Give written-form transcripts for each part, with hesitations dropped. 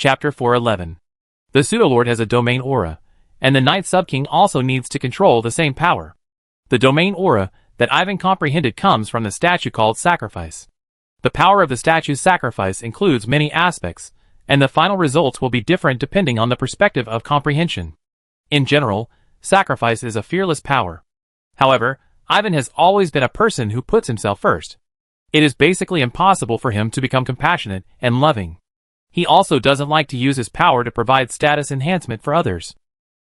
Chapter 411. The Pseudolord has a domain aura, and the Knight Subking also needs to control the same power. The domain aura that Ivan comprehended comes from the statue called Sacrifice. The power of the statue's sacrifice includes many aspects, and the final results will be different depending on the perspective of comprehension. In general, sacrifice is a fearless power. However, Ivan has always been a person who puts himself first. It is basically impossible for him to become compassionate and loving. He also doesn't like to use his power to provide status enhancement for others.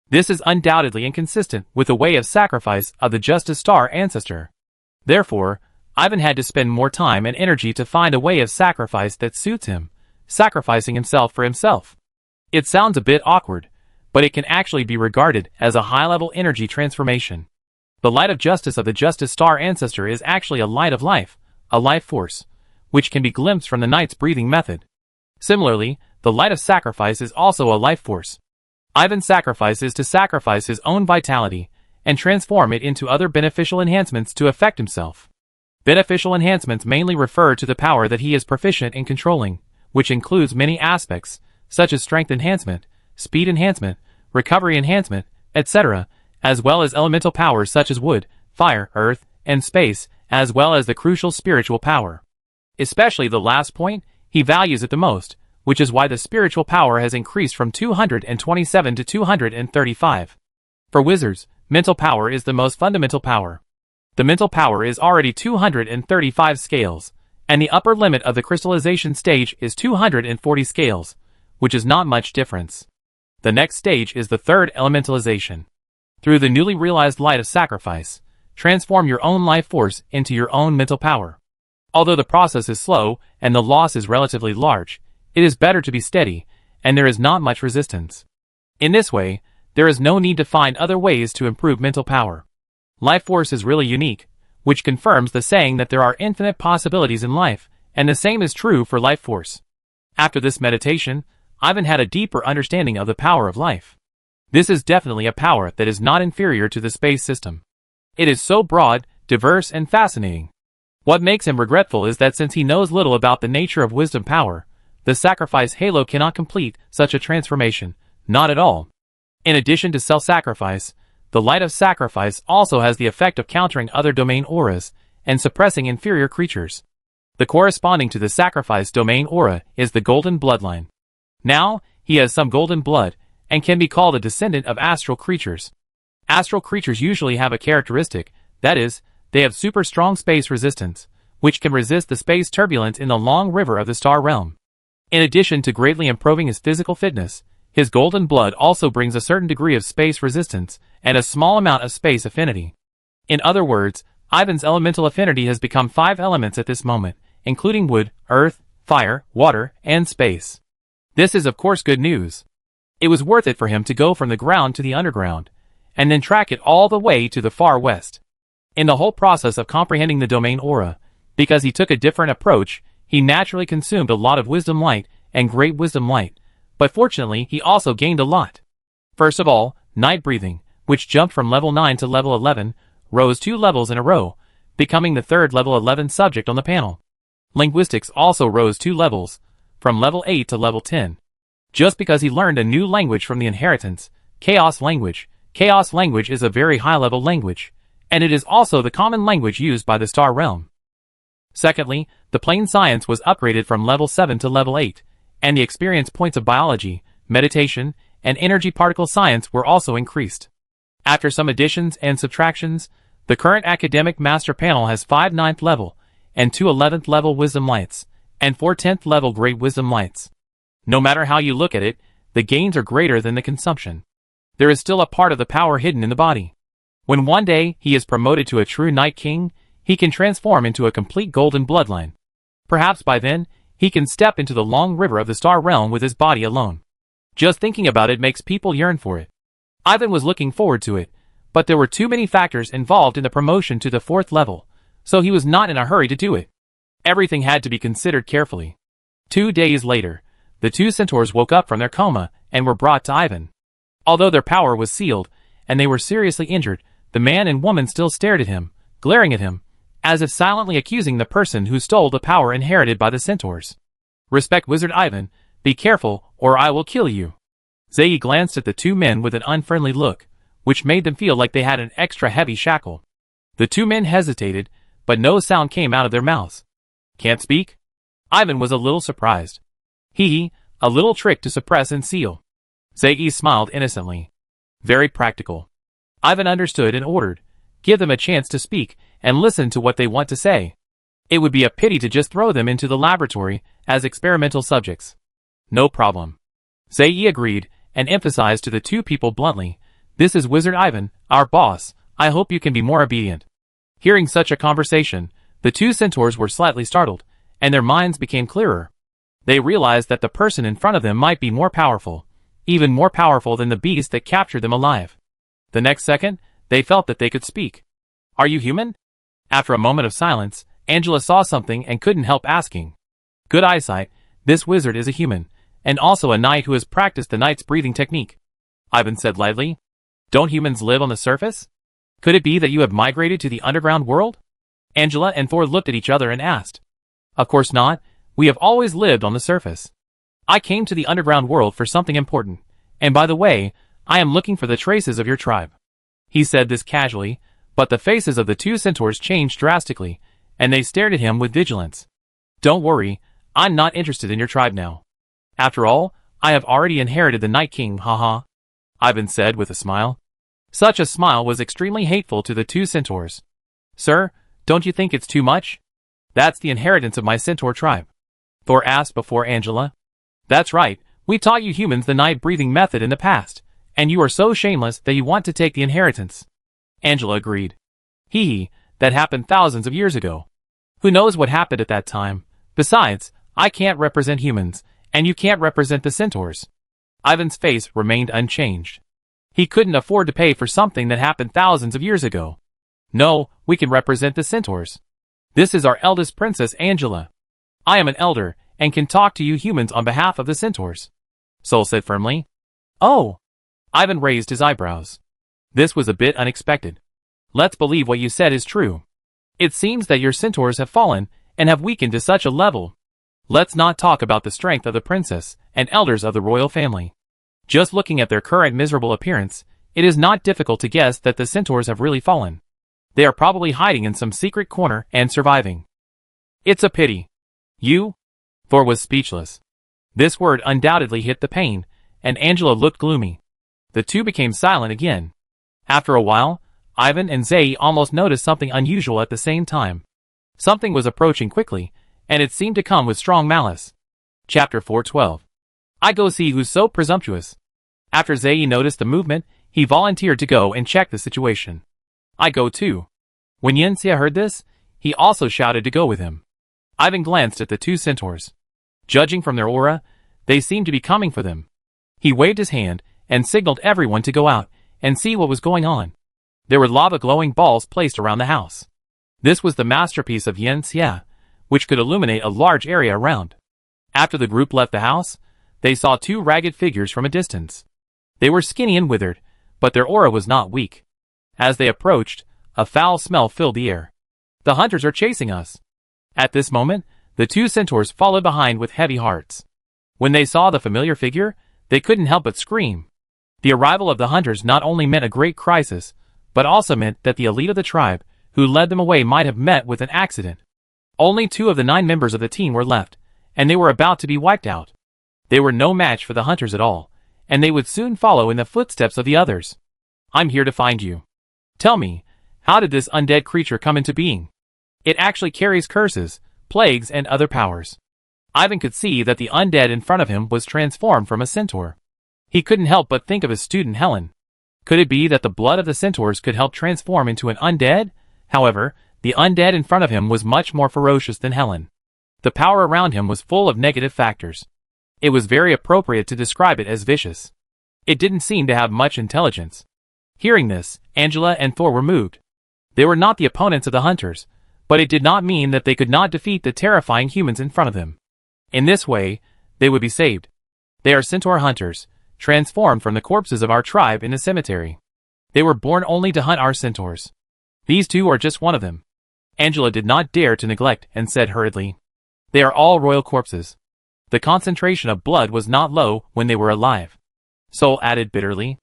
This is undoubtedly inconsistent with the way of sacrifice of the Justice Star ancestor. Therefore, Ivan had to spend more time and energy to find a way of sacrifice that suits him, sacrificing himself for himself. It sounds a bit awkward, but it can actually be regarded as a high-level energy transformation. The light of justice of the Justice Star ancestor is actually a light of life, a life force, which can be glimpsed from the Knight's breathing method. Similarly, the light of sacrifice is also a life force. Ivan's sacrifice is to sacrifice his own vitality and transform it into other beneficial enhancements to affect himself. Beneficial enhancements mainly refer to the power that he is proficient in controlling, which includes many aspects, such as strength enhancement, speed enhancement, recovery enhancement, etc., as well as elemental powers such as wood, fire, earth, and space, as well as the crucial spiritual power. Especially the last point, he values it the most, which is why the spiritual power has increased from 227 to 235. For wizards, mental power is the most fundamental power. The mental power is already 235 scales, and the upper limit of the crystallization stage is 240 scales, which is not much difference. The next stage is the third elementalization. Through the newly realized light of sacrifice, transform your own life force into your own mental power. Although the process is slow and the loss is relatively large, it is better to be steady, and there is not much resistance. In this way, there is no need to find other ways to improve mental power. Life force is really unique, which confirms the saying that there are infinite possibilities in life, and the same is true for life force. After this meditation, Ivan had a deeper understanding of the power of life. This is definitely a power that is not inferior to the space system. It is so broad, diverse, and fascinating. What makes him regretful is that since he knows little about the nature of wisdom power, the sacrifice halo cannot complete such a transformation, not at all. In addition to self-sacrifice, the light of sacrifice also has the effect of countering other domain auras and suppressing inferior creatures. The corresponding to the sacrifice domain aura is the golden bloodline. Now, he has some golden blood and can be called a descendant of astral creatures. Astral creatures usually have a characteristic, that is, they have super strong space resistance, which can resist the space turbulence in the long river of the star realm. In addition to greatly improving his physical fitness, his golden blood also brings a certain degree of space resistance and a small amount of space affinity. In other words, Ivan's elemental affinity has become 5 elements at this moment, including wood, earth, fire, water, and space. This is of course good news. It was worth it for him to go from the ground to the underground, and then track it all the way to the far west. In the whole process of comprehending the domain aura, because he took a different approach, he naturally consumed a lot of wisdom light and great wisdom light, but fortunately he also gained a lot. First of all, night breathing, which jumped from level 9 to level 11, rose 2 levels in a row, becoming the third level 11 subject on the panel. Linguistics also rose 2 levels, from level 8 to level 10. Just because he learned a new language from the inheritance, Chaos language. Chaos language is a very high-level language, and it is also the common language used by the star realm. Secondly, the plain science was upgraded from level 7 to level 8, and the experience points of biology, meditation, and energy particle science were also increased. After some additions and subtractions, the current academic master panel has 5 9th level, and 2 11th level wisdom lights, and 4 10th level great wisdom lights. No matter how you look at it, the gains are greater than the consumption. There is still a part of the power hidden in the body. When one day he is promoted to a true Night King, he can transform into a complete golden bloodline. Perhaps by then, he can step into the long river of the star realm with his body alone. Just thinking about it makes people yearn for it. Ivan was looking forward to it, but there were too many factors involved in the promotion to the 4th level, so he was not in a hurry to do it. Everything had to be considered carefully. 2 days later, the 2 centaurs woke up from their coma and were brought to Ivan. Although their power was sealed, and they were seriously injured, the man and woman still stared at him, glaring at him, as if silently accusing the person who stole the power inherited by the centaurs. Respect Wizard Ivan, Be careful, or I will kill you. Zei glanced at the two men with an unfriendly look, which made them feel like they had an extra heavy shackle. The two men hesitated, but no sound came out of their mouths. Can't speak? Ivan was a little surprised. Hee, a little trick to suppress and seal. Zei smiled innocently. Very practical. Ivan understood and ordered, give them a chance to speak and listen to what they want to say. It would be a pity to just throw them into the laboratory as experimental subjects. No problem. Zei agreed and emphasized to the two people bluntly, this is Wizard Ivan, our boss, I hope you can be more obedient. Hearing such a conversation, the two centaurs were slightly startled, and their minds became clearer. They realized that the person in front of them might be more powerful, even more powerful than the beast that captured them alive. The next second, they felt that they could speak. Are you human? After a moment of silence, Angela saw something and couldn't help asking. Good eyesight, this wizard is a human, and also a knight who has practiced the knight's breathing technique. Ivan said lightly. Don't humans live on the surface? Could it be that you have migrated to the underground world? Angela and Thor looked at each other and asked. Of course not, we have always lived on the surface. I came to the underground world for something important, and by the way, I am looking for the traces of your tribe. He said this casually, but the faces of the two centaurs changed drastically, and they stared at him with vigilance. Don't worry, I'm not interested in your tribe now. After all, I have already inherited the Night King, haha. Ivan said with a smile. Such a smile was extremely hateful to the two centaurs. Sir, don't you think it's too much? That's the inheritance of my centaur tribe. Thor asked before Angela. That's right, we taught you humans the night breathing method in the past, and you are so shameless that you want to take the inheritance. Angela agreed. Hee, that happened thousands of years ago. Who knows what happened at that time? Besides, I can't represent humans, and you can't represent the centaurs. Ivan's face remained unchanged. He couldn't afford to pay for something that happened thousands of years ago. No, we can represent the centaurs. This is our eldest princess, Angela. I am an elder, and can talk to you humans on behalf of the centaurs. Sol said firmly. Oh! Ivan raised his eyebrows. This was a bit unexpected. Let's believe what you said is true. It seems that your centaurs have fallen, and have weakened to such a level. Let's not talk about the strength of the princess, and elders of the royal family. Just looking at their current miserable appearance, it is not difficult to guess that the centaurs have really fallen. They are probably hiding in some secret corner and surviving. It's a pity. You? Thor was speechless. This word undoubtedly hit the pain, and Angela looked gloomy. The two became silent again. After a while, Ivan and Zei almost noticed something unusual at the same time. Something was approaching quickly, and it seemed to come with strong malice. Chapter 412. I go see who's so presumptuous. After Zei noticed the movement, he volunteered to go and check the situation. I go too. When Yenxia heard this, he also shouted to go with him. Ivan glanced at the two centaurs. Judging from their aura, they seemed to be coming for them. He waved his hand and signaled everyone to go out and see what was going on. There were lava glowing balls placed around the house. This was the masterpiece of Yenxia, which could illuminate a large area around. After the group left the house, they saw two ragged figures from a distance. They were skinny and withered, but their aura was not weak. As they approached, a foul smell filled the air. The hunters are chasing us. At this moment, the two centaurs followed behind with heavy hearts. When they saw the familiar figure, they couldn't help but scream. The arrival of the hunters not only meant a great crisis, but also meant that the elite of the tribe, who led them away, might have met with an accident. Only 2 of the 9 members of the team were left, and they were about to be wiped out. They were no match for the hunters at all, and they would soon follow in the footsteps of the others. I'm here to find you. Tell me, how did this undead creature come into being? It actually carries curses, plagues, and other powers. Ivan could see that the undead in front of him was transformed from a centaur. He couldn't help but think of his student Helen. Could it be that the blood of the centaurs could help transform into an undead? However, the undead in front of him was much more ferocious than Helen. The power around him was full of negative factors. It was very appropriate to describe it as vicious. It didn't seem to have much intelligence. Hearing this, Angela and Thor were moved. They were not the opponents of the hunters, but it did not mean that they could not defeat the terrifying humans in front of them. In this way, they would be saved. They are centaur hunters, transformed from the corpses of our tribe in the cemetery. They were born only to hunt our centaurs. These 2 are just one of them. Angela did not dare to neglect and said hurriedly, "They are all royal corpses." The concentration of blood was not low when they were alive. Sol added bitterly.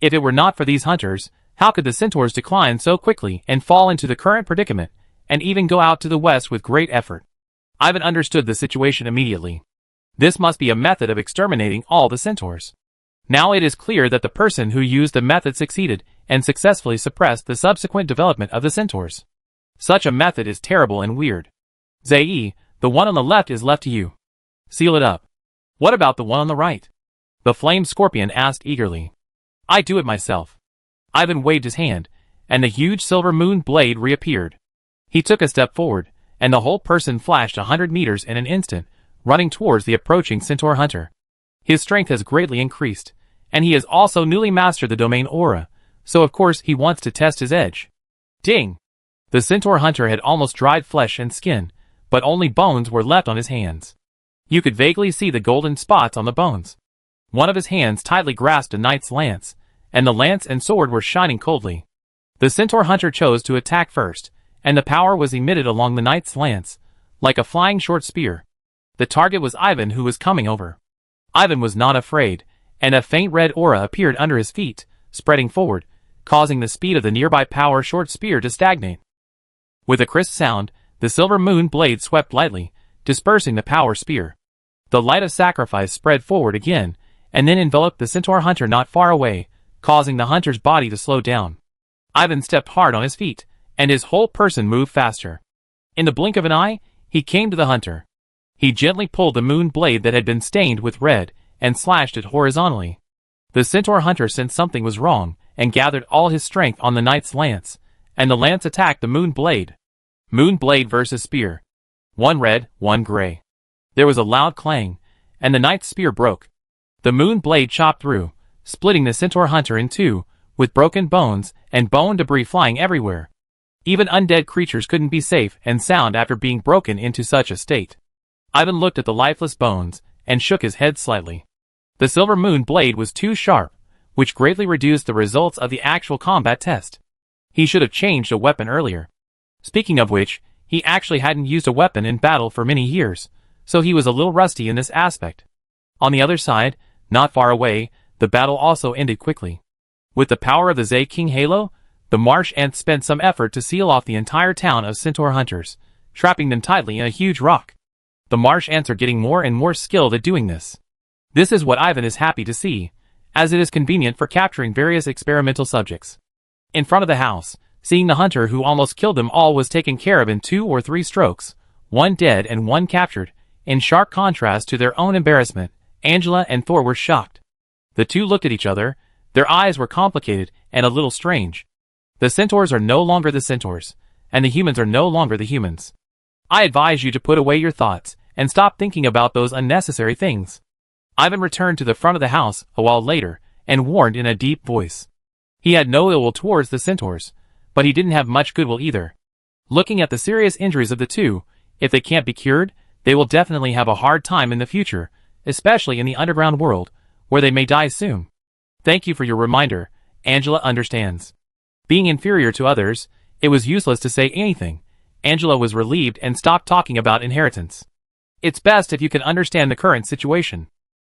If it were not for these hunters, how could the centaurs decline so quickly and fall into the current predicament, and even go out to the west with great effort? Ivan understood the situation immediately. This must be a method of exterminating all the centaurs. Now it is clear that the person who used the method succeeded and successfully suppressed the subsequent development of the centaurs. Such a method is terrible and weird. Zayi, the one on the left is left to you. Seal it up. What about the one on the right? The flame scorpion asked eagerly. I do it myself. Ivan waved his hand, and the huge silver moon blade reappeared. He took a step forward, and the whole person flashed 100 meters in an instant, running towards the approaching centaur hunter. His strength has greatly increased, and he has also newly mastered the domain aura, so of course he wants to test his edge. Ding! The centaur hunter had almost dried flesh and skin, but only bones were left on his hands. You could vaguely see the golden spots on the bones. One of his hands tightly grasped a knight's lance, and the lance and sword were shining coldly. The centaur hunter chose to attack first, and the power was emitted along the knight's lance, like a flying short spear. The target was Ivan, who was coming over. Ivan was not afraid, and a faint red aura appeared under his feet, spreading forward, causing the speed of the nearby power short spear to stagnate. With a crisp sound, the silver moon blade swept lightly, dispersing the power spear. The light of sacrifice spread forward again, and then enveloped the centaur hunter not far away, causing the hunter's body to slow down. Ivan stepped hard on his feet, and his whole person moved faster. In the blink of an eye, he came to the hunter. He gently pulled the moon blade that had been stained with red, and slashed it horizontally. The centaur hunter sensed something was wrong, and gathered all his strength on the knight's lance, and the lance attacked the moon blade. Moon blade versus spear. One red, one gray. There was a loud clang, and the knight's spear broke. The moon blade chopped through, splitting the centaur hunter in two, with broken bones and bone debris flying everywhere. Even undead creatures couldn't be safe and sound after being broken into such a state. Ivan looked at the lifeless bones, and shook his head slightly. The silver moon blade was too sharp, which greatly reduced the results of the actual combat test. He should have changed a weapon earlier. Speaking of which, he actually hadn't used a weapon in battle for many years, so he was a little rusty in this aspect. On the other side, not far away, the battle also ended quickly. With the power of the Zay King Halo, the marsh ants spent some effort to seal off the entire town of centaur hunters, trapping them tightly in a huge rock. The marsh ants are getting more and more skilled at doing this. This is what Ivan is happy to see, as it is convenient for capturing various experimental subjects. In front of the house, seeing the hunter who almost killed them all was taken care of in 2 or 3 strokes, one dead and one captured, in sharp contrast to their own embarrassment. Angela and Thor were shocked. The two looked at each other, their eyes were complicated and a little strange. The centaurs are no longer the centaurs, and the humans are no longer the humans. I advise you to put away your thoughts, and stop thinking about those unnecessary things. Ivan returned to the front of the house a while later, and warned in a deep voice. He had no ill will towards the centaurs, but he didn't have much goodwill either. Looking at the serious injuries of the two, if they can't be cured, they will definitely have a hard time in the future, especially in the underground world, where they may die soon. Thank you for your reminder, Angela understands. Being inferior to others, it was useless to say anything. Angela was relieved and stopped talking about inheritance. It's best if you can understand the current situation.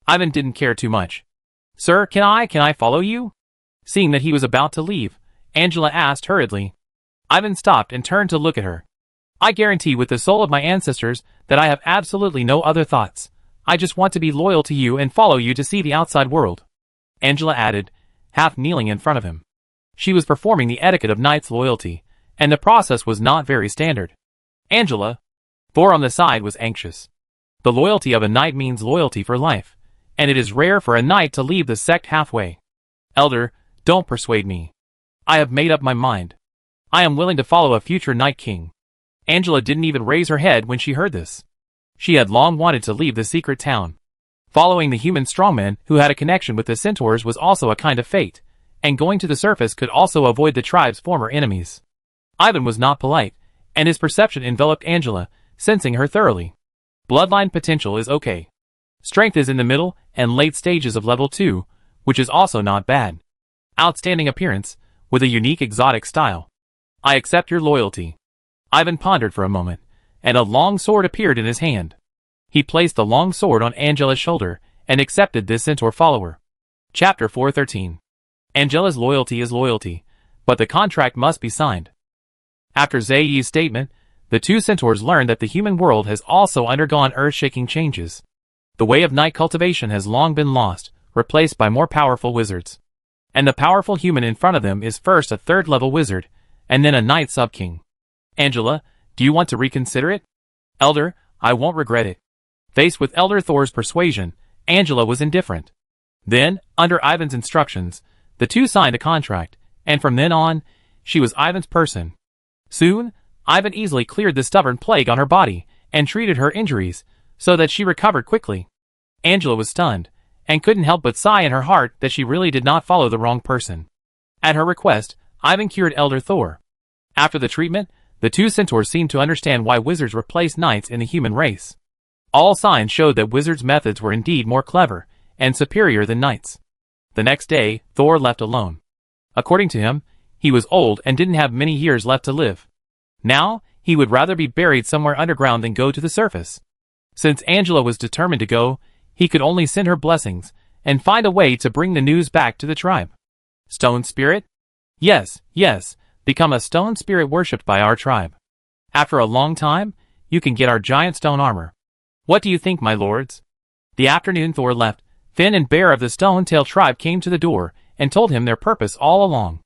Ivan didn't care too much. Sir, can I follow you? Seeing that he was about to leave, Angela asked hurriedly. Ivan stopped and turned to look at her. I guarantee with the soul of my ancestors that I have absolutely no other thoughts. I just want to be loyal to you and follow you to see the outside world. Angela added, half kneeling in front of him. She was performing the etiquette of knight's loyalty, and the process was not very standard. Angela. Thor on the side was anxious. The loyalty of a knight means loyalty for life, and it is rare for a knight to leave the sect halfway. Elder, don't persuade me. I have made up my mind. I am willing to follow a future Night King. Angela didn't even raise her head when she heard this. She had long wanted to leave the secret town. Following the human strongman who had a connection with the centaurs was also a kind of fate, and going to the surface could also avoid the tribe's former enemies. Ivan was not polite, and his perception enveloped Angela, sensing her thoroughly. Bloodline potential is okay. Strength is in the middle and late stages of level 2, which is also not bad. Outstanding appearance, with a unique exotic style. I accept your loyalty. Ivan pondered for a moment, and a long sword appeared in his hand. He placed the long sword on Angela's shoulder and accepted this centaur follower. Chapter 413. Angela's loyalty is loyalty, but the contract must be signed. After Zai's statement, the two centaurs learned that the human world has also undergone earth-shaking changes. The way of night cultivation has long been lost, replaced by more powerful wizards. And the powerful human in front of them is first a third-level wizard, and then a night sub-king. Angela, do you want to reconsider it? Elder, I won't regret it. Faced with Elder Thor's persuasion, Angela was indifferent. Then, under Ivan's instructions, the two signed a contract, and from then on, she was Ivan's person. Soon, Ivan easily cleared the stubborn plague on her body, and treated her injuries, so that she recovered quickly. Angela was stunned, and couldn't help but sigh in her heart that she really did not follow the wrong person. At her request, Ivan cured Elder Thor. After the treatment, the two centaurs seemed to understand why wizards replaced knights in the human race. All signs showed that wizards' methods were indeed more clever and superior than knights. The next day, Thor left alone. According to him, he was old and didn't have many years left to live. Now, he would rather be buried somewhere underground than go to the surface. Since Angela was determined to go, he could only send her blessings and find a way to bring the news back to the tribe. Stone spirit? Yes, become a stone spirit worshipped by our tribe. After a long time, you can get our giant stone armor. What do you think, my lords? The afternoon Thor left, Finn and Bear of the Stone-Tail tribe came to the door and told him their purpose all along.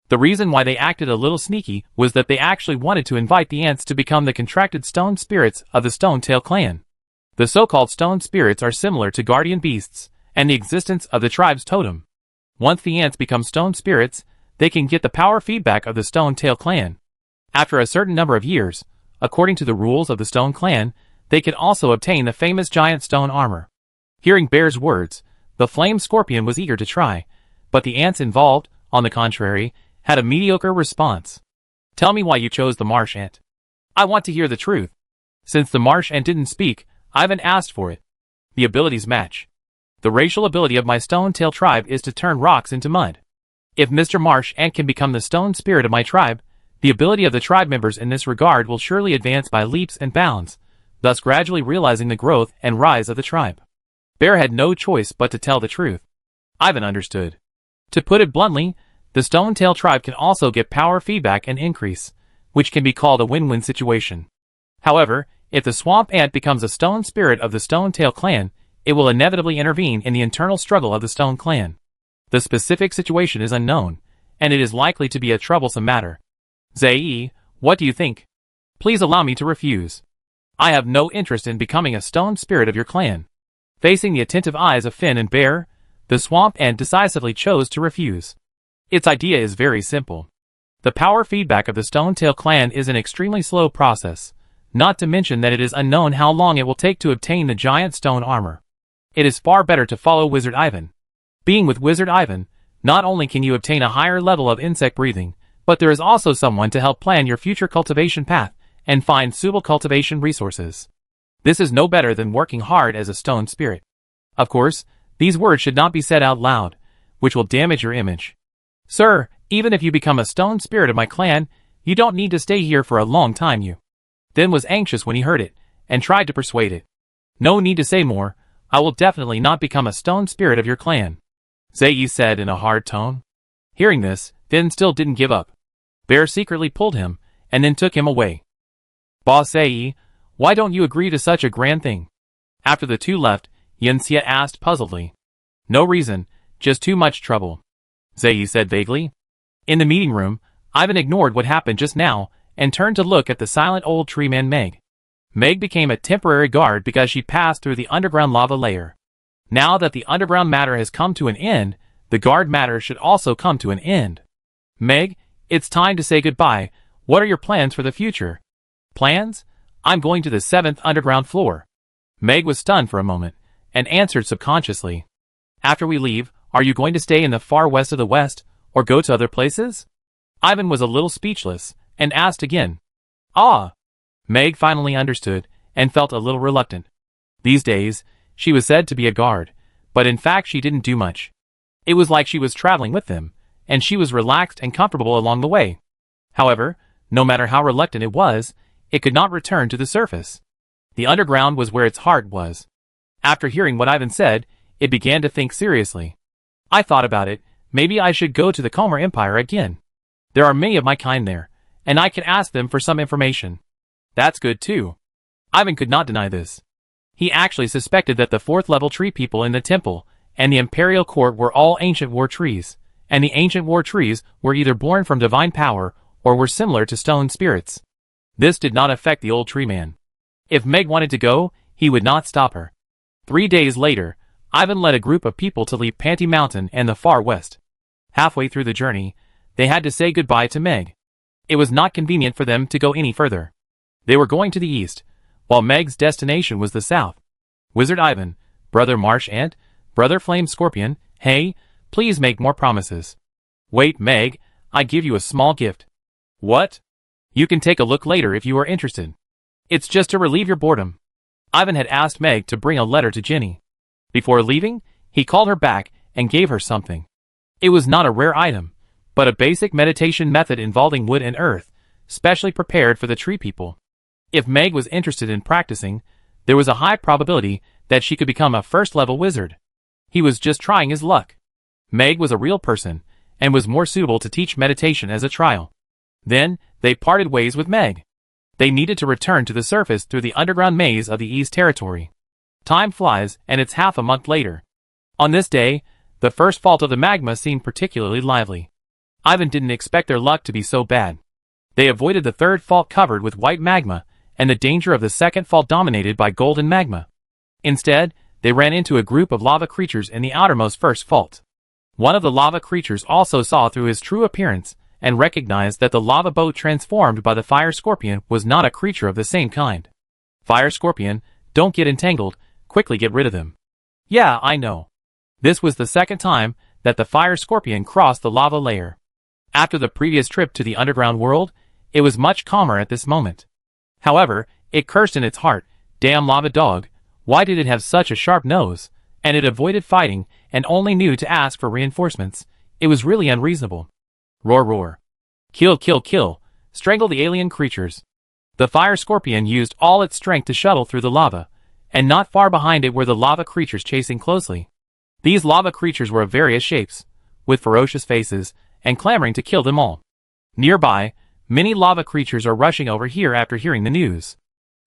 The reason why they acted a little sneaky was that they actually wanted to invite the ants to become the contracted stone spirits of the Stone-Tail clan. The so-called stone spirits are similar to guardian beasts and the existence of the tribe's totem. Once the ants become stone spirits, they can get the power feedback of the Stone-Tail clan. After a certain number of years, according to the rules of the Stone clan, they can also obtain the famous giant stone armor. Hearing Bear's words, the flame scorpion was eager to try, but the ants involved, on the contrary, had a mediocre response. Tell me why you chose the marsh ant. I want to hear the truth. Since the marsh ant didn't speak, Ivan asked for it. The abilities match. The racial ability of my Stone-Tail tribe is to turn rocks into mud. If Mr. Marsh Ant can become the stone spirit of my tribe, the ability of the tribe members in this regard will surely advance by leaps and bounds, thus gradually realizing the growth and rise of the tribe. Bear had no choice but to tell the truth. Ivan understood. To put it bluntly, the Stone-Tail tribe can also get power feedback and increase, which can be called a win-win situation. However, if the swamp ant becomes a stone spirit of the Stone-Tail clan, it will inevitably intervene in the internal struggle of the Stone clan. The specific situation is unknown, and it is likely to be a troublesome matter. Zai, what do you think? Please allow me to refuse. I have no interest in becoming a stone spirit of your clan. Facing the attentive eyes of Finn and Bear, the swamp ant decisively chose to refuse. Its idea is very simple. The power feedback of the Stone-Tail clan is an extremely slow process, not to mention that it is unknown how long it will take to obtain the giant stone armor. It is far better to follow Wizard Ivan. Being with Wizard Ivan, not only can you obtain a higher level of insect breathing, but there is also someone to help plan your future cultivation path and find suitable cultivation resources. This is no better than working hard as a stone spirit. Of course, these words should not be said out loud, which will damage your image. Sir, even if you become a stone spirit of my clan, you don't need to stay here for a long time. You then was anxious when he heard it, and tried to persuade it. No need to say more, I will definitely not become a stone spirit of your clan, Zai said in a hard tone. Hearing this, Finn still didn't give up. Bear secretly pulled him, and then took him away. Boss Zai, why don't you agree to such a grand thing? After the two left, Yensia asked puzzledly. No reason, just too much trouble, Zai said vaguely. In the meeting room, Ivan ignored what happened just now, and turned to look at the silent old tree man Meg. Meg became a temporary guard because she passed through the underground lava layer. Now that the underground matter has come to an end, the guard matter should also come to an end. Meg, it's time to say goodbye. What are your plans for the future? Plans? I'm going to the 7th underground floor. Meg was stunned for a moment, and answered subconsciously. After we leave, are you going to stay in the far west of the west, or go to other places? Ivan was a little speechless, and asked again. Ah! Meg finally understood, and felt a little reluctant. These days, she was said to be a guard, but in fact she didn't do much. It was like she was traveling with them, and she was relaxed and comfortable along the way. However, no matter how reluctant it was, it could not return to the surface. The underground was where its heart was. After hearing what Ivan said, it began to think seriously. I thought about it, maybe I should go to the Comer Empire again. There are many of my kind there, and I can ask them for some information. That's good too. Ivan could not deny this. He actually suspected that the 4th level tree people in the temple and the imperial court were all ancient war trees, and the ancient war trees were either born from divine power or were similar to stone spirits. This did not affect the old tree man. If Meg wanted to go, he would not stop her. 3 days later, Ivan led a group of people to leave Panty Mountain and the far west. Halfway through the journey, they had to say goodbye to Meg. It was not convenient for them to go any further. They were going to the east, while Meg's destination was the south. Wizard Ivan, Brother Marsh Ant, Brother Flame Scorpion, hey, please make more promises. Wait, Meg, I give you a small gift. What? You can take a look later if you are interested. It's just to relieve your boredom. Ivan had asked Meg to bring a letter to Ginny. Before leaving, he called her back and gave her something. It was not a rare item, but a basic meditation method involving wood and earth, specially prepared for the tree people. If Meg was interested in practicing, there was a high probability that she could become a first-level wizard. He was just trying his luck. Meg was a real person, and was more suitable to teach meditation as a trial. Then, they parted ways with Meg. They needed to return to the surface through the underground maze of the East Territory. Time flies, and it's half a month later. On this day, the first fault of the magma seemed particularly lively. Ivan didn't expect their luck to be so bad. They avoided the third fault covered with white magma, and the danger of the second fault dominated by golden magma. Instead, they ran into a group of lava creatures in the outermost first fault. One of the lava creatures also saw through his true appearance, and recognized that the lava boat transformed by the fire scorpion was not a creature of the same kind. Fire Scorpion, don't get entangled, quickly get rid of them. Yeah, I know. This was the second time that the fire scorpion crossed the lava layer. After the previous trip to the underground world, it was much calmer at this moment. However, it cursed in its heart, damn lava dog, why did it have such a sharp nose? And it avoided fighting, and only knew to ask for reinforcements. It was really unreasonable. Roar roar. Kill kill kill, strangle the alien creatures. The fire scorpion used all its strength to shuttle through the lava, and not far behind it were the lava creatures chasing closely. These lava creatures were of various shapes, with ferocious faces, and clamoring to kill them all. Nearby, many lava creatures are rushing over here after hearing the news.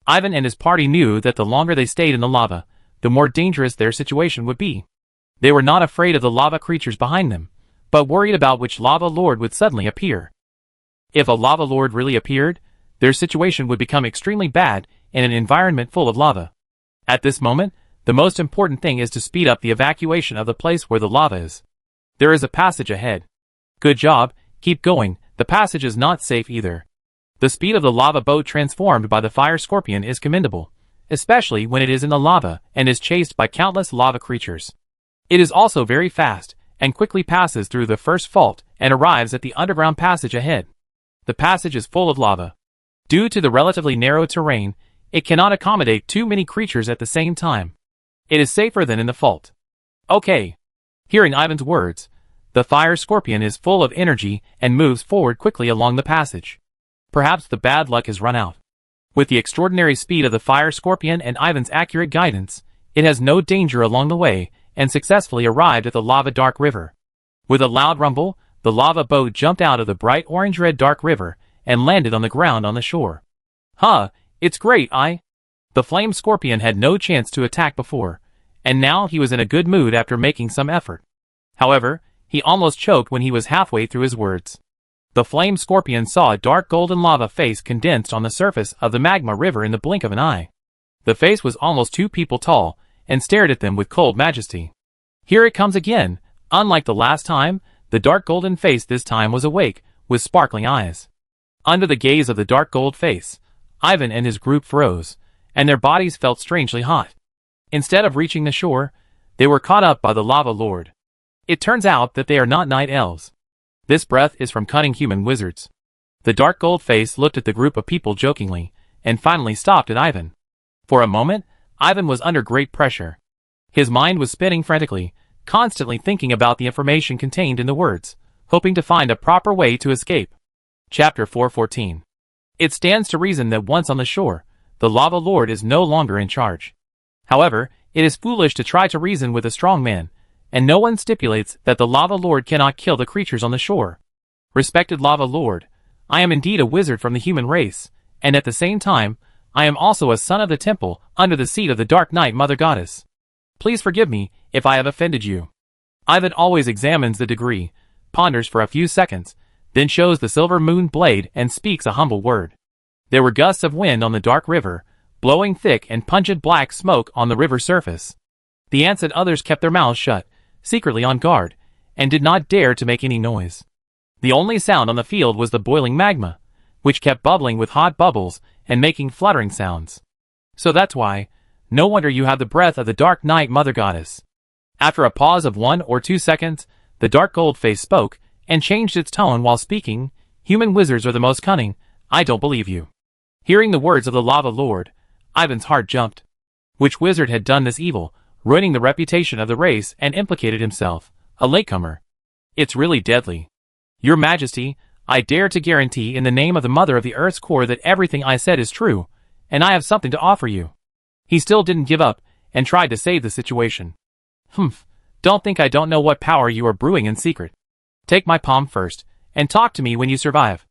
Ivan and his party knew that the longer they stayed in the lava, the more dangerous their situation would be. They were not afraid of the lava creatures behind them, but worried about which lava lord would suddenly appear. If a lava lord really appeared, their situation would become extremely bad in an environment full of lava. At this moment, the most important thing is to speed up the evacuation of the place where the lava is. There is a passage ahead. Good job, keep going, the passage is not safe either. The speed of the lava boat transformed by the fire scorpion is commendable, especially when it is in the lava and is chased by countless lava creatures. It is also very fast, and quickly passes through the first fault and arrives at the underground passage ahead. The passage is full of lava. Due to the relatively narrow terrain, it cannot accommodate too many creatures at the same time. It is safer than in the fault. Okay. Hearing Ivan's words, the fire scorpion is full of energy and moves forward quickly along the passage. Perhaps the bad luck has run out. With the extraordinary speed of the fire scorpion and Ivan's accurate guidance, it has no danger along the way and successfully arrived at the lava dark river. With a loud rumble, the lava boat jumped out of the bright orange-red dark river and landed on the ground on the shore. Huh, it's great, The flame scorpion had no chance to attack before, and now he was in a good mood after making some effort. However, he almost choked when he was halfway through his words. The flame scorpion saw a dark golden lava face condensed on the surface of the magma river in the blink of an eye. The face was almost 2 people tall, and stared at them with cold majesty. Here it comes again. Unlike the last time, the dark golden face this time was awake, with sparkling eyes. Under the gaze of the dark gold face, Ivan and his group froze, and their bodies felt strangely hot. Instead of reaching the shore, they were caught up by the lava lord. It turns out that they are not night elves. This breath is from cunning human wizards. The dark gold face looked at the group of people jokingly, and finally stopped at Ivan. For a moment, Ivan was under great pressure. His mind was spinning frantically, constantly thinking about the information contained in the words, hoping to find a proper way to escape. Chapter 414. It stands to reason that once on the shore, the Lava Lord is no longer in charge. However, it is foolish to try to reason with a strong man, and no one stipulates that the Lava Lord cannot kill the creatures on the shore. Respected Lava Lord, I am indeed a wizard from the human race, and at the same time, I am also a son of the temple under the seat of the Dark Night Mother Goddess. Please forgive me if I have offended you. Ivan always examines the degree, ponders for a few seconds, then shows the silver moon blade and speaks a humble word. There were gusts of wind on the dark river, blowing thick and pungent black smoke on the river surface. The ants and others kept their mouths shut, secretly on guard, and did not dare to make any noise. The only sound on the field was the boiling magma, which kept bubbling with hot bubbles and making fluttering sounds. So that's why, no wonder you have the breath of the Dark Night Mother Goddess. After a pause of 1 or 2 seconds, the dark gold face spoke, and changed its tone while speaking. Human wizards are the most cunning, I don't believe you. Hearing the words of the Lava Lord, Ivan's heart jumped. Which wizard had done this evil, ruining the reputation of the race and implicated himself, a latecomer? It's really deadly. Your Majesty, I dare to guarantee in the name of the Mother of the Earth's core that everything I said is true, and I have something to offer you. He still didn't give up, and tried to save the situation. Don't think I don't know what power you are brewing in secret. Take my palm first, and talk to me when you survive.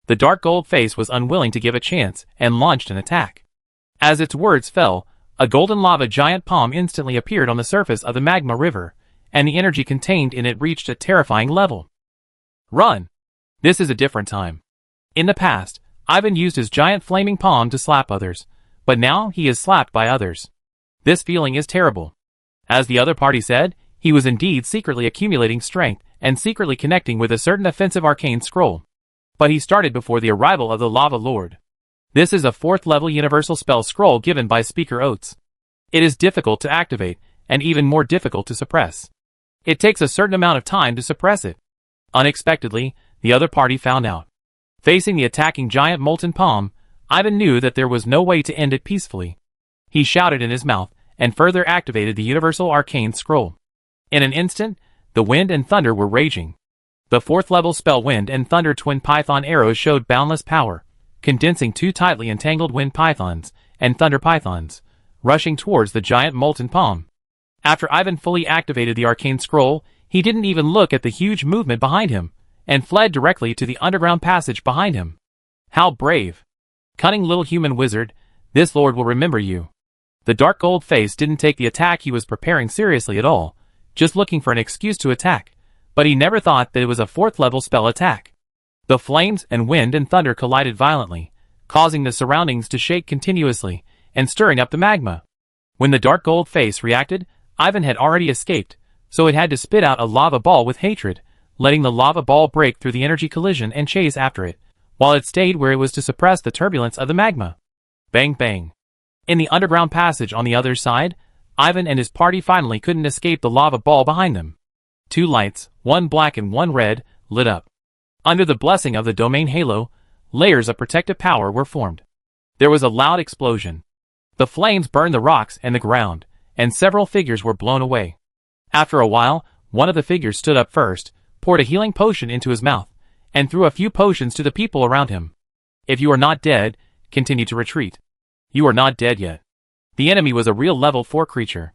The dark gold face was unwilling to give a chance, and launched an attack. As its words fell, a golden lava giant palm instantly appeared on the surface of the magma river, and the energy contained in it reached a terrifying level. Run! This is a different time. In the past, Ivan used his giant flaming palm to slap others, but now he is slapped by others. This feeling is terrible. As the other party said, he was indeed secretly accumulating strength and secretly connecting with a certain offensive arcane scroll. But he started before the arrival of the Lava Lord. This is a 4th level universal spell scroll given by Speaker Oates. It is difficult to activate, and even more difficult to suppress. It takes a certain amount of time to suppress it. Unexpectedly, the other party found out. Facing the attacking giant molten palm, Ivan knew that there was no way to end it peacefully. He shouted in his mouth, and further activated the universal arcane scroll. In an instant, the wind and thunder were raging. The 4th level spell Wind and Thunder twin python arrows showed boundless power, condensing 2 tightly entangled wind pythons and thunder pythons, rushing towards the giant molten palm. After Ivan fully activated the arcane scroll, he didn't even look at the huge movement behind him, and fled directly to the underground passage behind him. How brave! Cunning little human wizard, this lord will remember you. The dark gold face didn't take the attack he was preparing seriously at all, just looking for an excuse to attack, but he never thought that it was a 4th level spell attack. The flames and wind and thunder collided violently, causing the surroundings to shake continuously, and stirring up the magma. When the dark gold face reacted, Ivan had already escaped, so it had to spit out a lava ball with hatred, letting the lava ball break through the energy collision and chase after it, while it stayed where it was to suppress the turbulence of the magma. Bang bang. In the underground passage on the other side, Ivan and his party finally couldn't escape the lava ball behind them. 2 lights, one black and one red, lit up. Under the blessing of the domain halo, layers of protective power were formed. There was a loud explosion. The flames burned the rocks and the ground, and several figures were blown away. After a while, one of the figures stood up first, poured a healing potion into his mouth, and threw a few potions to the people around him. If you are not dead, continue to retreat. You are not dead yet. The enemy was a real level 4 creature.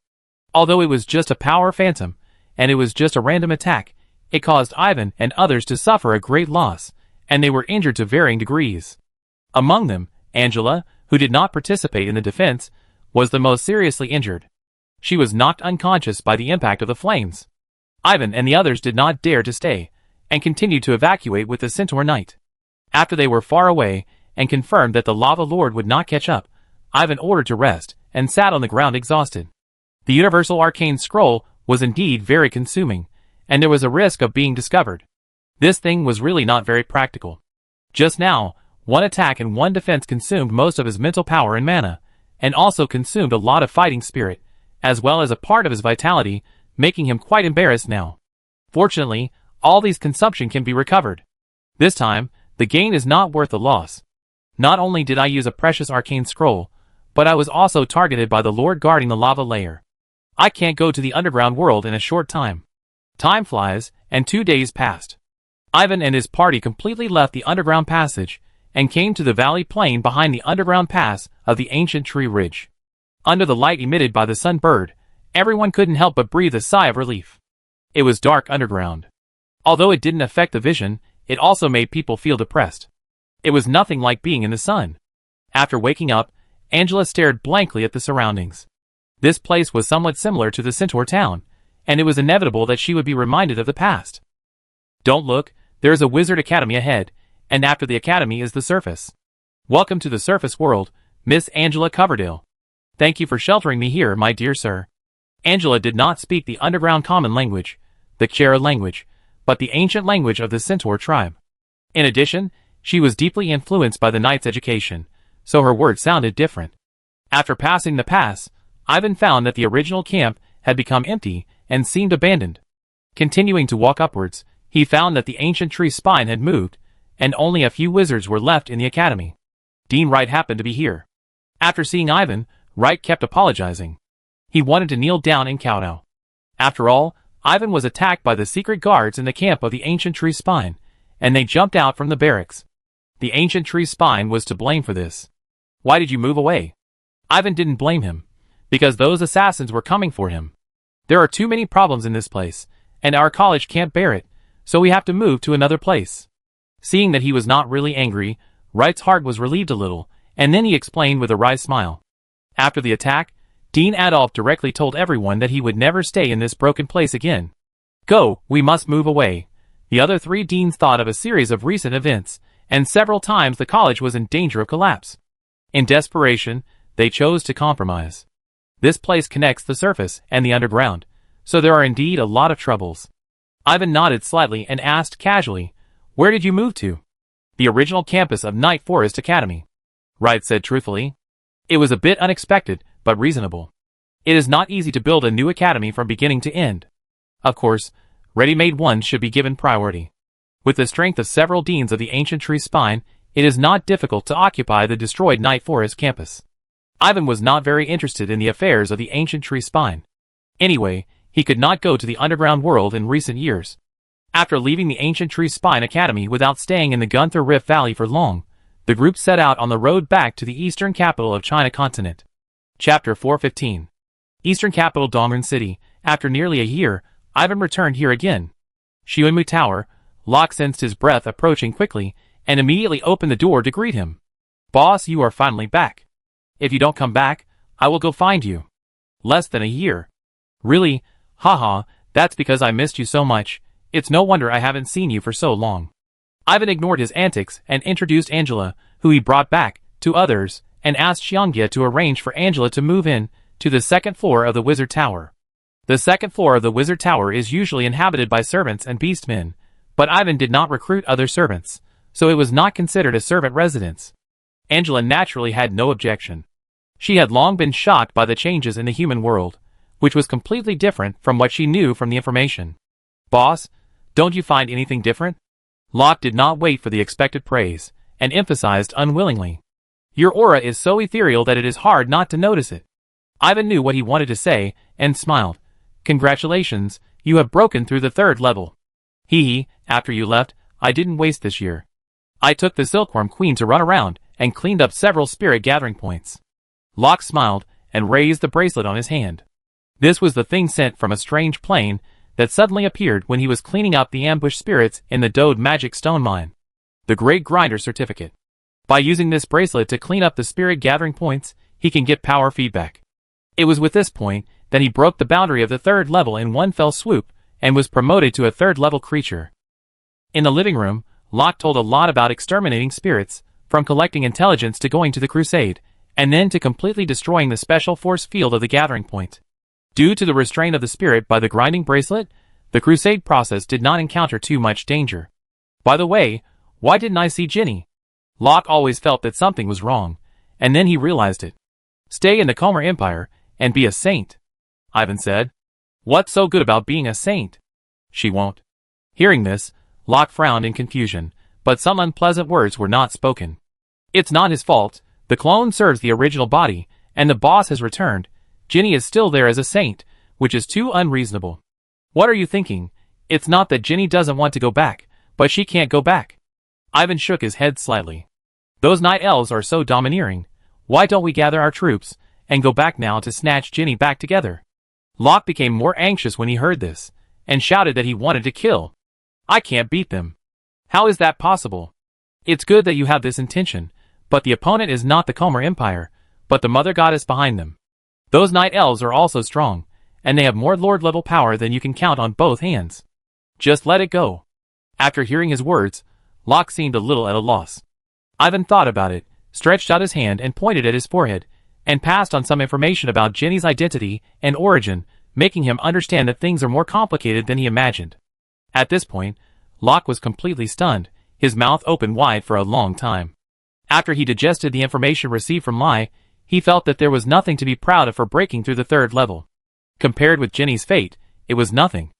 Although it was just a power phantom, and it was just a random attack, it caused Ivan and others to suffer a great loss, and they were injured to varying degrees. Among them, Angela, who did not participate in the defense, was the most seriously injured. She was knocked unconscious by the impact of the flames. Ivan and the others did not dare to stay, and continued to evacuate with the Centaur Knight. After they were far away, and confirmed that the Lava Lord would not catch up, Ivan ordered to rest, and sat on the ground exhausted. The Universal Arcane Scroll was indeed very consuming, and there was a risk of being discovered. This thing was really not very practical. Just now, one attack and one defense consumed most of his mental power and mana, and also consumed a lot of fighting spirit, as well as a part of his vitality, making him quite embarrassed now. Fortunately, all these consumption can be recovered. This time, the gain is not worth the loss. Not only did I use a precious arcane scroll, but I was also targeted by the Lord guarding the lava layer. I can't go to the underground world in a short time. Time flies, and 2 days passed. Ivan and his party completely left the underground passage, and came to the valley plain behind the underground pass of the ancient tree ridge. Under the light emitted by the sun-bird, everyone couldn't help but breathe a sigh of relief. It was dark underground. Although it didn't affect the vision, it also made people feel depressed. It was nothing like being in the sun. After waking up, Angela stared blankly at the surroundings. This place was somewhat similar to the Centaur town, and it was inevitable that she would be reminded of the past. Don't look, there is a wizard academy ahead, and after the academy is the surface. Welcome to the surface world, Miss Angela Coverdale. Thank you for sheltering me here, my dear sir. Angela did not speak the underground common language, the Chera language, but the ancient language of the Centaur tribe. In addition, she was deeply influenced by the knight's education, so her words sounded different. After passing the pass, Ivan found that the original camp had become empty and seemed abandoned. Continuing to walk upwards, he found that the ancient tree spine had moved, and only a few wizards were left in the academy. Dean Wright happened to be here. After seeing Ivan, Wright kept apologizing. He wanted to kneel down and kowtow. After all, Ivan was attacked by the secret guards in the camp of the ancient tree spine, and they jumped out from the barracks. The ancient tree spine was to blame for this. Why did you move away? Ivan didn't blame him, because those assassins were coming for him. There are too many problems in this place, and our college can't bear it, so we have to move to another place. Seeing that he was not really angry, Wright's heart was relieved a little, and then he explained with a wry smile. After the attack, Dean Adolf directly told everyone that he would never stay in this broken place again. Go, we must move away. The other three deans thought of a series of recent events, and several times the college was in danger of collapse. In desperation, they chose to compromise. This place connects the surface and the underground, so there are indeed a lot of troubles. Ivan nodded slightly and asked casually, where did you move to? The original campus of Night Forest Academy. Wright said truthfully. It was a bit unexpected, but reasonable. It is not easy to build a new academy from beginning to end. Of course, ready-made ones should be given priority. With the strength of several deans of the ancient tree spine, it is not difficult to occupy the destroyed Night Forest campus. Ivan was not very interested in the affairs of the ancient tree spine. Anyway, he could not go to the underground world in recent years. After leaving the ancient tree spine academy without staying in the Gunther Rift Valley for long, the group set out on the road back to the eastern capital of China continent. Chapter 415. Eastern capital Dongren City. After nearly a year, Ivan returned here again. Xiuanmu Tower. Locke sensed his breath approaching quickly, and immediately opened the door to greet him. Boss, you are finally back. If you don't come back, I will go find you. Less than a year. Really? Haha, that's because I missed you so much. It's no wonder I haven't seen you for so long. Ivan ignored his antics and introduced Angela, who he brought back, to others, and asked Xiangye to arrange for Angela to move in to the second floor of the Wizard Tower. The second floor of the Wizard Tower is usually inhabited by servants and beastmen, but Ivan did not recruit other servants, so it was not considered a servant residence. Angela naturally had no objection. She had long been shocked by the changes in the human world, which was completely different from what she knew from the information. Boss, don't you find anything different? Locke did not wait for the expected praise, and emphasized unwillingly. Your aura is so ethereal that it is hard not to notice it. Ivan knew what he wanted to say, and smiled. Congratulations, you have broken through the third level. Hee, after you left, I didn't waste this year. I took the Silkworm Queen to run around, and cleaned up several spirit gathering points. Locke smiled, and raised the bracelet on his hand. This was the thing sent from a strange plane that suddenly appeared when he was cleaning up the ambushed spirits in the Dode Magic Stone Mine. The Great Grinder Certificate. By using this bracelet to clean up the spirit gathering points, he can get power feedback. It was with this point that he broke the boundary of the third level in one fell swoop, and was promoted to a third-level creature. In the living room, Locke told a lot about exterminating spirits, from collecting intelligence to going to the crusade, and then to completely destroying the special force field of the gathering point. Due to the restraint of the spirit by the grinding bracelet, the crusade process did not encounter too much danger. By the way, why didn't I see Ginny? Locke always felt that something was wrong, and then he realized it. Stay in the Comer Empire, and be a saint, Ivan said. What's so good about being a saint? She won't. Hearing this, Locke frowned in confusion, but some unpleasant words were not spoken. It's not his fault, the clone serves the original body, and the boss has returned. Ginny is still there as a saint, which is too unreasonable. What are you thinking? It's not that Ginny doesn't want to go back, but she can't go back. Ivan shook his head slightly. Those night elves are so domineering. Why don't we gather our troops and go back now to snatch Ginny back together? Locke became more anxious when he heard this, and shouted that he wanted to kill. I can't beat them. How is that possible? It's good that you have this intention, but the opponent is not the Comer Empire, but the Mother Goddess behind them. Those night elves are also strong, and they have more lord-level power than you can count on both hands. Just let it go. After hearing his words, Locke seemed a little at a loss. Ivan thought about it, stretched out his hand and pointed at his forehead, and passed on some information about Ginny's identity and origin, making him understand that things are more complicated than he imagined. At this point, Locke was completely stunned, his mouth open wide for a long time. After he digested the information received from Lai, he felt that there was nothing to be proud of for breaking through the third level. Compared with Ginny's fate, it was nothing.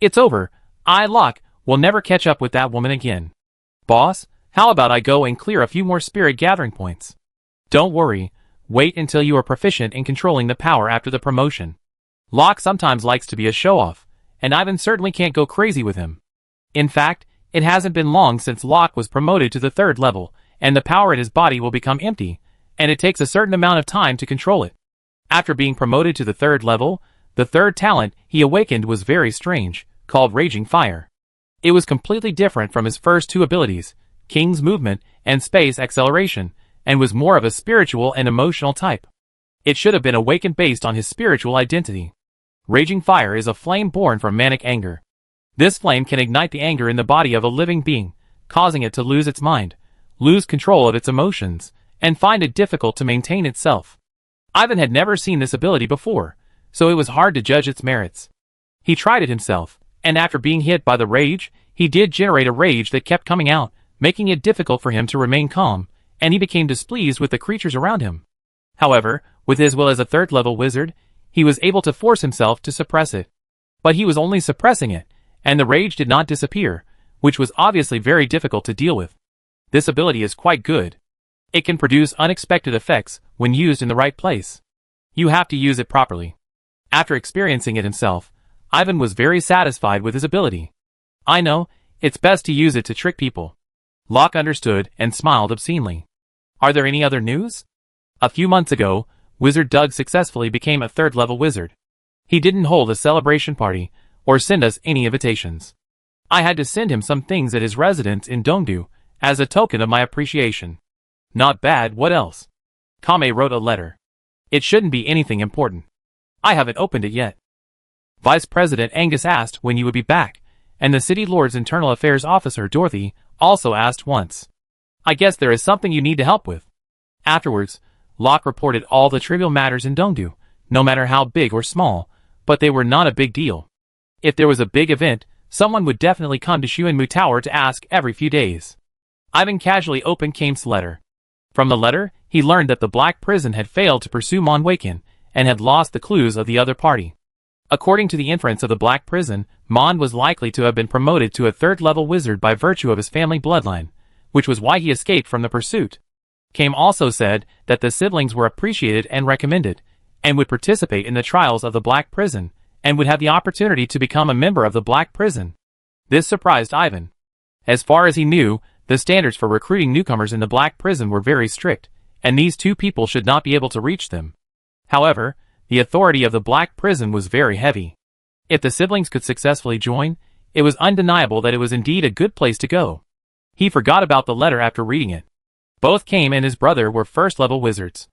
It's over. Locke, will never catch up with that woman again. Boss, how about I go and clear a few more spirit gathering points? Don't worry, wait until you are proficient in controlling the power after the promotion. Locke sometimes likes to be a show-off, and Ivan certainly can't go crazy with him. In fact, it hasn't been long since Locke was promoted to the third level, and the power in his body will become empty, and it takes a certain amount of time to control it. After being promoted to the third level, the third talent he awakened was very strange, called Raging Fire. It was completely different from his first two abilities, King's Movement and Space Acceleration, and was more of a spiritual and emotional type. It should have been awakened based on his spiritual identity. Raging Fire is a flame born from manic anger. This flame can ignite the anger in the body of a living being, causing it to lose its mind, lose control of its emotions, and find it difficult to maintain itself. Ivan had never seen this ability before, so it was hard to judge its merits. He tried it himself, and after being hit by the rage, he did generate a rage that kept coming out, making it difficult for him to remain calm, and he became displeased with the creatures around him. However, with his will as a third-level wizard, he was able to force himself to suppress it. But he was only suppressing it, and the rage did not disappear, which was obviously very difficult to deal with. This ability is quite good. It can produce unexpected effects when used in the right place. You have to use it properly. After experiencing it himself, Ivan was very satisfied with his ability. I know, it's best to use it to trick people. Locke understood and smiled obscenely. Are there any other news? A few months ago, Wizard Doug successfully became a third-level wizard. He didn't hold a celebration party, or send us any invitations. I had to send him some things at his residence in Dongdu, as a token of my appreciation. Not bad, what else? Kame wrote a letter. It shouldn't be anything important. I haven't opened it yet. Vice President Angus asked when you would be back, and the City Lord's Internal Affairs Officer Dorothy also asked once. I guess there is something you need to help with. Afterwards, Locke reported all the trivial matters in Dongdu, no matter how big or small, but they were not a big deal. If there was a big event, someone would definitely come to Xuanmu Tower to ask every few days. Ivan casually opened Kame's letter. From the letter, he learned that the Black Prison had failed to pursue Mon and had lost the clues of the other party. According to the inference of the Black Prison, Mon was likely to have been promoted to a third-level wizard by virtue of his family bloodline, which was why he escaped from the pursuit. Kame also said that the siblings were appreciated and recommended, and would participate in the trials of the Black Prison, and would have the opportunity to become a member of the Black Prison. This surprised Ivan. As far as he knew, the standards for recruiting newcomers in the Black Prison were very strict, and these two people should not be able to reach them. However, the authority of the Black Prison was very heavy. If the siblings could successfully join, it was undeniable that it was indeed a good place to go. He forgot about the letter after reading it. Both Kame and his brother were first-level wizards.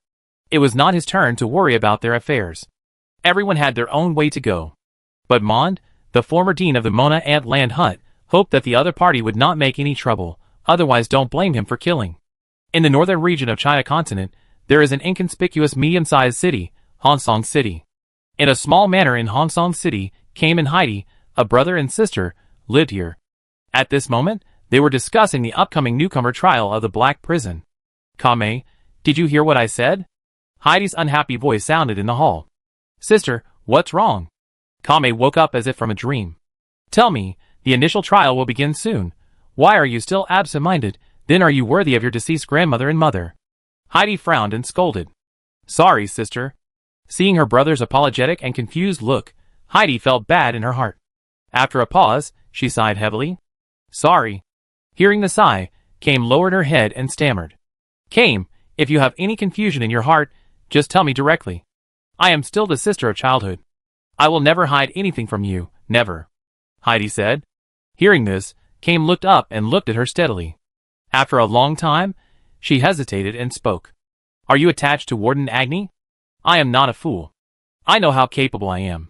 It was not his turn to worry about their affairs. Everyone had their own way to go. But Mond, the former dean of the Mona Ant Land Hut, hoped that the other party would not make any trouble, otherwise don't blame him for killing. In the northern region of China continent, there is an inconspicuous medium-sized city, Honsong City. In a small manor in Honsong City, Kame and Heidi, a brother and sister, lived here. At this moment, they were discussing the upcoming newcomer trial of the Black Prison. Kame, did you hear what I said? Heidi's unhappy voice sounded in the hall. Sister, what's wrong? Kame woke up as if from a dream. Tell me, the initial trial will begin soon. Why are you still absent-minded? Then are you worthy of your deceased grandmother and mother? Heidi frowned and scolded. Sorry, sister. Seeing her brother's apologetic and confused look, Heidi felt bad in her heart. After a pause, she sighed heavily. Sorry. Hearing the sigh, Kame lowered her head and stammered. Came, if you have any confusion in your heart, just tell me directly. I am still the sister of childhood. I will never hide anything from you, never. Heidi said. Hearing this, Came looked up and looked at her steadily. After a long time, she hesitated and spoke. Are you attached to Warden Agni? I am not a fool. I know how capable I am.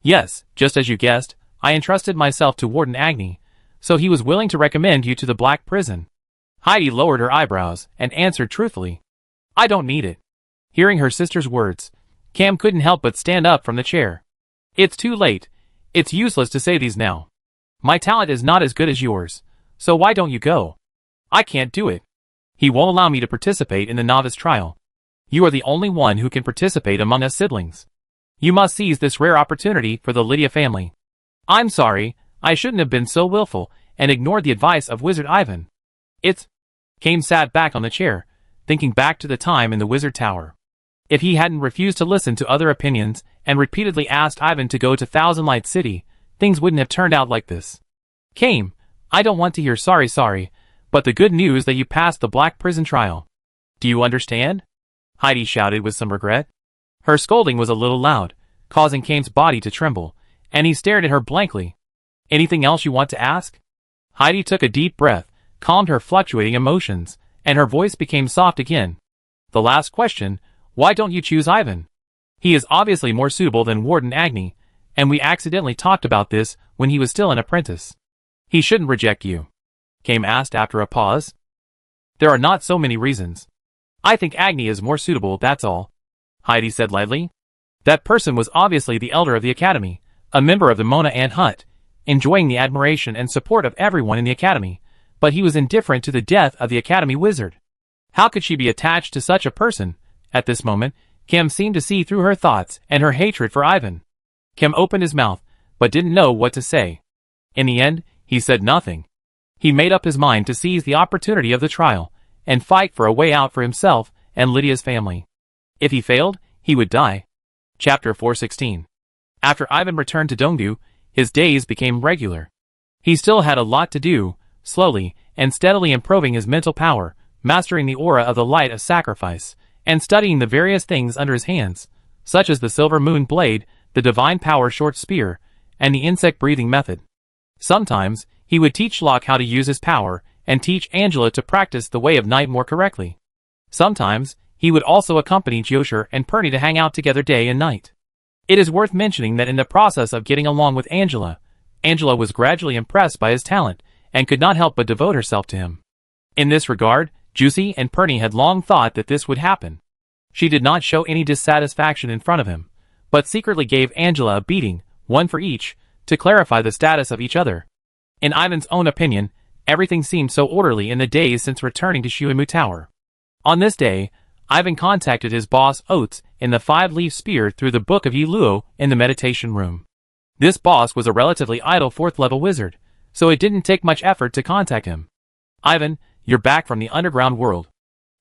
Yes, just as you guessed, I entrusted myself to Warden Agni, so he was willing to recommend you to the Black Prison. Heidi lowered her eyebrows and answered truthfully. I don't need it. Hearing her sister's words, Cam couldn't help but stand up from the chair. It's too late. It's useless to say these now. My talent is not as good as yours, so why don't you go? I can't do it. He won't allow me to participate in the novice trial. You are the only one who can participate among us siblings. You must seize this rare opportunity for the Lydia family. I'm sorry, I shouldn't have been so willful and ignored the advice of Wizard Ivan. Came sat back on the chair, thinking back to the time in the Wizard Tower. If he hadn't refused to listen to other opinions and repeatedly asked Ivan to go to Thousand Light City, things wouldn't have turned out like this. Came, I don't want to hear sorry, but the good news that you passed the Black Prison trial. Do you understand? Heidi shouted with some regret. Her scolding was a little loud, causing Came's body to tremble, and he stared at her blankly. Anything else you want to ask? Heidi took a deep breath, calmed her fluctuating emotions, and her voice became soft again. The last question, why don't you choose Ivan? He is obviously more suitable than Warden Agni, and we accidentally talked about this when he was still an apprentice. He shouldn't reject you. Came asked after a pause. There are not so many reasons. I think Agni is more suitable, that's all. Heidi said lightly. That person was obviously the elder of the academy, a member of the Mona Ant Hut, enjoying the admiration and support of everyone in the academy, but he was indifferent to the death of the academy wizard. How could she be attached to such a person? At this moment, Kim seemed to see through her thoughts and her hatred for Ivan. Kim opened his mouth, but didn't know what to say. In the end, he said nothing. He made up his mind to seize the opportunity of the trial, and fight for a way out for himself and Lydia's family. If he failed, he would die. Chapter 416. After Ivan returned to Dongdu, his days became regular. He still had a lot to do, slowly and steadily improving his mental power, mastering the aura of the light of sacrifice, and studying the various things under his hands, such as the silver moon blade, the divine power short spear, and the insect breathing method. Sometimes, he would teach Locke how to use his power, and teach Angela to practice the way of night more correctly. Sometimes, he would also accompany Josher and Perny to hang out together day and night. It is worth mentioning that in the process of getting along with Angela was gradually impressed by his talent, and could not help but devote herself to him. In this regard, Juicy and Perny had long thought that this would happen. She did not show any dissatisfaction in front of him, but secretly gave Angela a beating, one for each, to clarify the status of each other. In Ivan's own opinion, everything seemed so orderly in the days since returning to Shuimu Tower. On this day, Ivan contacted his boss Oates in the five-leaf spear through the Book of Yiluo in the meditation room. This boss was a relatively idle fourth-level wizard, so it didn't take much effort to contact him. Ivan, you're back from the underground world.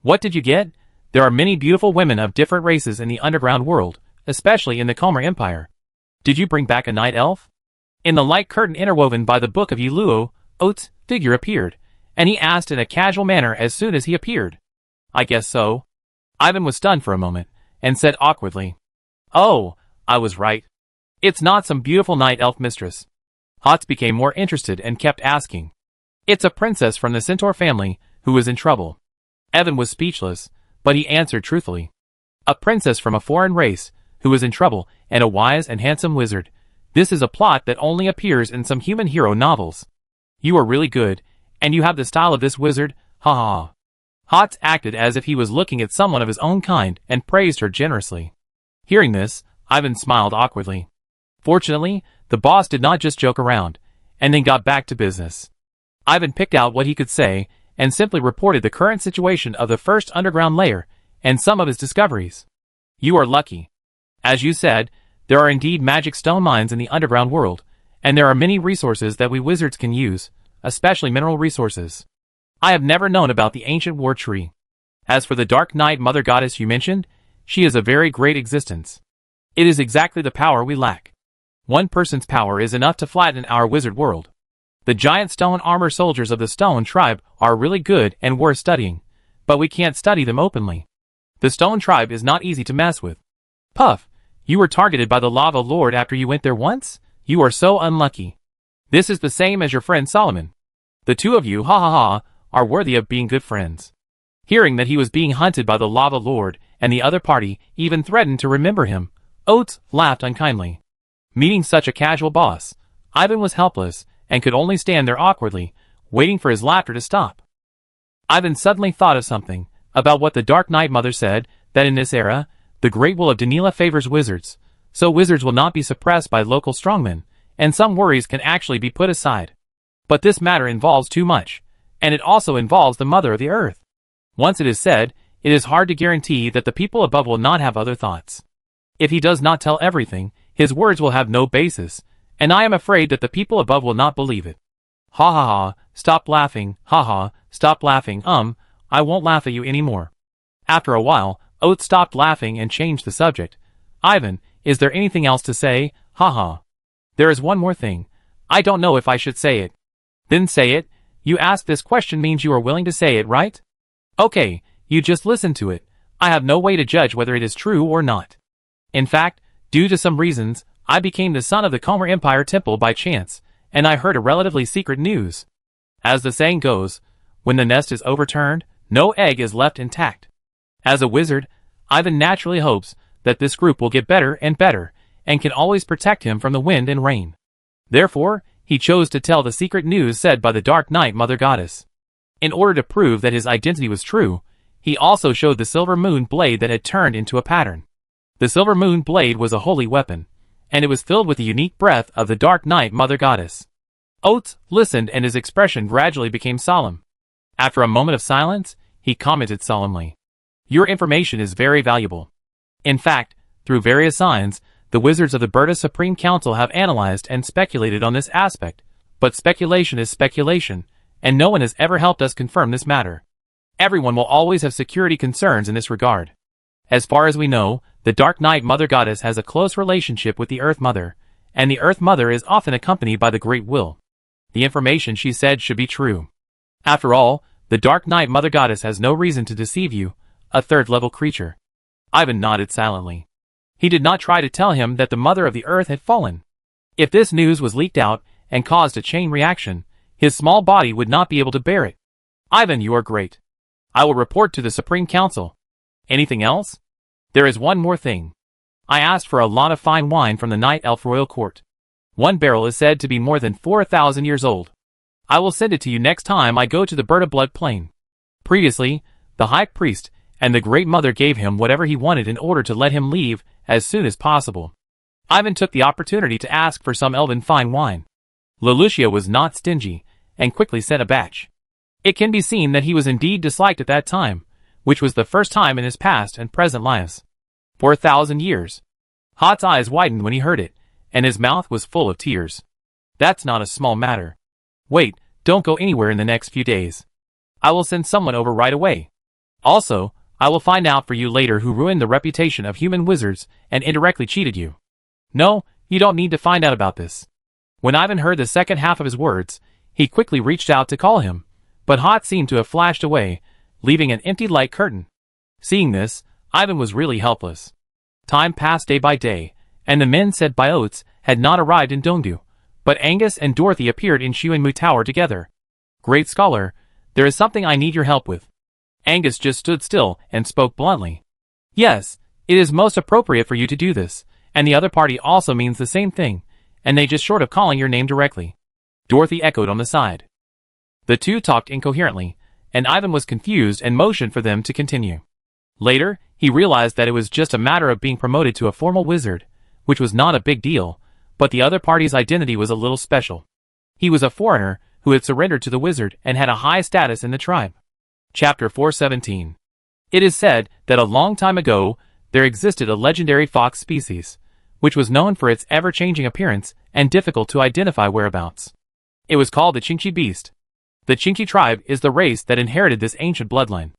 What did you get? There are many beautiful women of different races in the underground world, especially in the Kalmar Empire. Did you bring back a night elf? In the light curtain interwoven by the Book of Yiluo, Oates' figure appeared, and he asked in a casual manner as soon as he appeared. I guess so. Ivan was stunned for a moment, and said awkwardly, Oh, I was right. It's not some beautiful night elf mistress. Oates became more interested and kept asking. It's a princess from the Centaur family, who is in trouble. Evan was speechless, but he answered truthfully. A princess from a foreign race, who is in trouble, and a wise and handsome wizard. This is a plot that only appears in some human hero novels. You are really good, and you have the style of this wizard, ha ha. Oates acted as if he was looking at someone of his own kind and praised her generously. Hearing this, Ivan smiled awkwardly. Fortunately, the boss did not just joke around, and then got back to business. Ivan picked out what he could say, and simply reported the current situation of the first underground layer, and some of his discoveries. You are lucky. As you said, there are indeed magic stone mines in the underground world, and there are many resources that we wizards can use, especially mineral resources. I have never known about the ancient war tree. As for the Dark Knight Mother Goddess you mentioned, she is a very great existence. It is exactly the power we lack. One person's power is enough to flatten our wizard world. The giant stone armor soldiers of the Stone tribe are really good and worth studying, but we can't study them openly. The Stone Tribe is not easy to mess with. Puff, you were targeted by the Lava Lord after you went there once? You are so unlucky. This is the same as your friend Solomon. The two of you, ha ha ha, are worthy of being good friends. Hearing that he was being hunted by the Lava Lord, and the other party even threatened to remember him, Oates laughed unkindly. Meeting such a casual boss, Ivan was helpless, and could only stand there awkwardly, waiting for his laughter to stop. Ivan suddenly thought of something, about what the Dark Knight Mother said, that in this era, the Great Will of Danila favors wizards, so wizards will not be suppressed by local strongmen, and some worries can actually be put aside. But this matter involves too much, and it also involves the Mother of the Earth. Once it is said, it is hard to guarantee that the people above will not have other thoughts. If he does not tell everything, his words will have no basis, and I am afraid that the people above will not believe it. Ha ha ha, stop laughing, ha ha, stop laughing, I won't laugh at you anymore. After a while, Oates stopped laughing and changed the subject. Ivan, is there anything else to say? Ha ha. There is one more thing. I don't know if I should say it. Then say it. You ask this question means you are willing to say it, right? Okay, you just listen to it. I have no way to judge whether it is true or not. In fact, due to some reasons, I became the son of the Comer Empire Temple by chance, and I heard a relatively secret news. As the saying goes, when the nest is overturned, no egg is left intact. As a wizard, Ivan naturally hopes that this group will get better, and can always protect him from the wind and rain. Therefore, he chose to tell the secret news said by the Dark Knight Mother Goddess. In order to prove that his identity was true, he also showed the silver moon blade that had turned into a pattern. The silver moon blade was a holy weapon, and it was filled with the unique breath of the Dark Knight Mother Goddess. Oates listened and his expression gradually became solemn. After a moment of silence, he commented solemnly. Your information is very valuable. In fact, through various signs, the wizards of the Berta Supreme Council have analyzed and speculated on this aspect, but speculation is speculation, and no one has ever helped us confirm this matter. Everyone will always have security concerns in this regard. As far as we know, the Dark Knight Mother Goddess has a close relationship with the Earth Mother, and the Earth Mother is often accompanied by the Great Will. The information she said should be true. After all, the Dark Knight Mother Goddess has no reason to deceive you, a third-level creature. Ivan nodded silently. He did not try to tell him that the Mother of the Earth had fallen. If this news was leaked out and caused a chain reaction, his small body would not be able to bear it. Ivan, you are great. I will report to the Supreme Council. Anything else? There is one more thing. I asked for a lot of fine wine from the Night Elf Royal Court. One barrel is said to be more than 4,000 years old. I will send it to you next time I go to the Berta Blood Plain. Previously, the High Priest and the Great Mother gave him whatever he wanted in order to let him leave as soon as possible. Ivan took the opportunity to ask for some elven fine wine. Lelucia was not stingy, and quickly sent a batch. It can be seen that he was indeed disliked at that time, which was the first time in his past and present lives. 4,000 years. Hot's eyes widened when he heard it, and his mouth was full of tears. That's not a small matter. Wait, don't go anywhere in the next few days. I will send someone over right away. Also, I will find out for you later who ruined the reputation of human wizards and indirectly cheated you. No, you don't need to find out about this. When Ivan heard the second half of his words, he quickly reached out to call him, but Hot seemed to have flashed away, leaving an empty light curtain. Seeing this, Ivan was really helpless. Time passed day by day, and the men said by Oates had not arrived in Dongdu, but Angus and Dorothy appeared in Xuanmu Tower together. Great Scholar, there is something I need your help with. Angus just stood still and spoke bluntly. Yes, it is most appropriate for you to do this, and the other party also means the same thing, and they just short of calling your name directly. Dorothy echoed on the side. The two talked incoherently, and Ivan was confused and motioned for them to continue. Later, he realized that it was just a matter of being promoted to a formal wizard, which was not a big deal, but the other party's identity was a little special. He was a foreigner who had surrendered to the wizard and had a high status in the tribe. Chapter 417. It is said that a long time ago, there existed a legendary fox species, which was known for its ever-changing appearance and difficult to identify whereabouts. It was called the Chinchi beast. The Chinchi tribe is the race that inherited this ancient bloodline.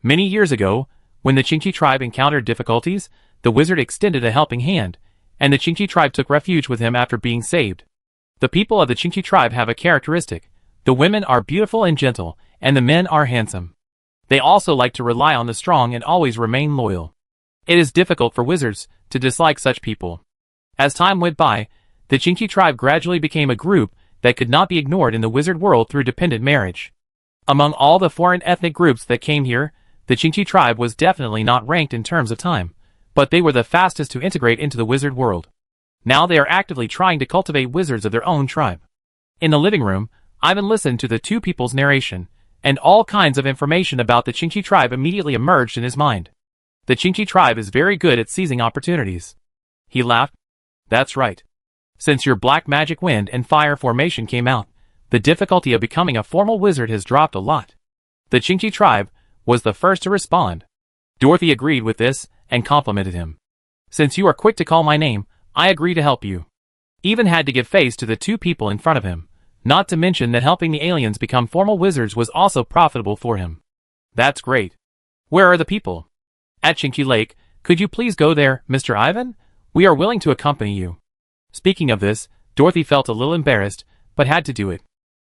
Many years ago, when the Chinchi tribe encountered difficulties, the wizard extended a helping hand, and the Chinchi tribe took refuge with him after being saved. The people of the Chinchi tribe have a characteristic. The women are beautiful and gentle, and the men are handsome. They also like to rely on the strong and always remain loyal. It is difficult for wizards to dislike such people. As time went by, the Chinchi tribe gradually became a group that could not be ignored in the wizard world through dependent marriage. Among all the foreign ethnic groups that came here, the Chinchi tribe was definitely not ranked in terms of time, but they were the fastest to integrate into the wizard world. Now they are actively trying to cultivate wizards of their own tribe. In the living room, Ivan listened to the two people's narration, and all kinds of information about the Chinchi tribe immediately emerged in his mind. The Chinchi tribe is very good at seizing opportunities. He laughed. That's right. Since your black magic wind and fire formation came out, the difficulty of becoming a formal wizard has dropped a lot. The Chinchi tribe was the first to respond. Dorothy agreed with this and complimented him. Since you are quick to call my name, I agree to help you. Ivan had to give face to the two people in front of him, not to mention that helping the aliens become formal wizards was also profitable for him. That's great. Where are the people? At Chinchi Lake. Could you please go there, Mr. Ivan? We are willing to accompany you. Speaking of this, Dorothy felt a little embarrassed, but had to do it.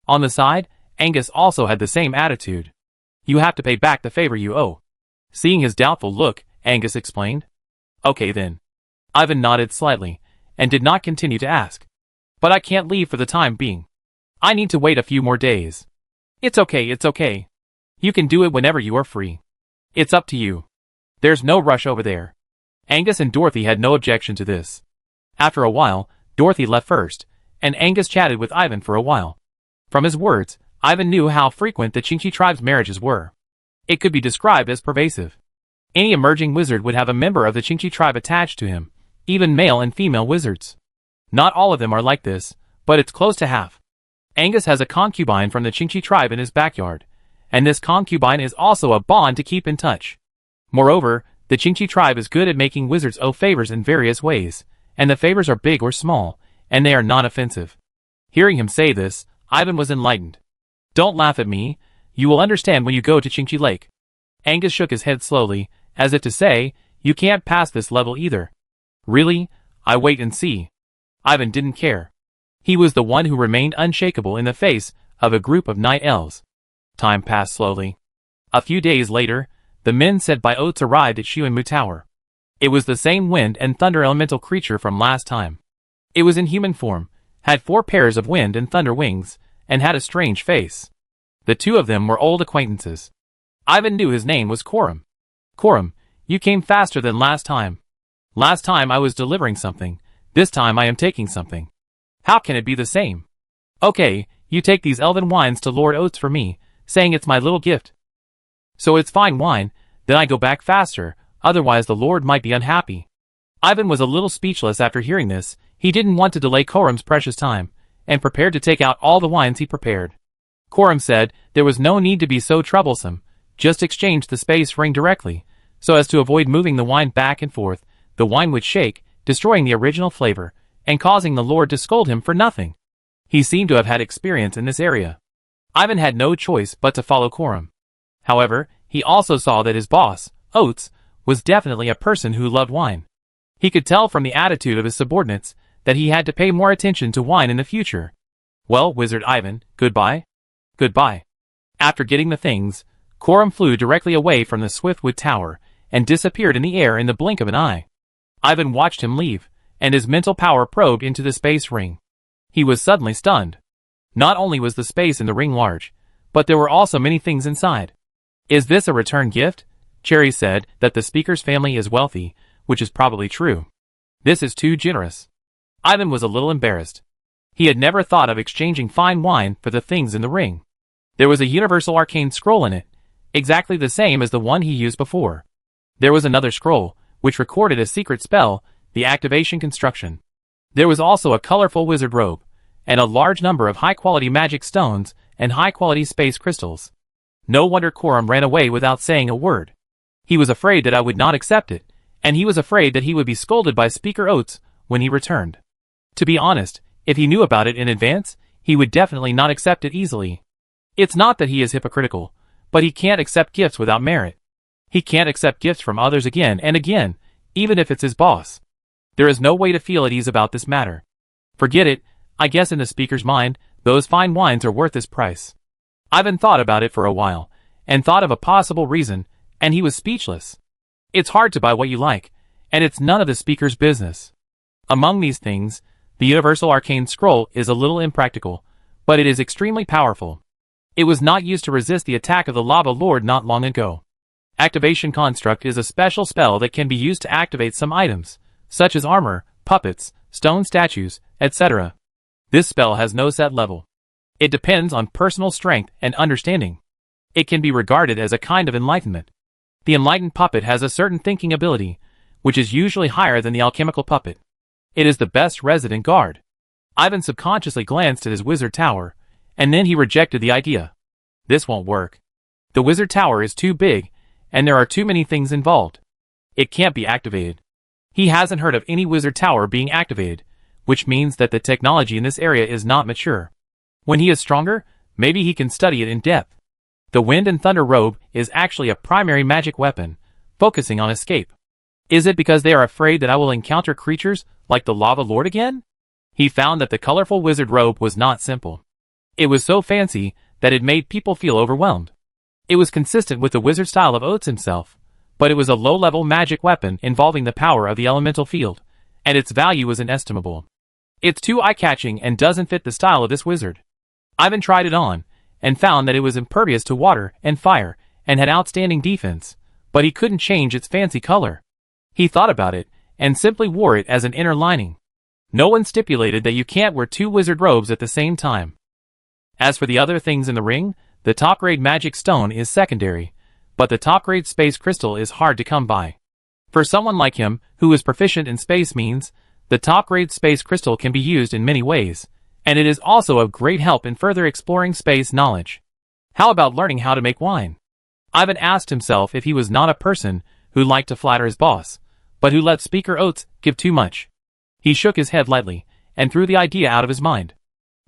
On the side, Angus also had the same attitude. You have to pay back the favor you owe. Seeing his doubtful look, Angus explained. Okay then. Ivan nodded slightly, and did not continue to ask. But I can't leave for the time being. I need to wait a few more days. It's okay. You can do it whenever you are free. It's up to you. There's no rush over there. Angus and Dorothy had no objection to this. After a while, Dorothy left first, and Angus chatted with Ivan for a while. From his words, Ivan knew how frequent the Chinchi tribe's marriages were. It could be described as pervasive. Any emerging wizard would have a member of the Chinchi tribe attached to him, even male and female wizards. Not all of them are like this, but it's close to half. Angus has a concubine from the Chinchi tribe in his backyard, and this concubine is also a bond to keep in touch. Moreover, the Chinchi tribe is good at making wizards owe favors in various ways, and the favors are big or small, and they are non-offensive. Hearing him say this, Ivan was enlightened. Don't laugh at me, you will understand when you go to Chinchi Lake. Angus shook his head slowly, as if to say, you can't pass this level either. Really? I wait and see. Ivan didn't care. He was the one who remained unshakable in the face of a group of night elves. Time passed slowly. A few days later, the men sent by Oates arrived at Shuanmu Tower. It was the same wind and thunder elemental creature from last time. It was in human form, had 4 pairs of wind and thunder wings, and had a strange face. The two of them were old acquaintances. Ivan knew his name was Coram. Coram, you came faster than last time. Last time I was delivering something, this time I am taking something. How can it be the same? Okay, you take these elven wines to Lord Oates for me, saying it's my little gift. So it's fine wine, then I go back faster, otherwise the Lord might be unhappy. Ivan was a little speechless after hearing this. He didn't want to delay Coram's precious time, and prepared to take out all the wines he prepared. Coram said there was no need to be so troublesome, just exchange the space ring directly, so as to avoid moving the wine back and forth. The wine would shake, destroying the original flavor, and causing the Lord to scold him for nothing. He seemed to have had experience in this area. Ivan had no choice but to follow Coram. However, he also saw that his boss, Oates, was definitely a person who loved wine. He could tell from the attitude of his subordinates that he had to pay more attention to wine in the future. Well, Wizard Ivan, goodbye. Goodbye. After getting the things, Coram flew directly away from the Swiftwood Tower and disappeared in the air in the blink of an eye. Ivan watched him leave, and his mental power probed into the space ring. He was suddenly stunned. Not only was the space in the ring large, but there were also many things inside. Is this a return gift? Cherry said that the speaker's family is wealthy, which is probably true. This is too generous. Ivan was a little embarrassed. He had never thought of exchanging fine wine for the things in the ring. There was a universal arcane scroll in it, exactly the same as the one he used before. There was another scroll, which recorded a secret spell, the activation construction. There was also a colorful wizard robe, and a large number of high-quality magic stones and high-quality space crystals. No wonder Coram ran away without saying a word. He was afraid that I would not accept it, and he was afraid that he would be scolded by Speaker Oates when he returned. To be honest, if he knew about it in advance, he would definitely not accept it easily. It's not that he is hypocritical, but he can't accept gifts without merit. He can't accept gifts from others again and again, even if it's his boss. There is no way to feel at ease about this matter. Forget it, I guess in the speaker's mind, those fine wines are worth this price. Ivan thought about it for a while, and thought of a possible reason, and he was speechless. It's hard to buy what you like, and it's none of the speaker's business. Among these things, the Universal Arcane Scroll is a little impractical, but it is extremely powerful. It was not used to resist the attack of the Lava Lord not long ago. Activation Construct is a special spell that can be used to activate some items, such as armor, puppets, stone statues, etc. This spell has no set level. It depends on personal strength and understanding. It can be regarded as a kind of enlightenment. The enlightened puppet has a certain thinking ability, which is usually higher than the alchemical puppet. It is the best resident guard. Ivan subconsciously glanced at his wizard tower, and then he rejected the idea. This won't work. The wizard tower is too big, and there are too many things involved. It can't be activated. He hasn't heard of any wizard tower being activated, which means that the technology in this area is not mature. When he is stronger, maybe he can study it in depth. The Wind and Thunder robe is actually a primary magic weapon, focusing on escape. Is it because they are afraid that I will encounter creatures like the Lava Lord again? He found that the colorful wizard robe was not simple. It was so fancy that it made people feel overwhelmed. It was consistent with the wizard style of Oates himself, but it was a low-level magic weapon involving the power of the elemental field, and its value was inestimable. It's too eye-catching and doesn't fit the style of this wizard. Ivan tried it on, and found that it was impervious to water and fire, and had outstanding defense, but he couldn't change its fancy color. He thought about it, and simply wore it as an inner lining. No one stipulated that you can't wear two wizard robes at the same time. As for the other things in the ring, the top-grade magic stone is secondary, but the top-grade space crystal is hard to come by. For someone like him, who is proficient in space means, the top-grade space crystal can be used in many ways, and it is also of great help in further exploring space knowledge. How about learning how to make wine? Ivan asked himself if he was not a person who liked to flatter his boss, but who let Speaker Oates give too much. He shook his head lightly, and threw the idea out of his mind.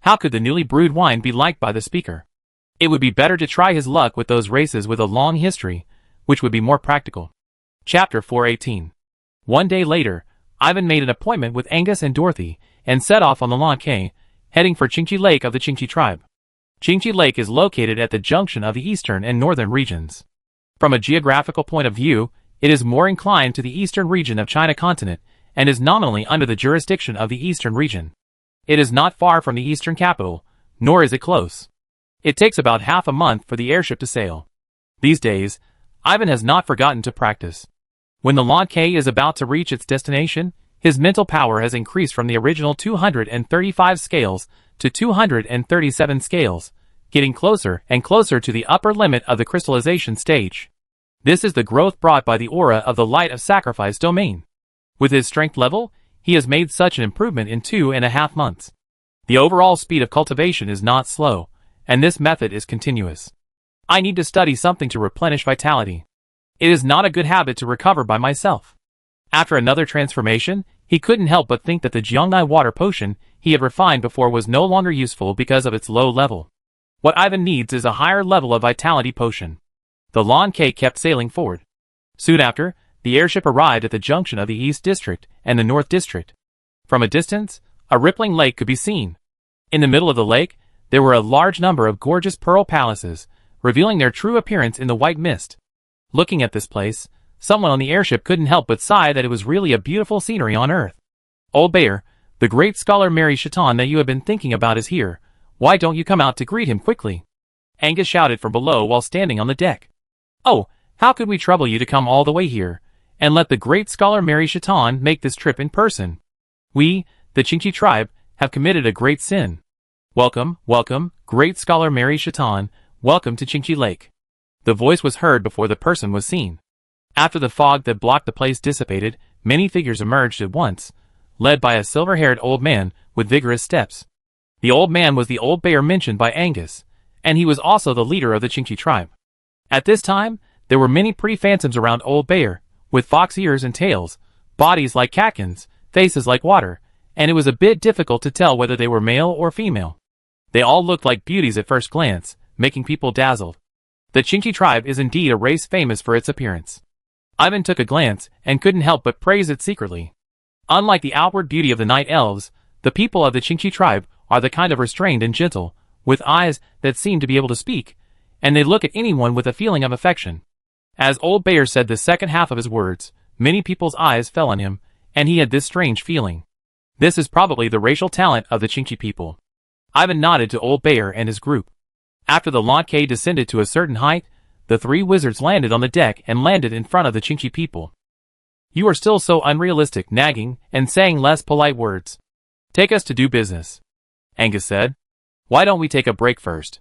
How could the newly brewed wine be liked by the speaker? It would be better to try his luck with those races with a long history, which would be more practical. Chapter 418. One day later, Ivan made an appointment with Angus and Dorothy, and set off on the Lawn K, heading for Chingchi Lake of the Chingchi tribe. Chingchi Lake is located at the junction of the eastern and northern regions. From a geographical point of view, it is more inclined to the eastern region of China continent, and is nominally under the jurisdiction of the eastern region. It is not far from the eastern capital, nor is it close. It takes about half a month for the airship to sail. These days, Ivan has not forgotten to practice. When the Lawn K is about to reach its destination, his mental power has increased from the original 235 scales to 237 scales, getting closer and closer to the upper limit of the crystallization stage. This is the growth brought by the aura of the Light of Sacrifice domain. With his strength level, he has made such an improvement in 2.5 months. The overall speed of cultivation is not slow, and this method is continuous. I need to study something to replenish vitality. It is not a good habit to recover by myself. After another transformation, he couldn't help but think that the Jiangnai water potion he had refined before was no longer useful because of its low level. What Ivan needs is a higher level of vitality potion. The Lawn K kept sailing forward. Soon after, the airship arrived at the junction of the East District and the North District. From a distance, a rippling lake could be seen. In the middle of the lake, there were a large number of gorgeous pearl palaces, revealing their true appearance in the white mist. Looking at this place, someone on the airship couldn't help but sigh that it was really a beautiful scenery on Earth. Old Bear, the great scholar Mary Chaton that you have been thinking about is here. Why don't you come out to greet him quickly? Angus shouted from below while standing on the deck. Oh, how could we trouble you to come all the way here, and let the great scholar Mary Chaton make this trip in person? We, the Chingchi tribe, have committed a great sin. Welcome, welcome, great scholar Mary Chaton, welcome to Chingchi Lake. The voice was heard before the person was seen. After the fog that blocked the place dissipated, many figures emerged at once, led by a silver-haired old man with vigorous steps. The old man was the old bear mentioned by Angus, and he was also the leader of the Chingchi tribe. At this time, there were many pretty phantoms around Old Bear, with fox ears and tails, bodies like catkins, faces like water, and it was a bit difficult to tell whether they were male or female. They all looked like beauties at first glance, making people dazzled. The Chingchi tribe is indeed a race famous for its appearance. Ivan took a glance and couldn't help but praise it secretly. Unlike the outward beauty of the night elves, the people of the Chingchi tribe are the kind of restrained and gentle, with eyes that seem to be able to speak, and they look at anyone with a feeling of affection. As old Bayer said the second half of his words, many people's eyes fell on him, and he had this strange feeling. This is probably the racial talent of the Chinchi people. Ivan nodded to old Bayer and his group. After the launch descended to a certain height, the three wizards landed on the deck and landed in front of the Chinchi people. You are still so unrealistic, nagging, and saying less polite words. Take us to do business, Angus said. Why don't we take a break first?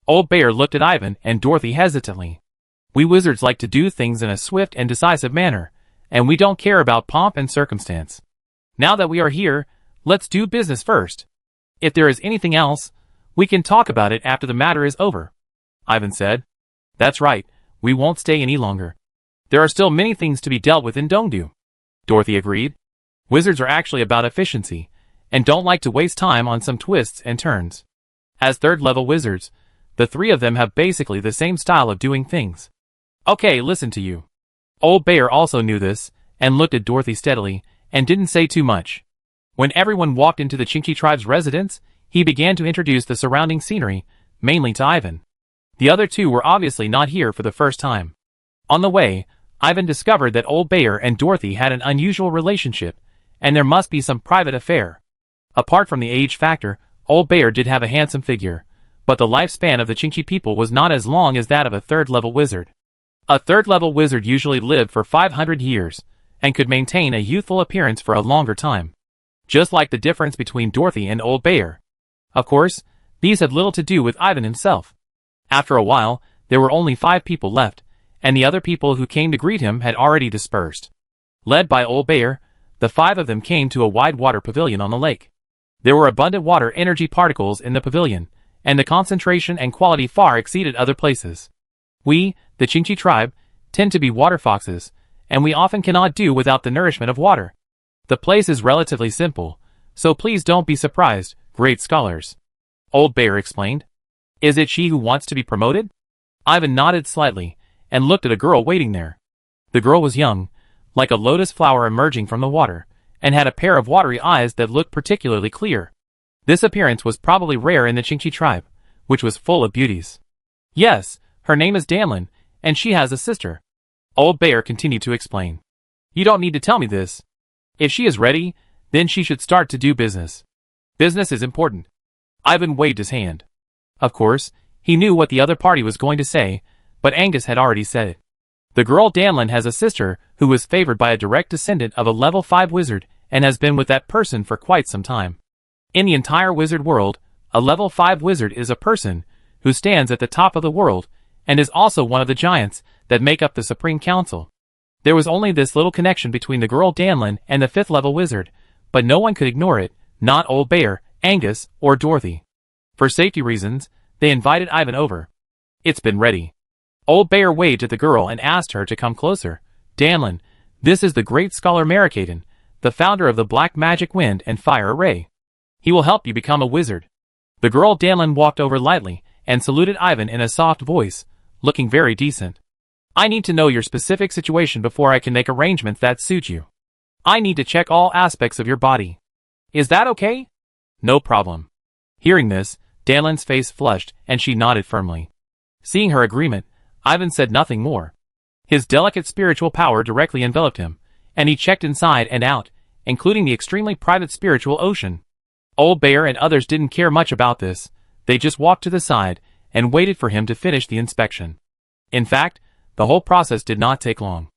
Old Bayer looked at Ivan and Dorothy hesitantly. We wizards like to do things in a swift and decisive manner, and we don't care about pomp and circumstance. Now that we are here, let's do business first. If there is anything else, we can talk about it after the matter is over, Ivan said. That's right, we won't stay any longer. There are still many things to be dealt with in Dongdu, Dorothy agreed. Wizards are actually about efficiency, and don't like to waste time on some twists and turns. As third-level wizards, the three of them have basically the same style of doing things. Okay, listen to you. Old Bayer also knew this, and looked at Dorothy steadily, and didn't say too much. When everyone walked into the Chinchi tribe's residence, he began to introduce the surrounding scenery, mainly to Ivan. The other two were obviously not here for the first time. On the way, Ivan discovered that old Bayer and Dorothy had an unusual relationship, and there must be some private affair. Apart from the age factor, old Bayer did have a handsome figure, but the lifespan of the Chinchi people was not as long as that of a third-level wizard. A third-level wizard usually lived for 500 years, and could maintain a youthful appearance for a longer time. Just like the difference between Dorothy and old Bayer. Of course, these had little to do with Ivan himself. After a while, there were only 5 people left, and the other people who came to greet him had already dispersed. Led by old Bayer, the 5 of them came to a wide water pavilion on the lake. There were abundant water energy particles in the pavilion, and the concentration and quality far exceeded other places. We, the Chinchi tribe, tend to be water foxes, and we often cannot do without the nourishment of water. The place is relatively simple, so please don't be surprised, great scholars. Old Bayer explained. Is it she who wants to be promoted? Ivan nodded slightly, and looked at a girl waiting there. The girl was young, like a lotus flower emerging from the water, and had a pair of watery eyes that looked particularly clear. This appearance was probably rare in the Chinchi tribe, which was full of beauties. Yes, her name is Danlin, and she has a sister. Old Bayer continued to explain. You don't need to tell me this. If she is ready, then she should start to do business. Business is important. Ivan waved his hand. Of course, he knew what the other party was going to say, but Angus had already said it. The girl Danlin has a sister who was favored by a direct descendant of a level 5 wizard and has been with that person for quite some time. In the entire wizard world, a level 5 wizard is a person who stands at the top of the world and is also one of the giants that make up the Supreme Council. There was only this little connection between the girl Danlin and the 5th level wizard, but no one could ignore it, not old Bayer, Angus, or Dorothy. For safety reasons, they invited Ivan over. It's been ready. Old Bayer waved at the girl and asked her to come closer. Danlin, this is the great scholar Marikaden, the founder of the Black Magic Wind and Fire Array. He will help you become a wizard. The girl Danlin walked over lightly and saluted Ivan in a soft voice, looking very decent. I need to know your specific situation before I can make arrangements that suit you. I need to check all aspects of your body. Is that okay? No problem. Hearing this, Danlin's face flushed and she nodded firmly. Seeing her agreement, Ivan said nothing more. His delicate spiritual power directly enveloped him, and he checked inside and out, including the extremely private spiritual ocean. Old Bayer and others didn't care much about this. They just walked to the side and waited for him to finish the inspection. In fact, the whole process did not take long.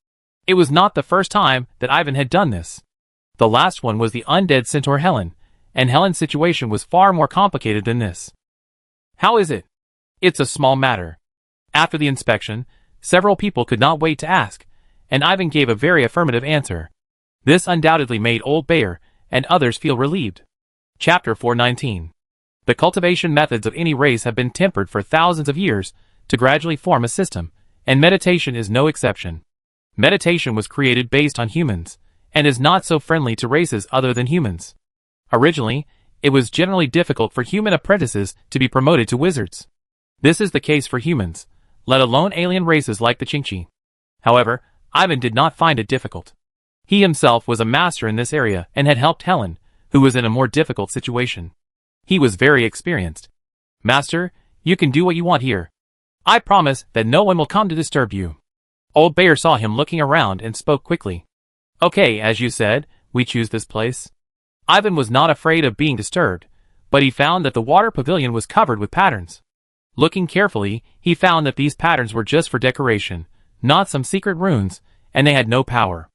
It was not the first time that Ivan had done this. The last one was the undead centaur Helen, and Helen's situation was far more complicated than this. How is it? It's a small matter. After the inspection, several people could not wait to ask, and Ivan gave a very affirmative answer. This undoubtedly made old Bayer and others feel relieved. Chapter 419. The cultivation methods of any race have been tempered for thousands of years to gradually form a system, and meditation is no exception. Meditation was created based on humans, and is not so friendly to races other than humans. Originally, it was generally difficult for human apprentices to be promoted to wizards. This is the case for humans, let alone alien races like the Chinchi. However, Ivan did not find it difficult. He himself was a master in this area and had helped Helen, who was in a more difficult situation. He was very experienced. Master, you can do what you want here. I promise that no one will come to disturb you. Old Bear saw him looking around and spoke quickly. Okay, as you said, we choose this place. Ivan was not afraid of being disturbed, but he found that the water pavilion was covered with patterns. Looking carefully, he found that these patterns were just for decoration, not some secret runes, and they had no power.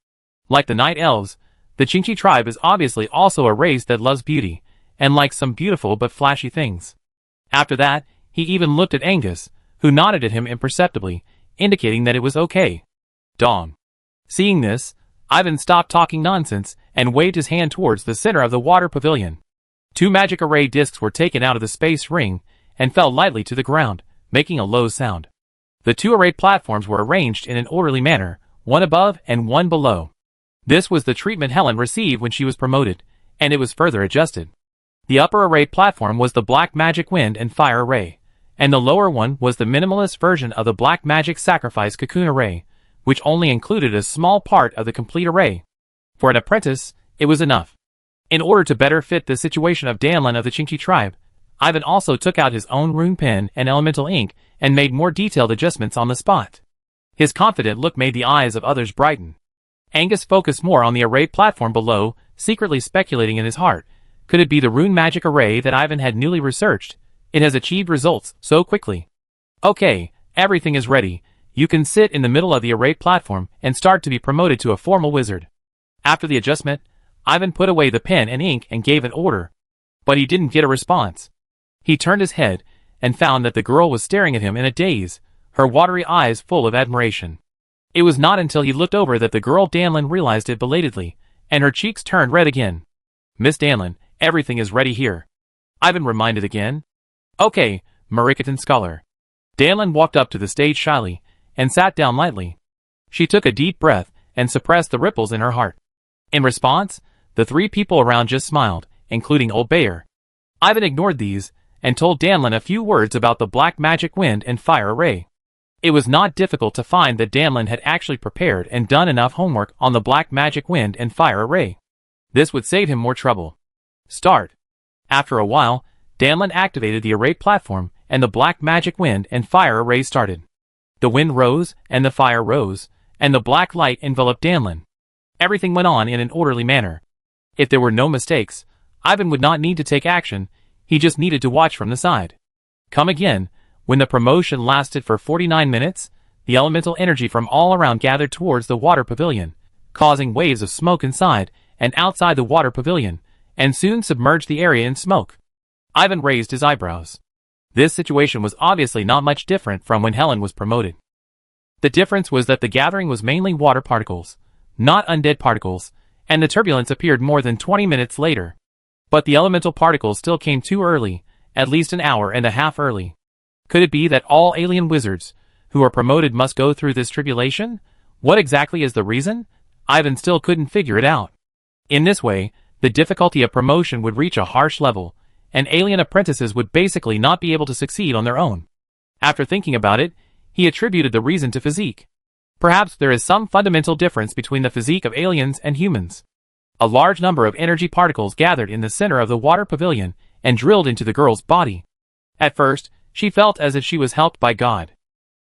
Like the night elves, the Chinchi tribe is obviously also a race that loves beauty, and likes some beautiful but flashy things. After that, he even looked at Angus, who nodded at him imperceptibly, indicating that it was okay. Dong. Seeing this, Ivan stopped talking nonsense and waved his hand towards the center of the water pavilion. 2 magic array discs were taken out of the space ring and fell lightly to the ground, making a low sound. The 2 array platforms were arranged in an orderly manner, one above and one below. This was the treatment Helen received when she was promoted, and it was further adjusted. The upper array platform was the Black Magic Wind and Fire Array, and the lower one was the minimalist version of the Black Magic Sacrifice Cocoon Array, which only included a small part of the complete array. For an apprentice, it was enough. In order to better fit the situation of Danlin of the Chinchi tribe, Ivan also took out his own rune pen and elemental ink and made more detailed adjustments on the spot. His confident look made the eyes of others brighten. Angus focused more on the array platform below, secretly speculating in his heart, could it be the rune magic array that Ivan had newly researched? It has achieved results so quickly. Okay, everything is ready. You can sit in the middle of the array platform and start to be promoted to a formal wizard. After the adjustment, Ivan put away the pen and ink and gave an order. But he didn't get a response. He turned his head and found that the girl was staring at him in a daze, her watery eyes full of admiration. It was not until he looked over that the girl Danlin realized it belatedly, and her cheeks turned red again. Miss Danlin, everything is ready here. Ivan reminded again. Okay, Mariketan Scholar. Danlin walked up to the stage shyly, and sat down lightly. She took a deep breath, and suppressed the ripples in her heart. In response, the 3 people around just smiled, including Old Bear. Ivan ignored these, and told Danlin a few words about the Black Magic Wind and Fire Array. It was not difficult to find that Danlin had actually prepared and done enough homework on the Black Magic Wind and Fire Array. This would save him more trouble. Start. After a while, Danlin activated the array platform, and the Black Magic Wind and Fire Array started. The wind rose, and the fire rose, and the black light enveloped Danlin. Everything went on in an orderly manner. If there were no mistakes, Ivan would not need to take action, he just needed to watch from the side. Come again, when the promotion lasted for 49 minutes, the elemental energy from all around gathered towards the water pavilion, causing waves of smoke inside and outside the water pavilion, and soon submerged the area in smoke. Ivan raised his eyebrows. This situation was obviously not much different from when Helen was promoted. The difference was that the gathering was mainly water particles, not undead particles, and the turbulence appeared more than 20 minutes later. But the elemental particles still came too early, at least an hour and a half early. Could it be that all alien wizards who are promoted must go through this tribulation? What exactly is the reason? Ivan still couldn't figure it out. In this way, the difficulty of promotion would reach a harsh level, and alien apprentices would basically not be able to succeed on their own. After thinking about it, he attributed the reason to physique. Perhaps there is some fundamental difference between the physique of aliens and humans. A large number of energy particles gathered in the center of the water pavilion and drilled into the girl's body. At first, she felt as if she was helped by God.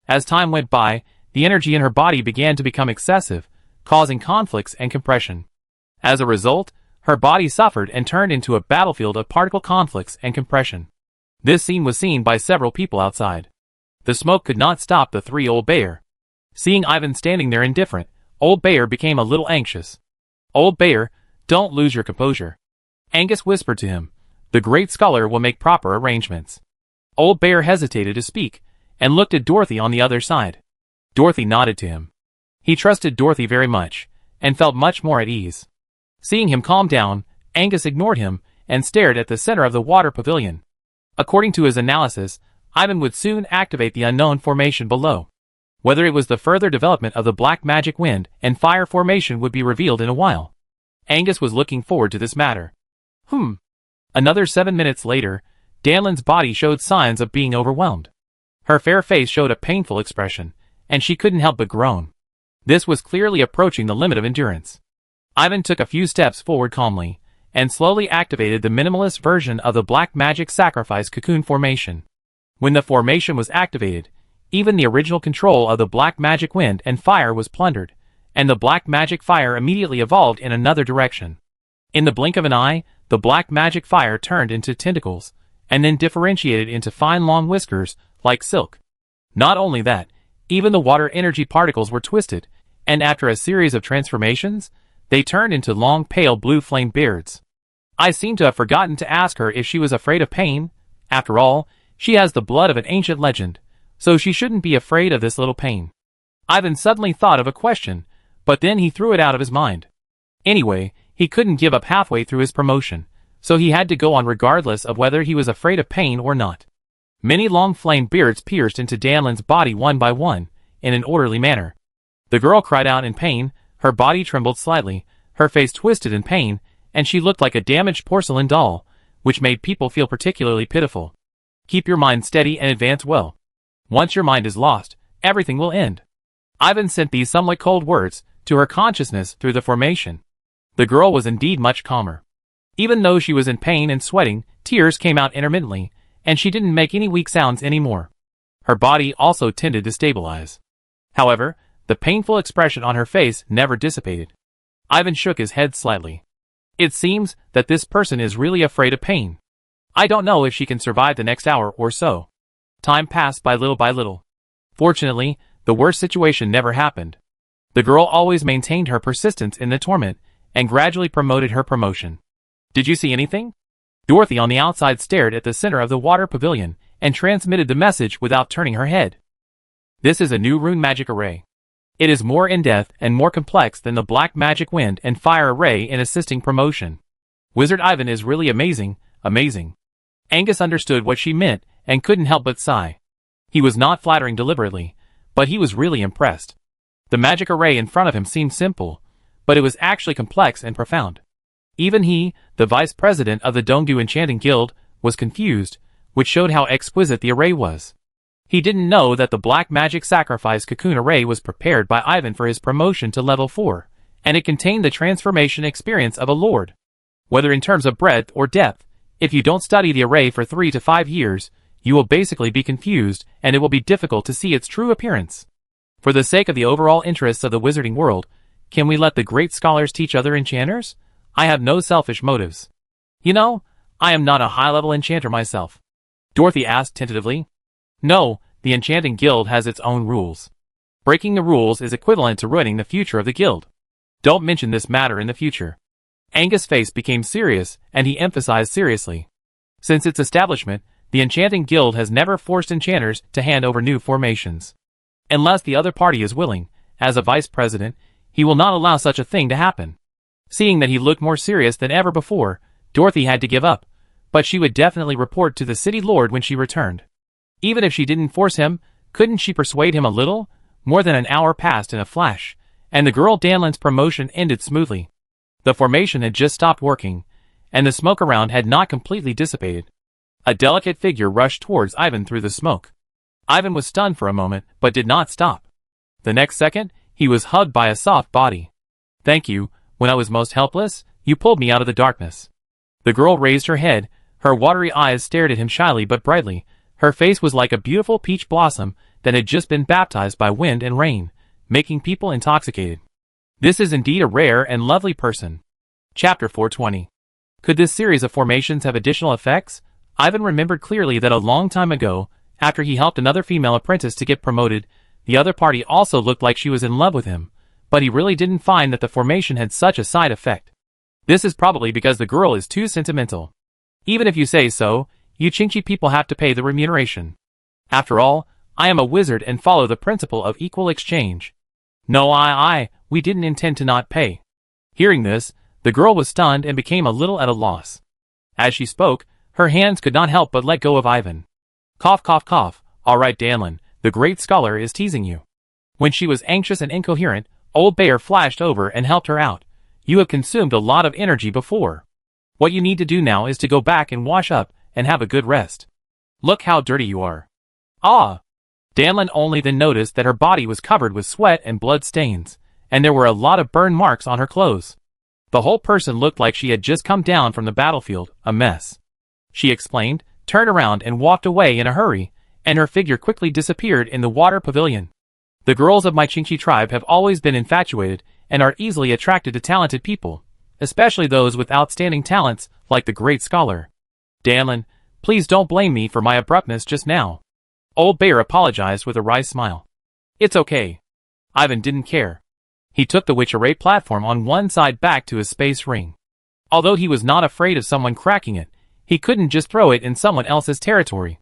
As time went by, the energy in her body began to become excessive, causing conflicts and compression. As a result, her body suffered and turned into a battlefield of particle conflicts and compression. This scene was seen by several people outside. The smoke could not stop the 3 Old Bear. Seeing Ivan standing there indifferent, Old Bear became a little anxious. Old Bear, don't lose your composure. Angus whispered to him. The great scholar will make proper arrangements. Old Bear hesitated to speak, and looked at Dorothy on the other side. Dorothy nodded to him. He trusted Dorothy very much, and felt much more at ease. Seeing him calm down, Angus ignored him, and stared at the center of the water pavilion. According to his analysis, Ivan would soon activate the unknown formation below. Whether it was the further development of the Black Magic Wind and Fire formation would be revealed in a while. Angus was looking forward to this matter. Another 7 minutes later, Danlin's body showed signs of being overwhelmed. Her fair face showed a painful expression, and she couldn't help but groan. This was clearly approaching the limit of endurance. Ivan took a few steps forward calmly, and slowly activated the minimalist version of the Black Magic Sacrifice Cocoon formation. When the formation was activated, Even the original control of the black magic wind and fire was plundered, and the black magic fire immediately evolved in another direction. In the blink of an eye, the black magic fire turned into tentacles, and then differentiated into fine long whiskers, like silk. Not only that, even the water energy particles were twisted, and after a series of transformations, they turned into long pale blue flame beards. I seem to have forgotten to ask her if she was afraid of pain. After all, she has the blood of an ancient legend, so she shouldn't be afraid of this little pain. Ivan suddenly thought of a question, but then he threw it out of his mind. Anyway, he couldn't give up halfway through his promotion, so he had to go on regardless of whether he was afraid of pain or not. Many long flame beards pierced into Danlin's body one by one, in an orderly manner. The girl cried out in pain, her body trembled slightly, her face twisted in pain, and she looked like a damaged porcelain doll, which made people feel particularly pitiful. Keep your mind steady and advance well. Once your mind is lost, everything will end. Ivan sent these somewhat cold words to her consciousness through the formation. The girl was indeed much calmer. Even though she was in pain and sweating, tears came out intermittently, and she didn't make any weak sounds anymore. Her body also tended to stabilize. However, the painful expression on her face never dissipated. Ivan shook his head slightly. It seems that this person is really afraid of pain. I don't know if she can survive the next hour or so. Time passed by little. Fortunately, the worst situation never happened. The girl always maintained her persistence in the torment, and gradually promoted her promotion. Did you see anything? Dorothy on the outside stared at the center of the water pavilion, and transmitted the message without turning her head. This is a new rune magic array. It is more in-depth and more complex than the black magic wind and fire array in assisting promotion. Wizard Ivan is really amazing. Angus understood what she meant, and couldn't help but sigh. He was not flattering deliberately, but he was really impressed. The magic array in front of him seemed simple, but it was actually complex and profound. Even he, the vice president of the Dongdu Enchanting Guild, was confused, which showed how exquisite the array was. He didn't know that the black magic sacrifice cocoon array was prepared by Ivan for his promotion to level 4, and it contained the transformation experience of a lord. Whether in terms of breadth or depth, if you don't study the array for 3 to 5 years, you will basically be confused, and it will be difficult to see its true appearance. For the sake of the overall interests of the wizarding world, can we let the great scholars teach other enchanters? I have no selfish motives. You know, I am not a high-level enchanter myself. Dorothy asked tentatively. No, the Enchanting Guild has its own rules. Breaking the rules is equivalent to ruining the future of the guild. Don't mention this matter in the future. Angus' face became serious, and he emphasized seriously. Since its establishment, the Enchanting Guild has never forced enchanters to hand over new formations. Unless the other party is willing, as a vice president, he will not allow such a thing to happen. Seeing that he looked more serious than ever before, Dorothy had to give up, but she would definitely report to the city lord when she returned. Even if she didn't force him, couldn't she persuade him a little? More than an hour passed in a flash, and the girl Danlin's promotion ended smoothly. The formation had just stopped working, and the smoke around had not completely dissipated. A delicate figure rushed towards Ivan through the smoke. Ivan was stunned for a moment, but did not stop. The next second, he was hugged by a soft body. Thank you. When I was most helpless, you pulled me out of the darkness. The girl raised her head, her watery eyes stared at him shyly but brightly. Her face was like a beautiful peach blossom that had just been baptized by wind and rain, making people intoxicated. This is indeed a rare and lovely person. Chapter 420. Could this series of formations have additional effects? Ivan remembered clearly that a long time ago, after he helped another female apprentice to get promoted, the other party also looked like she was in love with him, but he really didn't find that the formation had such a side effect. This is probably because the girl is too sentimental. Even if you say so, you Qingqi people have to pay the remuneration. After all, I am a wizard and follow the principle of equal exchange. No, we didn't intend to not pay. Hearing this, the girl was stunned and became a little at a loss. As she spoke, her hands could not help but let go of Ivan. Cough, cough, cough. All right, Danlin, the great scholar is teasing you. When she was anxious and incoherent, Old Bear flashed over and helped her out. You have consumed a lot of energy before. What you need to do now is to go back and wash up and have a good rest. Look how dirty you are. Ah! Danlin only then noticed that her body was covered with sweat and blood stains, and there were a lot of burn marks on her clothes. The whole person looked like she had just come down from the battlefield, a mess. She explained, turned around and walked away in a hurry, and her figure quickly disappeared in the water pavilion. The girls of my Qingqi tribe have always been infatuated and are easily attracted to talented people, especially those with outstanding talents like the great scholar. Danlin, please don't blame me for my abruptness just now. Old Bear apologized with a wry smile. It's okay. Ivan didn't care. He took the witch array platform on one side back to his space ring. Although he was not afraid of someone cracking it, he couldn't just throw it in someone else's territory.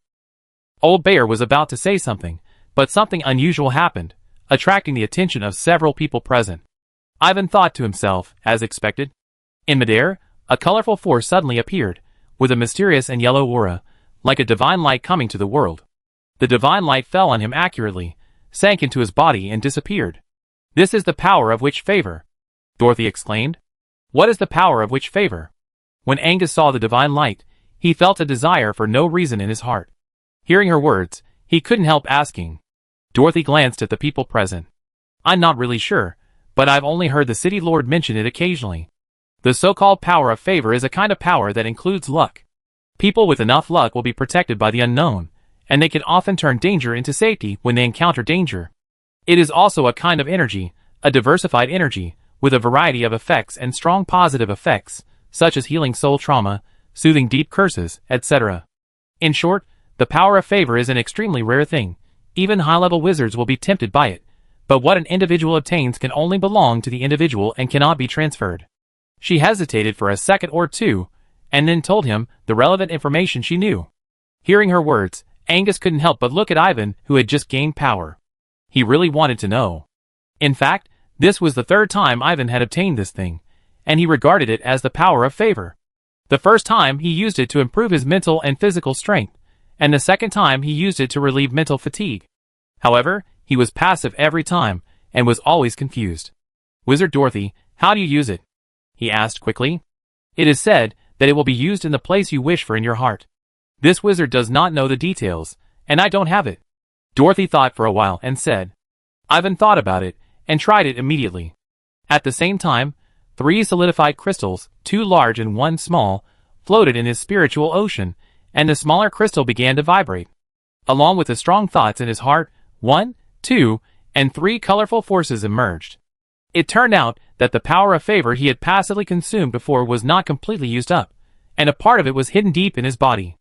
Old Bear was about to say something, but something unusual happened, attracting the attention of several people present. Ivan thought to himself, as expected. In midair, a colorful force suddenly appeared, with a mysterious and yellow aura, like a divine light coming to the world. The divine light fell on him accurately, sank into his body and disappeared. This is the power of witch favor, Dorothy exclaimed. What is the power of witch favor? When Angus saw the divine light, he felt a desire for no reason in his heart. Hearing her words, he couldn't help asking. Dorothy glanced at the people present. I'm not really sure, but I've only heard the city lord mention it occasionally. The so-called power of favor is a kind of power that includes luck. People with enough luck will be protected by the unknown, and they can often turn danger into safety when they encounter danger. It is also a kind of energy, a diversified energy, with a variety of effects and strong positive effects, such as healing soul trauma, soothing deep curses, etc. In short, the power of favor is an extremely rare thing. Even high-level wizards will be tempted by it, but what an individual obtains can only belong to the individual and cannot be transferred. She hesitated for a second or two, and then told him the relevant information she knew. Hearing her words, Angus couldn't help but look at Ivan, who had just gained power. He really wanted to know. In fact, this was the third time Ivan had obtained this thing, and he regarded it as the power of favor. The first time he used it to improve his mental and physical strength, and the second time he used it to relieve mental fatigue. However, he was passive every time, and was always confused. Wizard Dorothy, how do you use it? He asked quickly. It is said that it will be used in the place you wish for in your heart. This wizard does not know the details, and I don't have it. Dorothy thought for a while and said. Ivan thought about it, and tried it immediately. At the same time, 3 solidified crystals, 2 large and 1 small, floated in his spiritual ocean, and the smaller crystal began to vibrate. Along with the strong thoughts in his heart, 1, 2, and 3 colorful forces emerged. It turned out that the power of favor he had passively consumed before was not completely used up, and a part of it was hidden deep in his body.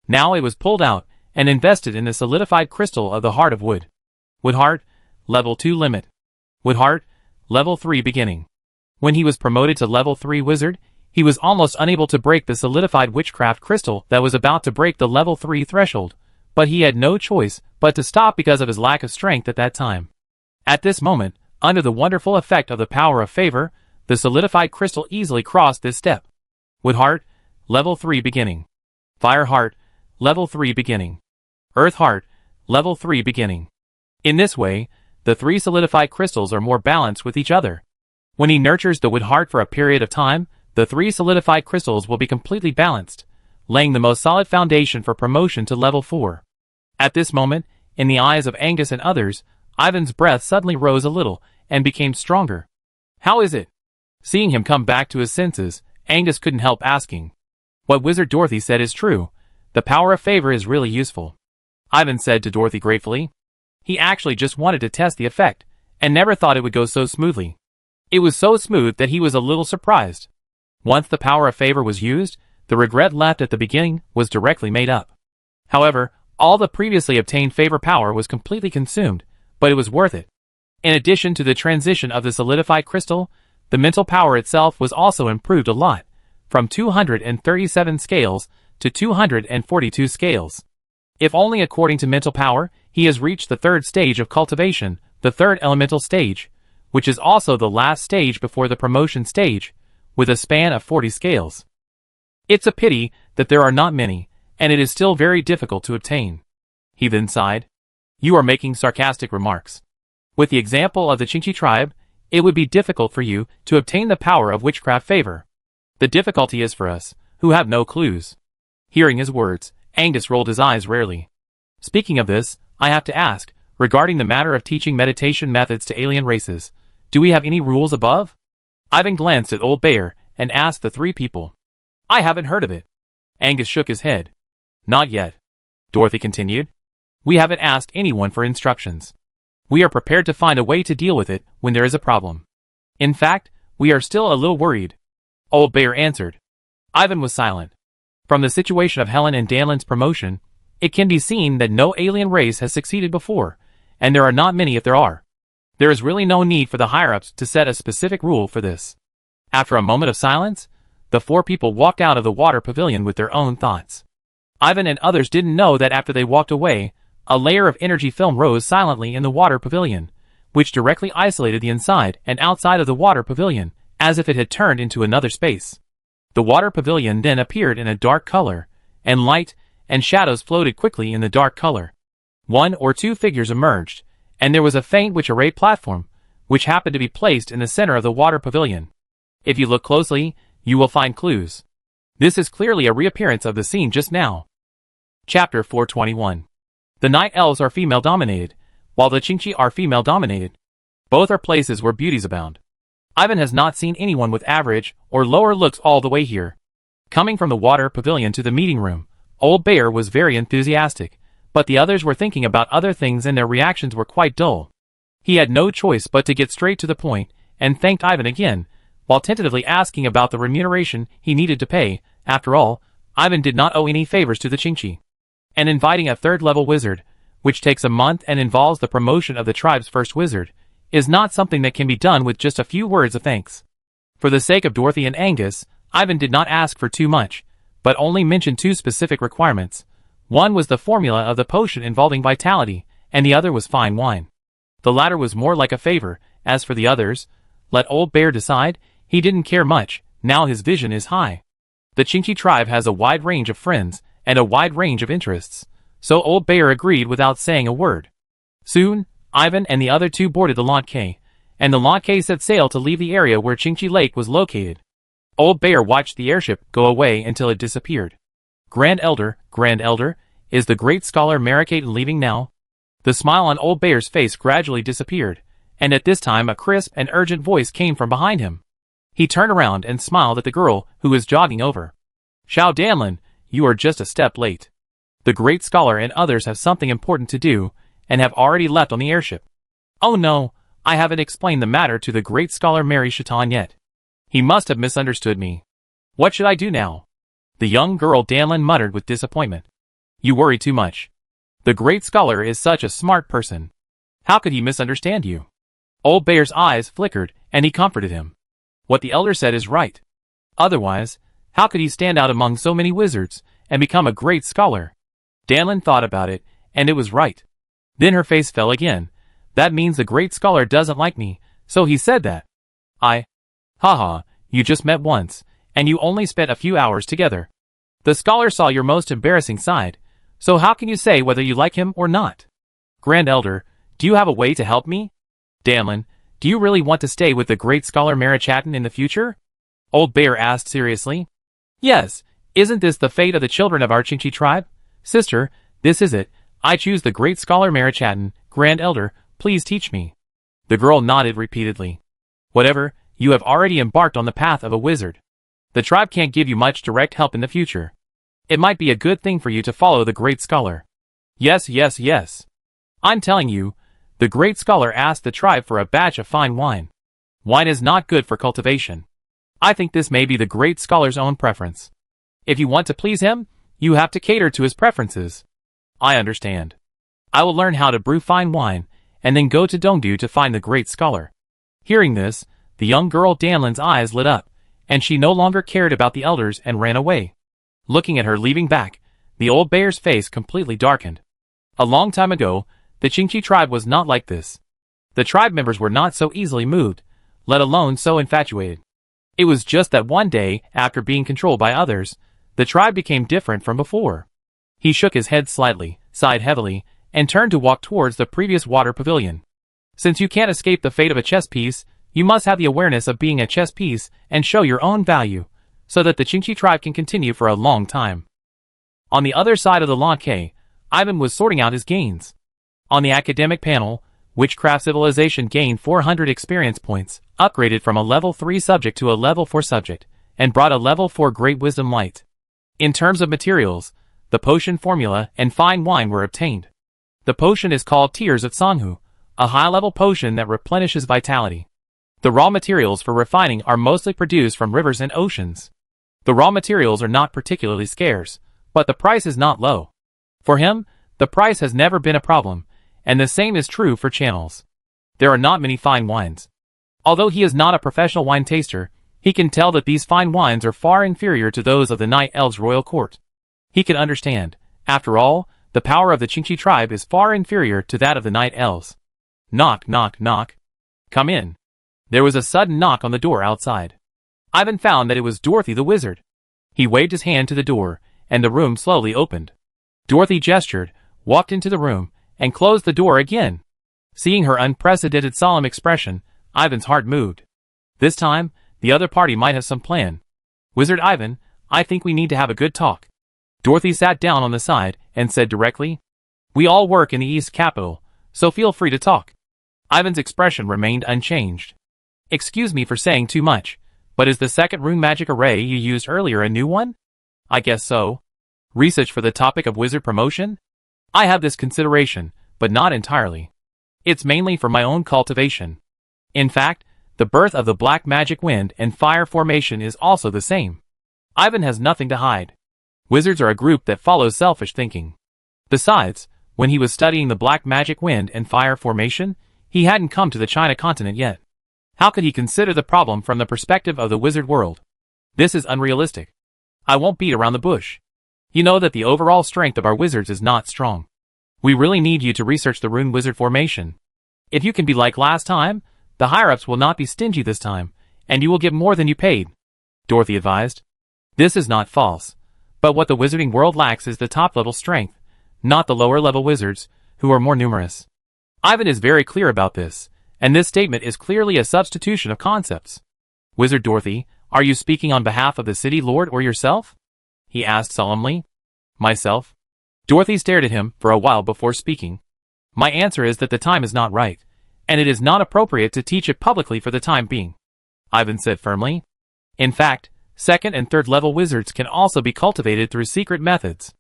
Now it was pulled out and invested in the solidified crystal of the Heart of Wood. Wood Heart, Level 2 Limit. Wood Heart, Level 3 Beginning. When he was promoted to Level 3 Wizard, he was almost unable to break the solidified witchcraft crystal that was about to break the Level 3 threshold, but he had no choice but to stop because of his lack of strength at that time. At this moment, under the wonderful effect of the power of favor, the solidified crystal easily crossed this step. Wood Heart, Level 3 Beginning. Fire Heart, Level 3 Beginning. Earth Heart, Level 3 Beginning. In this way, the 3 solidified crystals are more balanced with each other. When he nurtures the Wood Heart for a period of time, the 3 solidified crystals will be completely balanced, laying the most solid foundation for promotion to Level 4. At this moment, in the eyes of Angus and others, Ivan's breath suddenly rose a little and became stronger. How is it? Seeing him come back to his senses, Angus couldn't help asking. What Wizard Dorothy said is true. The power of favor is really useful, Ivan said to Dorothy gratefully. He actually just wanted to test the effect, and never thought it would go so smoothly. It was so smooth that he was a little surprised. Once the power of favor was used, the regret left at the beginning was directly made up. However, all the previously obtained favor power was completely consumed, but it was worth it. In addition to the transition of the solidified crystal, the mental power itself was also improved a lot, from 237 scales to 242 scales. If only according to mental power, he has reached the 3rd stage of cultivation, the 3rd elemental stage, which is also the last stage before the promotion stage, with a span of 40 scales. It's a pity that there are not many, and it is still very difficult to obtain. He then sighed. You are making sarcastic remarks. With the example of the Qingqi tribe, it would be difficult for you to obtain the power of witchcraft favor. The difficulty is for us, who have no clues. Hearing his words, Angus rolled his eyes rarely. Speaking of this, I have to ask, regarding the matter of teaching meditation methods to alien races, do we have any rules above? Ivan glanced at Old Bear and asked the 3 people. I haven't heard of it. Angus shook his head. Not yet. Dorothy continued. We haven't asked anyone for instructions. We are prepared to find a way to deal with it when there is a problem. In fact, we are still a little worried. Old Bear answered. Ivan was silent. From the situation of Helen and Danlin's promotion, it can be seen that no alien race has succeeded before, and there are not many if there are. There is really no need for the higher-ups to set a specific rule for this. After a moment of silence, the four people walked out of the water pavilion with their own thoughts. Ivan and others didn't know that after they walked away, a layer of energy film rose silently in the water pavilion, which directly isolated the inside and outside of the water pavilion, as if it had turned into another space. The water pavilion then appeared in a dark color, and light and shadows floated quickly in the dark color. One or two figures emerged, and there was a faint witch-arrayed platform, which happened to be placed in the center of the water pavilion. If you look closely, you will find clues. This is clearly a reappearance of the scene just now. Chapter 421. The Night Elves are female-dominated, while the Qingqi are female-dominated. Both are places where beauties abound. Ivan has not seen anyone with average or lower looks all the way here. Coming from the water pavilion to the meeting room, Old Bear was very enthusiastic, but the others were thinking about other things and their reactions were quite dull. He had no choice but to get straight to the point and thanked Ivan again, while tentatively asking about the remuneration he needed to pay. After all, Ivan did not owe any favors to the Qingqi. And inviting a third-level wizard, which takes a month and involves the promotion of the tribe's first wizard, is not something that can be done with just a few words of thanks. For the sake of Dorothy and Angus, Ivan did not ask for too much, but only mentioned two specific requirements. One was the formula of the potion involving vitality, and the other was fine wine. The latter was more like a favor. As for the others, let Old Bear decide. He didn't care much, now his vision is high. The Qingqi tribe has a wide range of friends, and a wide range of interests, so Old Bear agreed without saying a word. Soon, Ivan and the other two boarded the Launch-K, and the Launch-K set sail to leave the area where Qingqi Lake was located. Old Bear watched the airship go away until it disappeared. Grand Elder, is the great scholar Marikaten leaving now? The smile on Old Bear's face gradually disappeared, and at this time a crisp and urgent voice came from behind him. He turned around and smiled at the girl who was jogging over. Xiao Danlin, you are just a step late. The great scholar and others have something important to do, and have already left on the airship. Oh no, I haven't explained the matter to the great scholar Mary Chaton yet. He must have misunderstood me. What should I do now? The young girl Danlin muttered with disappointment. You worry too much. The great scholar is such a smart person. How could he misunderstand you? Old Bear's eyes flickered, and he comforted him. What the elder said is right. Otherwise, how could he stand out among so many wizards, and become a great scholar? Danlin thought about it, and it was right. Then her face fell again. That means the great scholar doesn't like me, so he said that. Haha, you just met once, and you only spent a few hours together. The scholar saw your most embarrassing side, so how can you say whether you like him or not? Grand Elder, do you have a way to help me? Danlin, do you really want to stay with the great scholar Marikaten in the future? Old Bear asked seriously. Yes, isn't this the fate of the children of our Qingqi tribe? Sister, this is it. I choose the great scholar Marikaten. Grand Elder, please teach me. The girl nodded repeatedly. Whatever, you have already embarked on the path of a wizard. The tribe can't give you much direct help in the future. It might be a good thing for you to follow the great scholar. Yes. I'm telling you, the great scholar asked the tribe for a batch of fine wine. Wine is not good for cultivation. I think this may be the great scholar's own preference. If you want to please him, you have to cater to his preferences. I understand. I will learn how to brew fine wine, and then go to Dongdu to find the great scholar. Hearing this, the young girl Danlin's eyes lit up, and she no longer cared about the elders and ran away. Looking at her leaving back, the old bear's face completely darkened. A long time ago, the Qingqi tribe was not like this. The tribe members were not so easily moved, let alone so infatuated. It was just that one day, after being controlled by others, the tribe became different from before. He shook his head slightly, sighed heavily, and turned to walk towards the previous water pavilion. Since you can't escape the fate of a chess piece, you must have the awareness of being a chess piece and show your own value, so that the Qingqi tribe can continue for a long time. On the other side of the Launch-K, Ivan was sorting out his gains. On the academic panel, Witchcraft Civilization gained 400 experience points, upgraded from a level 3 subject to a level 4 subject, and brought a level 4 Great Wisdom Light. In terms of materials, the potion formula and fine wine were obtained. The potion is called Tears of Sanghu, a high-level potion that replenishes vitality. The raw materials for refining are mostly produced from rivers and oceans. The raw materials are not particularly scarce, but the price is not low. For him, the price has never been a problem, and the same is true for channels. There are not many fine wines. Although he is not a professional wine taster, he can tell that these fine wines are far inferior to those of the Night Elves' royal court. He can understand, after all, the power of the Qingqi tribe is far inferior to that of the Night Elves. Knock, knock, knock. Come in. There was a sudden knock on the door outside. Ivan found that it was Dorothy the wizard. He waved his hand to the door, and the room slowly opened. Dorothy gestured, walked into the room, and closed the door again. Seeing her unprecedented solemn expression, Ivan's heart moved. This time, the other party might have some plan. Wizard Ivan, I think we need to have a good talk. Dorothy sat down on the side and said directly, We all work in the East Capital, so feel free to talk. Ivan's expression remained unchanged. Excuse me for saying too much, but is the second rune magic array you used earlier a new one? I guess so. Research for the topic of wizard promotion? I have this consideration, but not entirely. It's mainly for my own cultivation. In fact, the birth of the black magic wind and fire formation is also the same. Ivan has nothing to hide. Wizards are a group that follows selfish thinking. Besides, when he was studying the black magic wind and fire formation, he hadn't come to the China continent yet. How could he consider the problem from the perspective of the wizard world? This is unrealistic. I won't beat around the bush. You know that the overall strength of our wizards is not strong. We really need you to research the rune wizard formation. If you can be like last time, the higher-ups will not be stingy this time, and you will get more than you paid, Dorothy advised. This is not false, but what the wizarding world lacks is the top-level strength, not the lower-level wizards, who are more numerous. Ivan is very clear about this, and this statement is clearly a substitution of concepts. Wizard Dorothy, are you speaking on behalf of the city lord or yourself? He asked solemnly. Myself. Dorothy stared at him for a while before speaking. My answer is that the time is not right, and it is not appropriate to teach it publicly for the time being, Ivan said firmly. In fact, second and third level wizards can also be cultivated through secret methods.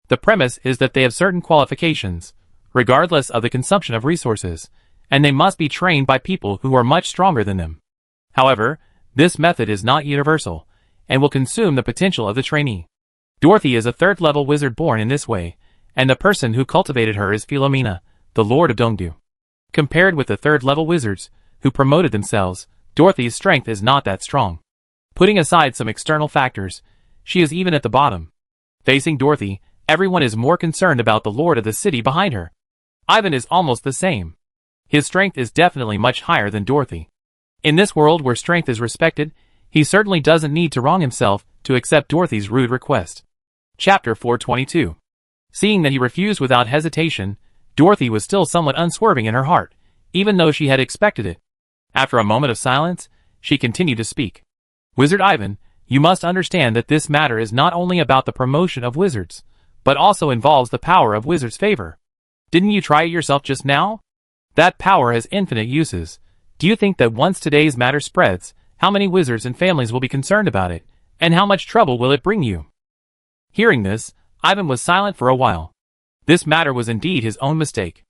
The premise is that they have certain qualifications, regardless of the consumption of resources, and they must be trained by people who are much stronger than them. However, this method is not universal, and will consume the potential of the trainee. Dorothy is a third-level wizard born in this way, and the person who cultivated her is Philomena, the Lord of Dongdu. Compared with the third-level wizards, who promoted themselves, Dorothy's strength is not that strong. Putting aside some external factors, she is even at the bottom. Facing Dorothy, everyone is more concerned about the lord of the city behind her. Ivan is almost the same. His strength is definitely much higher than Dorothy. In this world where strength is respected, he certainly doesn't need to wrong himself to accept Dorothy's rude request. Chapter 422. Seeing that he refused without hesitation, Dorothy was still somewhat unswerving in her heart, even though she had expected it. After a moment of silence, she continued to speak. Wizard Ivan, you must understand that this matter is not only about the promotion of wizards, but also involves the power of wizards' favor. Didn't you try it yourself just now? That power has infinite uses. Do you think that once today's matter spreads, how many wizards and families will be concerned about it, and how much trouble will it bring you? Hearing this, Ivan was silent for a while. This matter was indeed his own mistake.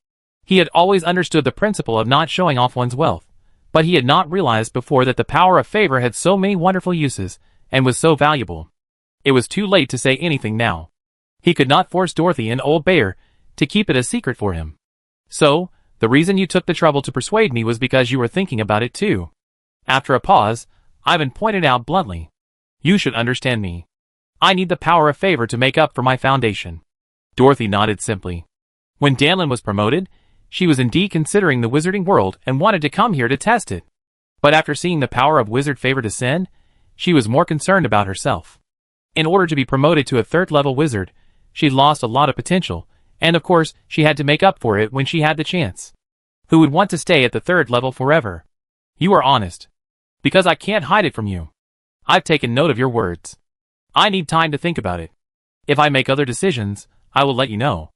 He had always understood the principle of not showing off one's wealth, but he had not realized before that the power of favor had so many wonderful uses, and was so valuable. It was too late to say anything now. He could not force Dorothy and Old Bear to keep it a secret for him. So, the reason you took the trouble to persuade me was because you were thinking about it too. After a pause, Ivan pointed out bluntly. You should understand me. I need the power of favor to make up for my foundation. Dorothy nodded simply. When Danlin was promoted, she was indeed considering the wizarding world and wanted to come here to test it. But after seeing the power of wizard favor descend, she was more concerned about herself. In order to be promoted to a third-level wizard, she'd lost a lot of potential, and of course, she had to make up for it when she had the chance. Who would want to stay at the third level forever? You are honest. Because I can't hide it from you. I've taken note of your words. I need time to think about it. If I make other decisions, I will let you know.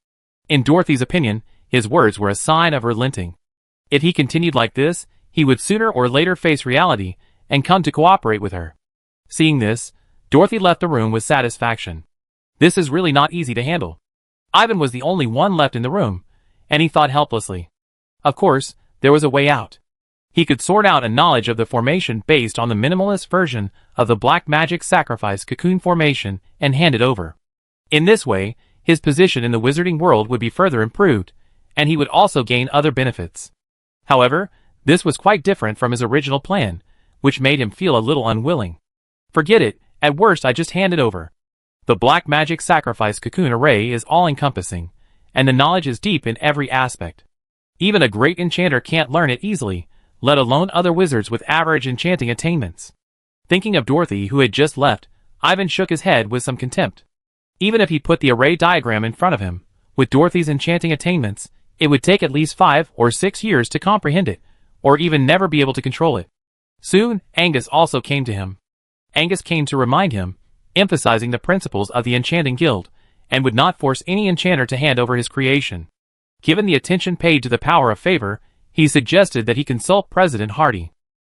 In Dorothy's opinion, his words were a sign of relenting. If he continued like this, he would sooner or later face reality and come to cooperate with her. Seeing this, Dorothy left the room with satisfaction. This is really not easy to handle. Ivan was the only one left in the room, and he thought helplessly. Of course, there was a way out. He could sort out a knowledge of the formation based on the minimalist version of the black magic sacrifice cocoon formation and hand it over. In this way, his position in the wizarding world would be further improved, and he would also gain other benefits. However, this was quite different from his original plan, which made him feel a little unwilling. Forget it, at worst I just hand it over. The black magic sacrifice cocoon array is all-encompassing, and the knowledge is deep in every aspect. Even a great enchanter can't learn it easily, let alone other wizards with average enchanting attainments. Thinking of Dorothy who had just left, Ivan shook his head with some contempt. Even if he put the array diagram in front of him, with Dorothy's enchanting attainments, it would take at least 5 or 6 years to comprehend it, or even never be able to control it. Soon, Angus also came to him. Angus came to remind him, emphasizing the principles of the Enchanting Guild, and would not force any enchanter to hand over his creation. Given the attention paid to the power of favor, he suggested that he consult President Hardy.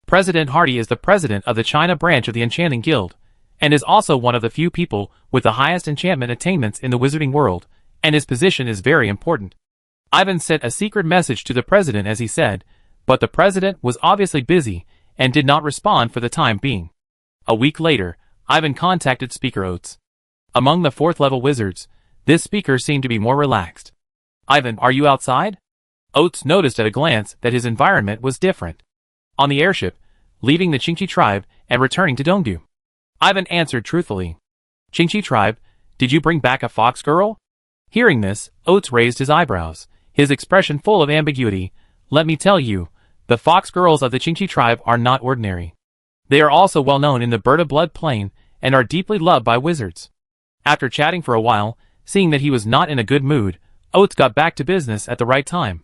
President Hardy is the president of the China branch of the Enchanting Guild, and is also one of the few people with the highest enchantment attainments in the wizarding world, and his position is very important. Ivan sent a secret message to the president as he said, but the president was obviously busy, and did not respond for the time being. A week later, Ivan contacted Speaker Oates. Among the 4th level wizards, this speaker seemed to be more relaxed. Ivan, are you outside? Oates noticed at a glance that his environment was different. On the airship, leaving the Qingqi tribe and returning to Dongdu. Ivan answered truthfully. Qingqi tribe, did you bring back a fox girl? Hearing this, Oates raised his eyebrows, his expression full of ambiguity. Let me tell you, the fox girls of the Qingqi tribe are not ordinary. They are also well known in the Bird of Blood plane, and are deeply loved by wizards. After chatting for a while, seeing that he was not in a good mood, Oates got back to business at the right time.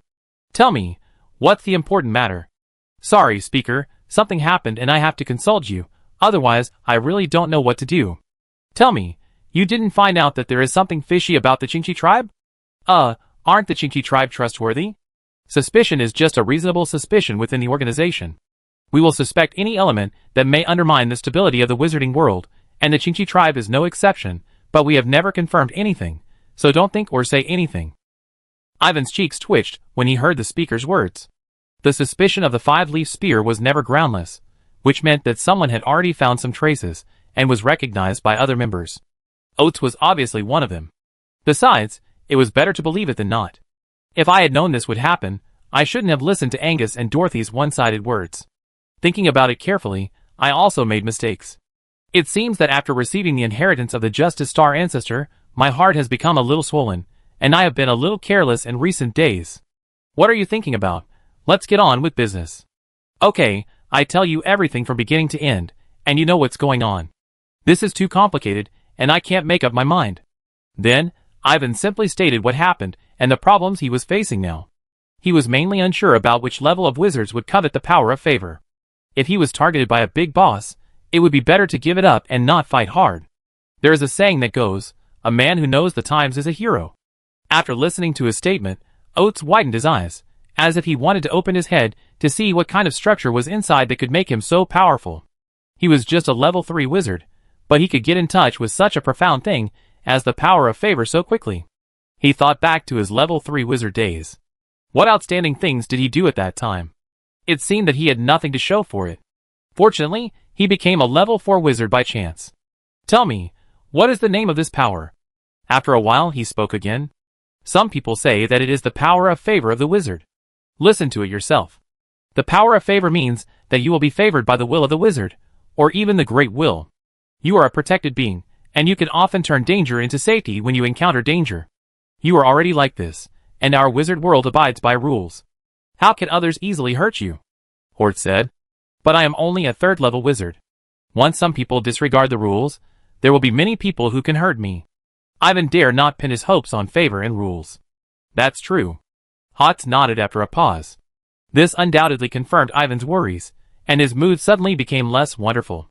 Tell me, what's the important matter? Sorry, Speaker, something happened and I have to consult you, otherwise I really don't know what to do. Tell me, you didn't find out that there is something fishy about the Qingqi tribe? Aren't the Qingqi tribe trustworthy? Suspicion is just a reasonable suspicion within the organization. We will suspect any element that may undermine the stability of the wizarding world, and the Qingqi tribe is no exception, but we have never confirmed anything, so don't think or say anything. Ivan's cheeks twitched when he heard the speaker's words. The suspicion of the 5-leaf spear was never groundless, which meant that someone had already found some traces, and was recognized by other members. Oates was obviously one of them. Besides, it was better to believe it than not. If I had known this would happen, I shouldn't have listened to Angus and Dorothy's one-sided words. Thinking about it carefully, I also made mistakes. It seems that after receiving the inheritance of the Justice Star ancestor, my heart has become a little swollen, and I have been a little careless in recent days. What are you thinking about? Let's get on with business. Okay, I tell you everything from beginning to end, and you know what's going on. This is too complicated, and I can't make up my mind. Then, Ivan simply stated what happened and the problems he was facing now. He was mainly unsure about which level of wizards would covet the power of favor. If he was targeted by a big boss, it would be better to give it up and not fight hard. There is a saying that goes, a man who knows the times is a hero. After listening to his statement, Oates widened his eyes, as if he wanted to open his head to see what kind of structure was inside that could make him so powerful. He was just a level 3 wizard, but he could get in touch with such a profound thing as the power of favor so quickly. He thought back to his level 3 wizard days. What outstanding things did he do at that time? It seemed that he had nothing to show for it. Fortunately, he became a level 4 wizard by chance. Tell me, what is the name of this power? After a while he spoke again. Some people say that it is the power of favor of the wizard. Listen to it yourself. The power of favor means that you will be favored by the will of the wizard, or even the great will. You are a protected being, and you can often turn danger into safety when you encounter danger. You are already like this, and our wizard world abides by rules. How can others easily hurt you? Hort said. But I am only a 3rd level wizard. Once some people disregard the rules, there will be many people who can hurt me. Ivan dare not pin his hopes on favor and rules. That's true. Hotz nodded after a pause. This undoubtedly confirmed Ivan's worries, and his mood suddenly became less wonderful.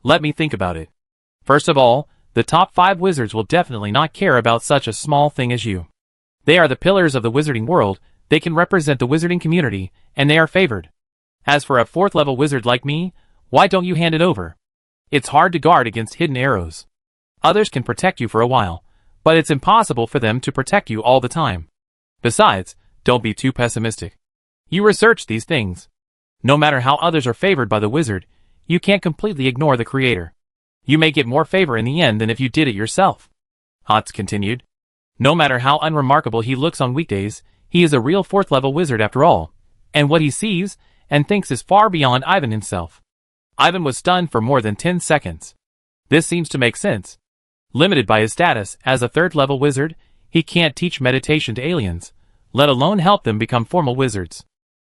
Let me think about it. First of all, the top 5 wizards will definitely not care about such a small thing as you. They are the pillars of the wizarding world, they can represent the wizarding community, and they are favored. As for a 4th level wizard like me, why don't you hand it over? It's hard to guard against hidden arrows. Others can protect you for a while, but it's impossible for them to protect you all the time. Besides, Don't be too pessimistic. You research these things. No matter how others are favored by the wizard, you can't completely ignore the creator. You may get more favor in the end than if you did it yourself. Hotz continued. No matter how unremarkable he looks on weekdays, he is a real 4th level wizard after all, and what he sees and thinks is far beyond Ivan himself. Ivan was stunned for more than 10 seconds. This seems to make sense. Limited by his status as a 3rd level wizard, he can't teach meditation to aliens, let alone help them become formal wizards.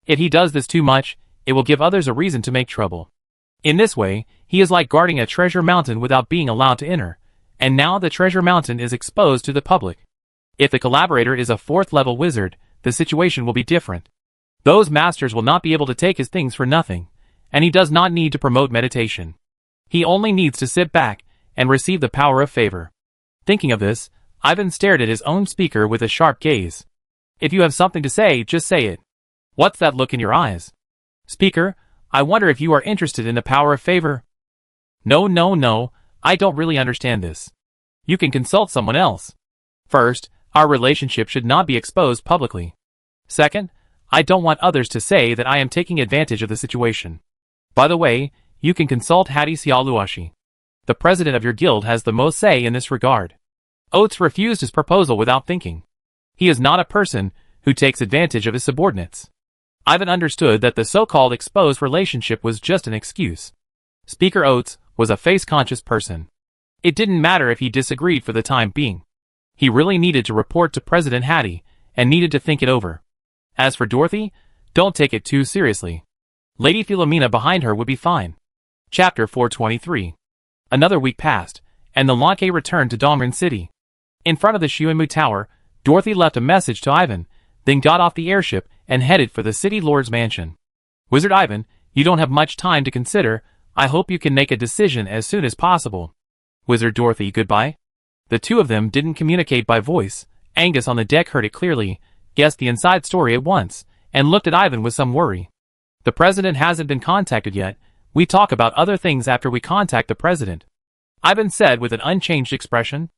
If he does this too much, it will give others a reason to make trouble. In this way, he is like guarding a treasure mountain without being allowed to enter, and now the treasure mountain is exposed to the public. If the collaborator is a 4th level wizard, the situation will be different. Those masters will not be able to take his things for nothing, and he does not need to promote meditation. He only needs to sit back and receive the power of favor. Thinking of this, Ivan stared at his own speaker with a sharp gaze. If you have something to say, just say it. What's that look in your eyes? Speaker, I wonder if you are interested in the power of favor. No, I don't really understand this. You can consult someone else. First, our relationship should not be exposed publicly. Second, I don't want others to say that I am taking advantage of the situation. By the way, you can consult Hadi Sialuashi. The president of your guild has the most say in this regard. Oates refused his proposal without thinking. He is not a person who takes advantage of his subordinates. Ivan understood that the so-called exposed relationship was just an excuse. Speaker Oates was a face-conscious person. It didn't matter if he disagreed for the time being. He really needed to report to President Hadi and needed to think it over. As for Dorothy, don't take it too seriously. Lady Philomena behind her would be fine. Chapter 423. Another week passed, and the Lanke returned to Domrin City. In front of the Shuimu Tower, Dorothy left a message to Ivan, then got off the airship and headed for the city lord's mansion. Wizard Ivan, you don't have much time to consider. I hope you can make a decision as soon as possible. Wizard Dorothy, goodbye. The two of them didn't communicate by voice. Angus on the deck heard it clearly, guessed the inside story at once, and looked at Ivan with some worry. The president hasn't been contacted yet. We talk about other things after we contact the president. Ivan said with an unchanged expression.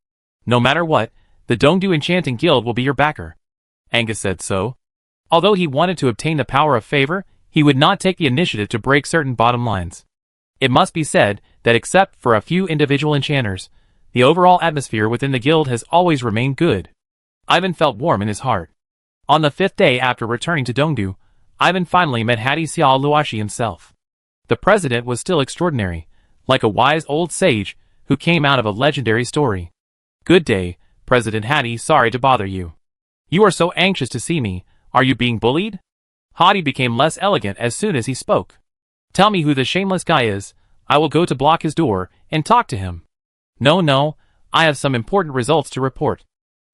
No matter what, the Dongdu Enchanting Guild will be your backer. Angus said so. Although he wanted to obtain the power of favor, he would not take the initiative to break certain bottom lines. It must be said that except for a few individual enchanters, the overall atmosphere within the guild has always remained good. Ivan felt warm in his heart. On the 5th day after returning to Dongdu, Ivan finally met Hadi Xiao Luashi himself. The president was still extraordinary, like a wise old sage who came out of a legendary story. Good day, President Hadi, sorry to bother you. You are so anxious to see me, are you being bullied? Hadi became less elegant as soon as he spoke. Tell me who the shameless guy is, I will go to block his door and talk to him. No, I have some important results to report.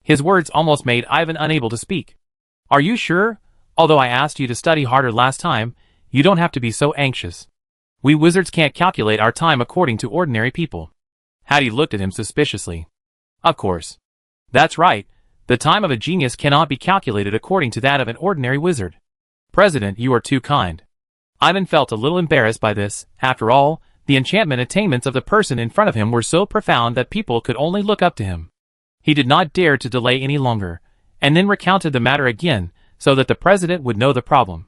His words almost made Ivan unable to speak. Are you sure? Although I asked you to study harder last time, you don't have to be so anxious. We wizards can't calculate our time according to ordinary people. Hadi looked at him suspiciously. Of course. That's right, the time of a genius cannot be calculated according to that of an ordinary wizard. President, you are too kind. Ivan felt a little embarrassed by this. After all, the enchantment attainments of the person in front of him were so profound that people could only look up to him. He did not dare to delay any longer, and then recounted the matter again, so that the president would know the problem.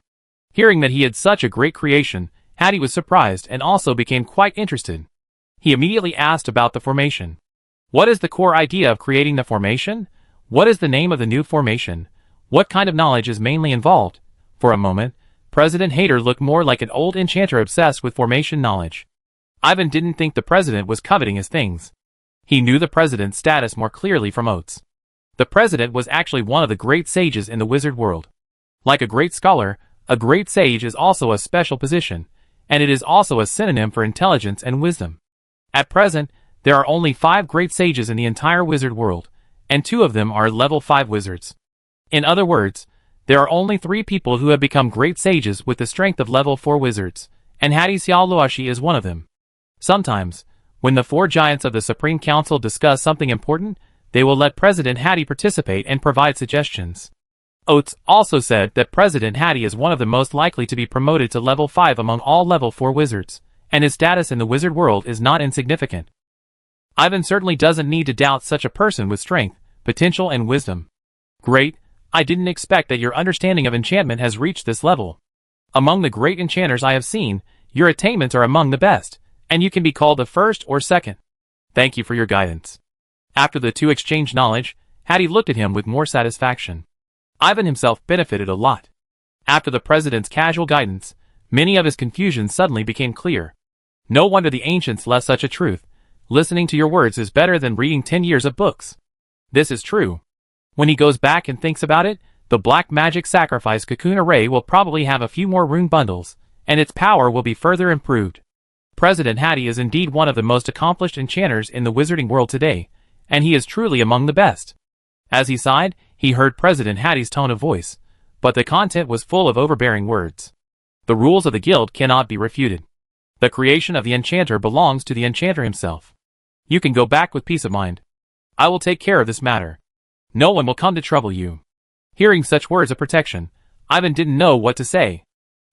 Hearing that he had such a great creation, Hadi was surprised and also became quite interested. He immediately asked about the formation. What is the core idea of creating the formation? What is the name of the new formation? What kind of knowledge is mainly involved? For a moment, President Hader looked more like an old enchanter obsessed with formation knowledge. Ivan didn't think the president was coveting his things. He knew the president's status more clearly from Oates. The president was actually one of the great sages in the wizard world. Like a great scholar, a great sage is also a special position, and it is also a synonym for intelligence and wisdom. At present, there are only 5 great sages in the entire wizard world, and 2 of them are level 5 wizards. In other words, there are only 3 people who have become great sages with the strength of level 4 wizards, and Hadi Xiao Luashi is one of them. Sometimes, when the 4 giants of the Supreme Council discuss something important, they will let President Hadi participate and provide suggestions. Oates also said that President Hadi is one of the most likely to be promoted to level 5 among all level 4 wizards, and his status in the wizard world is not insignificant. Ivan certainly doesn't need to doubt such a person with strength, potential and wisdom. Great, I didn't expect that your understanding of enchantment has reached this level. Among the great enchanters I have seen, your attainments are among the best, and you can be called the first or second. Thank you for your guidance." After the two exchanged knowledge, Hattie looked at him with more satisfaction. Ivan himself benefited a lot. After the president's casual guidance, many of his confusions suddenly became clear. No wonder the ancients left such a truth. Listening to your words is better than reading 10 years of books. This is true. When he goes back and thinks about it, the black magic sacrifice cocoon array will probably have a few more rune bundles, and its power will be further improved. President Hattie is indeed one of the most accomplished enchanters in the wizarding world today, and he is truly among the best. As he sighed, he heard President Hattie's tone of voice, but the content was full of overbearing words. The rules of the guild cannot be refuted. The creation of the enchanter belongs to the enchanter himself. You can go back with peace of mind. I will take care of this matter. No one will come to trouble you. Hearing such words of protection, Ivan didn't know what to say.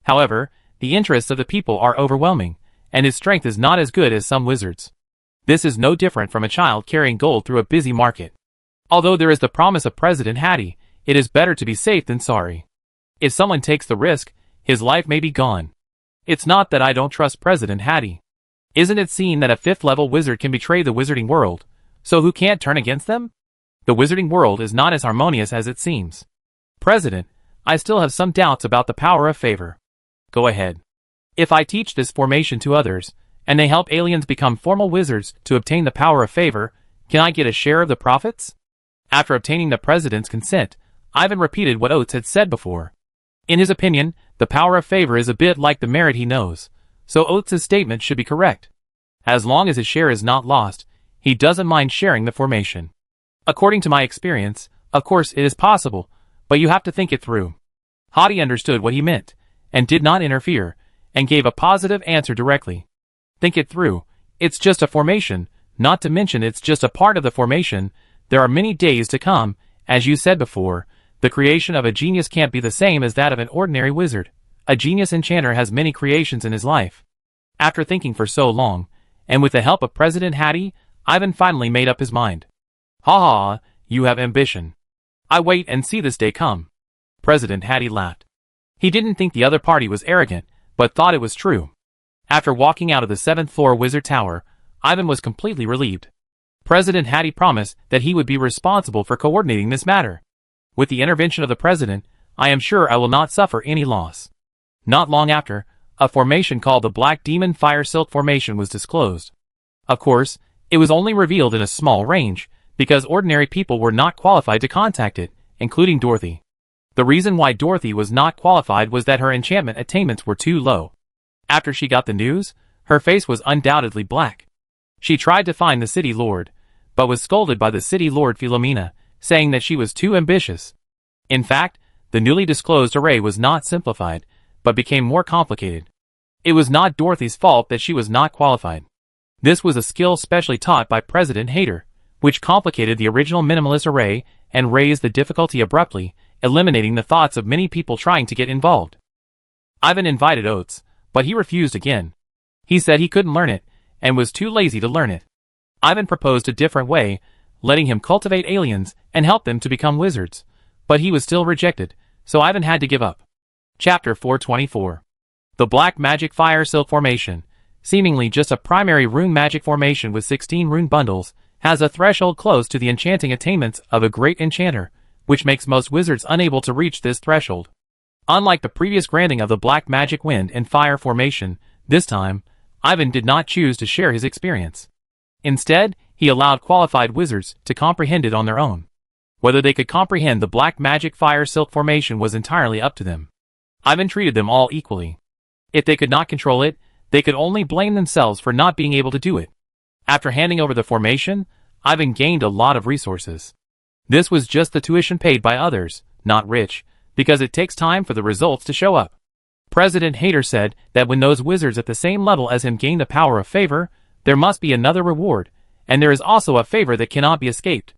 However, the interests of the people are overwhelming, and his strength is not as good as some wizards. This is no different from a child carrying gold through a busy market. Although there is the promise of President Hattie, it is better to be safe than sorry. If someone takes the risk, his life may be gone. It's not that I don't trust President Hattie. Isn't it seen that a 5th-level wizard can betray the wizarding world, so who can't turn against them? The wizarding world is not as harmonious as it seems. President, I still have some doubts about the power of favor. Go ahead. If I teach this formation to others, and they help aliens become formal wizards to obtain the power of favor, can I get a share of the profits? After obtaining the president's consent, Ivan repeated what Oates had said before. In his opinion, the power of favor is a bit like the merit he knows, so Oates' statement should be correct. As long as his share is not lost, he doesn't mind sharing the formation. According to my experience, of course it is possible, but you have to think it through. Hattie understood what he meant, and did not interfere, and gave a positive answer directly. Think it through. It's just a formation, not to mention it's just a part of the formation. There are many days to come. As you said before, the creation of a genius can't be the same as that of an ordinary wizard. A genius enchanter has many creations in his life. After thinking for so long, and with the help of President Hattie, Ivan finally made up his mind. Ha ha, you have ambition. I wait and see this day come. President Hattie laughed. He didn't think the other party was arrogant, but thought it was true. After walking out of the 7th floor wizard tower, Ivan was completely relieved. President Hattie promised that he would be responsible for coordinating this matter. With the intervention of the president, I am sure I will not suffer any loss. Not long after, a formation called the Black Demon Fire Silk Formation was disclosed. Of course, it was only revealed in a small range, because ordinary people were not qualified to contact it, including Dorothy. The reason why Dorothy was not qualified was that her enchantment attainments were too low. After she got the news, her face was undoubtedly black. She tried to find the city lord, but was scolded by the city lord Philomena, saying that she was too ambitious. In fact, the newly disclosed array was not simplified, but became more complicated. It was not Dorothy's fault that she was not qualified. This was a skill specially taught by President Hater, which complicated the original minimalist array and raised the difficulty abruptly, eliminating the thoughts of many people trying to get involved. Ivan invited Oates, but he refused again. He said he couldn't learn it, and was too lazy to learn it. Ivan proposed a different way, letting him cultivate aliens and help them to become wizards, but he was still rejected, so Ivan had to give up. Chapter 424. The Black Magic Fire Silk Formation, seemingly just a primary rune magic formation with 16 rune bundles, has a threshold close to the enchanting attainments of a great enchanter, which makes most wizards unable to reach this threshold. Unlike the previous granting of the Black Magic Wind and Fire Formation, this time, Ivan did not choose to share his experience. Instead, he allowed qualified wizards to comprehend it on their own. Whether they could comprehend the Black Magic Fire Silk Formation was entirely up to them. Ivan treated them all equally. If they could not control it, they could only blame themselves for not being able to do it. After handing over the formation, Ivan gained a lot of resources. This was just the tuition paid by others, not rich, because it takes time for the results to show up. President Hater said that when those wizards at the same level as him gain the power of favor, there must be another reward, and there is also a favor that cannot be escaped.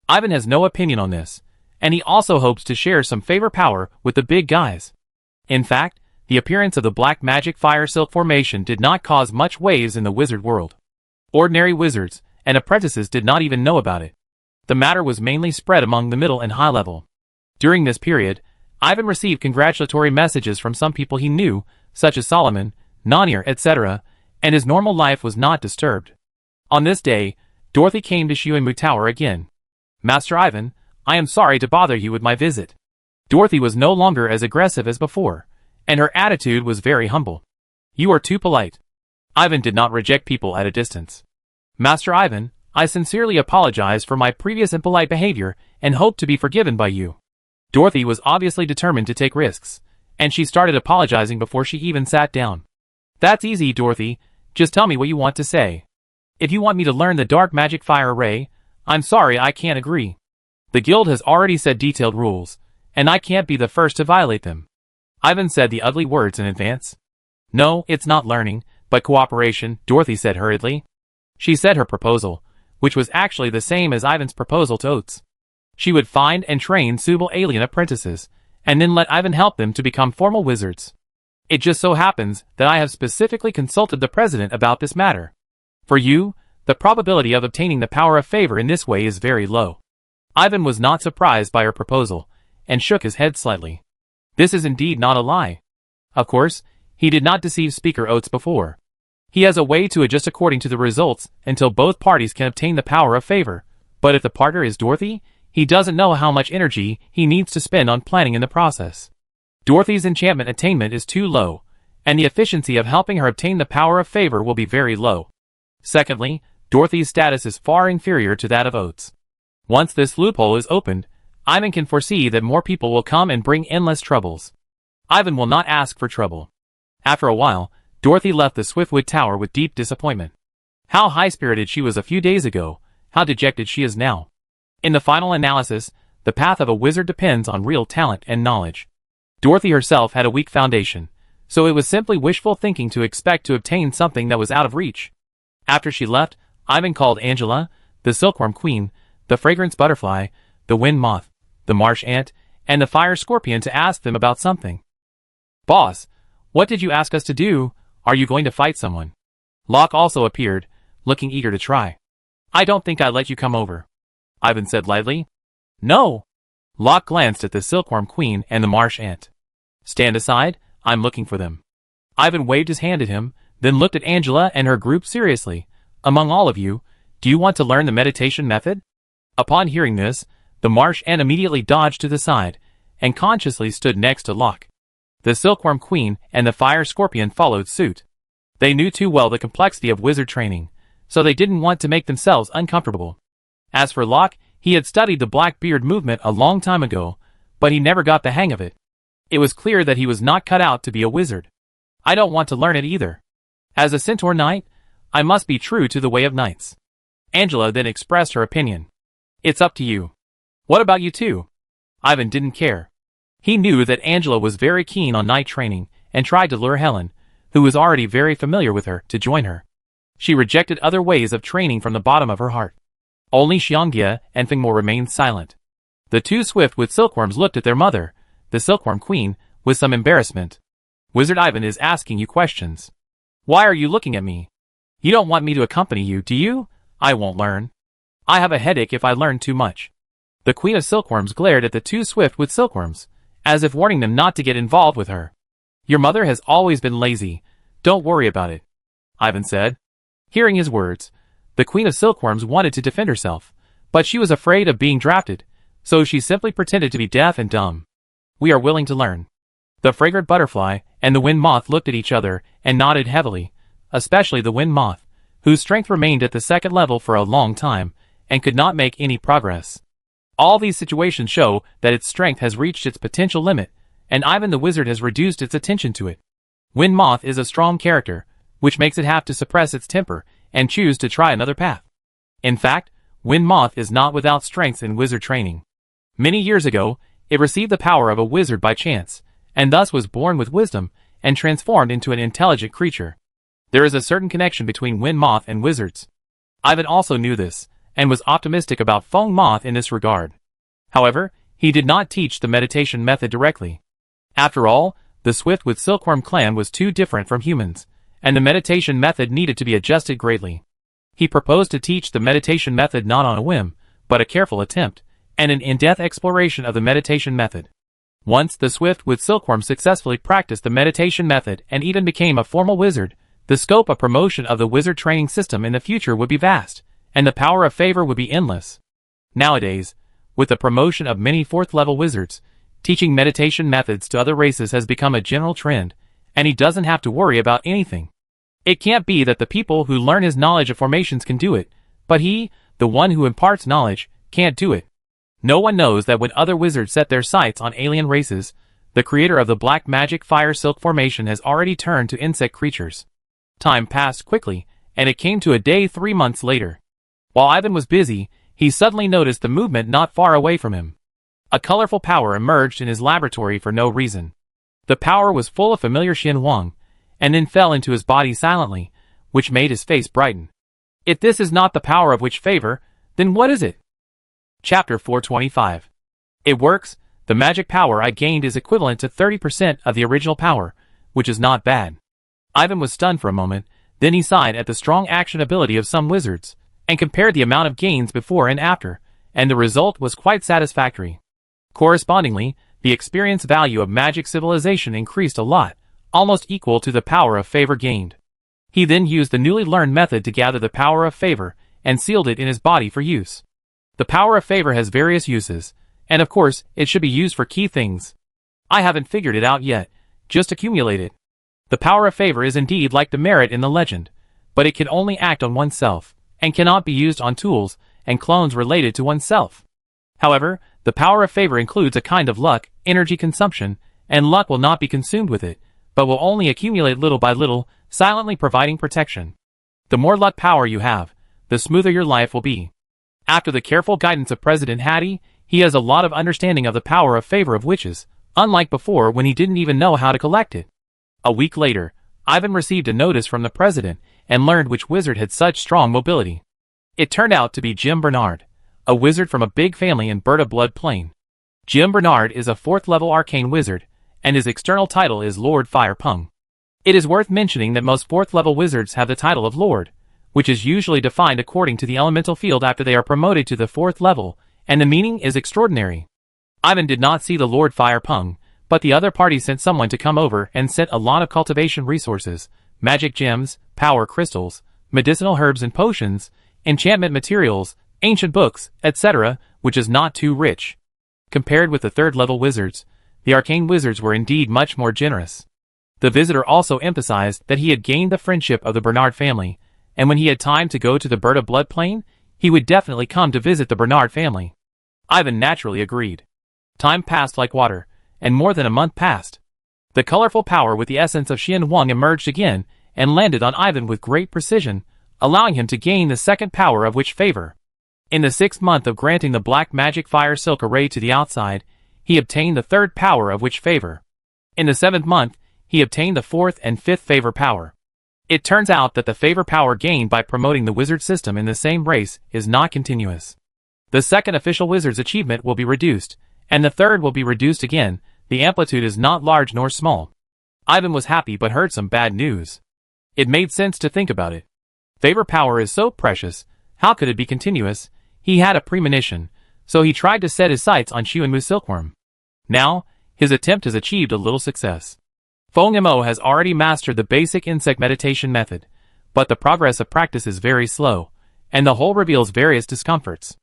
Ivan has no opinion on this, and he also hopes to share some favor power with the big guys. In fact, the appearance of the Black Magic Fire Silk Formation did not cause much waves in the wizard world. Ordinary wizards and apprentices did not even know about it. The matter was mainly spread among the middle and high level. During this period, Ivan received congratulatory messages from some people he knew, such as Solomon, Nanir, etc., and his normal life was not disturbed. On this day, Dorothy came to Shuimu Tower again. Master Ivan, I am sorry to bother you with my visit. Dorothy was no longer as aggressive as before, and her attitude was very humble. You are too polite. Ivan did not reject people at a distance. Master Ivan, I sincerely apologize for my previous impolite behavior and hope to be forgiven by you. Dorothy was obviously determined to take risks, and she started apologizing before she even sat down. That's easy, Dorothy. Just tell me what you want to say. If you want me to learn the dark magic fire array, I'm sorry I can't agree. The guild has already set detailed rules, and I can't be the first to violate them. Ivan said the ugly words in advance. No, it's not learning, but cooperation, Dorothy said hurriedly. She said her proposal, which was actually the same as Ivan's proposal to Oates. She would find and train suitable alien apprentices, and then let Ivan help them to become formal wizards. It just so happens that I have specifically consulted the president about this matter. For you, the probability of obtaining the power of favor in this way is very low. Ivan was not surprised by her proposal, and shook his head slightly. This is indeed not a lie. Of course, he did not deceive Speaker Oates before. He has a way to adjust according to the results until both parties can obtain the power of favor, but if the partner is Dorothy, he doesn't know how much energy he needs to spend on planning in the process. Dorothy's enchantment attainment is too low, and the efficiency of helping her obtain the power of favor will be very low. Secondly, Dorothy's status is far inferior to that of Oates. Once this loophole is opened, Ivan can foresee that more people will come and bring endless troubles. Ivan will not ask for trouble. After a while, Dorothy left the Swiftwood Tower with deep disappointment. How high-spirited she was a few days ago, how dejected she is now. In the final analysis, the path of a wizard depends on real talent and knowledge. Dorothy herself had a weak foundation, so it was simply wishful thinking to expect to obtain something that was out of reach. After she left, Ivan called Angela, the Silkworm Queen, the Fragrance Butterfly, the Wind Moth, the Marsh Ant, and the Fire Scorpion to ask them about something. Boss, what did you ask us to do? Are you going to fight someone? Locke also appeared, looking eager to try. I don't think I'd let you come over, Ivan said lightly. No. Locke glanced at the Silkworm Queen and the Marsh Ant. Stand aside, I'm looking for them. Ivan waved his hand at him, then looked at Angela and her group seriously. Among all of you, do you want to learn the meditation method? Upon hearing this, the Marsh Ant immediately dodged to the side, and consciously stood next to Locke. The Silkworm Queen and the Fire Scorpion followed suit. They knew too well the complexity of wizard training, so they didn't want to make themselves uncomfortable. As for Locke, he had studied the Black Beard movement a long time ago, but he never got the hang of it. It was clear that he was not cut out to be a wizard. I don't want to learn it either. As a Centaur Knight, I must be true to the way of knights. Angela then expressed her opinion. It's up to you. What about you two? Ivan didn't care. He knew that Angela was very keen on knight training and tried to lure Helen, who was already very familiar with her, to join her. She rejected other ways of training from the bottom of her heart. Only Xiangjia and Fingmore remained silent. The two Swiftwood Silkworms looked at their mother, the Silkworm Queen, with some embarrassment. Wizard Ivan is asking you questions. Why are you looking at me? You don't want me to accompany you, do you? I won't learn. I have a headache if I learn too much. The Queen of Silkworms glared at the two Swiftwood Silkworms, as if warning them not to get involved with her. Your mother has always been lazy. Don't worry about it, Ivan said. Hearing his words, the Queen of Silkworms wanted to defend herself, but she was afraid of being drafted, so she simply pretended to be deaf and dumb. We are willing to learn. The Fragrant Butterfly and the Wind Moth looked at each other and nodded heavily, especially the Wind Moth, whose strength remained at the second level for a long time and could not make any progress. All these situations show that its strength has reached its potential limit, and Ivan the Wizard has reduced its attention to it. Wind Moth is a strong character, which makes it have to suppress its temper and choose to try another path. In fact, Wind Moth is not without strengths in wizard training. Many years ago, it received the power of a wizard by chance, and thus was born with wisdom and transformed into an intelligent creature. There is a certain connection between Wind Moth and wizards. Ivan also knew this, and was optimistic about Feng Moth in this regard. However, he did not teach the meditation method directly. After all, the Swiftwood Silkworm clan was too different from humans, and the meditation method needed to be adjusted greatly. He proposed to teach the meditation method not on a whim, but a careful attempt, and an in-depth exploration of the meditation method. Once the Swiftwood Silkworm successfully practiced the meditation method and even became a formal wizard, the scope of promotion of the wizard training system in the future would be vast, and the power of favor would be endless. Nowadays, with the promotion of many 4th-level wizards, teaching meditation methods to other races has become a general trend, and he doesn't have to worry about anything. It can't be that the people who learn his knowledge of formations can do it, but he, the one who imparts knowledge, can't do it. No one knows that when other wizards set their sights on alien races, the creator of the black magic fire silk formation has already turned to insect creatures. Time passed quickly, and it came to a day 3 months later. While Ivan was busy, he suddenly noticed the movement not far away from him. A colorful power emerged in his laboratory for no reason. The power was full of familiar Xian Wang, and then fell into his body silently, which made his face brighten. If this is not the power of witch favor, then what is it? Chapter 425. It works. The magic power I gained is equivalent to 30% of the original power, which is not bad. Ivan was stunned for a moment, then he sighed at the strong action ability of some wizards, and compared the amount of gains before and after, and the result was quite satisfactory. Correspondingly, the experience value of magic civilization increased a lot, almost equal to the power of favor gained. He then used the newly learned method to gather the power of favor, and sealed it in his body for use. The power of favor has various uses, and of course, it should be used for key things. I haven't figured it out yet, just accumulate it. The power of favor is indeed like the merit in the legend, but it can only act on oneself, and cannot be used on tools and clones related to oneself. However, the power of favor includes a kind of luck, energy consumption, and luck will not be consumed with it, but will only accumulate little by little, silently providing protection. The more luck power you have, the smoother your life will be. After the careful guidance of President Hattie, he has a lot of understanding of the power of favor of witches, unlike before when he didn't even know how to collect it. A week later, Ivan received a notice from the president and learned which wizard had such strong mobility. It turned out to be Jim Bernard, a wizard from a big family in Berta Blood Plain. Jim Bernard is a 4th-level arcane wizard, and his external title is Lord Fire Pung. It is worth mentioning that most 4th-level wizards have the title of Lord, which is usually defined according to the elemental field after they are promoted to the 4th level, and the meaning is extraordinary. Ivan did not see the Lord Fire Pung, but the other party sent someone to come over and sent a lot of cultivation resources, magic gems, power crystals, medicinal herbs and potions, enchantment materials, ancient books, etc., which is not too rich. Compared with the 3rd-level wizards, the arcane wizards were indeed much more generous. The visitor also emphasized that he had gained the friendship of the Bernard family, and when he had time to go to the Berta Blood Plain, he would definitely come to visit the Bernard family. Ivan naturally agreed. Time passed like water, and more than a month passed. The colorful power with the essence of Xian Wang emerged again, and landed on Ivan with great precision, allowing him to gain the 2nd power of witch favor. In the 6th month of granting the black magic fire silk array to the outside, he obtained the 3rd power of witch favor. In the 7th month, he obtained the 4th and 5th favor power. It turns out that the favor power gained by promoting the wizard system in the same race is not continuous. The 2nd official wizard's achievement will be reduced, and the 3rd will be reduced again. The amplitude is not large nor small. Ivan was happy but heard some bad news. It made sense to think about it. Favor power is so precious, how could it be continuous? He had a premonition, so he tried to set his sights on Xuanwu Silkworm. Now, his attempt has achieved a little success. Feng Mo has already mastered the basic insect meditation method, but the progress of practice is very slow, and the whole reveals various discomforts.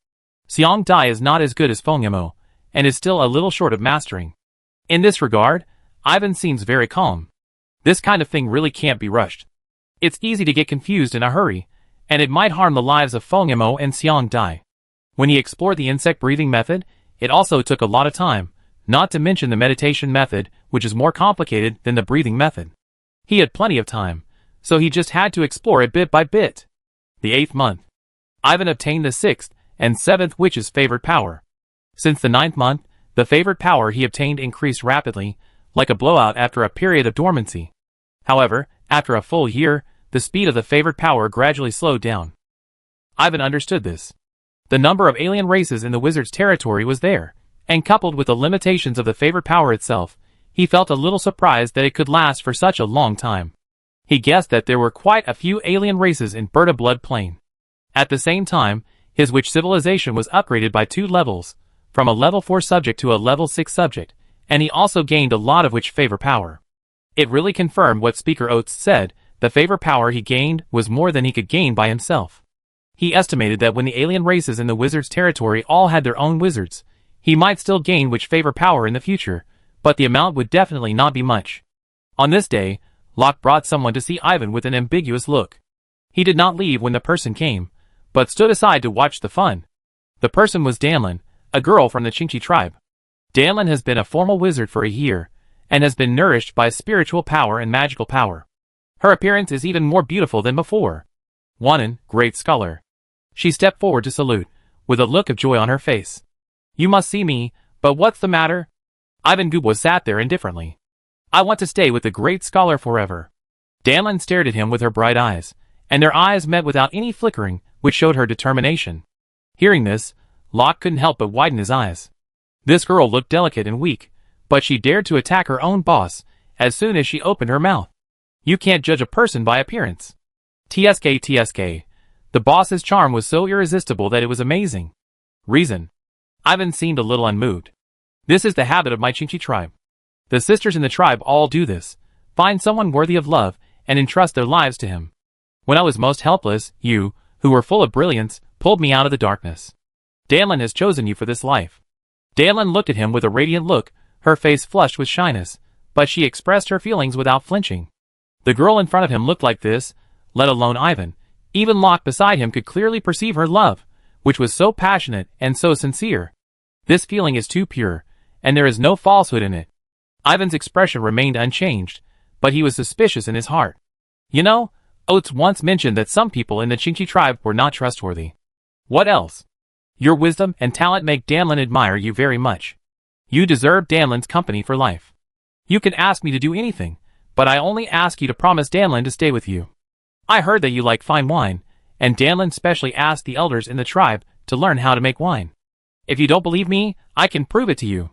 Xiang Dai is not as good as Feng Mo, and is still a little short of mastering. In this regard, Ivan seems very calm. This kind of thing really can't be rushed. It's easy to get confused in a hurry, and it might harm the lives of Feng Mo and Xiang Dai. When he explored the insect breathing method, it also took a lot of time, not to mention the meditation method, which is more complicated than the breathing method. He had plenty of time, so he just had to explore it bit by bit. The 8th month. Ivan obtained the 6th and 7th witch's favored power. Since the 9th month, the favored power he obtained increased rapidly, like a blowout after a period of dormancy. However, after a full year, the speed of the favored power gradually slowed down. Ivan understood this. The number of alien races in the wizard's territory was there, and coupled with the limitations of the favored power itself, he felt a little surprised that it could last for such a long time. He guessed that there were quite a few alien races in Berta Blood Plain. At the same time, his witch civilization was upgraded by 2 levels, from a level 4 subject to a level 6 subject, and he also gained a lot of witch favor power. It really confirmed what Speaker Oates said, the favor power he gained was more than he could gain by himself. He estimated that when the alien races in the wizard's territory all had their own wizards, he might still gain witch favor power in the future, but the amount would definitely not be much. On this day, Locke brought someone to see Ivan with an ambiguous look. He did not leave when the person came, but stood aside to watch the fun. The person was Danlin, a girl from the Chingchi tribe. Danlin has been a formal wizard for a year, and has been nourished by spiritual power and magical power. Her appearance is even more beautiful than before. Wanan, great scholar. She stepped forward to salute, with a look of joy on her face. You must see me, but what's the matter? Ivan Gubwa sat there indifferently. I want to stay with the great scholar forever. Danlin stared at him with her bright eyes, and their eyes met without any flickering, which showed her determination. Hearing this, Locke couldn't help but widen his eyes. This girl looked delicate and weak, but she dared to attack her own boss as soon as she opened her mouth. You can't judge a person by appearance. TSK. The boss's charm was so irresistible that it was amazing. Reason. Ivan seemed a little unmoved. This is the habit of my Chingchi tribe. The sisters in the tribe all do this, find someone worthy of love, and entrust their lives to him. When I was most helpless, you, who were full of brilliance, pulled me out of the darkness. Danlin has chosen you for this life. Danlin looked at him with a radiant look, her face flushed with shyness, but she expressed her feelings without flinching. The girl in front of him looked like this, let alone Ivan. Even Locke beside him could clearly perceive her love, which was so passionate and so sincere. This feeling is too pure, and there is no falsehood in it. Ivan's expression remained unchanged, but he was suspicious in his heart. You know, Oates once mentioned that some people in the Chingchi tribe were not trustworthy. What else? Your wisdom and talent make Danlin admire you very much. You deserve Danlin's company for life. You can ask me to do anything, but I only ask you to promise Danlin to stay with you. I heard that you like fine wine, and Danlin specially asked the elders in the tribe to learn how to make wine. If you don't believe me, I can prove it to you.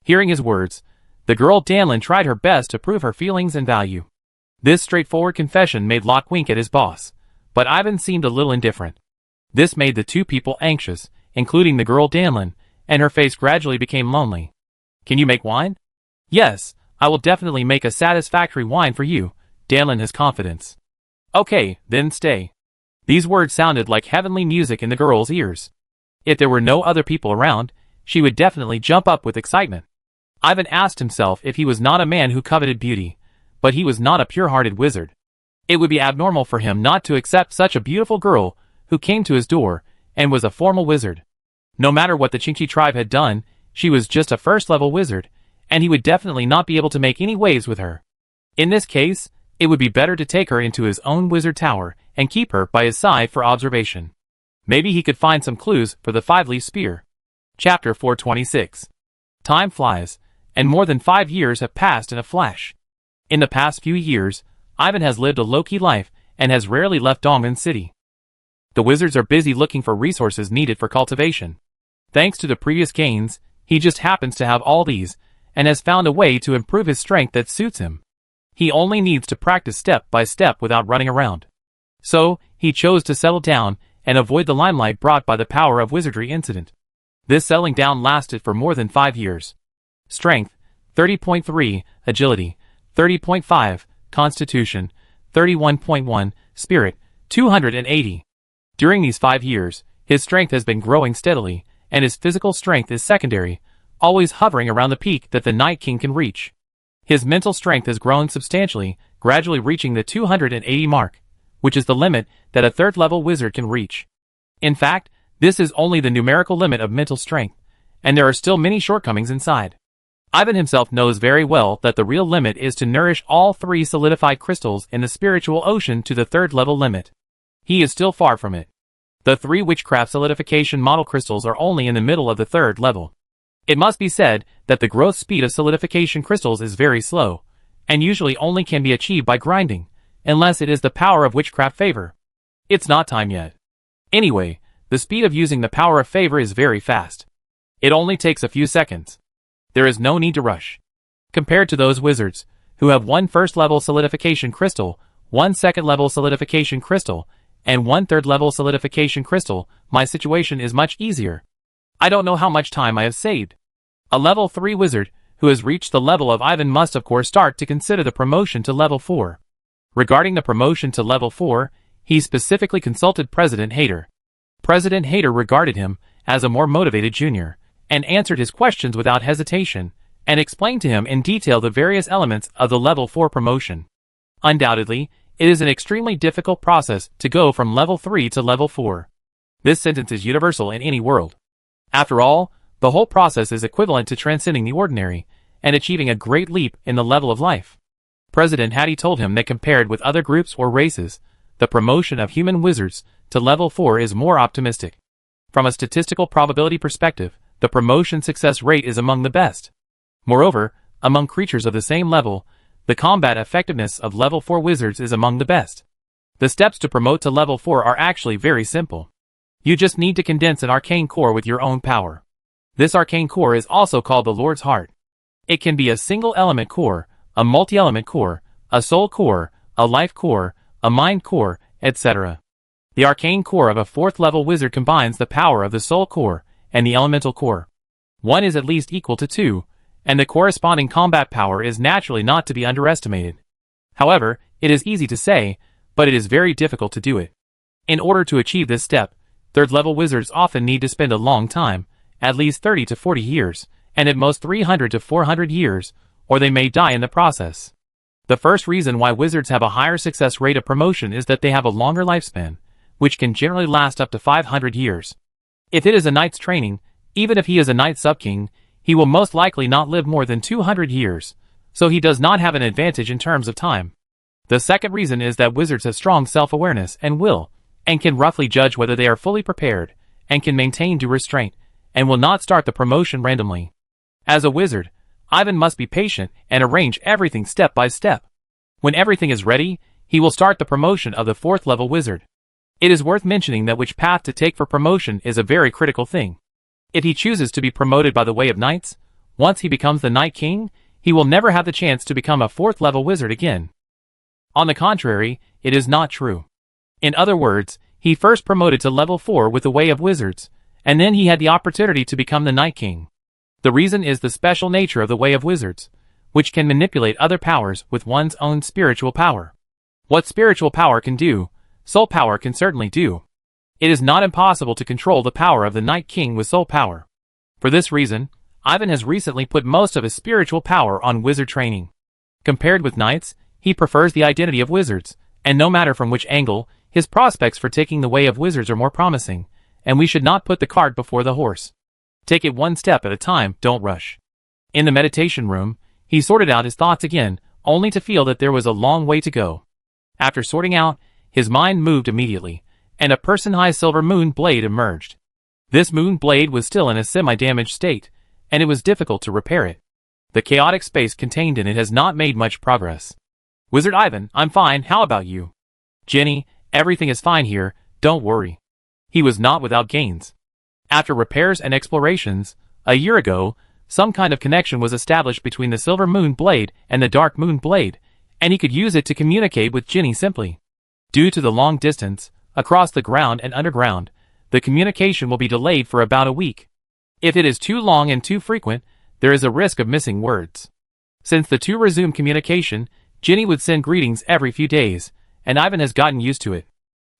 Hearing his words, the girl Danlin tried her best to prove her feelings and value. This straightforward confession made Locke wink at his boss, but Ivan seemed a little indifferent. This made the two people anxious, including the girl Danlin, and her face gradually became lonely. Can you make wine? Yes, I will definitely make a satisfactory wine for you, Danlin has confidence. Okay, then stay. These words sounded like heavenly music in the girl's ears. If there were no other people around, she would definitely jump up with excitement. Ivan asked himself if he was not a man who coveted beauty, but he was not a pure-hearted wizard. It would be abnormal for him not to accept such a beautiful girl who came to his door and was a formal wizard. No matter what the Chingchi tribe had done, she was just a first-level wizard, and he would definitely not be able to make any waves with her. In this case, it would be better to take her into his own wizard tower and keep her by his side for observation. Maybe he could find some clues for the five-leaf spear. Chapter 426. Time flies, and more than 5 years have passed in a flash. In the past few years, Ivan has lived a low-key life and has rarely left Dongmen City. The wizards are busy looking for resources needed for cultivation. Thanks to the previous gains, he just happens to have all these, and has found a way to improve his strength that suits him. He only needs to practice step by step without running around. So, he chose to settle down and avoid the limelight brought by the power of wizardry incident. This settling down lasted for more than 5 years. Strength, 30.3, Agility, 30.5, Constitution, 31.1, Spirit, 280. During these 5 years, his strength has been growing steadily, and his physical strength is secondary, always hovering around the peak that the Night King can reach. His mental strength has grown substantially, gradually reaching the 280 mark, which is the limit that a third-level wizard can reach. In fact, this is only the numerical limit of mental strength, and there are still many shortcomings inside. Ivan himself knows very well that the real limit is to nourish all 3 solidified crystals in the spiritual ocean to the third-level limit. He is still far from it. The 3 witchcraft solidification model crystals are only in the middle of the 3rd level. It must be said that the growth speed of solidification crystals is very slow, and usually only can be achieved by grinding, unless it is the power of witchcraft favor. It's not time yet. Anyway, the speed of using the power of favor is very fast. It only takes a few seconds. There is no need to rush. Compared to those wizards, who have 1 first-level solidification crystal, 1 second-level solidification crystal, and 1 third-level solidification crystal, my situation is much easier. I don't know how much time I have saved. A level 3 wizard who has reached the level of Ivan must of course start to consider the promotion to level 4. Regarding the promotion to level 4, he specifically consulted President Hayter. President Hayter regarded him as a more motivated junior, and answered his questions without hesitation, and explained to him in detail the various elements of the level 4 promotion. Undoubtedly, it is an extremely difficult process to go from level 3 to level 4. This sentence is universal in any world. After all, the whole process is equivalent to transcending the ordinary, and achieving a great leap in the level of life. President Hattie told him that compared with other groups or races, the promotion of human wizards to level 4 is more optimistic. From a statistical probability perspective, the promotion success rate is among the best. Moreover, among creatures of the same level, the combat effectiveness of level 4 wizards is among the best. The steps to promote to level 4 are actually very simple. You just need to condense an arcane core with your own power. This arcane core is also called the Lord's Heart. It can be a single element core, a multi-element core, a soul core, a life core, a mind core, etc. The arcane core of a 4th level wizard combines the power of the soul core and the elemental core. 1 is at least equal to 2, and the corresponding combat power is naturally not to be underestimated. However, it is easy to say, but it is very difficult to do it. In order to achieve this step, 3rd level wizards often need to spend a long time, at least 30 to 40 years, and at most 300 to 400 years, or they may die in the process. The first reason why wizards have a higher success rate of promotion is that they have a longer lifespan, which can generally last up to 500 years. If it is a knight's training, even if he is a knight sub-king, he will most likely not live more than 200 years, so he does not have an advantage in terms of time. The second reason is that wizards have strong self-awareness and will, and can roughly judge whether they are fully prepared, and can maintain due restraint, and will not start the promotion randomly. As a wizard, Ivan must be patient and arrange everything step by step. When everything is ready, he will start the promotion of the 4th level wizard. It is worth mentioning that which path to take for promotion is a very critical thing. If he chooses to be promoted by the way of knights, once he becomes the Night King, he will never have the chance to become a 4th level wizard again. On the contrary, it is not true. In other words, he first promoted to level 4 with the way of wizards, and then he had the opportunity to become the Night King. The reason is the special nature of the way of wizards, which can manipulate other powers with one's own spiritual power. What spiritual power can do, soul power can certainly do. It is not impossible to control the power of the Night King with soul power. For this reason, Ivan has recently put most of his spiritual power on wizard training. Compared with knights, he prefers the identity of wizards, and no matter from which angle, his prospects for taking the way of wizards are more promising, and we should not put the cart before the horse. Take it one step at a time, don't rush. In the meditation room, he sorted out his thoughts again, only to feel that there was a long way to go. After sorting out, his mind moved immediately, and a person-high silver moon blade emerged. This moon blade was still in a semi-damaged state, and it was difficult to repair it. The chaotic space contained in it has not made much progress. Wizard Ivan, I'm fine, how about you? Jenny, everything is fine here, don't worry. He was not without gains. After repairs and explorations, a year ago, some kind of connection was established between the silver moon blade and the dark moon blade, and he could use it to communicate with Jenny simply. Due to the long distance, across the ground and underground, the communication will be delayed for about a week. If it is too long and too frequent, there is a risk of missing words. Since the two resumed communication, Jenny would send greetings every few days, and Ivan has gotten used to it.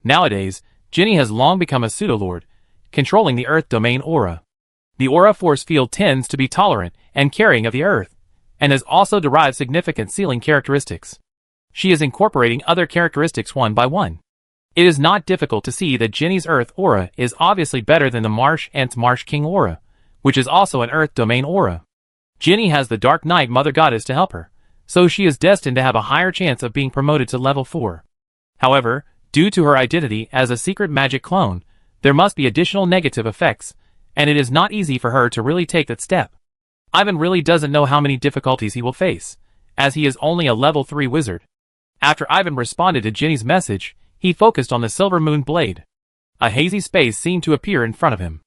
Nowadays, Jenny has long become a pseudo-lord, controlling the Earth domain aura. The aura force field tends to be tolerant and caring of the Earth, and has also derived significant sealing characteristics. She is incorporating other characteristics one by one. It is not difficult to see that Jenny's Earth aura is obviously better than the Marsh Ant's Marsh King aura, which is also an Earth domain aura. Jenny has the Dark Knight Mother Goddess to help her, so she is destined to have a higher chance of being promoted to level 4. However, due to her identity as a secret magic clone, there must be additional negative effects, and it is not easy for her to really take that step. Ivan really doesn't know how many difficulties he will face, as he is only a level 3 wizard. After Ivan responded to Jenny's message, he focused on the silver moon blade. A hazy space seemed to appear in front of him.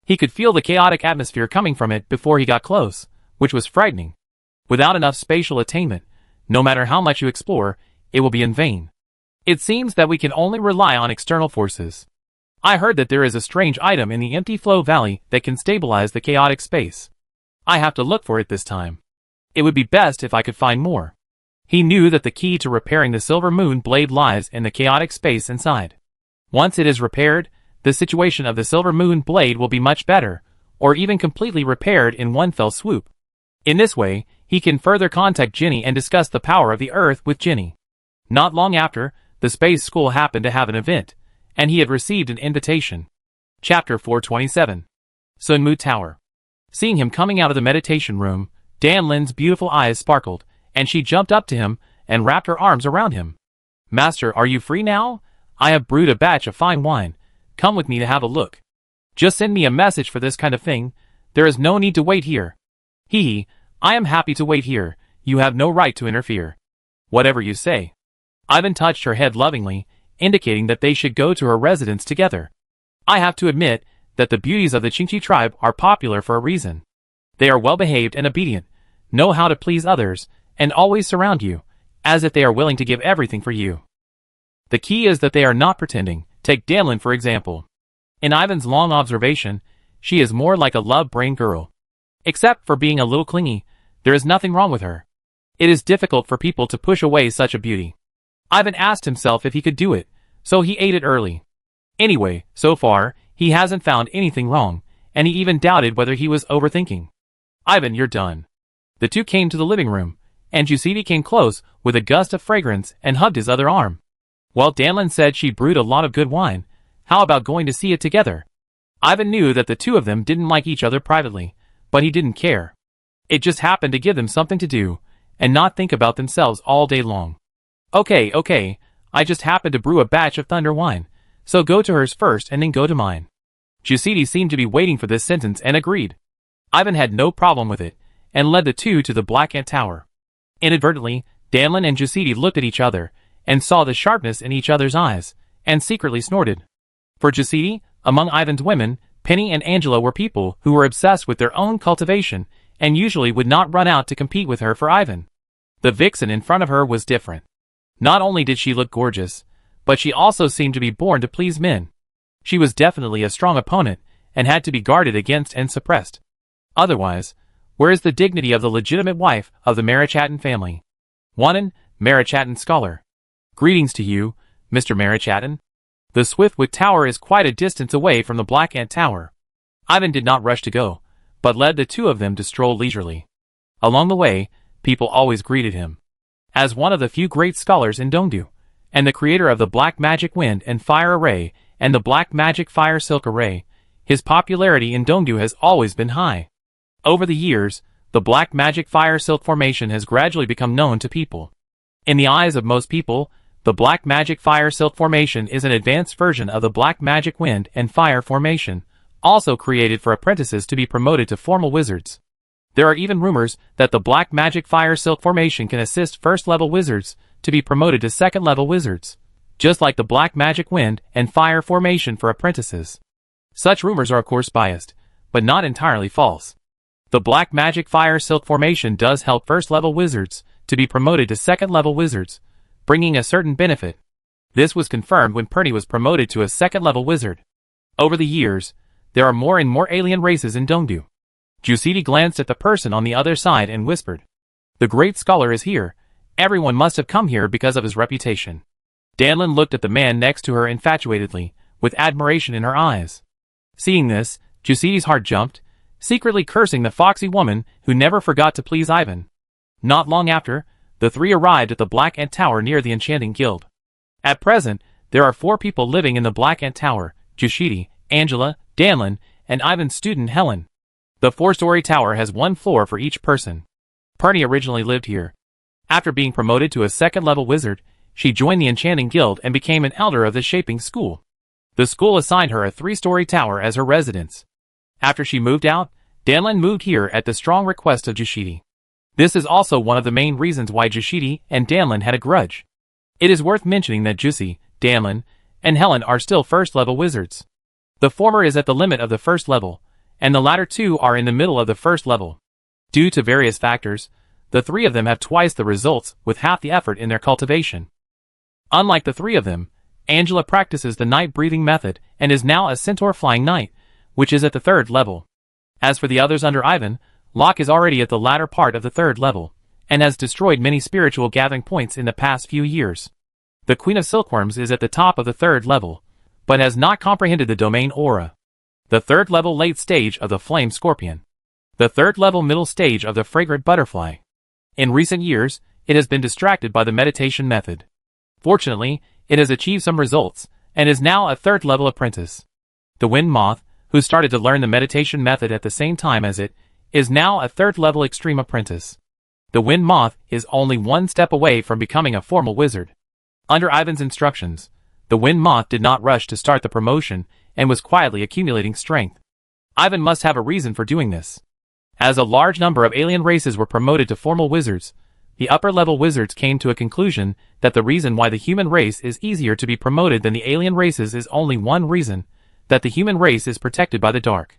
He could feel the chaotic atmosphere coming from it before he got close, which was frightening. Without enough spatial attainment, no matter how much you explore, it will be in vain. It seems that we can only rely on external forces. I heard that there is a strange item in the empty flow valley that can stabilize the chaotic space. I have to look for it this time. It would be best if I could find more. He knew that the key to repairing the Silver Moon blade lies in the chaotic space inside. Once it is repaired, the situation of the Silver Moon blade will be much better, or even completely repaired in one fell swoop. In this way, he can further contact Ginny and discuss the power of the Earth with Ginny. Not long after, the space school happened to have an event, and he had received an invitation. Chapter 427. Sunmu Tower. Seeing him coming out of the meditation room, Dan Lin's beautiful eyes sparkled, and she jumped up to him and wrapped her arms around him. Master, are you free now? I have brewed a batch of fine wine. Come with me to have a look. Just send me a message for this kind of thing. There is no need to wait here. I am happy to wait here. You have no right to interfere. Whatever you say. Ivan touched her head lovingly, indicating that they should go to her residence together. I have to admit that the beauties of the Qingqi tribe are popular for a reason. They are well-behaved and obedient, know how to please others, and always surround you, as if they are willing to give everything for you. The key is that they are not pretending. Take Danlin for example. In Ivan's long observation, she is more like a love-brained girl. Except for being a little clingy, there is nothing wrong with her. It is difficult for people to push away such a beauty. Ivan asked himself if he could do it, so he ate it early. Anyway, so far, he hasn't found anything wrong, and he even doubted whether he was overthinking. Ivan, you're done. The two came to the living room, and Giuseppe came close with a gust of fragrance and hugged his other arm. Well, Danlin said she brewed a lot of good wine. How about going to see it together? Ivan knew that the two of them didn't like each other privately, but he didn't care. It just happened to give them something to do, and not think about themselves all day long. Okay, I just happened to brew a batch of thunder wine, so go to hers first and then go to mine. Giuseppe seemed to be waiting for this sentence and agreed. Ivan had no problem with it, and led the two to the Black Ant Tower. Inadvertently, Danlin and Giuseppe looked at each other, and saw the sharpness in each other's eyes, and secretly snorted. For Giuseppe, among Ivan's women, Penny and Angela were people who were obsessed with their own cultivation, and usually would not run out to compete with her for Ivan. The vixen in front of her was different. Not only did she look gorgeous, but she also seemed to be born to please men. She was definitely a strong opponent, and had to be guarded against and suppressed. Otherwise, where is the dignity of the legitimate wife of the Marichattan family? Wanan, Marichattan scholar. Greetings to you, Mr. Marichattan. The Swiftwood Tower is quite a distance away from the Black Ant Tower. Ivan did not rush to go, but led the two of them to stroll leisurely. Along the way, people always greeted him. As one of the few great scholars in Dongdu, and the creator of the Black Magic Wind and Fire Array and the Black Magic Fire Silk Array, his popularity in Dongdu has always been high. Over the years, the Black Magic Fire Silk formation has gradually become known to people. In the eyes of most people, the Black Magic Fire Silk formation is an advanced version of the Black Magic Wind and Fire formation, also created for apprentices to be promoted to formal wizards. There are even rumors that the Black Magic Fire Silk formation can assist first-level wizards to be promoted to second-level wizards, just like the Black Magic Wind and Fire formation for apprentices. Such rumors are of course biased, but not entirely false. The Black Magic Fire Silk formation does help first-level wizards to be promoted to second-level wizards, bringing a certain benefit. This was confirmed when Perny was promoted to a second-level wizard. Over the years, there are more and more alien races in Dongdu. Giuseppe glanced at the person on the other side and whispered, "The great scholar is here. Everyone must have come here because of his reputation." Danlin looked at the man next to her infatuatedly, with admiration in her eyes. Seeing this, Giuseppe's heart jumped, secretly cursing the foxy woman who never forgot to please Ivan. Not long after, the three arrived at the Black Ant Tower near the Enchanting Guild. At present, there are 4 people living in the Black Ant Tower: Giuseppe, Angela, Danlin, and Ivan's student Helen. The 4-story tower has 1 floor for each person. Perny originally lived here. After being promoted to a second-level wizard, she joined the Enchanting Guild and became an elder of the Shaping School. The school assigned her a 3-story tower as her residence. After she moved out, Danlin moved here at the strong request of Giuseppe. This is also one of the main reasons why Giuseppe and Danlin had a grudge. It is worth mentioning that Giuseppe, Danlin, and Helen are still first-level wizards. The former is at the limit of the first level, and the latter 2 are in the middle of the first level. Due to various factors, the 3 of them have twice the results with half the effort in their cultivation. Unlike the 3 of them, Angela practices the night breathing method and is now a centaur flying knight, which is at the 3rd level. As for the others under Ivan, Locke is already at the latter part of the 3rd level, and has destroyed many spiritual gathering points in the past few years. The Queen of Silkworms is at the top of the 3rd level, but has not comprehended the domain aura. The 3rd level late stage of the flame scorpion. The 3rd level middle stage of the fragrant butterfly. In recent years, it has been distracted by the meditation method. Fortunately, it has achieved some results, and is now a 3rd level apprentice. The wind moth, who started to learn the meditation method at the same time as it, is now a 3rd level extreme apprentice. The wind moth is only one step away from becoming a formal wizard. Under Ivan's instructions, the wind moth did not rush to start the promotion and was quietly accumulating strength. Ivan must have a reason for doing this. As a large number of alien races were promoted to formal wizards, the upper-level wizards came to a conclusion that the reason why the human race is easier to be promoted than the alien races is only one reason, that the human race is protected by the dark.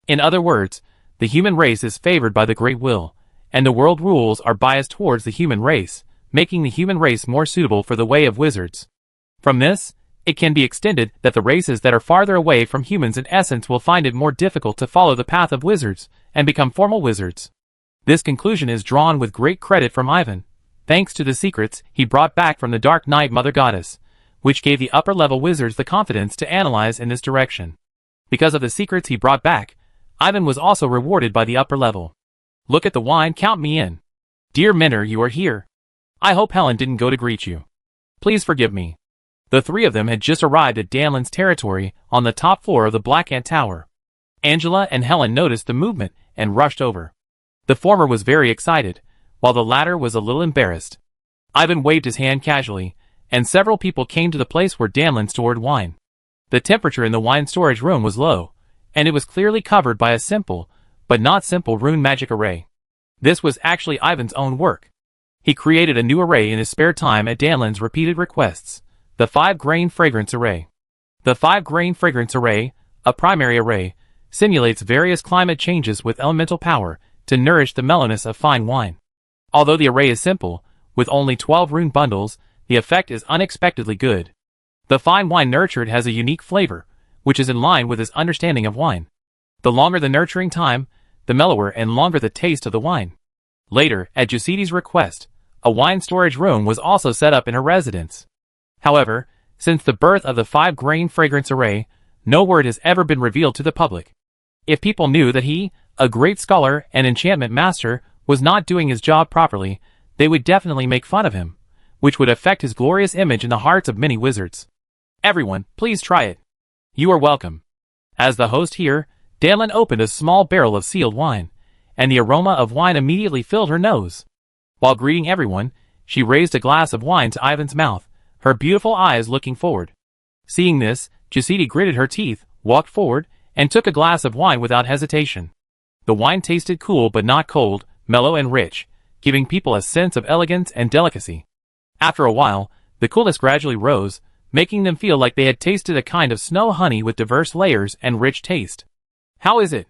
In other words, the human race is favored by the Great Will, and the world rules are biased towards the human race, making the human race more suitable for the way of wizards. From this, it can be extended that the races that are farther away from humans in essence will find it more difficult to follow the path of wizards, and become formal wizards. This conclusion is drawn with great credit from Ivan, thanks to the secrets he brought back from the Dark Knight Mother Goddess, which gave the upper-level wizards the confidence to analyze in this direction. Because of the secrets he brought back, Ivan was also rewarded by the upper level. Look at the wine, count me in. Dear Minner, you are here. I hope Helen didn't go to greet you. Please forgive me. The 3 of them had just arrived at Danlin's territory on the top floor of the Black Ant Tower. Angela and Helen noticed the movement and rushed over. The former was very excited, while the latter was a little embarrassed. Ivan waved his hand casually, and several people came to the place where Danlin stored wine. The temperature in the wine storage room was low, and it was clearly covered by a simple, but not simple rune magic array. This was actually Ivan's own work. He created a new array in his spare time at Danlin's repeated requests, the 5-grain fragrance array. The 5-grain fragrance array, a primary array, simulates various climate changes with elemental power to nourish the mellowness of fine wine. Although the array is simple, with only 12 rune bundles, the effect is unexpectedly good. The fine wine nurtured has a unique flavor, which is in line with his understanding of wine. The longer the nurturing time, the mellower and longer the taste of the wine. Later, at Jusidi's request, a wine storage room was also set up in her residence. However, since the birth of the 5-grain fragrance array, no word has ever been revealed to the public. If people knew that he, a great scholar and enchantment master, was not doing his job properly, they would definitely make fun of him, which would affect his glorious image in the hearts of many wizards. Everyone, please try it. You are welcome. As the host here, Danlin opened a small barrel of sealed wine, and the aroma of wine immediately filled her nose. While greeting everyone, she raised a glass of wine to Ivan's mouth, her beautiful eyes looking forward. Seeing this, Jusidi gritted her teeth, walked forward, and took a glass of wine without hesitation. The wine tasted cool but not cold, mellow and rich, giving people a sense of elegance and delicacy. After a while, the coolness gradually rose, making them feel like they had tasted a kind of snow honey with diverse layers and rich taste. How is it?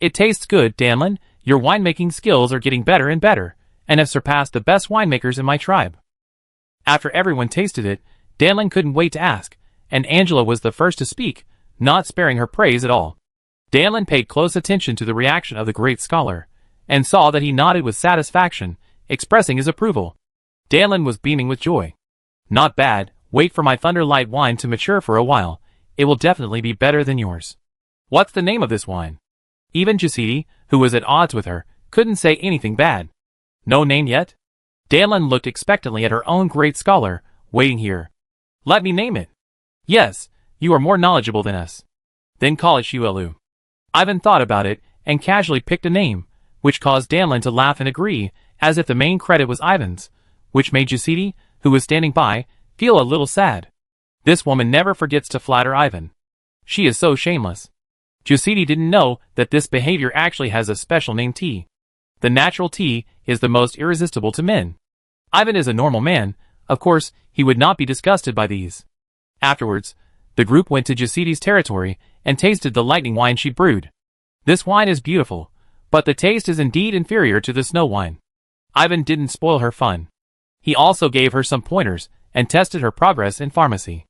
It tastes good, Danlin. Your winemaking skills are getting better and better, and have surpassed the best winemakers in my tribe. After everyone tasted it, Danlin couldn't wait to ask, and Angela was the first to speak, not sparing her praise at all. Danlin paid close attention to the reaction of the great scholar, and saw that he nodded with satisfaction, expressing his approval. Danlin was beaming with joy. Not bad, wait for my Thunderlight wine to mature for a while, it will definitely be better than yours. What's the name of this wine? Even Jusidi, who was at odds with her, couldn't say anything bad. No name yet? Danlin looked expectantly at her own great scholar, waiting here. Let me name it. Yes, you are more knowledgeable than us. Then call it Shuelu. Ivan thought about it, and casually picked a name, which caused Danlin to laugh and agree, as if the main credit was Ivan's, which made Jusidi, who was standing by, feel a little sad. This woman never forgets to flatter Ivan. She is so shameless. Jusidi didn't know that this behavior actually has a special name T. The natural T is the most irresistible to men. Ivan is a normal man, of course, he would not be disgusted by these. Afterwards, the group went to Jusidi's territory and tasted the lightning wine she brewed. This wine is beautiful, but the taste is indeed inferior to the snow wine. Ivan didn't spoil her fun. He also gave her some pointers and tested her progress in pharmacy.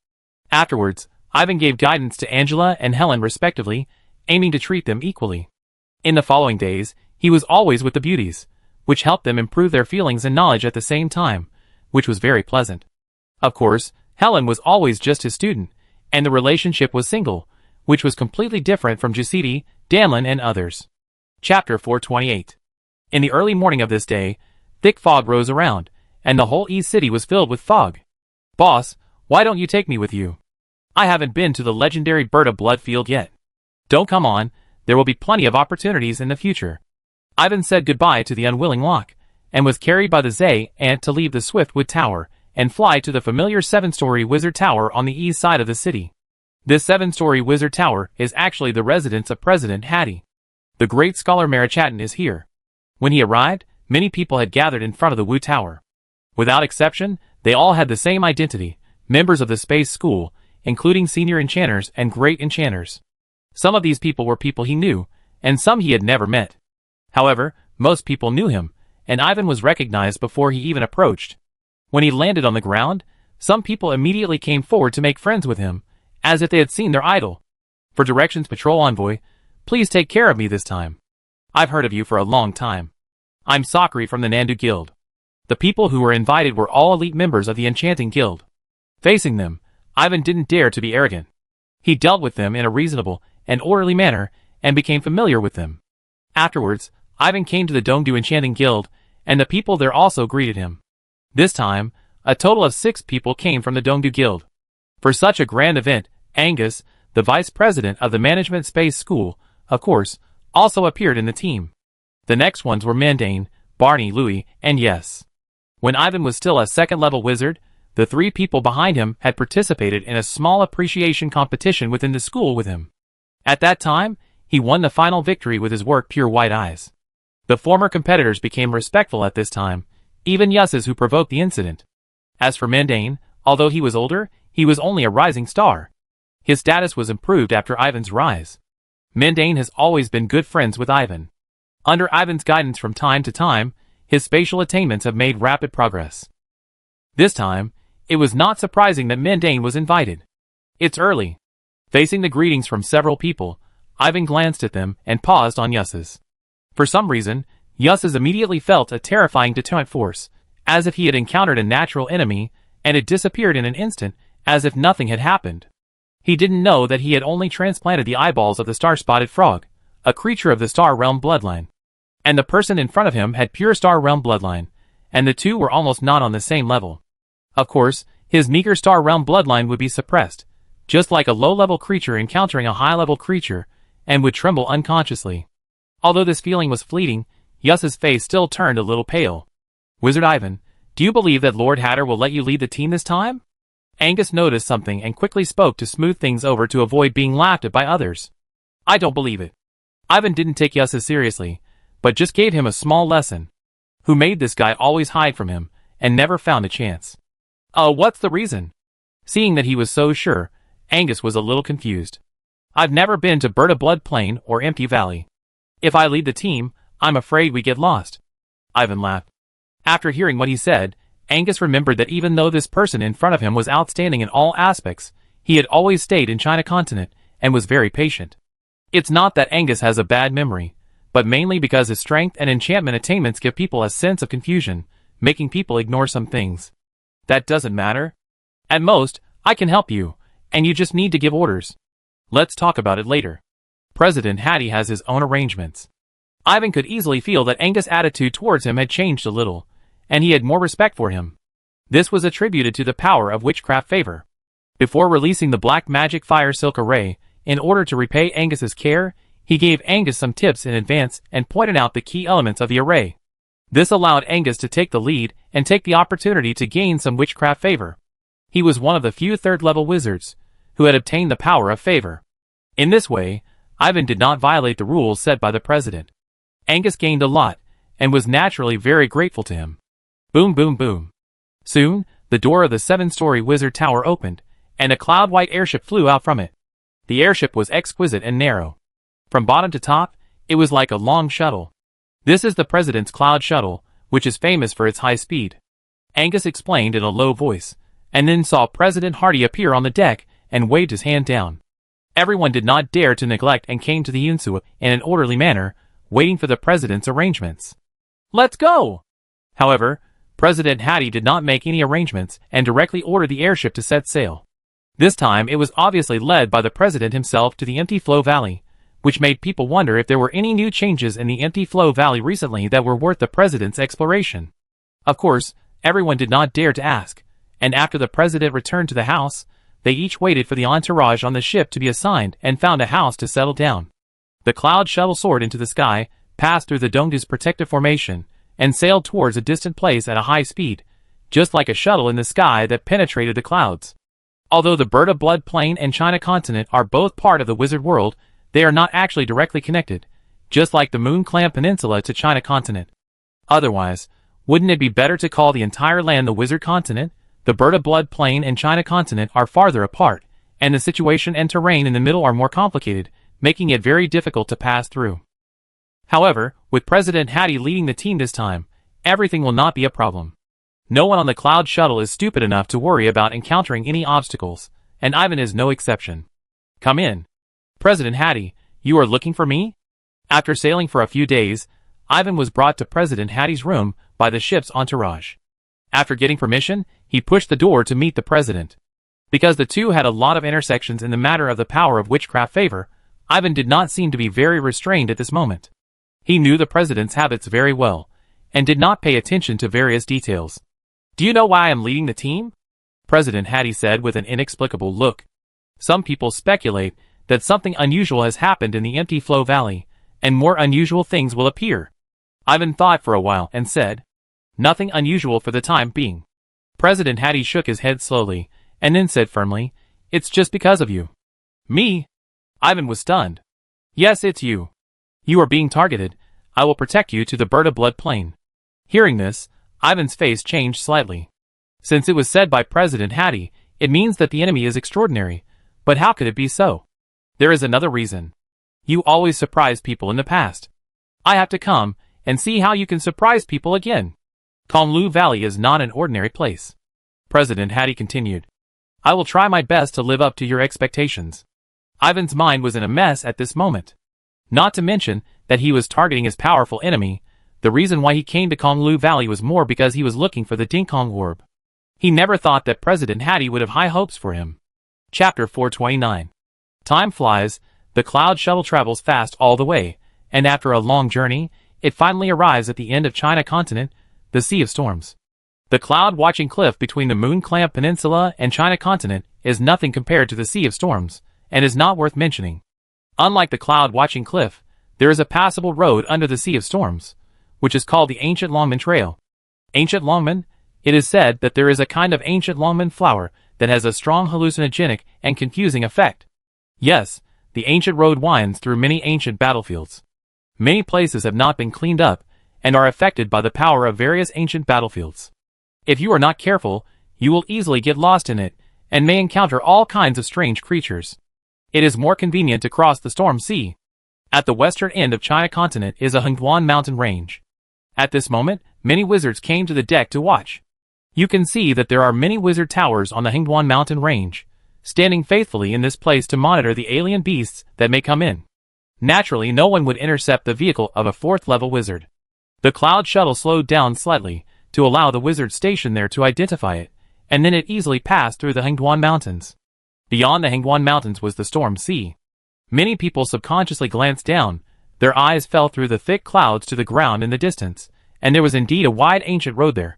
Afterwards, Ivan gave guidance to Angela and Helen respectively, aiming to treat them equally. In the following days, he was always with the beauties, which helped them improve their feelings and knowledge at the same time, which was very pleasant. Of course, Helen was always just his student, and the relationship was single, which was completely different from Giuseppe, Damlin and others. Chapter 428. In the early morning of this day, thick fog rose around, and the whole East City was filled with fog. "Boss, why don't you take me with you? I haven't been to the legendary Berta Blood Field yet." "Don't come on, there will be plenty of opportunities in the future." Ivan said goodbye to the unwilling Locke, and was carried by the Zay Ant to leave the Swiftwood Tower, and fly to the familiar 7-story Wizard Tower on the east side of the city. This 7-story Wizard Tower is actually the residence of President Hattie. The great scholar Marichatton is here. When he arrived, many people had gathered in front of the Wu Tower. Without exception, they all had the same identity, members of the Space School, including senior enchanters and great enchanters. Some of these people were people he knew, and some he had never met. However, most people knew him, and Ivan was recognized before he even approached. When he landed on the ground, some people immediately came forward to make friends with him, as if they had seen their idol. "For directions, Patrol Envoy, please take care of me this time. I've heard of you for a long time. I'm Sakri from the Nandu Guild." The people who were invited were all elite members of the Enchanting Guild. Facing them, Ivan didn't dare to be arrogant. He dealt with them in a reasonable and orderly manner, and became familiar with them. Afterwards, Ivan came to the Dongdu Enchanting Guild, and the people there also greeted him. This time, a total of 6 people came from the Dongdu Guild. For such a grand event, Angus, the vice president of the Management Space School, of course, also appeared in the team. The next ones were Mandane, Barney, Louis, and Yes. When Ivan was still a second-level wizard, the 3 people behind him had participated in a small appreciation competition within the school with him. At that time, he won the final victory with his work Pure White Eyes. The former competitors became respectful at this time, even Yus's who provoked the incident. As for Mandane, although he was older, he was only a rising star. His status was improved after Ivan's rise. Mandane has always been good friends with Ivan. Under Ivan's guidance from time to time, his spatial attainments have made rapid progress. This time, it was not surprising that Mandane was invited. "It's early." Facing the greetings from several people, Ivan glanced at them and paused on Yus's. For some reason, Yus's immediately felt a terrifying deterrent force, as if he had encountered a natural enemy, and it disappeared in an instant, as if nothing had happened. He didn't know that he had only transplanted the eyeballs of the star-spotted frog, a creature of the Star Realm bloodline. And the person in front of him had pure Star Realm bloodline, and the two were almost not on the same level. Of course, his meager Star Realm bloodline would be suppressed, just like a low-level creature encountering a high-level creature, and would tremble unconsciously. Although this feeling was fleeting, Yus's face still turned a little pale. "Wizard Ivan, do you believe that Lord Hatter will let you lead the team this time?" Angus noticed something and quickly spoke to smooth things over to avoid being laughed at by others. "I don't believe it." Ivan didn't take Yus's seriously, but just gave him a small lesson. Who made this guy always hide from him, and never found a chance? "Oh, what's the reason?" Seeing that he was so sure, Angus was a little confused. "I've never been to Berta Blood Plain or Empty Valley. If I lead the team, I'm afraid we get lost." Ivan laughed. After hearing what he said, Angus remembered that even though this person in front of him was outstanding in all aspects, he had always stayed in China continent, and was very patient. It's not that Angus has a bad memory, but mainly because his strength and enchantment attainments give people a sense of confusion, making people ignore some things. "That doesn't matter. At most, I can help you, and you just need to give orders. Let's talk about it later. President Hattie has his own arrangements." Ivan could easily feel that Angus' attitude towards him had changed a little, and he had more respect for him. This was attributed to the power of witchcraft favor. Before releasing the black magic fire silk array, in order to repay Angus's care, he gave Angus some tips in advance and pointed out the key elements of the array. This allowed Angus to take the lead and take the opportunity to gain some witchcraft favor. He was one of the few third-level wizards who had obtained the power of favor. In this way, Ivan did not violate the rules set by the president. Angus gained a lot, and was naturally very grateful to him. Boom boom boom. Soon, the door of the 7-story wizard tower opened, and a cloud-white airship flew out from it. The airship was exquisite and narrow. From bottom to top, it was like a long shuttle. "This is the president's cloud shuttle, which is famous for its high speed," Angus explained in a low voice, and then saw President Hardy appear on the deck and waved his hand down. Everyone did not dare to neglect and came to the Unsua in an orderly manner, waiting for the president's arrangements. "Let's go!" However, President Hattie did not make any arrangements and directly ordered the airship to set sail. This time it was obviously led by the president himself to the Empty Flow Valley, which made people wonder if there were any new changes in the Empty Flow Valley recently that were worth the president's exploration. Of course, everyone did not dare to ask, and after the president returned to the house, they each waited for the entourage on the ship to be assigned and found a house to settle down. The cloud shuttle soared into the sky, passed through the Dongdu's protective formation, and sailed towards a distant place at a high speed, just like a shuttle in the sky that penetrated the clouds. Although the Bird of Blood Plain and China continent are both part of the Wizard World, they are not actually directly connected, just like the Moon Clam Peninsula to China continent. Otherwise, wouldn't it be better to call the entire land the Wizard Continent? The Bird of Blood Plain and China continent are farther apart, and the situation and terrain in the middle are more complicated, making it very difficult to pass through. However, with President Hattie leading the team this time, everything will not be a problem. No one on the Cloud Shuttle is stupid enough to worry about encountering any obstacles, and Ivan is no exception. "Come in. President Hattie, you are looking for me?" After sailing for a few days, Ivan was brought to President Hattie's room by the ship's entourage. After getting permission, he pushed the door to meet the president. Because the two had a lot of intersections in the matter of the power of witchcraft favor, Ivan did not seem to be very restrained at this moment. He knew the president's habits very well, and did not pay attention to various details. "Do you know why I am leading the team?" President Hattie said with an inexplicable look. "Some people speculate that something unusual has happened in the Empty Flow Valley, and more unusual things will appear." Ivan thought for a while and said, "Nothing unusual for the time being." President Hattie shook his head slowly, and then said firmly, "It's just because of you." "Me?" Ivan was stunned. "Yes, it's you. You are being targeted. I will protect you to the Bird of Blood Plain." Hearing this, Ivan's face changed slightly. Since it was said by President Hattie, it means that the enemy is extraordinary, but how could it be so? There is another reason. You always surprised people in the past. I have to come and see how you can surprise people again. Konglu Valley is not an ordinary place. President Hattie continued. "I will try my best to live up to your expectations." Ivan's mind was in a mess at this moment. Not to mention that he was targeting his powerful enemy. The reason why he came to Konglu Valley was more because he was looking for the Dingkong Orb. He never thought that President Hattie would have high hopes for him. Chapter 429. Time flies, the Cloud Shuttle travels fast all the way, and after a long journey, it finally arrives at the end of China continent, the Sea of Storms. The cloud-watching cliff between the Moon Clam Peninsula and China continent is nothing compared to the Sea of Storms, and is not worth mentioning. Unlike the cloud-watching cliff, there is a passable road under the Sea of Storms, which is called the Ancient Longman Trail. Ancient Longman? It is said that there is a kind of ancient Longman flower that has a strong hallucinogenic and confusing effect. Yes, the ancient road winds through many ancient battlefields. Many places have not been cleaned up, and are affected by the power of various ancient battlefields. If you are not careful, you will easily get lost in it, and may encounter all kinds of strange creatures. It is more convenient to cross the Storm Sea. At the western end of China continent is a Hengduan mountain range. At this moment, many wizards came to the deck to watch. You can see that there are many wizard towers on the Hengduan mountain range, standing faithfully in this place to monitor the alien beasts that may come in. Naturally, no one would intercept the vehicle of a 4th-level wizard. The Cloud Shuttle slowed down slightly to allow the wizard stationed there to identify it, and then it easily passed through the Hengduan Mountains. Beyond the Hengduan Mountains was the Storm Sea. Many people subconsciously glanced down. Their eyes fell through the thick clouds to the ground in the distance, and there was indeed a wide ancient road there.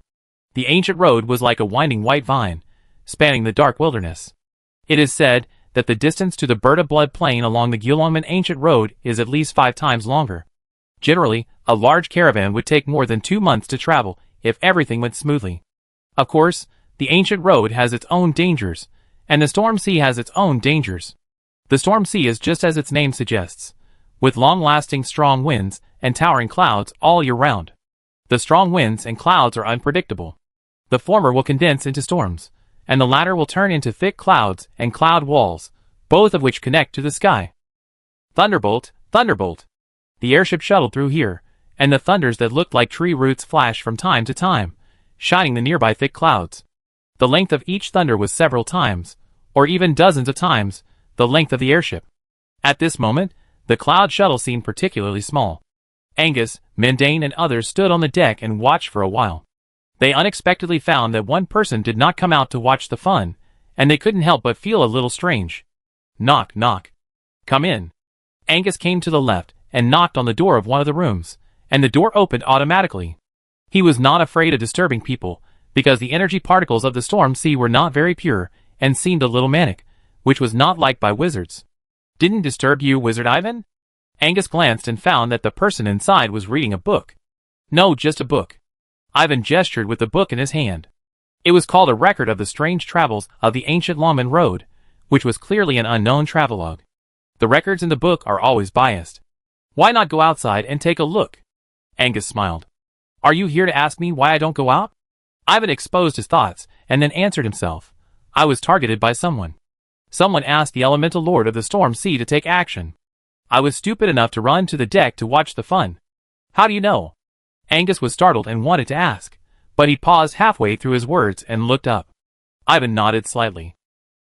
The ancient road was like a winding white vine, spanning the dark wilderness. It is said that the distance to the Bird of Blood Plain along the Gulongman Ancient Road is at least 5 times longer. Generally, a large caravan would take more than 2 months to travel if everything went smoothly. Of course, the ancient road has its own dangers, and the Storm Sea has its own dangers. The Storm Sea is just as its name suggests, with long-lasting strong winds and towering clouds all year round. The strong winds and clouds are unpredictable. The former will condense into storms, and the latter will turn into thick clouds and cloud walls, both of which connect to the sky. Thunderbolt, thunderbolt! The airship shuttled through here, and the thunders that looked like tree roots flashed from time to time, shining the nearby thick clouds. The length of each thunder was several times, or even dozens of times, the length of the airship. At this moment, the cloud shuttle seemed particularly small. Angus, Mendane, and others stood on the deck and watched for a while. They unexpectedly found that one person did not come out to watch the fun, and they couldn't help but feel a little strange. Knock, knock. Come in. Angus came to the left and knocked on the door of one of the rooms, and the door opened automatically. He was not afraid of disturbing people, because the energy particles of the storm sea were not very pure and seemed a little manic, which was not liked by wizards. Didn't disturb you, Wizard Ivan? Angus glanced and found that the person inside was reading a book. No, just a book. Ivan gestured with the book in his hand. It was called A Record of the Strange Travels of the Ancient Longman Road, which was clearly an unknown travelogue. The records in the book are always biased. Why not go outside and take a look? Angus smiled. Are you here to ask me why I don't go out? Ivan exposed his thoughts and then answered himself. I was targeted by someone. Someone asked the elemental lord of the storm sea to take action. I was stupid enough to run to the deck to watch the fun. How do you know? Angus was startled and wanted to ask, but he paused halfway through his words and looked up. Ivan nodded slightly.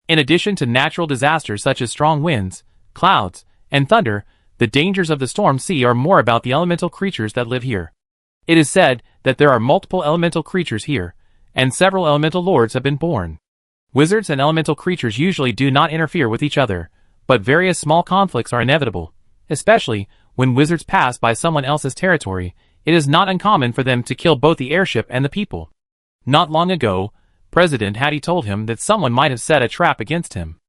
In addition to natural disasters such as strong winds, clouds, and thunder, the dangers of the storm sea are more about the elemental creatures that live here. It is said that there are multiple elemental creatures here, and several elemental lords have been born. Wizards and elemental creatures usually do not interfere with each other, but various small conflicts are inevitable, especially when wizards pass by someone else's territory. It is not uncommon for them to kill both the airship and the people. Not long ago, President Hattie told him that someone might have set a trap against him.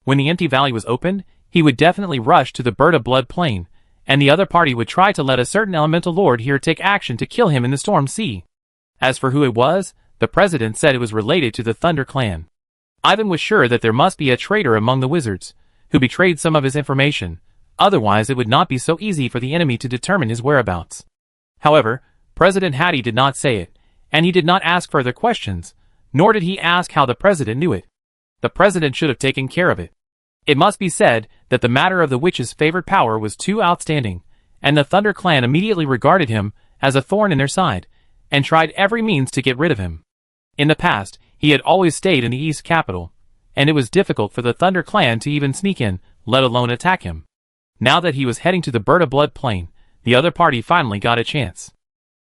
When the empty valley was opened, he would definitely rush to the Bird of Blood plain, and the other party would try to let a certain elemental lord here take action to kill him in the storm sea. As for who it was, the president said it was related to the Thunder clan. Ivan was sure that there must be a traitor among the wizards, who betrayed some of his information, otherwise it would not be so easy for the enemy to determine his whereabouts. However, President Hattie did not say it, and he did not ask further questions, nor did he ask how the president knew it. The president should have taken care of it. It must be said that the matter of the witch's favored power was too outstanding, and the Thunder clan immediately regarded him as a thorn in their side, and tried every means to get rid of him. In the past, he had always stayed in the East capital, and it was difficult for the Thunder clan to even sneak in, let alone attack him. Now that he was heading to the Bird of Blood plain, the other party finally got a chance.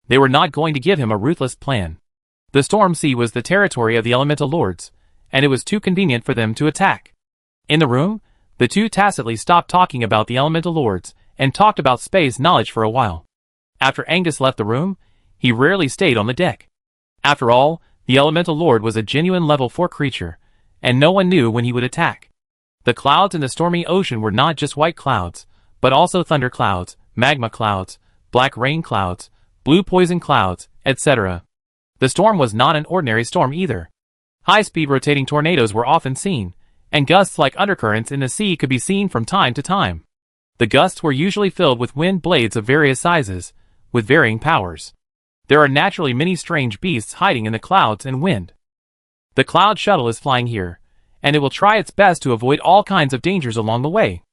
They were not going to give him a ruthless plan. The storm sea was the territory of the elemental lords, and it was too convenient for them to attack. In the room, the two tacitly stopped talking about the elemental lords and talked about space knowledge for a while. After Angus left the room, he rarely stayed on the deck. After all, the elemental lord was a genuine level 4 creature, and no one knew when he would attack. The clouds in the stormy ocean were not just white clouds, but also thunder clouds, magma clouds, black rain clouds, blue poison clouds, etc. The storm was not an ordinary storm either. High-speed rotating tornadoes were often seen, and gusts like undercurrents in the sea could be seen from time to time. The gusts were usually filled with wind blades of various sizes, with varying powers. There are naturally many strange beasts hiding in the clouds and wind. The cloud shuttle is flying here, and it will try its best to avoid all kinds of dangers along the way.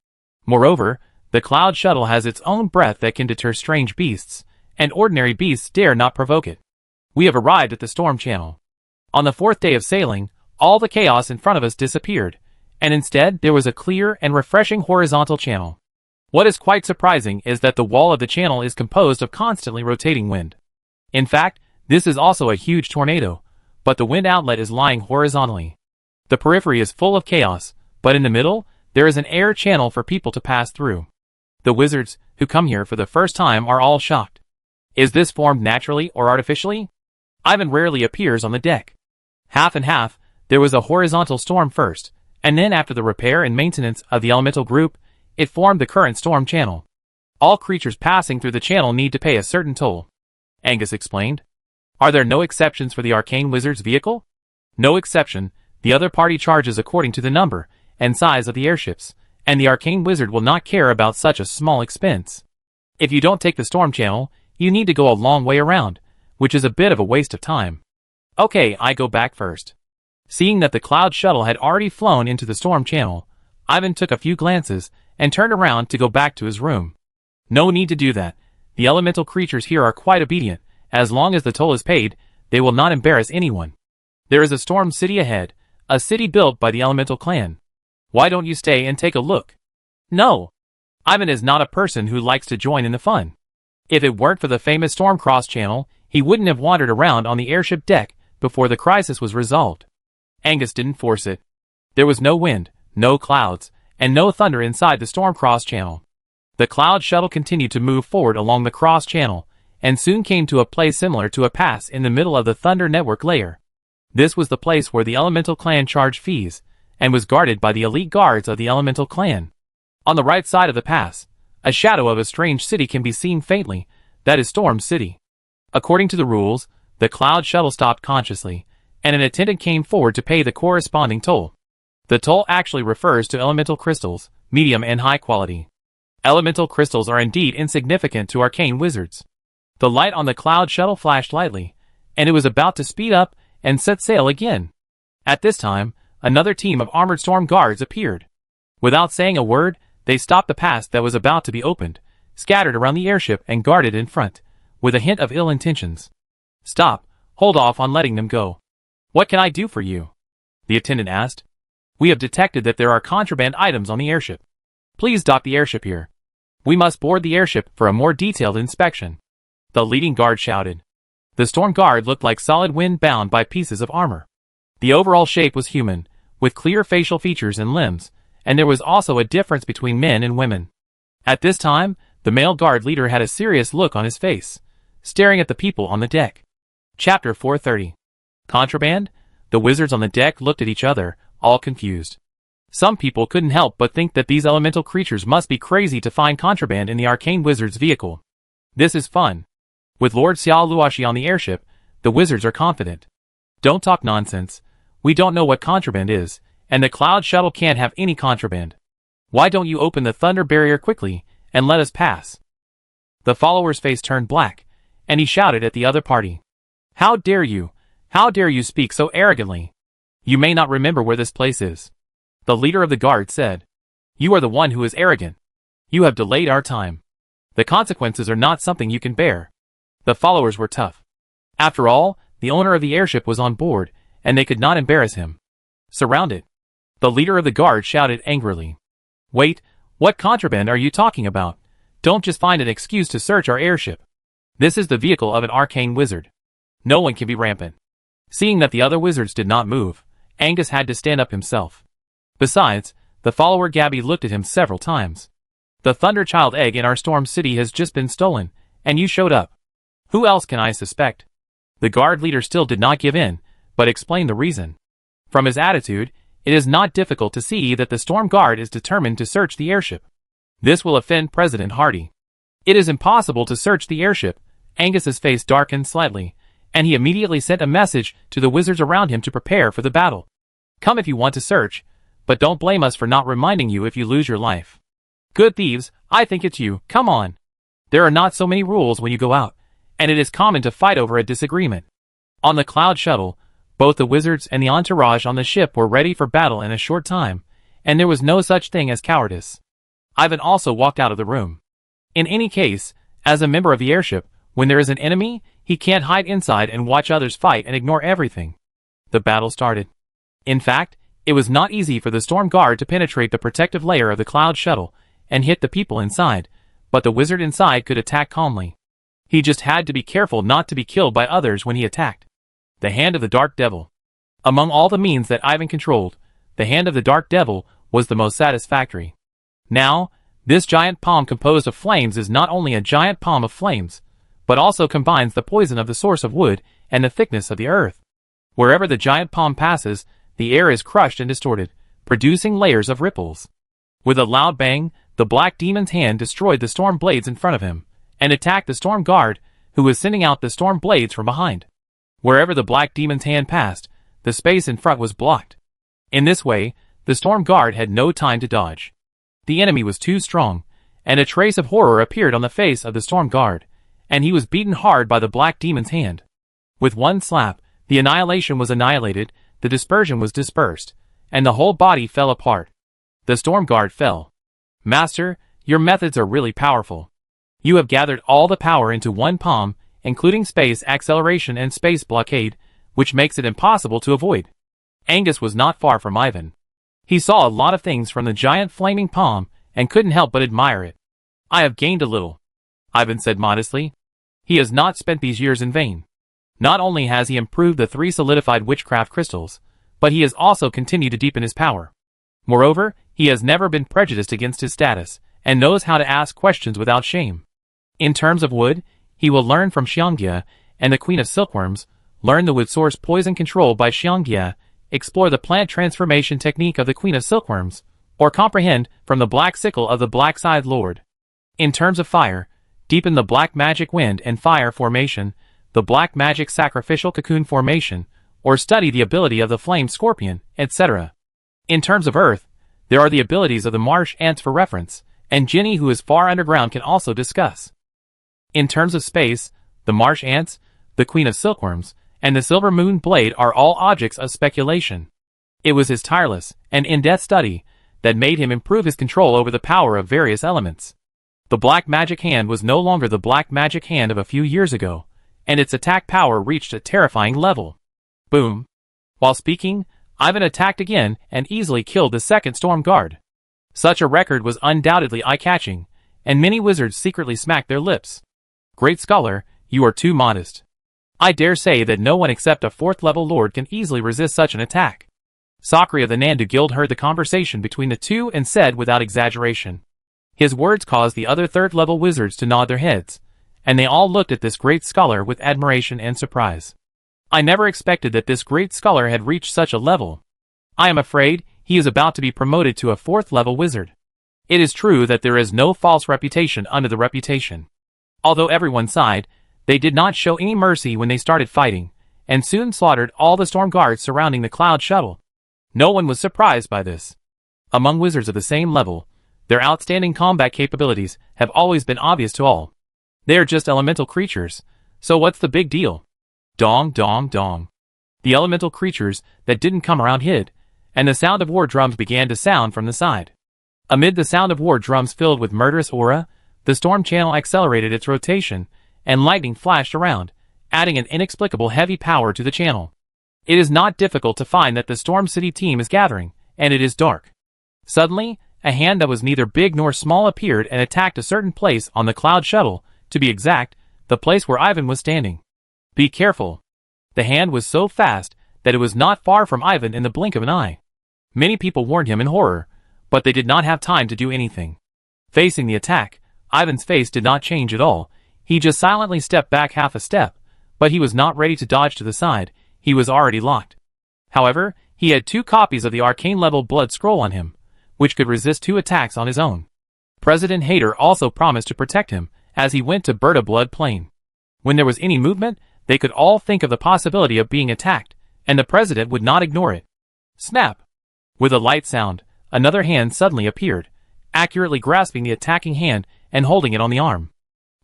Moreover, the cloud shuttle has its own breath that can deter strange beasts, and ordinary beasts dare not provoke it. We have arrived at the storm channel. On the 4th day of sailing, all the chaos in front of us disappeared, and instead there was a clear and refreshing horizontal channel. What is quite surprising is that the wall of the channel is composed of constantly rotating wind. In fact, this is also a huge tornado, but the wind outlet is lying horizontally. The periphery is full of chaos, but in the middle, there is an air channel for people to pass through. The wizards, who come here for the first time, are all shocked. Is this formed naturally or artificially? Ivan rarely appears on the deck. Half and half, there was a horizontal storm first, and then after the repair and maintenance of the elemental group, it formed the current storm channel. All creatures passing through the channel need to pay a certain toll. Angus explained. Are there no exceptions for the arcane wizard's vehicle? No exception. The other party charges according to the number and size of the airships, and the arcane wizard will not care about such a small expense. If you don't take the storm channel, you need to go a long way around, which is a bit of a waste of time. Okay, I go back first. Seeing that the cloud shuttle had already flown into the storm channel, Ivan took a few glances and turned around to go back to his room. No need to do that. The elemental creatures here are quite obedient. As long as the toll is paid, they will not embarrass anyone. There is a storm city ahead, a city built by the elemental clan. Why don't you stay and take a look? No. Ivan is not a person who likes to join in the fun. If it weren't for the famous storm cross channel, he wouldn't have wandered around on the airship deck before the crisis was resolved. Angus didn't force it. There was no wind, no clouds, and no thunder inside the storm cross channel. The cloud shuttle continued to move forward along the cross channel, and soon came to a place similar to a pass in the middle of the Thunder Network layer. This was the place where the Elemental Clan charged fees, and was guarded by the elite guards of the Elemental Clan. On the right side of the pass, a shadow of a strange city can be seen faintly, that is Storm City. According to the rules, the cloud shuttle stopped consciously, and an attendant came forward to pay the corresponding toll. The toll actually refers to elemental crystals, medium and high quality. Elemental crystals are indeed insignificant to arcane wizards. The light on the cloud shuttle flashed lightly, and it was about to speed up and set sail again. At this time, another team of armored storm guards appeared. Without saying a word, they stopped the pass that was about to be opened, scattered around the airship and guarded in front, with a hint of ill intentions. Stop, hold off on letting them go. What can I do for you? The attendant asked. We have detected that there are contraband items on the airship. Please dock the airship here. We must board the airship for a more detailed inspection. The leading guard shouted. The storm guard looked like solid wind bound by pieces of armor. The overall shape was human, with clear facial features and limbs, and there was also a difference between men and women. At this time, the male guard leader had a serious look on his face, staring at the people on the deck. Chapter 430. Contraband? The wizards on the deck looked at each other, all confused. Some people couldn't help but think that these elemental creatures must be crazy to find contraband in the arcane wizard's vehicle. This is fun. With Lord Xiao Luoshi on the airship, the wizards are confident. Don't talk nonsense. We don't know what contraband is, and the cloud shuttle can't have any contraband. Why don't you open the thunder barrier quickly, and let us pass? The follower's face turned black, and he shouted at the other party. How dare you? How dare you speak so arrogantly? You may not remember where this place is. The leader of the guard said. You are the one who is arrogant. You have delayed our time. The consequences are not something you can bear. The followers were tough. After all, the owner of the airship was on board, and they could not embarrass him. Surrounded. The leader of the guard shouted angrily. Wait, what contraband are you talking about? Don't just find an excuse to search our airship. This is the vehicle of an arcane wizard. No one can be rampant. Seeing that the other wizards did not move, Angus had to stand up himself. Besides, the follower Gabby looked at him several times. The Thunderchild egg in our Storm City has just been stolen, and you showed up. Who else can I suspect? The guard leader still did not give in, but explained the reason. From his attitude, it is not difficult to see that the Storm Guard is determined to search the airship. This will offend President Hardy. It is impossible to search the airship. Angus's face darkened slightly, and he immediately sent a message to the wizards around him to prepare for the battle. Come if you want to search, but don't blame us for not reminding you if you lose your life. Good thieves, I think it's you, come on. There are not so many rules when you go out, and it is common to fight over a disagreement. On the cloud shuttle, both the wizards and the entourage on the ship were ready for battle in a short time, and there was no such thing as cowardice. Ivan also walked out of the room. In any case, as a member of the airship, when there is an enemy, he can't hide inside and watch others fight and ignore everything. The battle started. In fact, it was not easy for the Storm Guard to penetrate the protective layer of the cloud shuttle and hit the people inside, but the wizard inside could attack calmly. He just had to be careful not to be killed by others when he attacked. The Hand of the Dark Devil. Among all the means that Ivan controlled, the Hand of the Dark Devil was the most satisfactory. Now, this giant palm composed of flames is not only a giant palm of flames, but also combines the poison of the source of wood and the thickness of the earth. Wherever the giant palm passes, the air is crushed and distorted, producing layers of ripples. With a loud bang, the Black Demon's hand destroyed the storm blades in front of him, and attacked the Storm Guard, who was sending out the storm blades from behind. Wherever the Black Demon's hand passed, the space in front was blocked. In this way, the Storm Guard had no time to dodge. The enemy was too strong, and a trace of horror appeared on the face of the Storm Guard, and he was beaten hard by the Black Demon's hand. With one slap, the annihilation was annihilated, the dispersion was dispersed, and the whole body fell apart. The Storm Guard fell. Master, your methods are really powerful. You have gathered all the power into one palm, including space acceleration and space blockade, which makes it impossible to avoid. Angus was not far from Ivan. He saw a lot of things from the giant flaming palm and couldn't help but admire it. I have gained a little, Ivan said modestly. He has not spent these years in vain. Not only has he improved the 3 solidified witchcraft crystals, but he has also continued to deepen his power. Moreover, he has never been prejudiced against his status, and knows how to ask questions without shame. In terms of wood, he will learn from Xiangjia and the Queen of Silkworms, learn the wood source poison control by Xiangjia, explore the plant transformation technique of the Queen of Silkworms, or comprehend from the black sickle of the Black-Scythe Lord. In terms of fire, deepen the black magic wind and fire formation, the black magic sacrificial cocoon formation, or study the ability of the flame scorpion, etc. In terms of earth, there are the abilities of the marsh ants for reference, and Ginny who is far underground can also discuss. In terms of space, the marsh ants, the Queen of Silkworms, and the Silver Moon Blade are all objects of speculation. It was his tireless and in-depth study that made him improve his control over the power of various elements. The black magic hand was no longer the black magic hand of a few years ago, and its attack power reached a terrifying level. Boom! While speaking, Ivan attacked again and easily killed the second storm guard. Such a record was undoubtedly eye-catching, and many wizards secretly smacked their lips. Great Scholar, you are too modest. I dare say that no one except a 4th-level lord can easily resist such an attack. Sakri of the Nandu Guild heard the conversation between the two and said without exaggeration. His words caused the other 3rd-level wizards to nod their heads, and they all looked at this great scholar with admiration and surprise. I never expected that this great scholar had reached such a level. I am afraid he is about to be promoted to a 4th-level wizard. It is true that there is no false reputation under the reputation. Although everyone sighed, they did not show any mercy when they started fighting, and soon slaughtered all the storm guards surrounding the cloud shuttle. No one was surprised by this. Among wizards of the same level, their outstanding combat capabilities have always been obvious to all. They are just elemental creatures, so what's the big deal? Dong, dong, dong. The elemental creatures that didn't come around hid, and the sound of war drums began to sound from the side. Amid the sound of war drums filled with murderous aura, the storm channel accelerated its rotation, and lightning flashed around, adding an inexplicable heavy power to the channel. It is not difficult to find that the Storm City team is gathering, and it is dark. Suddenly, a hand that was neither big nor small appeared and attacked a certain place on the cloud shuttle, to be exact, the place where Ivan was standing. Be careful. The hand was so fast that it was not far from Ivan in the blink of an eye. Many people warned him in horror, but they did not have time to do anything. Facing the attack, Ivan's face did not change at all. He just silently stepped back half a step, but he was not ready to dodge to the side. He was already locked. However, he had 2 copies of the arcane-level blood scroll on him, which could resist 2 attacks on his own. President Hayter also promised to protect him as he went to Berta Blood Plain. When there was any movement, they could all think of the possibility of being attacked, and the president would not ignore it. Snap! With a light sound, another hand suddenly appeared, accurately grasping the attacking hand and holding it on the arm.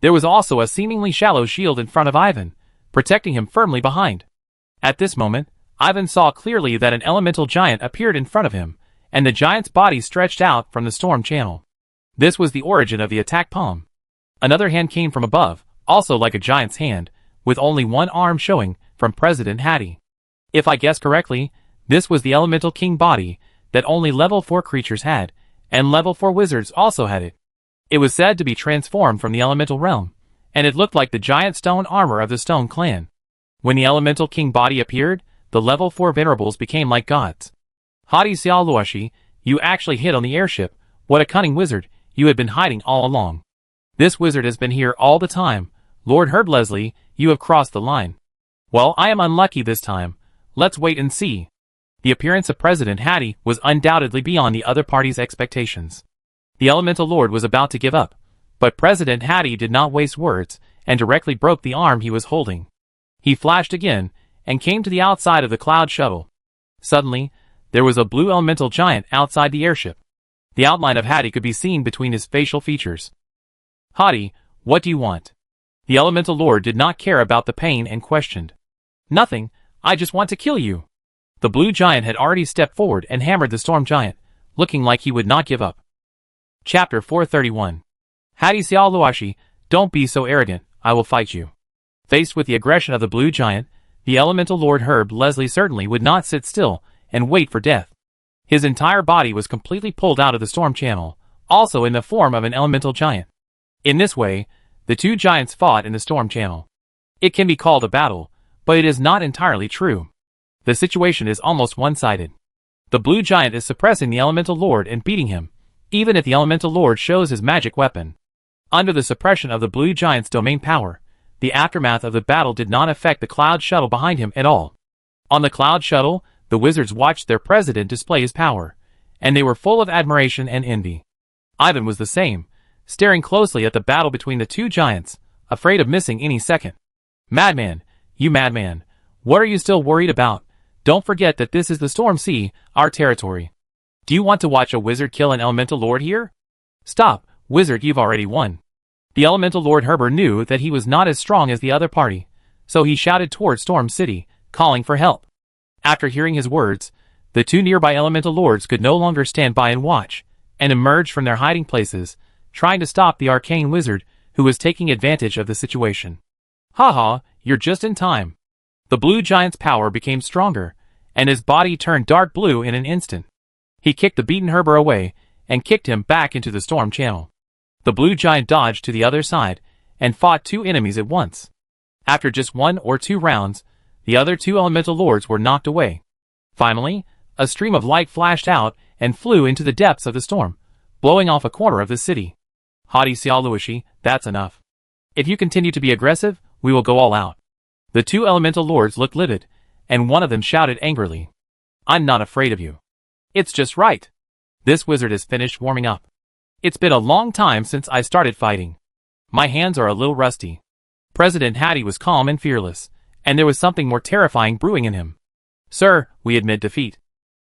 There was also a seemingly shallow shield in front of Ivan, protecting him firmly behind. At this moment, Ivan saw clearly that an elemental giant appeared in front of him, and the giant's body stretched out from the storm channel. This was the origin of the attack palm. Another hand came from above, also like a giant's hand, with only one arm showing, from President Hattie. If I guess correctly, this was the elemental king body that only level 4 creatures had, and level 4 wizards also had it. It was said to be transformed from the elemental realm, and it looked like the giant stone armor of the Stone Clan. When the elemental king body appeared, the level 4 venerables became like gods. Hadi Xiaoluashi, you actually hid on the airship. What a cunning wizard, you had been hiding all along. This wizard has been here all the time. Lord Herb Leslie, you have crossed the line. Well, I am unlucky this time. Let's wait and see. The appearance of President Hattie was undoubtedly beyond the other party's expectations. The Elemental Lord was about to give up, but President Hattie did not waste words, and directly broke the arm he was holding. He flashed again, and came to the outside of the cloud shuttle. Suddenly, there was a blue elemental giant outside the airship. The outline of Hattie could be seen between his facial features. Hattie, what do you want? The Elemental Lord did not care about the pain and questioned. Nothing, I just want to kill you. The blue giant had already stepped forward and hammered the storm giant, looking like he would not give up. Chapter 431. Hattie Xiaoluashi, don't be so arrogant, I will fight you. Faced with the aggression of the blue giant, the Elemental Lord Herb Leslie certainly would not sit still and wait for death. His entire body was completely pulled out of the storm channel, also in the form of an elemental giant. In this way, the two giants fought in the storm channel. It can be called a battle, but it is not entirely true. The situation is almost one-sided. The blue giant is suppressing the elemental lord and beating him, even if the elemental lord shows his magic weapon. Under the suppression of the blue giant's domain power, the aftermath of the battle did not affect the cloud shuttle behind him at all. On the cloud shuttle, the wizards watched their president display his power, and they were full of admiration and envy. Ivan was the same, staring closely at the battle between the two giants, afraid of missing any second. Madman, you madman, what are you still worried about? Don't forget that this is the Storm Sea, our territory. Do you want to watch a wizard kill an elemental lord here? Stop, wizard, you've already won. The elemental lord Herbert knew that he was not as strong as the other party, so he shouted toward Storm City, calling for help. After hearing his words, the two nearby elemental lords could no longer stand by and watch, and emerged from their hiding places, trying to stop the arcane wizard, who was taking advantage of the situation. Haha, you're just in time. The blue giant's power became stronger, and his body turned dark blue in an instant. He kicked the beaten Herbert away, and kicked him back into the storm channel. The blue giant dodged to the other side, and fought two enemies at once. After just 1 or 2 rounds, the other two elemental lords were knocked away. Finally, a stream of light flashed out and flew into the depths of the storm, blowing off a corner of the city. Haughty Xiaoluoshi, that's enough. If you continue to be aggressive, we will go all out. The two elemental lords looked livid, and one of them shouted angrily. I'm not afraid of you. It's just right. This wizard is finished warming up. It's been a long time since I started fighting. My hands are a little rusty. President Hattie was calm and fearless, and there was something more terrifying brewing in him. Sir, we admit defeat.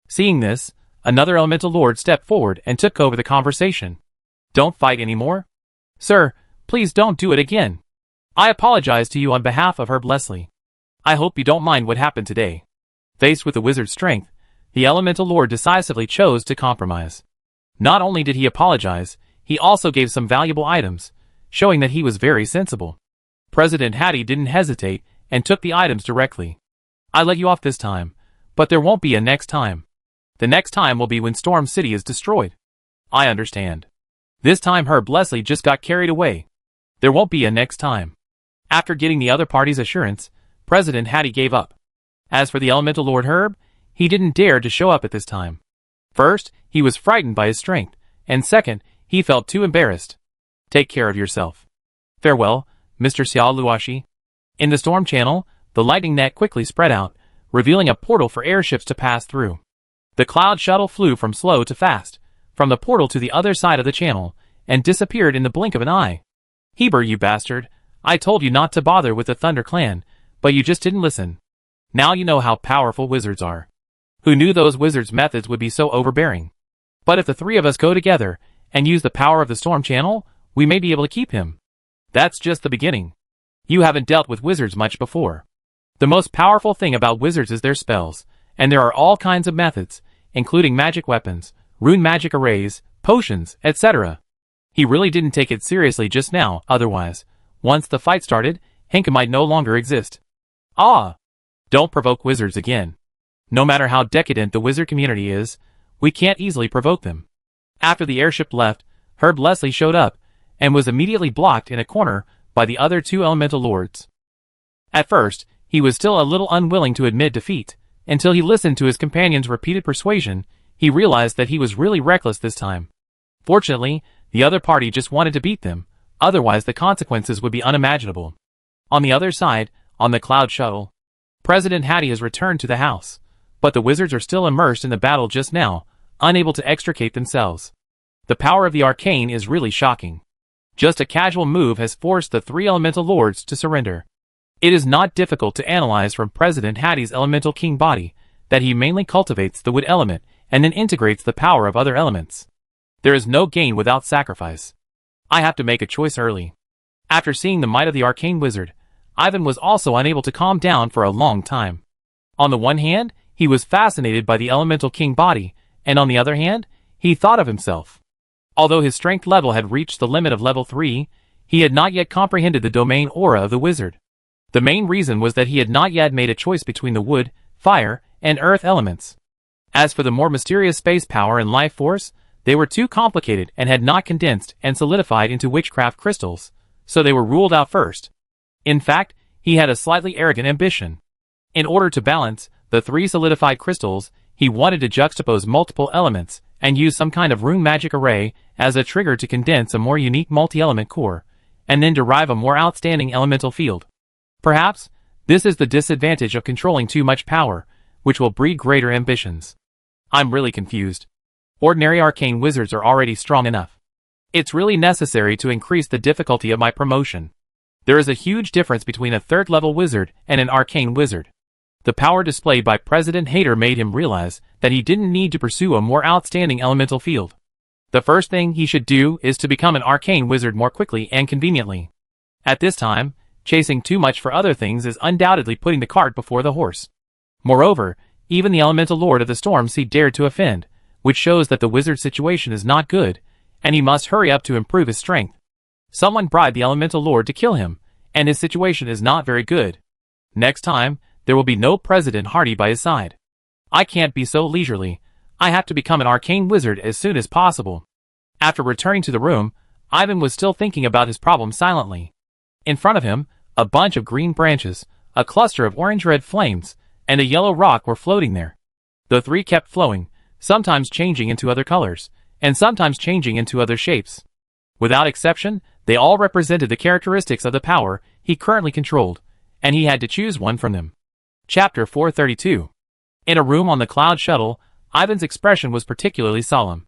Seeing this, another elemental lord stepped forward and took over the conversation. Don't fight anymore? Sir, please don't do it again. I apologize to you on behalf of Herb Leslie. I hope you don't mind what happened today. Faced with the wizard's strength, the elemental lord decisively chose to compromise. Not only did he apologize, he also gave some valuable items, showing that he was very sensible. President Hattie didn't hesitate and took the items directly. I let you off this time, but there won't be a next time. The next time will be when Storm City is destroyed. I understand. This time Herb Leslie just got carried away. There won't be a next time. After getting the other party's assurance, President Hattie gave up. As for the elemental lord Herb, he didn't dare to show up at this time. First, he was frightened by his strength, and second, he felt too embarrassed. Take care of yourself. Farewell, Mr. Xiaoluoshi. In the storm channel, the lightning net quickly spread out, revealing a portal for airships to pass through. The cloud shuttle flew from slow to fast, from the portal to the other side of the channel, and disappeared in the blink of an eye. Heber, you bastard, I told you not to bother with the Thunder Clan, but you just didn't listen. Now you know how powerful wizards are. Who knew those wizards' methods would be so overbearing? But if the three of us go together, and use the power of the storm channel, we may be able to keep him. That's just the beginning. You haven't dealt with wizards much before. The most powerful thing about wizards is their spells, and there are all kinds of methods, including magic weapons, rune magic arrays, potions, etc. He really didn't take it seriously just now, otherwise, once the fight started, Henke might no longer exist. Ah! Don't provoke wizards again. No matter how decadent the wizard community is, we can't easily provoke them. After the airship left, Herb Leslie showed up, and was immediately blocked in a corner by the other two elemental lords. At first, he was still a little unwilling to admit defeat, until he listened to his companion's repeated persuasion. He realized that he was really reckless this time. Fortunately, the other party just wanted to beat them, otherwise the consequences would be unimaginable. On the other side, on the cloud shuttle, President Hattie has returned to the house, but the wizards are still immersed in the battle just now, unable to extricate themselves. The power of the arcane is really shocking. Just a casual move has forced the three elemental lords to surrender. It is not difficult to analyze from President Hattie's elemental king body that he mainly cultivates the wood element and then integrates the power of other elements. There is no gain without sacrifice. I have to make a choice early. After seeing the might of the arcane wizard, Ivan was also unable to calm down for a long time. On the one hand, he was fascinated by the elemental king body, and on the other hand, he thought of himself. Although his strength level had reached the limit of level 3, he had not yet comprehended the domain aura of the wizard. The main reason was that he had not yet made a choice between the wood, fire, and earth elements. As for the more mysterious space power and life force, they were too complicated and had not condensed and solidified into witchcraft crystals, so they were ruled out first. In fact, he had a slightly arrogant ambition. In order to balance the 3 solidified crystals, he wanted to juxtapose multiple elements and use some kind of rune magic array as a trigger to condense a more unique multi-element core, and then derive a more outstanding elemental field. Perhaps, this is the disadvantage of controlling too much power, which will breed greater ambitions. I'm really confused. Ordinary arcane wizards are already strong enough. It's really necessary to increase the difficulty of my promotion. There is a huge difference between a 3rd-level wizard and an arcane wizard. The power displayed by President Hader made him realize that he didn't need to pursue a more outstanding elemental field. The first thing he should do is to become an arcane wizard more quickly and conveniently. At this time, chasing too much for other things is undoubtedly putting the cart before the horse. Moreover, even the elemental lord of the storm sea dared to offend, which shows that the wizard's situation is not good, and he must hurry up to improve his strength. Someone bribed the elemental lord to kill him, and his situation is not very good. Next time, there will be no President Hardy by his side. I can't be so leisurely. I have to become an arcane wizard as soon as possible. After returning to the room, Ivan was still thinking about his problem silently. In front of him, a bunch of green branches, a cluster of orange-red flames, and a yellow rock were floating there. The 3 kept flowing, sometimes changing into other colors, and sometimes changing into other shapes. Without exception, they all represented the characteristics of the power he currently controlled, and he had to choose one from them. Chapter 432. In a room on the Cloud Shuttle, Ivan's expression was particularly solemn.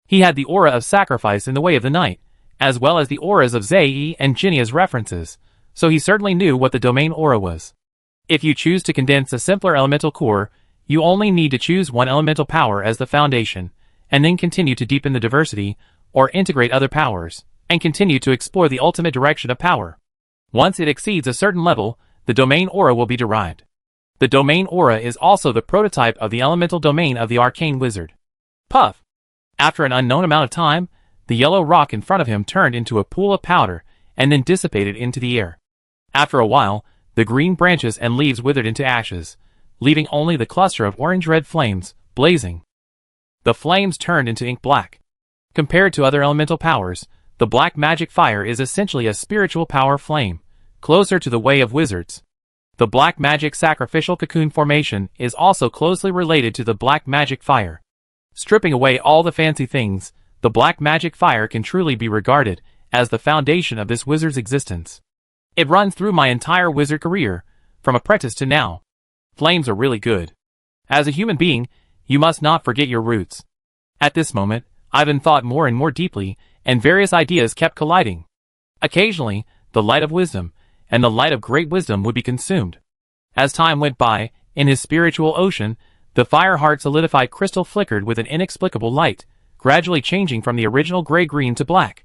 He had the aura of sacrifice in the way of the night, as well as the auras of Zae and Jinny as references, so he certainly knew what the domain aura was. If you choose to condense a simpler elemental core, you only need to choose one elemental power as the foundation, and then continue to deepen the diversity, or integrate other powers, and continue to explore the ultimate direction of power. Once it exceeds a certain level, the domain aura will be derived. The domain aura is also the prototype of the elemental domain of the arcane wizard. Puff! After an unknown amount of time, the yellow rock in front of him turned into a pool of powder, and then dissipated into the air. After a while, the green branches and leaves withered into ashes, leaving only the cluster of orange-red flames, blazing. The flames turned into ink black. Compared to other elemental powers, the black magic fire is essentially a spiritual power flame, closer to the way of wizards. The black magic sacrificial cocoon formation is also closely related to the black magic fire. Stripping away all the fancy things, the black magic fire can truly be regarded as the foundation of this wizard's existence. It runs through my entire wizard career, from apprentice to now. Flames are really good. As a human being, you must not forget your roots. At this moment, Ivan thought more and more deeply, and various ideas kept colliding. Occasionally, the light of wisdom, and the light of great wisdom would be consumed. As time went by, in his spiritual ocean, the fire-heart solidified crystal flickered with an inexplicable light, gradually changing from the original gray-green to black.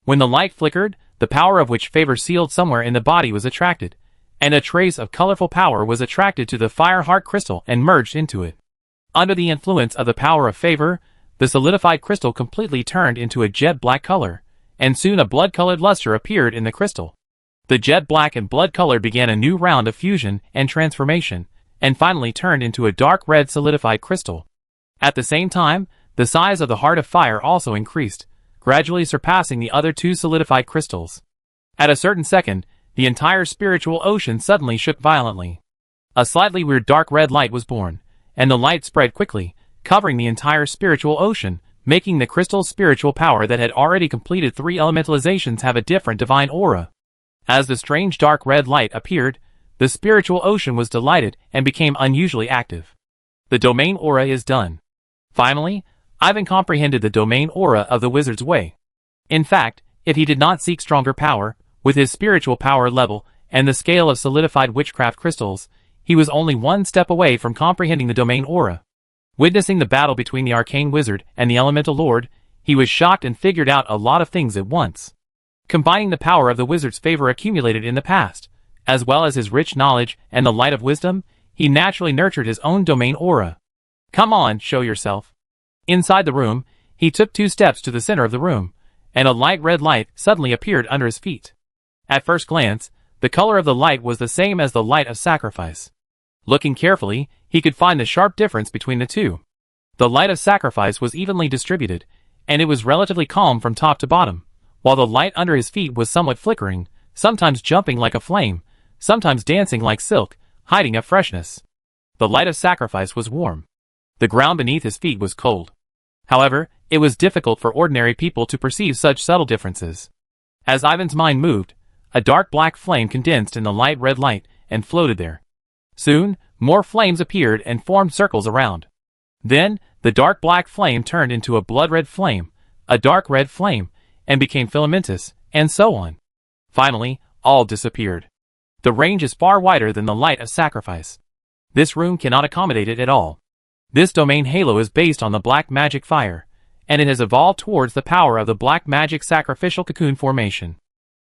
When the light flickered, the power of which favor sealed somewhere in the body was attracted, and a trace of colorful power was attracted to the fire-heart crystal and merged into it. Under the influence of the power of favor, the solidified crystal completely turned into a jet-black color, and soon a blood-colored luster appeared in the crystal. The jet-black and blood color began a new round of fusion and transformation, and finally turned into a dark red solidified crystal. At the same time, the size of the heart of fire also increased, gradually surpassing the other 2 solidified crystals. At a certain second, the entire spiritual ocean suddenly shook violently. A slightly weird dark red light was born, and the light spread quickly, covering the entire spiritual ocean, making the crystal's spiritual power that had already completed 3 elementalizations have a different divine aura. As the strange dark red light appeared, the spiritual ocean was delighted and became unusually active. The domain aura is done. Finally, Ivan comprehended the domain aura of the wizard's way. In fact, if he did not seek stronger power, with his spiritual power level and the scale of solidified witchcraft crystals, he was only one step away from comprehending the domain aura. Witnessing the battle between the arcane wizard and the elemental lord, he was shocked and figured out a lot of things at once. Combining the power of the wizard's favor accumulated in the past, as well as his rich knowledge and the light of wisdom, he naturally nurtured his own domain aura. Come on, show yourself. Inside the room, he took 2 steps to the center of the room, and a light red light suddenly appeared under his feet. At first glance, the color of the light was the same as the light of sacrifice. Looking carefully, he could find the sharp difference between the 2. The light of sacrifice was evenly distributed, and it was relatively calm from top to bottom, while the light under his feet was somewhat flickering, sometimes jumping like a flame, sometimes dancing like silk, hiding a freshness. The light of sacrifice was warm. The ground beneath his feet was cold. However, it was difficult for ordinary people to perceive such subtle differences. As Ivan's mind moved, a dark black flame condensed in the light red light and floated there. Soon, more flames appeared and formed circles around. Then, the dark black flame turned into a blood-red flame, a dark red flame, and became filamentous, and so on. Finally, all disappeared. The range is far wider than the light of sacrifice. This room cannot accommodate it at all. This domain halo is based on the black magic fire, and it has evolved towards the power of the black magic sacrificial cocoon formation.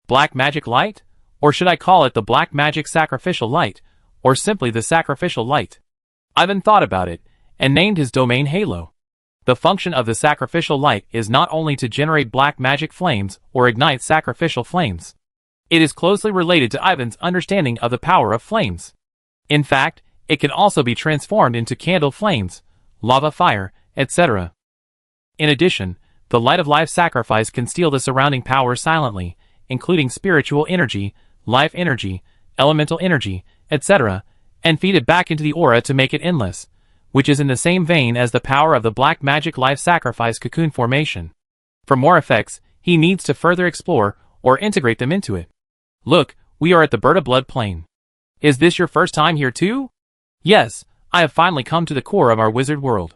Black magic light? Or should I call it the black magic sacrificial light, or simply the sacrificial light? Ivan thought about it, and named his domain halo. The function of the sacrificial light is not only to generate black magic flames or ignite sacrificial flames. It is closely related to Ivan's understanding of the power of flames. In fact, it can also be transformed into candle flames, lava fire, etc. In addition, the light of life sacrifice can steal the surrounding power silently, including spiritual energy, life energy, elemental energy, etc., and feed it back into the aura to make it endless, which is in the same vein as the power of the black magic life sacrifice cocoon formation. For more effects, he needs to further explore or integrate them into it. Look, we are at the Bird of Blood plane. Is this your first time here too? Yes, I have finally come to the core of our wizard world.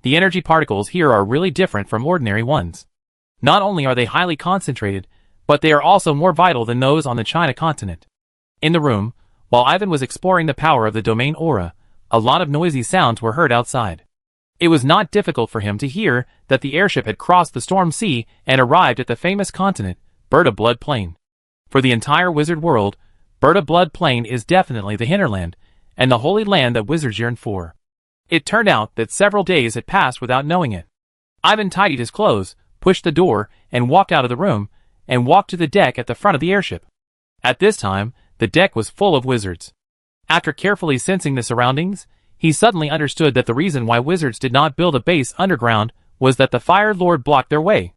The energy particles here are really different from ordinary ones. Not only are they highly concentrated, but they are also more vital than those on the China continent. In the room, while Ivan was exploring the power of the domain aura, a lot of noisy sounds were heard outside. It was not difficult for him to hear that the airship had crossed the storm sea and arrived at the famous continent, Bird of Blood plane. For the entire wizard world, Bird of Blood plane is definitely the hinterland, and the holy land that wizards yearn for. It turned out that several days had passed without knowing it. Ivan tidied his clothes, pushed the door, and walked out of the room, and walked to the deck at the front of the airship. At this time, the deck was full of wizards. After carefully sensing the surroundings, he suddenly understood that the reason why wizards did not build a base underground was that the Fire Lord blocked their way.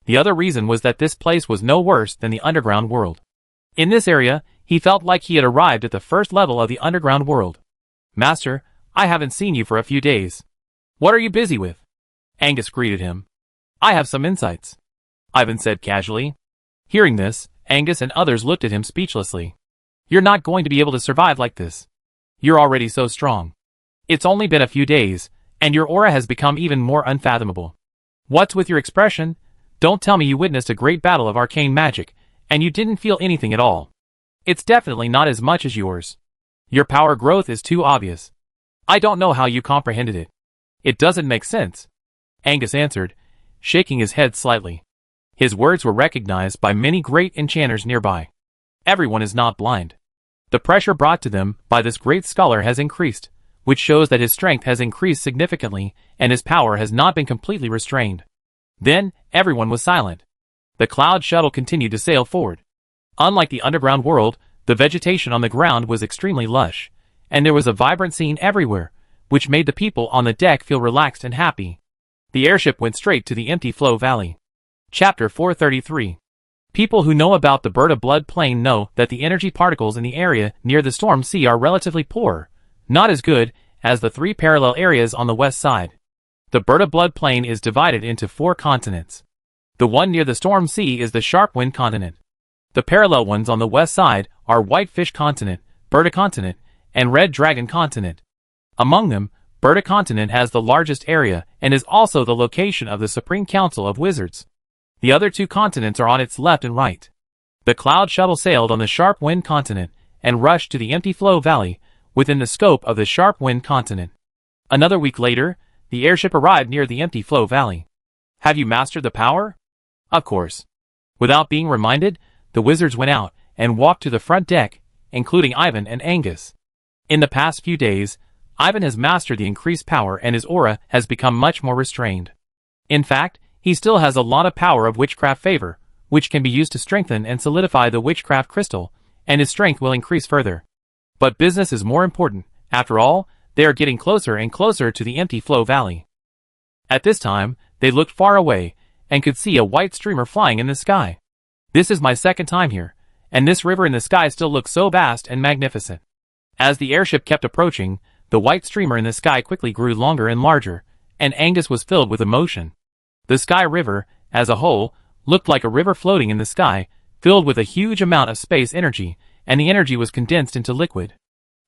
The other reason was that this place was no worse than the underground world. In this area, he felt like he had arrived at the first level of the underground world. Master, I haven't seen you for a few days. What are you busy with? Angus greeted him. I have some insights, Ivan said casually. Hearing this, Angus and others looked at him speechlessly. You're not going to be able to survive like this. You're already so strong. It's only been a few days, and your aura has become even more unfathomable. What's with your expression? Don't tell me you witnessed a great battle of arcane magic, and you didn't feel anything at all. It's definitely not as much as yours. Your power growth is too obvious. I don't know how you comprehended it. It doesn't make sense, Angus answered, shaking his head slightly. His words were recognized by many great enchanters nearby. Everyone is not blind. The pressure brought to them by this great scholar has increased, which shows that his strength has increased significantly and his power has not been completely restrained. Then, everyone was silent. The cloud shuttle continued to sail forward. Unlike the underground world, the vegetation on the ground was extremely lush, and there was a vibrant scene everywhere, which made the people on the deck feel relaxed and happy. The airship went straight to the empty flow valley. Chapter 433. People who know about the Bird of Blood plane know that the energy particles in the area near the storm sea are relatively poor, not as good as the three parallel areas on the west side. The Bird of Blood plane is divided into 4 continents. The one near the storm sea is the Sharp Wind continent. The parallel ones on the west side are Whitefish continent, Birda continent, and Red Dragon continent. Among them, Birda continent has the largest area and is also the location of the Supreme Council of Wizards. The other 2 continents are on its left and right. The cloud shuttle sailed on the Sharp Wind continent and rushed to the empty flow valley within the scope of the Sharp Wind continent. Another week later, the airship arrived near the empty flow valley. Have you mastered the power? Of course. Without being reminded, the wizards went out and walked to the front deck, including Ivan and Angus. In the past few days, Ivan has mastered the increased power and his aura has become much more restrained. In fact, he still has a lot of power of witchcraft favor, which can be used to strengthen and solidify the witchcraft crystal, and his strength will increase further. But business is more important. After all, they are getting closer and closer to the empty flow valley. At this time, they looked far away, and could see a white streamer flying in the sky. This is my second time here, and this river in the sky still looks so vast and magnificent. As the airship kept approaching, the white streamer in the sky quickly grew longer and larger, and Angus was filled with emotion. The Sky River, as a whole, looked like a river floating in the sky, filled with a huge amount of space energy, and the energy was condensed into liquid.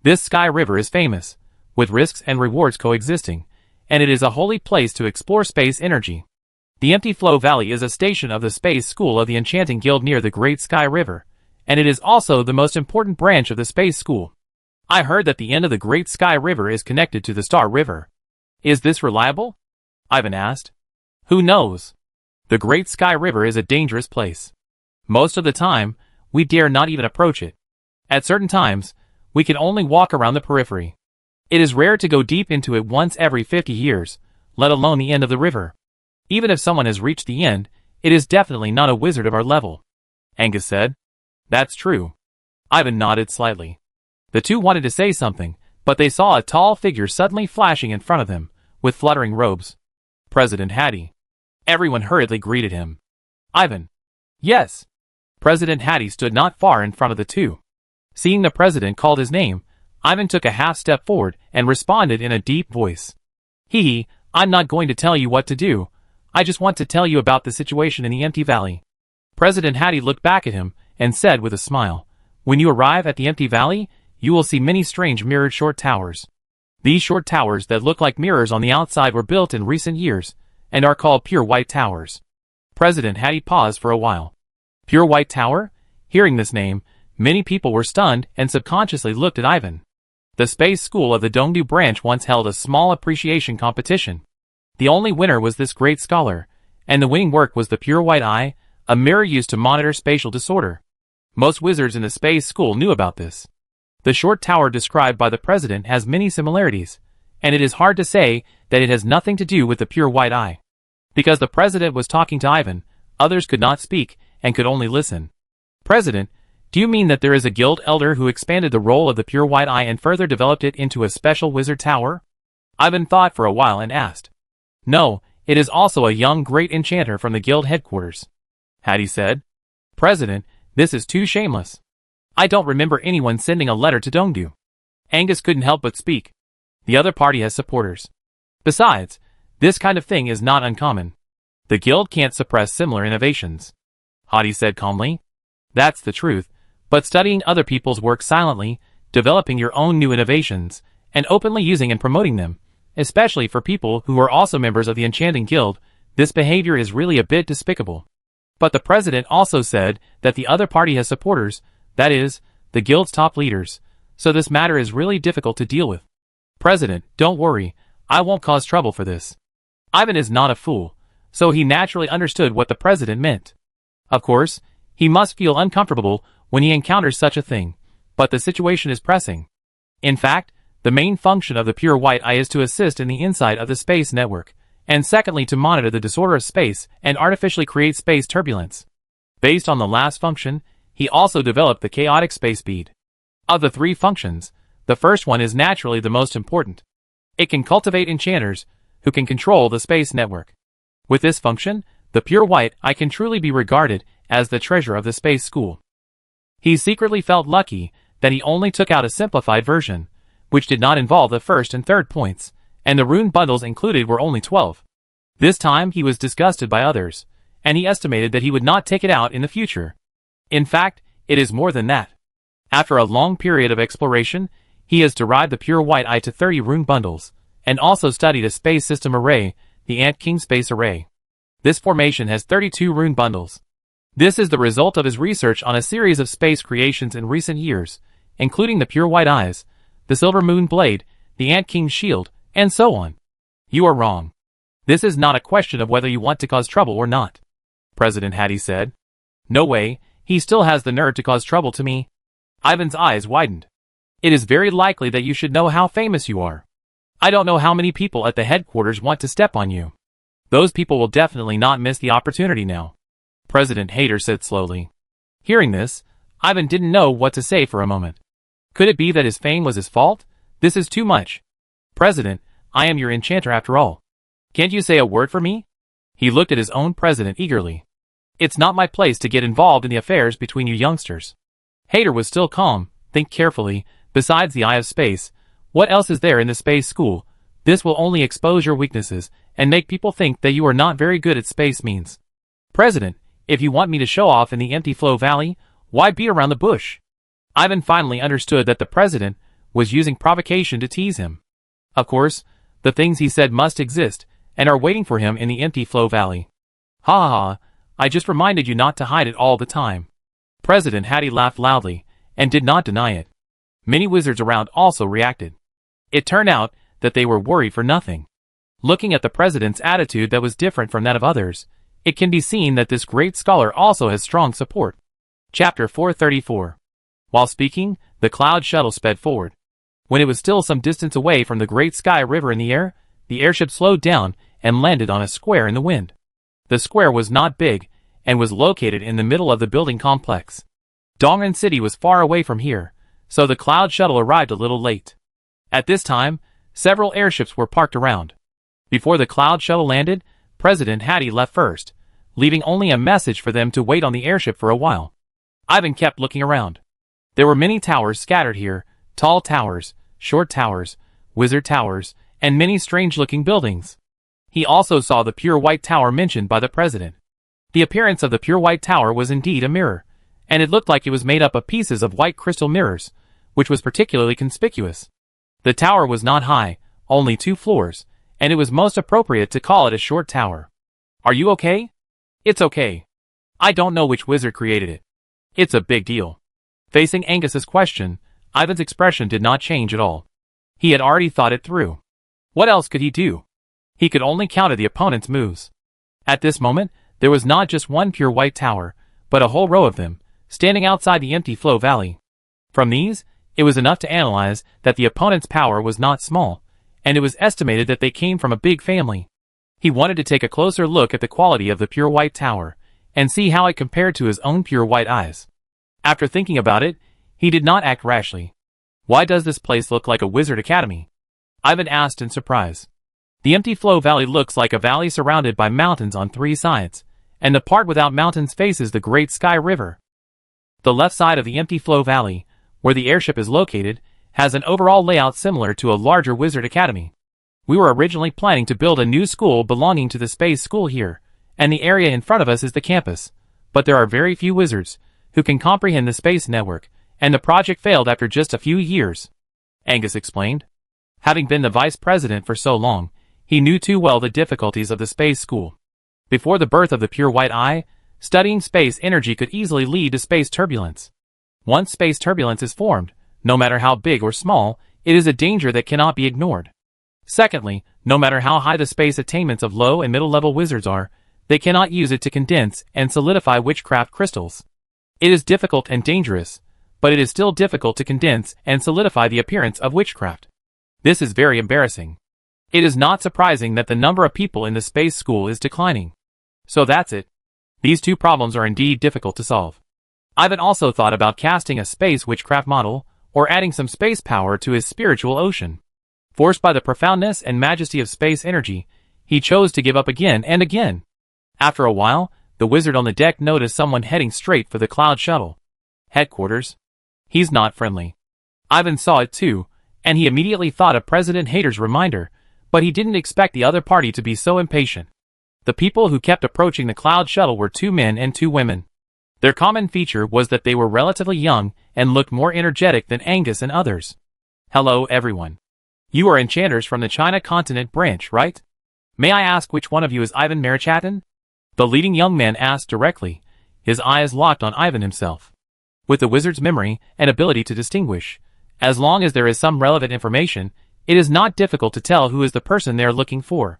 This Sky River is famous, with risks and rewards coexisting, and it is a holy place to explore space energy. The Empty Flow Valley is a station of the Space School of the Enchanting Guild near the Great Sky River, and it is also the most important branch of the Space School. I heard that the end of the Great Sky River is connected to the Star River. Is this reliable? Ivan asked. Who knows? The Great Sky River is a dangerous place. Most of the time, we dare not even approach it. At certain times, we can only walk around the periphery. It is rare to go deep into it once every 50 years, let alone the end of the river. Even if someone has reached the end, it is definitely not a wizard of our level. Angus said. That's true. Ivan nodded slightly. The two wanted to say something, but they saw a tall figure suddenly flashing in front of them, with fluttering robes. President Hattie. Everyone hurriedly greeted him. Ivan. Yes. President Hattie stood not far in front of the two. Seeing the president called his name, Ivan took a half step forward and responded in a deep voice. I'm not going to tell you what to do. I just want to tell you about the situation in the Empty Valley. President Hattie looked back at him and said with a smile, When you arrive at the Empty Valley, you will see many strange mirrored short towers. These short towers that look like mirrors on the outside were built in recent years, and are called Pure White Towers. President Hattie paused for a while. Pure White Tower? Hearing this name, many people were stunned and subconsciously looked at Ivan. The Space School of the Dongdu branch once held a small appreciation competition. The only winner was this great scholar, and the winning work was the Pure White Eye, a mirror used to monitor spatial disorder. Most wizards in the Space School knew about this. The short tower described by the president has many similarities, and it is hard to say that it has nothing to do with the Pure White Eye. Because the president was talking to Ivan, others could not speak and could only listen. President, do you mean that there is a guild elder who expanded the role of the Pure White Eye and further developed it into a special wizard tower? Ivan thought for a while and asked. No, it is also a young great enchanter from the guild headquarters. Hattie said. President, this is too shameless. I don't remember anyone sending a letter to Dongdu. Angus couldn't help but speak. The other party has supporters. Besides, this kind of thing is not uncommon. The guild can't suppress similar innovations. Hattie said calmly. That's the truth, but studying other people's work silently, developing your own new innovations, and openly using and promoting them, especially for people who are also members of the Enchanting Guild, this behavior is really a bit despicable. But the president also said that the other party has supporters, that is, the guild's top leaders, so this matter is really difficult to deal with. President, don't worry, I won't cause trouble for this. Ivan is not a fool, so he naturally understood what the president meant. Of course, he must feel uncomfortable when he encounters such a thing, but the situation is pressing. In fact, the main function of the Pure White Eye is to assist in the inside of the space network, and secondly to monitor the disorder of space and artificially create space turbulence. Based on the last function, he also developed the chaotic space bead. Of the three functions, the first one is naturally the most important. It can cultivate enchanters, who can control the space network. With this function, the Pure White Eye can truly be regarded as the treasure of the Space School. He secretly felt lucky that he only took out a simplified version, which did not involve the first and third points, and the rune bundles included were only 12. This time he was disgusted by others, and he estimated that he would not take it out in the future. In fact, it is more than that. After a long period of exploration, he has derived the Pure White Eye to 30 rune bundles, and also studied a space system array, the Ant King Space Array. This formation has 32 rune bundles. This is the result of his research on a series of space creations in recent years, including the Pure White Eyes, the Silver Moon Blade, the Ant King's Shield, and so on. You are wrong. This is not a question of whether you want to cause trouble or not. President Hattie said. No way, he still has the nerve to cause trouble to me. Ivan's eyes widened. It is very likely that you should know how famous you are. I don't know how many people at the headquarters want to step on you. Those people will definitely not miss the opportunity now. President Hayter said slowly. Hearing this, Ivan didn't know what to say for a moment. Could it be that his fame was his fault? This is too much. President, I am your enchanter after all. Can't you say a word for me? He looked at his own president eagerly. It's not my place to get involved in the affairs between you youngsters. Hayter was still calm. Think carefully. Besides the eye of space, what else is there in the space school? This will only expose your weaknesses and make people think that you are not very good at space means. President, if you want me to show off in the empty flow valley, why beat around the bush? Ivan finally understood that the president was using provocation to tease him. Of course, the things he said must exist and are waiting for him in the empty flow valley. Ha ha ha, I just reminded you not to hide it all the time. President Hattie laughed loudly and did not deny it. Many wizards around also reacted. It turned out that they were worried for nothing. Looking at the president's attitude that was different from that of others, it can be seen that this great scholar also has strong support. Chapter 434. While speaking, the cloud shuttle sped forward. When it was still some distance away from the great sky river in the air, the airship slowed down and landed on a square in the wind. The square was not big and was located in the middle of the building complex. Dongren City was far away from here, so the cloud shuttle arrived a little late. At this time, several airships were parked around. Before the cloud shuttle landed, President Hattie left first, leaving only a message for them to wait on the airship for a while. Ivan kept looking around. There were many towers scattered here, tall towers, short towers, wizard towers, and many strange-looking buildings. He also saw the pure white tower mentioned by the president. The appearance of the pure white tower was indeed a mirror, and it looked like it was made up of pieces of white crystal mirrors, which was particularly conspicuous. The tower was not high, only 2 floors, and it was most appropriate to call it a short tower. Are you okay? It's okay. I don't know which wizard created it. It's a big deal. Facing Angus's question, Ivan's expression did not change at all. He had already thought it through. What else could he do? He could only counter the opponent's moves. At this moment, there was not just one pure white tower, but a whole row of them, standing outside the empty flow valley. From these, it was enough to analyze that the opponent's power was not small, and it was estimated that they came from a big family. He wanted to take a closer look at the quality of the pure white tower, and see how it compared to his own pure white eyes. After thinking about it, he did not act rashly. Why does this place look like a wizard academy? Ivan asked in surprise. The empty flow valley looks like a valley surrounded by mountains on 3 sides, and the part without mountains faces the great sky river. The left side of the empty flow valley, where the airship is located, has an overall layout similar to a larger wizard academy. We were originally planning to build a new school belonging to the space school here, and the area in front of us is the campus, but there are very few wizards who can comprehend the space network, and the project failed after just a few years. Angus explained. Having been the vice president for so long, he knew too well the difficulties of the space school. Before the birth of the pure white eye, studying space energy could easily lead to space turbulence. Once space turbulence is formed, no matter how big or small, it is a danger that cannot be ignored. Secondly, no matter how high the space attainments of low and middle-level wizards are, they cannot use it to condense and solidify witchcraft crystals. It is difficult and dangerous, but it is still difficult to condense and solidify the appearance of witchcraft. This is very embarrassing. It is not surprising that the number of people in the space school is declining. So that's it. These 2 problems are indeed difficult to solve. Ivan also thought about casting a space witchcraft model, or adding some space power to his spiritual ocean. Forced by the profoundness and majesty of space energy, he chose to give up again and again. After a while, the wizard on the deck noticed someone heading straight for the cloud shuttle. Headquarters. He's not friendly. Ivan saw it too, and he immediately thought of President Hayter's reminder, but he didn't expect the other party to be so impatient. The people who kept approaching the cloud shuttle were 2 men and 2 women. Their common feature was that they were relatively young and looked more energetic than Angus and others. Hello everyone. You are enchanters from the China continent branch, right? May I ask which one of you is Ivan Marichatin? The leading young man asked directly, his eyes locked on Ivan himself. With the wizard's memory and ability to distinguish, as long as there is some relevant information, it is not difficult to tell who is the person they are looking for.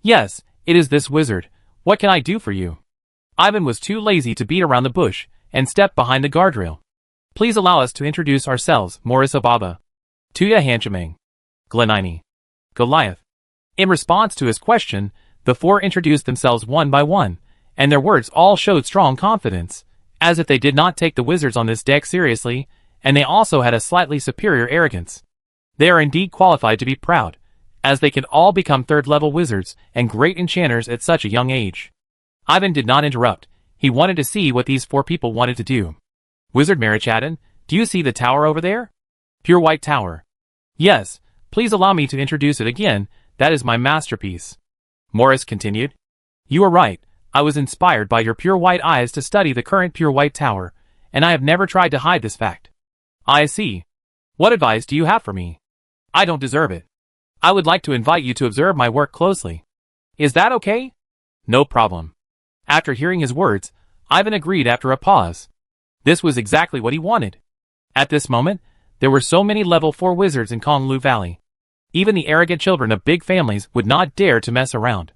Yes, it is this wizard. What can I do for you? Ivan was too lazy to beat around the bush and stepped behind the guardrail. Please allow us to introduce ourselves, Morris Obaba. Tuya Hanchamang. Glenini. Goliath. In response to his question, the 4 introduced themselves one by one, and their words all showed strong confidence, as if they did not take the wizards on this deck seriously, and they also had a slightly superior arrogance. They are indeed qualified to be proud, as they can all become third-level wizards and great enchanters at such a young age. Ivan did not interrupt. He wanted to see what these 4 people wanted to do. Wizard Marichadan, do you see the tower over there? Pure white tower. Yes, please allow me to introduce it again. That is my masterpiece. Morris continued. You are right. I was inspired by your pure white eyes to study the current pure white tower, and I have never tried to hide this fact. I see. What advice do you have for me? I don't deserve it. I would like to invite you to observe my work closely. Is that okay? No problem. After hearing his words, Ivan agreed after a pause. This was exactly what he wanted. At this moment, there were so many level 4 wizards in Konlu Valley. Even the arrogant children of big families would not dare to mess around.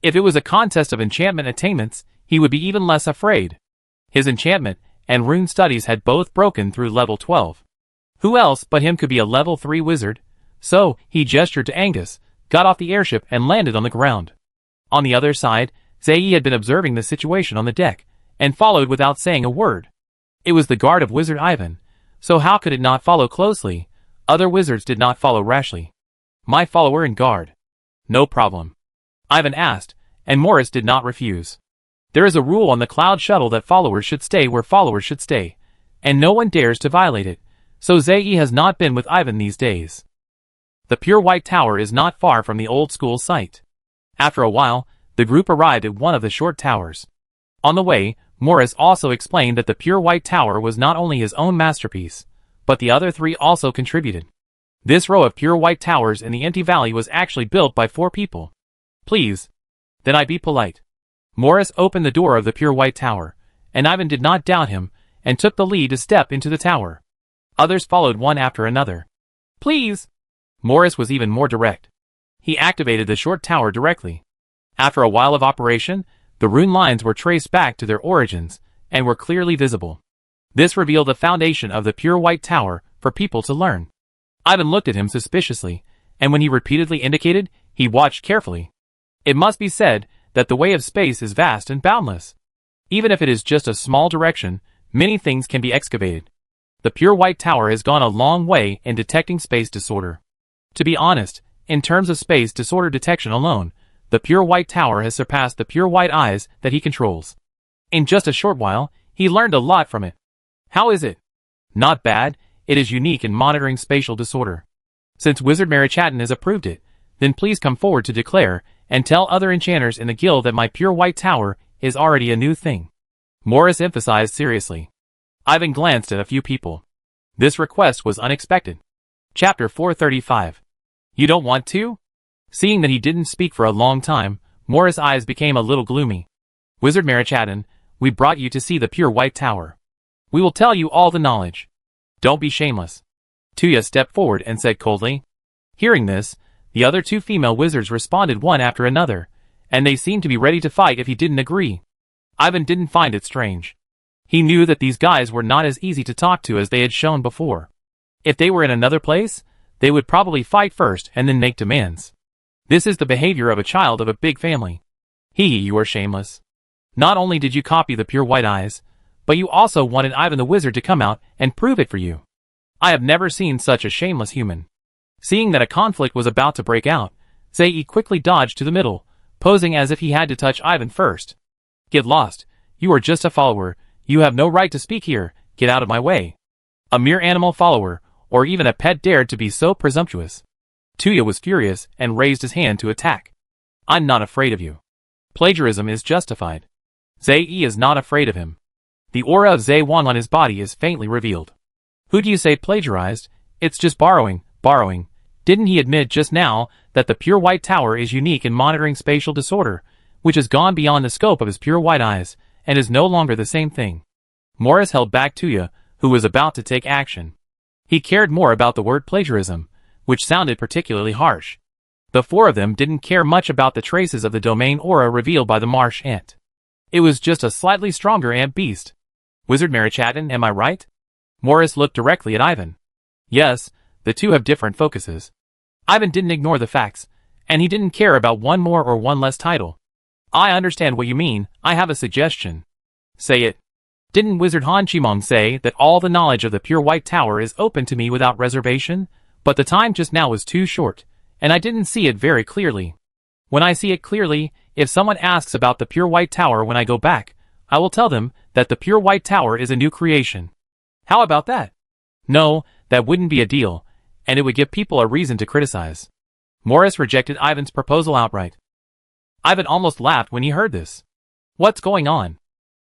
If it was a contest of enchantment attainments, he would be even less afraid. His enchantment and rune studies had both broken through level 12. Who else but him could be a level 3 wizard? So, he gestured to Angus, got off the airship and landed on the ground. On the other side, Zayi had been observing the situation on the deck, and followed without saying a word. It was the guard of Wizard Ivan, so how could it not follow closely? Other wizards did not follow rashly. My follower and guard. No problem. Ivan asked, and Morris did not refuse. There is a rule on the Cloud Shuttle that followers should stay where followers should stay, and no one dares to violate it, so Zayi has not been with Ivan these days. The Pure White Tower is not far from the old school site. After a while, the group arrived at one of the short towers. On the way, Morris also explained that the Pure White Tower was not only his own masterpiece, but the other 3 also contributed. This row of pure white towers in the empty valley was actually built by 4 people. Please. Then I be polite. Morris opened the door of the Pure White Tower, and Ivan did not doubt him, and took the lead to step into the tower. Others followed one after another. Please. Morris was even more direct. He activated the short tower directly. After a while of operation, the rune lines were traced back to their origins, and were clearly visible. This revealed the foundation of the Pure White Tower for people to learn. Ivan looked at him suspiciously, and when he repeatedly indicated, he watched carefully. It must be said that the way of space is vast and boundless. Even if it is just a small direction, many things can be excavated. The Pure White Tower has gone a long way in detecting space disorder. To be honest, in terms of space disorder detection alone, the Pure White Tower has surpassed the Pure White Eyes that he controls. In just a short while, he learned a lot from it. How is it? Not bad. It is unique in monitoring spatial disorder. Since Wizard Marichadan has approved it, then please come forward to declare and tell other enchanters in the guild that my Pure White Tower is already a new thing. Morris emphasized seriously. Ivan glanced at a few people. This request was unexpected. Chapter 435. You don't want to? Seeing that he didn't speak for a long time, Morris' eyes became a little gloomy. Wizard Marichadan, we brought you to see the Pure White Tower. We will tell you all the knowledge. Don't be shameless. Tuya stepped forward and said coldly. Hearing this, the other 2 female wizards responded one after another, and they seemed to be ready to fight if he didn't agree. Ivan didn't find it strange. He knew that these guys were not as easy to talk to as they had shown before. If they were in another place, they would probably fight first and then make demands. This is the behavior of a child of a big family. You are shameless. Not only did you copy the Pure White Eyes, but you also wanted Ivan the Wizard to come out and prove it for you. I have never seen such a shameless human. Seeing that a conflict was about to break out, Zayi quickly dodged to the middle, posing as if he had to touch Ivan first. Get lost. You are just a follower. You have no right to speak here. Get out of my way. A mere animal follower, or even a pet dared to be so presumptuous. Tuya was furious and raised his hand to attack. I'm not afraid of you. Plagiarism is justified. Zayi is not afraid of him. The aura of Zai Wang on his body is faintly revealed. Who do you say plagiarized? It's just borrowing. Didn't he admit just now that the Pure White Tower is unique in monitoring spatial disorder, which has gone beyond the scope of his Pure White Eyes, and is no longer the same thing? Morris held back Tuya, who was about to take action. He cared more about the word plagiarism, which sounded particularly harsh. The 4 of them didn't care much about the traces of the domain aura revealed by the marsh ant. It was just a slightly stronger ant beast. Wizard Marichadan, am I right? Morris looked directly at Ivan. Yes, the 2 have different focuses. Ivan didn't ignore the facts, and he didn't care about one more or one less title. I understand what you mean. I have a suggestion. Say it. Didn't Wizard Han Chimong say that all the knowledge of the Pure White Tower is open to me without reservation? But the time just now was too short, and I didn't see it very clearly. When I see it clearly, if someone asks about the pure white tower when I go back, I will tell them that the pure white tower is a new creation. How about that? No, that wouldn't be a deal, and it would give people a reason to criticize. Morris rejected Ivan's proposal outright. Ivan almost laughed when he heard this. What's going on?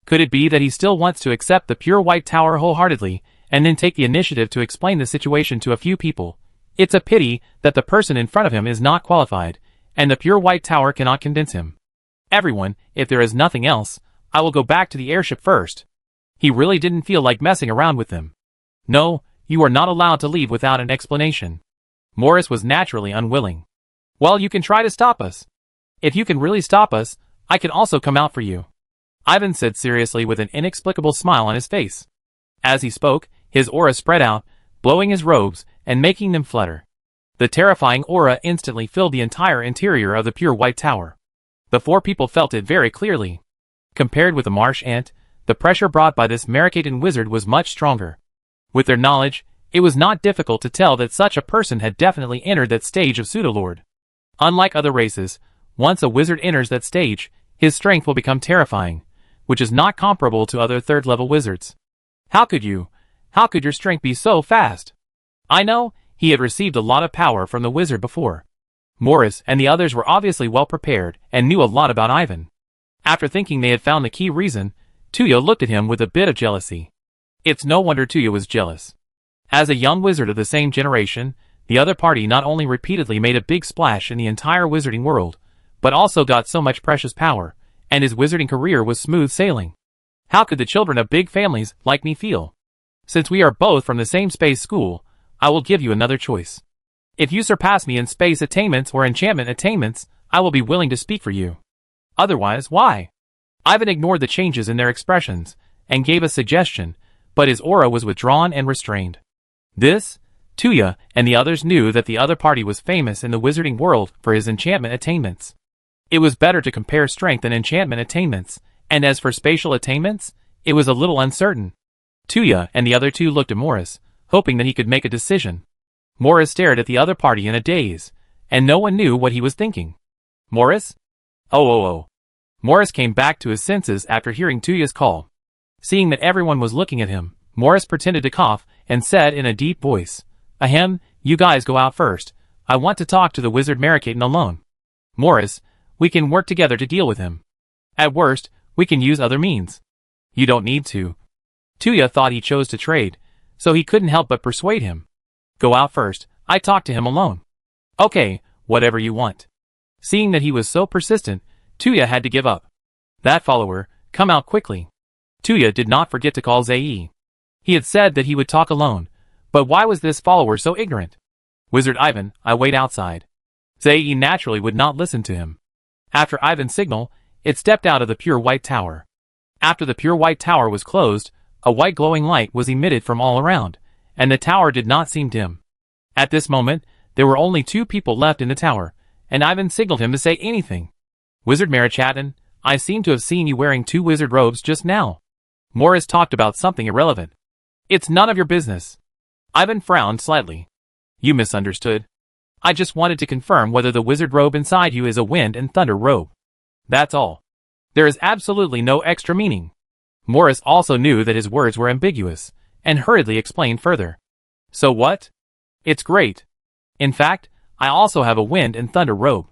Could it be that he still wants to accept the pure white tower wholeheartedly, and then take the initiative to explain the situation to a few people? It's a pity that the person in front of him is not qualified, and the pure white tower cannot convince him. Everyone, if there is nothing else, I will go back to the airship first. He really didn't feel like messing around with them. No, you are not allowed to leave without an explanation. Morris was naturally unwilling. Well, you can try to stop us. If you can really stop us, I can also come out for you, Ivan said seriously with an inexplicable smile on his face. As he spoke, his aura spread out, blowing his robes and making them flutter. The terrifying aura instantly filled the entire interior of the pure white tower. The four people felt it very clearly. Compared with the marsh ant, the pressure brought by this Marikadan wizard was much stronger. With their knowledge, it was not difficult to tell that such a person had definitely entered that stage of pseudolord. Unlike other races, once a wizard enters that stage, his strength will become terrifying, which is not comparable to other third-level wizards. How could your strength be so fast? I know, he had received a lot of power from the wizard before. Morris and the others were obviously well prepared and knew a lot about Ivan. After thinking they had found the key reason, Tuya looked at him with a bit of jealousy. It's no wonder Tuya was jealous. As a young wizard of the same generation, the other party not only repeatedly made a big splash in the entire wizarding world, but also got so much precious power, and his wizarding career was smooth sailing. How could the children of big families like me feel? Since we are both from the same space school, I will give you another choice. If you surpass me in space attainments or enchantment attainments, I will be willing to speak for you. Otherwise, why? Ivan ignored the changes in their expressions, and gave a suggestion, but his aura was withdrawn and restrained. This, Tuya and the others knew that the other party was famous in the wizarding world for his enchantment attainments. It was better to compare strength and enchantment attainments, and as for spatial attainments, it was a little uncertain. Tuya and the other two looked at Morris, hoping that he could make a decision. Morris stared at the other party in a daze, and no one knew what he was thinking. Morris? Oh. Morris came back to his senses after hearing Tuya's call. Seeing that everyone was looking at him, Morris pretended to cough and said in a deep voice, Ahem, you guys go out first. I want to talk to the wizard Marikadan alone. Morris, we can work together to deal with him. At worst, we can use other means. You don't need to. Tuya thought he chose to trade, so he couldn't help but persuade him. Go out first, I talk to him alone. Okay, whatever you want. Seeing that he was so persistent, Tuya had to give up. That follower, come out quickly. Tuya did not forget to call Zayi. He had said that he would talk alone, but why was this follower so ignorant? Wizard Ivan, I wait outside. Zayi naturally would not listen to him. After Ivan's signal, it stepped out of the pure white tower. After the pure white tower was closed, a white glowing light was emitted from all around, and the tower did not seem dim. At this moment, there were only 2 people left in the tower, and Ivan signaled him to say anything. Wizard Marikadan, I seem to have seen you wearing 2 wizard robes just now. Morris talked about something irrelevant. It's none of your business. Ivan frowned slightly. You misunderstood. I just wanted to confirm whether the wizard robe inside you is a wind and thunder robe. That's all. There is absolutely no extra meaning. Morris also knew that his words were ambiguous, and hurriedly explained further. So what? It's great. In fact, I also have a wind and thunder robe.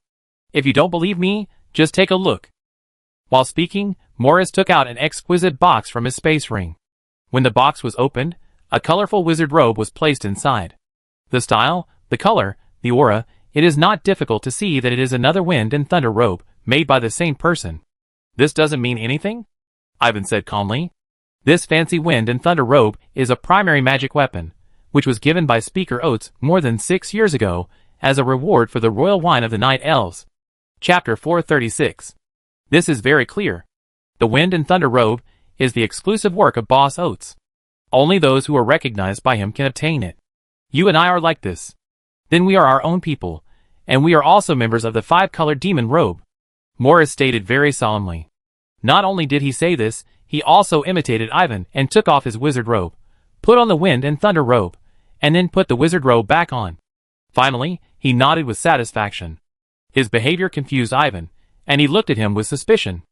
If you don't believe me, just take a look. While speaking, Morris took out an exquisite box from his space ring. When the box was opened, a colorful wizard robe was placed inside. The style, the color, the aura, it is not difficult to see that it is another wind and thunder robe, made by the same person. This doesn't mean anything? Ivan said calmly. This fancy wind and thunder robe is a primary magic weapon, which was given by Speaker Oates more than 6 years ago, as a reward for the royal wine of the Night Elves. Chapter 436. This is very clear. The wind and thunder robe is the exclusive work of Boss Oates. Only those who are recognized by him can obtain it. You and I are like this. Then we are our own people, and we are also members of the 5-colored demon robe. Morris stated very solemnly. Not only did he say this, he also imitated Ivan and took off his wizard robe, put on the wind and thunder robe, and then put the wizard robe back on. Finally, He nodded with satisfaction. His behavior confused Ivan, and he looked at him with suspicion.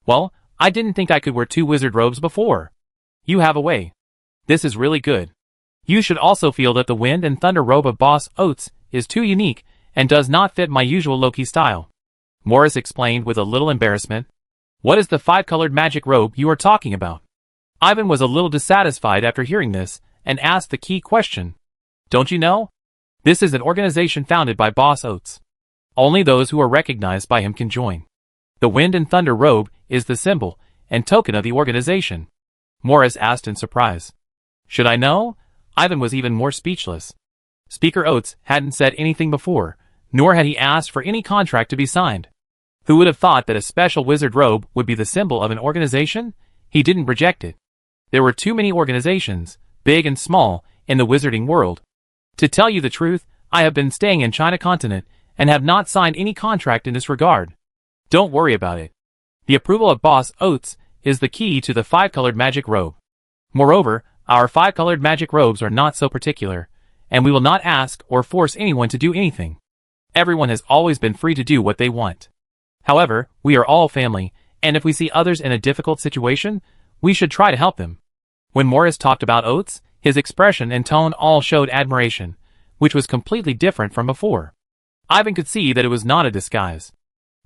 Well, I didn't think I could wear 2 wizard robes before. You have a way. This is really good. You should also feel that the wind and thunder robe of Boss Oates is too unique and does not fit my usual Loki style. Morris explained with a little embarrassment. What is the 5-colored magic robe you are talking about? Ivan was a little dissatisfied after hearing this and asked the key question. Don't you know? This is an organization founded by Boss Oates. Only those who are recognized by him can join. The wind and thunder robe is the symbol and token of the organization. Morris asked in surprise. Should I know? Ivan was even more speechless. Speaker Oates hadn't said anything before, nor had he asked for any contract to be signed. Who would have thought that a special wizard robe would be the symbol of an organization? He didn't reject it. There were too many organizations, big and small, in the wizarding world. To tell you the truth, I have been staying in China continent and have not signed any contract in this regard. Don't worry about it. The approval of Boss Oates is the key to the 5-colored magic robe. Moreover, our 5-colored magic robes are not so particular, and we will not ask or force anyone to do anything. Everyone has always been free to do what they want. However, we are all family, and if we see others in a difficult situation, we should try to help them. When Morris talked about Oates, his expression and tone all showed admiration, which was completely different from before. Ivan could see that it was not a disguise.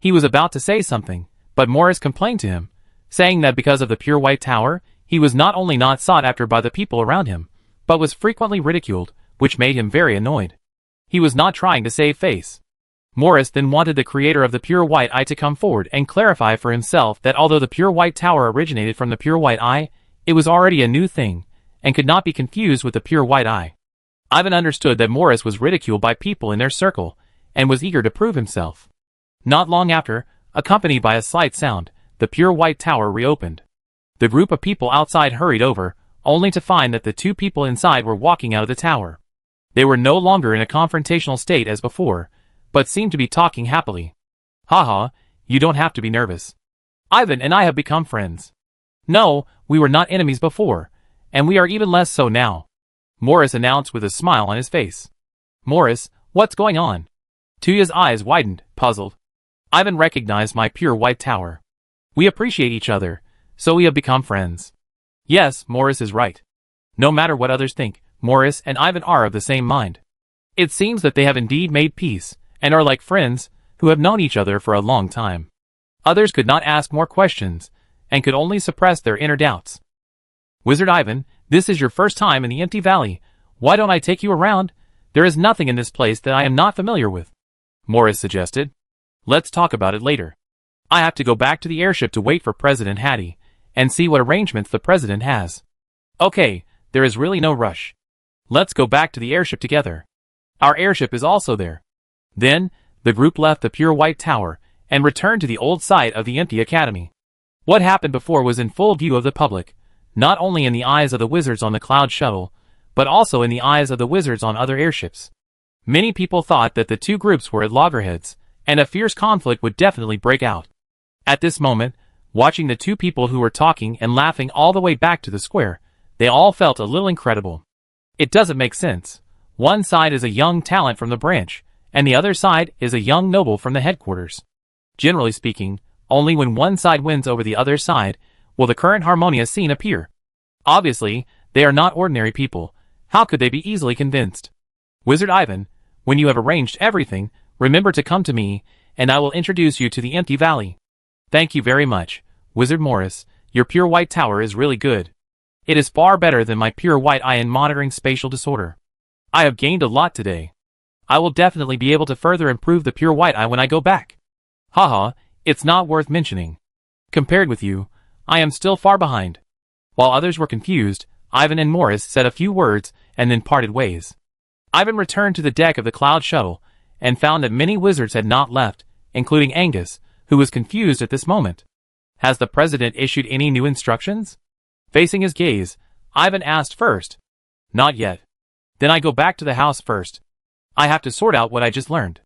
He was about to say something, but Morris complained to him, saying that because of the pure white tower, he was not only not sought after by the people around him, but was frequently ridiculed, which made him very annoyed. He was not trying to save face. Morris then wanted the creator of the pure white eye to come forward and clarify for himself that although the pure white tower originated from the pure white eye, it was already a new thing, and could not be confused with the pure white eye. Ivan understood that Morris was ridiculed by people in their circle, and was eager to prove himself. Not long after, accompanied by a slight sound, the pure white tower reopened. The group of people outside hurried over, only to find that the 2 people inside were walking out of the tower. They were no longer in a confrontational state as before, but seemed to be talking happily. Haha, you don't have to be nervous. Ivan and I have become friends. No, we were not enemies before, and we are even less so now, Morris announced with a smile on his face. Morris, what's going on? Tuya's eyes widened, puzzled. Ivan recognized my pure white tower. We appreciate each other, so we have become friends. Yes, Morris is right. No matter what others think, Morris and Ivan are of the same mind. It seems that they have indeed made peace, and are like friends, who have known each other for a long time. Others could not ask more questions, and could only suppress their inner doubts. Wizard Ivan, this is your first time in the Empty Valley. Why don't I take you around? There is nothing in this place that I am not familiar with, Morris suggested. Let's talk about it later. I have to go back to the airship to wait for President Hattie, and see what arrangements the president has. Okay, there is really no rush. Let's go back to the airship together. Our airship is also there. Then, the group left the pure white tower, and returned to the old site of the empty academy. What happened before was in full view of the public, not only in the eyes of the wizards on the Cloud Shuttle, but also in the eyes of the wizards on other airships. Many people thought that the 2 groups were at loggerheads, and a fierce conflict would definitely break out. At this moment, watching the 2 people who were talking and laughing all the way back to the square, they all felt a little incredible. It doesn't make sense. One side is a young talent from the branch, and the other side is a young noble from the headquarters. Generally speaking, only when one side wins over the other side will the current harmonious scene appear. Obviously, they are not ordinary people. How could they be easily convinced? Wizard Ivan, when you have arranged everything, remember to come to me, and I will introduce you to the Empty Valley. Thank you very much, Wizard Morris. Your pure white tower is really good. It is far better than my pure white eye in monitoring spatial disorder. I have gained a lot today. I will definitely be able to further improve the pure white eye when I go back. Haha, it's not worth mentioning. Compared with you, I am still far behind. While others were confused, Ivan and Morris said a few words and then parted ways. Ivan returned to the deck of the Cloud Shuttle and found that many wizards had not left, including Angus, who was confused at this moment. Has the president issued any new instructions? Facing his gaze, Ivan asked first. Not yet. Then I go back to the house first. I have to sort out what I just learned.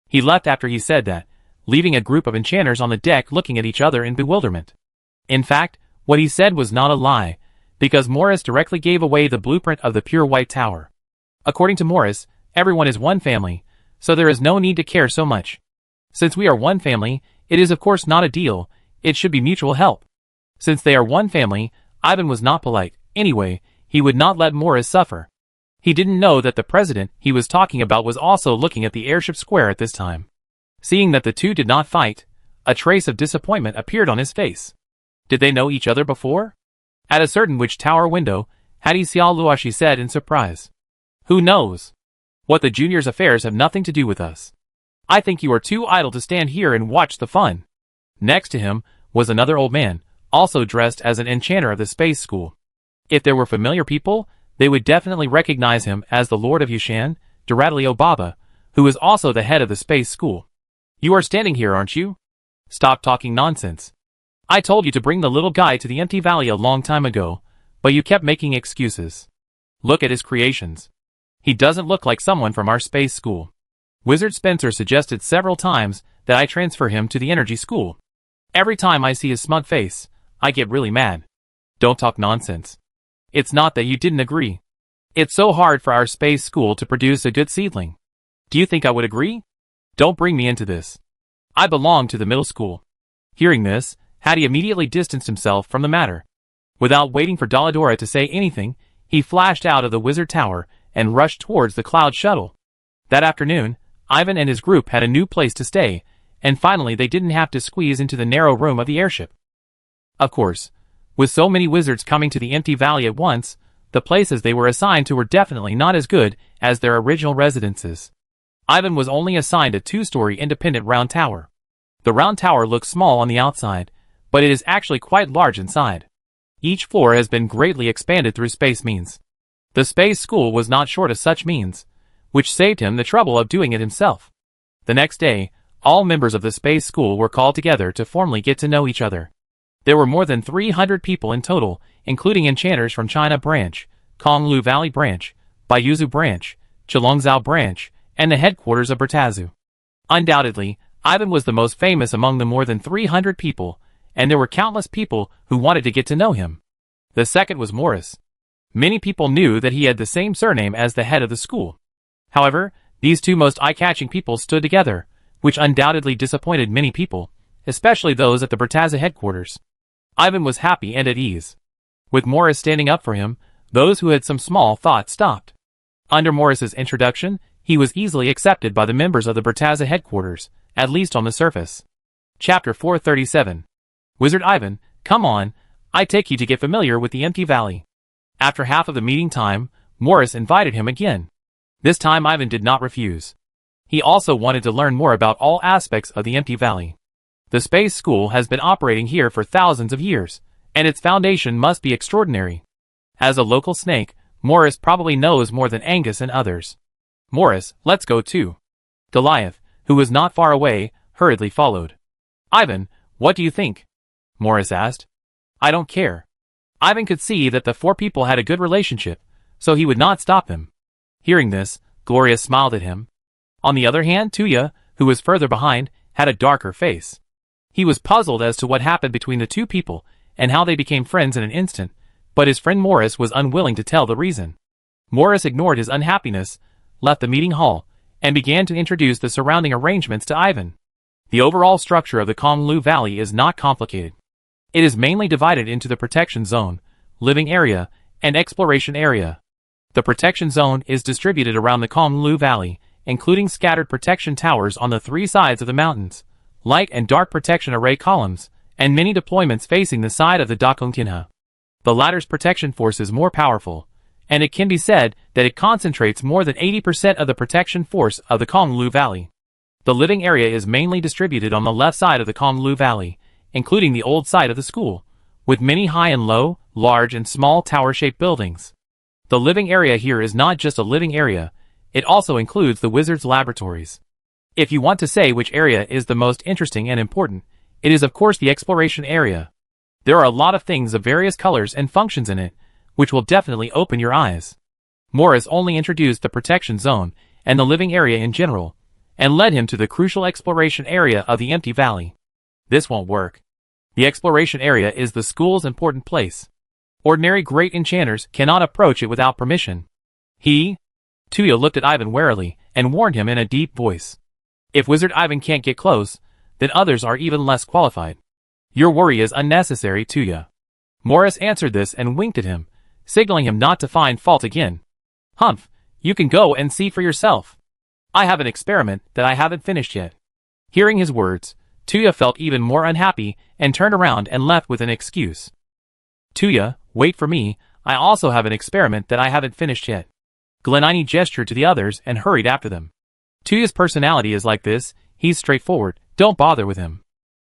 He left after he said that, leaving a group of enchanters on the deck looking at each other in bewilderment. In fact, what he said was not a lie, because Morris directly gave away the blueprint of the pure white tower. According to Morris, everyone is one family, so there is no need to care so much. Since we are one family, it is of course not a deal, it should be mutual help. Since they are one family, Ivan was not polite. Anyway, he would not let Morris suffer. He didn't know that the president he was talking about was also looking at the airship square at this time. Seeing that the two did not fight, a trace of disappointment appeared on his face. Did they know each other before? At a certain which tower window, had he Xiao Luoshi said in surprise. Who knows? What the junior's affairs have nothing to do with us. I think you are too idle to stand here and watch the fun. Next to him was another old man, also dressed as an enchanter of the space school. If there were familiar people, they would definitely recognize him as the Lord of Yushan, Duratlio Baba, who is also the head of the space school. You are standing here, aren't you? Stop talking nonsense. I told you to bring the little guy to the empty valley a long time ago, but you kept making excuses. Look at his creations. He doesn't look like someone from our space school. Wizard Spencer suggested several times that I transfer him to the energy school. Every time I see his smug face, I get really mad. Don't talk nonsense. It's not that you didn't agree. It's so hard for our space school to produce a good seedling. Do you think I would agree? Don't bring me into this. I belong to the middle school. Hearing this, Hattie immediately distanced himself from the matter. Without waiting for Doladora to say anything, he flashed out of the wizard tower and rushed towards the cloud shuttle. That afternoon, Ivan and his group had a new place to stay, and finally they didn't have to squeeze into the narrow room of the airship. Of course, with so many wizards coming to the empty valley at once, the places they were assigned to were definitely not as good as their original residences. Ivan was only assigned a two-story independent round tower. The round tower looks small on the outside, but it is actually quite large inside. Each floor has been greatly expanded through space means. The space school was not short of such means, which saved him the trouble of doing it himself. The next day, all members of the space school were called together to formally get to know each other. There were more than 300 people in total, including enchanters from China Branch, Konglu Valley Branch, Baiyuzu Branch, Chelongzhou Branch, and the headquarters of Bertazu. Undoubtedly, Ivan was the most famous among the more than 300 people, and there were countless people who wanted to get to know him. The second was Morris. Many people knew that he had the same surname as the head of the school. However, these two most eye-catching people stood together, which undoubtedly disappointed many people, especially those at the Bertaza headquarters. Ivan was happy and at ease. With Morris standing up for him, those who had some small thought stopped. Under Morris's introduction, he was easily accepted by the members of the Bertaza headquarters, at least on the surface. Chapter 437. Wizard Ivan, come on, I take you to get familiar with the empty valley. After half of the meeting time, Morris invited him again. This time Ivan did not refuse. He also wanted to learn more about all aspects of the empty valley. The space school has been operating here for thousands of years, and its foundation must be extraordinary. As a local snake, Morris probably knows more than Angus and others. Morris, let's go too. Goliath, who was not far away, hurriedly followed. Ivan, what do you think? Morris asked. I don't care. Ivan could see that the four people had a good relationship, so he would not stop him. Hearing this, Gloria smiled at him. On the other hand, Tuya, who was further behind, had a darker face. He was puzzled as to what happened between the two people and how they became friends in an instant, but his friend Morris was unwilling to tell the reason. Morris ignored his unhappiness, left the meeting hall, and began to introduce the surrounding arrangements to Ivan. The overall structure of the Konglu Valley is not complicated. It is mainly divided into the protection zone, living area, and exploration area. The protection zone is distributed around the Konglu Valley, including scattered protection towers on the three sides of the mountains, light and dark protection array columns, and many deployments facing the side of the Dakongtinha. The latter's protection force is more powerful, and it can be said that it concentrates more than 80% of the protection force of the Konglu Valley. The living area is mainly distributed on the left side of the Konglu Valley, including the old site of the school, with many high and low, large and small tower-shaped buildings. The living area here is not just a living area, it also includes the wizard's laboratories. If you want to say which area is the most interesting and important, it is of course the exploration area. There are a lot of things of various colors and functions in it, which will definitely open your eyes. Morris only introduced the protection zone and the living area in general, and led him to the crucial exploration area of the empty valley. This won't work. The exploration area is the school's important place. Ordinary great enchanters cannot approach it without permission. Tuya looked at Ivan warily, and warned him in a deep voice. If Wizard Ivan can't get close, then others are even less qualified. Your worry is unnecessary, Tuya. Morris answered this and winked at him, signaling him not to find fault again. Humph, you can go and see for yourself. I have an experiment that I haven't finished yet. Hearing his words, Tuya felt even more unhappy and turned around and left with an excuse. Tuya, wait for me, I also have an experiment that I haven't finished yet. Glenini gestured to the others and hurried after them. Tuya's personality is like this, he's straightforward, don't bother with him.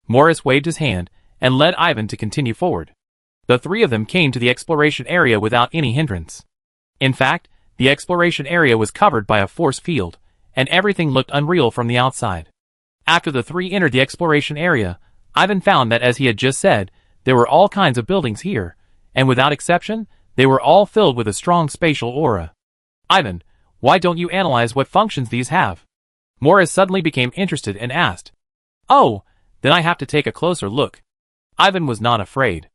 Morris waved his hand and led Ivan to continue forward. The three of them came to the exploration area without any hindrance. In fact, the exploration area was covered by a force field, and everything looked unreal from the outside. After the three entered the exploration area, Ivan found that, as he had just said, there were all kinds of buildings here, and without exception, they were all filled with a strong spatial aura. Ivan, why don't you analyze what functions these have? Morris suddenly became interested and asked. Oh, then I have to take a closer look. Ivan was not afraid.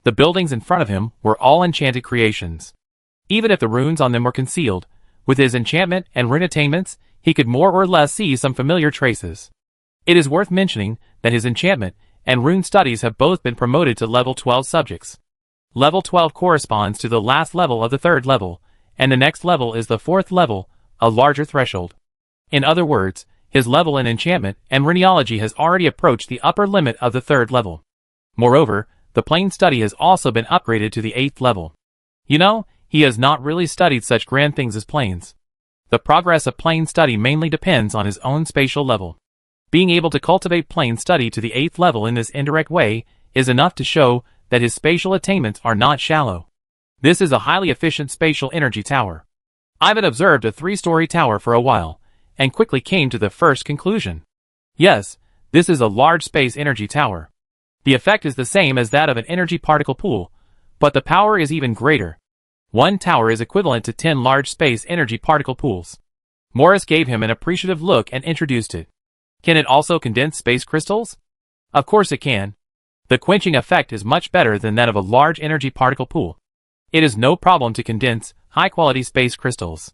The buildings in front of him were all enchanted creations. Even if the runes on them were concealed, with his enchantment and rune attainments, he could more or less see some familiar traces. It is worth mentioning that his enchantment and rune studies have both been promoted to level 12 subjects. Level 12 corresponds to the last level of the third level, and the next level is the fourth level, a larger threshold. In other words, his level in enchantment and runeology has already approached the upper limit of the third level. Moreover, the plane study has also been upgraded to the 8th level. You know, he has not really studied such grand things as planes. The progress of plane study mainly depends on his own spatial level. Being able to cultivate plane study to the 8th level in this indirect way is enough to show that his spatial attainments are not shallow. This is a highly efficient spatial energy tower. Ivan observed a 3-story tower for a while, and quickly came to the first conclusion. Yes, this is a large space energy tower. The effect is the same as that of an energy particle pool, but the power is even greater. One tower is equivalent to 10 large space energy particle pools. Morris gave him an appreciative look and introduced it. Can it also condense space crystals? Of course it can. The quenching effect is much better than that of a large energy particle pool. It is no problem to condense high-quality space crystals.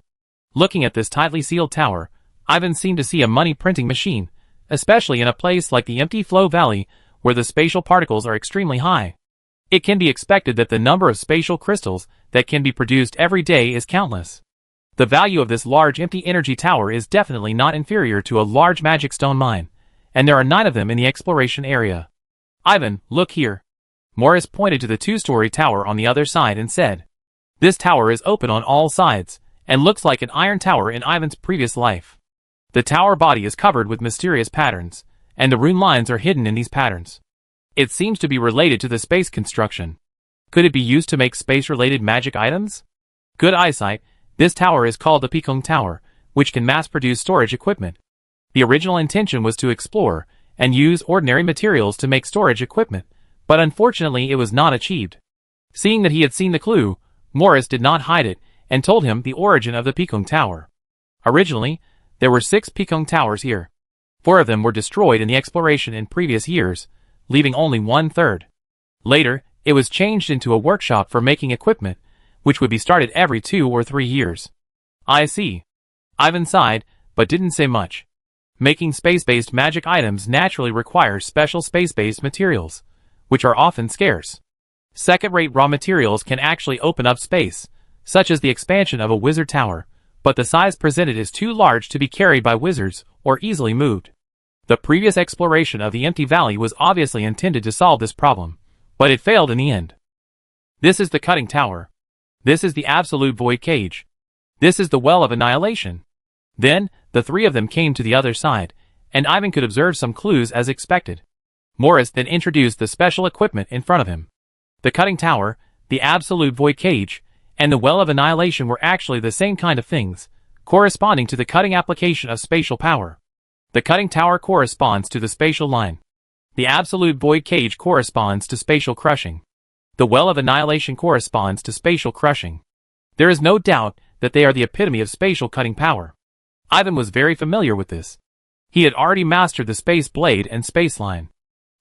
Looking at this tightly sealed tower, Ivan seemed to see a money printing machine, especially in a place like the empty flow valley where the spatial particles are extremely high. It can be expected that the number of spatial crystals that can be produced every day is countless. The value of this large empty energy tower is definitely not inferior to a large magic stone mine, and there are 9 of them in the exploration area. Ivan, look here. Morris pointed to the 2-story tower on the other side and said, This tower is open on all sides, and looks like an iron tower in Ivan's previous life. The tower body is covered with mysterious patterns, and the rune lines are hidden in these patterns. It seems to be related to the space construction. Could it be used to make space-related magic items? Good eyesight, this tower is called the Pekong Tower, which can mass-produce storage equipment. The original intention was to explore and use ordinary materials to make storage equipment, but unfortunately it was not achieved. Seeing that he had seen the clue, Morris did not hide it and told him the origin of the Pekong Tower. Originally, there were 6 Pekong Towers here. 4 of them were destroyed in the exploration in previous years, leaving only 1/3. Later, it was changed into a workshop for making equipment, which would be started every 2 or 3 years. I see. Ivan sighed, but didn't say much. Making space-based magic items naturally requires special space-based materials, which are often scarce. Second-rate raw materials can actually open up space, such as the expansion of a wizard tower, but the size presented is too large to be carried by wizards or easily moved. The previous exploration of the empty valley was obviously intended to solve this problem, but it failed in the end. This is the cutting tower. This is the absolute void cage. This is the well of annihilation. Then, the 3 of them came to the other side, and Ivan could observe some clues as expected. Morris then introduced the special equipment in front of him. The cutting tower, the absolute void cage, and the well of annihilation were actually the same kind of things, corresponding to the cutting application of spatial power. The cutting tower corresponds to the spatial line. The absolute void cage corresponds to spatial crushing. The well of annihilation corresponds to spatial crushing. There is no doubt that they are the epitome of spatial cutting power. Ivan was very familiar with this. He had already mastered the space blade and space line.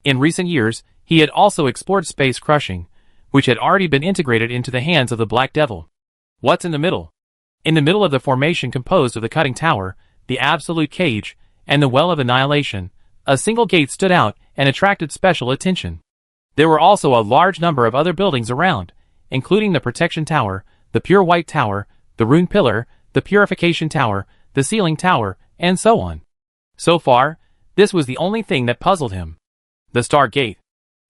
In recent years, he had also explored space crushing, which had already been integrated into the hands of the Black Devil. What's in the middle? In the middle of the formation composed of the cutting tower, the absolute cage, and the well of annihilation, a single gate stood out and attracted special attention. There were also a large number of other buildings around, including the Protection Tower, the Pure White Tower, the Rune Pillar, the Purification Tower, the Sealing Tower, and so on. So far, this was the only thing that puzzled him. The Star Gate,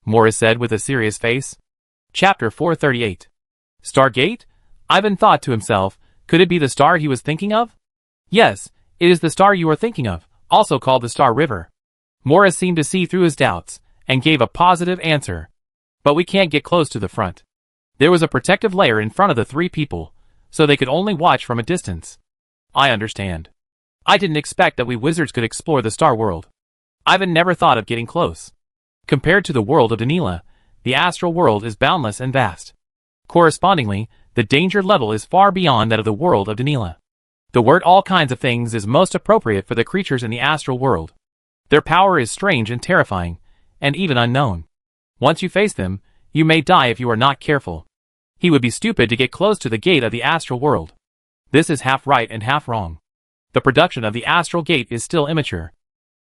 Morris said with a serious face. Chapter 438. Star Gate? Ivan thought to himself, could it be the star he was thinking of? Yes, it is the star you are thinking of, also called the Star River. Morris seemed to see through his doubts, and gave a positive answer. But we can't get close to the front. There was a protective layer in front of the three people, so they could only watch from a distance. I understand. I didn't expect that we wizards could explore the star world. Ivan never thought of getting close. Compared to the world of Danila, the astral world is boundless and vast. Correspondingly, the danger level is far beyond that of the world of Danila. The word all kinds of things is most appropriate for the creatures in the astral world. Their power is strange and terrifying, and even unknown. Once you face them, you may die if you are not careful. He would be stupid to get close to the gate of the astral world. This is half right and half wrong. The production of the astral gate is still immature.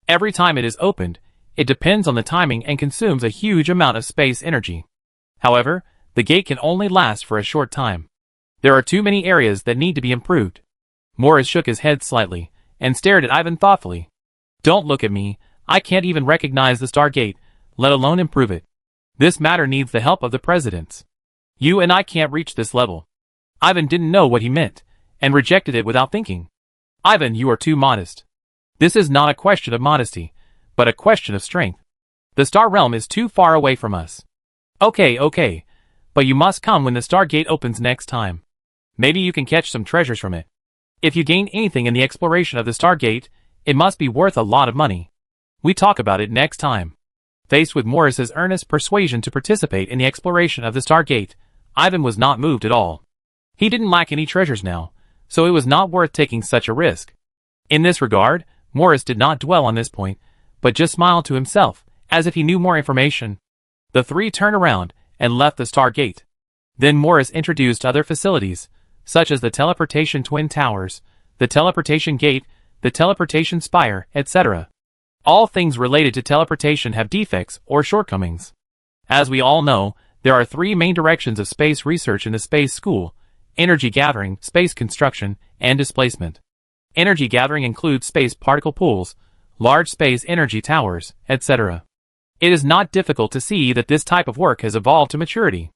Every time it is opened, it depends on the timing and consumes a huge amount of space energy. However, the gate can only last for a short time. There are too many areas that need to be improved. Morris shook his head slightly, and stared at Ivan thoughtfully. Don't look at me, I can't even recognize the Star Gate, let alone improve it. This matter needs the help of the presidents. You and I can't reach this level. Ivan didn't know what he meant, and rejected it without thinking. Ivan, you are too modest. This is not a question of modesty, but a question of strength. The Star Realm is too far away from us. Okay, but you must come when the Star Gate opens next time. Maybe you can catch some treasures from it. If you gain anything in the exploration of the Star Gate, it must be worth a lot of money. We talk about it next time. Faced with Morris's earnest persuasion to participate in the exploration of the Star Gate, Ivan was not moved at all. He didn't lack any treasures now, so it was not worth taking such a risk. In this regard, Morris did not dwell on this point, but just smiled to himself, as if he knew more information. The three turned around and left the Star Gate. Then Morris introduced other facilities, such as the Teleportation Twin Towers, the Teleportation Gate, the Teleportation Spire, etc. All things related to teleportation have defects or shortcomings. As we all know, there are three main directions of space research in the space school: energy gathering, space construction, and displacement. Energy gathering includes space particle pools, large space energy towers, etc. It is not difficult to see that this type of work has evolved to maturity.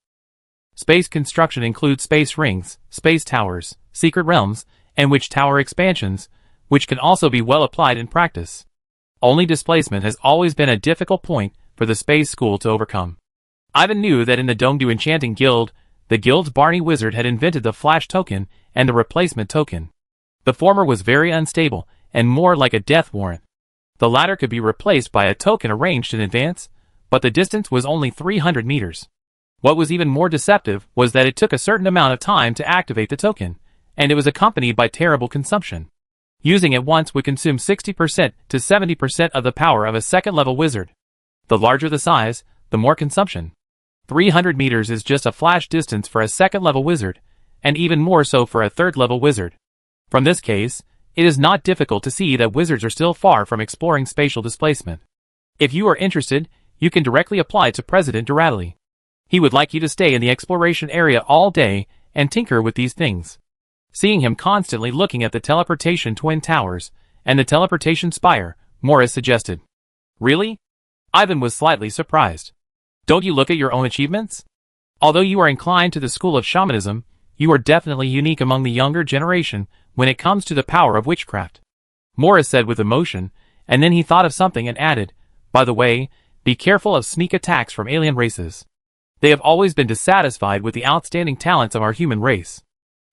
Space construction includes space rings, space towers, secret realms, and witch tower expansions, which can also be well applied in practice. Only displacement has always been a difficult point for the space school to overcome. Ivan knew that in the Dongdu Enchanting Guild, the guild's Barney Wizard had invented the Flash Token and the Replacement Token. The former was very unstable and more like a death warrant. The latter could be replaced by a token arranged in advance, but the distance was only 300 meters. What was even more deceptive was that it took a certain amount of time to activate the token, and it was accompanied by terrible consumption. Using it once would consume 60% to 70% of the power of a second-level wizard. The larger the size, the more consumption. 300 meters is just a flash distance for a second-level wizard, and even more so for a third-level wizard. From this case, it is not difficult to see that wizards are still far from exploring spatial displacement. If you are interested, you can directly apply to President Duradley. He would like you to stay in the exploration area all day and tinker with these things. Seeing him constantly looking at the Teleportation Twin Towers and the Teleportation Spire, Morris suggested. Really? Ivan was slightly surprised. Don't you look at your own achievements? Although you are inclined to the school of shamanism, you are definitely unique among the younger generation when it comes to the power of witchcraft. Morris said with emotion, and then he thought of something and added, by the way, be careful of sneak attacks from alien races. They have always been dissatisfied with the outstanding talents of our human race.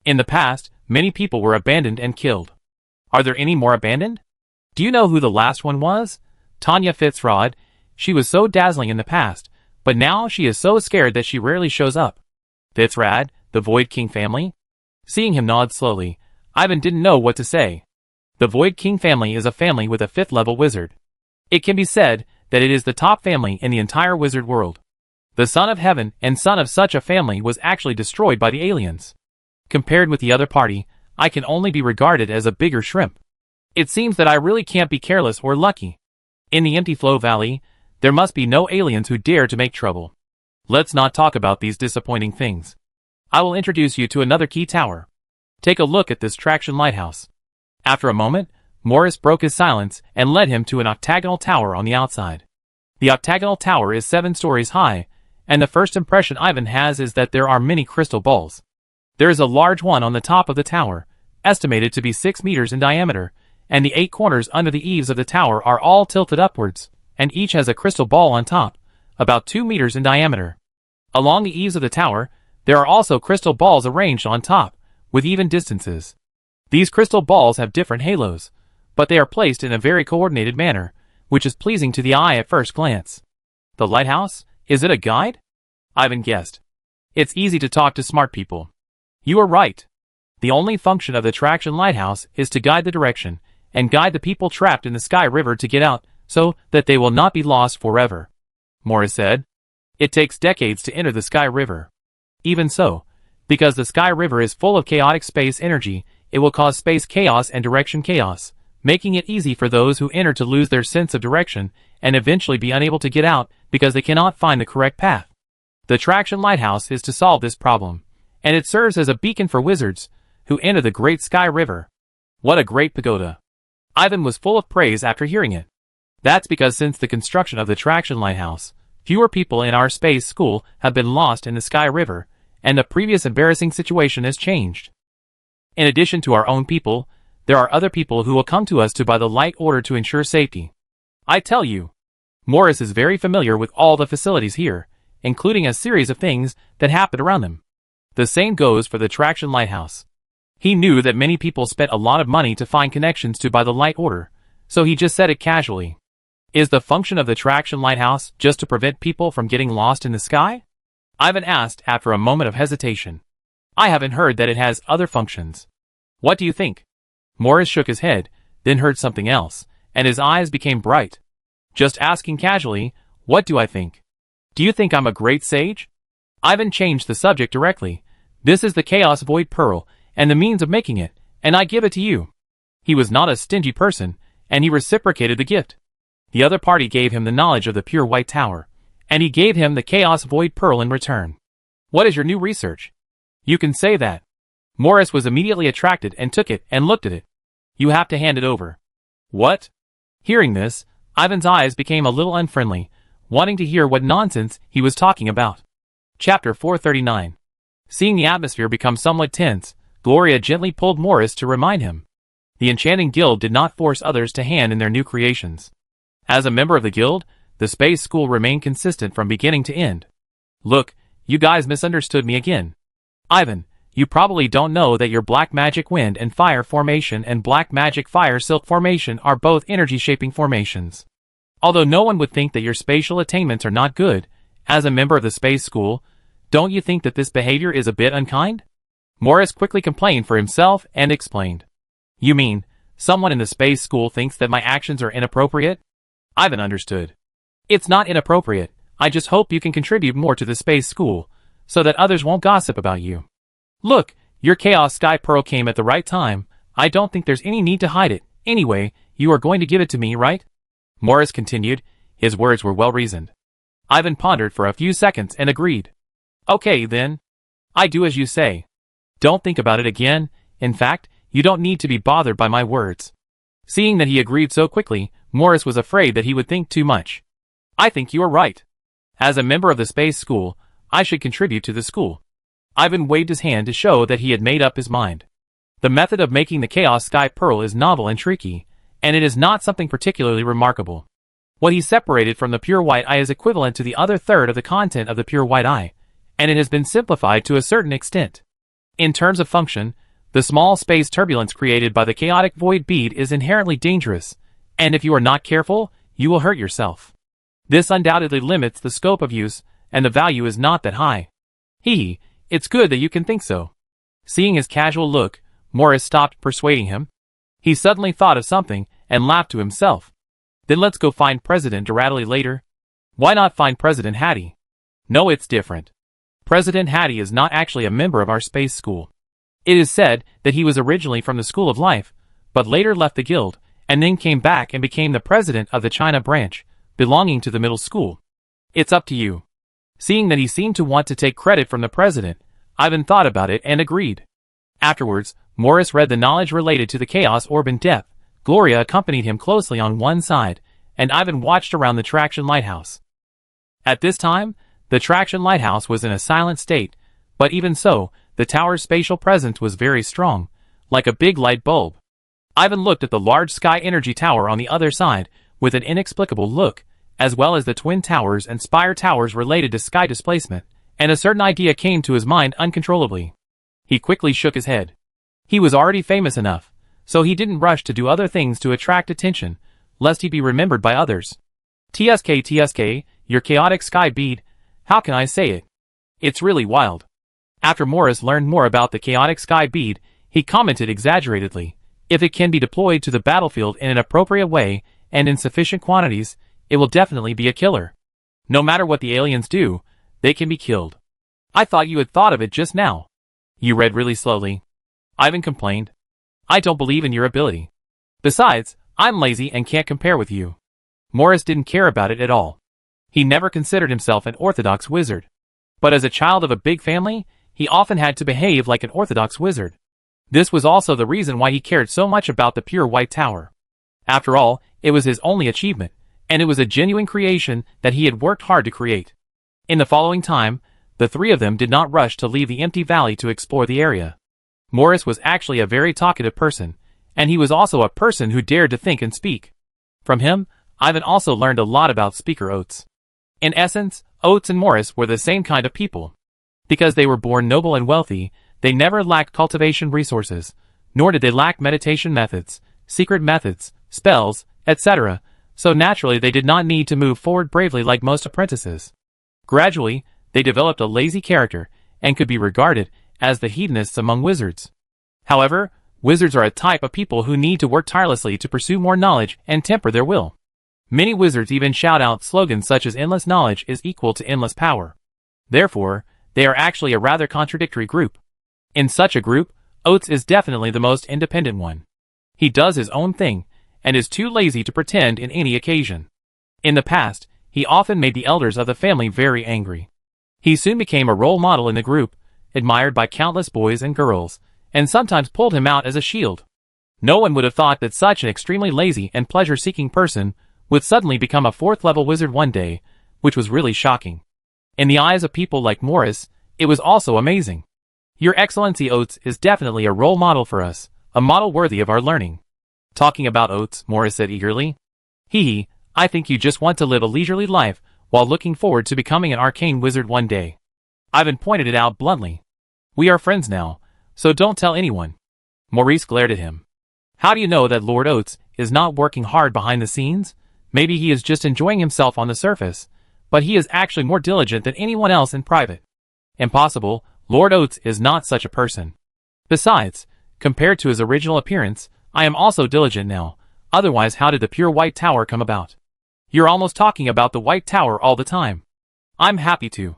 In the past, many people were abandoned and killed. Are there any more abandoned? Do you know who the last one was? Tanya Fitzrod. She was so dazzling in the past, but now she is so scared that she rarely shows up. Fitzrad, the Void King family? Seeing him nod slowly, Ivan didn't know what to say. The Void King family is a family with a 5th-level wizard. It can be said that it is the top family in the entire wizard world. The son of heaven and son of such a family was actually destroyed by the aliens. Compared with the other party, I can only be regarded as a bigger shrimp. It seems that I really can't be careless or lucky. In the empty flow valley, there must be no aliens who dare to make trouble. Let's not talk about these disappointing things. I will introduce you to another key tower. Take a look at this traction lighthouse. After a moment, Morris broke his silence and led him to an octagonal tower on the outside. The octagonal tower is 7 stories high, and the first impression Ivan has is that there are many crystal balls. There is a large one on the top of the tower, estimated to be 6 meters in diameter, and the 8 corners under the eaves of the tower are all tilted upwards, and each has a crystal ball on top, about 2 meters in diameter. Along the eaves of the tower, there are also crystal balls arranged on top, with even distances. These crystal balls have different halos, but they are placed in a very coordinated manner, which is pleasing to the eye at first glance. The lighthouse? Is it a guide? Ivan guessed. It's easy to talk to smart people. You are right. The only function of the traction lighthouse is to guide the direction, and guide the people trapped in the Sky River to get out, so that they will not be lost forever. Morris said. It takes decades to enter the Sky River. Even so, because the Sky River is full of chaotic space energy, it will cause space chaos and direction chaos, making it easy for those who enter to lose their sense of direction and eventually be unable to get out because they cannot find the correct path. The traction lighthouse is to solve this problem, and it serves as a beacon for wizards who enter the Great Sky River. What a great pagoda! Ivan was full of praise after hearing it. That's because since the construction of the traction lighthouse, fewer people in our space school have been lost in the Sky River, and the previous embarrassing situation has changed. In addition to our own people, there are other people who will come to us to buy the light order to ensure safety. I tell you, Morris is very familiar with all the facilities here, including a series of things that happen around them. The same goes for the traction lighthouse. He knew that many people spent a lot of money to find connections to buy the light order, so he just said it casually. Is the function of the traction lighthouse just to prevent people from getting lost in the sky? Ivan asked after a moment of hesitation. I haven't heard that it has other functions. What do you think? Morris shook his head, then heard something else, and his eyes became bright. Just asking casually, what do I think? Do you think I'm a great sage? Ivan changed the subject directly. This is the Chaos Void Pearl, and the means of making it, and I give it to you. He was not a stingy person, and he reciprocated the gift. The other party gave him the knowledge of the pure white tower, and he gave him the Chaos Void Pearl in return. What is your new research? You can say that. Morris was immediately attracted and took it and looked at it. You have to hand it over. What? Hearing this, Ivan's eyes became a little unfriendly, wanting to hear what nonsense he was talking about. Chapter 439. Seeing the atmosphere become somewhat tense, Gloria gently pulled Morris to remind him. The Enchanting Guild did not force others to hand in their new creations. As a member of the guild, the space school remained consistent from beginning to end. Look, you guys misunderstood me again. Ivan, you probably don't know that your Black Magic Wind and Fire formation and Black Magic Fire Silk formation are both energy-shaping formations. Although no one would think that your spatial attainments are not good, as a member of the space school, don't you think that this behavior is a bit unkind? Morris quickly complained for himself and explained. You mean, someone in the space school thinks that my actions are inappropriate? Ivan understood. It's not inappropriate, I just hope you can contribute more to the space school, so that others won't gossip about you. Look, your Chaos Sky Pearl came at the right time, I don't think there's any need to hide it, anyway, you are going to give it to me, right? Morris continued, his words were well reasoned. Ivan pondered for a few seconds and agreed. Okay then. I do as you say. Don't think about it again, in fact, you don't need to be bothered by my words. Seeing that he agreed so quickly, Morris was afraid that he would think too much. I think you are right. As a member of the space school, I should contribute to the school. Ivan waved his hand to show that he had made up his mind. The method of making the Chaos Sky Pearl is novel and tricky, and it is not something particularly remarkable. What he separated from the pure white eye is equivalent to the other third of the content of the pure white eye, and it has been simplified to a certain extent. In terms of function, the small space turbulence created by the chaotic void bead is inherently dangerous, and if you are not careful, you will hurt yourself. This undoubtedly limits the scope of use, and the value is not that high. It's good that you can think so. Seeing his casual look, Morris stopped persuading him. He suddenly thought of something, and laughed to himself. Then let's go find President Doradley later. Why not find President Hattie? No, it's different. President Hattie is not actually a member of our space school. It is said that he was originally from the School of Life, but later left the guild, and then came back and became the president of the China branch, belonging to the middle school. It's up to you. Seeing that he seemed to want to take credit from the president, Ivan thought about it and agreed. Afterwards, Morris read the knowledge related to the Chaos Orb in depth. Gloria accompanied him closely on one side, and Ivan watched around the Traction Lighthouse. At this time, the Traction Lighthouse was in a silent state, but even so, the tower's spatial presence was very strong, like a big light bulb. Ivan looked at the large Sky Energy Tower on the other side with an inexplicable look, as well as the twin towers and spire towers related to sky displacement, and a certain idea came to his mind uncontrollably. He quickly shook his head. He was already famous enough, so he didn't rush to do other things to attract attention, lest he be remembered by others. TSK, your chaotic sky bead, how can I say it? It's really wild. After Morris learned more about the chaotic sky bead, he commented exaggeratedly, if it can be deployed to the battlefield in an appropriate way and in sufficient quantities, it will definitely be a killer. No matter what the aliens do, they can be killed. I thought you had thought of it just now. You read really slowly. Ivan complained. I don't believe in your ability. Besides, I'm lazy and can't compare with you. Morris didn't care about it at all. He never considered himself an orthodox wizard. But as a child of a big family, he often had to behave like an orthodox wizard. This was also the reason why he cared so much about the pure white tower. After all, it was his only achievement, and it was a genuine creation that he had worked hard to create. In the following time, the three of them did not rush to leave the empty valley to explore the area. Morris was actually a very talkative person, and he was also a person who dared to think and speak. From him, Ivan also learned a lot about Speaker Oates. In essence, Oates and Morris were the same kind of people. Because they were born noble and wealthy, they never lacked cultivation resources, nor did they lack meditation methods, secret methods, spells, etc., so naturally they did not need to move forward bravely like most apprentices. Gradually, they developed a lazy character, and could be regarded as the hedonists among wizards. However, wizards are a type of people who need to work tirelessly to pursue more knowledge and temper their will. Many wizards even shout out slogans such as endless knowledge is equal to endless power. Therefore, they are actually a rather contradictory group. In such a group, Oates is definitely the most independent one. He does his own thing, and is too lazy to pretend in any occasion. In the past, he often made the elders of the family very angry. He soon became a role model in the group, admired by countless boys and girls, and sometimes pulled him out as a shield. No one would have thought that such an extremely lazy and pleasure-seeking person would suddenly become a fourth-level wizard one day, which was really shocking. In the eyes of people like Morris, it was also amazing. Your Excellency Oates is definitely a role model for us, a model worthy of our learning. Talking about Oates, Morris said eagerly. Hee, I think you just want to live a leisurely life while looking forward to becoming an arcane wizard one day. Ivan pointed it out bluntly. We are friends now, so don't tell anyone. Maurice glared at him. How do you know that Lord Oates is not working hard behind the scenes? Maybe he is just enjoying himself on the surface, but he is actually more diligent than anyone else in private. Impossible, Lord Oates is not such a person. Besides, compared to his original appearance, I am also diligent now, otherwise how did the pure white tower come about? You're almost talking about the white tower all the time. I'm happy to.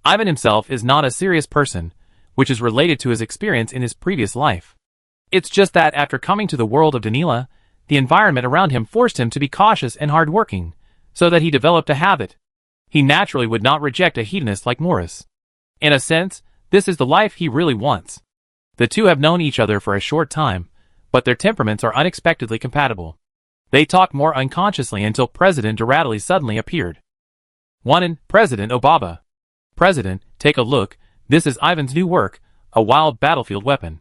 Ivan himself is not a serious person, which is related to his experience in his previous life. It's just that after coming to the world of Danila, the environment around him forced him to be cautious and hard-working, so that he developed a habit. He naturally would not reject a hedonist like Morris. In a sense, this is the life he really wants. The two have known each other for a short time, but their temperaments are unexpectedly compatible. They talked more unconsciously until President Duradley suddenly appeared. One, President Obaba. President, take a look, this is Ivan's new work, a wild battlefield weapon.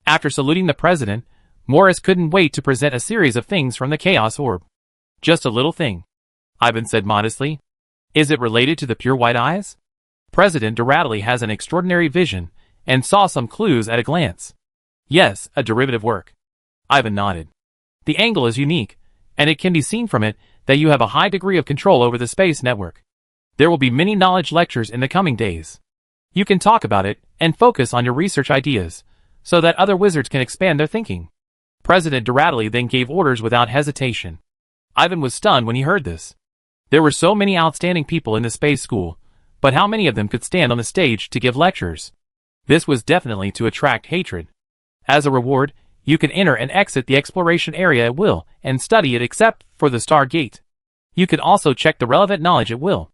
After saluting the president, Morris couldn't wait to present a series of things from the Chaos Orb. Just a little thing, Ivan said modestly. Is it related to the pure white eyes? President Duradley has an extraordinary vision, and saw some clues at a glance. Yes, a derivative work. Ivan nodded. The angle is unique, and it can be seen from it that you have a high degree of control over the space network. There will be many knowledge lectures in the coming days. You can talk about it, and focus on your research ideas, so that other wizards can expand their thinking. President Duradley then gave orders without hesitation. Ivan was stunned when he heard this. There were so many outstanding people in the space school, but how many of them could stand on the stage to give lectures? This was definitely to attract hatred. As a reward, You can enter and exit the exploration area at will and study it except for the Star Gate. You can also check the relevant knowledge at will.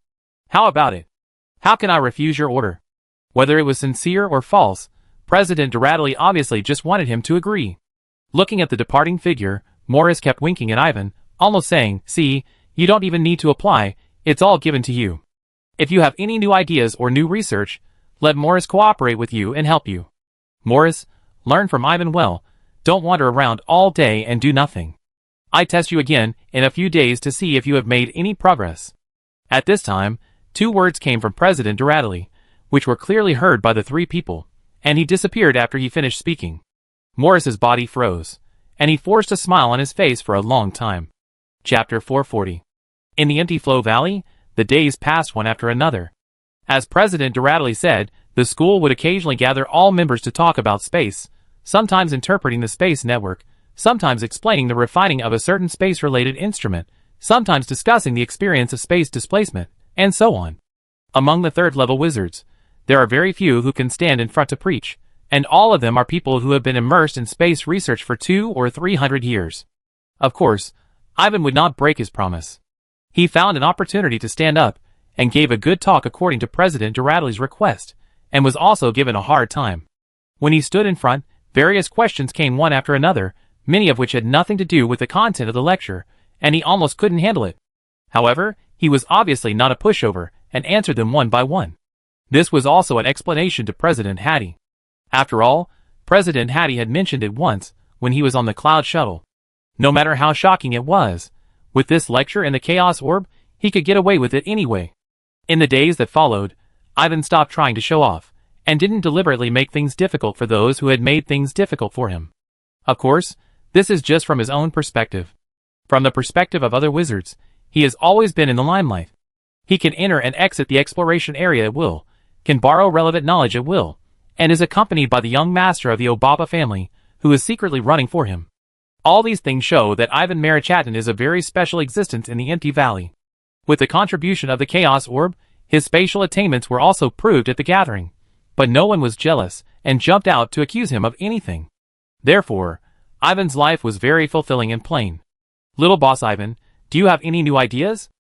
How about it? How can I refuse your order? Whether it was sincere or false, President Doradley obviously just wanted him to agree. Looking at the departing figure, Morris kept winking at Ivan, almost saying, "See, you don't even need to apply, it's all given to you. If you have any new ideas or new research, let Morris cooperate with you and help you. Morris, learn from Ivan well, don't wander around all day and do nothing. I test you again in a few days to see if you have made any progress." At this time, 2 words came from President Doradley, which were clearly heard by the 3 people, and he disappeared after he finished speaking. Morris's body froze, and he forced a smile on his face for a long time. Chapter 440. In the empty Flow Valley, the days passed one after another. As President Doradley said, the school would occasionally gather all members to talk about space, sometimes interpreting the space network, sometimes explaining the refining of a certain space-related instrument, sometimes discussing the experience of space displacement, and so on. Among the third-level wizards, there are very few who can stand in front to preach, and all of them are people who have been immersed in space research for 200 or 300 years. Of course, Ivan would not break his promise. He found an opportunity to stand up, and gave a good talk according to President Doradley's request, and was also given a hard time. When he stood in front, various questions came one after another, many of which had nothing to do with the content of the lecture, and he almost couldn't handle it. However, he was obviously not a pushover, and answered them one by one. This was also an explanation to President Hattie. After all, President Hattie had mentioned it once, when he was on the Cloud Shuttle. No matter how shocking it was, with this lecture in the Chaos Orb, he could get away with it anyway. In the days that followed, Ivan stopped trying to show off, and didn't deliberately make things difficult for those who had made things difficult for him. Of course, this is just from his own perspective. From the perspective of other wizards, he has always been in the limelight. He can enter and exit the exploration area at will, can borrow relevant knowledge at will, and is accompanied by the young master of the Obaba family, who is secretly running for him. All these things show that Ivan Marichatin is a very special existence in the Empty Valley. With the contribution of the Chaos Orb, his spatial attainments were also proved at the gathering, but no one was jealous and jumped out to accuse him of anything. Therefore, Ivan's life was very fulfilling and plain. Little boss Ivan, do you have any new ideas?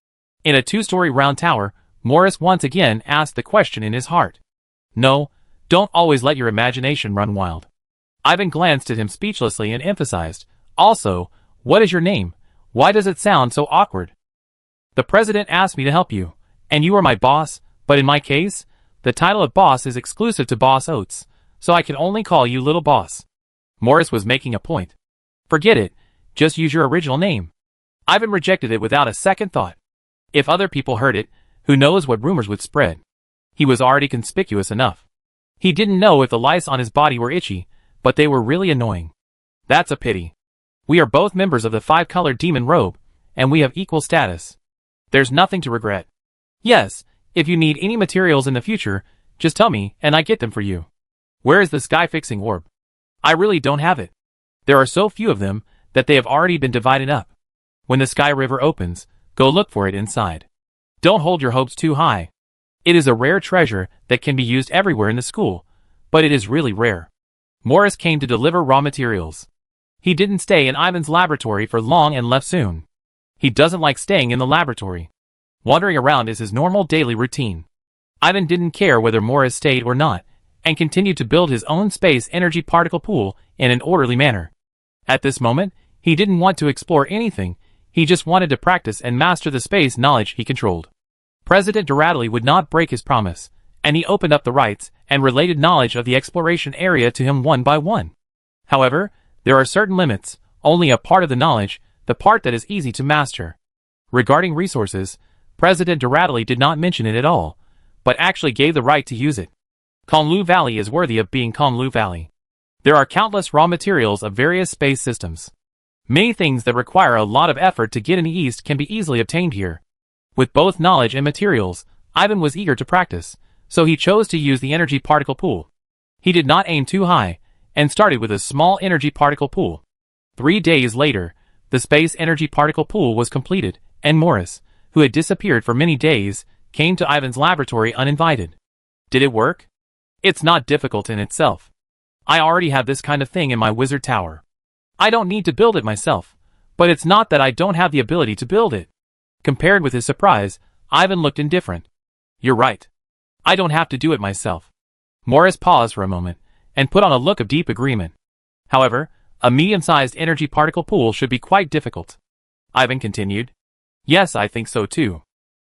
In a 2-story round tower, Morris once again asked the question in his heart. No, don't always let your imagination run wild. Ivan glanced at him speechlessly and emphasized, also, what is your name? Why does it sound so awkward? The president asked me to help you, and you are my boss, but in my case, the title of boss is exclusive to Boss Oates, so I can only call you Little Boss. Morris was making a point. Forget it, just use your original name. Ivan rejected it without a second thought. If other people heard it, who knows what rumors would spread. He was already conspicuous enough. He didn't know if the lice on his body were itchy, but they were really annoying. That's a pity. We are both members of the 5-colored demon robe, and we have equal status. There's nothing to regret. Yes, if you need any materials in the future, just tell me and I get them for you. Where is the sky-fixing orb? I really don't have it. There are so few of them that they have already been divided up. When the Sky River opens, go look for it inside. Don't hold your hopes too high. It is a rare treasure that can be used everywhere in the school, but it is really rare. Morris came to deliver raw materials. He didn't stay in Ivan's laboratory for long and left soon. He doesn't like staying in the laboratory. Wandering around is his normal daily routine. Ivan didn't care whether Morris stayed or not, and continued to build his own space energy particle pool in an orderly manner. At this moment, he didn't want to explore anything, he just wanted to practice and master the space knowledge he controlled. President Doradley would not break his promise, and he opened up the rights and related knowledge of the exploration area to him one by one. However, there are certain limits, only a part of the knowledge, the part that is easy to master. Regarding resources, President Doradley did not mention it at all, but actually gave the right to use it. Conlu Valley is worthy of being Conlu Valley. There are countless raw materials of various space systems. Many things that require a lot of effort to get in the East can be easily obtained here. With both knowledge and materials, Ivan was eager to practice, so he chose to use the energy particle pool. He did not aim too high, and started with a small energy particle pool. 3 days later, the space energy particle pool was completed, and Morris, who had disappeared for many days, came to Ivan's laboratory uninvited. Did it work? It's not difficult in itself. I already have this kind of thing in my wizard tower. I don't need to build it myself, but it's not that I don't have the ability to build it. Compared with his surprise, Ivan looked indifferent. You're right. I don't have to do it myself. Morris paused for a moment, and put on a look of deep agreement. However, a medium-sized energy particle pool should be quite difficult. Ivan continued. Yes, I think so too.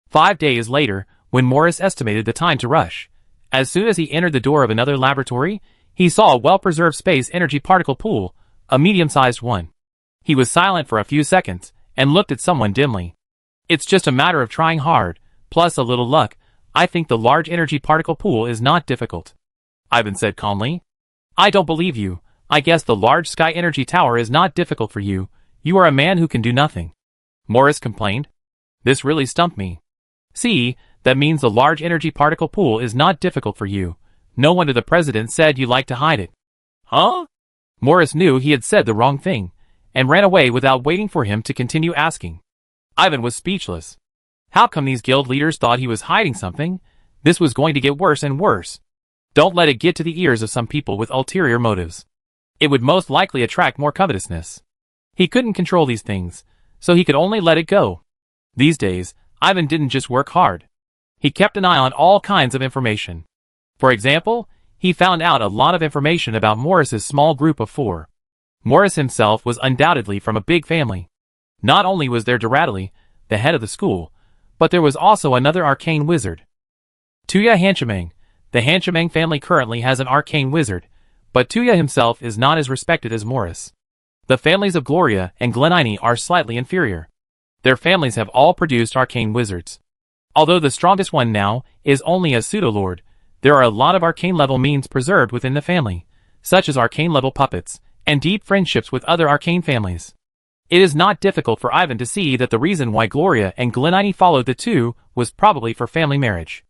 5 days later, when Morris estimated the time to rush, as soon as he entered the door of another laboratory, he saw a well-preserved space energy particle pool, a medium-sized one. He was silent for a few seconds, and looked at someone dimly. It's just a matter of trying hard, plus a little luck. I think the large energy particle pool is not difficult. Ivan said calmly. I don't believe you. I guess the large sky energy tower is not difficult for you. You are a man who can do nothing. Morris complained. This really stumped me. See, that means the large energy particle pool is not difficult for you. No wonder the president said you like to hide it. Huh? Morris knew he had said the wrong thing, and ran away without waiting for him to continue asking. Ivan was speechless. How come these guild leaders thought he was hiding something? This was going to get worse and worse. Don't let it get to the ears of some people with ulterior motives. It would most likely attract more covetousness. He couldn't control these things, so he could only let it go. These days, Ivan didn't just work hard. He kept an eye on all kinds of information. For example, he found out a lot of information about Morris's small group of 4. Morris himself was undoubtedly from a big family. Not only was there Duradley, the head of the school, but there was also another arcane wizard. Tuya Hanchamang. The Hanchamang family currently has an arcane wizard, but Tuya himself is not as respected as Morris. The families of Gloria and Glenine are slightly inferior. Their families have all produced arcane wizards. Although the strongest one now is only a pseudo-lord, there are a lot of arcane-level means preserved within the family, such as arcane-level puppets, and deep friendships with other arcane families. It is not difficult for Ivan to see that the reason why Gloria and Glenine followed the two was probably for family marriage.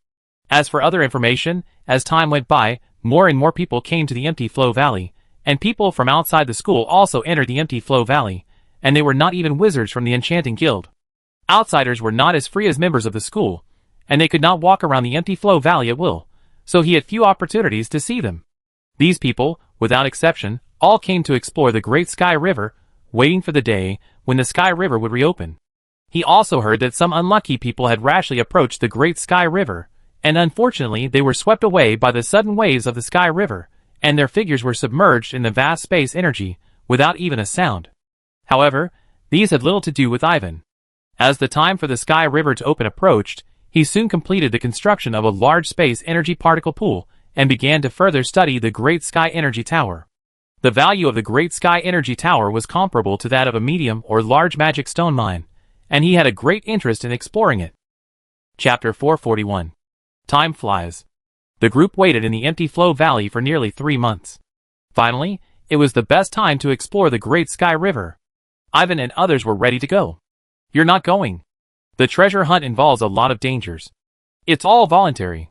As for other information, as time went by, more and more people came to the Empty Flow Valley, and people from outside the school also entered the Empty Flow Valley, and they were not even wizards from the Enchanting Guild. Outsiders were not as free as members of the school, and they could not walk around the Empty Flow Valley at will, so he had few opportunities to see them. These people, without exception, all came to explore the Great Sky River, waiting for the day when the Sky River would reopen. He also heard that some unlucky people had rashly approached the Great Sky River, and unfortunately they were swept away by the sudden waves of the Sky River, and their figures were submerged in the vast space energy, without even a sound. However, these had little to do with Ivan. As the time for the Sky River to open approached, he soon completed the construction of a large space energy particle pool, and began to further study the Great Sky Energy Tower. The value of the Great Sky Energy Tower was comparable to that of a medium or large magic stone mine, and he had a great interest in exploring it. Chapter 441. Time flies. The group waited in the Empty Flow Valley for nearly 3 months. Finally, it was the best time to explore the Great Sky River. Ivan and others were ready to go. You're not going. The treasure hunt involves a lot of dangers. It's all voluntary.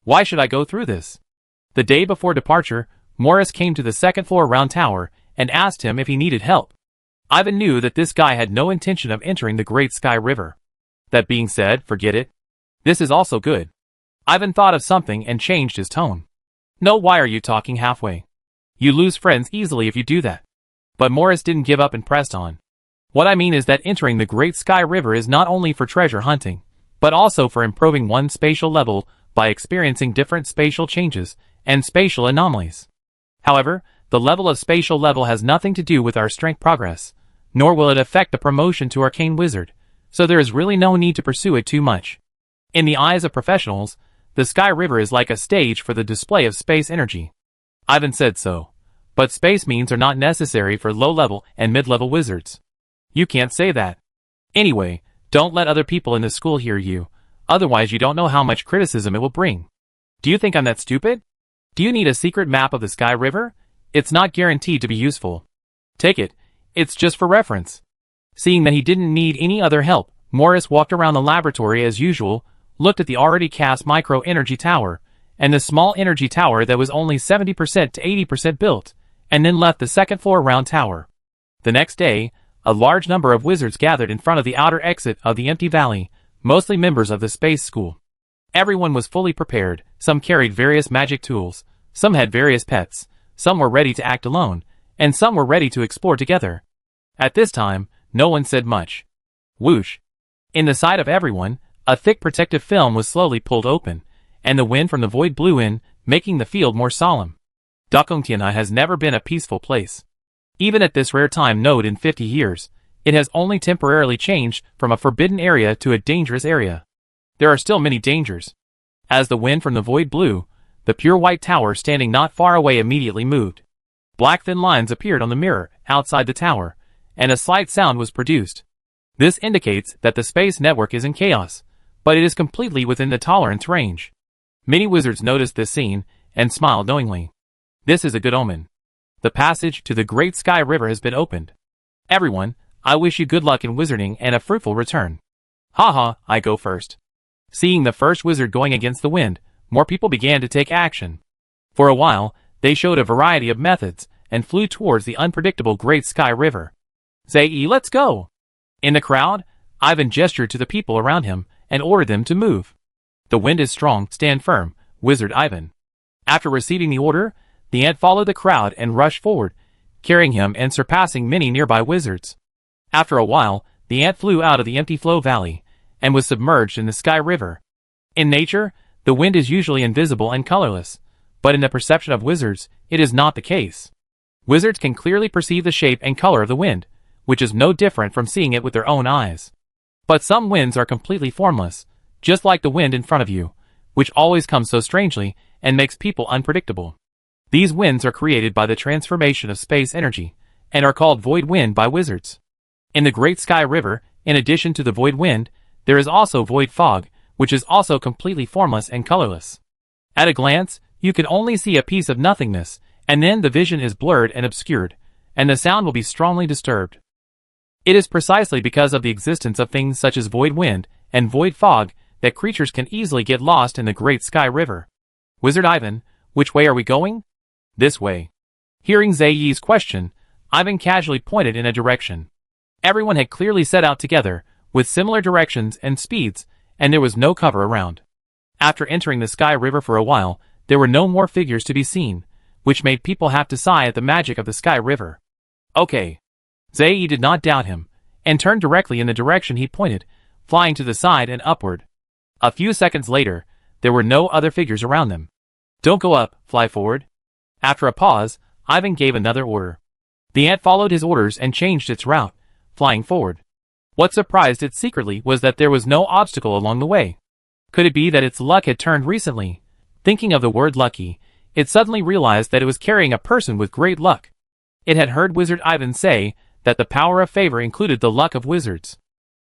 Why should I go through this? The day before departure, Morris came to the second-floor round tower and asked him if he needed help. Ivan knew that this guy had no intention of entering the Great Sky River. That being said, forget it. This is also good. Ivan thought of something and changed his tone. No, why are you talking halfway? You lose friends easily if you do that. But Morris didn't give up and pressed on. What I mean is that entering the Great Sky River is not only for treasure hunting, but also for improving one's spatial level by experiencing different spatial changes and spatial anomalies. However, the level of spatial level has nothing to do with our strength progress, nor will it affect the promotion to Arcane Wizard, so there is really no need to pursue it too much. In the eyes of professionals, the Sky River is like a stage for the display of space energy. Ivan said so, but space means are not necessary for low-level and mid-level wizards. You can't say that. Anyway, don't let other people in the school hear you, otherwise you don't know how much criticism it will bring. Do you think I'm that stupid? Do you need a secret map of the Sky River? It's not guaranteed to be useful. Take it, it's just for reference. Seeing that he didn't need any other help, Morris walked around the laboratory as usual, looked at the already cast micro-energy tower, and the small energy tower that was only 70% to 80% built, and then left the second-floor round tower. The next day, a large number of wizards gathered in front of the outer exit of the empty valley, mostly members of the space school. Everyone was fully prepared, some carried various magic tools, some had various pets, some were ready to act alone, and some were ready to explore together. At this time, no one said much. Whoosh! In the sight of everyone, a thick protective film was slowly pulled open, and the wind from the void blew in, making the field more solemn. Dakongtiana has never been a peaceful place. Even at this rare time node in 50 years, it has only temporarily changed from a forbidden area to a dangerous area. There are still many dangers. As the wind from the void blew, the pure white tower standing not far away immediately moved. Black thin lines appeared on the mirror outside the tower, and a slight sound was produced. This indicates that the space network is in chaos, but it is completely within the tolerance range. Many wizards noticed this scene and smiled knowingly. This is a good omen. The passage to the Great Sky River has been opened. Everyone, I wish you good luck in wizarding and a fruitful return. Haha, I go first. Seeing the first wizard going against the wind, more people began to take action. For a while, they showed a variety of methods and flew towards the unpredictable Great Sky River. Zei, let's go! In the crowd, Ivan gestured to the people around him and ordered them to move. The wind is strong, stand firm, Wizard Ivan. After receiving the order, the ant followed the crowd and rushed forward, carrying him and surpassing many nearby wizards. After a while, the ant flew out of the empty flow valley and was submerged in the Sky River. In nature, the wind is usually invisible and colorless, but in the perception of wizards, it is not the case. Wizards can clearly perceive the shape and color of the wind, which is no different from seeing it with their own eyes. But some winds are completely formless, just like the wind in front of you, which always comes so strangely and makes people unpredictable. These winds are created by the transformation of space energy, and are called void wind by wizards. In the Great Sky River, in addition to the void wind, there is also void fog, which is also completely formless and colorless. At a glance, you can only see a piece of nothingness, and then the vision is blurred and obscured, and the sound will be strongly disturbed. It is precisely because of the existence of things such as void wind and void fog that creatures can easily get lost in the Great Sky River. Wizard Ivan, which way are we going? This way. Hearing Zei's question, Ivan casually pointed in a direction. Everyone had clearly set out together, with similar directions and speeds, and there was no cover around. After entering the Sky River for a while, there were no more figures to be seen, which made people have to sigh at the magic of the Sky River. Okay. Zei did not doubt him, and turned directly in the direction he pointed, flying to the side and upward. A few seconds later, there were no other figures around them. Don't go up, fly forward. After a pause, Ivan gave another order. The ant followed his orders and changed its route, flying forward. What surprised it secretly was that there was no obstacle along the way. Could it be that its luck had turned recently? Thinking of the word lucky, it suddenly realized that it was carrying a person with great luck. It had heard Wizard Ivan say that the power of favor included the luck of wizards.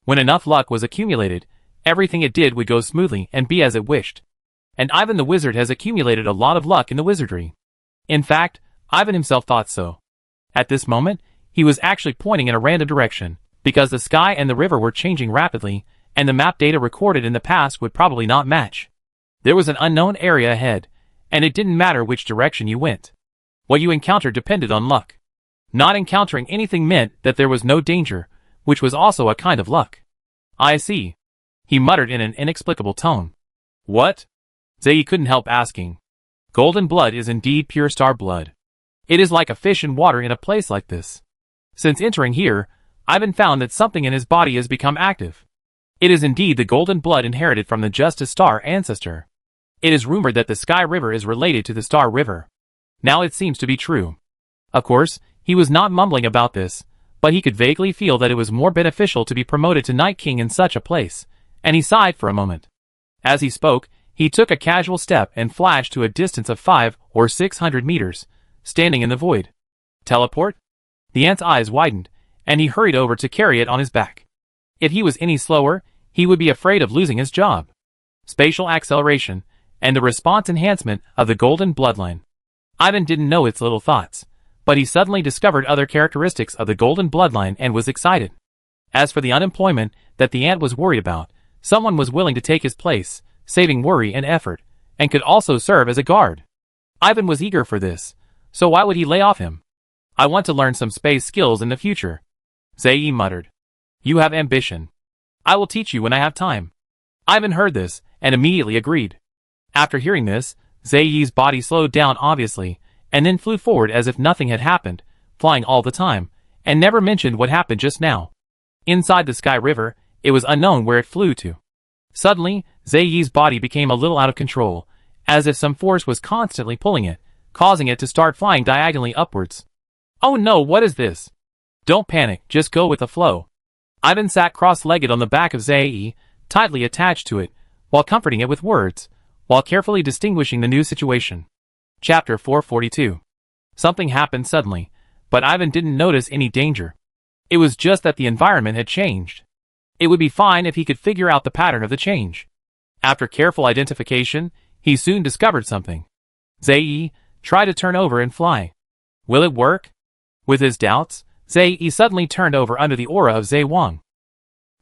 When enough luck was accumulated, everything it did would go smoothly and be as it wished. And Ivan the wizard has accumulated a lot of luck in the wizardry. In fact, Ivan himself thought so. At this moment, he was actually pointing in a random direction, because the sky and the river were changing rapidly, and the map data recorded in the past would probably not match. There was an unknown area ahead, and it didn't matter which direction you went. What you encountered depended on luck. Not encountering anything meant that there was no danger, which was also a kind of luck. I see. He muttered in an inexplicable tone. What? Zei couldn't help asking. Golden blood is indeed pure star blood. It is like a fish in water in a place like this. Since entering here, Ivan found that something in his body has become active. It is indeed the golden blood inherited from the Justice Star ancestor. It is rumored that the Sky River is related to the Star River. Now it seems to be true. Of course, he was not mumbling about this, but he could vaguely feel that it was more beneficial to be promoted to Night King in such a place, and he sighed for a moment. As he spoke, he took a casual step and flashed to a distance of 500 or 600 meters, standing in the void. Teleport? The ant's eyes widened, and he hurried over to carry it on his back. If he was any slower, he would be afraid of losing his job. Spatial acceleration, and the response enhancement of the golden bloodline. Ivan didn't know its little thoughts, but he suddenly discovered other characteristics of the golden bloodline and was excited. As for the unemployment that the ant was worried about, someone was willing to take his place, saving worry and effort, and could also serve as a guard. Ivan was eager for this, so why would he lay off him? I want to learn some space skills in the future. Zei muttered. You have ambition. I will teach you when I have time. Ivan heard this, and immediately agreed. After hearing this, Zei's body slowed down obviously, and then flew forward as if nothing had happened, flying all the time, and never mentioned what happened just now. Inside the Sky River, it was unknown where it flew to. Suddenly, Zaiyi's body became a little out of control, as if some force was constantly pulling it, causing it to start flying diagonally upwards. Oh no, what is this? Don't panic, just go with the flow. Ivan sat cross-legged on the back of Zaiyi, tightly attached to it, while comforting it with words, while carefully distinguishing the new situation. Chapter 442. Something happened suddenly, but Ivan didn't notice any danger. It was just that the environment had changed. It would be fine if he could figure out the pattern of the change. After careful identification, he soon discovered something. Zaiyi, try to turn over and fly. Will it work? With his doubts, Zaiyi suddenly turned over under the aura of Zai Wang.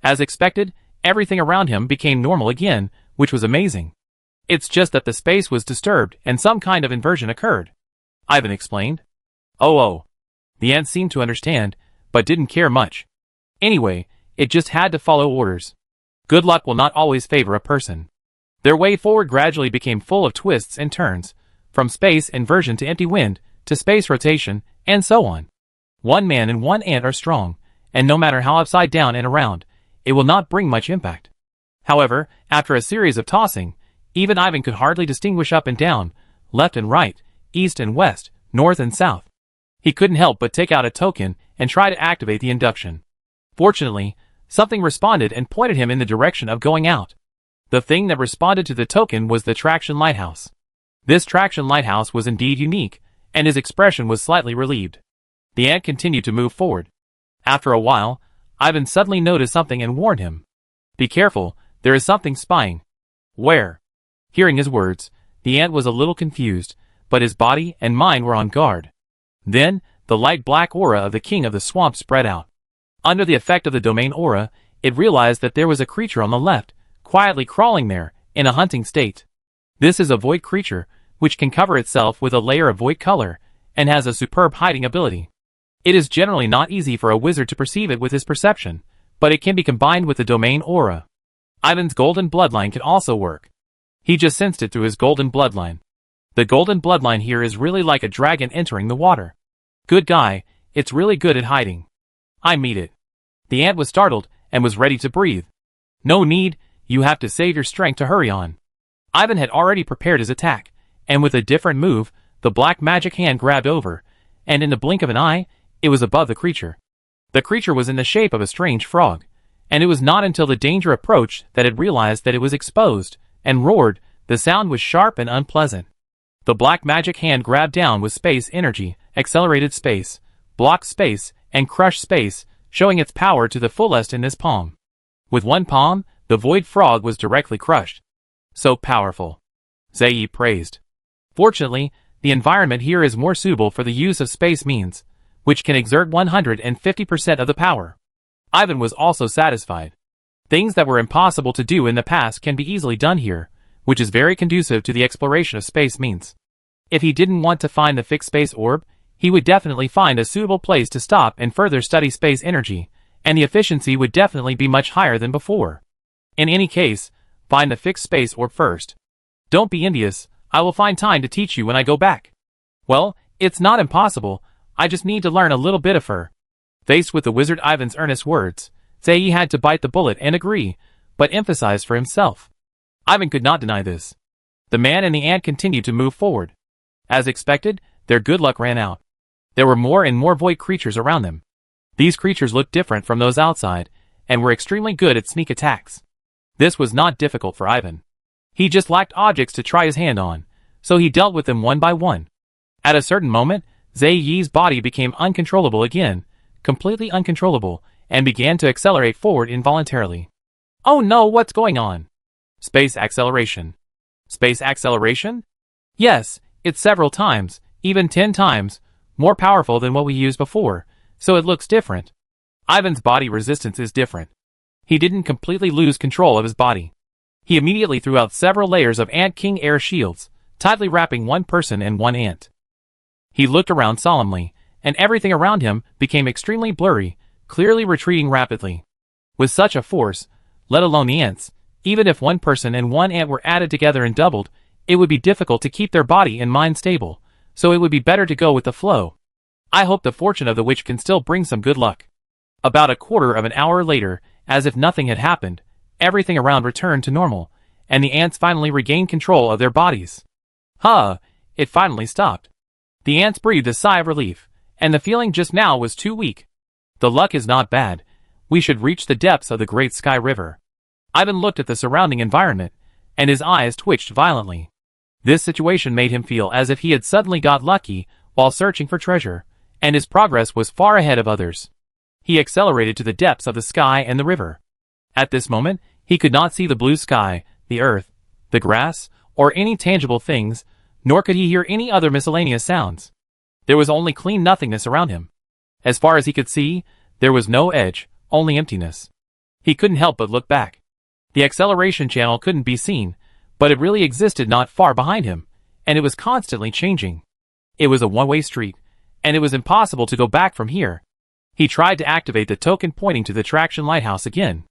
As expected, everything around him became normal again, which was amazing. It's just that the space was disturbed and some kind of inversion occurred. Ivan explained. Oh. The ant seemed to understand, but didn't care much. Anyway, it just had to follow orders. Good luck will not always favor a person. Their way forward gradually became full of twists and turns, from space inversion to empty wind, to space rotation, and so on. One man and one ant are strong, and no matter how upside down and around, it will not bring much impact. However, after a series of tossing, even Ivan could hardly distinguish up and down, left and right, east and west, north and south. He couldn't help but take out a token and try to activate the induction. Fortunately, something responded and pointed him in the direction of going out. The thing that responded to the token was the traction lighthouse. This traction lighthouse was indeed unique, and his expression was slightly relieved. The ant continued to move forward. After a while, Ivan suddenly noticed something and warned him. Be careful, there is something spying. Where? Hearing his words, the ant was a little confused, but his body and mind were on guard. Then, the light black aura of the king of the swamp spread out. Under the effect of the domain aura, it realized that there was a creature on the left, quietly crawling there, in a hunting state. This is a void creature, which can cover itself with a layer of void color, and has a superb hiding ability. It is generally not easy for a wizard to perceive it with his perception, but it can be combined with the domain aura. Ivan's golden bloodline can also work. He just sensed it through his golden bloodline. The golden bloodline here is really like a dragon entering the water. Good guy, it's really good at hiding. I meet it. The ant was startled, and was ready to breathe. No need, you have to save your strength to hurry on. Ivan had already prepared his attack, and with a different move, the black magic hand grabbed over, and in the blink of an eye, it was above the creature. The creature was in the shape of a strange frog, and it was not until the danger approached that it realized that it was exposed, and roared. The sound was sharp and unpleasant. The black magic hand grabbed down with space energy, accelerated space, blocked space, and crushed space, showing its power to the fullest in this palm. With one palm, the void frog was directly crushed. So powerful. Zaiyi praised. Fortunately, the environment here is more suitable for the use of space means, which can exert 150% of the power. Ivan was also satisfied. Things that were impossible to do in the past can be easily done here, which is very conducive to the exploration of space means. If he didn't want to find the fixed space orb, he would definitely find a suitable place to stop and further study space energy, and the efficiency would definitely be much higher than before. In any case, find the fixed space orb first. Don't be envious, I will find time to teach you when I go back. Well, it's not impossible, I just need to learn a little bit of her. Faced with the wizard Ivan's earnest words, Zaiyi had to bite the bullet and agree, but emphasized for himself. Ivan could not deny this. The man and the ant continued to move forward. As expected, their good luck ran out. There were more and more void creatures around them. These creatures looked different from those outside, and were extremely good at sneak attacks. This was not difficult for Ivan. He just lacked objects to try his hand on, so he dealt with them one by one. At a certain moment, Zaiyi's body became uncontrollable again, completely uncontrollable, and began to accelerate forward involuntarily. Oh no, what's going on? Space acceleration. Space acceleration? Yes, it's several times, even 10 times, more powerful than what we used before, so it looks different. Ivan's body resistance is different. He didn't completely lose control of his body. He immediately threw out several layers of Ant King air shields, tightly wrapping one person and one ant. He looked around solemnly, and everything around him became extremely blurry, clearly retreating rapidly. With such a force, let alone the ants, even if one person and one ant were added together and doubled, it would be difficult to keep their body and mind stable, so it would be better to go with the flow. I hope the fortune of the witch can still bring some good luck. About a quarter of an hour later, as if nothing had happened, everything around returned to normal, and the ants finally regained control of their bodies. It finally stopped. The ants breathed a sigh of relief, and the feeling just now was too weak. The luck is not bad. We should reach the depths of the Great Sky River. Ivan looked at the surrounding environment, and his eyes twitched violently. This situation made him feel as if he had suddenly got lucky while searching for treasure, and his progress was far ahead of others. He accelerated to the depths of the sky and the river. At this moment, he could not see the blue sky, the earth, the grass, or any tangible things, nor could he hear any other miscellaneous sounds. There was only clean nothingness around him. As far as he could see, there was no edge, only emptiness. He couldn't help but look back. The acceleration channel couldn't be seen, but it really existed not far behind him, and it was constantly changing. It was a one-way street, and it was impossible to go back from here. He tried to activate the token pointing to the traction lighthouse again.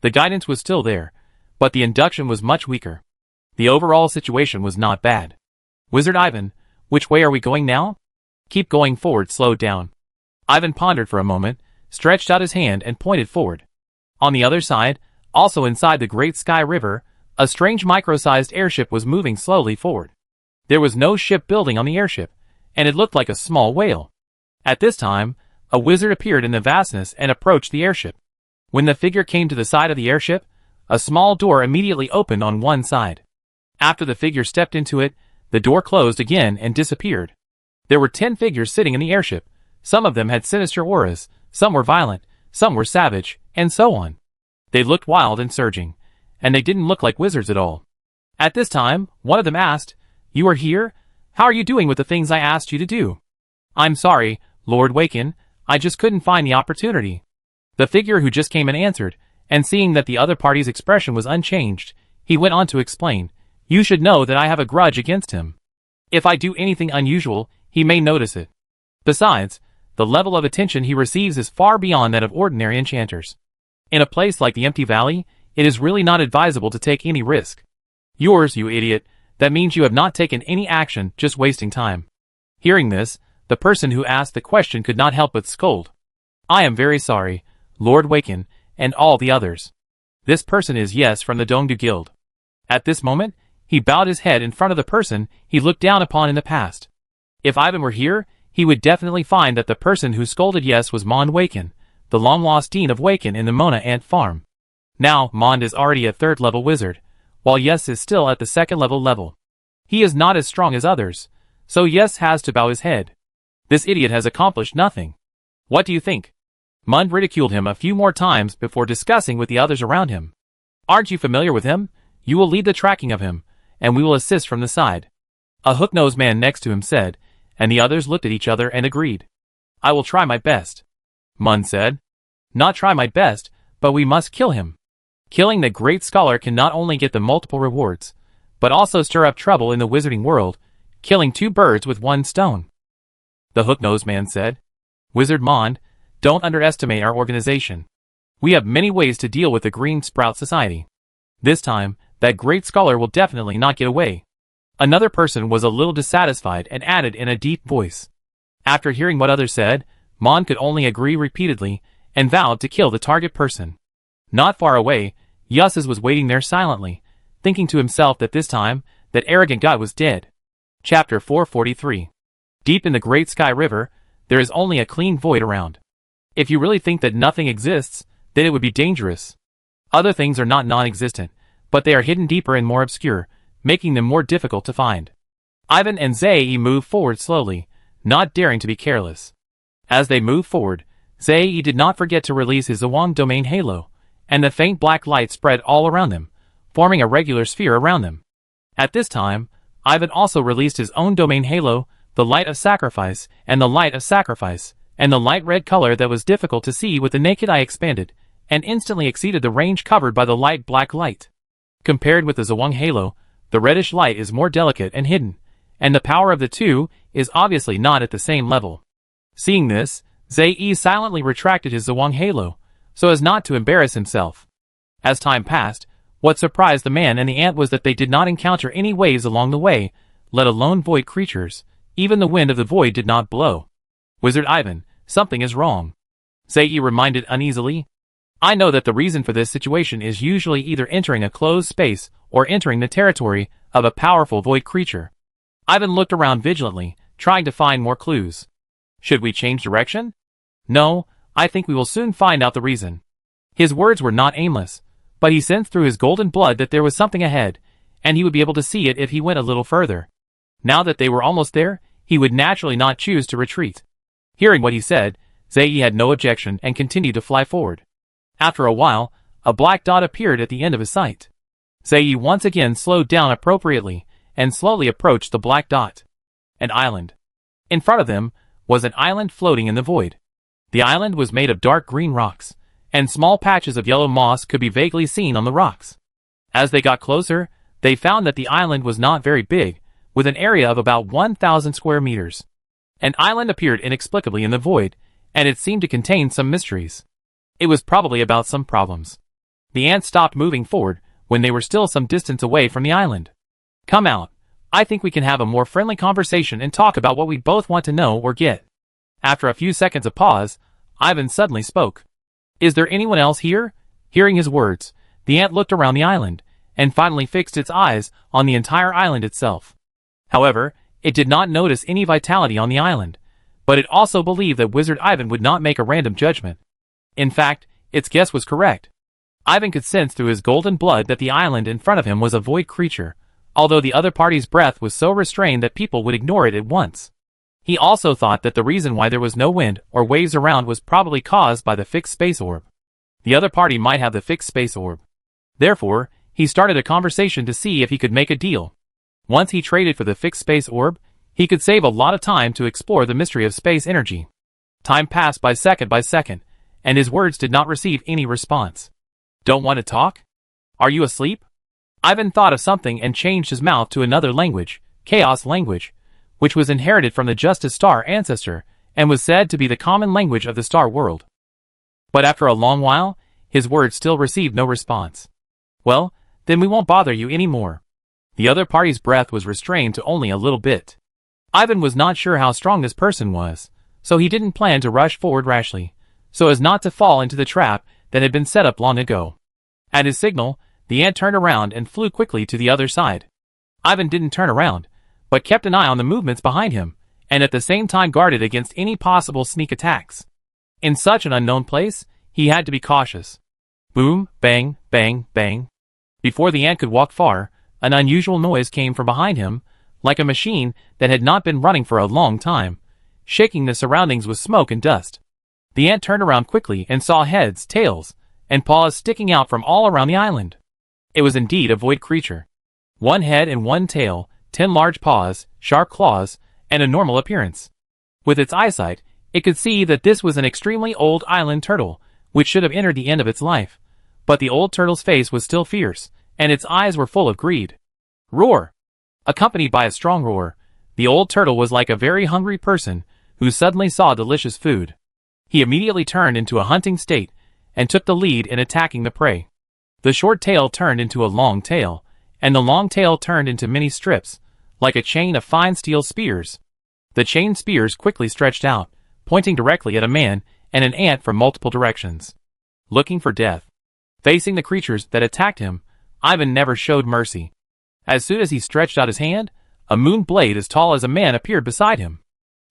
The guidance was still there, but the induction was much weaker. The overall situation was not bad. Wizard Ivan, which way are we going now? Keep going forward, slowed down. Ivan pondered for a moment, stretched out his hand and pointed forward. On the other side, also inside the Great Sky River, a strange micro-sized airship was moving slowly forward. There was no ship building on the airship, and it looked like a small whale. At this time, a wizard appeared in the vastness and approached the airship. When the figure came to the side of the airship, a small door immediately opened on one side. After the figure stepped into it, the door closed again and disappeared. There were 10 figures sitting in the airship. Some of them had sinister auras, some were violent, some were savage, and so on. They looked wild and surging, and they didn't look like wizards at all. At this time, one of them asked, "You are here? How are you doing with the things I asked you to do?" "I'm sorry, Lord Waken, I just couldn't find the opportunity." The figure who just came in answered, and seeing that the other party's expression was unchanged, he went on to explain, "You should know that I have a grudge against him. If I do anything unusual, he may notice it. Besides, the level of attention he receives is far beyond that of ordinary enchanters. In a place like the Empty Valley, it is really not advisable to take any risk. Yours, you idiot, that means you have not taken any action, just wasting time." Hearing this, the person who asked the question could not help but scold. "I am very sorry, Lord Waken, and all the others. This person is Yes from the Dongdu Guild." At this moment, he bowed his head in front of the person he looked down upon in the past. If Ivan were here, he would definitely find that the person who scolded Yes was Mond Waken, the long-lost dean of Waken in the Mona Ant Farm. Now, Mond is already a 3rd-level wizard, while Yes is still at the 2nd level. He is not as strong as others, so Yes has to bow his head. This idiot has accomplished nothing. What do you think? Mond ridiculed him a few more times before discussing with the others around him. "Aren't you familiar with him? You will lead the tracking of him, and we will assist from the side," a hook-nosed man next to him said, and the others looked at each other and agreed. "I will try my best," Mond said. "Not try my best, but we must kill him. Killing the great scholar can not only get the multiple rewards, but also stir up trouble in the wizarding world, killing 2 birds with 1 stone," the hook-nosed man said. "Wizard Mond, don't underestimate our organization. We have many ways to deal with the Green Sprout Society. This time, that great scholar will definitely not get away." Another person was a little dissatisfied and added in a deep voice. After hearing what others said, Mond could only agree repeatedly, and vowed to kill the target person. Not far away, Yusses was waiting there silently, thinking to himself that this time, that arrogant guy was dead. Chapter 443. Deep in the Great Sky River, there is only a clean void around. If you really think that nothing exists, then it would be dangerous. Other things are not non-existent, but they are hidden deeper and more obscure, making them more difficult to find. Ivan and Zae moved forward slowly, not daring to be careless. As they moved forward, Zae did not forget to release his Zawang domain halo, and the faint black light spread all around them, forming a regular sphere around them. At this time, Ivan also released his own domain halo, the Light of Sacrifice, and the Light of Sacrifice, and the light red color that was difficult to see with the naked eye expanded, and instantly exceeded the range covered by the light black light. Compared with the Zawang halo, the reddish light is more delicate and hidden, and the power of the two is obviously not at the same level. Seeing this, Zae silently retracted his Zawang halo, so as not to embarrass himself. As time passed, what surprised the man and the ant was that they did not encounter any waves along the way, let alone void creatures. Even the wind of the void did not blow. Wizard Ivan, something is wrong. Zai reminded uneasily. I know that the reason for this situation is usually either entering a closed space or entering the territory of a powerful void creature. Ivan looked around vigilantly, trying to find more clues. Should we change direction? No, I think we will soon find out the reason. His words were not aimless, but he sensed through his golden blood that there was something ahead, and he would be able to see it if he went a little further. Now that they were almost there, he would naturally not choose to retreat. Hearing what he said, Zai had no objection and continued to fly forward. After a while, a black dot appeared at the end of his sight. Zai once again slowed down appropriately and slowly approached the black dot. An island. In front of them was an island floating in the void. The island was made of dark green rocks, and small patches of yellow moss could be vaguely seen on the rocks. As they got closer, they found that the island was not very big, with an area of about 1,000 square meters. An island appeared inexplicably in the void, and it seemed to contain some mysteries. It was probably about some problems. The ants stopped moving forward when they were still some distance away from the island. Come out. I think we can have a more friendly conversation and talk about what we both want to know or get. After a few seconds of pause, Ivan suddenly spoke. Is there anyone else here? Hearing his words, the ant looked around the island, and finally fixed its eyes on the entire island itself. However, it did not notice any vitality on the island, but it also believed that Wizard Ivan would not make a random judgment. In fact, its guess was correct. Ivan could sense through his golden blood that the island in front of him was a void creature, although the other party's breath was so restrained that people would ignore it at once. He also thought that the reason why there was no wind or waves around was probably caused by the fixed space orb. The other party might have the fixed space orb. Therefore, he started a conversation to see if he could make a deal. Once he traded for the fixed space orb, he could save a lot of time to explore the mystery of space energy. Time passed by second, and his words did not receive any response. Don't want to talk? Are you asleep? Ivan thought of something and changed his mouth to another language, Chaos language, which was inherited from the Justice Star ancestor and was said to be the common language of the star world. But after a long while, his words still received no response. Well, then we won't bother you anymore. The other party's breath was restrained to only a little bit. Ivan was not sure how strong this person was, so he didn't plan to rush forward rashly, so as not to fall into the trap that had been set up long ago. At his signal, the ant turned around and flew quickly to the other side. Ivan didn't turn around, but kept an eye on the movements behind him, and at the same time guarded against any possible sneak attacks. In such an unknown place, he had to be cautious. Boom, bang, bang, bang. Before the ant could walk far, an unusual noise came from behind him, like a machine that had not been running for a long time, shaking the surroundings with smoke and dust. The ant turned around quickly and saw heads, tails, and paws sticking out from all around the island. It was indeed a void creature. 1 head and 1 tail, 10 large paws, sharp claws, and a normal appearance. With its eyesight, it could see that this was an extremely old island turtle, which should have entered the end of its life. But the old turtle's face was still fierce, and its eyes were full of greed. Roar! Accompanied by a strong roar, the old turtle was like a very hungry person who suddenly saw delicious food. He immediately turned into a hunting state and took the lead in attacking the prey. The short tail turned into a long tail, and the long tail turned into many strips, like a chain of fine steel spears. The chain spears quickly stretched out, pointing directly at a man and an ant from multiple directions. Looking for death. Facing the creatures that attacked him, Ivan never showed mercy. As soon as he stretched out his hand, a moon blade as tall as a man appeared beside him.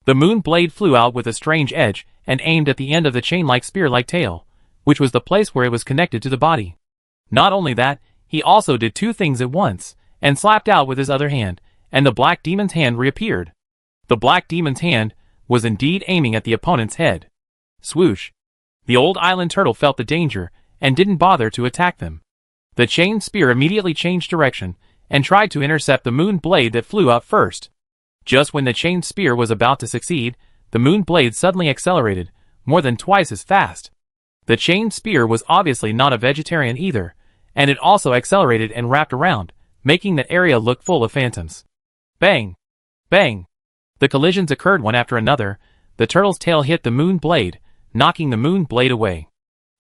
The moon blade flew out with a strange edge and aimed at the end of the chain-like spear-like tail, which was the place where it was connected to the body. Not only that, he also did 2 things at once, and slapped out with his other hand, and the black demon's hand reappeared. The black demon's hand was indeed aiming at the opponent's head. Swoosh! The old island turtle felt the danger, and didn't bother to attack them. The chain spear immediately changed direction, and tried to intercept the moon blade that flew up first. Just when the chain spear was about to succeed, the moon blade suddenly accelerated, more than twice as fast. The chain spear was obviously not a vegetarian either, and it also accelerated and wrapped around, making that area look full of phantoms. Bang! Bang! The collisions occurred one after another. The turtle's tail hit the moon blade, knocking the moon blade away.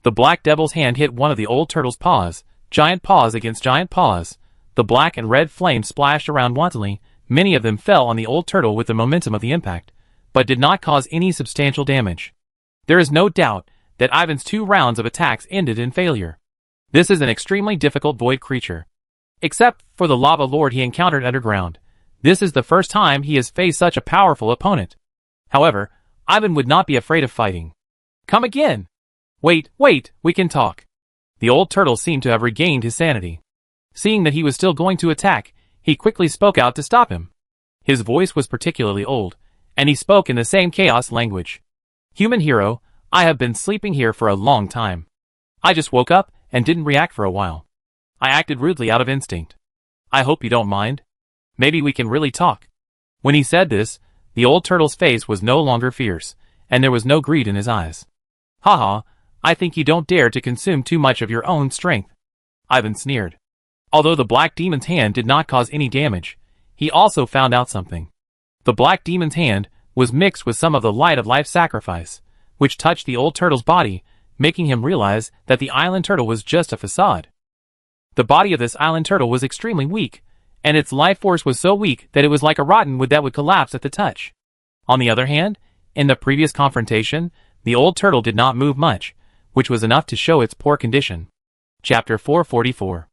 The black devil's hand hit one of the old turtle's paws, giant paws against giant paws. The black and red flames splashed around wantonly. Many of them fell on the old turtle with the momentum of the impact, but did not cause any substantial damage. There is no doubt that Ivan's 2 rounds of attacks ended in failure. This is an extremely difficult void creature. Except for the lava lord he encountered underground, this is the first time he has faced such a powerful opponent. However, Ivan would not be afraid of fighting. Come again! Wait, we can talk. The old turtle seemed to have regained his sanity. Seeing that he was still going to attack, he quickly spoke out to stop him. His voice was particularly old, and he spoke in the same chaos language. Human hero, I have been sleeping here for a long time. I just woke up and didn't react for a while. I acted rudely out of instinct. I hope you don't mind. Maybe we can really talk. When he said this, the old turtle's face was no longer fierce, and there was no greed in his eyes. Haha, I think you don't dare to consume too much of your own strength. Ivan sneered. Although the black demon's hand did not cause any damage, he also found out something. The black demon's hand was mixed with some of the light of life sacrifice, which touched the old turtle's body, making him realize that the island turtle was just a facade. The body of this island turtle was extremely weak, and its life force was so weak that it was like a rotten wood that would collapse at the touch. On the other hand, in the previous confrontation, the old turtle did not move much, which was enough to show its poor condition. Chapter 444.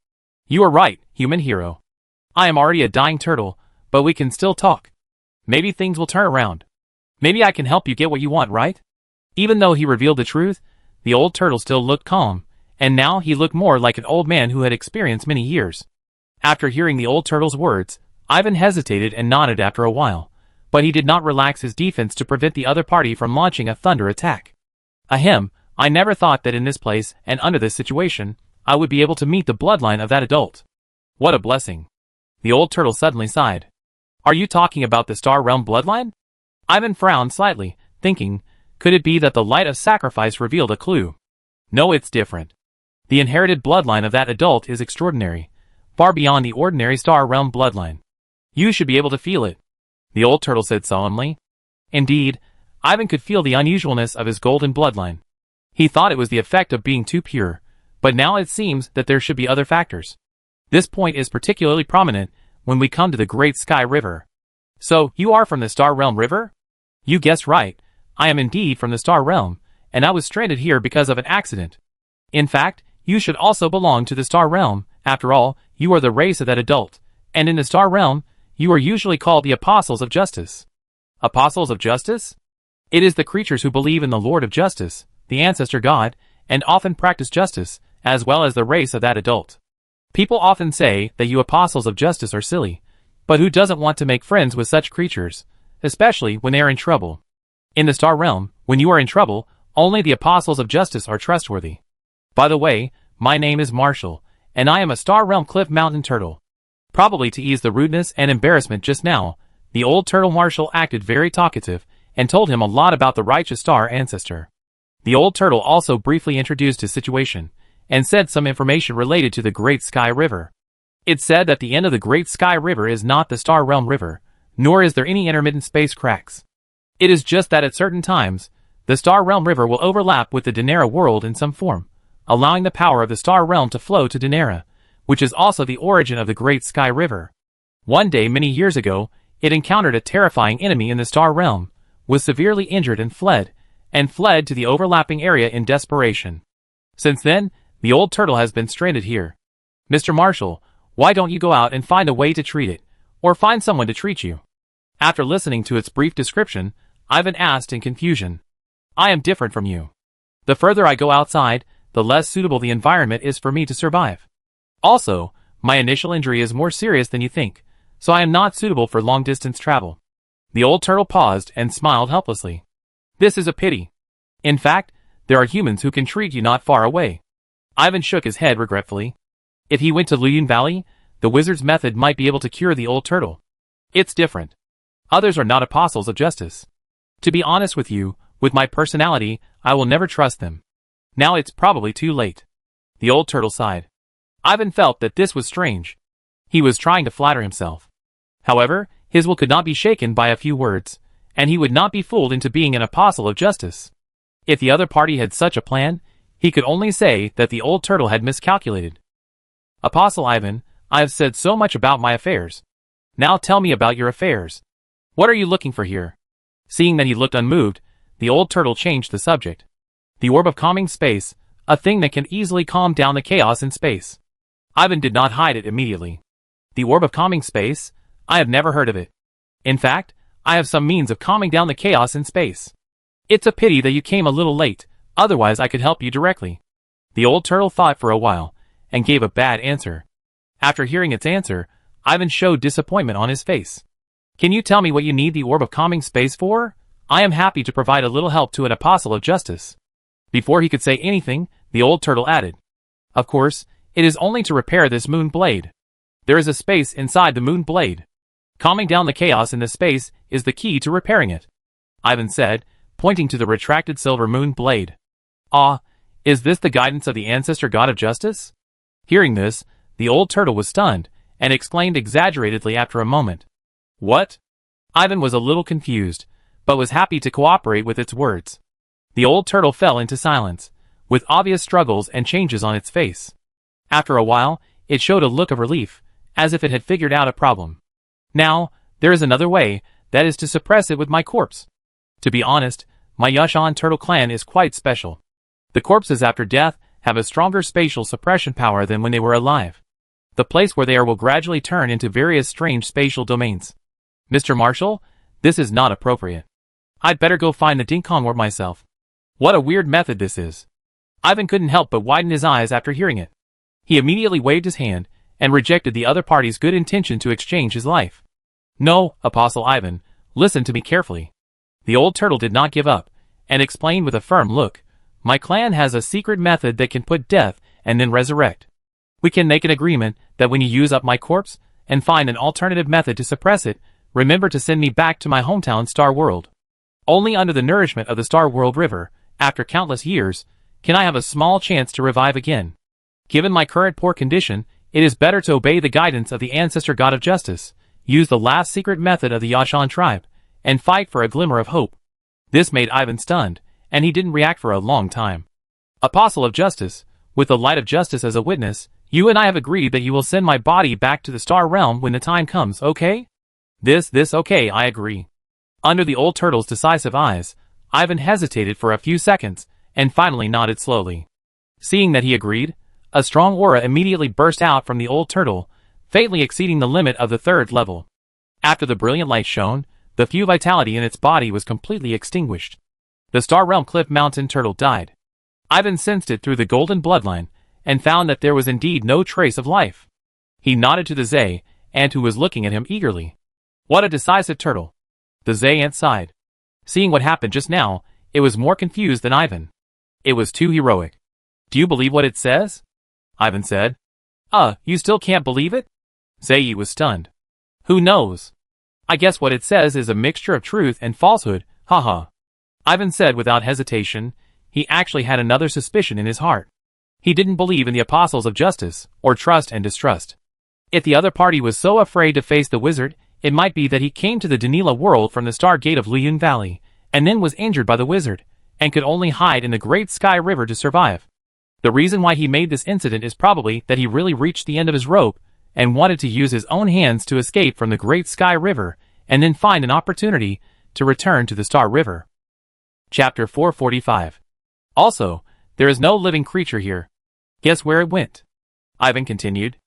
You are right, human hero. I am already a dying turtle, but we can still talk. Maybe things will turn around. Maybe I can help you get what you want, right? Even though he revealed the truth, the old turtle still looked calm, and now he looked more like an old man who had experienced many years. After hearing the old turtle's words, Ivan hesitated and nodded after a while, but he did not relax his defense to prevent the other party from launching a thunder attack. Ahem, I never thought that in this place and under this situation, I would be able to meet the bloodline of that adult. What a blessing. The old turtle suddenly sighed. Are you talking about the Star Realm bloodline? Ivan frowned slightly, thinking, could it be that the light of sacrifice revealed a clue? No, it's different. The inherited bloodline of that adult is extraordinary, far beyond the ordinary Star Realm bloodline. You should be able to feel it, the old turtle said solemnly. Indeed, Ivan could feel the unusualness of his golden bloodline. He thought it was the effect of being too pure, but now it seems that there should be other factors. This point is particularly prominent when we come to the Great Sky River. So, you are from the Star Realm River? You guessed right, I am indeed from the Star Realm, and I was stranded here because of an accident. In fact, you should also belong to the Star Realm. After all, you are the race of that adult, and in the Star Realm, you are usually called the Apostles of Justice. Apostles of Justice? It is the creatures who believe in the Lord of Justice, the ancestor god, and often practice justice, as well as the race of that adult. People often say that you Apostles of Justice are silly, but who doesn't want to make friends with such creatures, especially when they are in trouble? In the Star Realm, when you are in trouble, only the Apostles of Justice are trustworthy. By the way, my name is Marshall, and I am a Star Realm Cliff Mountain Turtle. Probably to ease the rudeness and embarrassment just now, the old turtle Marshall acted very talkative and told him a lot about the righteous star ancestor. The old turtle also briefly introduced his situation, and said some information related to the Great Sky River. It said that the end of the Great Sky River is not the Star Realm River, nor is there any intermittent space cracks. It is just that at certain times, the Star Realm River will overlap with the Danera world in some form, allowing the power of the Star Realm to flow to Danera, which is also the origin of the Great Sky River. One day many years ago, it encountered a terrifying enemy in the Star Realm, was severely injured and fled to the overlapping area in desperation. Since then, the old turtle has been stranded here. Mr. Marshall, why don't you go out and find a way to treat it, or find someone to treat you? After listening to its brief description, Ivan asked in confusion. I am different from you. The further I go outside, the less suitable the environment is for me to survive. Also, my initial injury is more serious than you think, so I am not suitable for long-distance travel. The old turtle paused and smiled helplessly. This is a pity. In fact, there are humans who can treat you not far away. Ivan shook his head regretfully. If he went to Luyun Valley, the wizard's method might be able to cure the old turtle. It's different. Others are not Apostles of Justice. To be honest with you, with my personality, I will never trust them. Now it's probably too late. The old turtle sighed. Ivan felt that this was strange. He was trying to flatter himself. However, his will could not be shaken by a few words, and he would not be fooled into being an Apostle of Justice. If the other party had such a plan, he could only say that the old turtle had miscalculated. Apostle Ivan, I have said so much about my affairs. Now tell me about your affairs. What are you looking for here? Seeing that he looked unmoved, the old turtle changed the subject. The orb of calming space, a thing that can easily calm down the chaos in space. Ivan did not hide it immediately. The orb of calming space? I have never heard of it. In fact, I have some means of calming down the chaos in space. It's a pity that you came a little late, otherwise I could help you directly. The old turtle thought for a while, and gave a bad answer. After hearing its answer, Ivan showed disappointment on his face. Can you tell me what you need the orb of calming space for? I am happy to provide a little help to an apostle of justice. Before he could say anything, the old turtle added, of course, it is only to repair this moon blade. There is a space inside the moon blade. Calming down the chaos in this space is the key to repairing it, Ivan said, pointing to the retracted silver moon blade. Ah, is this the guidance of the ancestor god of justice? Hearing this, the old turtle was stunned, and exclaimed exaggeratedly after a moment. What? Ivan was a little confused, but was happy to cooperate with its words. The old turtle fell into silence, with obvious struggles and changes on its face. After a while, it showed a look of relief, as if it had figured out a problem. Now, there is another way, that is to suppress it with my corpse. To be honest, my Yashan turtle clan is quite special. The corpses after death have a stronger spatial suppression power than when they were alive. The place where they are will gradually turn into various strange spatial domains. Mr. Marshall, this is not appropriate. I'd better go find the Dinkong orb myself. What a weird method this is. Ivan couldn't help but widen his eyes after hearing it. He immediately waved his hand, and rejected the other party's good intention to exchange his life. No, Apostle Ivan, listen to me carefully. The old turtle did not give up, and explained with a firm look, my clan has a secret method that can put death and then resurrect. We can make an agreement that when you use up my corpse, and find an alternative method to suppress it, remember to send me back to my hometown Star World. Only under the nourishment of the Star World River, after countless years, can I have a small chance to revive again. Given my current poor condition, it is better to obey the guidance of the ancestor god of justice, use the last secret method of the Yashan tribe, and fight for a glimmer of hope. This made Ivan stunned, and he didn't react for a long time. Apostle of justice, with the light of justice as a witness, you and I have agreed that you will send my body back to the star realm when the time comes, okay? This okay, I agree. Under the old turtle's decisive eyes, Ivan hesitated for a few seconds, and finally nodded slowly. Seeing that he agreed, a strong aura immediately burst out from the old turtle, faintly exceeding the limit of the third level. After the brilliant light shone, the few vitality in its body was completely extinguished. The Star Realm Cliff Mountain turtle died. Ivan sensed it through the golden bloodline, and found that there was indeed no trace of life. He nodded to the Zay, ant who was looking at him eagerly. What a decisive turtle! The Zay ant sighed. Seeing what happened just now, it was more confused than Ivan. It was too heroic. Do you believe what it says? Ivan said. You still can't believe it? Zay was stunned. Who knows? I guess what it says is a mixture of truth and falsehood, haha. Ivan said without hesitation. He actually had another suspicion in his heart. He didn't believe in the apostles of justice, or trust and distrust. If the other party was so afraid to face the wizard, it might be that he came to the Danila world from the Star Gate of Liyun Valley, and then was injured by the wizard, and could only hide in the Great Sky River to survive. The reason why he made this incident is probably that he really reached the end of his rope, and wanted to use his own hands to escape from the Great Sky River, and then find an opportunity to return to the Star River. Chapter 445. Also, there is no living creature here. Guess where it went? Ivan continued.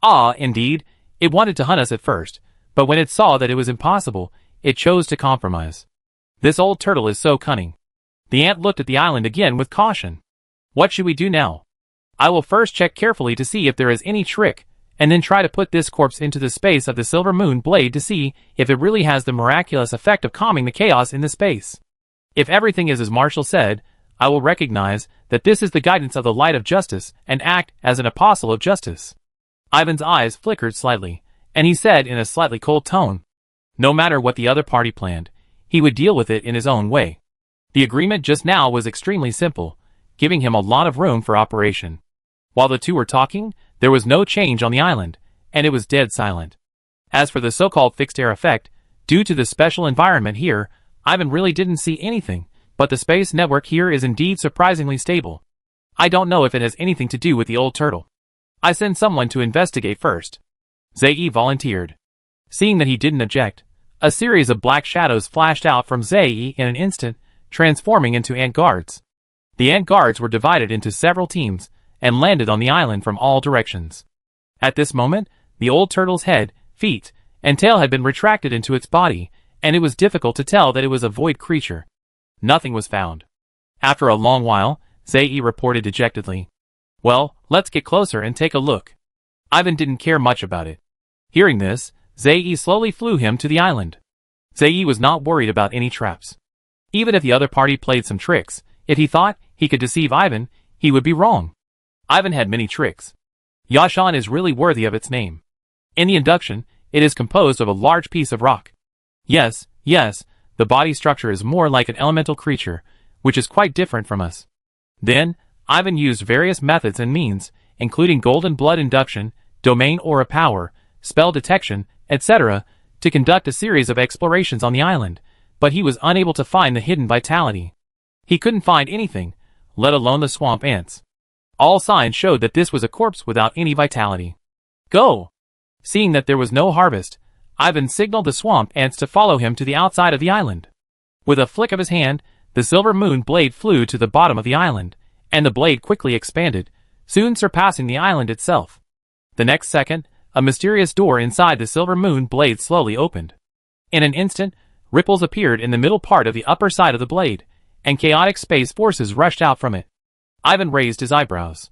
Indeed, it wanted to hunt us at first, but when it saw that it was impossible, it chose to compromise. This old turtle is so cunning. The ant looked at the island again with caution. What should we do now? I will first check carefully to see if there is any trick, and then try to put this corpse into the space of the silver moon blade to see if it really has the miraculous effect of calming the chaos in the space. If everything is as Marshall said, I will recognize that this is the guidance of the light of justice and act as an apostle of justice. Ivan's eyes flickered slightly, and he said in a slightly cold tone, no matter what the other party planned, he would deal with it in his own way. The agreement just now was extremely simple, giving him a lot of room for operation. While the two were talking, there was no change on the island, and it was dead silent. As for the so-called fixed air effect, due to the special environment here, Ivan really didn't see anything, but the space network here is indeed surprisingly stable. I don't know if it has anything to do with the old turtle. I send someone to investigate first. Zai volunteered. Seeing that he didn't object, A series of black shadows flashed out from Zei in an instant, transforming into ant guards. The ant guards were divided into several teams and landed on the island from all directions. At this moment, the old turtle's head, feet, and tail had been retracted into its body, and it was difficult to tell that it was a void creature. Nothing was found. After a long while, Zei reported dejectedly, "Well, let's get closer and take a look." Ivan didn't care much about it. Hearing this, Zei slowly flew him to the island. Zei was not worried about any traps. Even if the other party played some tricks, if he thought he could deceive Ivan, he would be wrong. Ivan had many tricks. Yashan is really worthy of its name. In the induction, it is composed of a large piece of rock. Yes, the body structure is more like an elemental creature, which is quite different from us. Then, Ivan used various methods and means, including golden blood induction, domain aura power, spell detection, etc., to conduct a series of explorations on the island, but he was unable to find the hidden vitality. He couldn't find anything, let alone the swamp ants. All signs showed that this was a corpse without any vitality. Go! Seeing that there was no harvest, Ivan signaled the swamp ants to follow him to the outside of the island. With a flick of his hand, the silver moon blade flew to the bottom of the island, and the blade quickly expanded, soon surpassing the island itself. The next second, a mysterious door inside the silver moon blade slowly opened. In an instant, ripples appeared in the middle part of the upper side of the blade, and chaotic space forces rushed out from it. Ivan raised his eyebrows.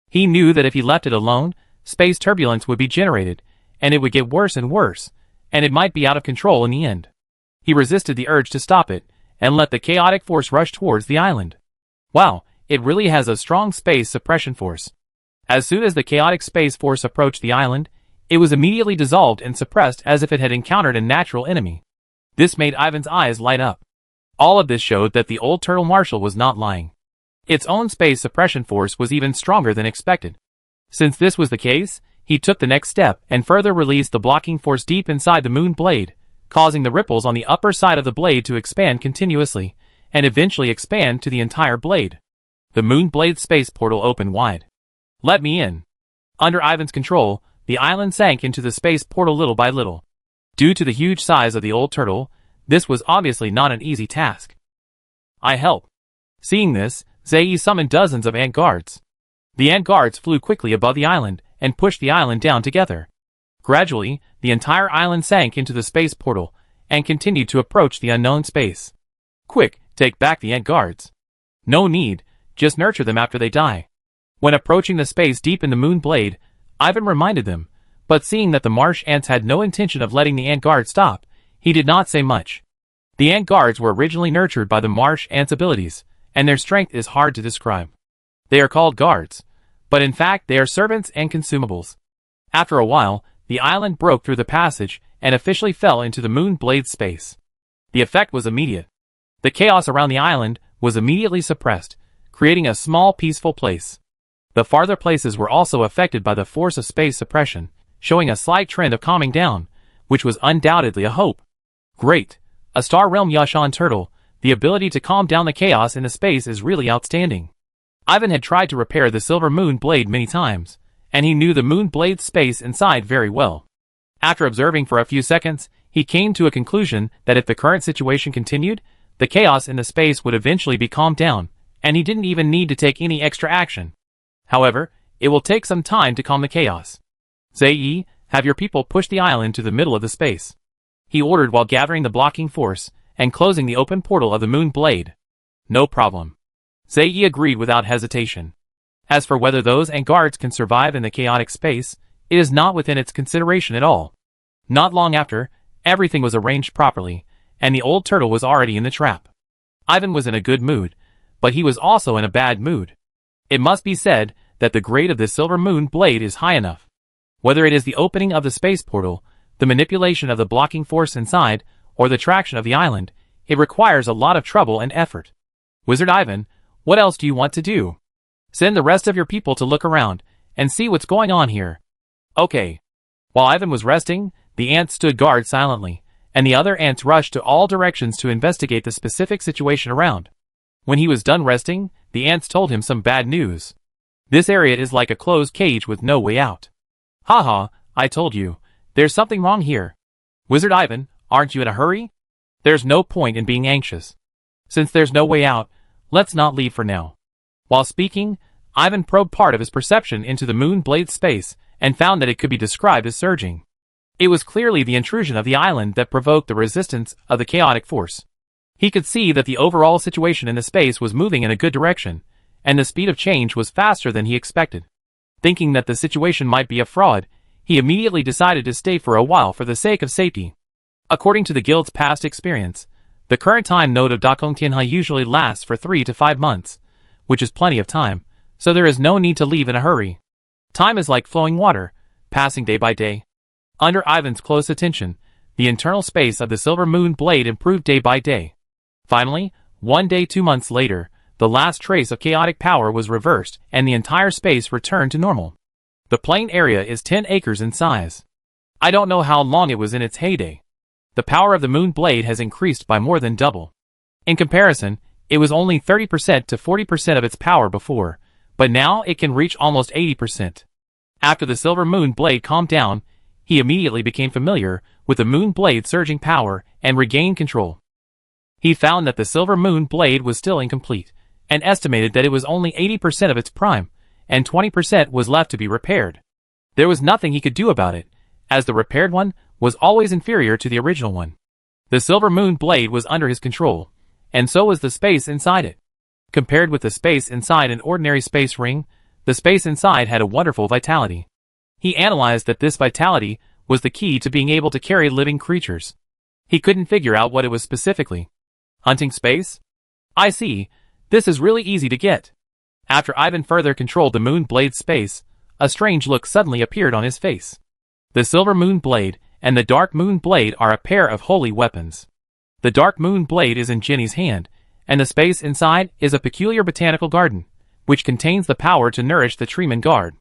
He knew that if he left it alone, space turbulence would be generated, and it would get worse and worse, and it might be out of control in the end. He resisted the urge to stop it, and let the chaotic force rush towards the island. Wow, it really has a strong space suppression force. As soon as the chaotic space force approached the island, it was immediately dissolved and suppressed as if it had encountered a natural enemy. This made Ivan's eyes light up. All of this showed that the old turtle marshal was not lying. Its own space suppression force was even stronger than expected. Since this was the case, he took the next step and further released the blocking force deep inside the moon blade, causing the ripples on the upper side of the blade to expand continuously, and eventually expand to the entire blade. The moon blade space portal opened wide. "Let me in." Under Ivan's control, the island sank into the space portal little by little. Due to the huge size of the old turtle, this was obviously not an easy task. "I help." Seeing this, Zei summoned dozens of ant guards. The ant guards flew quickly above the island and pushed the island down together. Gradually, the entire island sank into the space portal and continued to approach the unknown space. "Quick, take back the ant guards." "No need, just nurture them after they die." When approaching the space deep in the moon blade, Ivan reminded them, but seeing that the marsh ants had no intention of letting the ant guards stop, he did not say much. The ant guards were originally nurtured by the marsh ants' abilities, and their strength is hard to describe. They are called guards, but in fact they are servants and consumables. After a while, the island broke through the passage and officially fell into the moon blade space. The effect was immediate. The chaos around the island was immediately suppressed, creating a small peaceful place. The farther places were also affected by the force of space suppression, showing a slight trend of calming down, which was undoubtedly a hope. Great! A Star Realm Yashan turtle, the ability to calm down the chaos in the space is really outstanding. Ivan had tried to repair the silver moon blade many times, and he knew the moon blade's space inside very well. After observing for a few seconds, he came to a conclusion that if the current situation continued, the chaos in the space would eventually be calmed down, and he didn't even need to take any extra action. However, it will take some time to calm the chaos. "Zei, have your people push the island to the middle of the space," he ordered while gathering the blocking force and closing the open portal of the moon blade. "No problem." Zei agreed without hesitation. As for whether those ant guards can survive in the chaotic space, it is not within its consideration at all. Not long after, everything was arranged properly, and the old turtle was already in the trap. Ivan was in a good mood, but he was also in a bad mood. It must be said that the grade of the silver moon blade is high enough. Whether it is the opening of the space portal, the manipulation of the blocking force inside, or the traction of the island, it requires a lot of trouble and effort. "Wizard Ivan, what else do you want to do?" "Send the rest of your people to look around and see what's going on here." "Okay." While Ivan was resting, the ants stood guard silently, and the other ants rushed to all directions to investigate the specific situation around. When he was done resting, the ants told him some bad news. "This area is like a closed cage with no way out." "Haha, I told you, there's something wrong here." "Wizard Ivan, Aren't you in a hurry? There's no point in being anxious. Since there's no way out, let's not leave for now. While speaking, Ivan probed part of his perception into the moon blade's space and found that it could be described as surging. It was clearly the intrusion of the island that provoked the resistance of the chaotic force. He could see that the overall situation in the space was moving in a good direction, and the speed of change was faster than he expected. Thinking that the situation might be a fraud, he immediately decided to stay for a while for the sake of safety. According to the guild's past experience, the current time node of Dakong Tianhai usually lasts for 3 to 5 months, which is plenty of time, so there is no need to leave in a hurry. Time is like flowing water, passing day by day. Under Ivan's close attention, the internal space of the silver moon blade improved day by day. Finally, one day 2 months later, the last trace of chaotic power was reversed and the entire space returned to normal. The plain area is 10 acres in size. I don't know how long it was in its heyday. The power of the moon blade has increased by more than double. In comparison, it was only 30% to 40% of its power before, but now it can reach almost 80%. After the silver moon blade calmed down, he immediately became familiar with the moon blade's surging power and regained control. He found that the silver moon blade was still incomplete, and estimated that it was only 80% of its prime, and 20% was left to be repaired. There was nothing he could do about it, as the repaired one was always inferior to the original one. The silver moon blade was under his control, and so was the space inside it. Compared with the space inside an ordinary space ring, the space inside had a wonderful vitality. He analyzed that this vitality was the key to being able to carry living creatures. He couldn't figure out what it was specifically. Hunting space? I see. This is really easy to get. After Ivan further controlled the moon blade's space, a strange look suddenly appeared on his face. The silver moon blade and the dark moon blade are a pair of holy weapons. The dark moon blade is in Jinny's hand, and the space inside is a peculiar botanical garden, which contains the power to nourish the treeman guard.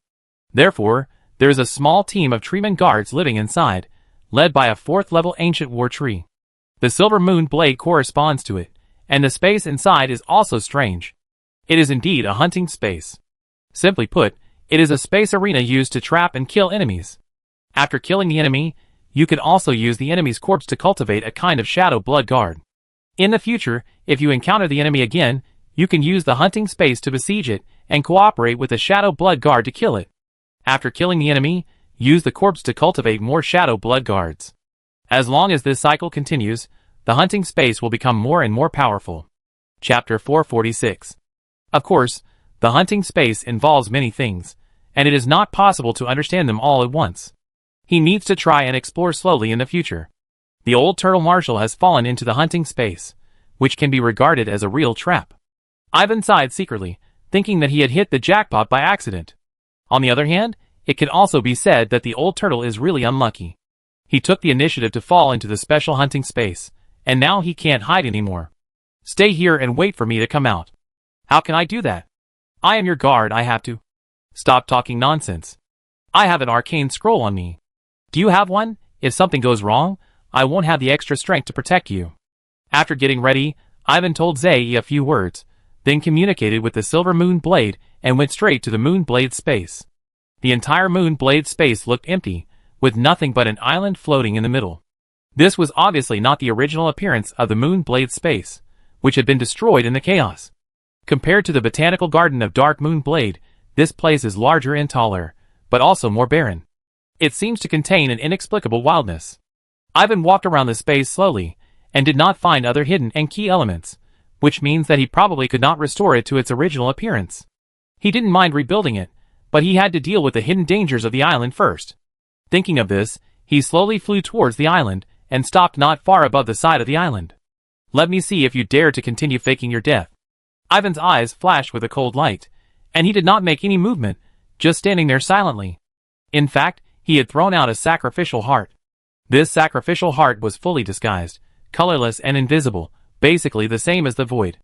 Therefore, there is a small team of treeman guards living inside, led by a 4th-level ancient war tree. The silver moon blade corresponds to it, and the space inside is also strange. It is indeed a hunting space. Simply put, it is a space arena used to trap and kill enemies. After killing the enemy, you can also use the enemy's corpse to cultivate a kind of shadow blood guard. In the future, if you encounter the enemy again, you can use the hunting space to besiege it and cooperate with the shadow blood guard to kill it. After killing the enemy, use the corpse to cultivate more shadow blood guards. As long as this cycle continues, the hunting space will become more and more powerful. Chapter 446. Of course, the hunting space involves many things, and it is not possible to understand them all at once. He needs to try and explore slowly in the future. The old turtle marshal has fallen into the hunting space, which can be regarded as a real trap. Ivan sighed secretly, thinking that he had hit the jackpot by accident. On the other hand, it can also be said that the old turtle is really unlucky. He took the initiative to fall into the special hunting space, and now he can't hide anymore. Stay here and wait for me to come out. How can I do that? I am your guard, I have to. Stop talking nonsense. I have an arcane scroll on me. Do you have one? If something goes wrong, I won't have the extra strength to protect you. After getting ready, Ivan told Zei a few words, then communicated with the silver moon blade and went straight to the moon blade space. The entire moon blade space looked empty, with nothing but an island floating in the middle. This was obviously not the original appearance of the moon blade space, which had been destroyed in the chaos. Compared to the botanical garden of Dark Moon Blade, this place is larger and taller, but also more barren. It seems to contain an inexplicable wildness. Ivan walked around the space slowly, and did not find other hidden and key elements, which means that he probably could not restore it to its original appearance. He didn't mind rebuilding it, but he had to deal with the hidden dangers of the island first. Thinking of this, he slowly flew towards the island, and stopped not far above the side of the island. Let me see if you dare to continue faking your death. Ivan's eyes flashed with a cold light, and he did not make any movement, just standing there silently. In fact, he had thrown out a sacrificial heart. This sacrificial heart was fully disguised, colorless and invisible, basically the same as the void.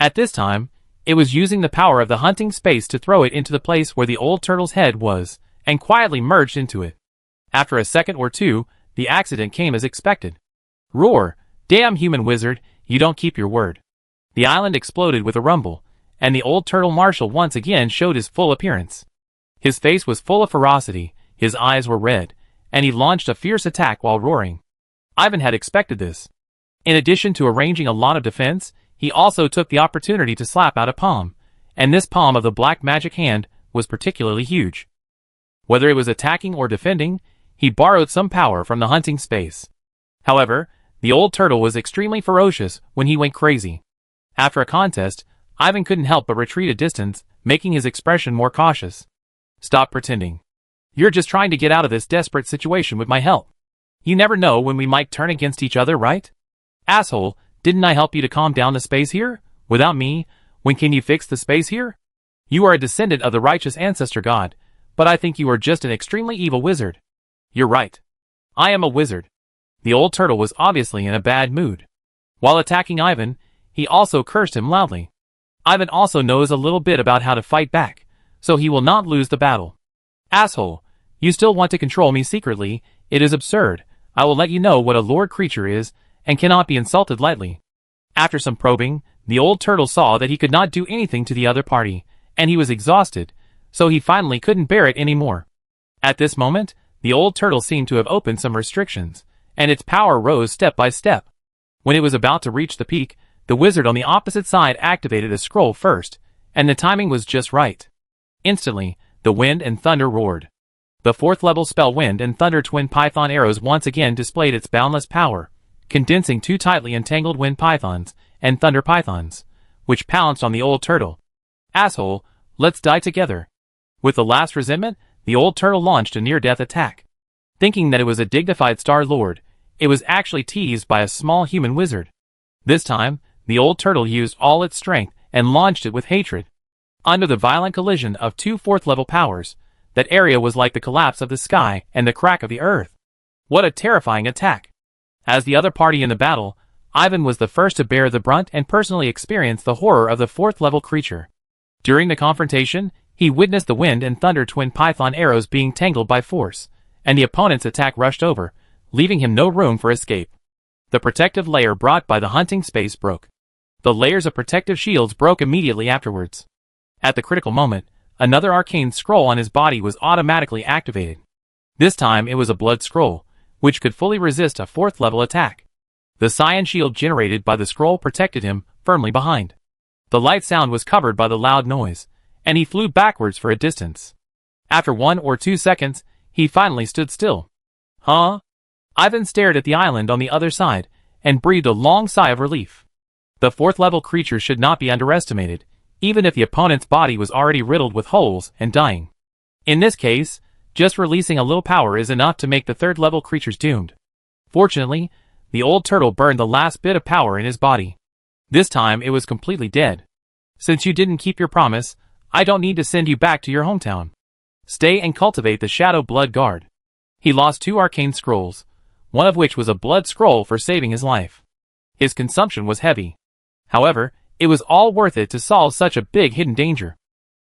At this time, it was using the power of the hunting space to throw it into the place where the old turtle's head was, and quietly merged into it. After a second or two, the accident came as expected. Roar! Damn human wizard, you don't keep your word. The island exploded with a rumble, and the old turtle marshal once again showed his full appearance. His face was full of ferocity, his eyes were red, and he launched a fierce attack while roaring. Ivan had expected this. In addition to arranging a lot of defense, he also took the opportunity to slap out a palm, and this palm of the black magic hand was particularly huge. Whether it was attacking or defending, he borrowed some power from the hunting space. However, the old turtle was extremely ferocious when he went crazy. After a contest, Ivan couldn't help but retreat a distance, making his expression more cautious. Stop pretending. You're just trying to get out of this desperate situation with my help. You never know when we might turn against each other, right? Asshole, didn't I help you to calm down the space here? Without me, when can you fix the space here? You are a descendant of the righteous ancestor god, but I think you are just an extremely evil wizard. You're right. I am a wizard. The old turtle was obviously in a bad mood. While attacking Ivan, he also cursed him loudly. Ivan also knows a little bit about how to fight back, so he will not lose the battle. Asshole, you still want to control me secretly? It is absurd. I will let you know what a lord creature is, and cannot be insulted lightly. After some probing, the old turtle saw that he could not do anything to the other party, and he was exhausted, so he finally couldn't bear it anymore. At this moment, the old turtle seemed to have opened some restrictions, and its power rose step by step. When it was about to reach the peak, the wizard on the opposite side activated a scroll first, and the timing was just right. Instantly, the wind and thunder roared. The 4th level spell Wind and Thunder twin python arrows once again displayed its boundless power, condensing two tightly entangled wind pythons and thunder pythons, which pounced on the old turtle. Asshole, let's die together. With the last resentment, the old turtle launched a near-death attack. Thinking that it was a dignified Star Lord, it was actually teased by a small human wizard. This time, the old turtle used all its strength and launched it with hatred. Under the violent collision of two 4th level powers, that area was like the collapse of the sky and the crack of the earth. What a terrifying attack! As the other party in the battle, Ivan was the first to bear the brunt and personally experience the horror of the 4th level creature. During the confrontation, he witnessed the wind and thunder twin python arrows being tangled by force, and the opponent's attack rushed over, leaving him no room for escape. The protective layer brought by the hunting space broke. The layers of protective shields broke immediately afterwards. At the critical moment, another arcane scroll on his body was automatically activated. This time it was a blood scroll, which could fully resist a 4th level attack. The cyan shield generated by the scroll protected him firmly behind. The light sound was covered by the loud noise, and he flew backwards for a distance. After 1 or 2 seconds, he finally stood still. Huh? Ivan stared at the island on the other side, and breathed a long sigh of relief. The 4th level creature should not be underestimated, even if the opponent's body was already riddled with holes and dying. In this case, just releasing a little power is enough to make the 3rd level creatures doomed. Fortunately, the old turtle burned the last bit of power in his body. This time it was completely dead. Since you didn't keep your promise, I don't need to send you back to your hometown. Stay and cultivate the Shadow Blood Guard. He lost 2 arcane scrolls, one of which was a blood scroll for saving his life. His consumption was heavy. However, it was all worth it to solve such a big hidden danger.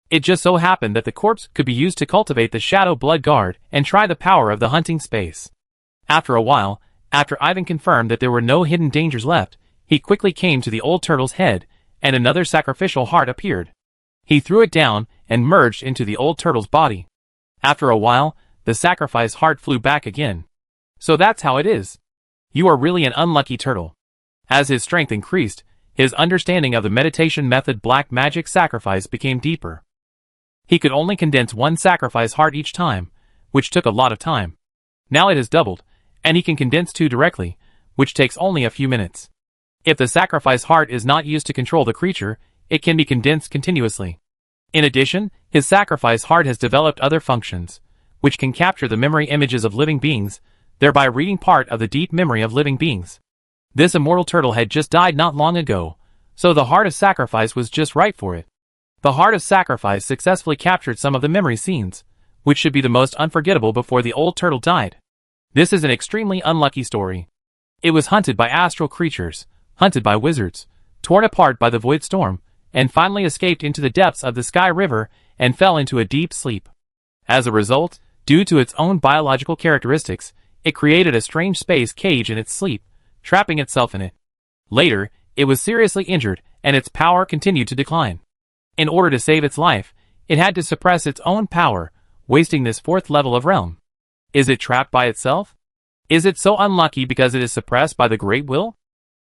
It just so happened that the corpse could be used to cultivate the Shadow Blood Guard and try the power of the hunting space. After a while, after Ivan confirmed that there were no hidden dangers left, he quickly came to the old turtle's head, and another sacrificial heart appeared. He threw it down and merged into the old turtle's body. After a while, the sacrifice heart flew back again. So that's how it is. You are really an unlucky turtle. As his strength increased, his understanding of the meditation method black magic sacrifice became deeper. He could only condense 1 sacrifice heart each time, which took a lot of time. Now it has doubled, and he can condense 2 directly, which takes only a few minutes. If the sacrifice heart is not used to control the creature, it can be condensed continuously. In addition, his sacrifice heart has developed other functions, which can capture the memory images of living beings, thereby reading part of the deep memory of living beings. This immortal turtle had just died not long ago, so the Heart of Sacrifice was just right for it. The Heart of Sacrifice successfully captured some of the memory scenes, which should be the most unforgettable before the old turtle died. This is an extremely unlucky story. It was hunted by astral creatures, hunted by wizards, torn apart by the void storm, and finally escaped into the depths of the Sky River and fell into a deep sleep. As a result, due to its own biological characteristics, it created a strange space cage in its sleep, trapping itself in it. Later, it was seriously injured, and its power continued to decline. In order to save its life, it had to suppress its own power, wasting this 4th level of realm. Is it trapped by itself? Is it so unlucky because it is suppressed by the great will?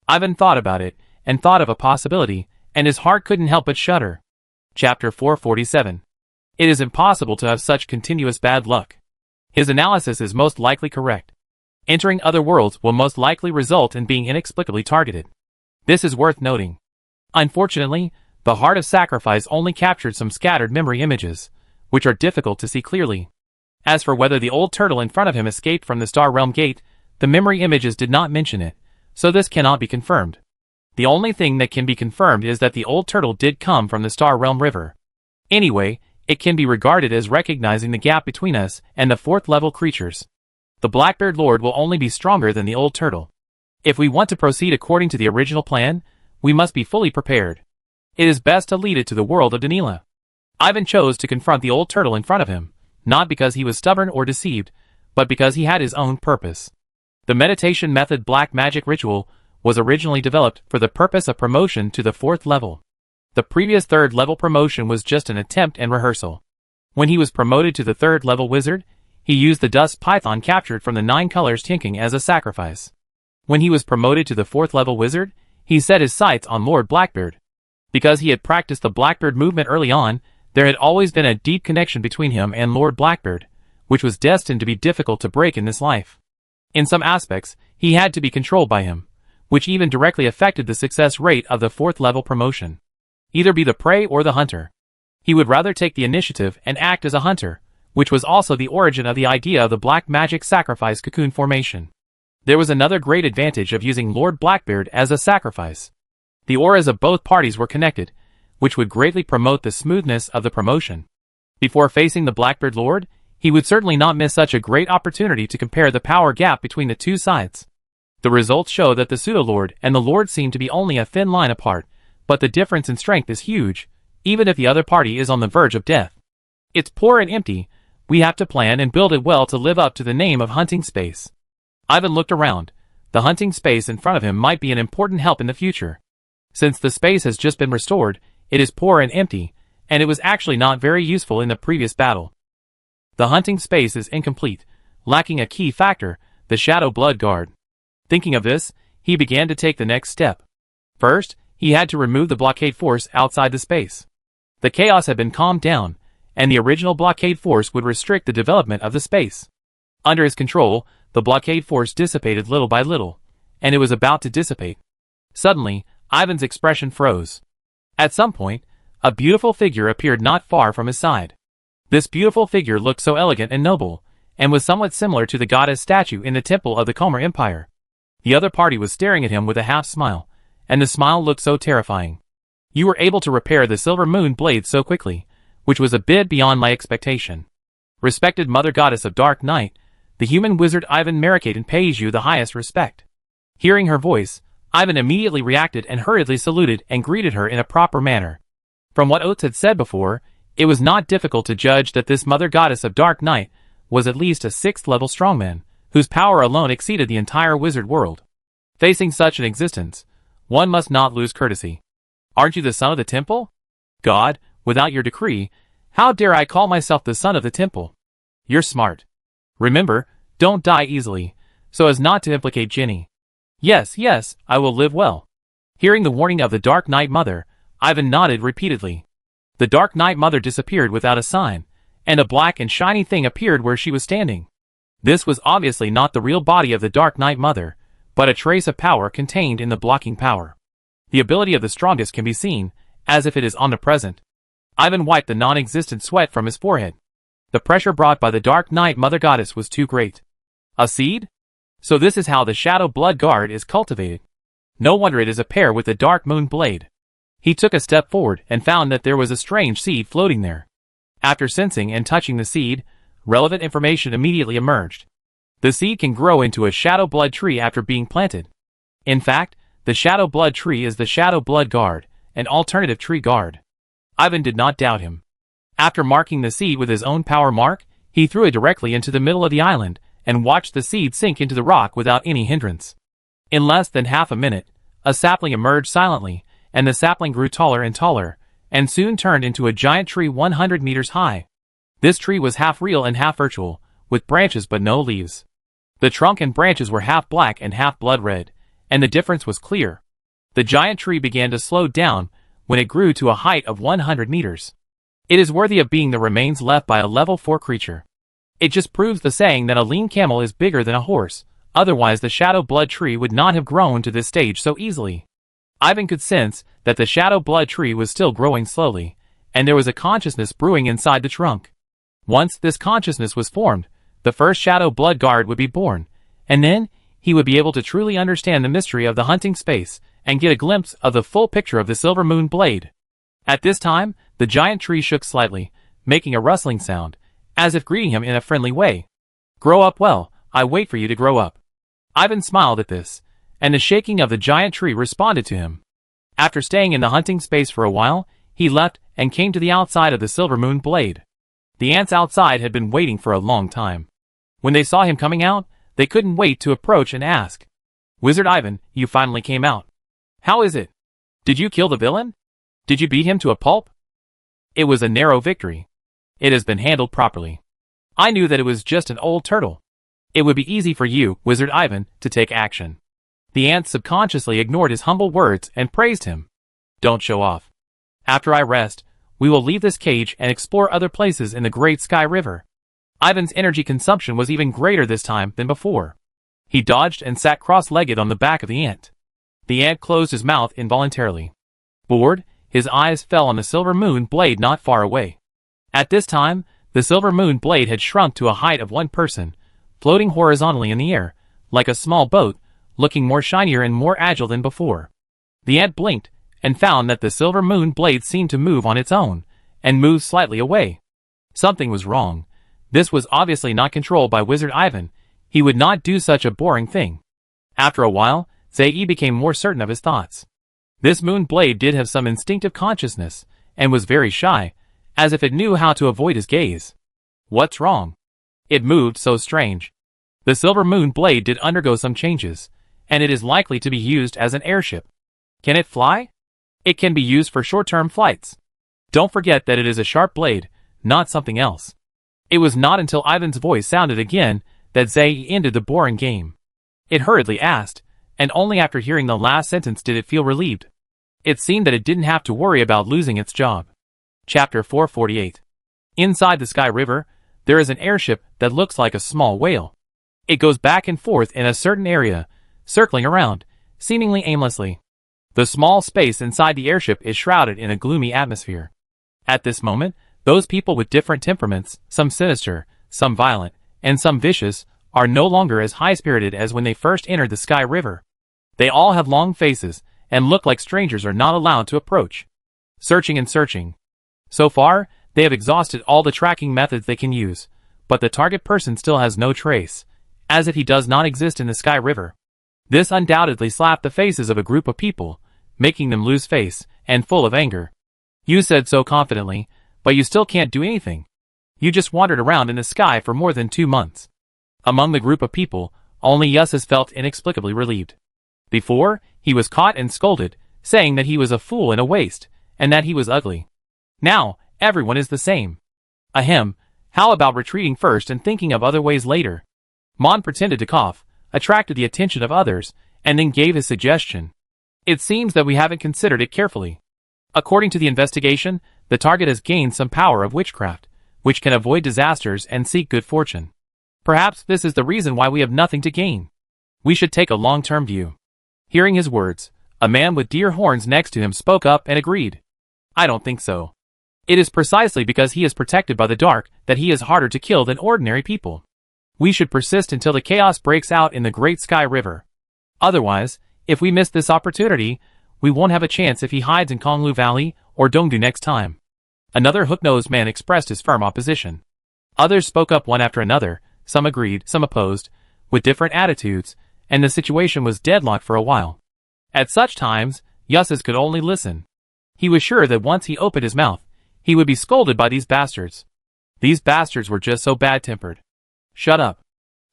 Ivan thought about it, and thought of a possibility, and his heart couldn't help but shudder. Chapter 447. It is impossible to have such continuous bad luck. His analysis is most likely correct. Entering other worlds will most likely result in being inexplicably targeted. This is worth noting. Unfortunately, the Heart of Sacrifice only captured some scattered memory images, which are difficult to see clearly. As for whether the old turtle in front of him escaped from the Star Realm Gate, the memory images did not mention it, so this cannot be confirmed. The only thing that can be confirmed is that the old turtle did come from the Star Realm River. Anyway, it can be regarded as recognizing the gap between us and the 4th level creatures. The Blackbeard Lord will only be stronger than the old turtle. If we want to proceed according to the original plan, we must be fully prepared. It is best to lead it to the world of Danila. Ivan chose to confront the old turtle in front of him, not because he was stubborn or deceived, but because he had his own purpose. The meditation method black magic ritual was originally developed for the purpose of promotion to the 4th level. The previous 3rd level promotion was just an attempt and rehearsal. When he was promoted to the 3rd level wizard, he used the dust python captured from the 9 colors tinking as a sacrifice. When he was promoted to the 4th level wizard, he set his sights on Lord Blackbeard. Because he had practiced the Blackbeard movement early on, there had always been a deep connection between him and Lord Blackbeard, which was destined to be difficult to break in this life. In some aspects, he had to be controlled by him, which even directly affected the success rate of the 4th level promotion. Either be the prey or the hunter. He would rather take the initiative and act as a hunter, which was also the origin of the idea of the black magic sacrifice cocoon formation. There was another great advantage of using Lord Blackbeard as a sacrifice. The auras of both parties were connected, which would greatly promote the smoothness of the promotion. Before facing the Blackbeard Lord, he would certainly not miss such a great opportunity to compare the power gap between the two sides. The results show that the pseudo-lord and the lord seem to be only a thin line apart, but the difference in strength is huge, even if the other party is on the verge of death. It's poor and empty. We have to plan and build it well to live up to the name of hunting space. Ivan looked around. The hunting space in front of him might be an important help in the future. Since the space has just been restored, it is poor and empty, and it was actually not very useful in the previous battle. The hunting space is incomplete, lacking a key factor, the Shadow Blood Guard. Thinking of this, he began to take the next step. First, he had to remove the blockade force outside the space. The chaos had been calmed down, and the original blockade force would restrict the development of the space. Under his control, the blockade force dissipated little by little, and it was about to dissipate. Suddenly, Ivan's expression froze. At some point, a beautiful figure appeared not far from his side. This beautiful figure looked so elegant and noble, and was somewhat similar to the goddess statue in the temple of the Comer Empire. The other party was staring at him with a half-smile, and the smile looked so terrifying. You were able to repair the silver moon blade so quickly, which was a bit beyond my expectation. Respected Mother Goddess of Dark Night, the human wizard Ivan Marikaden pays you the highest respect. Hearing her voice, Ivan immediately reacted and hurriedly saluted and greeted her in a proper manner. From what Oates had said before, it was not difficult to judge that this Mother Goddess of Dark Night was at least a 6th level strongman, whose power alone exceeded the entire wizard world. Facing such an existence, one must not lose courtesy. Aren't you the son of the temple? God, without your decree, how dare I call myself the son of the temple? You're smart. Remember, don't die easily, so as not to implicate Jenny. Yes, yes, I will live well. Hearing the warning of the Dark Night Mother, Ivan nodded repeatedly. The Dark Night Mother disappeared without a sign, and a black and shiny thing appeared where she was standing. This was obviously not the real body of the Dark Night Mother, but a trace of power contained in the blocking power. The ability of the strongest can be seen, as if it is omnipresent. Ivan wiped the non-existent sweat from his forehead. The pressure brought by the Dark Night Mother Goddess was too great. A seed? So this is how the Shadow Blood Guard is cultivated. No wonder it is a pair with the Dark Moon Blade. He took a step forward and found that there was a strange seed floating there. After sensing and touching the seed, relevant information immediately emerged. The seed can grow into a Shadow Blood tree after being planted. In fact, the Shadow Blood tree is the Shadow Blood Guard, an alternative tree guard. Ivan did not doubt him. After marking the seed with his own power mark, he threw it directly into the middle of the island, and watched the seed sink into the rock without any hindrance. In less than half a minute, a sapling emerged silently, and the sapling grew taller and taller, and soon turned into a giant tree 100 meters high. This tree was half real and half virtual, with branches but no leaves. The trunk and branches were half black and half blood red, and the difference was clear. The giant tree began to slow down when it grew to a height of 100 meters. It is worthy of being the remains left by a level 4 creature. It just proves the saying that a lean camel is bigger than a horse, otherwise the shadow blood tree would not have grown to this stage so easily. Ivan could sense that the shadow blood tree was still growing slowly, and there was a consciousness brewing inside the trunk. Once this consciousness was formed, the first shadow blood guard would be born, and then he would be able to truly understand the mystery of the hunting space and get a glimpse of the full picture of the silver moon blade. At this time, the giant tree shook slightly, making a rustling sound, as if greeting him in a friendly way. "Grow up well, I wait for you to grow up." Ivan smiled at this, and the shaking of the giant tree responded to him. After staying in the hunting space for a while, he left and came to the outside of the silver moon blade. The ants outside had been waiting for a long time. When they saw him coming out, they couldn't wait to approach and ask, "Wizard Ivan, you finally came out. How is it? Did you kill the villain? Did you beat him to a pulp?" "It was a narrow victory. It has been handled properly. I knew that it was just an old turtle. It would be easy for you, Wizard Ivan, to take action." The ant subconsciously ignored his humble words and praised him. "Don't show off. After I rest, we will leave this cage and explore other places in the Great Sky River." Ivan's energy consumption was even greater this time than before. He dodged and sat cross-legged on the back of the ant. The ant closed his mouth involuntarily. Bored, his eyes fell on the silver moon blade not far away. At this time, the silver moon blade had shrunk to a height of one person, floating horizontally in the air, like a small boat, looking more shinier and more agile than before. The ant blinked, and found that the silver moon blade seemed to move on its own, and moved slightly away. Something was wrong. This was obviously not controlled by Wizard Ivan. He would not do such a boring thing. After a while, Zai became more certain of his thoughts. This moon blade did have some instinctive consciousness, and was very shy, as if it knew how to avoid his gaze. What's wrong? It moved so strange. The silver moon blade did undergo some changes, and it is likely to be used as an airship. Can it fly? It can be used for short-term flights. Don't forget that it is a sharp blade, not something else. It was not until Ivan's voice sounded again that Zai ended the boring game. It hurriedly asked, and only after hearing the last sentence did it feel relieved. It seemed that it didn't have to worry about losing its job. Chapter 448. Inside the Sky River, there is an airship that looks like a small whale. It goes back and forth in a certain area, circling around, seemingly aimlessly. The small space inside the airship is shrouded in a gloomy atmosphere. At this moment, those people with different temperaments, some sinister, some violent, and some vicious, are no longer as high-spirited as when they first entered the Sky River. They all have long faces, and look like strangers are not allowed to approach. Searching and searching. So far, they have exhausted all the tracking methods they can use, but the target person still has no trace, as if he does not exist in the Sky River. This undoubtedly slapped the faces of a group of people, making them lose face, and full of anger. You said so confidently, but you still can't do anything. You just wandered around in the sky for more than 2 months. Among the group of people, only Yussus felt inexplicably relieved. Before, he was caught and scolded, saying that he was a fool and a waste, and that he was ugly. Now, everyone is the same. Ahem, how about retreating first and thinking of other ways later? Mon pretended to cough, attracted the attention of others, and then gave his suggestion. It seems that we haven't considered it carefully. According to the investigation, the target has gained some power of witchcraft, which can avoid disasters and seek good fortune. Perhaps this is the reason why we have nothing to gain. We should take a long-term view. Hearing his words, a man with deer horns next to him spoke up and agreed. I don't think so. It is precisely because he is protected by the dark that he is harder to kill than ordinary people. We should persist until the chaos breaks out in the Great Sky River. Otherwise, if we miss this opportunity, we won't have a chance if he hides in Konglu Valley or Dongdu next time. Another hook-nosed man expressed his firm opposition. Others spoke up one after another, some agreed, some opposed, with different attitudes, and the situation was deadlocked for a while. At such times, Yussus could only listen. He was sure that once he opened his mouth, he would be scolded by these bastards. These bastards were just so bad-tempered. Shut up.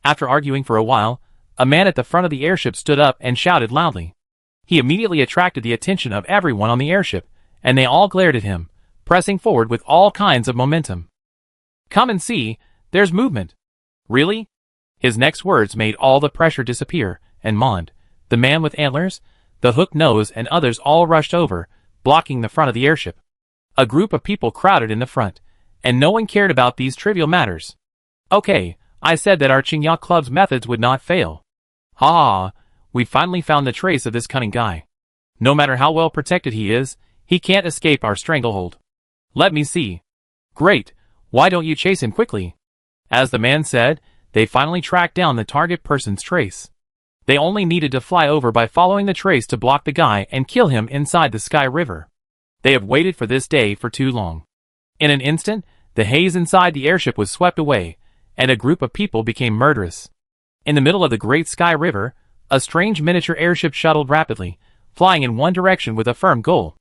After arguing for a while, a man at the front of the airship stood up and shouted loudly. He immediately attracted the attention of everyone on the airship, and they all glared at him, pressing forward with all kinds of momentum. Come and see, there's movement. Really? His next words made all the pressure disappear, and Mond, the man with antlers, the hooked nose and others all rushed over, blocking the front of the airship. A group of people crowded in the front, and no one cared about these trivial matters. Okay, I said that our Qingya Club's methods would not fail. Ha ha, we finally found the trace of this cunning guy. No matter how well protected he is, he can't escape our stranglehold. Let me see. Great, why don't you chase him quickly? As the man said, they finally tracked down the target person's trace. They only needed to fly over by following the trace to block the guy and kill him inside the Sky River. They have waited for this day for too long. In an instant, the haze inside the airship was swept away, and a group of people became murderous. In the middle of the Great Sky River, a strange miniature airship shuttled rapidly, flying in one direction with a firm goal.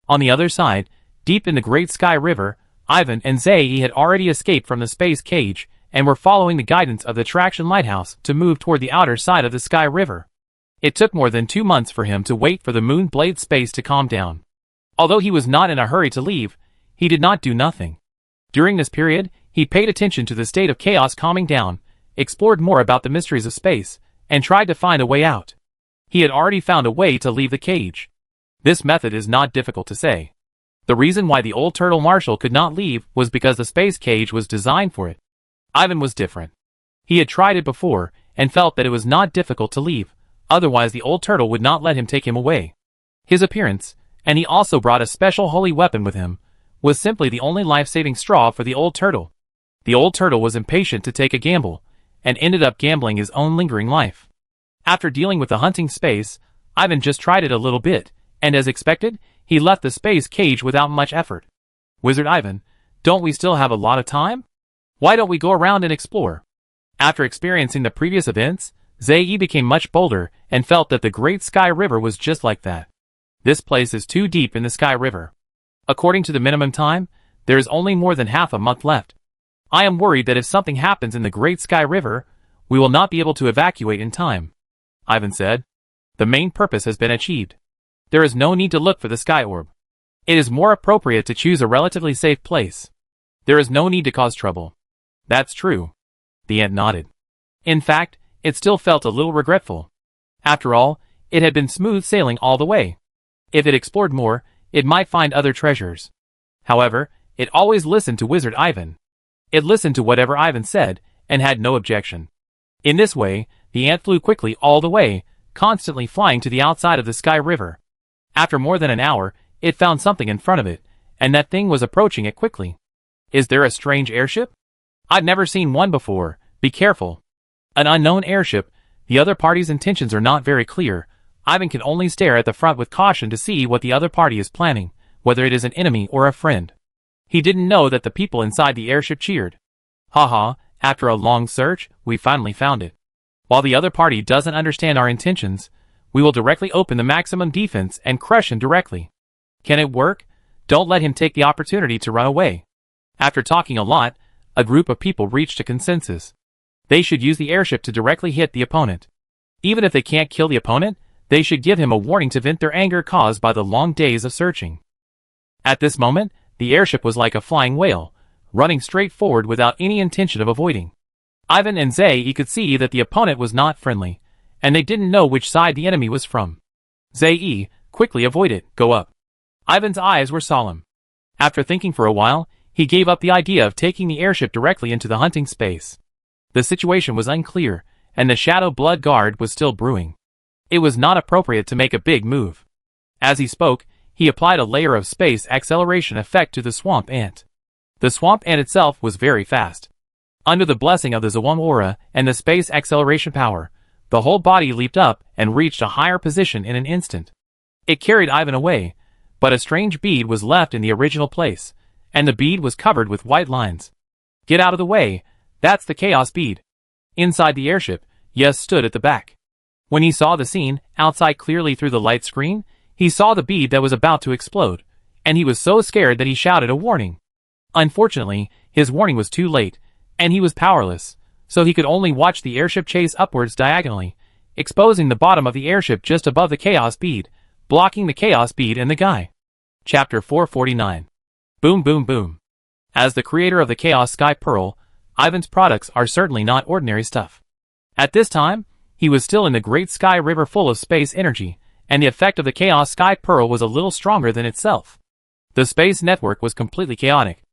On the other side, deep in the Great Sky River, Ivan and Zae had already escaped from the space cage and were following the guidance of the traction lighthouse to move toward the outer side of the Sky River. It took more than 2 months for him to wait for the moon blade space to calm down. Although he was not in a hurry to leave, he did not do nothing. During this period, he paid attention to the state of chaos calming down, explored more about the mysteries of space, and tried to find a way out. He had already found a way to leave the cage. This method is not difficult to say. The reason why the old turtle Marshall could not leave was because the space cage was designed for it. Ivan was different. He had tried it before, and felt that it was not difficult to leave, otherwise the old turtle would not let him take him away. His appearance, and he also brought a special holy weapon with him, was simply the only life-saving straw for the old turtle. The old turtle was impatient to take a gamble, and ended up gambling his own lingering life. After dealing with the hunting space, Ivan just tried it a little bit, and as expected, he left the space cage without much effort. Wizard Ivan, don't we still have a lot of time? Why don't we go around and explore? After experiencing the previous events, Zae became much bolder and felt that the Great Sky River was just like that. This place is too deep in the Sky River. According to the minimum time, there is only more than half a month left. I am worried that if something happens in the Great Sky River, we will not be able to evacuate in time. Ivan said. The main purpose has been achieved. There is no need to look for the sky orb. It is more appropriate to choose a relatively safe place. There is no need to cause trouble. That's true. The ant nodded. In fact, it still felt a little regretful. After all, it had been smooth sailing all the way. If it explored more, it might find other treasures. However, it always listened to Wizard Ivan. It listened to whatever Ivan said, and had no objection. In this way, the ant flew quickly all the way, constantly flying to the outside of the Sky River. After more than an hour, it found something in front of it, and that thing was approaching it quickly. Is there a strange airship? I've never seen one before, be careful. An unknown airship, the other party's intentions are not very clear. Ivan can only stare at the front with caution to see what the other party is planning, whether it is an enemy or a friend. He didn't know that the people inside the airship cheered. Haha, after a long search, we finally found it. While the other party doesn't understand our intentions, we will directly open the maximum defense and crush him directly. Can it work? Don't let him take the opportunity to run away. After talking a lot, a group of people reached a consensus. They should use the airship to directly hit the opponent. Even if they can't kill the opponent, they should give him a warning to vent their anger caused by the long days of searching. At this moment, the airship was like a flying whale, running straight forward without any intention of avoiding. Ivan and Zae could see that the opponent was not friendly, and they didn't know which side the enemy was from. Zae, quickly avoid it, go up. Ivan's eyes were solemn. After thinking for a while, he gave up the idea of taking the airship directly into the hunting space. The situation was unclear, and the Shadow Blood Guard was still brewing. It was not appropriate to make a big move. As he spoke, he applied a layer of space acceleration effect to the swamp ant. The swamp ant itself was very fast. Under the blessing of the Zawang aura and the space acceleration power, the whole body leaped up and reached a higher position in an instant. It carried Ivan away, but a strange bead was left in the original place, and the bead was covered with white lines. Get out of the way, that's the chaos bead. Inside the airship, Yes stood at the back. When he saw the scene, outside clearly through the light screen, he saw the bead that was about to explode, and he was so scared that he shouted a warning. Unfortunately, his warning was too late, and he was powerless, so he could only watch the airship chase upwards diagonally, exposing the bottom of the airship just above the chaos bead, blocking the chaos bead and the guy. Chapter 449. Boom boom boom. As the creator of the Chaos Sky Pearl, Ivan's products are certainly not ordinary stuff. At this time, he was still in the Great Sky River full of space energy, and the effect of the Chaos Sky Pearl was a little stronger than itself. The space network was completely chaotic.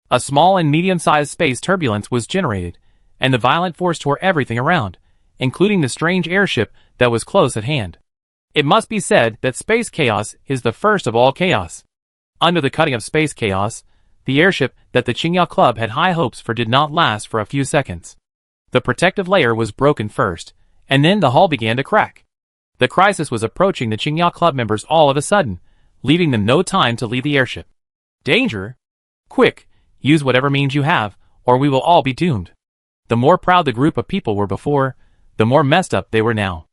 A small and medium-sized space turbulence was generated, and the violent force tore everything around, including the strange airship that was close at hand. It must be said that space chaos is the first of all chaos. Under the cutting of space chaos, the airship that the Qingya Club had high hopes for did not last for a few seconds. The protective layer was broken first, and then the hull began to crack. The crisis was approaching the Qingya Club members all of a sudden, leaving them no time to leave the airship. Danger! Quick, use whatever means you have, or we will all be doomed. The more proud the group of people were before, the more messed up they were now.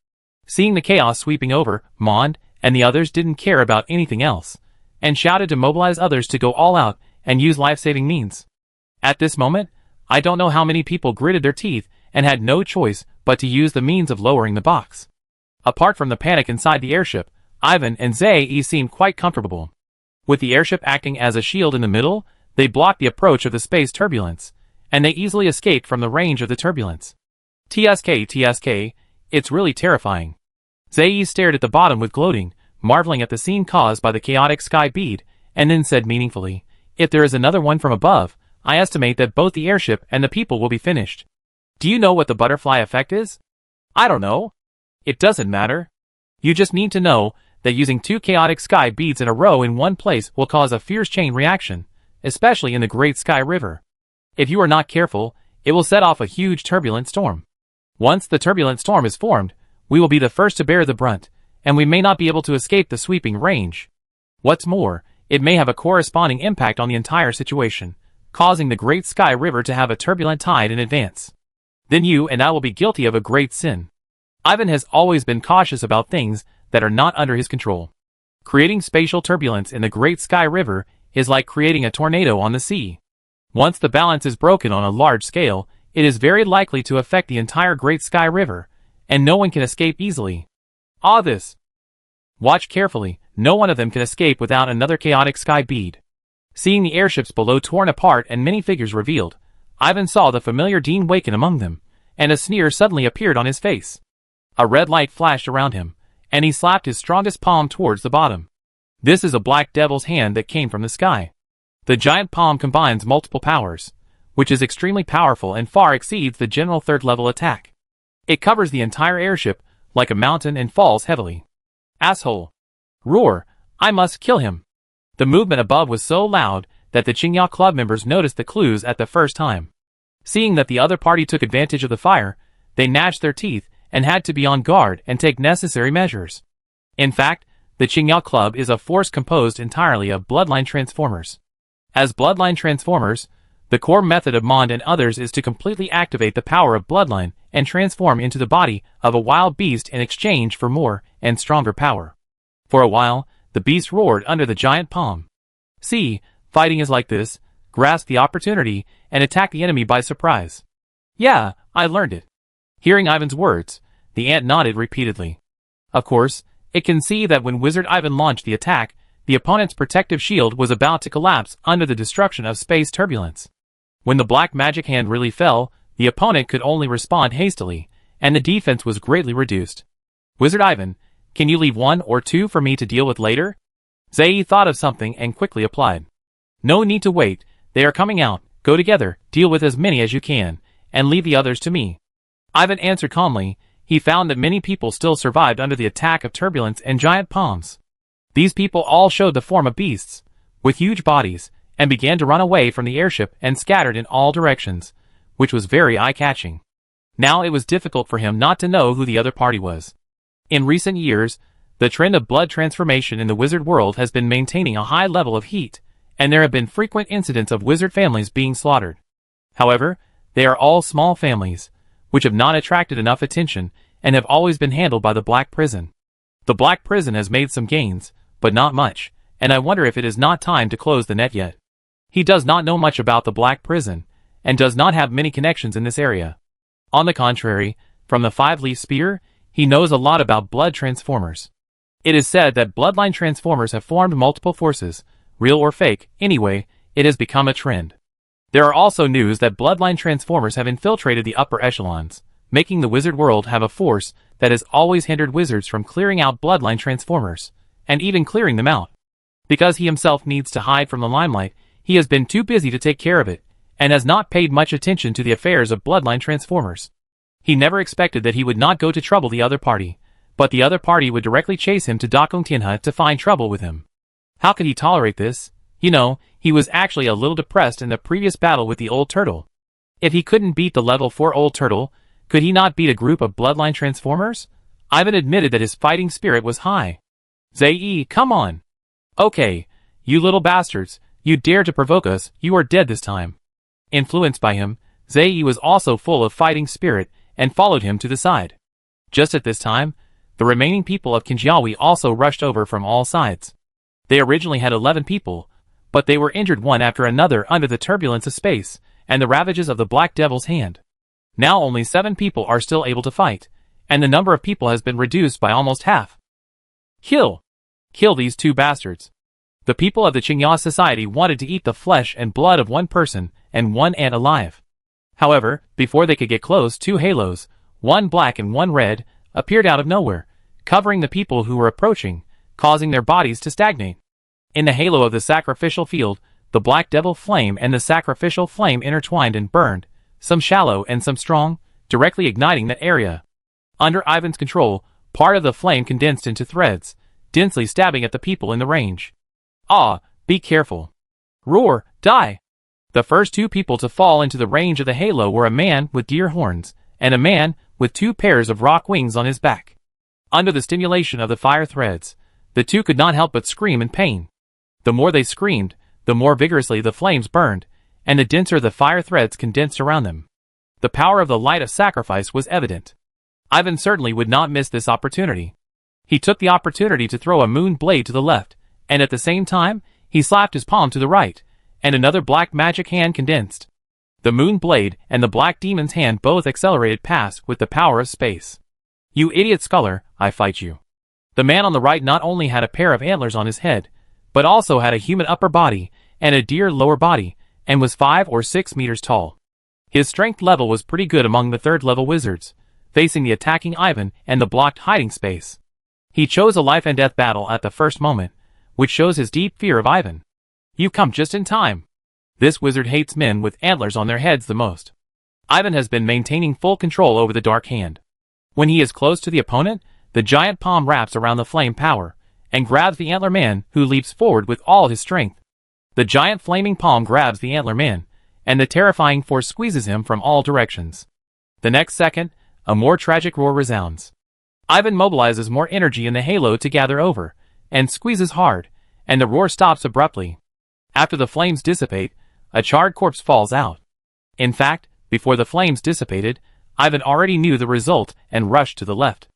Seeing the chaos sweeping over, Mond and the others didn't care about anything else, and shouted to mobilize others to go all out and use life-saving means. At this moment, I don't know how many people gritted their teeth and had no choice but to use the means of lowering the box. Apart from the panic inside the airship, Ivan and Zae seemed quite comfortable. With the airship acting as a shield in the middle, they blocked the approach of the space turbulence, and they easily escaped from the range of the turbulence. TSK, it's really terrifying. Zae stared at the bottom with gloating, marveling at the scene caused by the chaotic sky bead, and then said meaningfully, if there is another one from above, I estimate that both the airship and the people will be finished. Do you know what the butterfly effect is? I don't know. It doesn't matter. You just need to know that using 2 chaotic sky beads in a row in one place will cause a fierce chain reaction, especially in the Great Sky River. If you are not careful, it will set off a huge turbulent storm. Once the turbulent storm is formed, we will be the first to bear the brunt, and we may not be able to escape the sweeping range. What's more, it may have a corresponding impact on the entire situation, causing the Great Sky River to have a turbulent tide in advance. Then you and I will be guilty of a great sin. Ivan has always been cautious about things that are not under his control. Creating spatial turbulence in the Great Sky River is like creating a tornado on the sea. Once the balance is broken on a large scale, it is very likely to affect the entire Great Sky River, and no one can escape easily. This. Watch carefully, no one of them can escape without another chaotic sky bead. Seeing the airships below torn apart and many figures revealed, Ivan saw the familiar Dean Waken among them, and a sneer suddenly appeared on his face. A red light flashed around him, and he slapped his strongest palm towards the bottom. This is a black devil's hand that came from the sky. The giant palm combines multiple powers, which is extremely powerful and far exceeds the general third-level attack. It covers the entire airship like a mountain and falls heavily. Asshole! Roar! I must kill him! The movement above was so loud that the Qingya Club members noticed the clues at the first time. Seeing that the other party took advantage of the fire, they gnashed their teeth and had to be on guard and take necessary measures. In fact, the Qingya Club is a force composed entirely of bloodline transformers. As bloodline transformers, the core method of Mond and others is to completely activate the power of bloodline and transform into the body of a wild beast in exchange for more and stronger power. For a while, the beast roared under the giant palm. See, fighting is like this, grasp the opportunity and attack the enemy by surprise. Yeah, I learned it. Hearing Ivan's words, the ant nodded repeatedly. Of course, it can see that when Wizard Ivan launched the attack, the opponent's protective shield was about to collapse under the destruction of space turbulence. When the black magic hand really fell, the opponent could only respond hastily, and the defense was greatly reduced. Wizard Ivan, can you leave 1 or 2 for me to deal with later? Zae thought of something and quickly applied. No need to wait, they are coming out, go together, deal with as many as you can, and leave the others to me. Ivan answered calmly. He found that many people still survived under the attack of turbulence and giant palms. These people all showed the form of beasts, with huge bodies, and began to run away from the airship and scattered in all directions, which was very eye-catching. Now it was difficult for him not to know who the other party was. In recent years, the trend of blood transformation in the wizard world has been maintaining a high level of heat, and there have been frequent incidents of wizard families being slaughtered. However, they are all small families, which have not attracted enough attention and have always been handled by the Black Prison. The Black Prison has made some gains, but not much, and I wonder if it is not time to close the net yet. He does not know much about the Black Prison, and does not have many connections in this area. On the contrary, from the 5-leaf spear, he knows a lot about blood transformers. It is said that bloodline transformers have formed multiple forces, real or fake, anyway, it has become a trend. There are also news that bloodline transformers have infiltrated the upper echelons, making the wizard world have a force that has always hindered wizards from clearing out bloodline transformers, and even clearing them out. Because he himself needs to hide from the limelight, he has been too busy to take care of it, and has not paid much attention to the affairs of bloodline transformers. He never expected that he would not go to trouble the other party, but the other party would directly chase him to Dakongtianha to find trouble with him. How could he tolerate this? You know, he was actually a little depressed in the previous battle with the old turtle. If he couldn't beat the level 4 old turtle, could he not beat a group of bloodline transformers? Ivan admitted that his fighting spirit was high. Zei, come on. Okay, you little bastards, you dare to provoke us, you are dead this time. Influenced by him, Zei was also full of fighting spirit and followed him to the side. Just at this time, the remaining people of Kinjiawi also rushed over from all sides. They originally had 11 people, but they were injured one after another under the turbulence of space and the ravages of the Black Devil's hand. Now only 7 people are still able to fight, and the number of people has been reduced by almost half. Kill! Kill these 2 bastards. The people of the Qingya society wanted to eat the flesh and blood of one person and one ant alive. However, before they could get close, 2 halos, one black and one red, appeared out of nowhere, covering the people who were approaching, causing their bodies to stagnate. In the halo of the sacrificial field, the Black Devil flame and the sacrificial flame intertwined and burned, some shallow and some strong, directly igniting that area. Under Ivan's control, part of the flame condensed into threads, densely stabbing at the people in the range. Ah, be careful. Roar, die! The first 2 people to fall into the range of the halo were a man with deer horns, and a man with 2 pairs of rock wings on his back. Under the stimulation of the fire threads, the 2 could not help but scream in pain. The more they screamed, the more vigorously the flames burned, and the denser the fire threads condensed around them. The power of the light of sacrifice was evident. Ivan certainly would not miss this opportunity. He took the opportunity to throw a moon blade to the left, and at the same time, he slapped his palm to the right, and another black magic hand condensed. The moon blade and the black demon's hand both accelerated past with the power of space. You idiot scholar, I fight you. The man on the right not only had a pair of antlers on his head, but also had a human upper body and a deer lower body, and was 5 or 6 meters tall. His strength level was pretty good among the 3rd level wizards, facing the attacking Ivan and the blocked hiding space. He chose a life and death battle at the first moment, which shows his deep fear of Ivan. You come just in time. This wizard hates men with antlers on their heads the most. Ivan has been maintaining full control over the dark hand. When he is close to the opponent, the giant palm wraps around the flame power, and grabs the antler man, who leaps forward with all his strength. The giant flaming palm grabs the antler man, and the terrifying force squeezes him from all directions. The next second, a more tragic roar resounds. Ivan mobilizes more energy in the halo to gather over, and squeezes hard, and the roar stops abruptly. After the flames dissipate, a charred corpse falls out. In fact, before the flames dissipated, Ivan already knew the result and rushed to the left.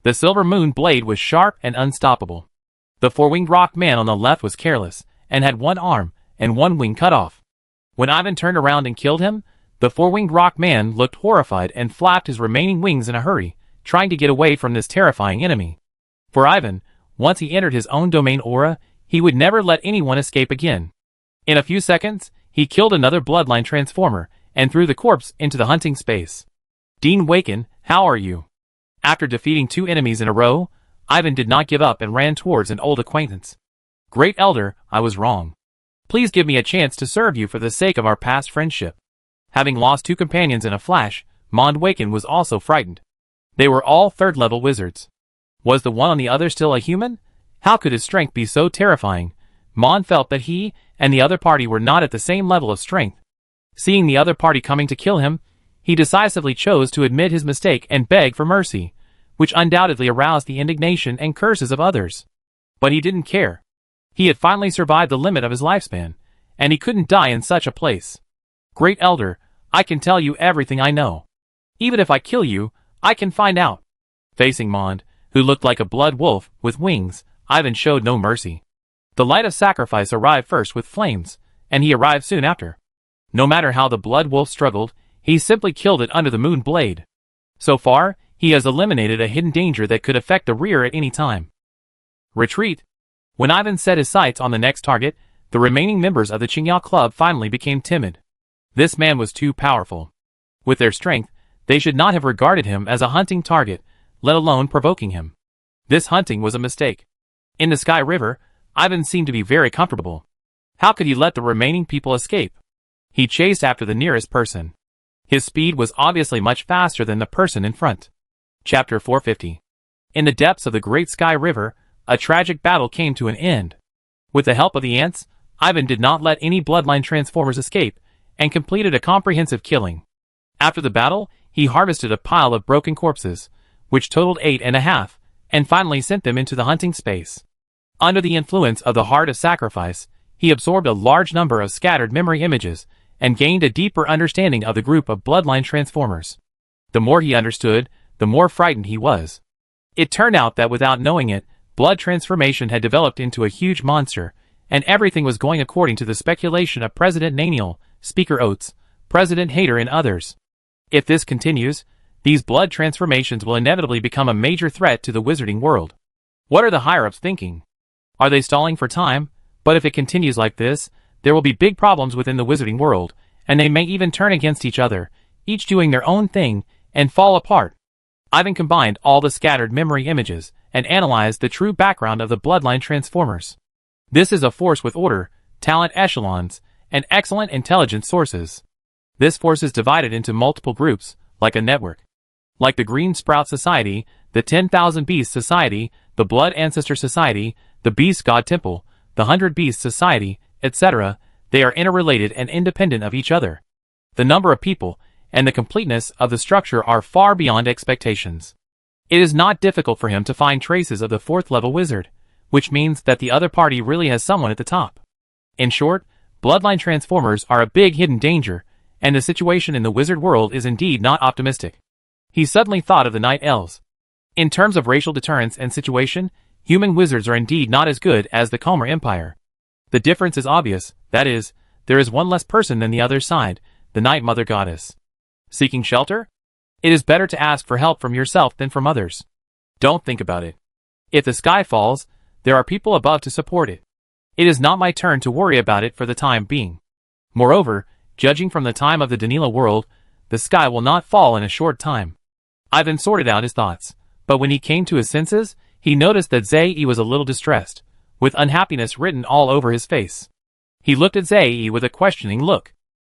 The silver moon blade was sharp and unstoppable. The 4-winged rock man on the left was careless, and had 1 arm and 1 wing cut off. When Ivan turned around and killed him, the 4-winged rock man looked horrified and flapped his remaining wings in a hurry, trying to get away from this terrifying enemy. For Ivan, once he entered his own domain aura, he would never let anyone escape again. In a few seconds, he killed another bloodline transformer, and threw the corpse into the hunting space. Dean Waken, how are you? After defeating 2 enemies in a row, Ivan did not give up and ran towards an old acquaintance. Great Elder, I was wrong. Please give me a chance to serve you for the sake of our past friendship. Having lost 2 companions in a flash, Mond Waken was also frightened. They were all 3rd level wizards. Was the one on the other still a human? How could his strength be so terrifying? Mond felt that he and the other party were not at the same level of strength. Seeing the other party coming to kill him, he decisively chose to admit his mistake and beg for mercy, which undoubtedly aroused the indignation and curses of others. But he didn't care. He had finally survived the limit of his lifespan, and he couldn't die in such a place. Great Elder, I can tell you everything I know. Even if I kill you, I can find out. Facing Mond, who looked like a blood wolf with wings, Ivan showed no mercy. The light of sacrifice arrived first with flames, and he arrived soon after. No matter how the blood wolf struggled, he simply killed it under the moon blade. So far, he has eliminated a hidden danger that could affect the rear at any time. Retreat. When Ivan set his sights on the next target, the remaining members of the Qingya Club finally became timid. This man was too powerful. With their strength, They should not have regarded him as a hunting target, let alone provoking him. This hunting was a mistake. In the Sky River, Ivan seemed to be very comfortable. How could he let the remaining people escape? He chased after the nearest person. His speed was obviously much faster than the person in front. Chapter 450. In the depths of the Great Sky River, a tragic battle came to an end. With the help of the ants, Ivan did not let any bloodline transformers escape, and completed a comprehensive killing. After the battle, he harvested a pile of broken corpses, which totaled 8.5, and finally sent them into the hunting space. Under the influence of the Heart of Sacrifice, he absorbed a large number of scattered memory images, and gained a deeper understanding of the group of bloodline transformers. The more he understood, the more frightened he was. It turned out that without knowing it, blood transformation had developed into a huge monster, and everything was going according to the speculation of President Naniel, Speaker Oates, President Hader and others. If this continues, these blood transformations will inevitably become a major threat to the wizarding world. What are the higher-ups thinking? Are they stalling for time? But if it continues like this, there will be big problems within the wizarding world, and they may even turn against each other, each doing their own thing, and fall apart. Ivan combined all the scattered memory images, and analyzed the true background of the bloodline transformers. This is a force with order, talent echelons, and excellent intelligence sources. This force is divided into multiple groups, like a network. Like the Green Sprout Society, the 10,000 Beasts Society, the Blood Ancestor Society, the Beast God Temple, the 100 Beasts Society, etc., they are interrelated and independent of each other. The number of people, and the completeness of the structure are far beyond expectations. It is not difficult for him to find traces of the 4th level wizard, which means that the other party really has someone at the top. In short, bloodline transformers are a big hidden danger, and the situation in the wizard world is indeed not optimistic. He suddenly thought of the Night Elves. In terms of racial deterrence and situation, human wizards are indeed not as good as the Calmer Empire. The difference is obvious, that is, there is one less person than the other side, the Night Mother Goddess. Seeking shelter? It is better to ask for help from yourself than from others. Don't think about it. If the sky falls, there are people above to support it. It is not my turn to worry about it for the time being. Moreover, judging from the time of the Danila world, the sky will not fall in a short time. Ivan sorted out his thoughts, but when he came to his senses, he noticed that Zei was a little distressed, with unhappiness written all over his face. He looked at Zei with a questioning look.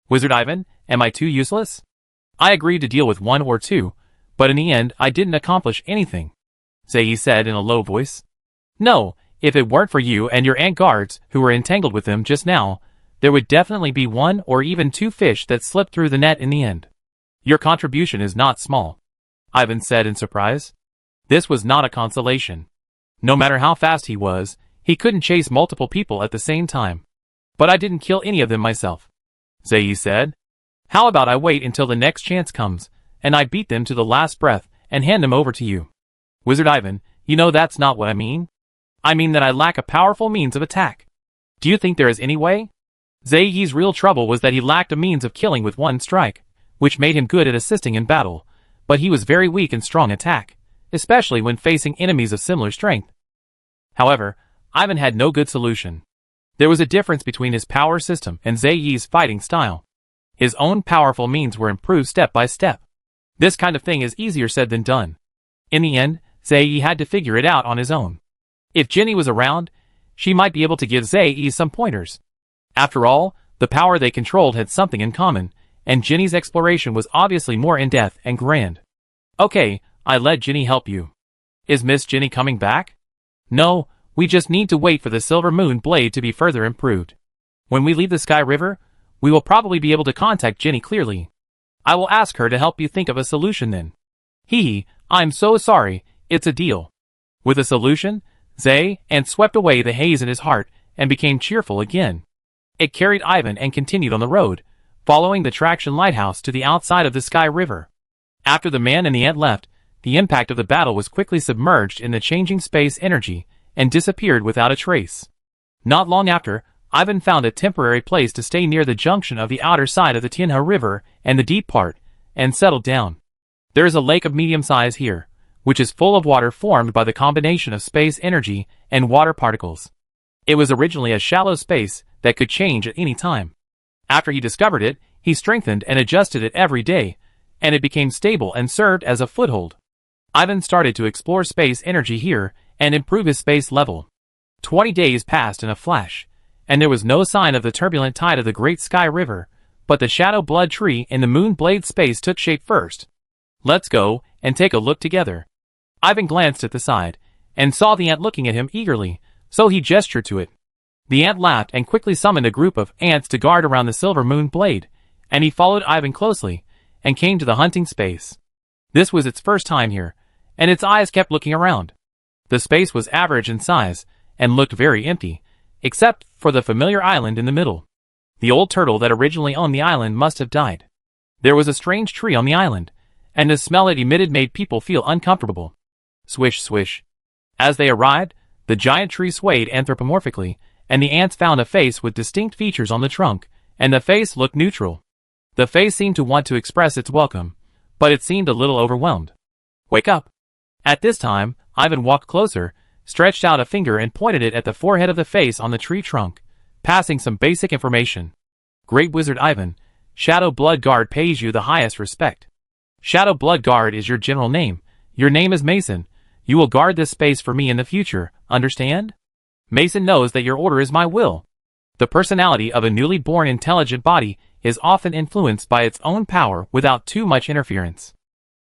Wizard Ivan, am I too useless? I agreed to deal with 1 or 2, but in the end I didn't accomplish anything. Zei said in a low voice. No, if it weren't for you and your ant guards who were entangled with them just now, there would definitely be 1 or even 2 fish that slipped through the net in the end. Your contribution is not small, Ivan said in surprise. This was not a consolation. No matter how fast he was, he couldn't chase multiple people at the same time. But I didn't kill any of them myself, Zei said. How about I wait until the next chance comes, and I beat them to the last breath, and hand them over to you? Wizard Ivan, you know that's not what I mean. I mean that I lack a powerful means of attack. Do you think there is any way? Zei's real trouble was that he lacked a means of killing with 1 strike, which made him good at assisting in battle, but he was very weak in strong attack, especially when facing enemies of similar strength. However, Ivan had no good solution. There was a difference between his power system and Zei's fighting style. His own powerful means were improved step by step. This kind of thing is easier said than done. In the end, Zei had to figure it out on his own. If Jenny was around, she might be able to give Zei some pointers. After all, the power they controlled had something in common, and Jenny's exploration was obviously more in-depth and grand. Okay, I let Jenny help you. Is Miss Jenny coming back? No, we just need to wait for the Silver Moon blade to be further improved. When we leave the Sky River, we will probably be able to contact Jenny clearly. I will ask her to help you think of a solution then. I'm so sorry, it's a deal. With a solution, Zei swept away the haze in his heart and became cheerful again. It carried Ivan and continued on the road, following the traction lighthouse to the outside of the Sky River. After the man and the ant left, the impact of the battle was quickly submerged in the changing space energy and disappeared without a trace. Not long after, Ivan found a temporary place to stay near the junction of the outer side of the Tianhe River and the deep part, and settled down. There is a lake of medium size here, which is full of water formed by the combination of space energy and water particles. It was originally a shallow space that could change at any time. After he discovered it, he strengthened and adjusted it every day, and it became stable and served as a foothold. Ivan started to explore space energy here and improve his space level. 20 days passed in a flash, and there was no sign of the turbulent tide of the Great Sky River, but the shadow blood tree in the moon blade space took shape first. Let's go and take a look together. Ivan glanced at the side and saw the ant looking at him eagerly, so he gestured to it. The ant laughed and quickly summoned a group of ants to guard around the silver moon blade, and he followed Ivan closely and came to the hunting space. This was its first time here, and its eyes kept looking around. The space was average in size and looked very empty, except for the familiar island in the middle. The old turtle that originally owned the island must have died. There was a strange tree on the island, and the smell it emitted made people feel uncomfortable. Swish, swish. As they arrived, the giant tree swayed anthropomorphically, and the ants found a face with distinct features on the trunk, and the face looked neutral. The face seemed to want to express its welcome, but it seemed a little overwhelmed. Wake up! At this time, Ivan walked closer, stretched out a finger and pointed it at the forehead of the face on the tree trunk, passing some basic information. Great Wizard Ivan, Shadow Blood Guard pays you the highest respect. Shadow Blood Guard is your general name. Your name is Mason. You will guard this space for me in the future, understand? Mason knows that your order is my will. The personality of a newly born intelligent body is often influenced by its own power without too much interference.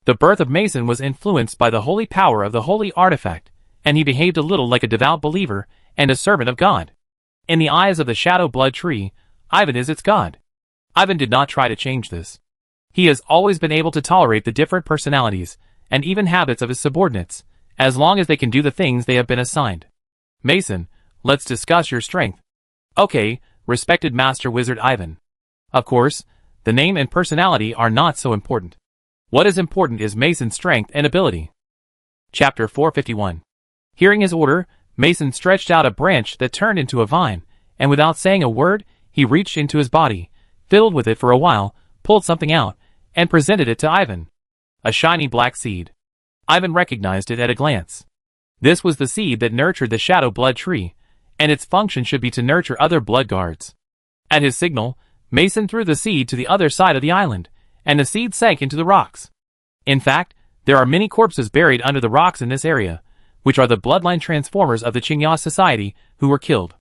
The birth of Mason was influenced by the holy power of the holy artifact, and he behaved a little like a devout believer and a servant of God. In the eyes of the Shadow Blood Tree, Ivan is its god. Ivan did not try to change this. He has always been able to tolerate the different personalities and even habits of his subordinates, as long as they can do the things they have been assigned. Mason, let's discuss your strength. Okay, respected Master Wizard Ivan. Of course, the name and personality are not so important. What is important is Mason's strength and ability. Chapter 451. Hearing his order, Mason stretched out a branch that turned into a vine, and without saying a word, he reached into his body, fiddled with it for a while, pulled something out, and presented it to Ivan. A shiny black seed. Ivan recognized it at a glance. This was the seed that nurtured the Shadow Blood Tree, and its function should be to nurture other blood guards. At his signal, Mason threw the seed to the other side of the island, and the seed sank into the rocks. In fact, there are many corpses buried under the rocks in this area, which are the bloodline transformers of the Qingya Society who were killed.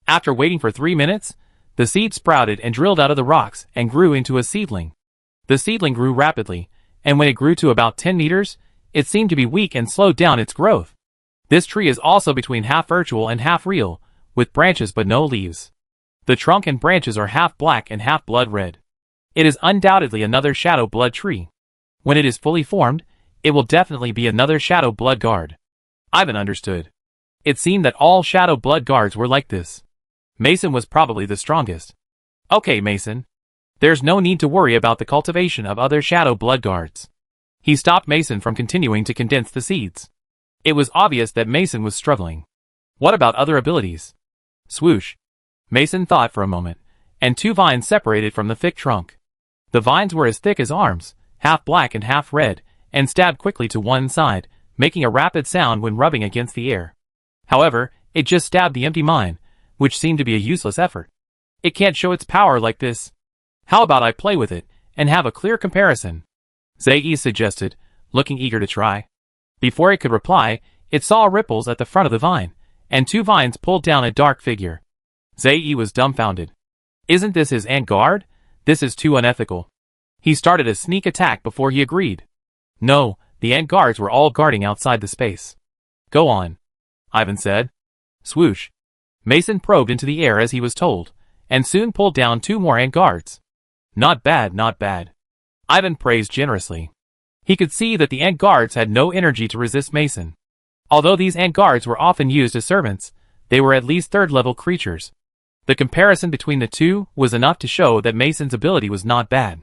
After waiting for 3 minutes, the seed sprouted and drilled out of the rocks and grew into a seedling. The seedling grew rapidly, and when it grew to about 10 meters, it seemed to be weak and slowed down its growth. This tree is also between half virtual and half real, with branches but no leaves. The trunk and branches are half black and half blood red. It is undoubtedly another Shadow Blood Tree. When it is fully formed, it will definitely be another Shadow Blood Guard. Ivan understood. It seemed that all Shadow Blood Guards were like this. Mason was probably the strongest. Okay, Mason. There's no need to worry about the cultivation of other Shadow Blood Guards. He stopped Mason from continuing to condense the seeds. It was obvious that Mason was struggling. What about other abilities? Swoosh. Mason thought for a moment, and 2 vines separated from the thick trunk. The vines were as thick as arms, half black and half red, and stabbed quickly to one side, making a rapid sound when rubbing against the air. However, it just stabbed the empty mine, which seemed to be a useless effort. It can't show its power like this. How about I play with it, and have a clear comparison? Zei suggested, looking eager to try. Before it could reply, it saw ripples at the front of the vine, and 2 vines pulled down a dark figure. Zei was dumbfounded. Isn't this his ant guard? This is too unethical. He started a sneak attack before he agreed. No, the ant guards were all guarding outside the space. Go on, Ivan said. Swoosh. Mason probed into the air as he was told, and soon pulled down 2 more ant guards. Not bad, not bad. Ivan praised generously. He could see that the ant guards had no energy to resist Mason. Although these ant guards were often used as servants, they were at least 3rd-level creatures. The comparison between the two was enough to show that Mason's ability was not bad.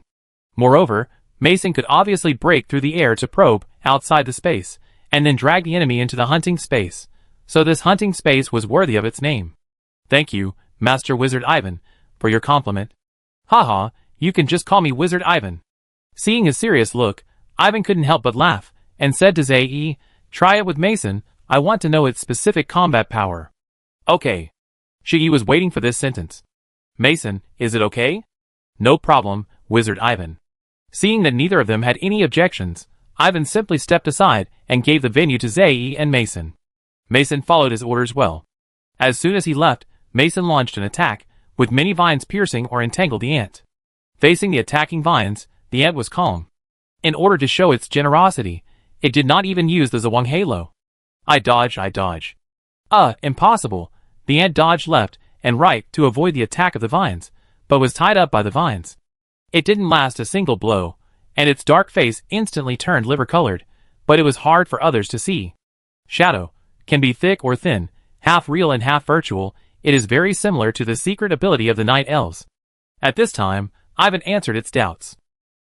Moreover, Mason could obviously break through the air to probe outside the space, and then drag the enemy into the hunting space, so this hunting space was worthy of its name. Thank you, Master Wizard Ivan, for your compliment. Haha, you can just call me Wizard Ivan. Seeing his serious look, Ivan couldn't help but laugh, and said to Zei, try it with Mason, I want to know its specific combat power. Okay. Shiggy was waiting for this sentence. Mason, is it okay? No problem, Wizard Ivan. Seeing that neither of them had any objections, Ivan simply stepped aside and gave the venue to Zae and Mason. Mason followed his orders well. As soon as he left, Mason launched an attack, with many vines piercing or entangled the ant. Facing the attacking vines, the ant was calm. In order to show its generosity, it did not even use the Zwang Halo. I dodge. Impossible. The ant dodged left and right to avoid the attack of the vines, but was tied up by the vines. It didn't last a single blow, and its dark face instantly turned liver-colored, but it was hard for others to see. Shadow can be thick or thin, half real and half virtual. It is very similar to the secret ability of the Night Elves. At this time, Ivan answered its doubts.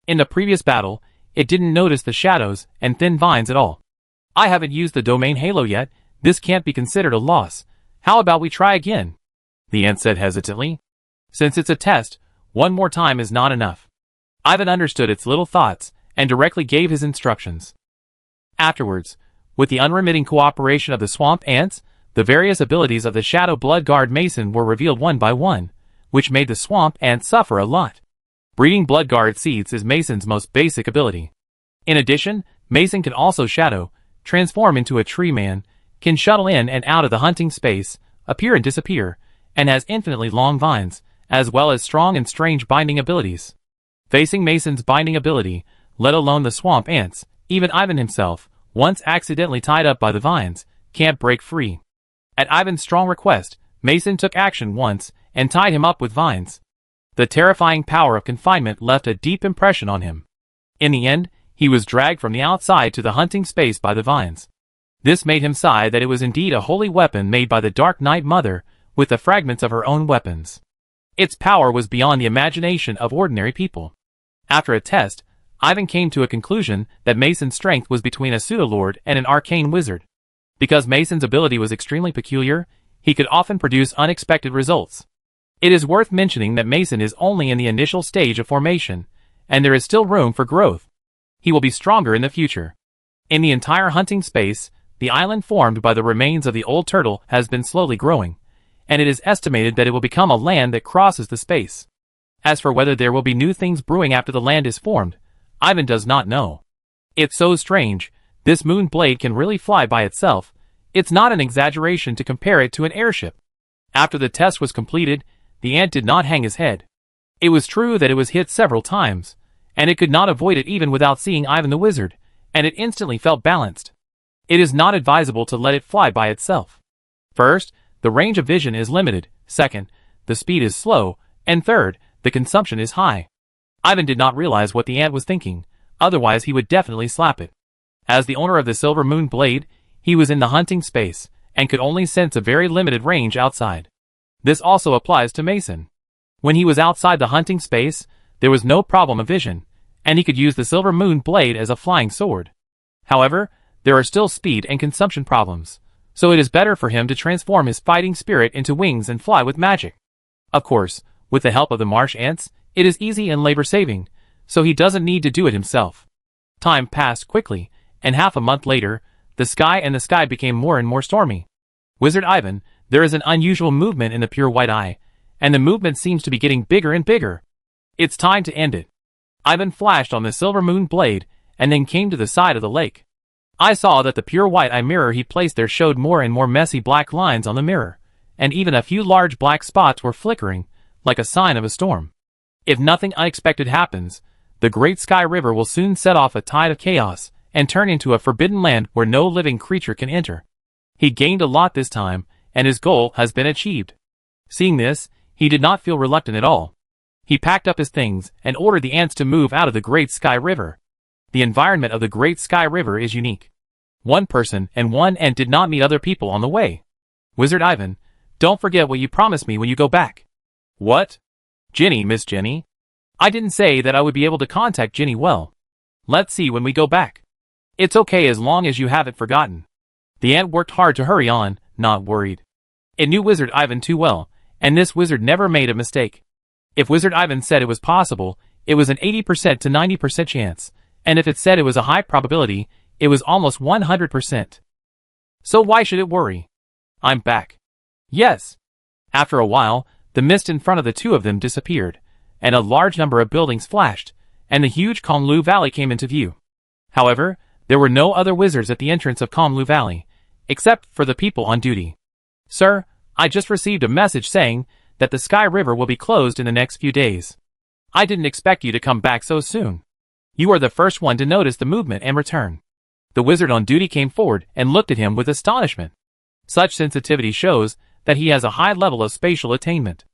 In the previous battle, it didn't notice the shadows and thin vines at all. I haven't used the domain halo yet. This can't be considered a loss. How about we try again? The ant said hesitantly. Since it's a test, one more time is not enough. Ivan understood its little thoughts and directly gave his instructions. Afterwards, with the unremitting cooperation of the swamp ants, the various abilities of the Shadow Blood Guard Mason were revealed one by one, which made the swamp ants suffer a lot. Breeding Blood Guard seeds is Mason's most basic ability. In addition, Mason can also shadow, transform into a tree man, can shuttle in and out of the hunting space, appear and disappear, and has infinitely long vines, as well as strong and strange binding abilities. Facing Mason's binding ability, let alone the swamp ants, even Ivan himself, once accidentally tied up by the vines, can't break free. At Ivan's strong request, Mason took action once and tied him up with vines. The terrifying power of confinement left a deep impression on him. In the end, he was dragged from the outside to the hunting space by the vines. This made him sigh that it was indeed a holy weapon made by the Dark Night Mother, with the fragments of her own weapons. Its power was beyond the imagination of ordinary people. After a test, Ivan came to a conclusion that Mason's strength was between a pseudo-lord and an arcane wizard. Because Mason's ability was extremely peculiar, he could often produce unexpected results. It is worth mentioning that Mason is only in the initial stage of formation, and there is still room for growth. He will be stronger in the future. In the entire hunting space, the island formed by the remains of the old turtle has been slowly growing, and it is estimated that it will become a land that crosses the space. As for whether there will be new things brewing after the land is formed, Ivan does not know. It's so strange, this moon blade can really fly by itself. It's not an exaggeration to compare it to an airship. After the test was completed, the ant did not hang his head. It was true that it was hit several times, and it could not avoid it even without seeing Ivan the wizard, and it instantly felt balanced. It is not advisable to let it fly by itself. First, the range of vision is limited. Second, the speed is slow. And third, the consumption is high. Ivan did not realize what the ant was thinking, otherwise he would definitely slap it. As the owner of the Silver Moon Blade, he was in the hunting space, and could only sense a very limited range outside. This also applies to Mason. When he was outside the hunting space, there was no problem of vision, and he could use the Silver Moon Blade as a flying sword. However, there are still speed and consumption problems, so it is better for him to transform his fighting spirit into wings and fly with magic. Of course, with the help of the marsh ants, it is easy and labor-saving, so he doesn't need to do it himself. Time passed quickly, and half a month later, the sky became more and more stormy. Wizard Ivan, there is an unusual movement in the pure white eye, and the movement seems to be getting bigger and bigger. It's time to end it. Ivan flashed on the Silver Moon Blade, and then came to the side of the lake. I saw that the pure white eye mirror he placed there showed more and more messy black lines on the mirror, and even a few large black spots were flickering, like a sign of a storm. If nothing unexpected happens, the Great Sky River will soon set off a tide of chaos, and turn into a forbidden land where no living creature can enter. He gained a lot this time, and his goal has been achieved. Seeing this, he did not feel reluctant at all. He packed up his things and ordered the ants to move out of the Great Sky River. The environment of the Great Sky River is unique. One person and one ant did not meet other people on the way. Wizard Ivan, don't forget what you promised me when you go back. What? Jenny, Miss Jenny. I didn't say that I would be able to contact Jenny well. Let's see when we go back. It's okay as long as you haven't forgotten. The ant worked hard to hurry on, not worried. It knew Wizard Ivan too well, and this wizard never made a mistake. If Wizard Ivan said it was possible, it was an 80% to 90% chance, and if it said it was a high probability, it was almost 100%. So why should it worry? I'm back. Yes. After a while, the mist in front of the two of them disappeared, and a large number of buildings flashed, and the huge Konglu Valley came into view. However, there were no other wizards at the entrance of Konglu Valley, except for the people on duty. "Sir, I just received a message saying that the Sky River will be closed in the next few days. I didn't expect you to come back so soon. You are the first one to notice the movement and return." The wizard on duty came forward and looked at him with astonishment. Such sensitivity shows that he has a high level of spatial attainment.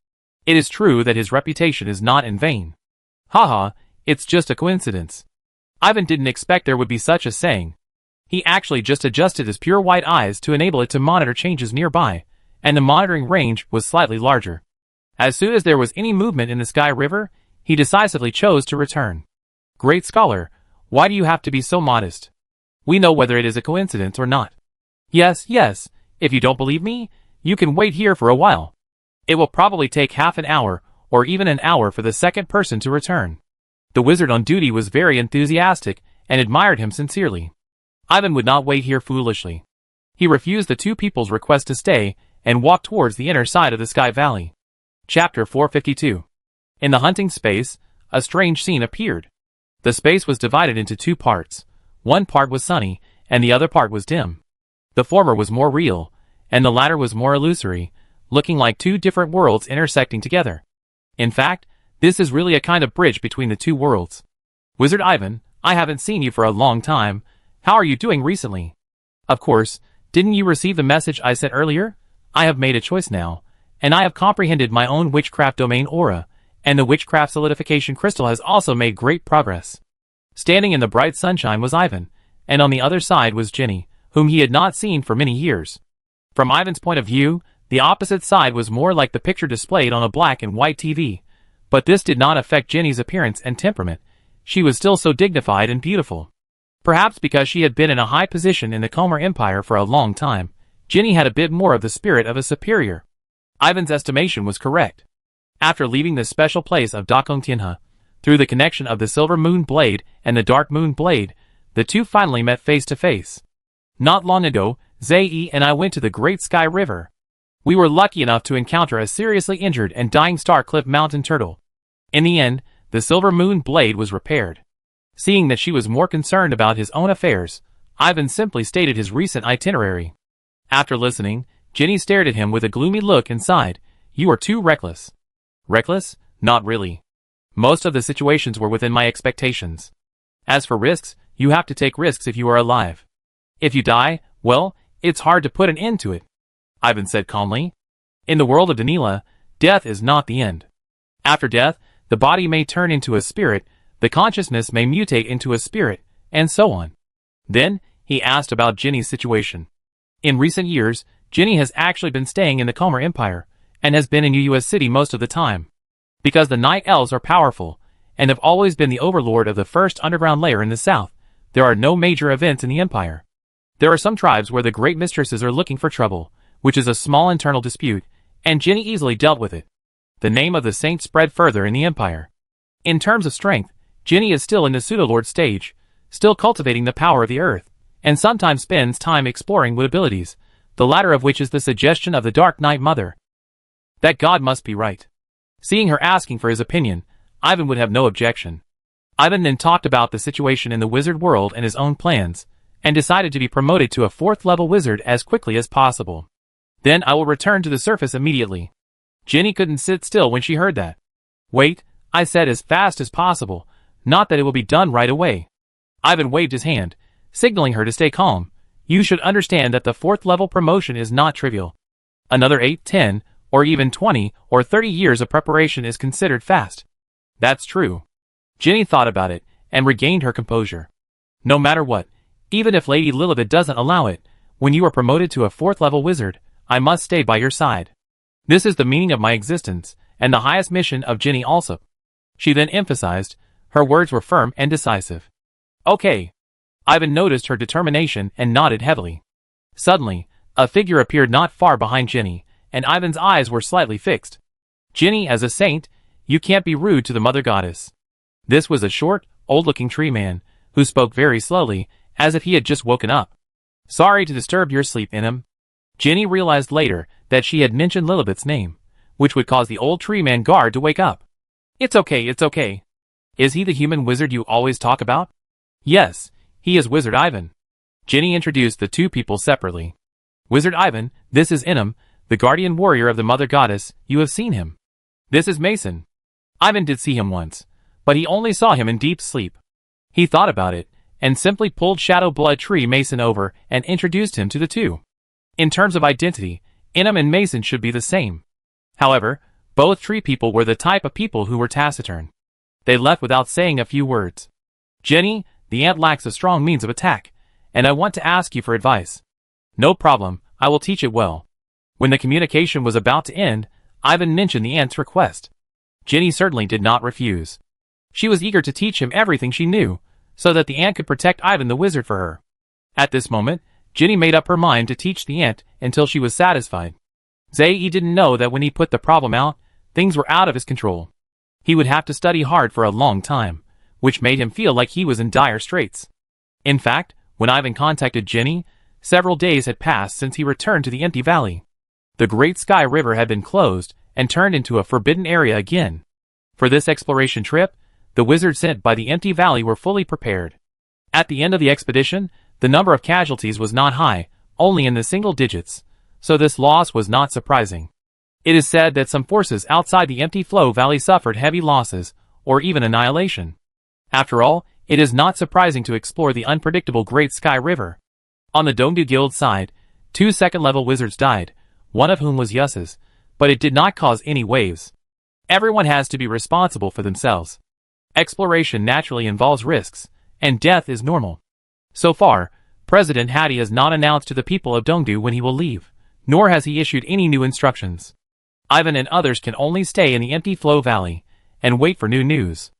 It is true that his reputation is not in vain. Haha, it's just a coincidence. Ivan didn't expect there would be such a saying. He actually just adjusted his pure white eyes to enable it to monitor changes nearby, and the monitoring range was slightly larger. As soon as there was any movement in the Sky River, he decisively chose to return. "Great scholar, why do you have to be so modest? We know whether it is a coincidence or not." Yes, if you don't believe me, you can wait here for a while. It will probably take half an hour, or even an hour for the second person to return." The wizard on duty was very enthusiastic and admired him sincerely. Ivan would not wait here foolishly. He refused the two people's request to stay and walked towards the inner side of the Sky Valley. Chapter 452. In the hunting space, a strange scene appeared. The space was divided into two parts. One part was sunny, and the other part was dim. The former was more real, and the latter was more illusory, looking like two different worlds intersecting together. In fact, this is really a kind of bridge between the two worlds. "Wizard Ivan, I haven't seen you for a long time. How are you doing recently?" "Of course, didn't you receive the message I sent earlier? I have made a choice now, and I have comprehended my own witchcraft domain aura, and the witchcraft solidification crystal has also made great progress." Standing in the bright sunshine was Ivan, and on the other side was Jenny, whom he had not seen for many years. From Ivan's point of view, the opposite side was more like the picture displayed on a black and white TV, but this did not affect Jenny's appearance and temperament. She was still so dignified and beautiful. Perhaps because she had been in a high position in the Khmer Empire for a long time, Jenny had a bit more of the spirit of a superior. Ivan's estimation was correct. After leaving the special place of Dakong Tianhe, through the connection of the Silver Moon Blade and the Dark Moon Blade, the two finally met face to face. "Not long ago, Zai and I went to the Great Sky River. We were lucky enough to encounter a seriously injured and dying Starcliffe Mountain turtle. In the end, the Silver Moon Blade was repaired." Seeing that she was more concerned about his own affairs, Ivan simply stated his recent itinerary. After listening, Jenny stared at him with a gloomy look and sighed. "You are too reckless." "Reckless? Not really. Most of the situations were within my expectations. As for risks, you have to take risks if you are alive. If you die, well, it's hard to put an end to it," Ivan said calmly. "In the world of Danila, death is not the end. After death, the body may turn into a spirit, the consciousness may mutate into a spirit, and so on." Then, he asked about Jenny's situation. In recent years, Jenny has actually been staying in the Khmer Empire, and has been in US City most of the time. Because the Night Elves are powerful, and have always been the overlord of the first underground layer in the south, there are no major events in the Empire. There are some tribes where the Great Mistresses are looking for trouble, which is a small internal dispute, and Jenny easily dealt with it. The name of the saint spread further in the Empire. In terms of strength, Jenny is still in the pseudolord stage, still cultivating the power of the earth, and sometimes spends time exploring wood abilities, the latter of which is the suggestion of the Dark Night Mother. That god must be right. Seeing her asking for his opinion, Ivan would have no objection. Ivan then talked about the situation in the wizard world and his own plans, and decided to be promoted to a 4th level wizard as quickly as possible. "Then I will return to the surface immediately." Jenny couldn't sit still when she heard that. "Wait, I said as fast as possible, not that it will be done right away." Ivan waved his hand, signaling her to stay calm. "You should understand that the 4th level promotion is not trivial. Another 8, 10, or even 20 or 30 years of preparation is considered fast." "That's true." Jenny thought about it, and regained her composure. "No matter what, even if Lady Lilibet doesn't allow it, when you are promoted to a 4th level wizard, I must stay by your side. This is the meaning of my existence, and the highest mission of Jenny also." She then emphasized. Her words were firm and decisive. "Okay." Ivan noticed her determination and nodded heavily. Suddenly, a figure appeared not far behind Jenny, and Ivan's eyes were slightly fixed. "Jenny, as a saint, you can't be rude to the Mother Goddess." This was a short, old-looking tree man, who spoke very slowly, as if he had just woken up. "Sorry to disturb your sleep, Inam." Jenny realized later that she had mentioned Lilibet's name, which would cause the old tree man guard to wake up. It's okay. Is he the human wizard you always talk about? Yes, he is Wizard Ivan. Ginny introduced the two people separately. Wizard Ivan, this is Inam, the guardian warrior of the Mother Goddess. You have seen him. This is Mason. Ivan did see him once, but he only saw him in deep sleep. He thought about it, and simply pulled Shadow Blood Tree Mason over and introduced him to the two. In terms of identity, Inam and Mason should be the same. However, both tree people were the type of people who were taciturn. They left without saying a few words. Jenny, the ant lacks a strong means of attack, and I want to ask you for advice. No problem, I will teach it well. When the communication was about to end, Ivan mentioned the ant's request. Jenny certainly did not refuse. She was eager to teach him everything she knew, so that the ant could protect Ivan the wizard for her. At this moment, Jenny made up her mind to teach the ant until she was satisfied. Zae didn't know that when he put the problem out, things were out of his control. He would have to study hard for a long time, which made him feel like he was in dire straits. In fact, when Ivan contacted Jenny, several days had passed since he returned to the empty valley. The Great Sky River had been closed and turned into a forbidden area again. For this exploration trip, the wizards sent by the empty valley were fully prepared. At the end of the expedition, the number of casualties was not high, only in the single digits, so this loss was not surprising. It is said that some forces outside the empty flow valley suffered heavy losses, or even annihilation. After all, it is not surprising to explore the unpredictable Great Sky River. On the Dongdu Guild side, 2 second-level wizards died, one of whom was Yus's, but it did not cause any waves. Everyone has to be responsible for themselves. Exploration naturally involves risks, and death is normal. So far, President Hattie has not announced to the people of Dongdu when he will leave, nor has he issued any new instructions. Ivan and others can only stay in the empty flow valley and wait for new news.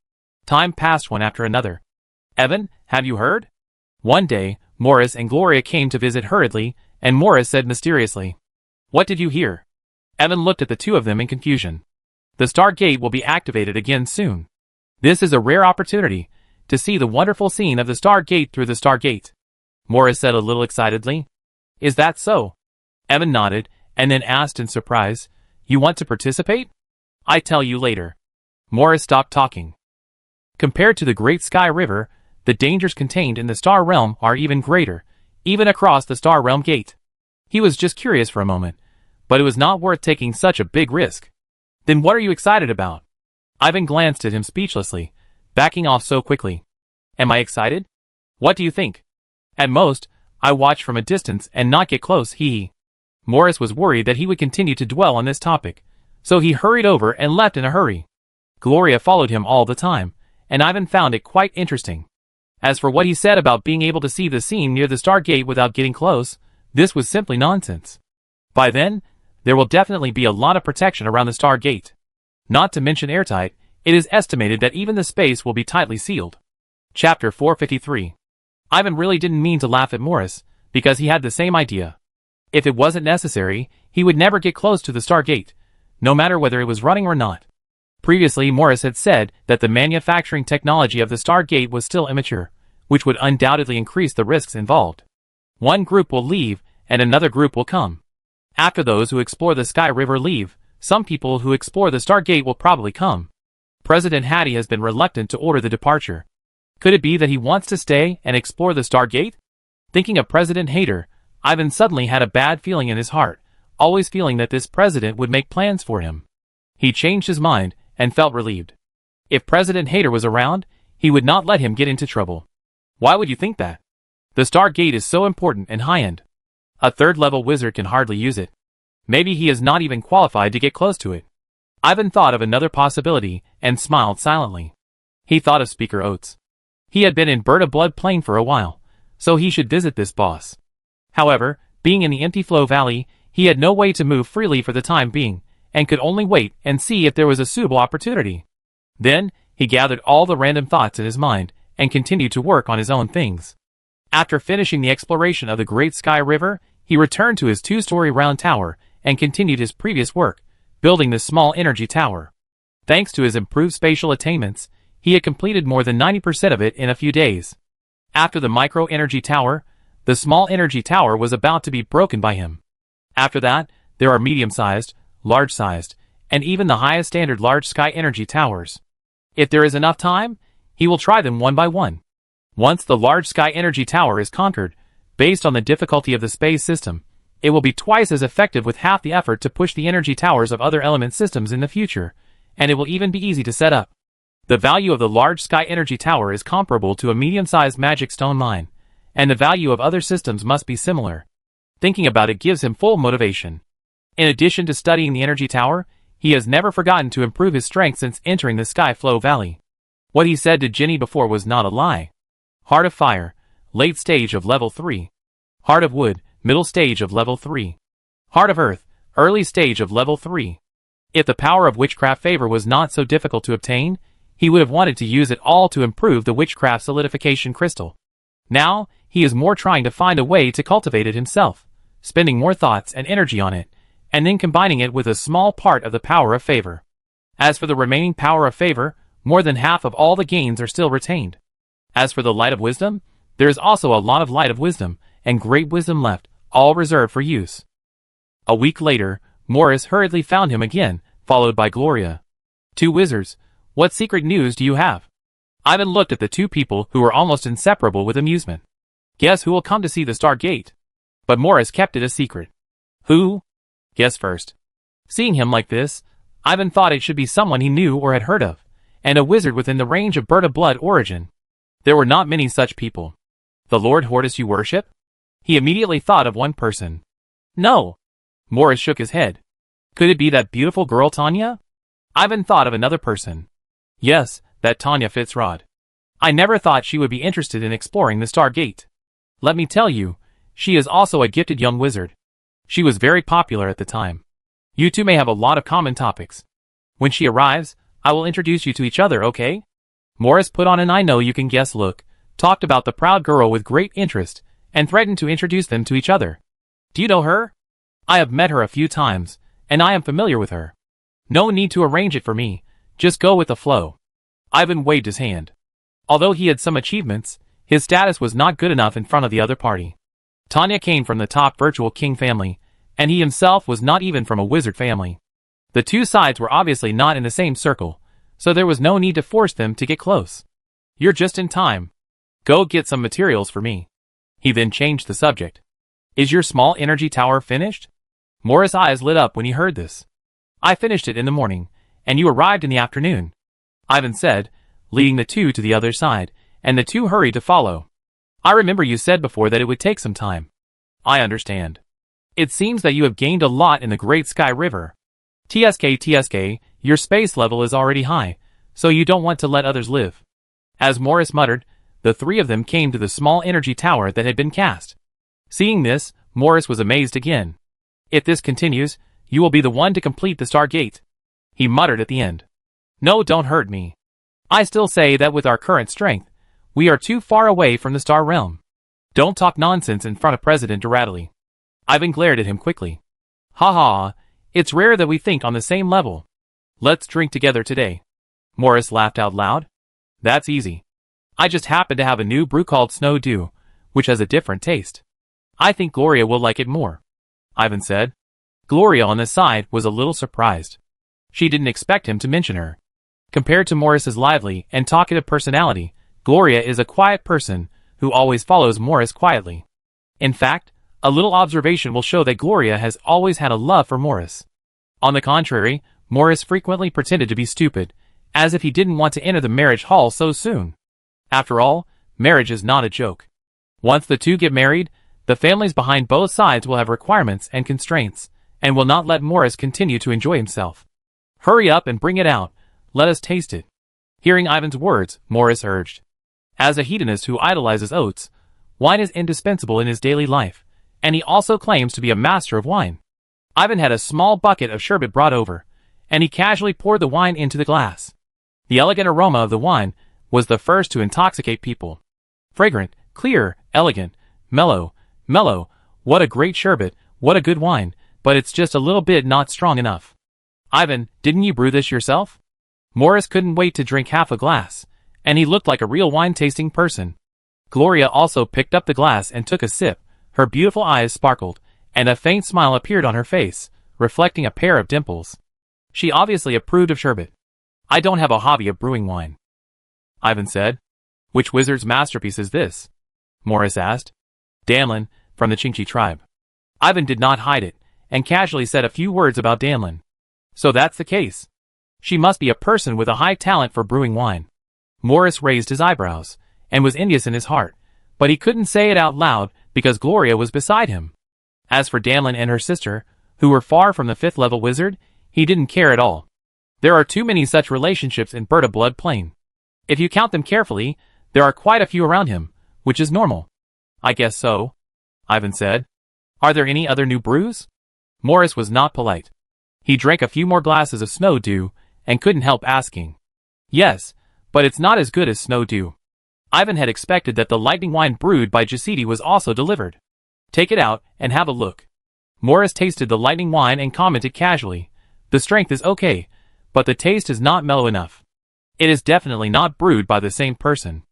Time passed one after another. Evan, have you heard? One day, Morris and Gloria came to visit hurriedly, and Morris said mysteriously, "What did you hear?" Evan looked at the two of them in confusion. The Star Gate will be activated again soon. This is a rare opportunity to see the wonderful scene of the Star Gate through the Star Gate. Morris said a little excitedly. Is that so? Evan nodded, and then asked in surprise, "You want to participate?" "I tell you later." Morris stopped talking. Compared to the Great Sky River, the dangers contained in the Star Realm are even greater, even across the Star Realm Gate. He was just curious for a moment, but it was not worth taking such a big risk. Then what are you excited about? Ivan glanced at him speechlessly, backing off so quickly. Am I excited? What do you think? At most, I watch from a distance and not get close, hee. Morris was worried that he would continue to dwell on this topic, so he hurried over and left in a hurry. Gloria followed him all the time, and Ivan found it quite interesting. As for what he said about being able to see the scene near the Star Gate without getting close, this was simply nonsense. By then, there will definitely be a lot of protection around the Star Gate. Not to mention airtight, it is estimated that even the space will be tightly sealed. Chapter 453. Ivan really didn't mean to laugh at Morris, because he had the same idea. If it wasn't necessary, he would never get close to the Star Gate, no matter whether it was running or not. Previously, Morris had said that the manufacturing technology of the Star Gate was still immature, which would undoubtedly increase the risks involved. One group will leave, and another group will come. After those who explore the Sky River leave, some people who explore the Star Gate will probably come. President Hattie has been reluctant to order the departure. Could it be that he wants to stay and explore the Star Gate? Thinking of President Hader, Ivan suddenly had a bad feeling in his heart, always feeling that this president would make plans for him. He changed his mind and felt relieved. If President Hader was around, he would not let him get into trouble. Why would you think that? The Star Gate is so important and high-end. A third-level wizard can hardly use it. Maybe he is not even qualified to get close to it. Ivan thought of another possibility and smiled silently. He thought of Speaker Oates. He had been in Bird of Blood Plain for a while, so he should visit this boss. However, being in the empty flow valley, he had no way to move freely for the time being, and could only wait and see if there was a suitable opportunity. Then, he gathered all the random thoughts in his mind, and continued to work on his own things. After finishing the exploration of the Great Sky River, he returned to his 2-story round tower, and continued his previous work, building this small energy tower. Thanks to his improved spatial attainments, he had completed more than 90% of it in a few days. After the micro-energy tower, the small energy tower was about to be broken by him. After that, there are medium-sized, large-sized, and even the highest standard large sky energy towers. If there is enough time, He will try them one by one. Once the large sky energy tower is conquered, based on the difficulty of the space system, it will be twice as effective with half the effort to push the energy towers of other element systems in the future, and it will even be easy to set up. The value of the large sky energy tower is comparable to a medium-sized magic stone mine, and the value of other systems must be similar. Thinking about it gives him full motivation. In addition to studying the energy tower, he has never forgotten to improve his strength since entering the Sky Flow Valley. What he said to Ginny before was not a lie. Heart of Fire, late stage of level 3. Heart of Wood, middle stage of level 3. Heart of Earth, early stage of level 3. If the power of witchcraft favor was not so difficult to obtain, he would have wanted to use it all to improve the witchcraft solidification crystal. Now, he is more trying to find a way to cultivate it himself, spending more thoughts and energy on it, and then combining it with a small part of the power of favor. As for the remaining power of favor, more than half of all the gains are still retained. As for the light of wisdom, there is also a lot of light of wisdom and great wisdom left, all reserved for use. A week later, Morris hurriedly found him again, followed by Gloria. Two wizards, what secret news do you have? Ivan looked at the two people who were almost inseparable with amusement. Guess who will come to see the Stargate? But Morris kept it a secret. Who? Guess first. Seeing him like this, Ivan thought it should be someone he knew or had heard of, and a wizard within the range of bird of blood origin. There were not many such people. The Lord Hortus you worship? He immediately thought of one person. No. Morris shook his head. Could it be that beautiful girl Tanya? Ivan thought of another person. Yes, that Tanya Fitzrod. I never thought she would be interested in exploring the Stargate. Let me tell you, she is also a gifted young wizard. She was very popular at the time. You two may have a lot of common topics. When she arrives, I will introduce you to each other, okay? Morris put on an I know you can guess look, talked about the proud girl with great interest, and threatened to introduce them to each other. Do you know her? I have met her a few times, and I am familiar with her. No need to arrange it for me, just go with the flow. Ivan waved his hand. Although he had some achievements, his status was not good enough in front of the other party. Tanya came from the top virtual king family, and he himself was not even from a wizard family. The two sides were obviously not in the same circle, so there was no need to force them to get close. You're just in time. Go get some materials for me. He then changed the subject. Is your small energy tower finished? Morris' eyes lit up when he heard this. I finished it in the morning, and you arrived in the afternoon, Ivan said, leading the two to the other side, and the two hurried to follow. I remember you said before that it would take some time. I understand. It seems that you have gained a lot in the Great Sky River. TSK, your space level is already high, so you don't want to let others live. As Morris muttered, the three of them came to the small energy tower that had been cast. Seeing this, Morris was amazed again. If this continues, you will be the one to complete the Stargate. He muttered at the end. No, don't hurt me. I still say that with our current strength, we are too far away from the Star Realm. Don't talk nonsense in front of President Duradley. Ivan glared at him quickly. Ha ha, it's rare that we think on the same level. Let's drink together today. Morris laughed out loud. That's easy. I just happen to have a new brew called Snow Dew, which has a different taste. I think Gloria will like it more, Ivan said. Gloria on the side was a little surprised. She didn't expect him to mention her. Compared to Morris's lively and talkative personality, Gloria is a quiet person who always follows Morris quietly. In fact, a little observation will show that Gloria has always had a love for Morris. On the contrary, Morris frequently pretended to be stupid, as if he didn't want to enter the marriage hall so soon. After all, marriage is not a joke. Once the two get married, the families behind both sides will have requirements and constraints, and will not let Morris continue to enjoy himself. Hurry up and bring it out, let us taste it. Hearing Ivan's words, Morris urged. As a hedonist who idolizes oats, wine is indispensable in his daily life, and he also claims to be a master of wine. Ivan had a small bucket of sherbet brought over, and he casually poured the wine into the glass. The elegant aroma of the wine was the first to intoxicate people. Fragrant, clear, elegant, mellow, what a great sherbet, what a good wine, but it's just a little bit not strong enough. Ivan, didn't you brew this yourself? Morris couldn't wait to drink half a glass, and he looked like a real wine-tasting person. Gloria also picked up the glass and took a sip. Her beautiful eyes sparkled, and a faint smile appeared on her face, reflecting a pair of dimples. She obviously approved of sherbet. I don't have a hobby of brewing wine. Ivan said. Which wizard's masterpiece is this? Morris asked. Danlin, from the Chingchi tribe. Ivan did not hide it, and casually said a few words about Danlin. So that's the case. She must be a person with a high talent for brewing wine. Morris raised his eyebrows, and was envious in his heart, but he couldn't say it out loud because Gloria was beside him. As for Danlin and her sister, who were far from the 5th level wizard, he didn't care at all. There are too many such relationships in Berta Blood Plain. If you count them carefully, there are quite a few around him, which is normal. I guess so, Ivan said. Are there any other new brews? Morris was not polite. He drank a few more glasses of Snow Dew, and couldn't help asking. Yes, but it's not as good as Snow Dew. Ivan had expected that the lightning wine brewed by Giuseppe was also delivered. Take it out, and have a look. Morris tasted the lightning wine and commented casually. The strength is okay, but the taste is not mellow enough. It is definitely not brewed by the same person.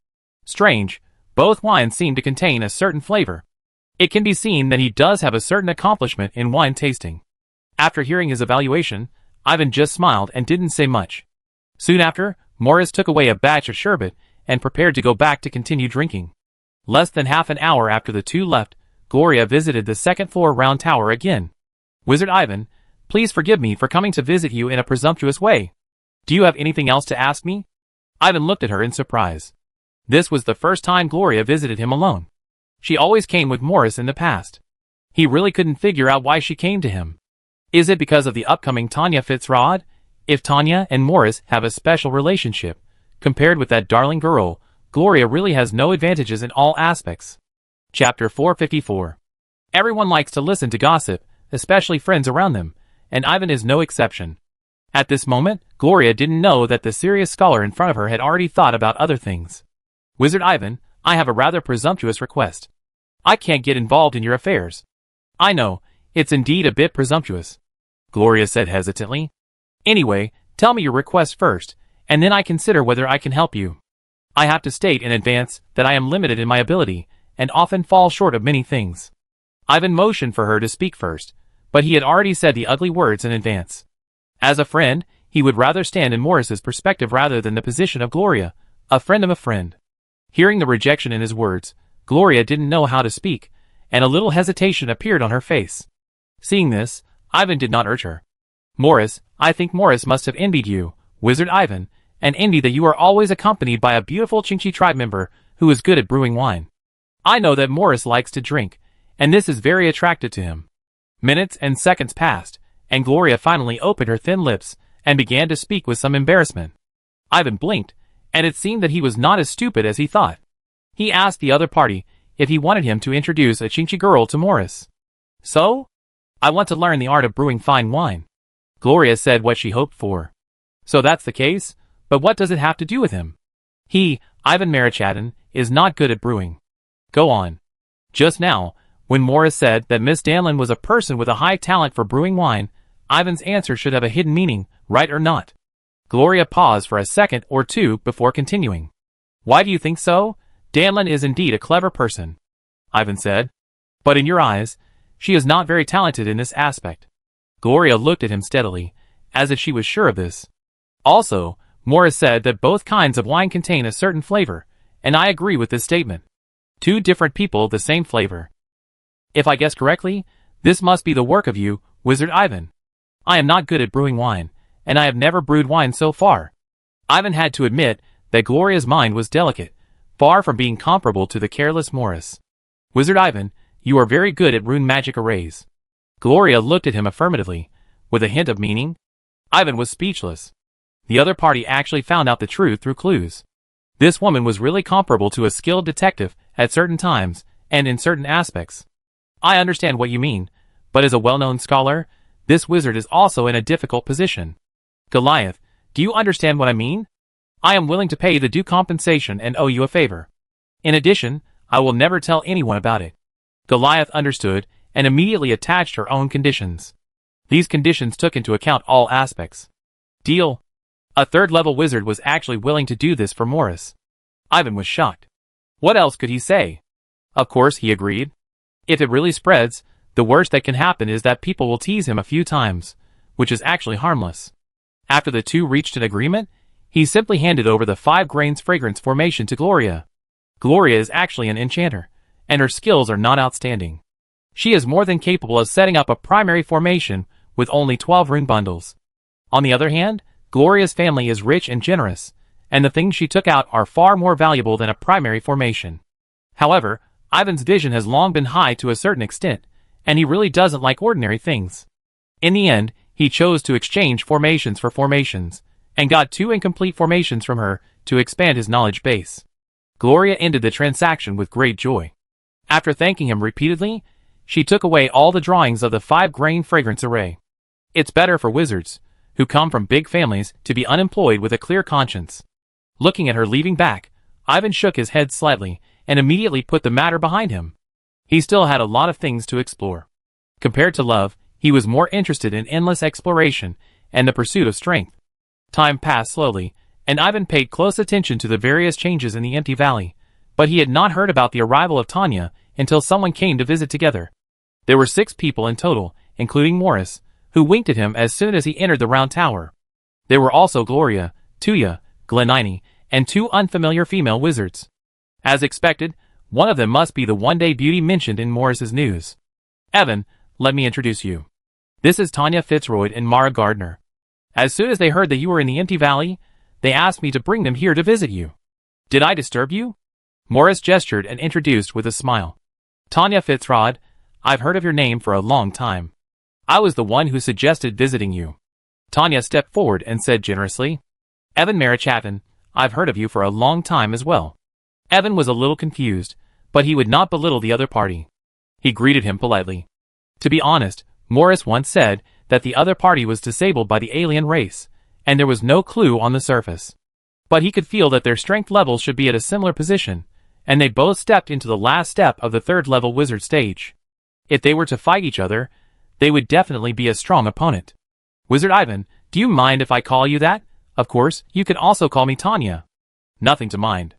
Strange, both wines seem to contain a certain flavor. It can be seen that he does have a certain accomplishment in wine tasting. After hearing his evaluation, Ivan just smiled and didn't say much. Soon after, Morris took away a batch of sherbet and prepared to go back to continue drinking. Less than half an hour after the two left, Gloria visited the 2nd floor round tower again. Wizard Ivan, please forgive me for coming to visit you in a presumptuous way. Do you have anything else to ask me? Ivan looked at her in surprise. This was the first time Gloria visited him alone. She always came with Morris in the past. He really couldn't figure out why she came to him. Is it because of the upcoming Tanya Fitzrod? If Tanya and Morris have a special relationship, compared with that darling girl, Gloria really has no advantages in all aspects. Chapter 454. Everyone likes to listen to gossip, especially friends around them, and Ivan is no exception. At this moment, Gloria didn't know that the serious scholar in front of her had already thought about other things. Wizard Ivan, I have a rather presumptuous request. I can't get involved in your affairs. I know, it's indeed a bit presumptuous, Gloria said hesitantly. Anyway, tell me your request first, and then I consider whether I can help you. I have to state in advance that I am limited in my ability, and often fall short of many things. Ivan motioned for her to speak first, but he had already said the ugly words in advance. As a friend, he would rather stand in Morris's perspective rather than the position of Gloria, a friend of a friend. Hearing the rejection in his words, Gloria didn't know how to speak, and a little hesitation appeared on her face. Seeing this, Ivan did not urge her. Morris, I think Morris must have envied you, Wizard Ivan, and envy that you are always accompanied by a beautiful Chingchi tribe member who is good at brewing wine. I know that Morris likes to drink, and this is very attractive to him. Minutes and seconds passed, and Gloria finally opened her thin lips and began to speak with some embarrassment. Ivan blinked, and it seemed that he was not as stupid as he thought. He asked the other party if he wanted him to introduce a Chingchi girl to Morris. So? I want to learn the art of brewing fine wine. Gloria said what she hoped for. So that's the case, but what does it have to do with him? He, Ivan Marichatin, is not good at brewing. Go on. Just now, when Morris said that Miss Danlin was a person with a high talent for brewing wine, Ivan's answer should have a hidden meaning, right or not. Gloria paused for a second or two before continuing. Why do you think so? Danlin is indeed a clever person, Ivan said. But in your eyes, she is not very talented in this aspect. Gloria looked at him steadily, as if she was sure of this. Also, Morris said that both kinds of wine contain a certain flavor, and I agree with this statement. Two different people, the same flavor. If I guess correctly, this must be the work of you, Wizard Ivan. I am not good at brewing wine, and I have never brewed wine so far. Ivan had to admit that Gloria's mind was delicate, far from being comparable to the careless Morris. Wizard Ivan, you are very good at rune magic arrays. Gloria looked at him affirmatively, with a hint of meaning. Ivan was speechless. The other party actually found out the truth through clues. This woman was really comparable to a skilled detective at certain times and in certain aspects. I understand what you mean, but as a well-known scholar, this wizard is also in a difficult position. Goliath, do you understand what I mean? I am willing to pay the due compensation and owe you a favor. In addition, I will never tell anyone about it. Goliath understood and immediately attached her own conditions. These conditions took into account all aspects. Deal. A third-level wizard was actually willing to do this for Morris. Ivan was shocked. What else could he say? Of course, he agreed. If it really spreads, the worst that can happen is that people will tease him a few times, which is actually harmless. After the two reached an agreement, He simply handed over the 5 grains fragrance formation to Gloria. Gloria is actually an enchanter, and her skills are not outstanding. She is more than capable of setting up a primary formation with only 12 rune bundles. On the other hand, Gloria's family is rich and generous, and the things she took out are far more valuable than a primary formation. However, Ivan's vision has long been high to a certain extent, and he really doesn't like ordinary things. In the end, he chose to exchange formations for formations, and got 2 incomplete formations from her to expand his knowledge base. Gloria ended the transaction with great joy. After thanking him repeatedly, she took away all the drawings of the 5-grain fragrance array. It's better for wizards, who come from big families, to be unemployed with a clear conscience. Looking at her leaving back, Ivan shook his head slightly and immediately put the matter behind him. He still had a lot of things to explore. Compared to love, he was more interested in endless exploration and the pursuit of strength. Time passed slowly, and Ivan paid close attention to the various changes in the empty valley, but he had not heard about the arrival of Tanya until someone came to visit together. There were 6 people in total, including Morris, who winked at him as soon as he entered the round tower. There were also Gloria, Tuya, Glenini, and 2 unfamiliar female wizards. As expected, one of them must be the one-day beauty mentioned in Morris's news. Evan, let me introduce you. This is Tanya Fitzroy and Mara Gardner. As soon as they heard that you were in the empty valley, they asked me to bring them here to visit you. Did I disturb you? Morris gestured and introduced with a smile. Tanya Fitzroy, I've heard of your name for a long time. I was the one who suggested visiting you. Tanya stepped forward and said generously. Evan Marichavan, I've heard of you for a long time as well. Evan was a little confused, but he would not belittle the other party. He greeted him politely. To be honest, Morris once said that the other party was disabled by the alien race, and there was no clue on the surface. But he could feel that their strength levels should be at a similar position, and they both stepped into the last step of the 3rd-level wizard stage. If they were to fight each other, they would definitely be a strong opponent. Wizard Ivan, do you mind if I call you that? Of course, you can also call me Tanya. Nothing to mind.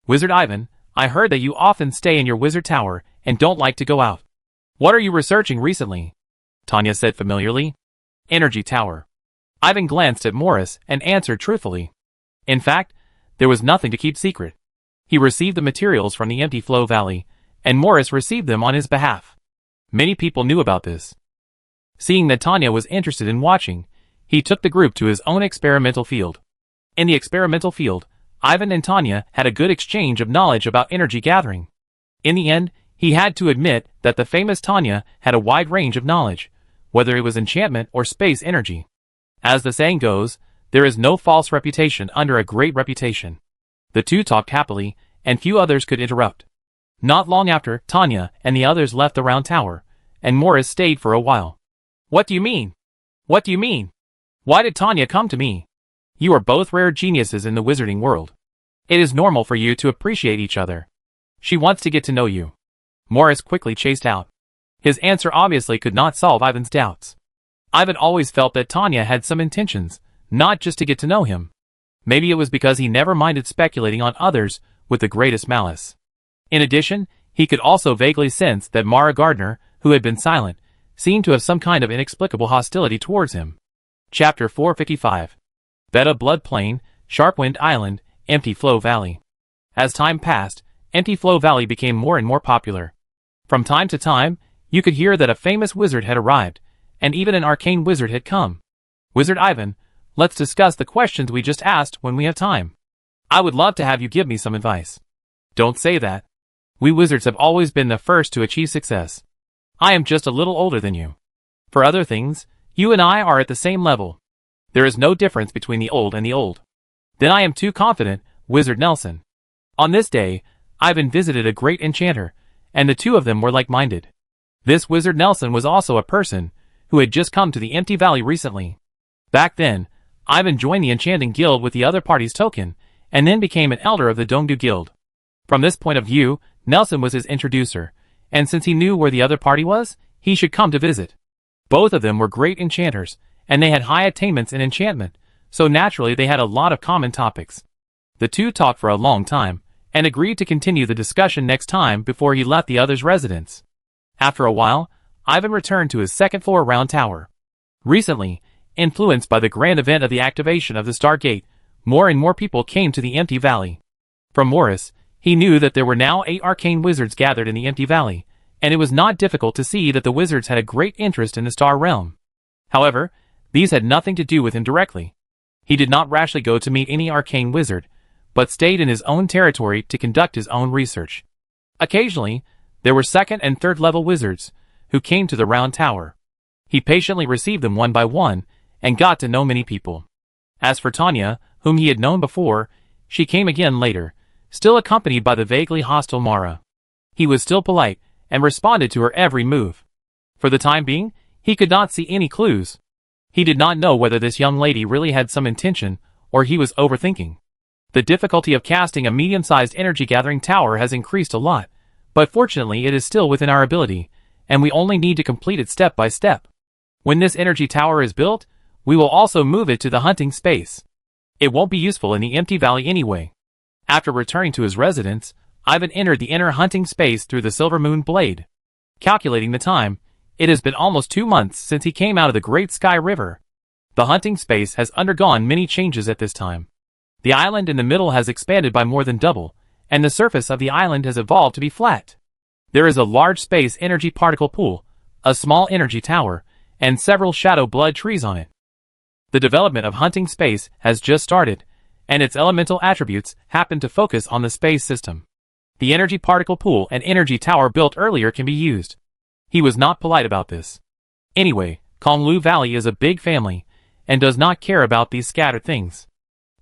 Wizard Ivan, I heard that you often stay in your wizard tower and don't like to go out. What are you researching recently? Tanya said familiarly. Energy tower. Ivan glanced at Morris and answered truthfully. In fact, there was nothing to keep secret. He received the materials from the empty flow valley, and Morris received them on his behalf. Many people knew about this. Seeing that Tanya was interested in watching, he took the group to his own experimental field. In the experimental field, Ivan and Tanya had a good exchange of knowledge about energy gathering. In the end, he had to admit that the famous Tanya had a wide range of knowledge, whether it was enchantment or space energy. As the saying goes, there is no false reputation under a great reputation. The two talked happily, and few others could interrupt. Not long after, Tanya and the others left the round tower, and Morris stayed for a while. What do you mean? What do you mean? Why did Tanya come to me? You are both rare geniuses in the wizarding world. It is normal for you to appreciate each other. She wants to get to know you. Morris quickly chased out. His answer obviously could not solve Ivan's doubts. Ivan always felt that Tanya had some intentions, not just to get to know him. Maybe it was because he never minded speculating on others with the greatest malice. In addition, he could also vaguely sense that Mara Gardner, who had been silent, seemed to have some kind of inexplicable hostility towards him. Chapter 455. Beta Blood Plain, Sharpwind Island, Empty Flow Valley. As time passed, Empty Flow Valley became more and more popular. From time to time, you could hear that a famous wizard had arrived, and even an arcane wizard had come. Wizard Ivan, let's discuss the questions we just asked when we have time. I would love to have you give me some advice. Don't say that. We wizards have always been the first to achieve success. I am just a little older than you. For other things, you and I are at the same level. There is no difference between the old and the old. Then I am too confident, Wizard Nelson. On this day, Ivan visited a great enchanter, and the two of them were like-minded. This Wizard Nelson was also a person who had just come to the Empty Valley recently. Back then, Ivan joined the Enchanting Guild with the other party's token, and then became an elder of the Dongdu Guild. From this point of view, Nelson was his introducer, and since he knew where the other party was, he should come to visit. Both of them were great enchanters, and they had high attainments in enchantment, so naturally they had a lot of common topics. The two talked for a long time, and agreed to continue the discussion next time before he left the other's residence. After a while, Ivan returned to his second-floor round tower. Recently, influenced by the grand event of the activation of the Stargate, More and more people came to the empty valley. From Morris, he knew that there were now 8 arcane wizards gathered in the empty valley, and it was not difficult to see that the wizards had a great interest in the star realm. However, these had nothing to do with him directly. He did not rashly go to meet any arcane wizard, but stayed in his own territory to conduct his own research. Occasionally, there were 2nd and 3rd level wizards, who came to the round tower. He patiently received them one by one, and got to know many people. As for Tanya, whom he had known before, she came again later, still accompanied by the vaguely hostile Mara. He was still polite, and responded to her every move. For the time being, he could not see any clues. He did not know whether this young lady really had some intention, or he was overthinking. The difficulty of casting a medium-sized energy-gathering tower has increased a lot, but fortunately it is still within our ability, and we only need to complete it step by step. When this energy tower is built, we will also move it to the hunting space. It won't be useful in the empty valley anyway. After returning to his residence, Ivan entered the inner hunting space through the Silver Moon Blade. Calculating the time, it has been almost 2 months since he came out of the Great Sky River. The hunting space has undergone many changes at this time. The island in the middle has expanded by more than double, and the surface of the island has evolved to be flat. There is a large space energy particle pool, a small energy tower, and several shadow blood trees on it. The development of hunting space has just started, and its elemental attributes happen to focus on the space system. The energy particle pool and energy tower built earlier can be used. He was not polite about this. Anyway, Konglu Valley is a big family, and does not care about these scattered things.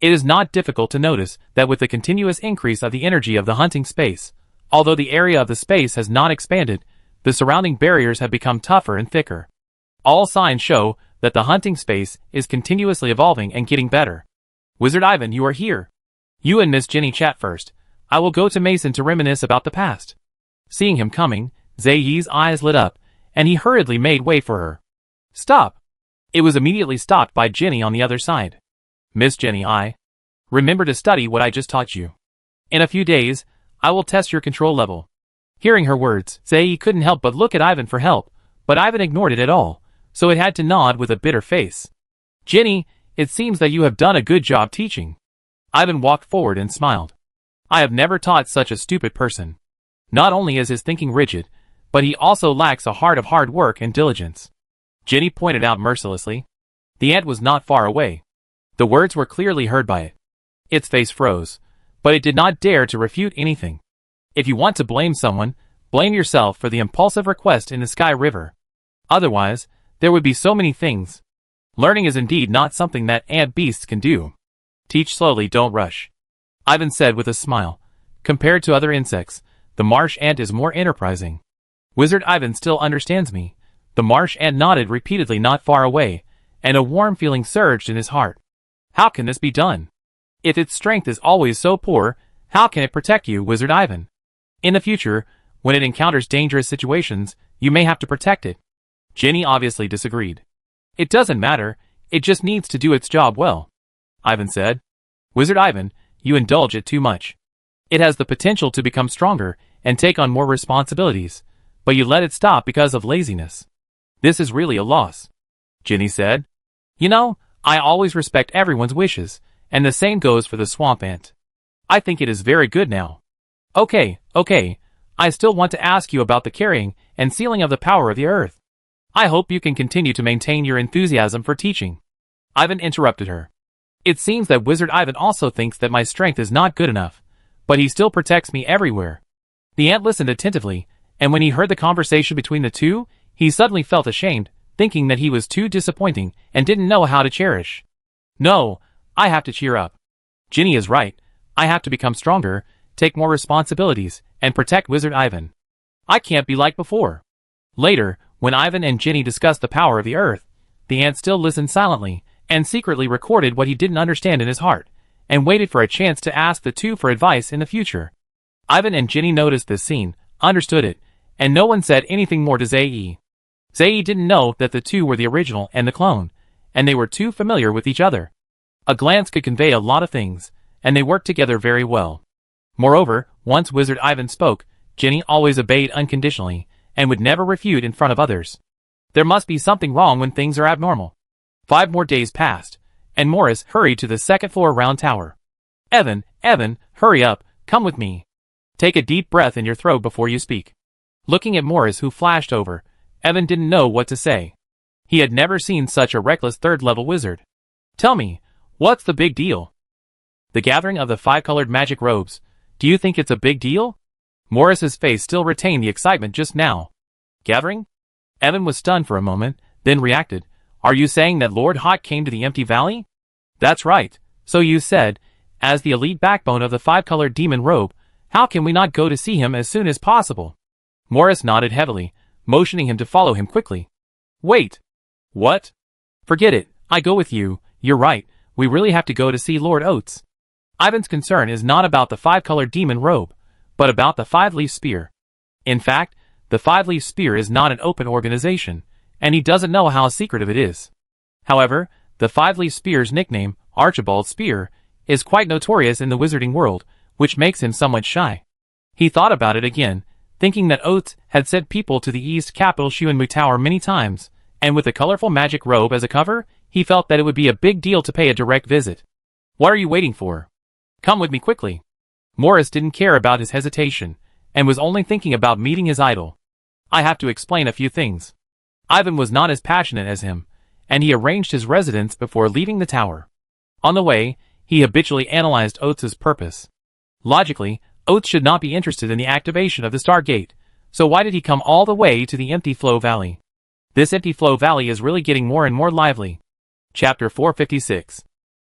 It is not difficult to notice that with the continuous increase of the energy of the hunting space, although the area of the space has not expanded, the surrounding barriers have become tougher and thicker. All signs show that the hunting space is continuously evolving and getting better. Wizard Ivan, you are here. You and Miss Jenny chat first. I will go to Mason to reminisce about the past. Seeing him coming, Zayi's eyes lit up, and he hurriedly made way for her. Stop! It was immediately stopped by Jenny on the other side. Miss Jenny, remember to study what I just taught you. In a few days, I will test your control level. Hearing her words, Zayi couldn't help but look at Ivan for help, but Ivan ignored it at all, so it had to nod with a bitter face. Jenny, it seems that you have done a good job teaching. Ivan walked forward and smiled. I have never taught such a stupid person. Not only is his thinking rigid, but he also lacks a heart of hard work and diligence. Jenny pointed out mercilessly. The ant was not far away. The words were clearly heard by it. Its face froze, but it did not dare to refute anything. If you want to blame someone, blame yourself for the impulsive request in the Sky River. Otherwise, there would be so many things. Learning is indeed not something that ant beasts can do. Teach slowly, don't rush. Ivan said with a smile. Compared to other insects, the marsh ant is more enterprising. Wizard Ivan still understands me. The marsh ant nodded repeatedly not far away, and a warm feeling surged in his heart. How can this be done? If its strength is always so poor, how can it protect you, Wizard Ivan? In the future, when it encounters dangerous situations, you may have to protect it. Jenny obviously disagreed. It doesn't matter, it just needs to do its job well. Ivan said. Wizard Ivan, you indulge it too much. It has the potential to become stronger and take on more responsibilities, but you let it stop because of laziness. This is really a loss. Jenny said. You know, I always respect everyone's wishes, and the same goes for the swamp ant. I think it is very good now. Okay, I still want to ask you about the carrying and sealing of the power of the earth. I hope you can continue to maintain your enthusiasm for teaching. Ivan interrupted her. It seems that Wizard Ivan also thinks that my strength is not good enough, but he still protects me everywhere. The ant listened attentively, and when he heard the conversation between the two, he suddenly felt ashamed, thinking that he was too disappointing and didn't know how to cherish. No, I have to cheer up. Jenny is right. I have to become stronger, take more responsibilities, and protect Wizard Ivan. I can't be like before. Later, when Ivan and Jenny discussed the power of the earth, the ant still listened silently, and secretly recorded what he didn't understand in his heart, and waited for a chance to ask the two for advice in the future. Ivan and Jenny noticed this scene, understood it, and no one said anything more to Zayi. Zayi didn't know that the two were the original and the clone, and they were too familiar with each other. A glance could convey a lot of things, and they worked together very well. Moreover, once Wizard Ivan spoke, Jenny always obeyed unconditionally, and would never refute in front of others. There must be something wrong when things are abnormal. 5 more days passed, and Morris hurried to the second-floor round tower. Evan, hurry up, come with me. Take a deep breath in your throat before you speak. Looking at Morris, who flashed over, Evan didn't know what to say. He had never seen such a reckless third-level wizard. Tell me, what's the big deal? The gathering of the 5-colored magic robes. Do you think it's a big deal? Morris's face still retained the excitement just now. Gathering? Evan was stunned for a moment, then reacted. Are you saying that Lord Hawk came to the Empty Valley? That's right, so you said. As the elite backbone of the 5-colored demon robe, how can we not go to see him as soon as possible? Morris nodded heavily, motioning him to follow him quickly. Wait. What? Forget it, I go with you. You're right, we really have to go to see Lord Oates. Ivan's concern is not about the 5-colored demon robe, but about the 5-leaf spear. In fact, the 5-leaf spear is not an open organization, and he doesn't know how secretive it is. However, the 5-leaf spear's nickname, Archibald Spear, is quite notorious in the wizarding world, which makes him somewhat shy. He thought about it again, thinking that Oates had sent people to the East Capital Shuanmu Tower many times, and with a colorful magic robe as a cover, he felt that it would be a big deal to pay a direct visit. What are you waiting for? Come with me quickly. Morris didn't care about his hesitation, and was only thinking about meeting his idol. I have to explain a few things. Ivan was not as passionate as him, and he arranged his residence before leaving the tower. On the way, he habitually analyzed Oates' purpose. Logically, Oates should not be interested in the activation of the Stargate, so why did he come all the way to the Empty Flow Valley? This Empty Flow Valley is really getting more and more lively. Chapter 456.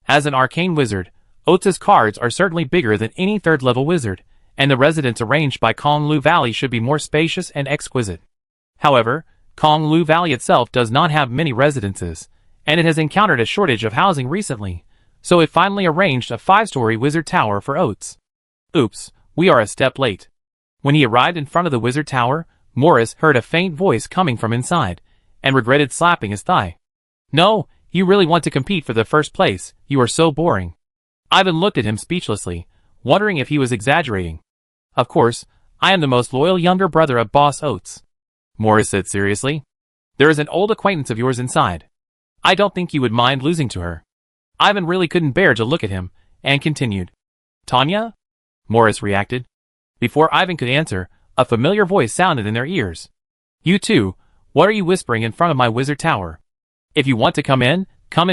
As an arcane wizard, Oates' cards are certainly bigger than any third-level wizard, and the residence arranged by Kong Lu Valley should be more spacious and exquisite. However, Kong Lu Valley itself does not have many residences, and it has encountered a shortage of housing recently, so it finally arranged a 5-story wizard tower for Oates. Oops, we are a step late. When he arrived in front of the wizard tower, Morris heard a faint voice coming from inside, and regretted slapping his thigh. No, you really want to compete for the first place, you are so boring. Ivan looked at him speechlessly, wondering if he was exaggerating. Of course, I am the most loyal younger brother of Boss Oates. Morris said seriously. There is an old acquaintance of yours inside. I don't think you would mind losing to her. Ivan really couldn't bear to look at him, and continued. Tanya? Morris reacted. Before Ivan could answer, a familiar voice sounded in their ears. You two, what are you whispering in front of my wizard tower? If you want to come in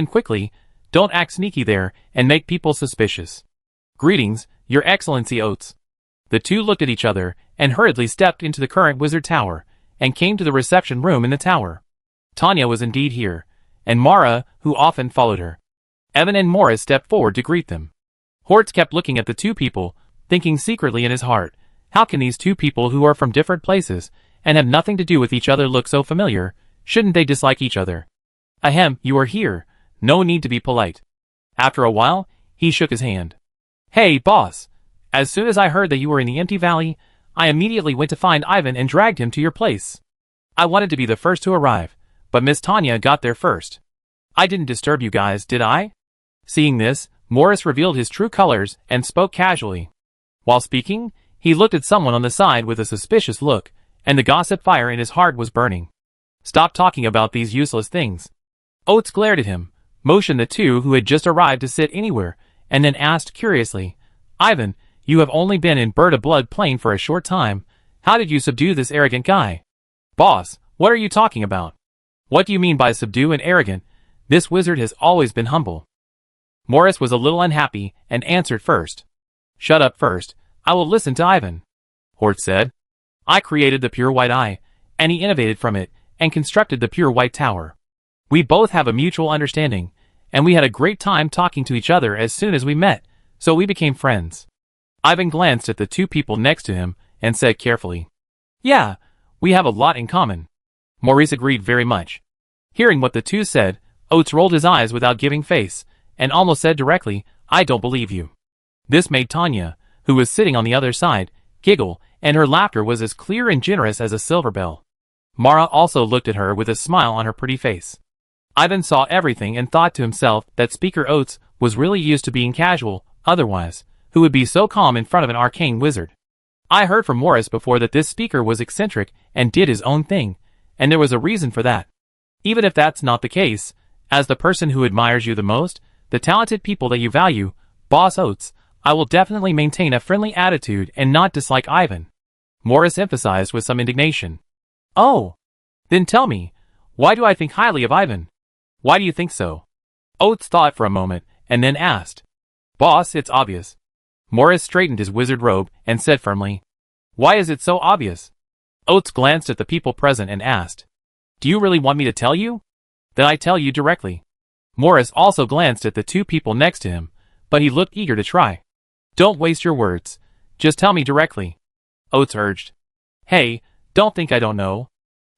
quickly, don't act sneaky there, and make people suspicious. Greetings, Your Excellency Oates. The two looked at each other, and hurriedly stepped into the current wizard tower, and came to the reception room in the tower. Tanya was indeed here, and Mara, who often followed her. Evan and Morris stepped forward to greet them. Hortz kept looking at the two people, thinking secretly in his heart, how can these two people who are from different places, and have nothing to do with each other look so familiar? Shouldn't they dislike each other? Ahem, you are here. No need to be polite. After a while, he shook his hand. Hey, boss. As soon as I heard that you were in the Empty Valley, I immediately went to find Ivan and dragged him to your place. I wanted to be the first to arrive, but Miss Tanya got there first. I didn't disturb you guys, did I? Seeing this, Morris revealed his true colors and spoke casually. While speaking, he looked at someone on the side with a suspicious look, and the gossip fire in his heart was burning. Stop talking about these useless things. Oates glared at him, motioned the two who had just arrived to sit anywhere, and then asked curiously, Ivan, you have only been in Bird of Blood Plain for a short time. How did you subdue this arrogant guy? Boss, what are you talking about? What do you mean by subdue and arrogant? This wizard has always been humble. Morris was a little unhappy, and answered first. Shut up first, I will listen to Ivan. Hort said. I created the pure white eye, and he innovated from it, and constructed the pure white tower. We both have a mutual understanding, and we had a great time talking to each other as soon as we met, so we became friends. Ivan glanced at the two people next to him, and said carefully. Yeah, we have a lot in common. Maurice agreed very much. Hearing what the two said, Oates rolled his eyes without giving face, and almost said directly, I don't believe you. This made Tanya, who was sitting on the other side, giggle, and her laughter was as clear and generous as a silver bell. Mara also looked at her with a smile on her pretty face. Ivan saw everything and thought to himself that Speaker Oates was really used to being casual, otherwise, who would be so calm in front of an arcane wizard. I heard from Morris before that this speaker was eccentric and did his own thing, and there was a reason for that. Even if that's not the case, as the person who admires you the most, the talented people that you value, Boss Oates, I will definitely maintain a friendly attitude and not dislike Ivan," Morris emphasized with some indignation. "Oh, then tell me, why do I think highly of Ivan? Why do you think so?" Oates thought for a moment and then asked. "Boss, it's obvious." Morris straightened his wizard robe and said firmly, "Why is it so obvious?" Oates glanced at the people present and asked, "Do you really want me to tell you? Then I tell you directly." Morris also glanced at the two people next to him, but he looked eager to try. "Don't waste your words. Just tell me directly," Oates urged. "Hey, don't think I don't know."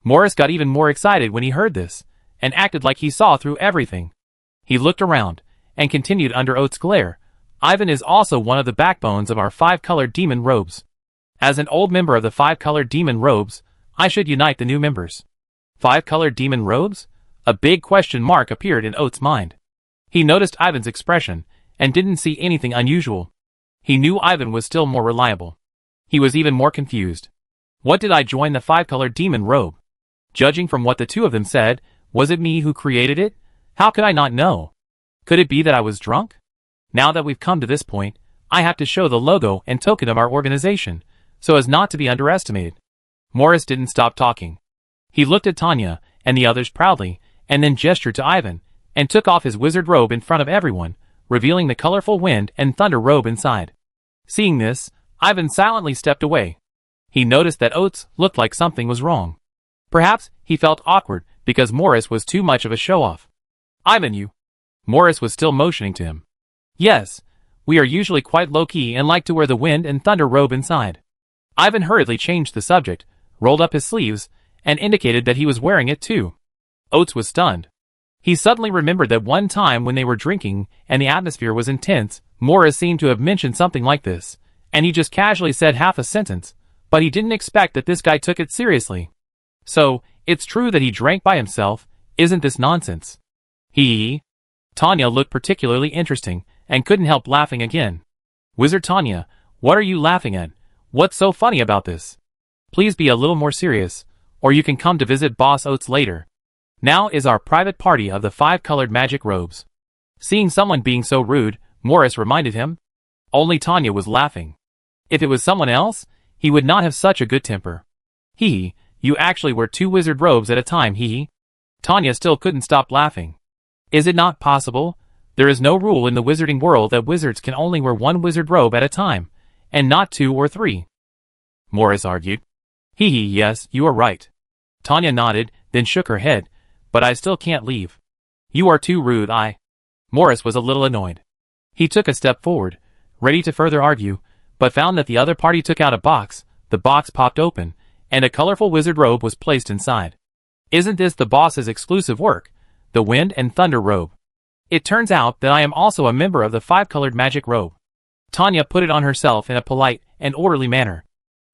Morris got even more excited when he heard this, and acted like he saw through everything. He looked around, and continued under Oates' glare, "Ivan is also one of the backbones of our five-colored demon robes. As an old member of the five-colored demon robes, I should unite the new members." Five-colored demon robes? A big question mark appeared in Oates' mind. He noticed Ivan's expression, and didn't see anything unusual. He knew Ivan was still more reliable. He was even more confused. What did I join the five-colored demon robe? Judging from what the two of them said, was it me who created it? How could I not know? Could it be that I was drunk? Now that we've come to this point, I have to show the logo and token of our organization, so as not to be underestimated. Morris didn't stop talking. He looked at Tanya and the others proudly, and then gestured to Ivan, and took off his wizard robe in front of everyone, revealing the colorful wind and thunder robe inside. Seeing this, Ivan silently stepped away. He noticed that Oates looked like something was wrong. Perhaps he felt awkward because Morris was too much of a show-off. "Ivan, you..." Morris was still motioning to him. "Yes, we are usually quite low-key and like to wear the wind and thunder robe inside." Ivan hurriedly changed the subject, rolled up his sleeves, and indicated that he was wearing it too. Oates was stunned. He suddenly remembered that one time when they were drinking and the atmosphere was intense, Morris seemed to have mentioned something like this, and he just casually said half a sentence, but he didn't expect that this guy took it seriously. "So, it's true that he drank by himself, isn't this nonsense?" Tanya looked particularly interesting, and couldn't help laughing again. "Wizard Tanya, what are you laughing at? What's so funny about this? Please be a little more serious, or you can come to visit Boss Oates later. Now is our private party of the five-colored magic robes." Seeing someone being so rude, Morris reminded him. Only Tanya was laughing. If it was someone else, he would not have such a good temper. You actually wear two wizard robes at a time, Tanya still couldn't stop laughing. "Is it not possible? There is no rule in the wizarding world that wizards can only wear one wizard robe at a time, and not two or three," Morris argued. Yes, you are right." Tanya nodded, then shook her head, "But I still can't leave. You are too rude, Morris was a little annoyed. He took a step forward, ready to further argue, but found that the other party took out a box. The box popped open, and a colorful wizard robe was placed inside. "Isn't this the boss's exclusive work, the wind and thunder robe? It turns out that I am also a member of the five-colored magic robe." Tanya put it on herself in a polite and orderly manner.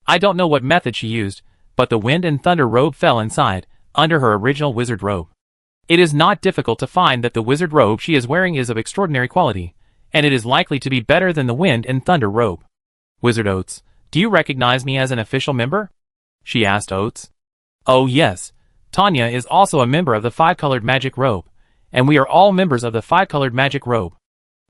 I don't know what method she used, but the wind and thunder robe fell inside, under her original wizard robe. It is not difficult to find that the wizard robe she is wearing is of extraordinary quality, and it is likely to be better than the wind and thunder robe. "Wizard Oates, do you recognize me as an official member?" she asked Oates. "Oh yes, Tanya is also a member of the five-colored magic robe, and we are all members of the five-colored magic robe.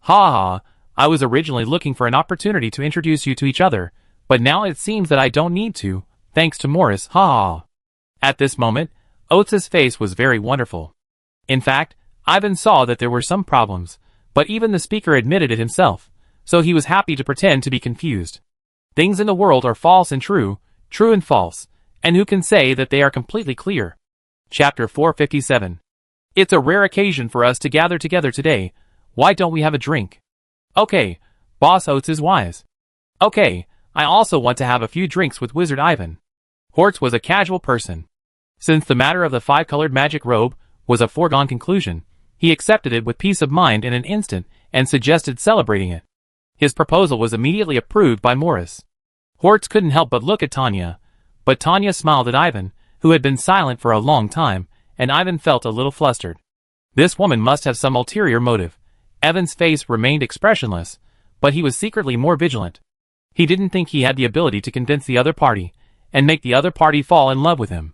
Ha, I was originally looking for an opportunity to introduce you to each other, but now it seems that I don't need to, thanks to Morris, ha. At this moment, Oates' face was very wonderful. In fact, Ivan saw that there were some problems, but even the speaker admitted it himself, so he was happy to pretend to be confused. Things in the world are false and true, true and false, and who can say that they are completely clear? Chapter 457. It's a rare occasion for us to gather together today. Why don't we have a drink? Okay, Boss Oates is wise. Okay, I also want to have a few drinks with Wizard Ivan. Hortz was a casual person. Since the matter of the five-colored magic robe was a foregone conclusion, he accepted it with peace of mind in an instant and suggested celebrating it. His proposal was immediately approved by Morris. Hortz couldn't help but look at Tanya, but Tanya smiled at Ivan, who had been silent for a long time, and Ivan felt a little flustered. This woman must have some ulterior motive. Ivan's face remained expressionless, but he was secretly more vigilant. He didn't think he had the ability to convince the other party, and make the other party fall in love with him.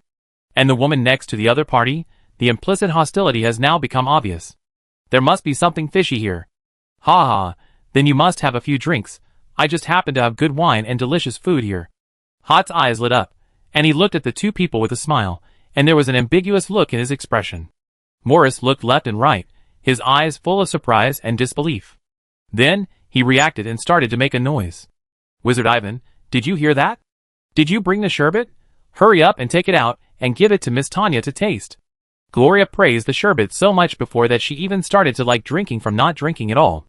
And the woman next to the other party, the implicit hostility has now become obvious. There must be something fishy here. Ha ha, then you must have a few drinks. I just happen to have good wine and delicious food here. Hot's eyes lit up, and he looked at the two people with a smile, and there was an ambiguous look in his expression. Morris looked left and right, his eyes full of surprise and disbelief. Then, he reacted and started to make a noise. Wizard Ivan, did you hear that? Did you bring the sherbet? Hurry up and take it out, and give it to Miss Tanya to taste. Gloria praised the sherbet so much before that she even started to like drinking from not drinking at all.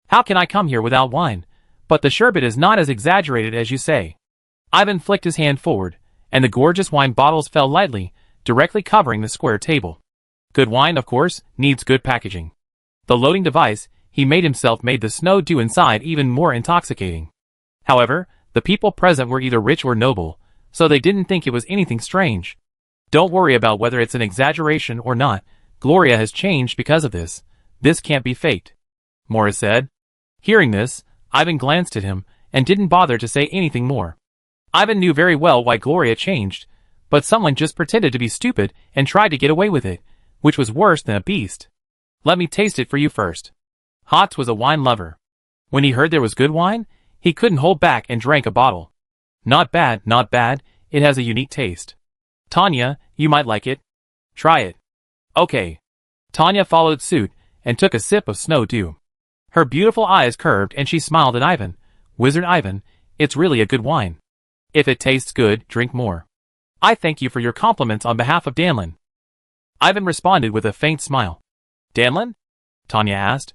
How can I come here without wine? But the sherbet is not as exaggerated as you say. Ivan flicked his hand forward, and the gorgeous wine bottles fell lightly, directly covering the square table. Good wine, of course, needs good packaging. The loading device he made himself made the snow dew inside even more intoxicating. However, the people present were either rich or noble, so they didn't think it was anything strange. Don't worry about whether it's an exaggeration or not. Gloria has changed because of this. This can't be faked, Morris said. Hearing this, Ivan glanced at him and didn't bother to say anything more. Ivan knew very well why Gloria changed, but someone just pretended to be stupid and tried to get away with it, which was worse than a beast. Let me taste it for you first. Hotz was a wine lover. When he heard there was good wine, he couldn't hold back and drank a bottle. Not bad, not bad, it has a unique taste. Tanya, you might like it. Try it. Okay. Tanya followed suit and took a sip of snow dew. Her beautiful eyes curved and she smiled at Ivan. Wizard Ivan, it's really a good wine. If it tastes good, drink more. I thank you for your compliments on behalf of Danlin. Ivan responded with a faint smile. Danlin? Tanya asked.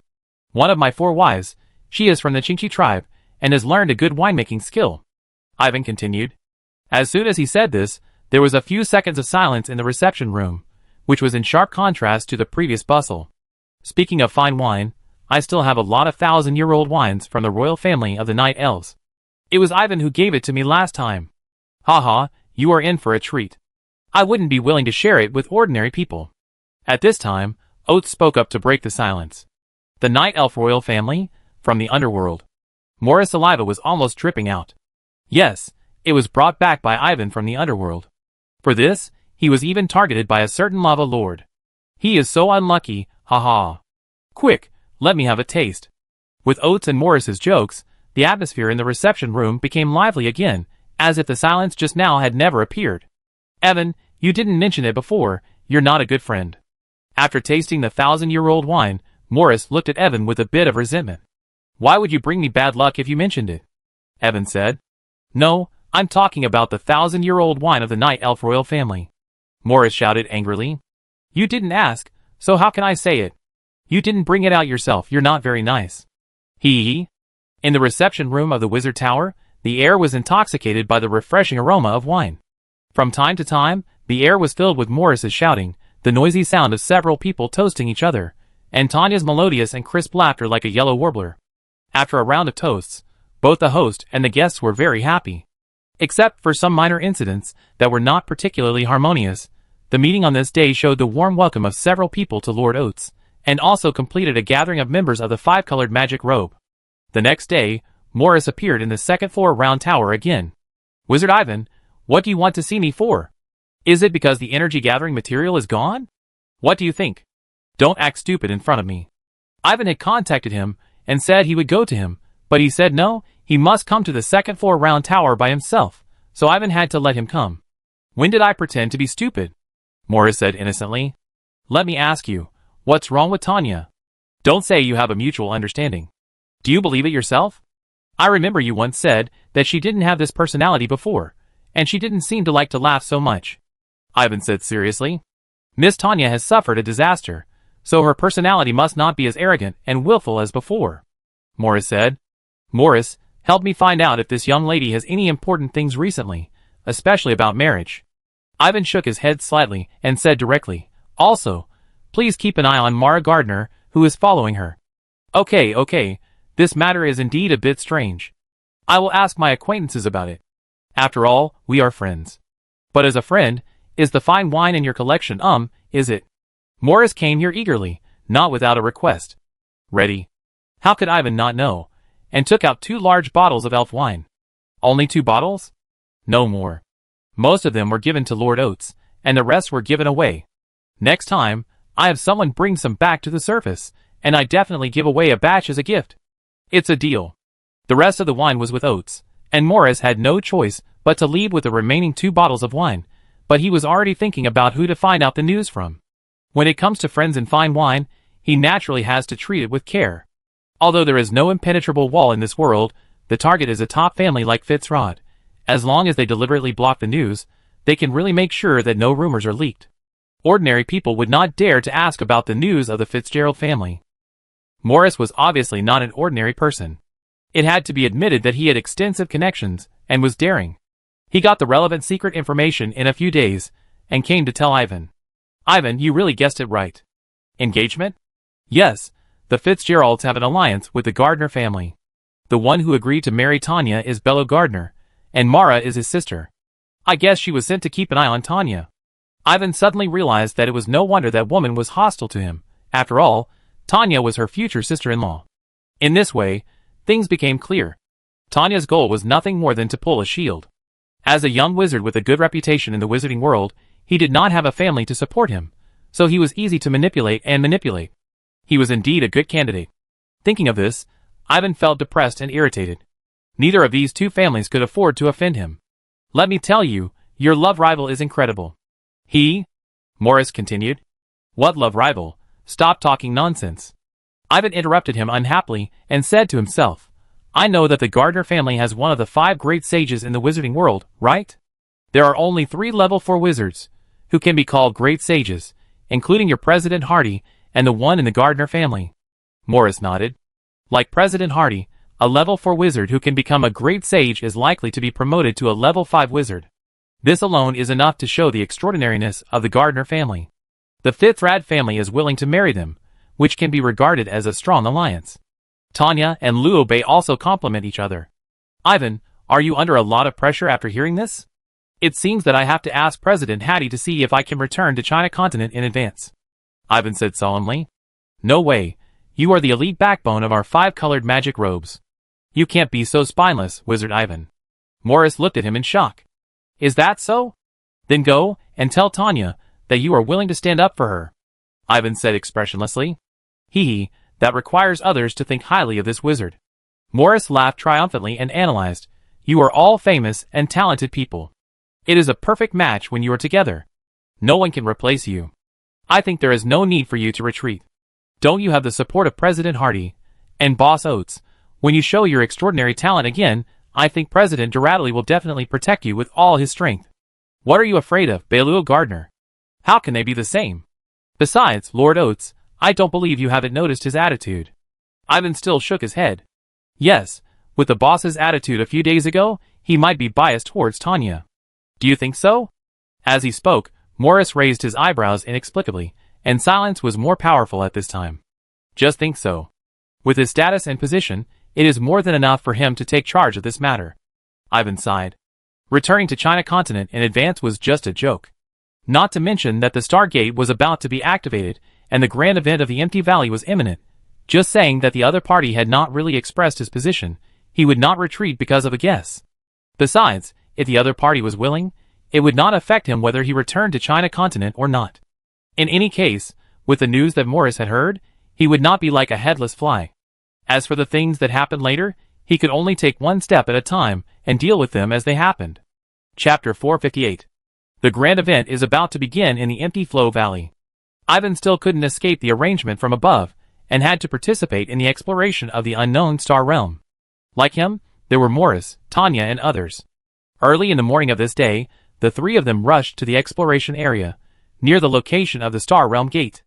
One of my 4 wives. She is from the Chinchi tribe and has learned a good winemaking skill. Ivan continued. As soon as he said this, there was a few seconds of silence in the reception room, which was in sharp contrast to the previous bustle. Speaking of fine wine, I still have a lot of 1,000-year-old wines from the royal family of the Night Elves. It was Ivan who gave it to me last time. Ha ha, you are in for a treat. I wouldn't be willing to share it with ordinary people. At this time, Oates spoke up to break the silence. The Night Elf royal family, from the underworld. Morris' saliva was almost dripping out. Yes, it was brought back by Ivan from the underworld. For this, he was even targeted by a certain lava lord. He is so unlucky, ha. Quick, let me have a taste. With Oates and Morris's jokes, the atmosphere in the reception room became lively again, as if the silence just now had never appeared. Evan, you didn't mention it before, you're not a good friend. After tasting the 1,000-year-old wine, Morris looked at Evan with a bit of resentment. Why would you bring me bad luck if you mentioned it? Evan said. No, I'm talking about the 1,000-year-old wine of the Night Elf royal family. Morris shouted angrily. You didn't ask, so how can I say it? You didn't bring it out yourself, you're not very nice. Hee. In the reception room of the Wizard Tower, the air was intoxicated by the refreshing aroma of wine. From time to time, the air was filled with Morris's shouting, the noisy sound of several people toasting each other, and Tanya's melodious and crisp laughter like a yellow warbler. After a round of toasts, both the host and the guests were very happy. Except for some minor incidents that were not particularly harmonious, the meeting on this day showed the warm welcome of several people to Lord Oates, and also completed a gathering of members of the 5-colored magic robe. The next day, Morris appeared in the second-floor round tower again. Wizard Ivan, what do you want to see me for? Is it because the energy-gathering material is gone? What do you think? Don't act stupid in front of me. Ivan had contacted him and said he would go to him, but he said no, he must come to the second-floor round tower by himself, so Ivan had to let him come. When did I pretend to be stupid? Morris said innocently. Let me ask you, what's wrong with Tanya? Don't say you have a mutual understanding. Do you believe it yourself? I remember you once said that she didn't have this personality before, and she didn't seem to like to laugh so much. Ivan said seriously. Miss Tanya has suffered a disaster, so her personality must not be as arrogant and willful as before. Morris said. Morris, help me find out if this young lady has any important things recently, especially about marriage. Ivan shook his head slightly and said directly, also, please keep an eye on Mara Gardner, who is following her. Okay, this matter is indeed a bit strange. I will ask my acquaintances about it. After all, we are friends. But as a friend, is the fine wine in your collection, is it? Morris came here eagerly, not without a request. Ready? How could Ivan not know? And took out 2 large bottles of elf wine. Only 2 bottles? No more. Most of them were given to Lord Oates, and the rest were given away. Next time, I have someone bring some back to the surface, and I'd definitely give away a batch as a gift. It's a deal. The rest of the wine was with Oates, and Morris had no choice but to leave with the remaining 2 bottles of wine, but he was already thinking about who to find out the news from. When it comes to friends and fine wine, he naturally has to treat it with care. Although there is no impenetrable wall in this world, the target is a top family like Fitzrod. As long as they deliberately block the news, they can really make sure that no rumors are leaked. Ordinary people would not dare to ask about the news of the Fitzgerald family. Morris was obviously not an ordinary person. It had to be admitted that he had extensive connections and was daring. He got the relevant secret information in a few days and came to tell Ivan. Ivan, you really guessed it right. Engagement? Yes, the Fitzgeralds have an alliance with the Gardner family. The one who agreed to marry Tanya is Bella Gardner, and Mara is his sister. I guess she was sent to keep an eye on Tanya. Ivan suddenly realized that it was no wonder that woman was hostile to him. After all, Tanya was her future sister-in-law. In this way, things became clear. Tanya's goal was nothing more than to pull a shield. As a young wizard with a good reputation in the wizarding world, he did not have a family to support him, so he was easy to manipulate. He was indeed a good candidate. Thinking of this, Ivan felt depressed and irritated. Neither of these 2 families could afford to offend him. Let me tell you, your love rival is incredible. Morris continued. What love rival? Stop talking nonsense. Ivan interrupted him unhappily and said to himself, I know that the Gardner family has one of the 5 great sages in the wizarding world, right? There are only 3 level 4 wizards who can be called great sages, including your President Hardy and the one in the Gardner family. Morris nodded. Like President Hardy, a level 4 wizard who can become a great sage is likely to be promoted to a level 5 wizard. This alone is enough to show the extraordinariness of the Gardner family. The Fitzrad family is willing to marry them, which can be regarded as a strong alliance. Tanya and Luobei also complement each other. Ivan, are you under a lot of pressure after hearing this? It seems that I have to ask President Hattie to see if I can return to China continent in advance. Ivan said solemnly. No way. You are the elite backbone of our 5-colored magic robes. You can't be so spineless, Wizard Ivan. Morris looked at him in shock. Is that so? Then go and tell Tanya that you are willing to stand up for her. Ivan said expressionlessly. That requires others to think highly of this wizard. Morris laughed triumphantly and analyzed. You are all famous and talented people. It is a perfect match when you are together. No one can replace you. I think there is no need for you to retreat. Don't you have the support of President Hardy and Boss Oates? When you show your extraordinary talent again, I think President Durradley will definitely protect you with all his strength. What are you afraid of, Bella Gardner? How can they be the same? Besides, Lord Oates, I don't believe you haven't noticed his attitude. Ivan still shook his head. Yes, with the boss's attitude a few days ago, he might be biased towards Tanya. Do you think so? As he spoke, Morris raised his eyebrows inexplicably, and silence was more powerful at this time. Just think so. With his status and position, it is more than enough for him to take charge of this matter. Ivan sighed. Returning to China continent in advance was just a joke. Not to mention that the Stargate was about to be activated, and the grand event of the Empty Valley was imminent. Just saying that the other party had not really expressed his position, he would not retreat because of a guess. Besides, if the other party was willing, it would not affect him whether he returned to China continent or not. In any case, with the news that Morris had heard, he would not be like a headless fly. As for the things that happened later, he could only take one step at a time and deal with them as they happened. Chapter 458. The grand event is about to begin in the Empty Flow Valley. Ivan still couldn't escape the arrangement from above, and had to participate in the exploration of the unknown star realm. Like him, there were Morris, Tanya, and others. Early in the morning of this day, the 3 of them rushed to the exploration area, near the location of the Star Realm Gate.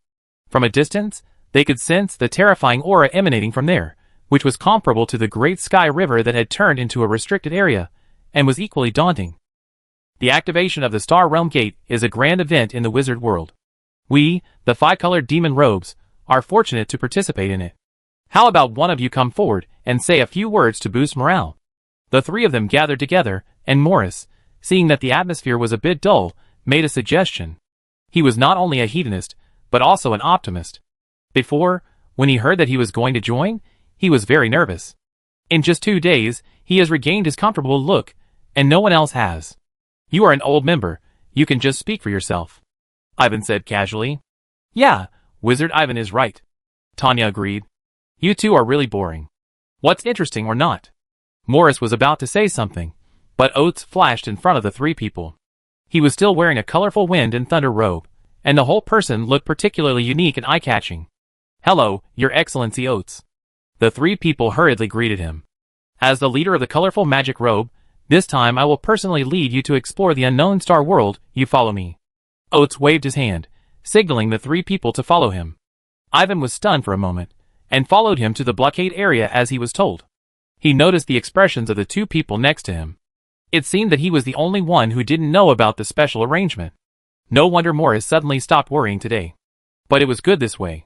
From a distance, they could sense the terrifying aura emanating from there, which was comparable to the great sky river that had turned into a restricted area, and was equally daunting. The activation of the Star Realm Gate is a grand event in the wizard world. We, the 5-colored demon robes, are fortunate to participate in it. How about one of you come forward and say a few words to boost morale? The 3 of them gathered together, and Morris, seeing that the atmosphere was a bit dull, made a suggestion. He was not only a hedonist, but also an optimist. Before, when he heard that he was going to join, he was very nervous. In just 2 days, he has regained his comfortable look, and no one else has. You are an old member, you can just speak for yourself. Ivan said casually. Yeah, Wizard Ivan is right. Tanya agreed. You two are really boring. What's interesting or not? Morris was about to say something, but Oates flashed in front of the three people. He was still wearing a colorful wind and thunder robe, and the whole person looked particularly unique and eye-catching. Hello, Your Excellency Oates. The three people hurriedly greeted him. As the leader of the colorful magic robe, this time I will personally lead you to explore the unknown star world. You follow me. Oates waved his hand, signaling the three people to follow him. Ivan was stunned for a moment, and followed him to the blockade area as he was told. He noticed the expressions of the two people next to him. It seemed that he was the only one who didn't know about the special arrangement. No wonder Morris suddenly stopped worrying today. But it was good this way.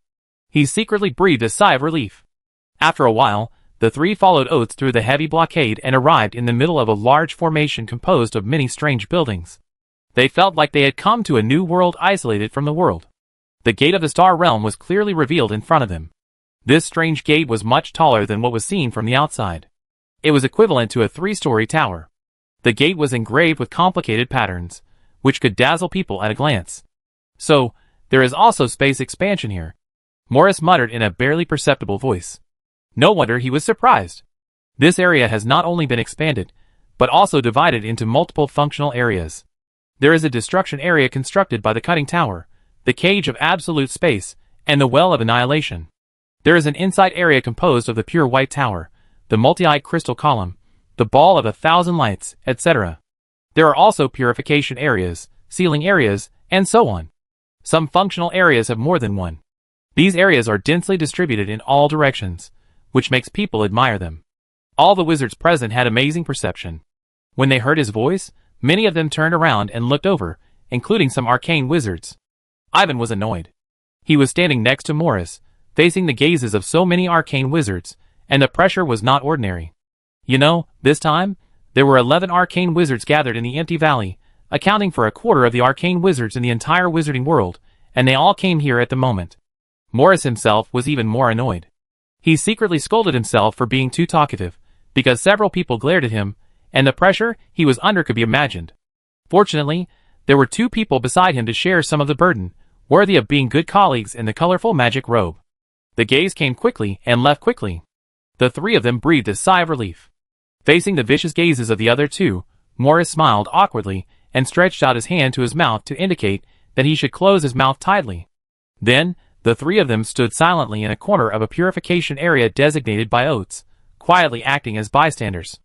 He secretly breathed a sigh of relief. After a while, the three followed Oates through the heavy blockade and arrived in the middle of a large formation composed of many strange buildings. They felt like they had come to a new world isolated from the world. The gate of the Star Realm was clearly revealed in front of them. This strange gate was much taller than what was seen from the outside. It was equivalent to a 3-story tower. The gate was engraved with complicated patterns, which could dazzle people at a glance. So, there is also space expansion here, Morris muttered in a barely perceptible voice. No wonder he was surprised. This area has not only been expanded, but also divided into multiple functional areas. There is a destruction area constructed by the cutting tower, the cage of absolute space, and the well of annihilation. There is an inside area composed of the pure white tower, the multi-eyed crystal column, the ball of 1,000 lights, etc. There are also purification areas, sealing areas, and so on. Some functional areas have more than one. These areas are densely distributed in all directions, which makes people admire them. All the wizards present had amazing perception. When they heard his voice, many of them turned around and looked over, including some arcane wizards. Ivan was annoyed. He was standing next to Morris, facing the gazes of so many arcane wizards, and the pressure was not ordinary. You know, this time, there were 11 arcane wizards gathered in the empty valley, accounting for a quarter of the arcane wizards in the entire wizarding world, and they all came here at the moment. Morris himself was even more annoyed. He secretly scolded himself for being too talkative, because several people glared at him, and the pressure he was under could be imagined. Fortunately, there were two people beside him to share some of the burden, worthy of being good colleagues in the colorful magic robe. The gaze came quickly and left quickly. The three of them breathed a sigh of relief. Facing the vicious gazes of the other two, Morris smiled awkwardly and stretched out his hand to his mouth to indicate that he should close his mouth tightly. Then, the three of them stood silently in a corner of a purification area designated by Oates, quietly acting as bystanders.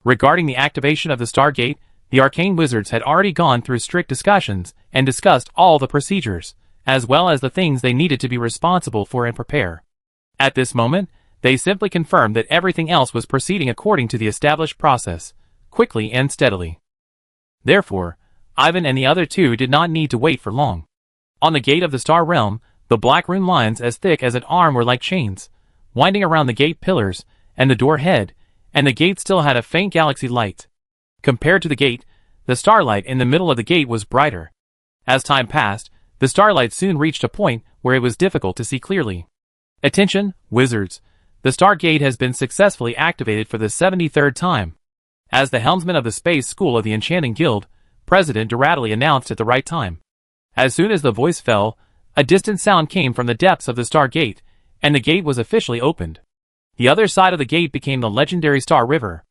Regarding the activation of the Stargate, the arcane wizards had already gone through strict discussions and discussed all the procedures, as well as the things they needed to be responsible for and prepare. At this moment, they simply confirmed that everything else was proceeding according to the established process, quickly and steadily. Therefore, Ivan and the other two did not need to wait for long. On the gate of the Star Realm, the black rune lines as thick as an arm were like chains, winding around the gate pillars and the door head, and the gate still had a faint galaxy light. Compared to the gate, the starlight in the middle of the gate was brighter. As time passed, the starlight soon reached a point where it was difficult to see clearly. Attention, wizards! The Stargate has been successfully activated for the 73rd time. As the helmsman of the Space School of the Enchanting Guild, President Duradley announced at the right time. As soon as the voice fell, a distant sound came from the depths of the Stargate, and the gate was officially opened. The other side of the gate became the legendary Star River.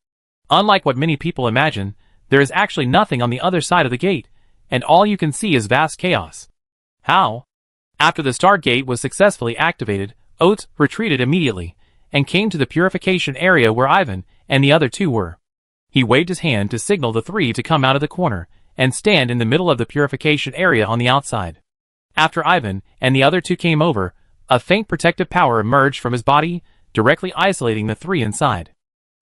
Unlike what many people imagine, there is actually nothing on the other side of the gate, and all you can see is vast chaos. How? After the Stargate was successfully activated, Oates retreated immediately, and came to the purification area where Ivan and the other two were. He waved his hand to signal the three to come out of the corner, and stand in the middle of the purification area on the outside. After Ivan and the other two came over, a faint protective power emerged from his body, directly isolating the three inside.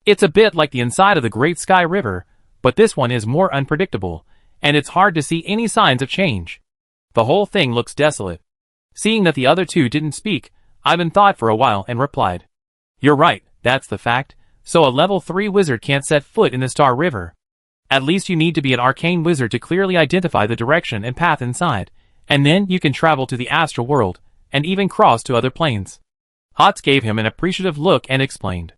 It's a bit like the inside of the Great Sky River, but this one is more unpredictable, and it's hard to see any signs of change. The whole thing looks desolate. Seeing that the other two didn't speak, Ivan thought for a while and replied, "You're right, that's the fact, so a level 3 wizard can't set foot in the Star River. At least you need to be an arcane wizard to clearly identify the direction and path inside, and then you can travel to the astral world, and even cross to other planes." Hotz gave him an appreciative look and explained.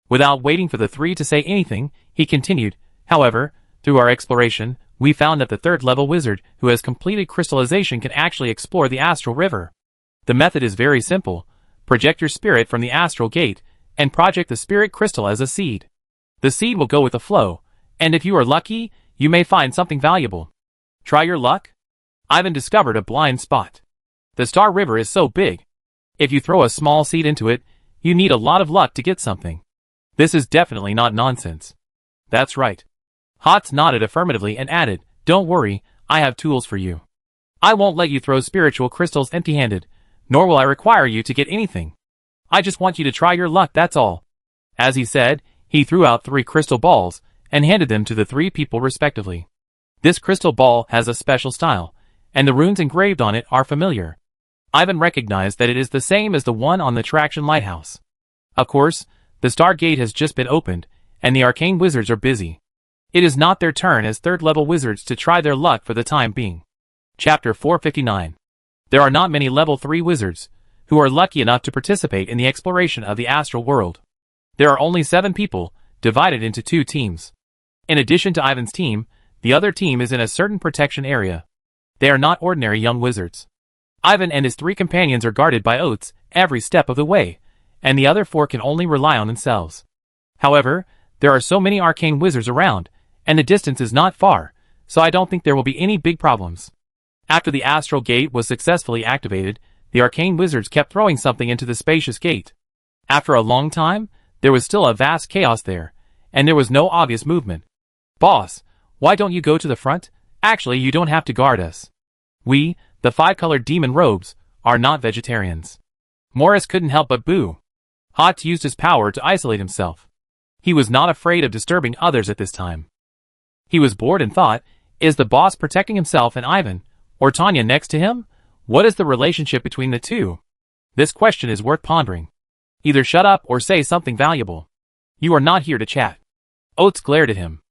Without waiting for the three to say anything, he continued, "However, through our exploration, we found that the 3rd level wizard who has completed crystallization can actually explore the astral river. The method is very simple. Project your spirit from the astral gate, and project the spirit crystal as a seed. The seed will go with the flow, and if you are lucky, you may find something valuable. Try your luck? Ivan discovered a blind spot. The Star River is so big. If you throw a small seed into it, you need a lot of luck to get something. This is definitely not nonsense. That's right. Hotz nodded affirmatively and added, "Don't worry, I have tools for you. I won't let you throw spiritual crystals empty-handed, nor will I require you to get anything. I just want you to try your luck, that's all." As he said, he threw out 3 crystal balls and handed them to the 3 people respectively. This crystal ball has a special style, and the runes engraved on it are familiar. Ivan recognized that it is the same as the one on the Traction Lighthouse. Of course, the Star Gate has just been opened, and the arcane wizards are busy. It is not their turn as third-level wizards to try their luck for the time being. Chapter 459. There are not many level 3 wizards who are lucky enough to participate in the exploration of the astral world. There are only 7 people, divided into 2 teams. In addition to Ivan's team, the other team is in a certain protection area. They are not ordinary young wizards. Ivan and his 3 companions are guarded by Oates every step of the way, and the other 4 can only rely on themselves. However, there are so many arcane wizards around, and the distance is not far, so I don't think there will be any big problems. After the astral gate was successfully activated, the arcane wizards kept throwing something into the spacious gate. After a long time, there was still a vast chaos there, and there was no obvious movement. "Boss, why don't you go to the front? Actually, you don't have to guard us. We, the 5-colored demon robes, are not vegetarians." Morris couldn't help but boo. Hotz used his power to isolate himself. He was not afraid of disturbing others at this time. He was bored and thought, is the boss protecting himself and Ivan, or Tanya next to him? What is the relationship between the two? This question is worth pondering. Either shut up or say something valuable. You are not here to chat. Oates glared at him.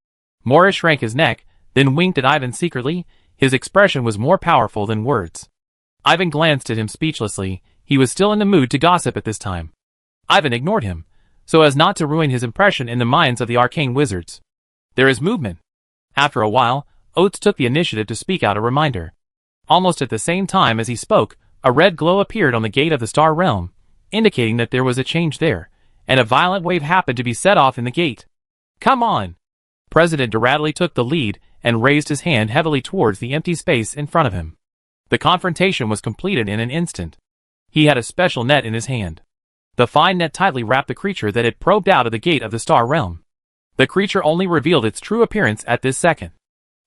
Morris shrank his neck, then winked at Ivan secretly. His expression was more powerful than words. Ivan glanced at him speechlessly. He was still in the mood to gossip at this time. Ivan ignored him, so as not to ruin his impression in the minds of the arcane wizards. There is movement. After a while, Oates took the initiative to speak out a reminder. Almost at the same time as he spoke, a red glow appeared on the gate of the Star Realm, indicating that there was a change there, and a violent wave happened to be set off in the gate. "Come on!" President Doradley took the lead and raised his hand heavily towards the empty space in front of him. The confrontation was completed in an instant. He had a special net in his hand. The fine net tightly wrapped the creature that had probed out of the gate of the Star Realm. The creature only revealed its true appearance at this second.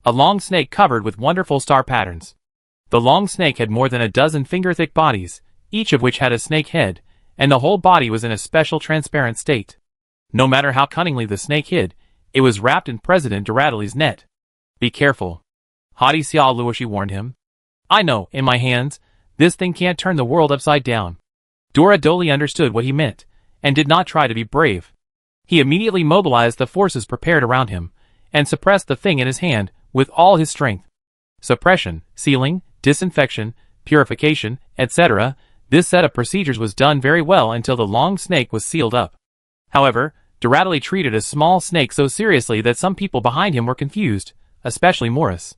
A long snake covered with wonderful star patterns. The long snake had more than a dozen finger-thick bodies, each of which had a snake head, and the whole body was in a special transparent state. No matter how cunningly the snake hid, it was wrapped in President Doradley's net. "Be careful," Hadi Xiao Luoshi warned him. "I know, in my hands, this thing can't turn the world upside down." Doradoli understood what he meant, and did not try to be brave. He immediately mobilized the forces prepared around him, and suppressed the thing in his hand with all his strength. Suppression, sealing, disinfection, purification, etc. This set of procedures was done very well until the long snake was sealed up. However, Doradley treated a small snake so seriously that some people behind him were confused, especially Morris.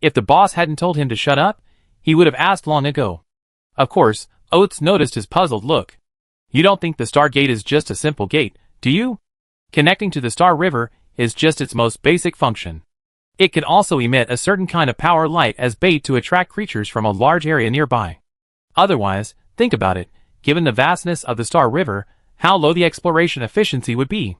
If the boss hadn't told him to shut up, he would have asked long ago. Of course, Oates noticed his puzzled look. "You don't think the Star Gate is just a simple gate, do you? Connecting to the Star River is just its most basic function. It can also emit a certain kind of power light as bait to attract creatures from a large area nearby. Otherwise, think about it, given the vastness of the Star River, how low the exploration efficiency would be.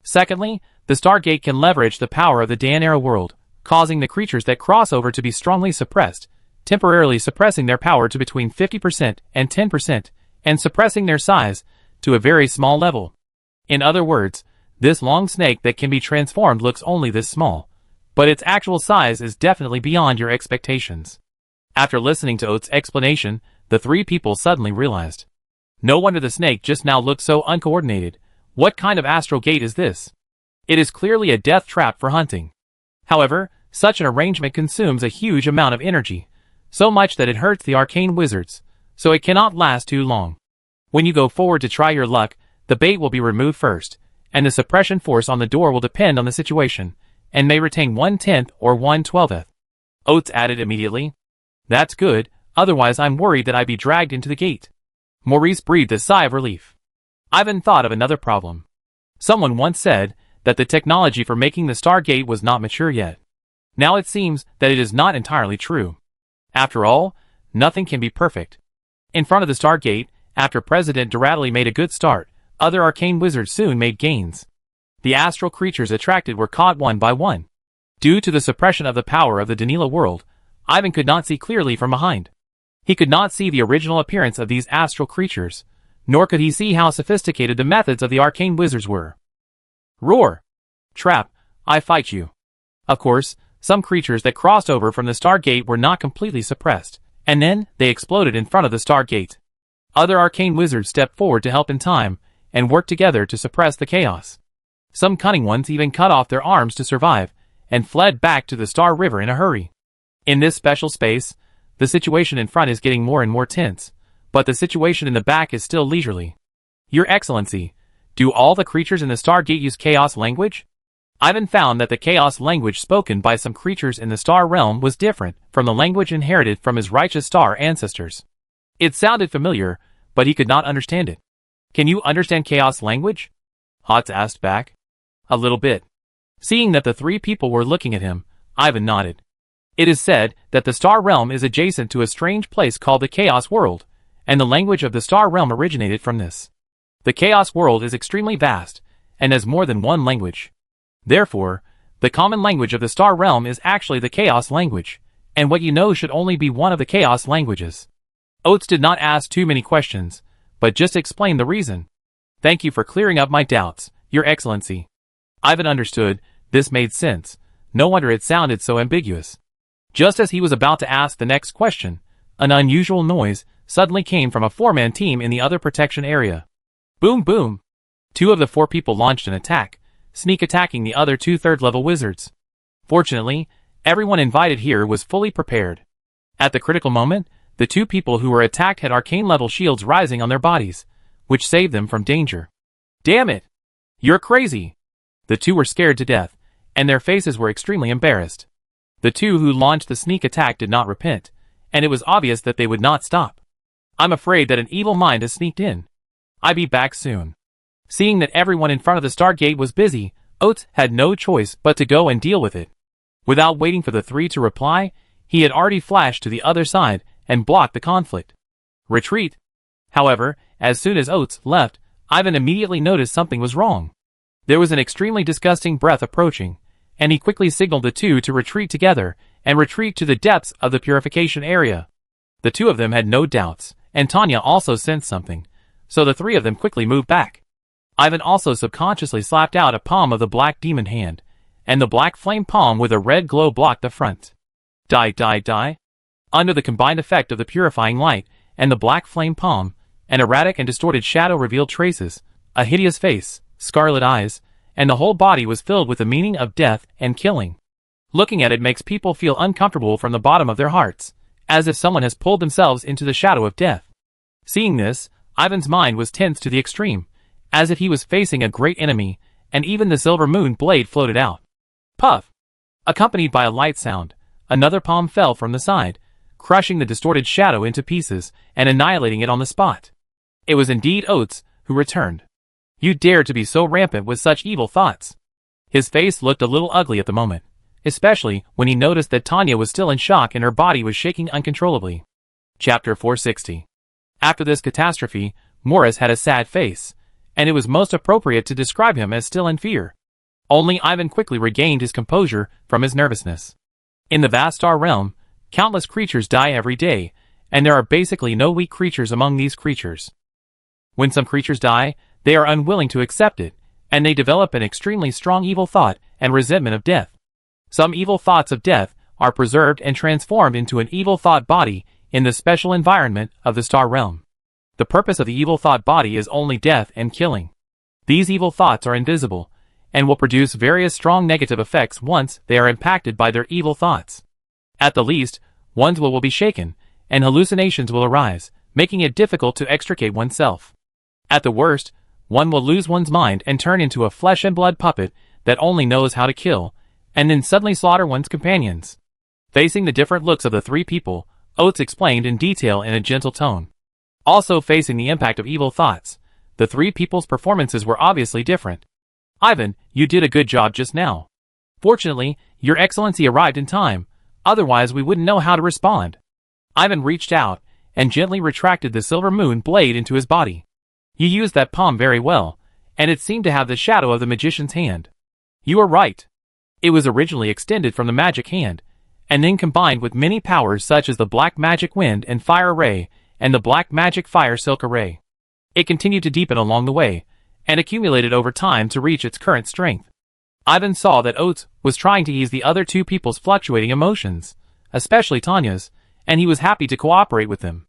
Secondly, the Star Gate can leverage the power of the Daenerys world, causing the creatures that cross over to be strongly suppressed, temporarily suppressing their power to between 50% and 10%, and suppressing their size to a very small level. In other words, this long snake that can be transformed looks only this small, but its actual size is definitely beyond your expectations." After listening to Oates' explanation, the 3 people suddenly realized. No wonder the snake just now looked so uncoordinated. What kind of astral gate is this? It is clearly a death trap for hunting. However, such an arrangement consumes a huge amount of energy, so much that it hurts the arcane wizards, so it cannot last too long. When you go forward to try your luck, the bait will be removed first, and the suppression force on the door will depend on the situation, and may retain 1/10 or 1/12. Oates added immediately. "That's good, otherwise I'm worried that I'd be dragged into the gate." Maurice breathed a sigh of relief. Ivan thought of another problem. Someone once said that the technology for making the Stargate was not mature yet. Now it seems that it is not entirely true. After all, nothing can be perfect. In front of the Stargate, after President Doradley made a good start, other arcane wizards soon made gains. The astral creatures attracted were caught one by one. Due to the suppression of the power of the Danila world, Ivan could not see clearly from behind. He could not see the original appearance of these astral creatures, nor could he see how sophisticated the methods of the arcane wizards were. Roar! Trap, I fight you. Of course, some creatures that crossed over from the Stargate were not completely suppressed, and then they exploded in front of the Stargate. Other arcane wizards stepped forward to help in time, and worked together to suppress the chaos. Some cunning ones even cut off their arms to survive, and fled back to the Star River in a hurry. In this special space, the situation in front is getting more and more tense, but the situation in the back is still leisurely. Your Excellency, do all the creatures in the Stargate use Chaos language? Ivan found that the Chaos language spoken by some creatures in the Star Realm was different from the language inherited from his righteous Star ancestors. It sounded familiar, but he could not understand it. Can you understand Chaos language? Hotz asked back. A little bit. Seeing that the three people were looking at him, Ivan nodded. It is said that the Star Realm is adjacent to a strange place called the Chaos World, and the language of the Star Realm originated from this. The Chaos World is extremely vast, and has more than one language. Therefore, the common language of the Star Realm is actually the Chaos language, and what you know should only be one of the Chaos languages. Oates did not ask too many questions, but just explained the reason. Thank you for clearing up my doubts, Your Excellency. Ivan understood, this made sense, no wonder it sounded so ambiguous. Just as he was about to ask the next question, an unusual noise suddenly came from a four-man team in the other protection area. Boom boom! 2 of the 4 people launched an attack, sneak attacking the other 2 third-level wizards. Fortunately, everyone invited here was fully prepared. At the critical moment, the 2 people who were attacked had arcane-level shields rising on their bodies, which saved them from danger. Damn it! You're crazy! The 2 were scared to death, and their faces were extremely embarrassed. The 2 who launched the sneak attack did not repent, and it was obvious that they would not stop. I'm afraid that an evil mind has sneaked in. I'll be back soon. Seeing that everyone in front of the Stargate was busy, Oates had no choice but to go and deal with it. Without waiting for the 3 to reply, he had already flashed to the other side and blocked the conflict. Retreat! However, as soon as Oates left, Ivan immediately noticed something was wrong. There was an extremely disgusting breath approaching, and he quickly signaled the 2 to retreat together and retreat to the depths of the purification area. The 2 of them had no doubts, and Tanya also sensed something, so the 3 of them quickly moved back. Ivan also subconsciously slapped out a palm of the black demon hand, and the black flame palm with a red glow blocked the front. Die, die, die. Under the combined effect of the purifying light and the black flame palm, an erratic and distorted shadow revealed traces, a hideous face, scarlet eyes, and the whole body was filled with the meaning of death and killing. Looking at it makes people feel uncomfortable from the bottom of their hearts, as if someone has pulled themselves into the shadow of death. Seeing this, Ivan's mind was tense to the extreme, as if he was facing a great enemy, and even the silver moon blade floated out. Puff! Accompanied by a light sound, another palm fell from the side, crushing the distorted shadow into pieces and annihilating it on the spot. It was indeed Oates who returned. You dared to be so rampant with such evil thoughts. His face looked a little ugly at the moment, especially when he noticed that Tanya was still in shock and her body was shaking uncontrollably. Chapter 460. After this catastrophe, Morris had a sad face, and it was most appropriate to describe him as still in fear. Only Ivan quickly regained his composure from his nervousness. In the vast Star Realm, countless creatures die every day, and there are basically no weak creatures among these creatures. When some creatures die, they are unwilling to accept it, and they develop an extremely strong evil thought and resentment of death. Some evil thoughts of death are preserved and transformed into an evil thought body in the special environment of the Star Realm. The purpose of the evil thought body is only death and killing. These evil thoughts are invisible, and will produce various strong negative effects once they are impacted by their evil thoughts. At the least, one's will be shaken, and hallucinations will arise, making it difficult to extricate oneself. At the worst, one will lose one's mind and turn into a flesh and blood puppet that only knows how to kill, and then suddenly slaughter one's companions. Facing the different looks of the 3 people, Oates explained in detail in a gentle tone. Also facing the impact of evil thoughts, the three people's performances were obviously different. Ivan, you did a good job just now. Fortunately, your excellency arrived in time, otherwise we wouldn't know how to respond. Ivan reached out and gently retracted the silver moon blade into his body. You used that palm very well, and it seemed to have the shadow of the magician's hand. You are right. It was originally extended from the magic hand, and then combined with many powers such as the black magic wind and fire array, and the black magic fire silk array. It continued to deepen along the way, and accumulated over time to reach its current strength. Ivan saw that Oates was trying to ease the other two people's fluctuating emotions, especially Tanya's, and he was happy to cooperate with them.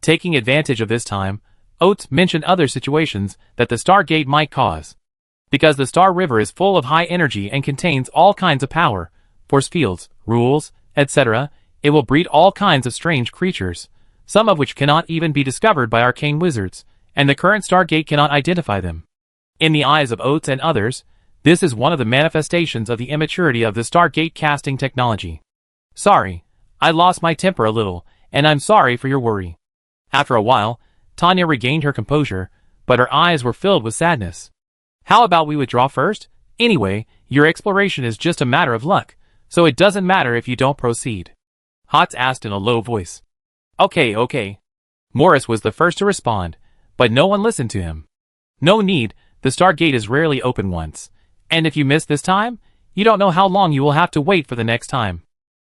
Taking advantage of this time, Oates mentioned other situations that the Star Gate might cause. Because the Star River is full of high energy and contains all kinds of power, force fields, rules, etc., it will breed all kinds of strange creatures, some of which cannot even be discovered by arcane wizards, and the current Star Gate cannot identify them. In the eyes of Oates and others, this is one of the manifestations of the immaturity of the Star Gate casting technology. Sorry, I lost my temper a little, and I'm sorry for your worry. After a while, Tanya regained her composure, but her eyes were filled with sadness. How about we withdraw first? Anyway, your exploration is just a matter of luck, so it doesn't matter if you don't proceed. Hotz asked in a low voice. Okay. Morris was the first to respond, but no one listened to him. No need, the Star Gate is rarely open once, and if you miss this time, you don't know how long you will have to wait for the next time.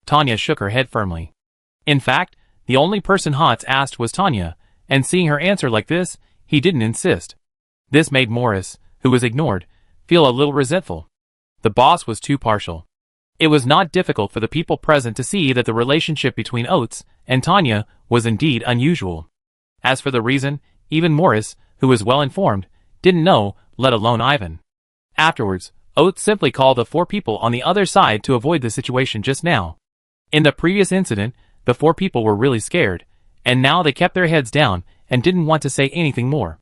Tanya shook her head firmly. In fact, the only person Hotz asked was Tanya, and seeing her answer like this, he didn't insist. This made Morris, who was ignored, feel a little resentful. The boss was too partial. It was not difficult for the people present to see that the relationship between Oates and Tanya was indeed unusual. As for the reason, even Morris, who was well informed, didn't know, let alone Ivan. Afterwards, Oates simply called the four people on the other side to avoid the situation just now. In the previous incident, the four people were really scared, and now they kept their heads down and didn't want to say anything more.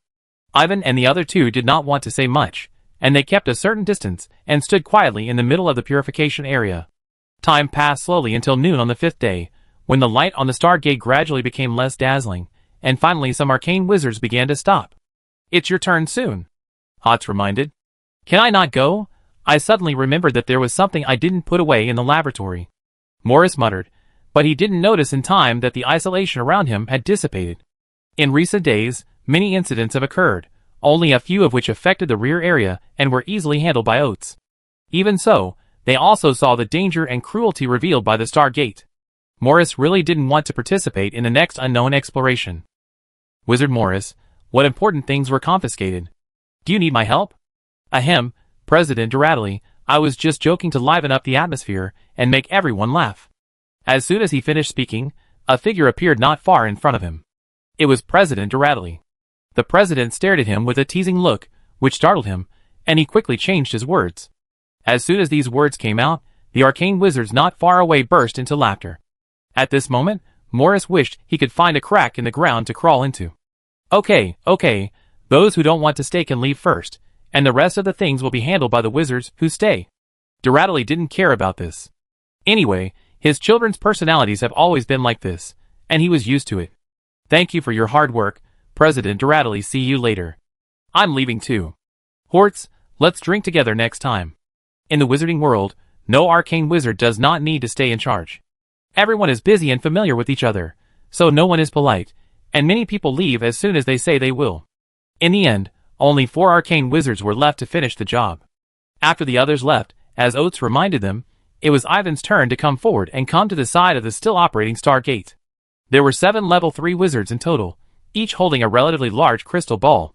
Ivan and the other two did not want to say much, and they kept a certain distance and stood quietly in the middle of the purification area. Time passed slowly until noon on the fifth day, when the light on the Star Gate gradually became less dazzling, and finally some arcane wizards began to stop. It's your turn soon, Hotz reminded. Can I not go? I suddenly remembered that there was something I didn't put away in the laboratory. Morris muttered, but he didn't notice in time that the isolation around him had dissipated. In recent days, many incidents have occurred, only a few of which affected the rear area and were easily handled by Oates. Even so, they also saw the danger and cruelty revealed by the Star Gate. Morris really didn't want to participate in the next unknown exploration. Wizard Morris, what important things were confiscated? Do you need my help? Ahem, President Duradley, I was just joking to liven up the atmosphere and make everyone laugh. As soon as he finished speaking, a figure appeared not far in front of him. It was President Duradley. The president stared at him with a teasing look, which startled him, and he quickly changed his words. As soon as these words came out, the arcane wizards not far away burst into laughter. At this moment, Morris wished he could find a crack in the ground to crawl into. Okay, those who don't want to stay can leave first, and the rest of the things will be handled by the wizards who stay. Duradley didn't care about this. Anyway, his children's personalities have always been like this, and he was used to it. Thank you for your hard work, President Duradley. See you later. I'm leaving too. Hortz, let's drink together next time. In the wizarding world, no arcane wizard does not need to stay in charge. Everyone is busy and familiar with each other, so no one is polite, and many people leave as soon as they say they will. In the end, only 4 arcane wizards were left to finish the job. After the others left, as Oates reminded them, it was Ivan's turn to come forward and come to the side of the still operating Star Gate. There were 7 level 3 wizards in total, each holding a relatively large crystal ball.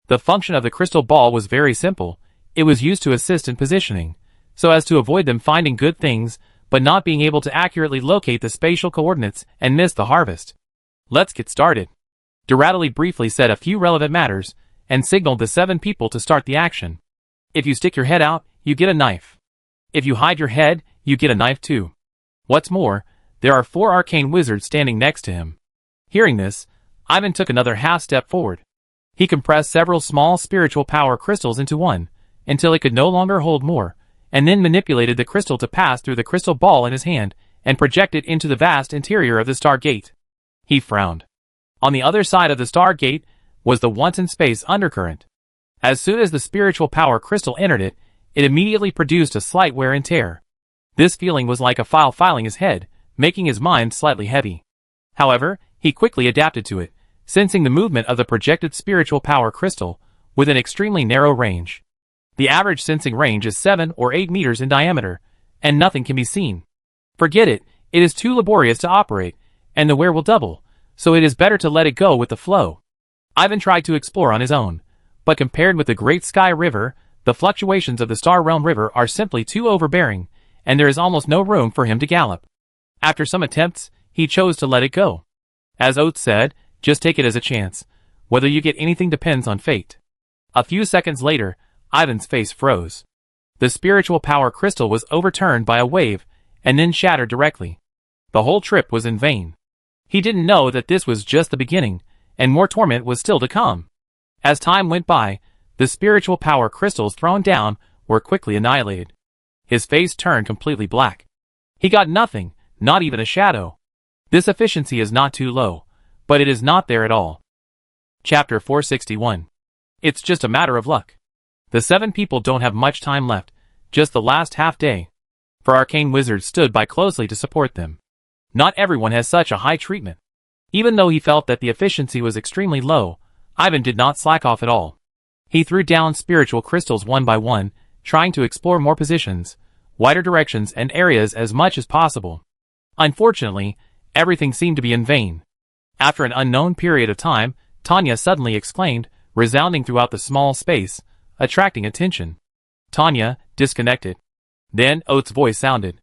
The function of the crystal ball was very simple. It was used to assist in positioning, so as to avoid them finding good things, but not being able to accurately locate the spatial coordinates and miss the harvest. Let's get started. Duradley briefly said a few relevant matters, and signaled the 7 people to start the action. If you stick your head out, you get a knife. If you hide your head, you get a knife too. What's more, there are 4 arcane wizards standing next to him. Hearing this, Ivan took another half step forward. He compressed several small spiritual power crystals into one, until it could no longer hold more, and then manipulated the crystal to pass through the crystal ball in his hand, and project it into the vast interior of the Star Gate. He frowned. On the other side of the Stargate was the once-in-space undercurrent. As soon as the spiritual power crystal entered it, it immediately produced a slight wear and tear. This feeling was like a file filing his head, making his mind slightly heavy. However, he quickly adapted to it, sensing the movement of the projected spiritual power crystal with an extremely narrow range. The average sensing range is 7 or 8 meters in diameter, and nothing can be seen. Forget it, it is too laborious to operate, and the wear will double, so it is better to let it go with the flow. Ivan tried to explore on his own, but compared with the Great Sky River, the fluctuations of the Star Realm River are simply too overbearing, and there is almost no room for him to gallop. After some attempts, he chose to let it go. As Oates said, just take it as a chance. Whether you get anything depends on fate. A few seconds later, Ivan's face froze. The spiritual power crystal was overturned by a wave, and then shattered directly. The whole trip was in vain. He didn't know that this was just the beginning, and more torment was still to come. As time went by, the spiritual power crystals thrown down were quickly annihilated. His face turned completely black. He got nothing, not even a shadow. This efficiency is not too low, but it is not there at all. Chapter 461. It's just a matter of luck. The 7 people don't have much time left, just the last half day. For arcane wizards stood by closely to support them. Not everyone has such a high treatment. Even though he felt that the efficiency was extremely low, Ivan did not slack off at all. He threw down spiritual crystals one by one, trying to explore more positions, wider directions and areas as much as possible. Unfortunately, everything seemed to be in vain. After an unknown period of time, Tanya suddenly exclaimed, resounding throughout the small space, attracting attention. Tanya, disconnected. Then Oates' voice sounded.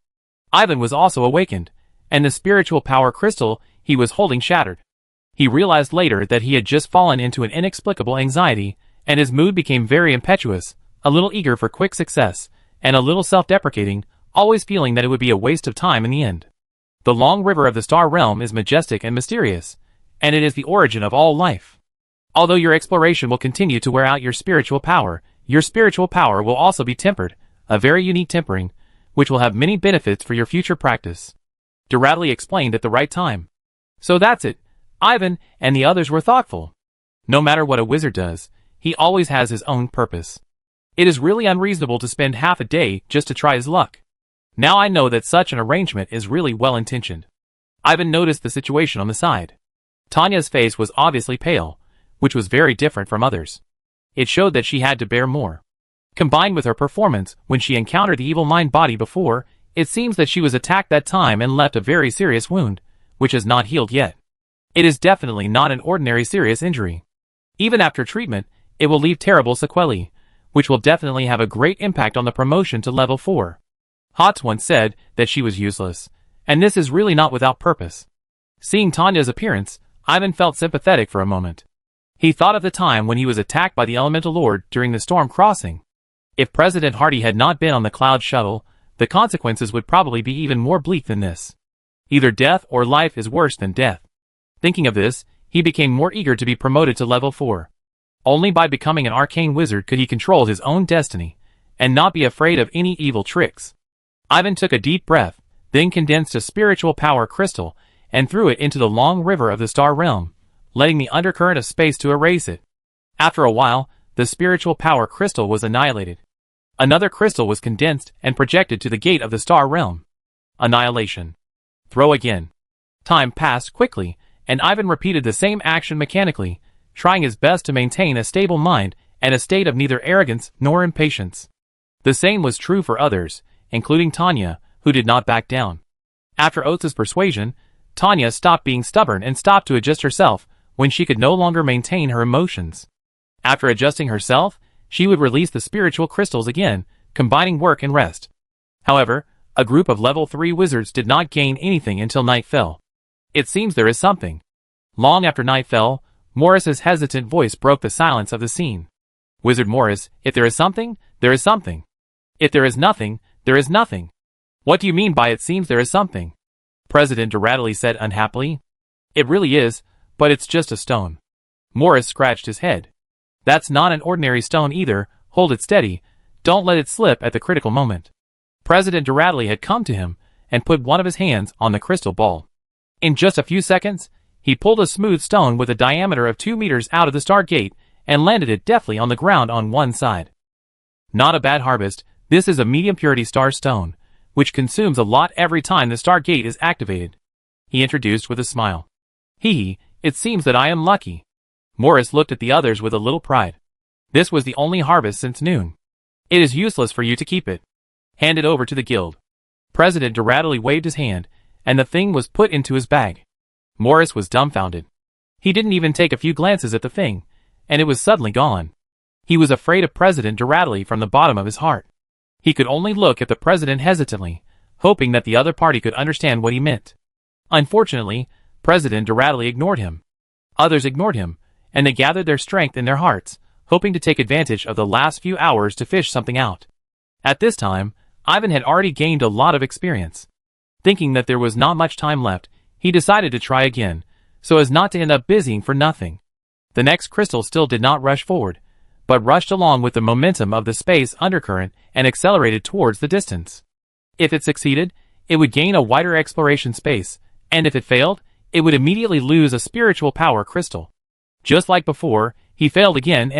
Ivan was also awakened, and the spiritual power crystal he was holding shattered. He realized later that he had just fallen into an inexplicable anxiety, and his mood became very impetuous, a little eager for quick success, and a little self-deprecating, always feeling that it would be a waste of time in the end. The long river of the Star Realm is majestic and mysterious, and it is the origin of all life. Although your exploration will continue to wear out your spiritual power will also be tempered, a very unique tempering, which will have many benefits for your future practice. Duradley explained at the right time. So that's it. Ivan and the others were thoughtful. No matter what a wizard does, he always has his own purpose. It is really unreasonable to spend half a day just to try his luck. Now I know that such an arrangement is really well-intentioned. Ivan noticed the situation on the side. Tanya's face was obviously pale, which was very different from others. It showed that she had to bear more. Combined with her performance when she encountered the evil mind body before, it seems that she was attacked that time and left a very serious wound, which has not healed yet. It is definitely not an ordinary serious injury. Even after treatment, it will leave terrible sequelae, which will definitely have a great impact on the promotion to level 4. Hotz once said that she was useless, and this is really not without purpose. Seeing Tanya's appearance, Ivan felt sympathetic for a moment. He thought of the time when he was attacked by the Elemental Lord during the storm crossing. If President Hardy had not been on the Cloud Shuttle, the consequences would probably be even more bleak than this. Either death or life is worse than death. Thinking of this, he became more eager to be promoted to level 4. Only by becoming an arcane wizard could he control his own destiny, and not be afraid of any evil tricks. Ivan took a deep breath, then condensed a spiritual power crystal, and threw it into the long river of the Star Realm, letting the undercurrent of space to erase it. After a while, the spiritual power crystal was annihilated. Another crystal was condensed and projected to the gate of the Star Realm. Annihilation. Throw again. Time passed quickly, and Ivan repeated the same action mechanically, trying his best to maintain a stable mind and a state of neither arrogance nor impatience. The same was true for others, including Tanya, who did not back down. After Oates' persuasion, Tanya stopped being stubborn and stopped to adjust herself when she could no longer maintain her emotions. After adjusting herself, she would release the spiritual crystals again, combining work and rest. However, a group of level 3 wizards did not gain anything until night fell. It seems there is something. Long after night fell, Morris's hesitant voice broke the silence of the scene. Wizard Morris, if there is something, there is something. If there is nothing, there is nothing. What do you mean by it seems there is something? President Duradley said unhappily. It really is, but it's just a stone. Morris scratched his head. That's not an ordinary stone either, hold it steady, don't let it slip at the critical moment. President Duradley had come to him, and put one of his hands on the crystal ball. In just a few seconds, He pulled a smooth stone with a diameter of 2 meters out of the star gate and landed it deftly on the ground on one side. Not a bad harvest. This is a medium purity star stone, which consumes a lot every time the star gate is activated, he introduced with a smile. Hee, it seems that I am lucky. Morris looked at the others with a little pride. This was the only harvest since noon. It is useless for you to keep it. Hand it over to the guild. President Doradley waved his hand, and the thing was put into his bag. Morris was dumbfounded. He didn't even take a few glances at the thing, and it was suddenly gone. He was afraid of President Doradley from the bottom of his heart. He could only look at the president hesitantly, hoping that the other party could understand what he meant. Unfortunately, President Doradley ignored him. Others ignored him, and they gathered their strength in their hearts, hoping to take advantage of the last few hours to fish something out. At this time, Ivan had already gained a lot of experience. Thinking that there was not much time left, he decided to try again, so as not to end up busying for nothing. The next crystal still did not rush forward, but rushed along with the momentum of the space undercurrent and accelerated towards the distance. If it succeeded, it would gain a wider exploration space, and if it failed, it would immediately lose a spiritual power crystal. Just like before, he failed again,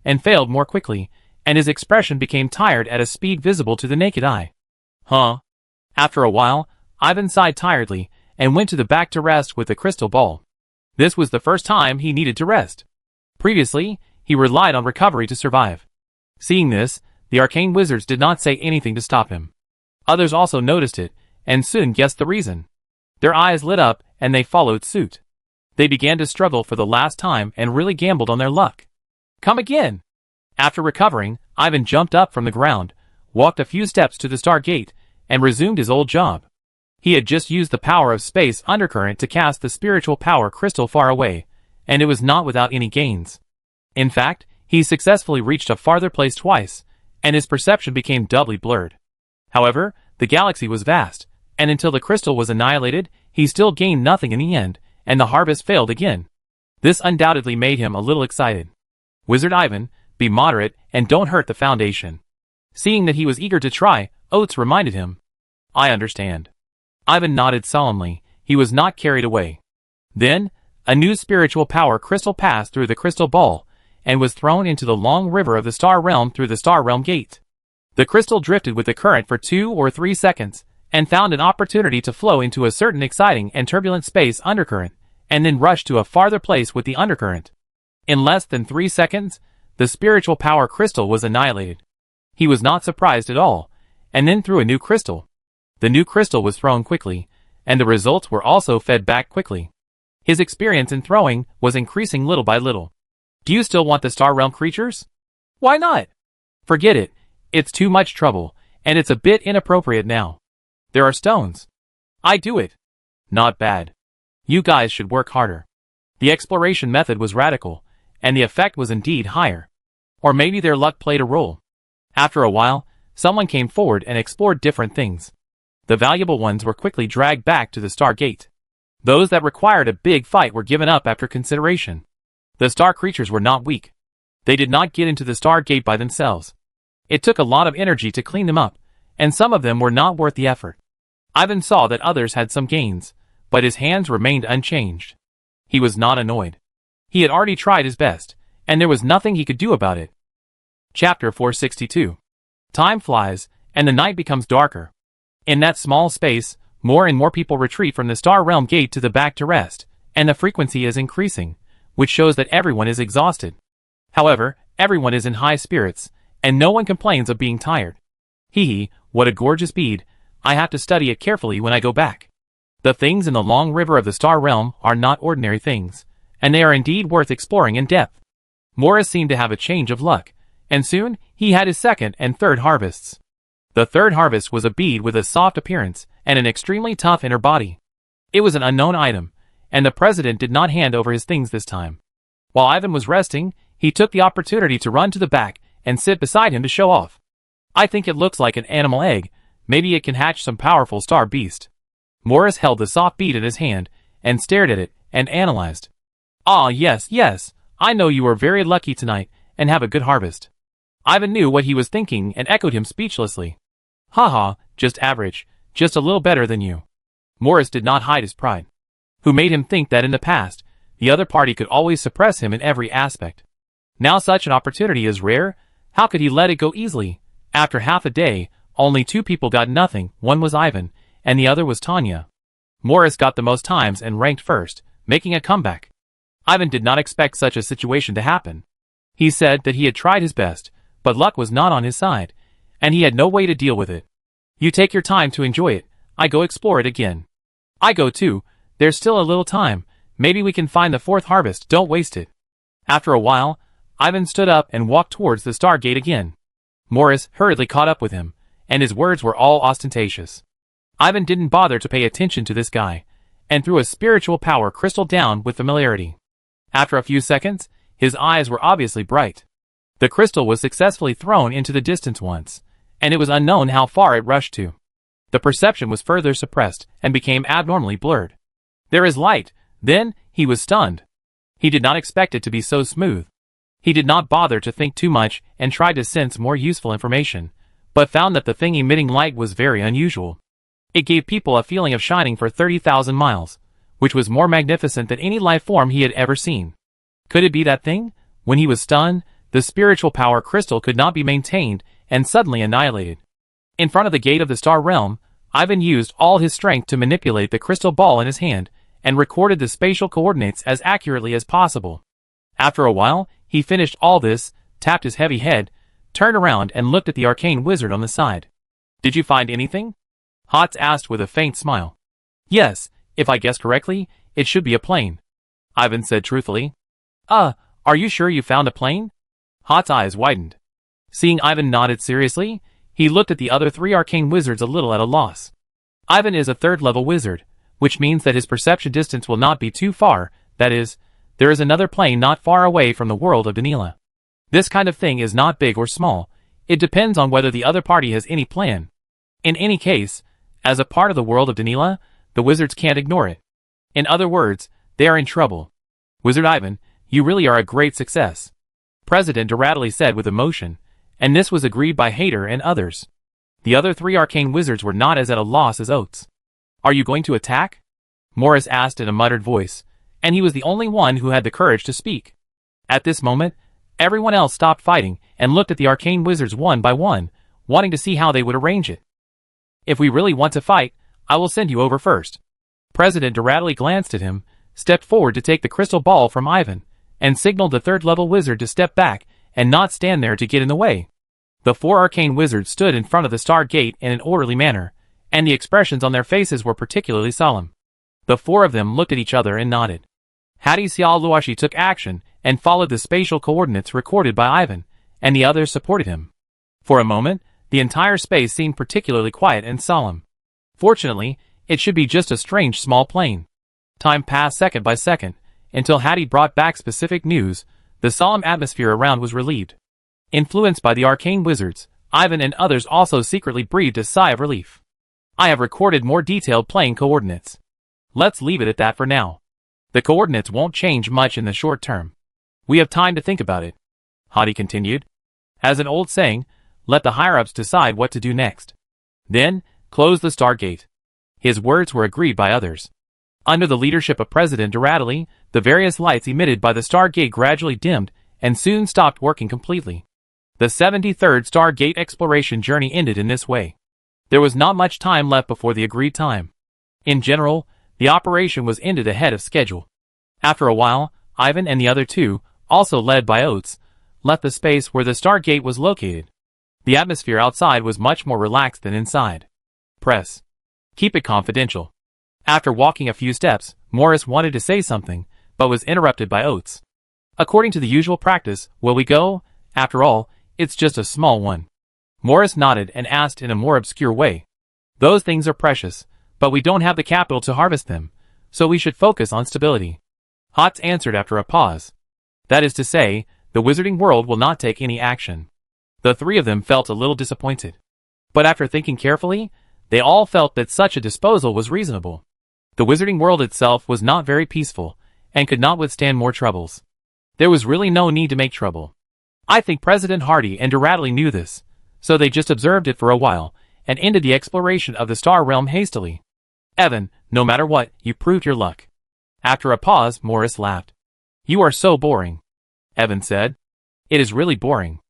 and failed more quickly, and his expression became tired at a speed visible to the naked eye. After a while, Ivan sighed tiredly, and went to the back to rest with the crystal ball. This was the first time he needed to rest. Previously, he relied on recovery to survive. Seeing this, the arcane wizards did not say anything to stop him. Others also noticed it, and soon guessed the reason. Their eyes lit up, and they followed suit. They began to struggle for the last time and really gambled on their luck. Come again! After recovering, Ivan jumped up from the ground, walked a few steps to the star gate, and resumed his old job. He had just used the power of space undercurrent to cast the spiritual power crystal far away, and it was not without any gains. In fact, he successfully reached a farther place twice, and his perception became doubly blurred. However, the galaxy was vast, and until the crystal was annihilated, he still gained nothing in the end, and the harvest failed again. This undoubtedly made him a little excited. Wizard Ivan, be moderate and don't hurt the Foundation. Seeing that he was eager to try, Oates reminded him. I understand. Ivan nodded solemnly. He was not carried away. Then, a new spiritual power crystal passed through the crystal ball, and was thrown into the long river of the Star Realm through the Star Realm Gate. The crystal drifted with the current for 2 or 3 seconds, and found an opportunity to flow into a certain exciting and turbulent space undercurrent, and then rushed to a farther place with the undercurrent. In less than 3 seconds, the spiritual power crystal was annihilated. He was not surprised at all, and then threw a new crystal. The new crystal was thrown quickly, and the results were also fed back quickly. His experience in throwing was increasing little by little. Do you still want the Star Realm creatures? Why not? Forget it. It's too much trouble, and it's a bit inappropriate now. There are stones. I do it. Not bad. You guys should work harder. The exploration method was radical, and the effect was indeed higher. Or maybe their luck played a role. After a while, someone came forward and explored different things. The valuable ones were quickly dragged back to the Star Gate. Those that required a big fight were given up after consideration. The star creatures were not weak. They did not get into the Star Gate by themselves. It took a lot of energy to clean them up, and some of them were not worth the effort. Ivan saw that others had some gains, but his hands remained unchanged. He was not annoyed. He had already tried his best, and there was nothing he could do about it. Chapter 462. Time flies, and the night becomes darker. In that small space, more and more people retreat from the Star Realm Gate to the back to rest, and the frequency is increasing, which shows that everyone is exhausted. However, everyone is in high spirits, and no one complains of being tired. Hee, what a gorgeous bead. I have to study it carefully when I go back. The things in the long river of the Star Realm are not ordinary things, and they are indeed worth exploring in depth. Morris seemed to have a change of luck, and soon he had his second and third harvests. The third harvest was a bead with a soft appearance and an extremely tough inner body. It was an unknown item, and the president did not hand over his things this time. While Ivan was resting, he took the opportunity to run to the back and sit beside him to show off. I think it looks like an animal egg. Maybe it can hatch some powerful star beast. Morris held the soft bead in his hand and stared at it and analyzed. Ah, yes, I know you are very lucky tonight and have a good harvest. Ivan knew what he was thinking and echoed him speechlessly. Haha, just average, just a little better than you. Morris did not hide his pride. who made him think that in the past, the other party could always suppress him in every aspect. Now such an opportunity is rare. How could he let it go easily? After half a day, only 2 people got nothing. One was Ivan, and the other was Tanya. Morris got the most times and ranked first, making a comeback. Ivan did not expect such a situation to happen. He said that he had tried his best, but luck was not on his side, and he had no way to deal with it. You take your time to enjoy it. I go explore it again. I go too. There's still a little time. Maybe we can find the 4th harvest. Don't waste it. After a while, Ivan stood up and walked towards the Stargate again. Morris hurriedly caught up with him, and his words were all ostentatious. Ivan didn't bother to pay attention to this guy, and threw a spiritual power crystal down with familiarity. After a few seconds, his eyes were obviously bright. The crystal was successfully thrown into the distance once, and it was unknown how far it rushed to. The perception was further suppressed and became abnormally blurred. There is light. Then, he was stunned. He did not expect it to be so smooth. He did not bother to think too much and tried to sense more useful information, but found that the thing emitting light was very unusual. It gave people a feeling of shining for 30,000 miles, which was more magnificent than any life form he had ever seen. Could it be that thing? When he was stunned, the spiritual power crystal could not be maintained and suddenly annihilated. In front of the gate of the star realm, Ivan used all his strength to manipulate the crystal ball in his hand and recorded the spatial coordinates as accurately as possible. After a while, he finished all this, tapped his heavy head, turned around and looked at the arcane wizard on the side. Did you find anything? Hotz asked with a faint smile. Yes, if I guessed correctly, it should be a plane, Ivan said truthfully. Are you sure you found a plane? Hot's eyes widened. Seeing Ivan nodded seriously, he looked at the other 3 arcane wizards a little at a loss. Ivan is a 3rd-level wizard, which means that his perception distance will not be too far. That is, there is another plane not far away from the world of Danila. This kind of thing is not big or small. It depends on whether the other party has any plan. In any case, as a part of the world of Danila, the wizards can't ignore it. In other words, they are in trouble. Wizard Ivan, you really are a great success, President Doradley said with emotion, and this was agreed by Hader and others. The other 3 arcane wizards were not as at a loss as Oates. Are you going to attack? Morris asked in a muttered voice, and he was the only one who had the courage to speak. At this moment, everyone else stopped fighting and looked at the arcane wizards one by one, wanting to see how they would arrange it. If we really want to fight, I will send you over first. President Doradley glanced at him, stepped forward to take the crystal ball from Ivan, and signaled the 3rd-level wizard to step back and not stand there to get in the way. The 4 arcane wizards stood in front of the star gate in an orderly manner, and the expressions on their faces were particularly solemn. The 4 of them looked at each other and nodded. Hadi Sialuashi took action and followed the spatial coordinates recorded by Ivan, and the others supported him. For a moment, the entire space seemed particularly quiet and solemn. Fortunately, it should be just a strange small plane. Time passed second by second, until Hadi brought back specific news. The solemn atmosphere around was relieved. Influenced by the arcane wizards, Ivan and others also secretly breathed a sigh of relief. I have recorded more detailed plane coordinates. Let's leave it at that for now. The coordinates won't change much in the short term. We have time to think about it, Hadi continued. As an old saying, let the higher-ups decide what to do next. Then, close the Stargate. His words were agreed by others. Under the leadership of President Doradley, the various lights emitted by the Stargate gradually dimmed and soon stopped working completely. The 73rd Stargate exploration journey ended in this way. There was not much time left before the agreed time. In general, the operation was ended ahead of schedule. After a while, Ivan and the other 2, also led by Oates, left the space where the Stargate was located. The atmosphere outside was much more relaxed than inside. Press. Keep it confidential. After walking a few steps, Morris wanted to say something, but was interrupted by Oates. According to the usual practice, will we go? After all, it's just a small one. Morris nodded and asked in a more obscure way. Those things are precious, but we don't have the capital to harvest them, so we should focus on stability. Hotz answered after a pause. That is to say, the wizarding world will not take any action. The 3 of them felt a little disappointed. But after thinking carefully, they all felt that such a disposal was reasonable. The wizarding world itself was not very peaceful, and could not withstand more troubles. There was really no need to make trouble. I think President Hardy and Doradley knew this, so they just observed it for a while, and ended the exploration of the star realm hastily. Evan, no matter what, you proved your luck. After a pause, Morris laughed. You are so boring, Evan said. It is really boring.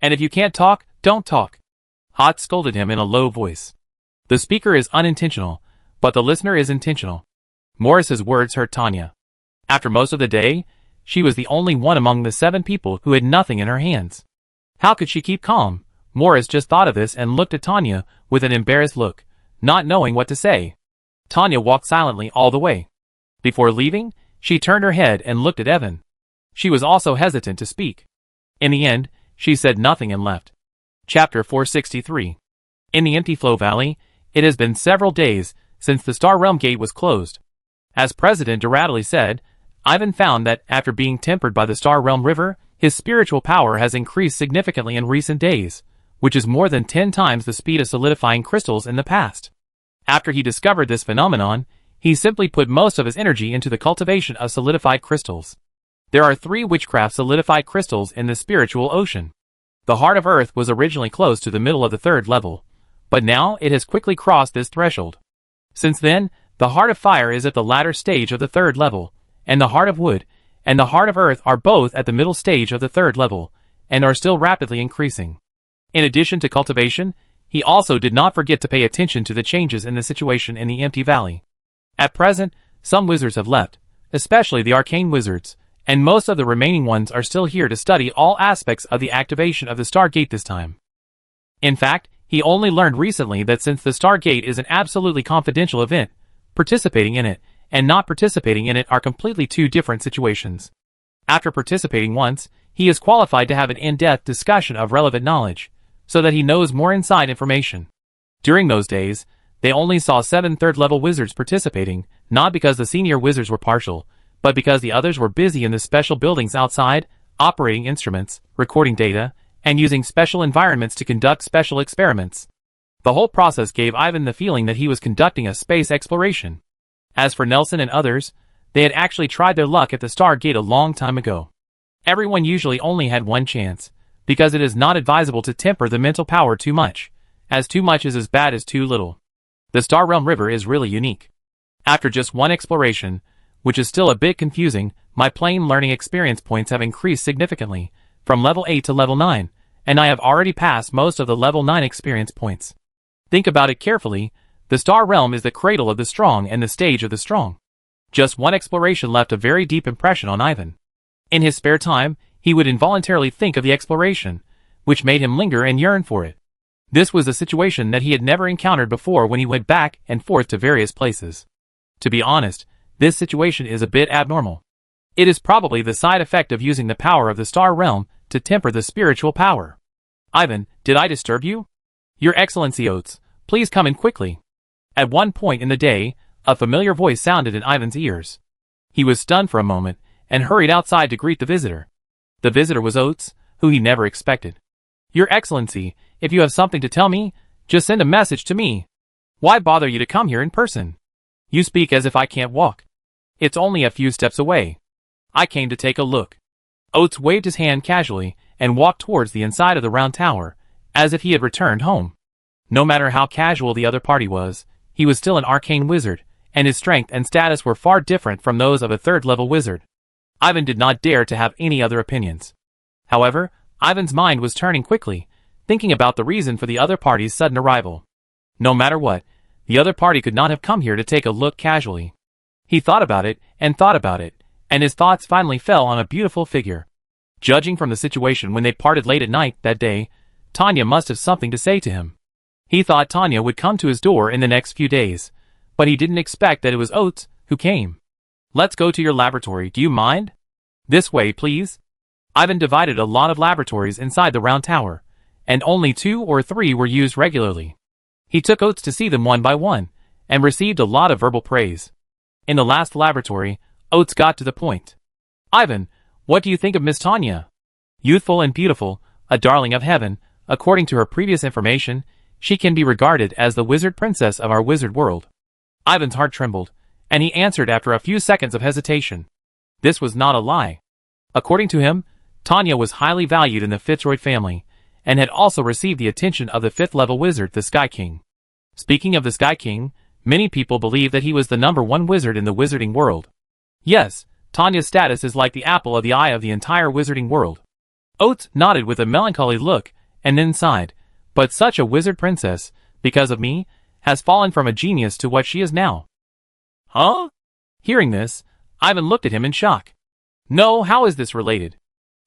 And if you can't talk, don't talk. Hot scolded him in a low voice. The speaker is unintentional, but the listener is intentional. Morris's words hurt Tanya. After most of the day, she was the only one among the 7 people who had nothing in her hands. How could she keep calm? Morris just thought of this and looked at Tanya with an embarrassed look, not knowing what to say. Tanya walked silently all the way. Before leaving, she turned her head and looked at Evan. She was also hesitant to speak. In the end, she said nothing and left. Chapter 463. In the Empty Flow Valley, it has been several days since the Star Realm Gate was closed. As President Doradley said, Ivan found that after being tempered by the Star Realm River, his spiritual power has increased significantly in recent days, which is more than 10 times the speed of solidifying crystals in the past. After he discovered this phenomenon, he simply put most of his energy into the cultivation of solidified crystals. There are 3 witchcraft solidified crystals in the spiritual ocean. The Heart of Earth was originally close to the middle of the 3rd level, but now it has quickly crossed this threshold. Since then, the Heart of Fire is at the latter stage of the 3rd level, and the Heart of Wood and the Heart of Earth are both at the middle stage of the 3rd level, and are still rapidly increasing. In addition to cultivation, he also did not forget to pay attention to the changes in the situation in the Empty Valley. At present, some wizards have left, especially the arcane wizards, and most of the remaining ones are still here to study all aspects of the activation of the Stargate this time. In fact, he only learned recently that since the Stargate is an absolutely confidential event, participating in it and not participating in it are completely 2 different situations. After participating once, he is qualified to have an in-depth discussion of relevant knowledge, so that he knows more inside information. During those days, they only saw 7 3rd-level wizards participating, not because the senior wizards were partial, but because the others were busy in the special buildings outside, operating instruments, recording data, and using special environments to conduct special experiments. The whole process gave Ivan the feeling that he was conducting a space exploration. As for Nelson and others, they had actually tried their luck at the Stargate a long time ago. Everyone usually only had one chance, because it is not advisable to temper the mental power too much, as too much is as bad as too little. The Star Realm River is really unique. After just one exploration, which is still a bit confusing, my plane learning experience points have increased significantly, from level 8 to level 9, and I have already passed most of the level 9 experience points. Think about it carefully, the Star Realm is the cradle of the strong and the stage of the strong. Just one exploration left a very deep impression on Ivan. In his spare time, he would involuntarily think of the exploration, which made him linger and yearn for it. This was a situation that he had never encountered before when he went back and forth to various places. To be honest, this situation is a bit abnormal. It is probably the side effect of using the power of the Star Realm to temper the spiritual power. Ivan, did I disturb you? Your Excellency Oates, please come in quickly. At one point in the day, a familiar voice sounded in Ivan's ears. He was stunned for a moment, and hurried outside to greet the visitor. The visitor was Oates, who he never expected. Your Excellency, if you have something to tell me, just send a message to me. Why bother you to come here in person? You speak as if I can't walk. It's only a few steps away. I came to take a look. Oates waved his hand casually, and walked towards the inside of the round tower, as if he had returned home. No matter how casual the other party was, he was still an arcane wizard, and his strength and status were far different from those of a 3rd-level wizard. Ivan did not dare to have any other opinions. However, Ivan's mind was turning quickly, thinking about the reason for the other party's sudden arrival. No matter what, the other party could not have come here to take a look casually. He thought about it, and his thoughts finally fell on a beautiful figure. Judging from the situation when they parted late at night that day, Tanya must have something to say to him. He thought Tanya would come to his door in the next few days, but he didn't expect that it was Oates who came. Let's go to your laboratory, do you mind? This way, please. Ivan divided a lot of laboratories inside the round tower, and only 2 or 3 were used regularly. He took Oates to see them one by one, and received a lot of verbal praise. In the last laboratory, Oates got to the point. Ivan, what do you think of Miss Tanya? Youthful and beautiful, a darling of heaven, according to her previous information, she can be regarded as the wizard princess of our wizard world. Ivan's heart trembled, and he answered after a few seconds of hesitation. This was not a lie. According to him, Tanya was highly valued in the Fitzroy family, and had also received the attention of the 5th-level wizard, the Sky King. Speaking of the Sky King, many people believe that he was the #1 wizard in the wizarding world. Yes, Tanya's status is like the apple of the eye of the entire wizarding world. Oates nodded with a melancholy look, and then sighed. But such a wizard princess, because of me, has fallen from a genius to what she is now. Huh? Hearing this, Ivan looked at him in shock. No, how is this related?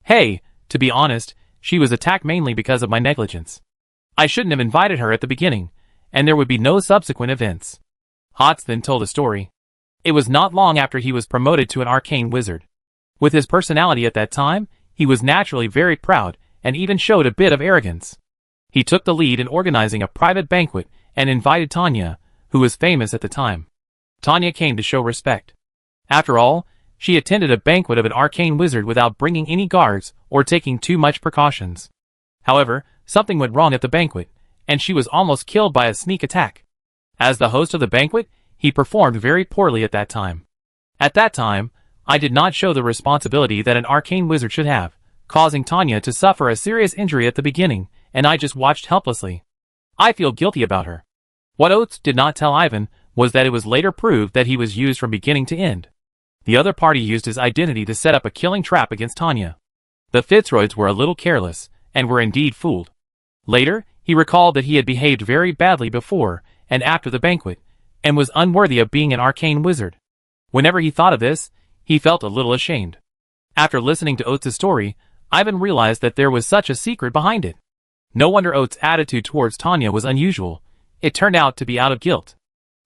Hey, to be honest, she was attacked mainly because of my negligence. I shouldn't have invited her at the beginning, and there would be no subsequent events. Hotz then told a story. It was not long after he was promoted to an arcane wizard. With his personality at that time, he was naturally very proud, and even showed a bit of arrogance. He took the lead in organizing a private banquet, and invited Tanya, who was famous at the time. Tanya came to show respect. After all, she attended a banquet of an arcane wizard without bringing any guards or taking too much precautions. However, something went wrong at the banquet, and she was almost killed by a sneak attack. As the host of the banquet, he performed very poorly at that time. At that time, I did not show the responsibility that an arcane wizard should have, causing Tanya to suffer a serious injury at the beginning, and I just watched helplessly. I feel guilty about her. What Oates did not tell Ivan was that it was later proved that he was used from beginning to end. The other party used his identity to set up a killing trap against Tanya. The Fitzroys were a little careless, and were indeed fooled. Later, he recalled that he had behaved very badly before and after the banquet, and was unworthy of being an arcane wizard. Whenever he thought of this, he felt a little ashamed. After listening to Oates' story, Ivan realized that there was such a secret behind it. No wonder Oates' attitude towards Tanya was unusual. It turned out to be out of guilt.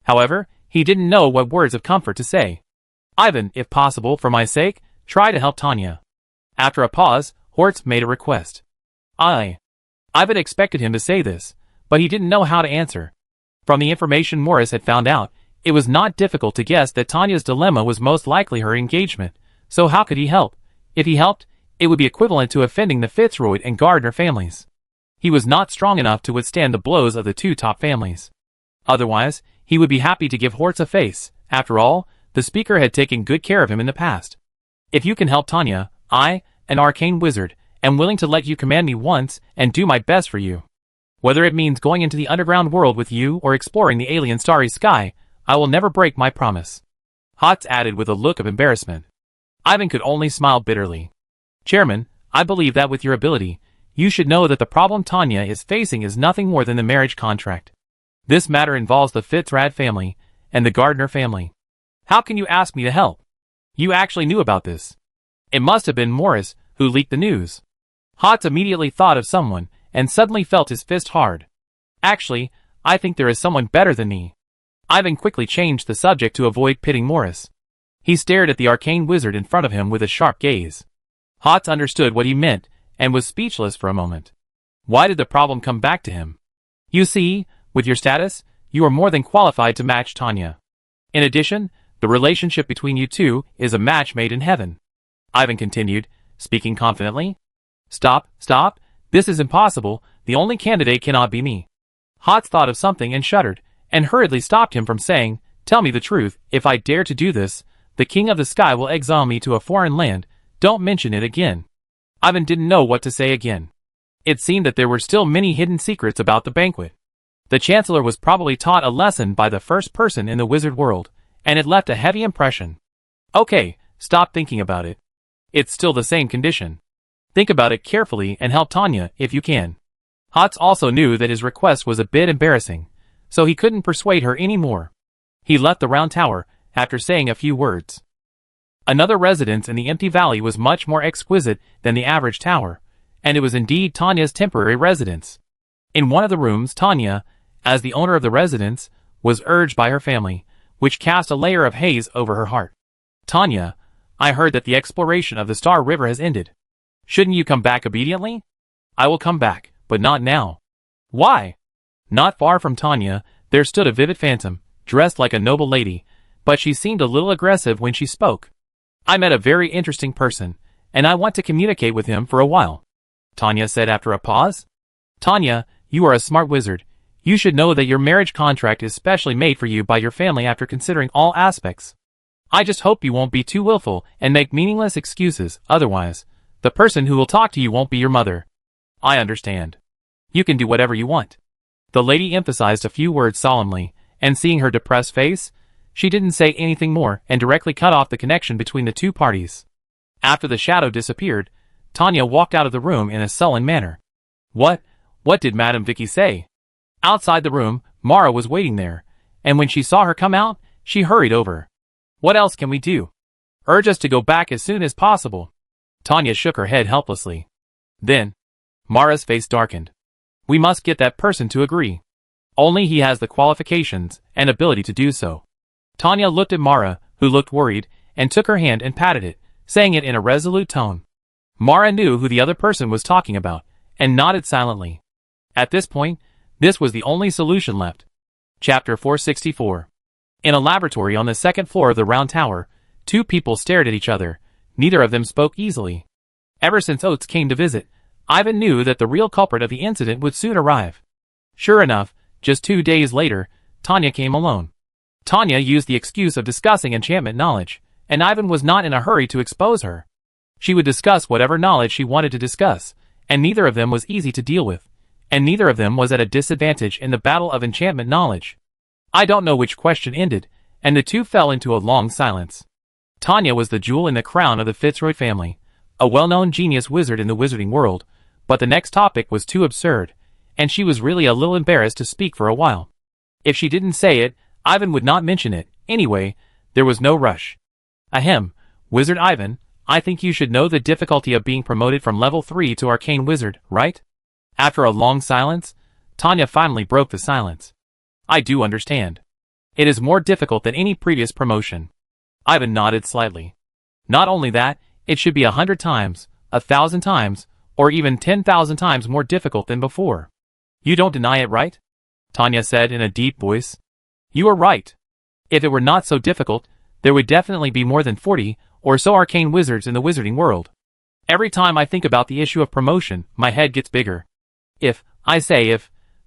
However, he didn't know what words of comfort to say. Ivan, if possible, for my sake, try to help Tanya. After a pause, Hortz made a request. Ivan expected him to say this, but he didn't know how to answer. From the information Morris had found out, it was not difficult to guess that Tanya's dilemma was most likely her engagement, so how could he help? If he helped, it would be equivalent to offending the Fitzroy and Gardner families. He was not strong enough to withstand the blows of the two top families. Otherwise, he would be happy to give Hortz a face. After all, the speaker had taken good care of him in the past. If you can help Tanya, I, an arcane wizard, am willing to let you command me once and do my best for you. Whether it means going into the underground world with you or exploring the alien starry sky, I will never break my promise. Hotz added with a look of embarrassment. Ivan could only smile bitterly. Chairman, I believe that with your ability, you should know that the problem Tanya is facing is nothing more than the marriage contract. This matter involves the Fitzrad family and the Gardner family. How can you ask me to help? You actually knew about this. It must have been Morris who leaked the news. Hotz immediately thought of someone and suddenly felt his fist hard. Actually, I think there is someone better than me. Ivan quickly changed the subject to avoid pitting Morris. He stared at the arcane wizard in front of him with a sharp gaze. Hotz understood what he meant and was speechless for a moment. Why did the problem come back to him? You see, with your status, you are more than qualified to match Tanya. In addition, the relationship between you two is a match made in heaven. Ivan continued, speaking confidently. Stop. This is impossible. The only candidate cannot be me. Hotz thought of something and shuddered, and hurriedly stopped him from saying, Tell me the truth, if I dare to do this, the king of the sky will exile me to a foreign land. Don't mention it again. Ivan didn't know what to say again. It seemed that there were still many hidden secrets about the banquet. The Chancellor was probably taught a lesson by the first person in the wizard world, and it left a heavy impression. Okay, stop thinking about it. It's still the same condition. Think about it carefully and help Tanya if you can. Hotz also knew that his request was a bit embarrassing, so he couldn't persuade her any more. He left the round tower after saying a few words. Another residence in the empty valley was much more exquisite than the average tower, and it was indeed Tanya's temporary residence. In one of the rooms, Tanya, as the owner of the residence, was urged by her family, which cast a layer of haze over her heart. Tanya, I heard that the exploration of the Star River has ended. Shouldn't you come back obediently? I will come back, but not now. Why? Not far from Tanya, there stood a vivid phantom, dressed like a noble lady, but she seemed a little aggressive when she spoke. I met a very interesting person, and I want to communicate with him for a while. Tanya said after a pause. Tanya, you are a smart wizard. You should know that your marriage contract is specially made for you by your family after considering all aspects. I just hope you won't be too willful and make meaningless excuses, otherwise, the person who will talk to you won't be your mother. I understand. You can do whatever you want. The lady emphasized a few words solemnly, and seeing her depressed face, She didn't say anything more and directly cut off the connection between the two parties. After the shadow disappeared, Tanya walked out of the room in a sullen manner. What did Madame Vicky say? Outside the room, Mara was waiting there, and when she saw her come out, she hurried over. What else can we do? Urge us to go back as soon as possible. Tanya shook her head helplessly. Then, Mara's face darkened. We must get that person to agree. Only he has the qualifications and ability to do so. Tanya looked at Mara, who looked worried, and took her hand and patted it, saying it in a resolute tone. Mara knew who the other person was talking about, and nodded silently. At this point, this was the only solution left. Chapter 464. In a laboratory on the second floor of the round tower, two people stared at each other. Neither of them spoke easily. Ever since Oates came to visit, Ivan knew that the real culprit of the incident would soon arrive. Sure enough, just 2 days later, Tanya came alone. Tanya used the excuse of discussing enchantment knowledge, and Ivan was not in a hurry to expose her. She would discuss whatever knowledge she wanted to discuss, and neither of them was easy to deal with, and neither of them was at a disadvantage in the battle of enchantment knowledge. I don't know which question ended, and the two fell into a long silence. Tanya was the jewel in the crown of the Fitzroy family, a well-known genius wizard in the wizarding world, but the next topic was too absurd, and she was really a little embarrassed to speak for a while. If she didn't say it, Ivan would not mention it. Anyway, there was no rush. Ahem, Wizard Ivan, I think you should know the difficulty of being promoted from level 3 to Arcane Wizard, right? After a long silence, Tanya finally broke the silence. I do understand. It is more difficult than any previous promotion. Ivan nodded slightly. Not only that, it should be 100 times, 1,000 times, or even 10,000 times more difficult than before. You don't deny it, right? Tanya said in a deep voice. You are right. If it were not so difficult, there would definitely be more than 40 or so arcane wizards in the wizarding world. Every time I think about the issue of promotion, my head gets bigger. If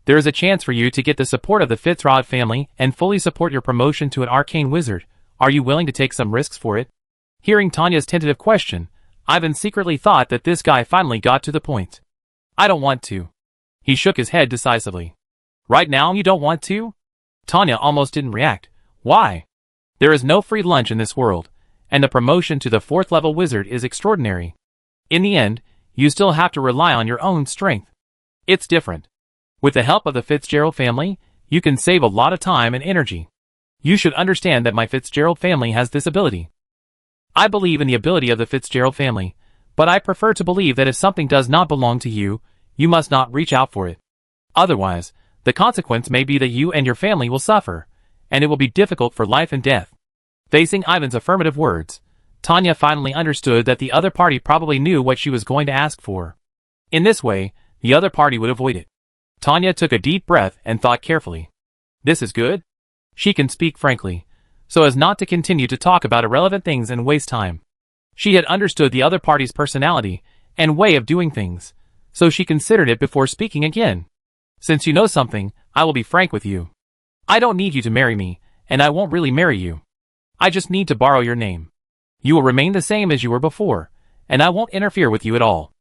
there is a chance for you to get the support of the Fitzroy family and fully support your promotion to an arcane wizard, are you willing to take some risks for it? Hearing Tanya's tentative question, Ivan secretly thought that this guy finally got to the point. I don't want to. He shook his head decisively. Right now you don't want to? Tanya almost didn't react. Why? There is no free lunch in this world, and the promotion to the 4th level wizard is extraordinary. In the end, you still have to rely on your own strength. It's different. With the help of the Fitzgerald family, you can save a lot of time and energy. You should understand that my Fitzgerald family has this ability. I believe in the ability of the Fitzgerald family, but I prefer to believe that if something does not belong to you, you must not reach out for it. Otherwise, the consequence may be that you and your family will suffer, and it will be difficult for life and death. Facing Ivan's affirmative words, Tanya finally understood that the other party probably knew what she was going to ask for. In this way, the other party would avoid it. Tanya took a deep breath and thought carefully. This is good. She can speak frankly, so as not to continue to talk about irrelevant things and waste time. She had understood the other party's personality and way of doing things, so she considered it before speaking again. Since you know something, I will be frank with you. I don't need you to marry me, and I won't really marry you. I just need to borrow your name. You will remain the same as you were before, and I won't interfere with you at all.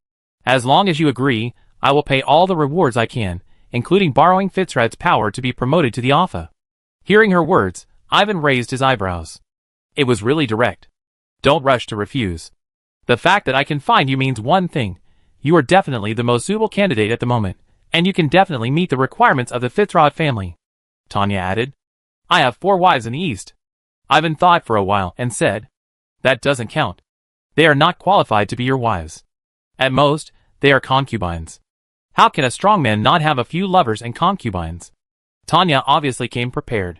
As long as you agree, I will pay all the rewards I can, including borrowing Fitzrad's power to be promoted to the Alpha. Hearing her words, Ivan raised his eyebrows. It was really direct. Don't rush to refuse. The fact that I can find you means one thing. You are definitely the most suitable candidate at the moment, and you can definitely meet the requirements of the Fitzrod family. Tanya added. I have 4 wives in the East. Ivan thought for a while and said, that doesn't count. They are not qualified to be your wives. At most, they are concubines. How can a strong man not have a few lovers and concubines? Tanya obviously came prepared.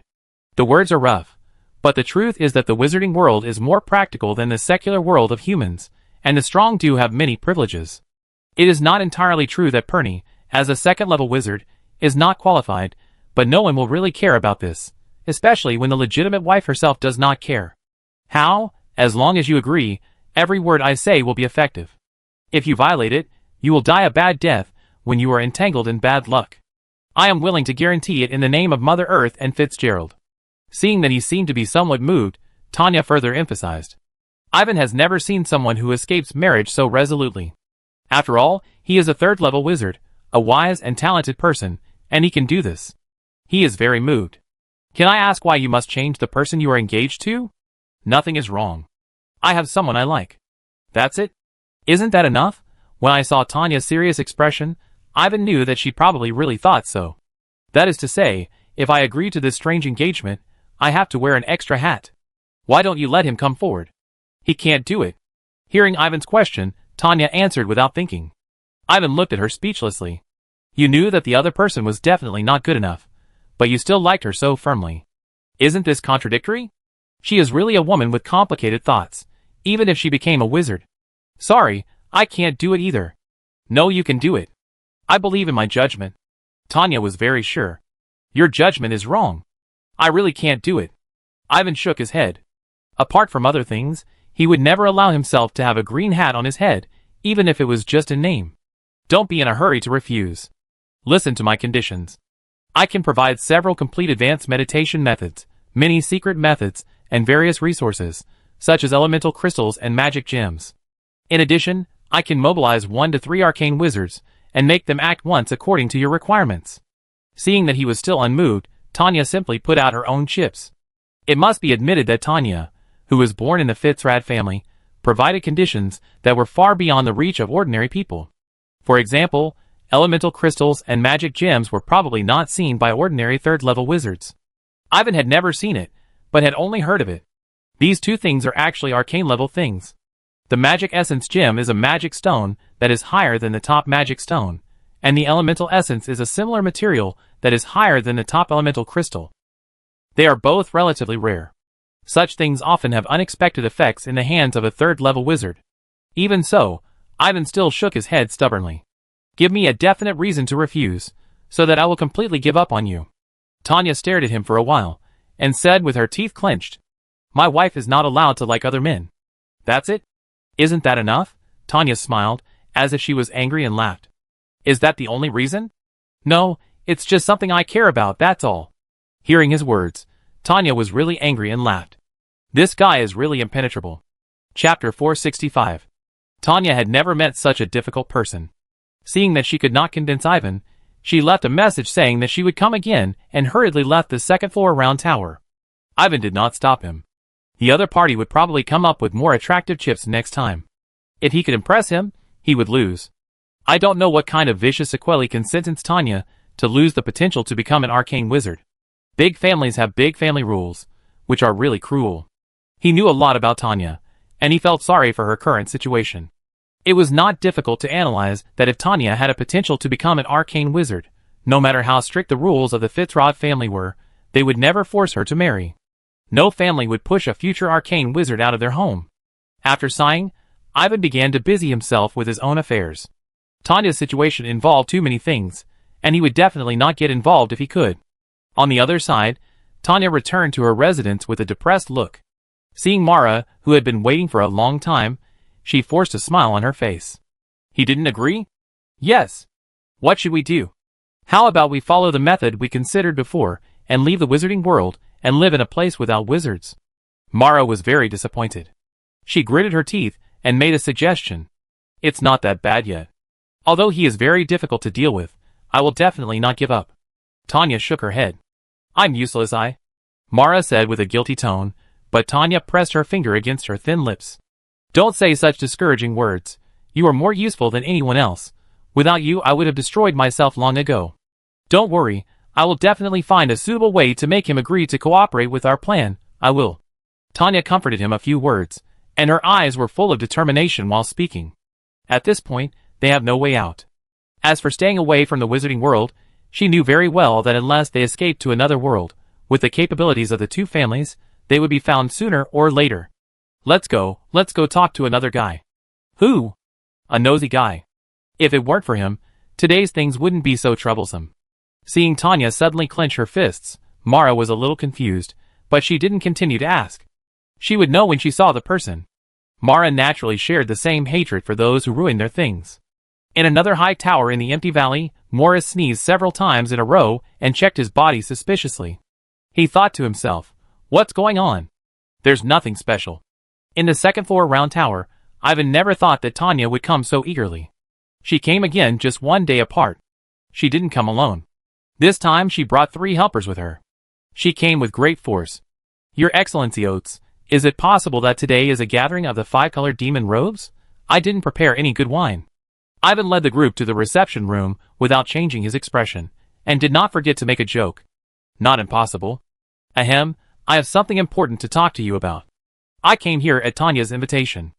The words are rough, but the truth is that the wizarding world is more practical than the secular world of humans, and the strong do have many privileges. It is not entirely true that Perny, as a second-level wizard, is not qualified, but no one will really care about this, especially when the legitimate wife herself does not care. How? As long as you agree, every word I say will be effective. If you violate it, you will die a bad death when you are entangled in bad luck. I am willing to guarantee it in the name of Mother Earth and Fitzgerald. Seeing that he seemed to be somewhat moved, Tanya further emphasized. Ivan has never seen someone who escapes marriage so resolutely. After all, he is a 3rd-level wizard, a wise and talented person, and he can do this. He is very moved. Can I ask why you must change the person you are engaged to? Nothing is wrong. I have someone I like. That's it? Isn't that enough? When I saw Tanya's serious expression, Ivan knew that she probably really thought so. That is to say, if I agree to this strange engagement, I have to wear an extra hat. Why don't you let him come forward? He can't do it. Hearing Ivan's question, Tanya answered without thinking. Ivan looked at her speechlessly. You knew that the other person was definitely not good enough, but you still liked her so firmly. Isn't this contradictory? She is really a woman with complicated thoughts, even if she became a wizard. Sorry, I can't do it either. No, you can do it. I believe in my judgment. Tanya was very sure. Your judgment is wrong. I really can't do it. Ivan shook his head. Apart from other things, he would never allow himself to have a green hat on his head, even if it was just a name. Don't be in a hurry to refuse. Listen to my conditions. I can provide several complete advanced meditation methods, many secret methods, and various resources, such as elemental crystals and magic gems. In addition, I can mobilize 1 to 3 arcane wizards, and make them act once according to your requirements. Seeing that he was still unmoved, Tanya simply put out her own chips. It must be admitted that Tanya, who was born in the Fitzrad family, provided conditions that were far beyond the reach of ordinary people. For example, elemental crystals and magic gems were probably not seen by ordinary third-level wizards. Ivan had never seen it, but had only heard of it. These two things are actually arcane-level things. The magic essence gem is a magic stone that is higher than the top magic stone, and the elemental essence is a similar material that is higher than the top elemental crystal. They are both relatively rare. Such things often have unexpected effects in the hands of a third-level wizard. Even so, Ivan still shook his head stubbornly. Give me a definite reason to refuse, so that I will completely give up on you. Tanya stared at him for a while, and said with her teeth clenched, My wife is not allowed to like other men. That's it? Isn't that enough? Tanya smiled, as if she was angry, and laughed. Is that the only reason? No, it's just something I care about, that's all. Hearing his words, Tanya was really angry and laughed. This guy is really impenetrable. Chapter 465. Tanya had never met such a difficult person. Seeing that she could not convince Ivan, she left a message saying that she would come again and hurriedly left the second-floor round tower. Ivan did not stop him. The other party would probably come up with more attractive chips next time. If he could impress him, he would lose. I don't know what kind of vicious sequelae can sentence Tanya to lose the potential to become an arcane wizard. Big families have big family rules, which are really cruel. He knew a lot about Tanya, and he felt sorry for her current situation. It was not difficult to analyze that if Tanya had a potential to become an arcane wizard, no matter how strict the rules of the Fitzrod family were, they would never force her to marry. No family would push a future arcane wizard out of their home. After sighing, Ivan began to busy himself with his own affairs. Tanya's situation involved too many things, and he would definitely not get involved if he could. On the other side, Tanya returned to her residence with a depressed look. Seeing Mara, who had been waiting for a long time, she forced a smile on her face. He didn't agree? Yes. What should we do? How about we follow the method we considered before, and leave the wizarding world, and live in a place without wizards? Mara was very disappointed. She gritted her teeth, and made a suggestion. It's not that bad yet. Although he is very difficult to deal with, I will definitely not give up. Tanya shook her head. I'm useless, Mara said with a guilty tone, but Tanya pressed her finger against her thin lips. Don't say such discouraging words. You are more useful than anyone else. Without you, I would have destroyed myself long ago. Don't worry, I will definitely find a suitable way to make him agree to cooperate with our plan. I will. Tanya comforted him a few words, and her eyes were full of determination while speaking. At this point, they have no way out. As for staying away from the wizarding world, she knew very well that unless they escaped to another world, with the capabilities of the two families, they would be found sooner or later. Let's go talk to another guy. Who? A nosy guy. If it weren't for him, today's things wouldn't be so troublesome. Seeing Tanya suddenly clench her fists, Mara was a little confused, but she didn't continue to ask. She would know when she saw the person. Mara naturally shared the same hatred for those who ruined their things. In another high tower in the empty valley, Morris sneezed several times in a row and checked his body suspiciously. He thought to himself, what's going on? There's nothing special. In the second-floor round tower, Ivan never thought that Tanya would come so eagerly. She came again just one day apart. She didn't come alone. This time she brought 3 helpers with her. She came with great force. Your Excellency Oates, is it possible that today is a gathering of the five-colored demon robes? I didn't prepare any good wine. Ivan led the group to the reception room without changing his expression, and did not forget to make a joke. Not impossible. Ahem, I have something important to talk to you about. I came here at Tanya's invitation.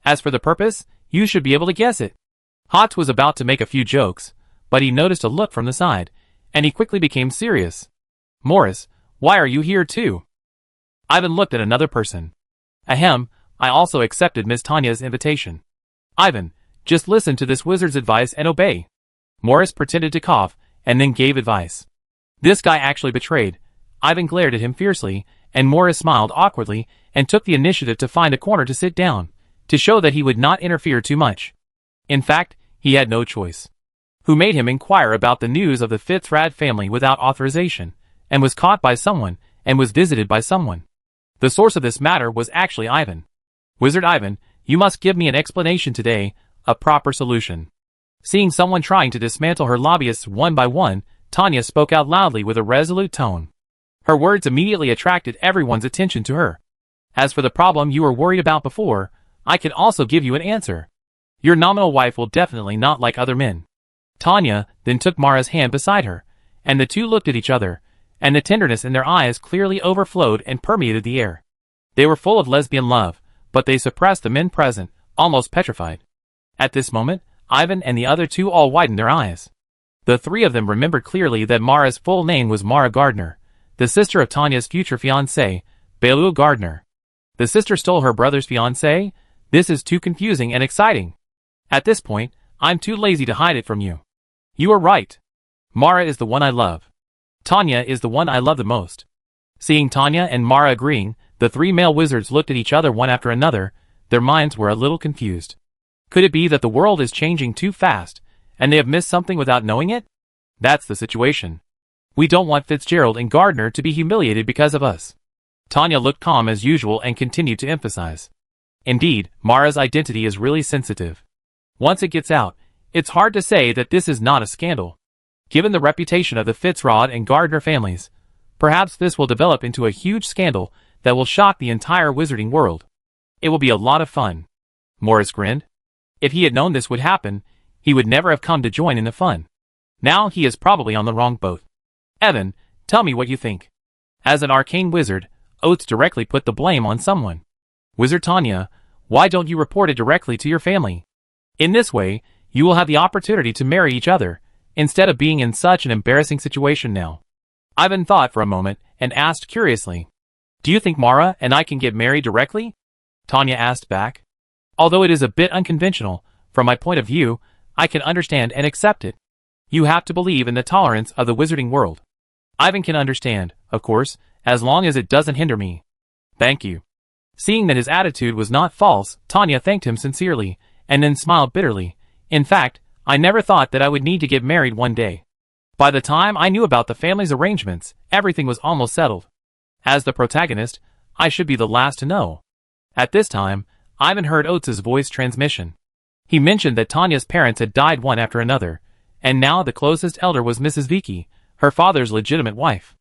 As for the purpose, you should be able to guess it. Hotz was about to make a few jokes, but he noticed a look from the side, and he quickly became serious. Morris, why are you here too? Ivan looked at another person. Ahem, I also accepted Miss Tanya's invitation. Ivan, just listen to this wizard's advice and obey. Morris pretended to cough, and then gave advice. This guy actually betrayed. Ivan glared at him fiercely, and Morris smiled awkwardly, and took the initiative to find a corner to sit down, to show that he would not interfere too much. In fact, he had no choice. Who made him inquire about the news of the Fitzrad family without authorization, and was caught by someone, and was visited by someone. The source of this matter was actually Ivan. Wizard Ivan, you must give me an explanation today, a proper solution. Seeing someone trying to dismantle her lobbyists one by one, Tanya spoke out loudly with a resolute tone. Her words immediately attracted everyone's attention to her. As for the problem you were worried about before, I can also give you an answer. Your nominal wife will definitely not like other men. Tanya then took Mara's hand beside her, and the two looked at each other, and the tenderness in their eyes clearly overflowed and permeated the air. They were full of lesbian love, but they suppressed the men present, almost petrified. At this moment, Ivan and the other two all widened their eyes. The three of them remembered clearly that Mara's full name was Mara Gardner, the sister of Tanya's future fiancé, Belu Gardner. The sister stole her brother's fiancé? This is too confusing and exciting. At this point, I'm too lazy to hide it from you. You are right. Mara is the one I love. Tanya is the one I love the most. Seeing Tanya and Mara agreeing, the three male wizards looked at each other one after another. Their minds were a little confused. Could it be that the world is changing too fast, and they have missed something without knowing it? That's the situation. We don't want Fitzgerald and Gardner to be humiliated because of us. Tanya looked calm as usual and continued to emphasize. Indeed, Mara's identity is really sensitive. Once it gets out, it's hard to say that this is not a scandal. Given the reputation of the Fitzrod and Gardner families, perhaps this will develop into a huge scandal that will shock the entire wizarding world. It will be a lot of fun. Morris grinned. If he had known this would happen, he would never have come to join in the fun. Now he is probably on the wrong boat. Evan, tell me what you think. As an arcane wizard, Oates directly put the blame on someone. Wizard Tanya, why don't you report it directly to your family? In this way, you will have the opportunity to marry each other, instead of being in such an embarrassing situation now. Ivan thought for a moment, and asked curiously. Do you think Mara and I can get married directly? Tanya asked back. Although it is a bit unconventional, from my point of view, I can understand and accept it. You have to believe in the tolerance of the wizarding world. Ivan can understand, of course, as long as it doesn't hinder me. Thank you. Seeing that his attitude was not false, Tanya thanked him sincerely, and then smiled bitterly. In fact, I never thought that I would need to get married one day. By the time I knew about the family's arrangements, everything was almost settled. As the protagonist, I should be the last to know. At this time, Ivan heard Oates' voice transmission. He mentioned that Tanya's parents had died one after another, and now the closest elder was Mrs. Vicky, her father's legitimate wife.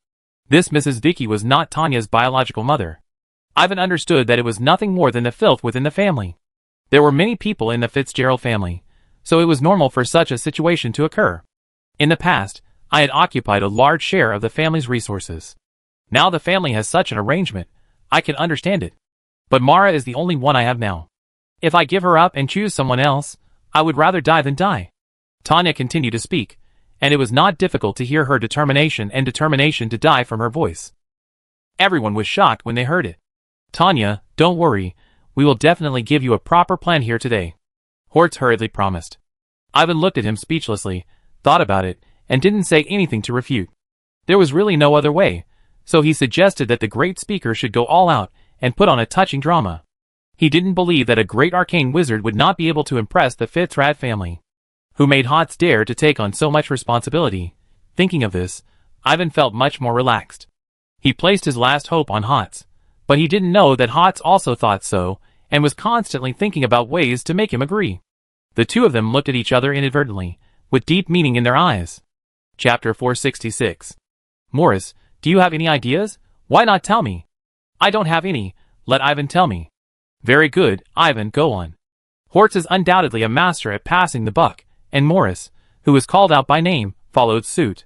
This Mrs. Vicky was not Tanya's biological mother. Ivan understood that it was nothing more than the filth within the family. There were many people in the Fitzgerald family, so it was normal for such a situation to occur. In the past, I had occupied a large share of the family's resources. Now the family has such an arrangement, I can understand it. But Mara is the only one I have now. If I give her up and choose someone else, I would rather die than die. Tanya continued to speak, and it was not difficult to hear her determination to die from her voice. Everyone was shocked when they heard it. Tanya, don't worry, we will definitely give you a proper plan here today. Hortz hurriedly promised. Ivan looked at him speechlessly, thought about it, and didn't say anything to refute. There was really no other way, so he suggested that the great speaker should go all out and put on a touching drama. He didn't believe that a great arcane wizard would not be able to impress the Fitzrad family, who made Hotz dare to take on so much responsibility. Thinking of this, Ivan felt much more relaxed. He placed his last hope on Hotz, but he didn't know that Hotz also thought so, and was constantly thinking about ways to make him agree. The two of them looked at each other inadvertently, with deep meaning in their eyes. Chapter 466. Morris, Do you have any ideas? Why not tell me? I don't have any, let Ivan tell me. Very good, Ivan, go on. Hortz is undoubtedly a master at passing the buck, and Morris, who was called out by name, followed suit.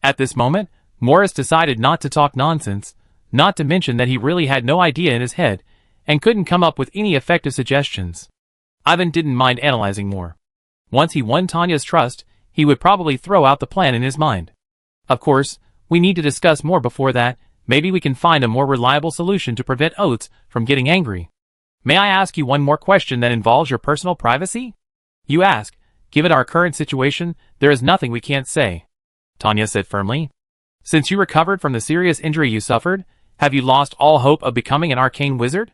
At this moment, Morris decided not to talk nonsense, not to mention that he really had no idea in his head, and couldn't come up with any effective suggestions. Ivan didn't mind analyzing more. Once he won Tanya's trust, he would probably throw out the plan in his mind. Of course, we need to discuss more before that. Maybe we can find a more reliable solution to prevent Oates from getting angry. May I ask you one more question that involves your personal privacy? You ask. Given our current situation, there is nothing we can't say, Tanya said firmly. Since you recovered from the serious injury you suffered, have you lost all hope of becoming an arcane wizard?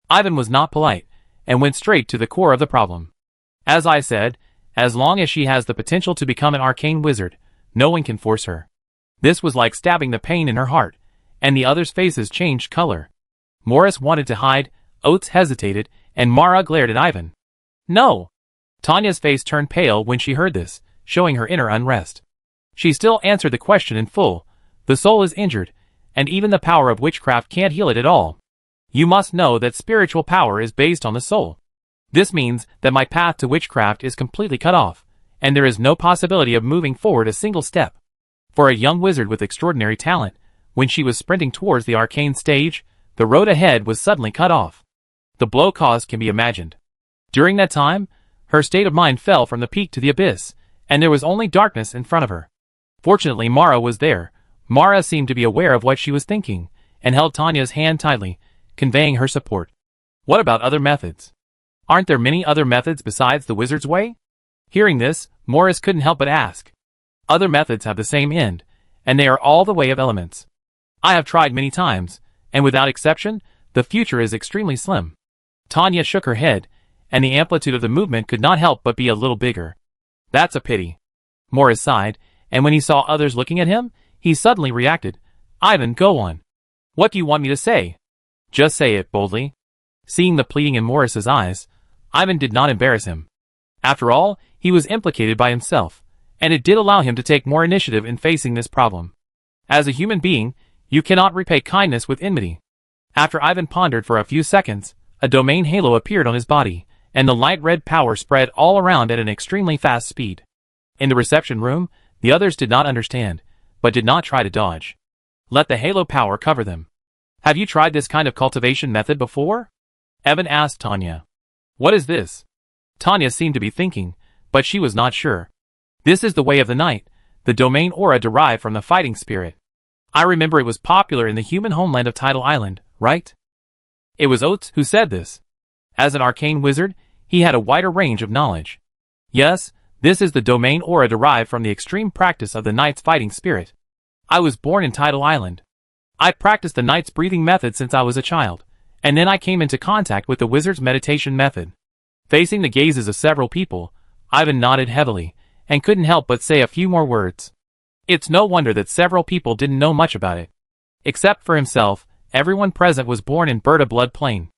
Ivan was not polite, and went straight to the core of the problem. As I said, as long as she has the potential to become an arcane wizard, no one can force her. This was like stabbing the pain in her heart, and the others' faces changed color. Morris wanted to hide, Oates hesitated, and Mara glared at Ivan. No! Tanya's face turned pale when she heard this, showing her inner unrest. She still answered the question in full. The soul is injured, and even the power of witchcraft can't heal it at all. You must know that spiritual power is based on the soul. This means that my path to witchcraft is completely cut off, and there is no possibility of moving forward a single step. For a young wizard with extraordinary talent, when she was sprinting towards the arcane stage, the road ahead was suddenly cut off. The blow caused can be imagined. During that time, her state of mind fell from the peak to the abyss, and there was only darkness in front of her. Fortunately, Mara was there. Mara seemed to be aware of what she was thinking, and held Tanya's hand tightly, conveying her support. What about other methods? Aren't there many other methods besides the wizard's way? Hearing this, Morris couldn't help but ask. Other methods have the same end, and they are all the way of elements. I have tried many times, and without exception, the future is extremely slim. Tanya shook her head, and the amplitude of the movement could not help but be a little bigger. That's a pity. Morris sighed, and when he saw others looking at him, he suddenly reacted. Ivan, go on. What do you want me to say? Just say it boldly. Seeing the pleading in Morris's eyes, Ivan did not embarrass him. After all, he was implicated by himself, and it did allow him to take more initiative in facing this problem. As a human being, you cannot repay kindness with enmity. After Ivan pondered for a few seconds, a domain halo appeared on his body, and the light red power spread all around at an extremely fast speed. In the reception room, the others did not understand, but did not try to dodge. Let the halo power cover them. Have you tried this kind of cultivation method before? Evan asked Tanya. What is this? Tanya seemed to be thinking, but she was not sure. This is the way of the night, the domain aura derived from the fighting spirit. I remember it was popular in the human homeland of Tidal Island, right? It was Oates who said this. As an arcane wizard, he had a wider range of knowledge. Yes, this is the domain aura derived from the extreme practice of the knight's fighting spirit. I was born in Tidal Island. I practiced the knight's breathing method since I was a child, and then I came into contact with the wizard's meditation method. Facing the gazes of several people, Ivan nodded heavily, and couldn't help but say a few more words. It's no wonder that several people didn't know much about it. Except for himself, everyone present was born in Berta Blood Plane.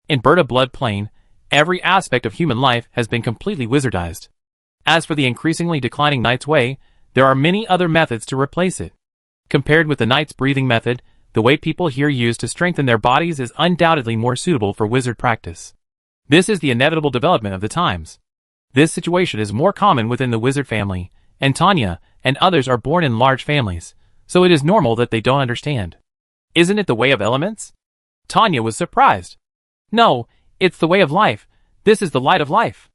In Berta Blood Plane, every aspect of human life has been completely wizardized. As for the increasingly declining Knight's Way, there are many other methods to replace it. Compared with the Knight's breathing method, the way people here use to strengthen their bodies is undoubtedly more suitable for wizard practice. This is the inevitable development of the times. This situation is more common within the wizard family, and Tanya and others are born in large families, so it is normal that they don't understand. Isn't it the way of elements? Tanya was surprised. No, it's the way of life. This is the light of life.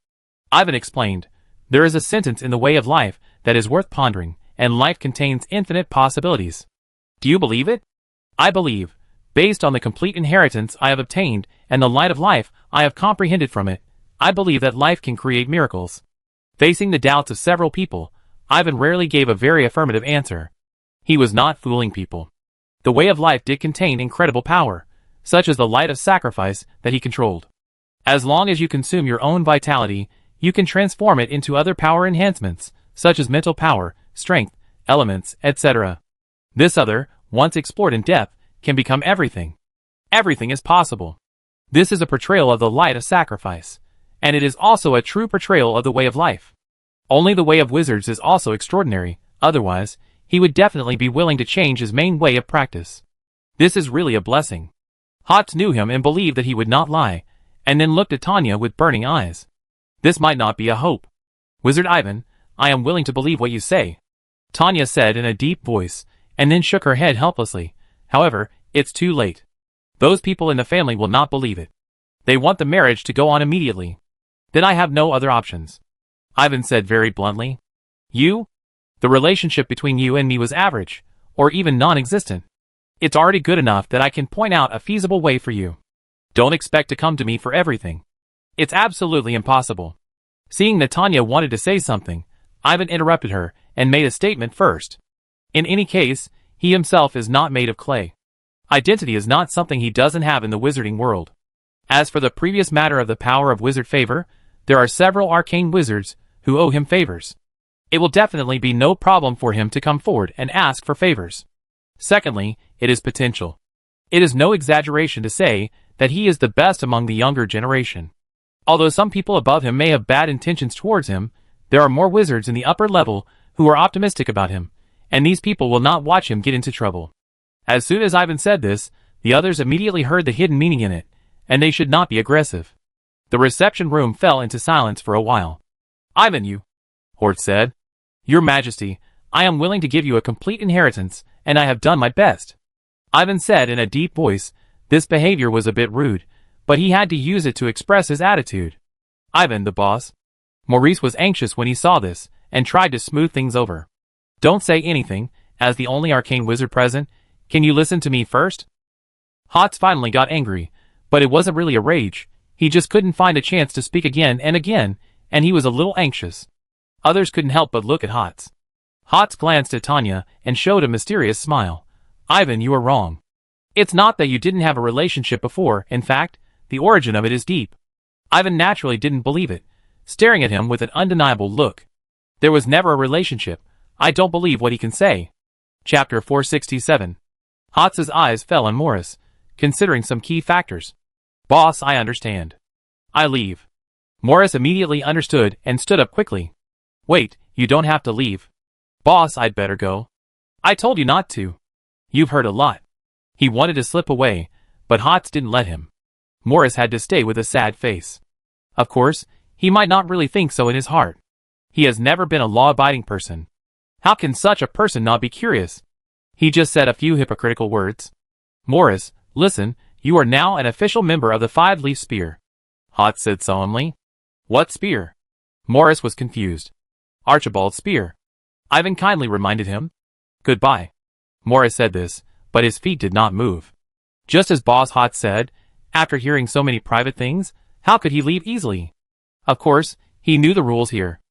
Ivan explained. There is a sentence in the way of life that is worth pondering, and life contains infinite possibilities. Do you believe it? I believe, based on the complete inheritance I have obtained and the light of life I have comprehended from it, I believe that life can create miracles. Facing the doubts of several people, Ivan rarely gave a very affirmative answer. He was not fooling people. The way of life did contain incredible power, such as the light of sacrifice that he controlled. As long as you consume your own vitality, you can transform it into other power enhancements, such as mental power, strength, elements, etc. This other, once explored in depth, can become everything. Everything is possible. This is a portrayal of the light of sacrifice, and it is also a true portrayal of the way of life. Only the way of wizards is also extraordinary, otherwise, he would definitely be willing to change his main way of practice. This is really a blessing. Hotz knew him and believed that he would not lie, and then looked at Tanya with burning eyes. This might not be a hope. Wizard Ivan, I am willing to believe what you say, Tanya said in a deep voice, and then shook her head helplessly. However, it's too late. Those people in the family will not believe it. They want the marriage to go on immediately. Then I have no other options, Ivan said very bluntly. The relationship between you and me was average, or even non-existent. It's already good enough that I can point out a feasible way for you. Don't expect to come to me for everything. It's absolutely impossible. Seeing that Tanya wanted to say something, Ivan interrupted her and made a statement first. In any case, he himself is not made of clay. Identity is not something he doesn't have in the wizarding world. As for the previous matter of the power of wizard favor, there are several arcane wizards who owe him favors. It will definitely be no problem for him to come forward and ask for favors. Secondly, it is potential. It is no exaggeration to say that he is the best among the younger generation. Although some people above him may have bad intentions towards him, there are more wizards in the upper level who are optimistic about him, and these people will not watch him get into trouble. As soon as Ivan said this, the others immediately heard the hidden meaning in it, and they should not be aggressive. The reception room fell into silence for a while. Ivan, Hort said. Your Majesty, I am willing to give you a complete inheritance, and I have done my best, Ivan said in a deep voice. This behavior was a bit rude, but he had to use it to express his attitude. Ivan, the boss. Maurice was anxious when he saw this, and tried to smooth things over. Don't say anything, as the only arcane wizard present. Can you listen to me first? Hotz finally got angry, but it wasn't really a rage. He just couldn't find a chance to speak again, and he was a little anxious. Others couldn't help but look at Hotz. Hotz glanced at Tanya and showed a mysterious smile. Ivan, you are wrong. It's not that you didn't have a relationship before. In fact, the origin of it is deep. Ivan naturally didn't believe it, staring at him with an undeniable look. There was never a relationship. I don't believe what he can say. Chapter 467. Hotz's eyes fell on Morris, considering some key factors. Boss, I understand. I leave. Morris immediately understood and stood up quickly. Wait, you don't have to leave. Boss, I'd better go. I told you not to. You've heard a lot. He wanted to slip away, but Hotz didn't let him. Morris had to stay with a sad face. Of course, he might not really think so in his heart. He has never been a law-abiding person. How can such a person not be curious? He just said a few hypocritical words. Morris, listen, you are now an official member of the Five-Leaf Spear, Hotz said solemnly. What spear? Morris was confused. Archibald's spear. Ivan kindly reminded him. Goodbye. Morris said this, but his feet did not move. Just as Boss Hotz said, after hearing so many private things, how could he leave easily? Of course, he knew the rules here.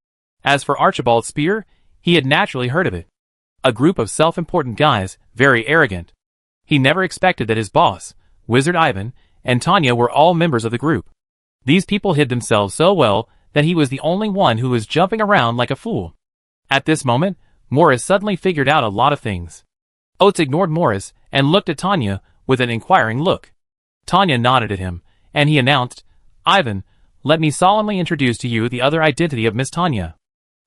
As for Archibald's spear, he had naturally heard of it. A group of self-important guys, very arrogant. He never expected that his boss, Wizard Ivan, and Tanya were all members of the group. These people hid themselves so well that he was the only one who was jumping around like a fool. At this moment, Morris suddenly figured out a lot of things. Oates ignored Morris and looked at Tanya with an inquiring look. Tanya nodded at him, and he announced, Ivan, let me solemnly introduce to you the other identity of Miss Tanya.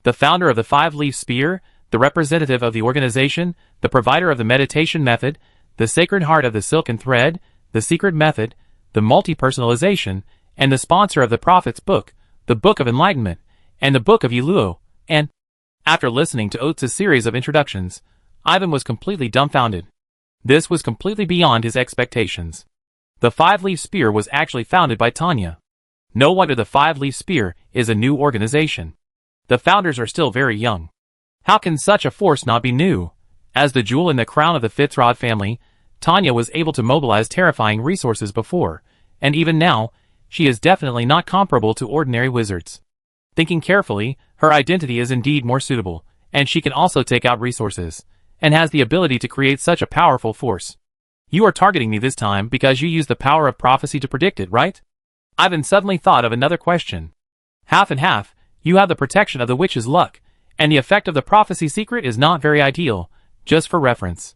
The founder of the Five-Leaf Spear, the representative of the organization, the provider of the meditation method, the Sacred Heart of the Silken Thread, the secret method, the multi-personalization, and the sponsor of the Prophet's Book, the Book of Enlightenment, and the Book of Yuluo, and... After listening to Oates' series of introductions, Ivan was completely dumbfounded. This was completely beyond his expectations. The Five-Leaf Spear was actually founded by Tanya. No wonder the Five-Leaf Spear is a new organization. The founders are still very young. How can such a force not be new? As the jewel in the crown of the Fitzrod family, Tanya was able to mobilize terrifying resources before, and even now, she is definitely not comparable to ordinary wizards. Thinking carefully, her identity is indeed more suitable, and she can also take out resources, and has the ability to create such a powerful force. You are targeting me this time because you use the power of prophecy to predict it, right? Ivan suddenly thought of another question. Half and half, you have the protection of the witch's luck, and the effect of the prophecy secret is not very ideal, just for reference.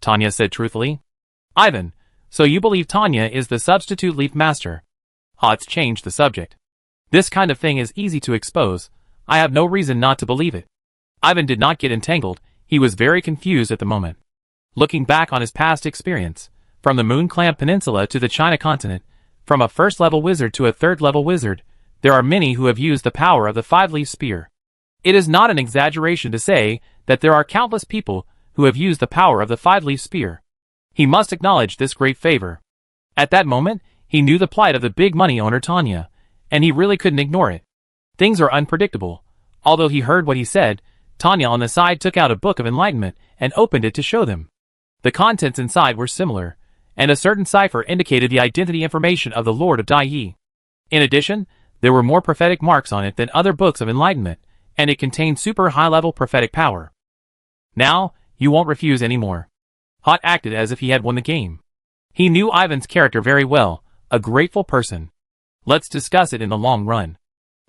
Tanya said truthfully. Ivan, so you believe Tanya is the substitute leaf master? Hotz changed the subject. This kind of thing is easy to expose. I have no reason not to believe it. Ivan did not get entangled. He was very confused at the moment. Looking back on his past experience, from the Moon Clam Peninsula to the China continent, from a first-level wizard to a third-level wizard, there are many who have used the power of the five-leaf spear. It is not an exaggeration to say that there are countless people who have used the power of the five-leaf spear. He must acknowledge this great favor. At that moment, he knew the plight of the big money owner Tanya, and he really couldn't ignore it. Things are unpredictable. Although he heard what he said, Tanya on the side took out a book of enlightenment and opened it to show them. The contents inside were similar, and a certain cipher indicated the identity information of the Lord of Dai Yi. In addition, there were more prophetic marks on it than other books of enlightenment, and it contained super high-level prophetic power. Now, you won't refuse anymore. Hot acted as if he had won the game. He knew Ivan's character very well, a grateful person. Let's discuss it in the long run.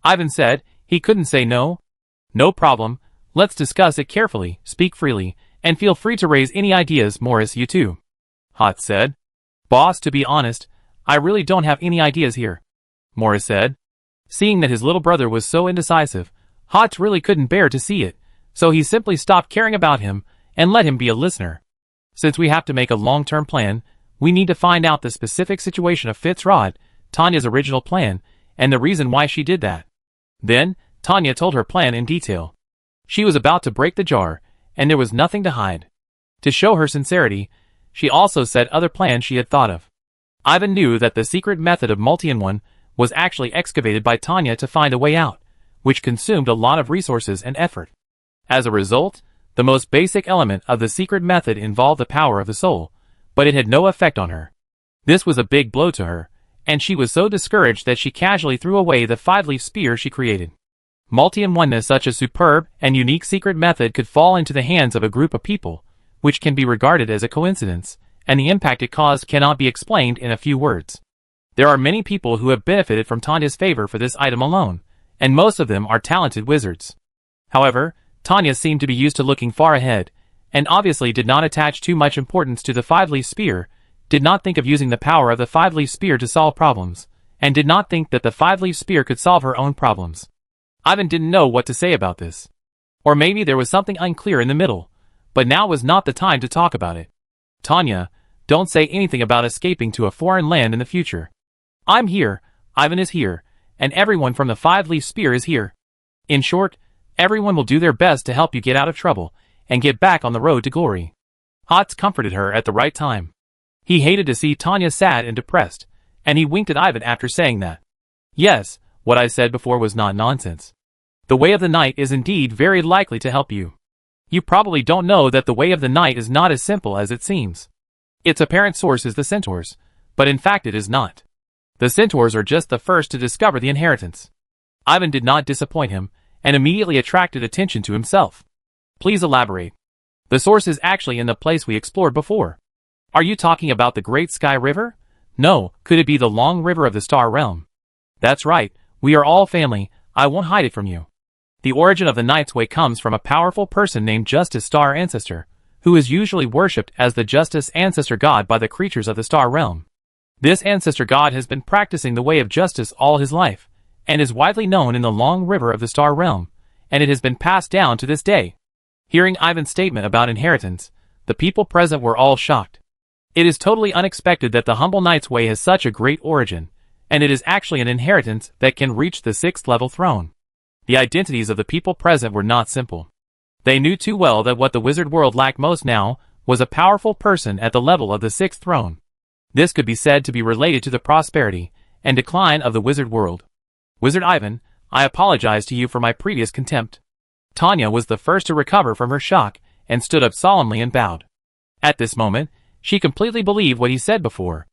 Ivan said. He couldn't say no. No problem, let's discuss it carefully, speak freely, and feel free to raise any ideas, Morris, you too. Hot said. Boss, to be honest, I really don't have any ideas here. Morris said. Seeing that his little brother was so indecisive, Hot really couldn't bear to see it, so he simply stopped caring about him and let him be a listener. Since we have to make a long-term plan, we need to find out the specific situation of Fitzrod, Tanya's original plan, and the reason why she did that. Then, Tanya told her plan in detail. She was about to break the jar, and there was nothing to hide. To show her sincerity, she also said other plans she had thought of. Ivan knew that the secret method of multi-in-one was actually excavated by Tanya to find a way out, which consumed a lot of resources and effort. As a result, the most basic element of the secret method involved the power of the soul, but it had no effect on her. This was a big blow to her, and she was so discouraged that she casually threw away the five-leaf spear she created. Multi-in-oneness, such a superb and unique secret method, could fall into the hands of a group of people, which can be regarded as a coincidence, and the impact it caused cannot be explained in a few words. There are many people who have benefited from Tanya's favor for this item alone, and most of them are talented wizards. However, Tanya seemed to be used to looking far ahead, and obviously did not attach too much importance to the five-leaf spear, did not think of using the power of the five-leaf spear to solve problems, and did not think that the five-leaf spear could solve her own problems. Ivan didn't know what to say about this. Or maybe there was something unclear in the middle, but now was not the time to talk about it. Tanya, don't say anything about escaping to a foreign land in the future. I'm here, Ivan is here, and everyone from the five-leaf spear is here. In short, everyone will do their best to help you get out of trouble and get back on the road to glory. Hots comforted her at the right time. He hated to see Tanya sad and depressed, and he winked at Ivan after saying that. Yes, what I said before was not nonsense. The Way of the Night is indeed very likely to help you. You probably don't know that the Way of the Night is not as simple as it seems. Its apparent source is the centaurs, but in fact it is not. The centaurs are just the first to discover the inheritance. Ivan did not disappoint him, and immediately attracted attention to himself. Please elaborate. The source is actually in the place we explored before. Are you talking about the Great Sky River? No, could it be the Long River of the Star Realm? That's right, we are all family, I won't hide it from you. The origin of the Night's Way comes from a powerful person named Justice Star Ancestor, who is usually worshipped as the Justice Ancestor God by the creatures of the Star Realm. This Ancestor God has been practicing the way of justice all his life, and is widely known in the Long River of the Star Realm, and it has been passed down to this day. Hearing Ivan's statement about inheritance, the people present were all shocked. It is totally unexpected that the humble Knight's Way has such a great origin, and it is actually an inheritance that can reach the 6th level throne. The identities of the people present were not simple. They knew too well that what the wizard world lacked most now was a powerful person at the level of the 6th throne. This could be said to be related to the prosperity and decline of the wizard world. Wizard Ivan, I apologize to you for my previous contempt. Tanya was the first to recover from her shock and stood up solemnly and bowed. At this moment, she completely believed what he said before.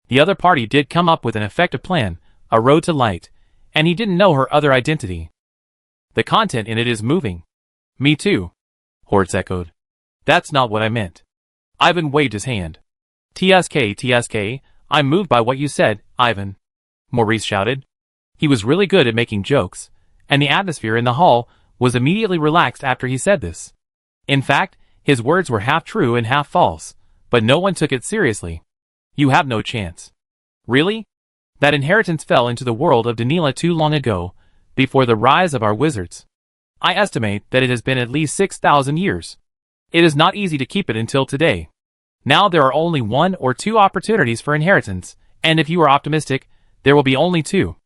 The other party did come up with an effective plan, a road to light, and he didn't know her other identity. The content in it is moving. Me too, Hortz echoed. That's not what I meant. Ivan waved his hand. TSK, I'm moved by what you said, Ivan, Maurice shouted. He was really good at making jokes, and the atmosphere in the hall was immediately relaxed after he said this. In fact, his words were half true and half false, but no one took it seriously. You have no chance. Really? That inheritance fell into the world of Danila too long ago, before the rise of our wizards. I estimate that it has been at least 6,000 years. It is not easy to keep it until today. Now there are only 1 or 2 opportunities for inheritance, and if you are optimistic, there will be only 2.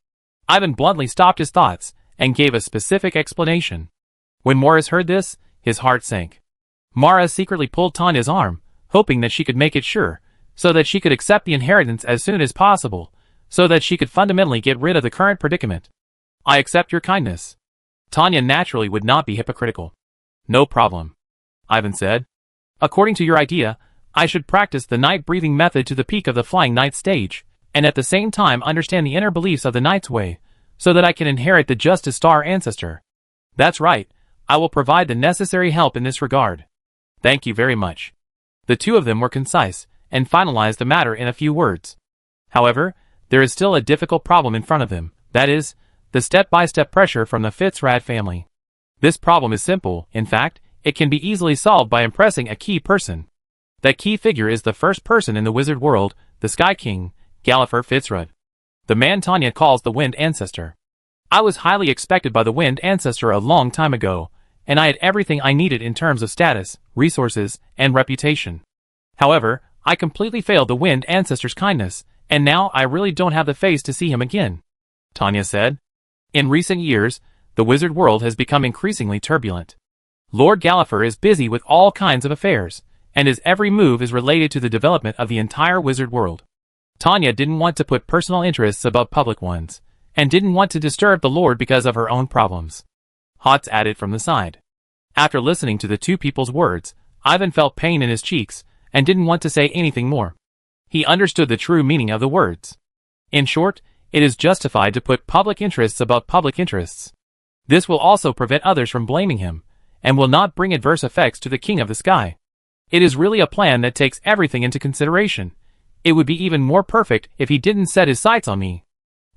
Ivan bluntly stopped his thoughts and gave a specific explanation. When Morris heard this, his heart sank. Mara secretly pulled Tanya's arm, hoping that she could make it sure, so that she could accept the inheritance as soon as possible, so that she could fundamentally get rid of the current predicament. I accept your kindness. Tanya naturally would not be hypocritical. No problem, Ivan said. According to your idea, I should practice the night breathing method to the peak of the flying knight stage, and at the same time understand the inner beliefs of the knight's way, so that I can inherit the Justice Star ancestor. That's right, I will provide the necessary help in this regard. Thank you very much. The two of them were concise, and finalized the matter in a few words. However, there is still a difficult problem in front of them, that is, the step-by-step pressure from the Fitzrad family. This problem is simple, in fact, it can be easily solved by impressing a key person. That key figure is the first person in the wizard world, the Sky King, Galliffer Fitzrad. The man Tanya calls the Wind Ancestor. I was highly expected by the Wind Ancestor a long time ago, and I had everything I needed in terms of status, resources, and reputation. However, I completely failed the Wind Ancestor's kindness, and now I really don't have the face to see him again, Tanya said. In recent years, the wizard world has become increasingly turbulent. Lord Galliffer is busy with all kinds of affairs, and his every move is related to the development of the entire wizard world. Tanya didn't want to put personal interests above public ones, and didn't want to disturb the Lord because of her own problems. Hotz added from the side. After listening to the two people's words, Ivan felt pain in his cheeks, and didn't want to say anything more. He understood the true meaning of the words. In short, it is justified to put public interests above public interests. This will also prevent others from blaming him, and will not bring adverse effects to the King of the Sky. It is really a plan that takes everything into consideration. It would be even more perfect if he didn't set his sights on me.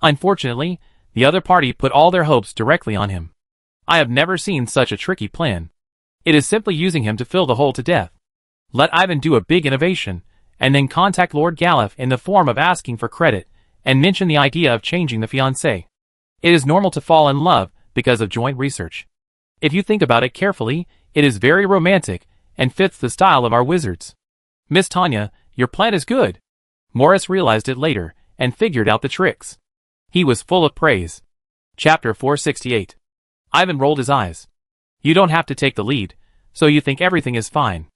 Unfortunately, the other party put all their hopes directly on him. I have never seen such a tricky plan. It is simply using him to fill the hole to death. Let Ivan do a big innovation, and then contact Lord Gallif in the form of asking for credit, and mention the idea of changing the fiancé. It is normal to fall in love because of joint research. If you think about it carefully, it is very romantic, and fits the style of our wizards. Miss Tanya, your plan is good. Morris realized it later, and figured out the tricks. He was full of praise. Chapter 468. Ivan rolled his eyes. You don't have to take the lead, so you think everything is fine.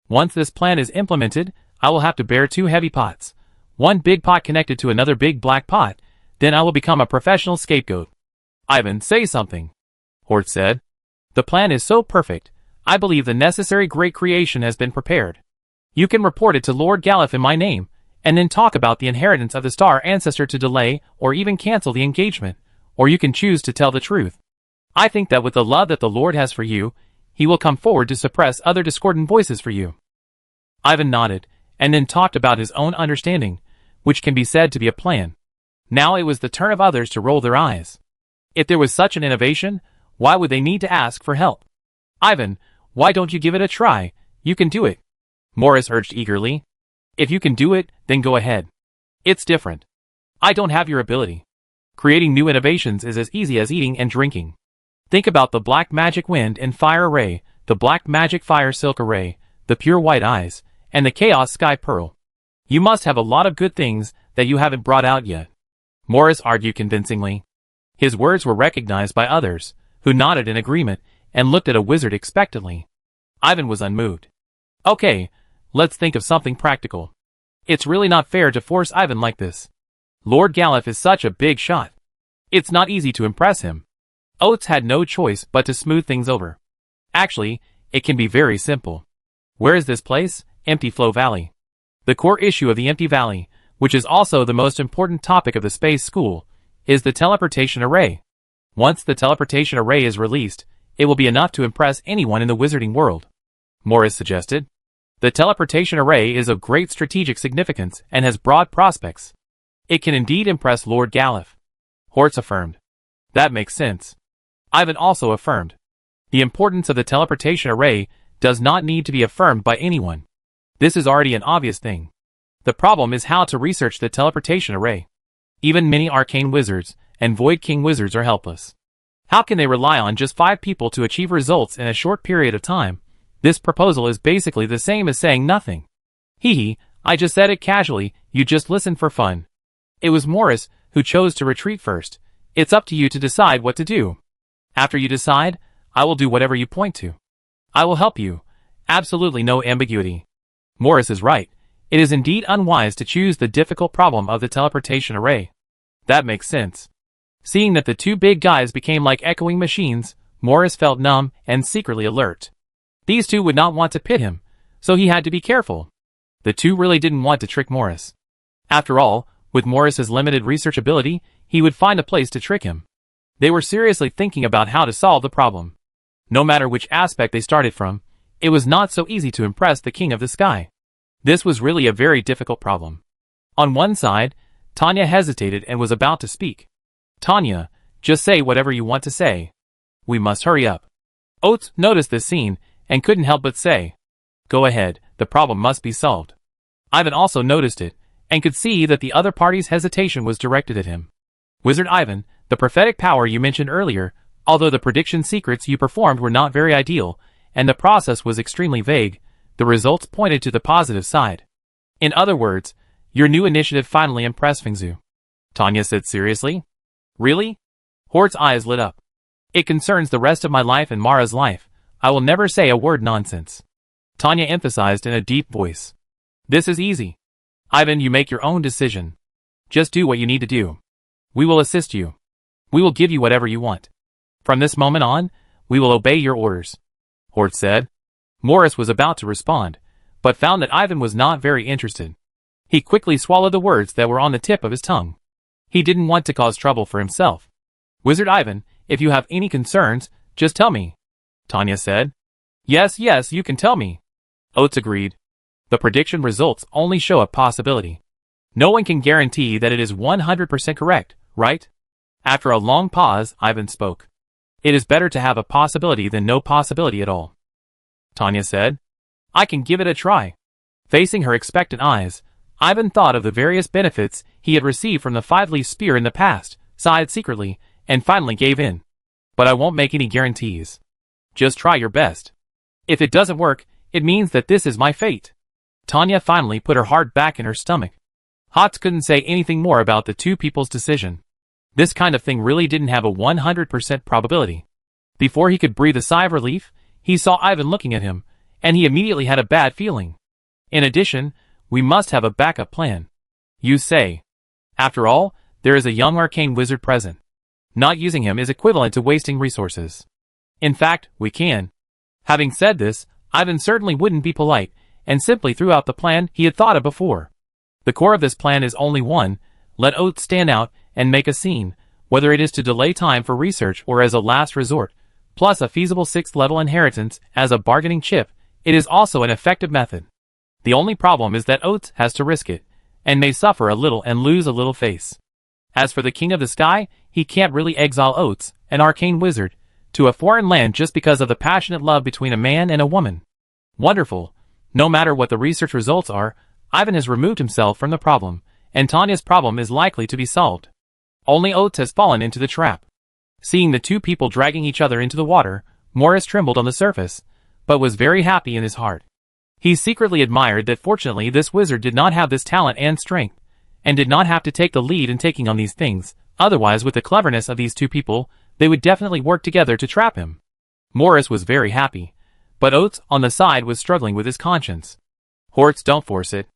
Once this plan is implemented, I will have to bear 2 heavy pots. One big pot connected to another big black pot, then I will become a professional scapegoat. Ivan, say something, Hort said. The plan is so perfect, I believe the necessary great creation has been prepared. You can report it to Lord Gallif in my name, and then talk about the inheritance of the Star Ancestor to delay or even cancel the engagement, or you can choose to tell the truth. I think that with the love that the Lord has for you, he will come forward to suppress other discordant voices for you. Ivan nodded, and then talked about his own understanding, which can be said to be a plan. Now it was the turn of others to roll their eyes. If there was such an innovation, why would they need to ask for help? Ivan, why don't you give it a try? You can do it, Morris urged eagerly. If you can do it, then go ahead. It's different. I don't have your ability. Creating new innovations is as easy as eating and drinking. Think about the black magic wind and fire array, the black magic fire silk array, the pure white eyes, and the chaos sky pearl. You must have a lot of good things that you haven't brought out yet, Morris argued convincingly. His words were recognized by others, who nodded in agreement and looked at a wizard expectantly. Ivan was unmoved. Okay, let's think of something practical. It's really not fair to force Ivan like this. Lord Gallif is such a big shot. It's not easy to impress him. Oates had no choice but to smooth things over. Actually, it can be very simple. Where is this place? Empty Flow Valley. The core issue of the Empty Valley, which is also the most important topic of the Space School, is the teleportation array. Once the teleportation array is released, it will be enough to impress anyone in the wizarding world, Morris suggested. The teleportation array is of great strategic significance and has broad prospects. It can indeed impress Lord Gallif, Hortz affirmed. That makes sense. Ivan also affirmed. The importance of the teleportation array does not need to be affirmed by anyone. This is already an obvious thing. The problem is how to research the teleportation array. Even many arcane wizards and Void King wizards are helpless. How can they rely on just 5 people to achieve results in a short period of time, This proposal is basically the same as saying nothing. Hee hee, I just said it casually, you just listened for fun. It was Morris who chose to retreat first. It's up to you to decide what to do. After you decide, I will do whatever you point to. I will help you. Absolutely no ambiguity. Morris is right. It is indeed unwise to choose the difficult problem of the teleportation array. That makes sense. Seeing that the two big guys became like echoing machines, Morris felt numb and secretly alert. These two would not want to pit him, so he had to be careful. The two really didn't want to trick Morris. After all, with Morris's limited research ability, he would find a place to trick him. They were seriously thinking about how to solve the problem. No matter which aspect they started from, it was not so easy to impress the King of the Sky. This was really a very difficult problem. On one side, Tanya hesitated and was about to speak. Tanya, just say whatever you want to say. We must hurry up. Oates noticed this scene and couldn't help but say, go ahead, the problem must be solved. Ivan also noticed it and could see that the other party's hesitation was directed at him. Wizard Ivan, the prophetic power you mentioned earlier, although the prediction secrets you performed were not very ideal, and the process was extremely vague, the results pointed to the positive side. In other words, your new initiative finally impressed Fengzu. Tanya said seriously. Really? Hort's eyes lit up. It concerns the rest of my life and Mara's life. I will never say a word nonsense. Tanya emphasized in a deep voice. This is easy. Ivan, you make your own decision. Just do what you need to do. We will assist you. We will give you whatever you want. From this moment on, we will obey your orders. Hort said. Morris was about to respond, but found that Ivan was not very interested. He quickly swallowed the words that were on the tip of his tongue. He didn't want to cause trouble for himself. Wizard Ivan, if you have any concerns, just tell me. Tanya said. Yes, you can tell me. Oates agreed. The prediction results only show a possibility. No one can guarantee that it is 100% correct, right? After a long pause, Ivan spoke. It is better to have a possibility than no possibility at all. Tanya said. I can give it a try. Facing her expectant eyes, Ivan thought of the various benefits he had received from the five-leaf spear in the past, sighed secretly, and finally gave in. But I won't make any guarantees. Just try your best. If it doesn't work, it means that this is my fate. Tanya finally put her heart back in her stomach. Hotz couldn't say anything more about the two people's decision. This kind of thing really didn't have a 100% probability. Before he could breathe a sigh of relief, he saw Ivan looking at him, and he immediately had a bad feeling. In addition, we must have a backup plan. You say. After all, there is a young arcane wizard present. Not using him is equivalent to wasting resources. In fact, we can. Having said this, Ivan certainly wouldn't be polite, and simply threw out the plan he had thought of before. The core of this plan is only one: let Oates stand out and make a scene, whether it is to delay time for research or as a last resort, plus a feasible 6th level inheritance as a bargaining chip. It is also an effective method. The only problem is that Oates has to risk it, and may suffer a little and lose a little face. As for the King of the Sky, he can't really exile Oates, an arcane wizard, to a foreign land just because of the passionate love between a man and a woman. Wonderful. No matter what the research results are, Ivan has removed himself from the problem, and Tanya's problem is likely to be solved. Only Oates has fallen into the trap. Seeing the two people dragging each other into the water, Morris trembled on the surface, but was very happy in his heart. He secretly admired that fortunately this wizard did not have this talent and strength, and did not have to take the lead in taking on these things. Otherwise, with the cleverness of these two people, they would definitely work together to trap him. Morris was very happy, but Oates on the side was struggling with his conscience. Hortz, don't force it.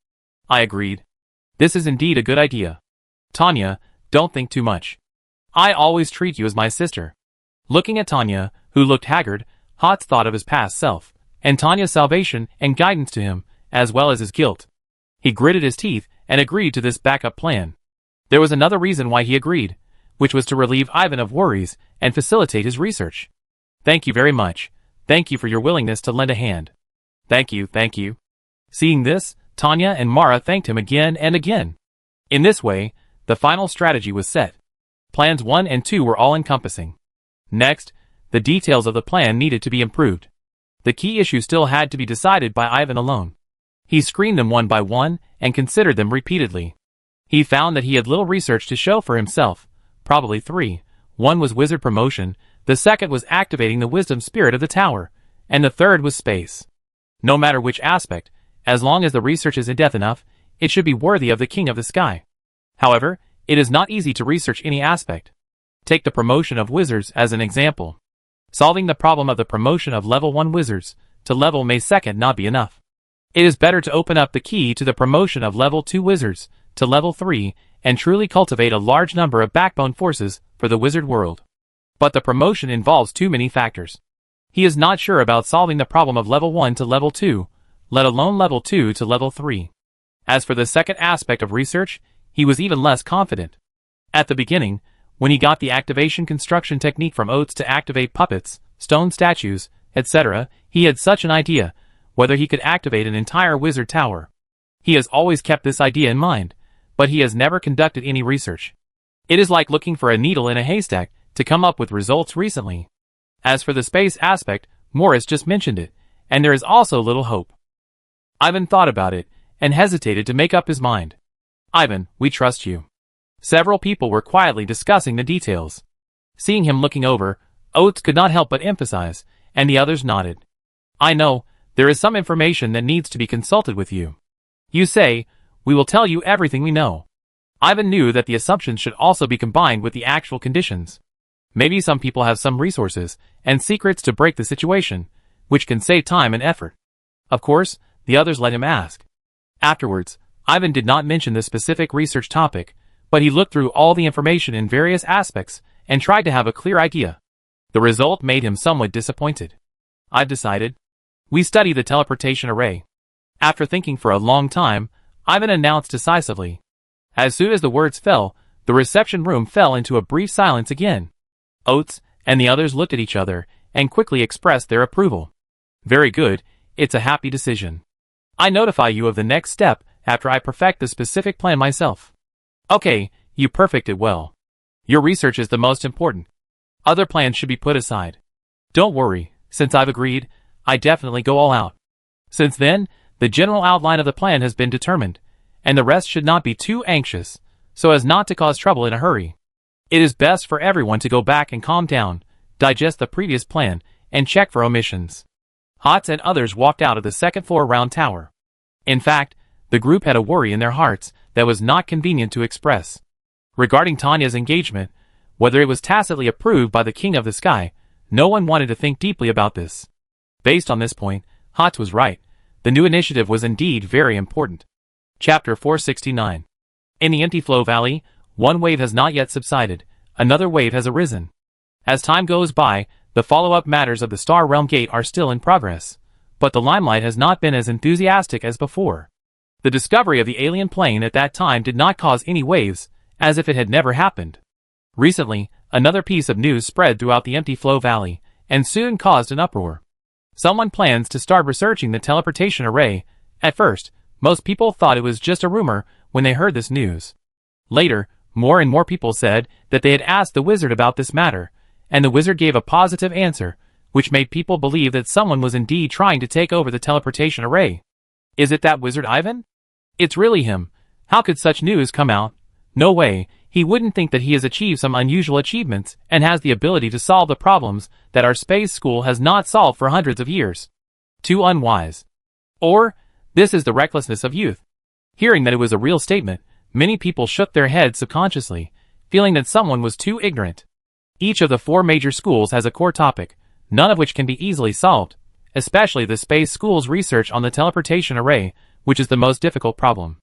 I agreed. This is indeed a good idea. Tanya, don't think too much. I always treat you as my sister. Looking at Tanya, who looked haggard, Hotz thought of his past self, and Tanya's salvation and guidance to him, as well as his guilt. He gritted his teeth and agreed to this backup plan. There was another reason why he agreed, which was to relieve Ivan of worries and facilitate his research. Thank you very much. Thank you for your willingness to lend a hand. Thank you. Seeing this, Tanya and Mara thanked him again and again. In this way, the final strategy was set. Plans 1 and 2 were all-encompassing. Next, the details of the plan needed to be improved. The key issues still had to be decided by Ivan alone. He screened them one by one and considered them repeatedly. He found that he had little research to show for himself, probably 3. One was wizard promotion, the second was activating the wisdom spirit of the tower, and the third was space. No matter which aspect, as long as the research is in-depth enough, it should be worthy of the king of the sky. However, it is not easy to research any aspect. Take the promotion of wizards as an example. Solving the problem of the promotion of level 1 wizards to level may second not be enough. It is better to open up the key to the promotion of level 2 wizards to level 3 and truly cultivate a large number of backbone forces for the wizard world. But the promotion involves too many factors. He is not sure about solving the problem of level 1 to level 2, let alone level 2 to level 3. As for the second aspect of research, he was even less confident. At the beginning, when he got the activation construction technique from Oates to activate puppets, stone statues, etc., he had such an idea, whether he could activate an entire wizard tower. He has always kept this idea in mind, but he has never conducted any research. It is like looking for a needle in a haystack to come up with results recently. As for the space aspect, Morris just mentioned it, and there is also little hope. Ivan thought about it, and hesitated to make up his mind. Ivan, we trust you. Several people were quietly discussing the details. Seeing him looking over, Oates could not help but emphasize, and the others nodded. I know, there is some information that needs to be consulted with you. You say, we will tell you everything we know. Ivan knew that the assumptions should also be combined with the actual conditions. Maybe some people have some resources and secrets to break the situation, which can save time and effort. Of course, the others let him ask. Afterwards, Ivan did not mention the specific research topic, but he looked through all the information in various aspects and tried to have a clear idea. The result made him somewhat disappointed. I've decided. We study the teleportation array. After thinking for a long time, Ivan announced decisively. As soon as the words fell, the reception room fell into a brief silence again. Oates and the others looked at each other and quickly expressed their approval. Very good, it's a happy decision. I notify you of the next step after I perfect the specific plan myself. Okay, you perfect it well. Your research is the most important. Other plans should be put aside. Don't worry, since I've agreed, I definitely go all out. Since then, the general outline of the plan has been determined, and the rest should not be too anxious, so as not to cause trouble in a hurry. It is best for everyone to go back and calm down, digest the previous plan, and check for omissions. Hotz and others walked out of the second floor round tower. In fact, the group had a worry in their hearts that was not convenient to express. Regarding Tanya's engagement, whether it was tacitly approved by the King of the Sky, no one wanted to think deeply about this. Based on this point, Hotz was right. The new initiative was indeed very important. Chapter 469. In the Empty Flow Valley, one wave has not yet subsided, another wave has arisen. As time goes by, the follow-up matters of the Star Realm Gate are still in progress, but the limelight has not been as enthusiastic as before. The discovery of the alien plane at that time did not cause any waves, as if it had never happened. Recently, another piece of news spread throughout the Empty Flow Valley, and soon caused an uproar. Someone plans to start researching the teleportation array. At first, most people thought it was just a rumor when they heard this news. Later, more and more people said that they had asked the wizard about this matter, and the wizard gave a positive answer, which made people believe that someone was indeed trying to take over the teleportation array. Is it that wizard Ivan? It's really him. How could such news come out? No way, he wouldn't think that he has achieved some unusual achievements and has the ability to solve the problems that our space school has not solved for hundreds of years. Too unwise. Or, this is the recklessness of youth. Hearing that it was a real statement, many people shook their heads subconsciously, feeling that someone was too ignorant. Each of the 4 major schools has a core topic, none of which can be easily solved, especially the space school's research on the teleportation array, which is the most difficult problem.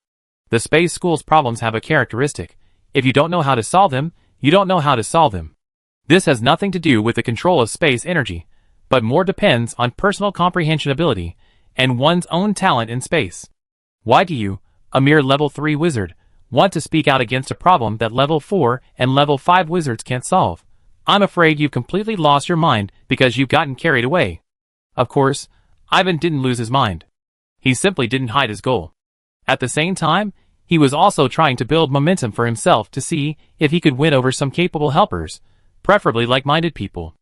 The space school's problems have a characteristic. If you don't know how to solve them, you don't know how to solve them. This has nothing to do with the control of space energy, but more depends on personal comprehension ability and one's own talent in space. Why do you, a mere level 3 wizard, want to speak out against a problem that level 4 and level 5 wizards can't solve? I'm afraid you've completely lost your mind because you've gotten carried away. Of course, Ivan didn't lose his mind. He simply didn't hide his goal. At the same time, he was also trying to build momentum for himself to see if he could win over some capable helpers, preferably like-minded people.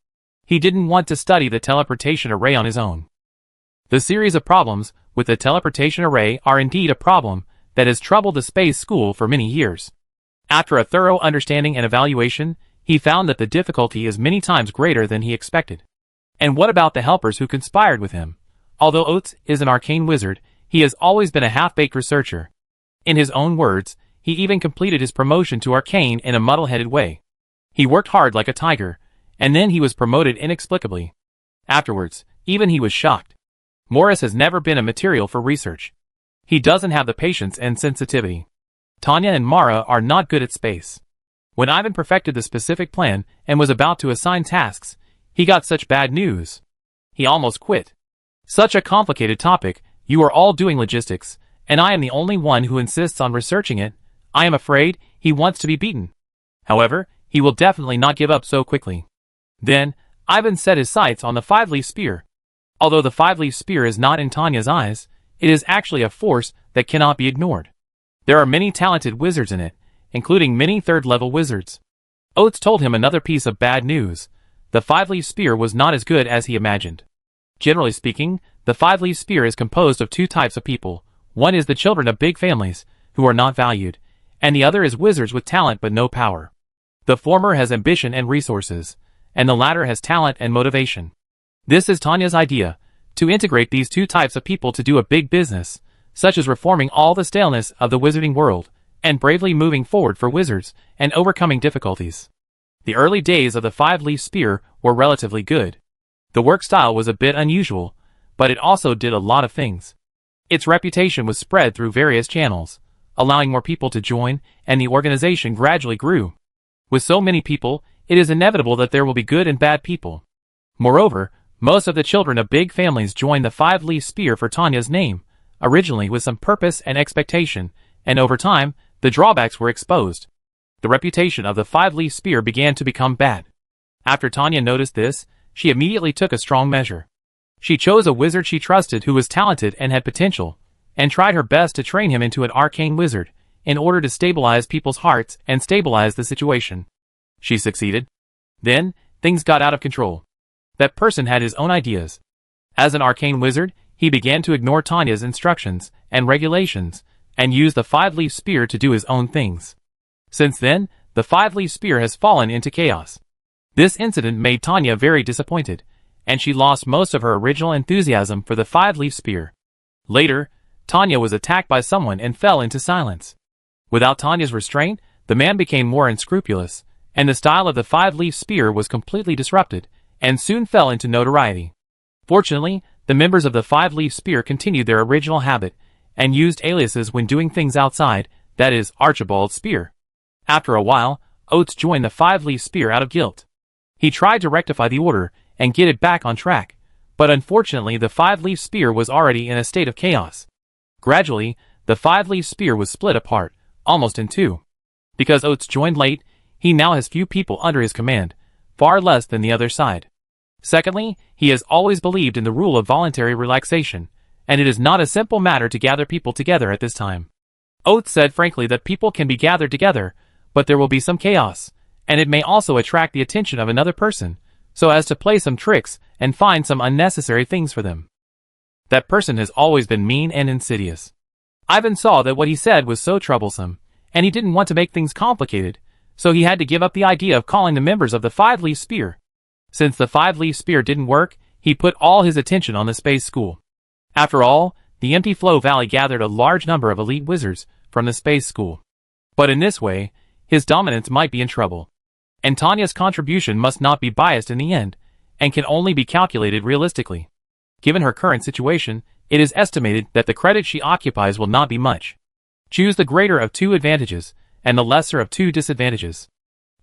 He didn't want to study the teleportation array on his own. The series of problems with the teleportation array are indeed a problem that has troubled the space school for many years. After a thorough understanding and evaluation, he found that the difficulty is many times greater than he expected. And what about the helpers who conspired with him? Although Oates is an arcane wizard, he has always been a half-baked researcher. In his own words, he even completed his promotion to arcane in a muddle-headed way. He worked hard like a tiger, and then he was promoted inexplicably. Afterwards, even he was shocked. Morris has never been a material for research. He doesn't have the patience and sensitivity. Tanya and Mara are not good at space. When Ivan perfected the specific plan and was about to assign tasks, he got such bad news. He almost quit. Such a complicated topic, you are all doing logistics, and I am the only one who insists on researching it. I am afraid he wants to be beaten. However, he will definitely not give up so quickly. Then, Ivan set his sights on the five-leaf spear. Although the five-leaf spear is not in Tanya's eyes, it is actually a force that cannot be ignored. There are many talented wizards in it, including many third-level wizards. Oates told him another piece of bad news. The five-leaf spear was not as good as he imagined. Generally speaking, the five-leaf spear is composed of two types of people. One is the children of big families, who are not valued, and the other is wizards with talent but no power. The former has ambition and resources, and the latter has talent and motivation. This is Tanya's idea, to integrate these two types of people to do a big business, such as reforming all the staleness of the wizarding world, and bravely moving forward for wizards, and overcoming difficulties. The early days of the five-leaf spear were relatively good. The work style was a bit unusual, but it also did a lot of things. Its reputation was spread through various channels, allowing more people to join, and the organization gradually grew. With so many people, it is inevitable that there will be good and bad people. Moreover, most of the children of big families joined the five-leaf spear for Tanya's name, originally with some purpose and expectation, and over time, the drawbacks were exposed. The reputation of the five-leaf spear began to become bad. After Tanya noticed this, she immediately took a strong measure. She chose a wizard she trusted who was talented and had potential, and tried her best to train him into an arcane wizard, in order to stabilize people's hearts and stabilize the situation. She succeeded. Then, things got out of control. That person had his own ideas. As an arcane wizard, he began to ignore Tanya's instructions and regulations, and use the five-leaf spear to do his own things. Since then, the five-leaf spear has fallen into chaos. This incident made Tanya very disappointed, and she lost most of her original enthusiasm for the five-leaf spear. Later, Tanya was attacked by someone and fell into silence. Without Tanya's restraint, the man became more unscrupulous, and the style of the five-leaf spear was completely disrupted, and soon fell into notoriety. Fortunately, the members of the five-leaf spear continued their original habit, and used aliases when doing things outside, that is, Archibald Spear. After a while, Oates joined the five-leaf spear out of guilt. He tried to rectify the order, and get it back on track, but unfortunately the five-leaf spear was already in a state of chaos. Gradually, the five-leaf spear was split apart, almost in two. Because Oates joined late, he now has few people under his command, far less than the other side. Secondly, he has always believed in the rule of voluntary relaxation, and it is not a simple matter to gather people together at this time. Oates said frankly that people can be gathered together, but there will be some chaos, and it may also attract the attention of another person, so as to play some tricks and find some unnecessary things for them. That person has always been mean and insidious. Ivan saw that what he said was so troublesome, and he didn't want to make things complicated, so he had to give up the idea of calling the members of the five-leaf spear. Since the five-leaf spear didn't work, he put all his attention on the space school. After all, the Empty Flow Valley gathered a large number of elite wizards from the space school. But in this way, his dominance might be in trouble. And Tanya's contribution must not be biased in the end, and can only be calculated realistically. Given her current situation, it is estimated that the credit she occupies will not be much. Choose the greater of two advantages, and the lesser of two disadvantages.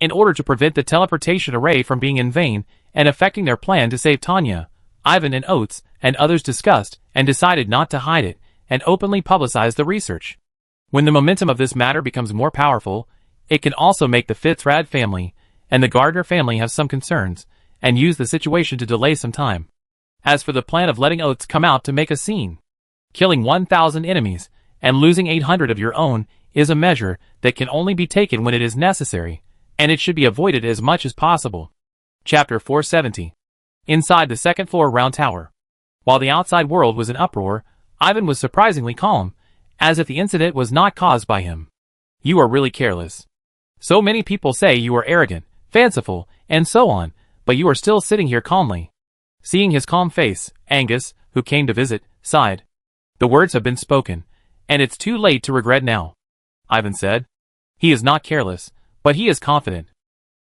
In order to prevent the teleportation array from being in vain and affecting their plan to save Tanya, Ivan and Oates and others discussed and decided not to hide it and openly publicize the research. When the momentum of this matter becomes more powerful, it can also make the Fitzrad family and the Gardner family have some concerns, and use the situation to delay some time. As for the plan of letting Oates come out to make a scene, killing 1,000 enemies and losing 800 of your own is a measure that can only be taken when it is necessary, and it should be avoided as much as possible. Chapter 470. Inside the second-floor round tower. While the outside world was in uproar, Ivan was surprisingly calm, as if the incident was not caused by him. You are really careless. So many people say you are arrogant, fanciful, and so on, but you are still sitting here calmly. Seeing his calm face, Angus, who came to visit, sighed. The words have been spoken, and it's too late to regret now, Ivan said. He is not careless, but he is confident.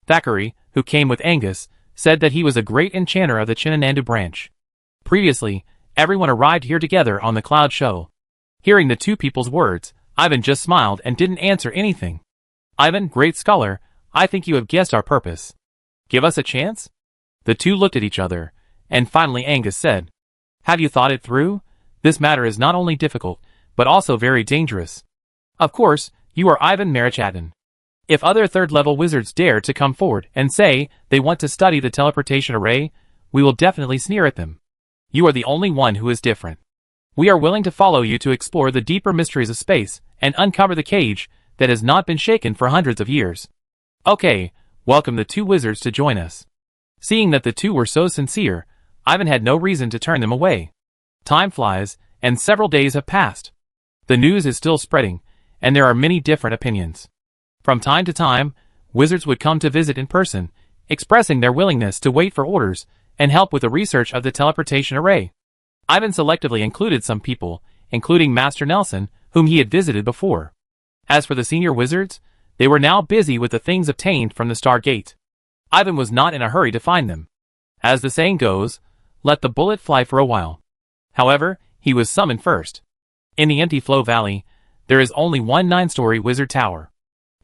Thackeray, who came with Angus, said that he was a great enchanter of the Chinanandu branch. Previously, everyone arrived here together on the cloud show. Hearing the two people's words, Ivan just smiled and didn't answer anything. Ivan, great scholar, I think you have guessed our purpose. Give us a chance? The two looked at each other, and finally Angus said, Have you thought it through? This matter is not only difficult, but also very dangerous. Of course, you are Ivan Marichatin. If other third-level wizards dare to come forward and say they want to study the teleportation array, we will definitely sneer at them. You are the only one who is different. We are willing to follow you to explore the deeper mysteries of space and uncover the cage that has not been shaken for hundreds of years. Okay, welcome the two wizards to join us. Seeing that the two were so sincere, Ivan had no reason to turn them away. Time flies, and several days have passed. The news is still spreading, and there are many different opinions. From time to time, wizards would come to visit in person, expressing their willingness to wait for orders and help with the research of the teleportation array. Ivan selectively included some people, including Master Nelson, whom he had visited before. As for the senior wizards, they were now busy with the things obtained from the Stargate. Ivan was not in a hurry to find them. As the saying goes, let the bullet fly for a while. However, he was summoned first. In the Empty Flow Valley, there is only one 9-story wizard tower.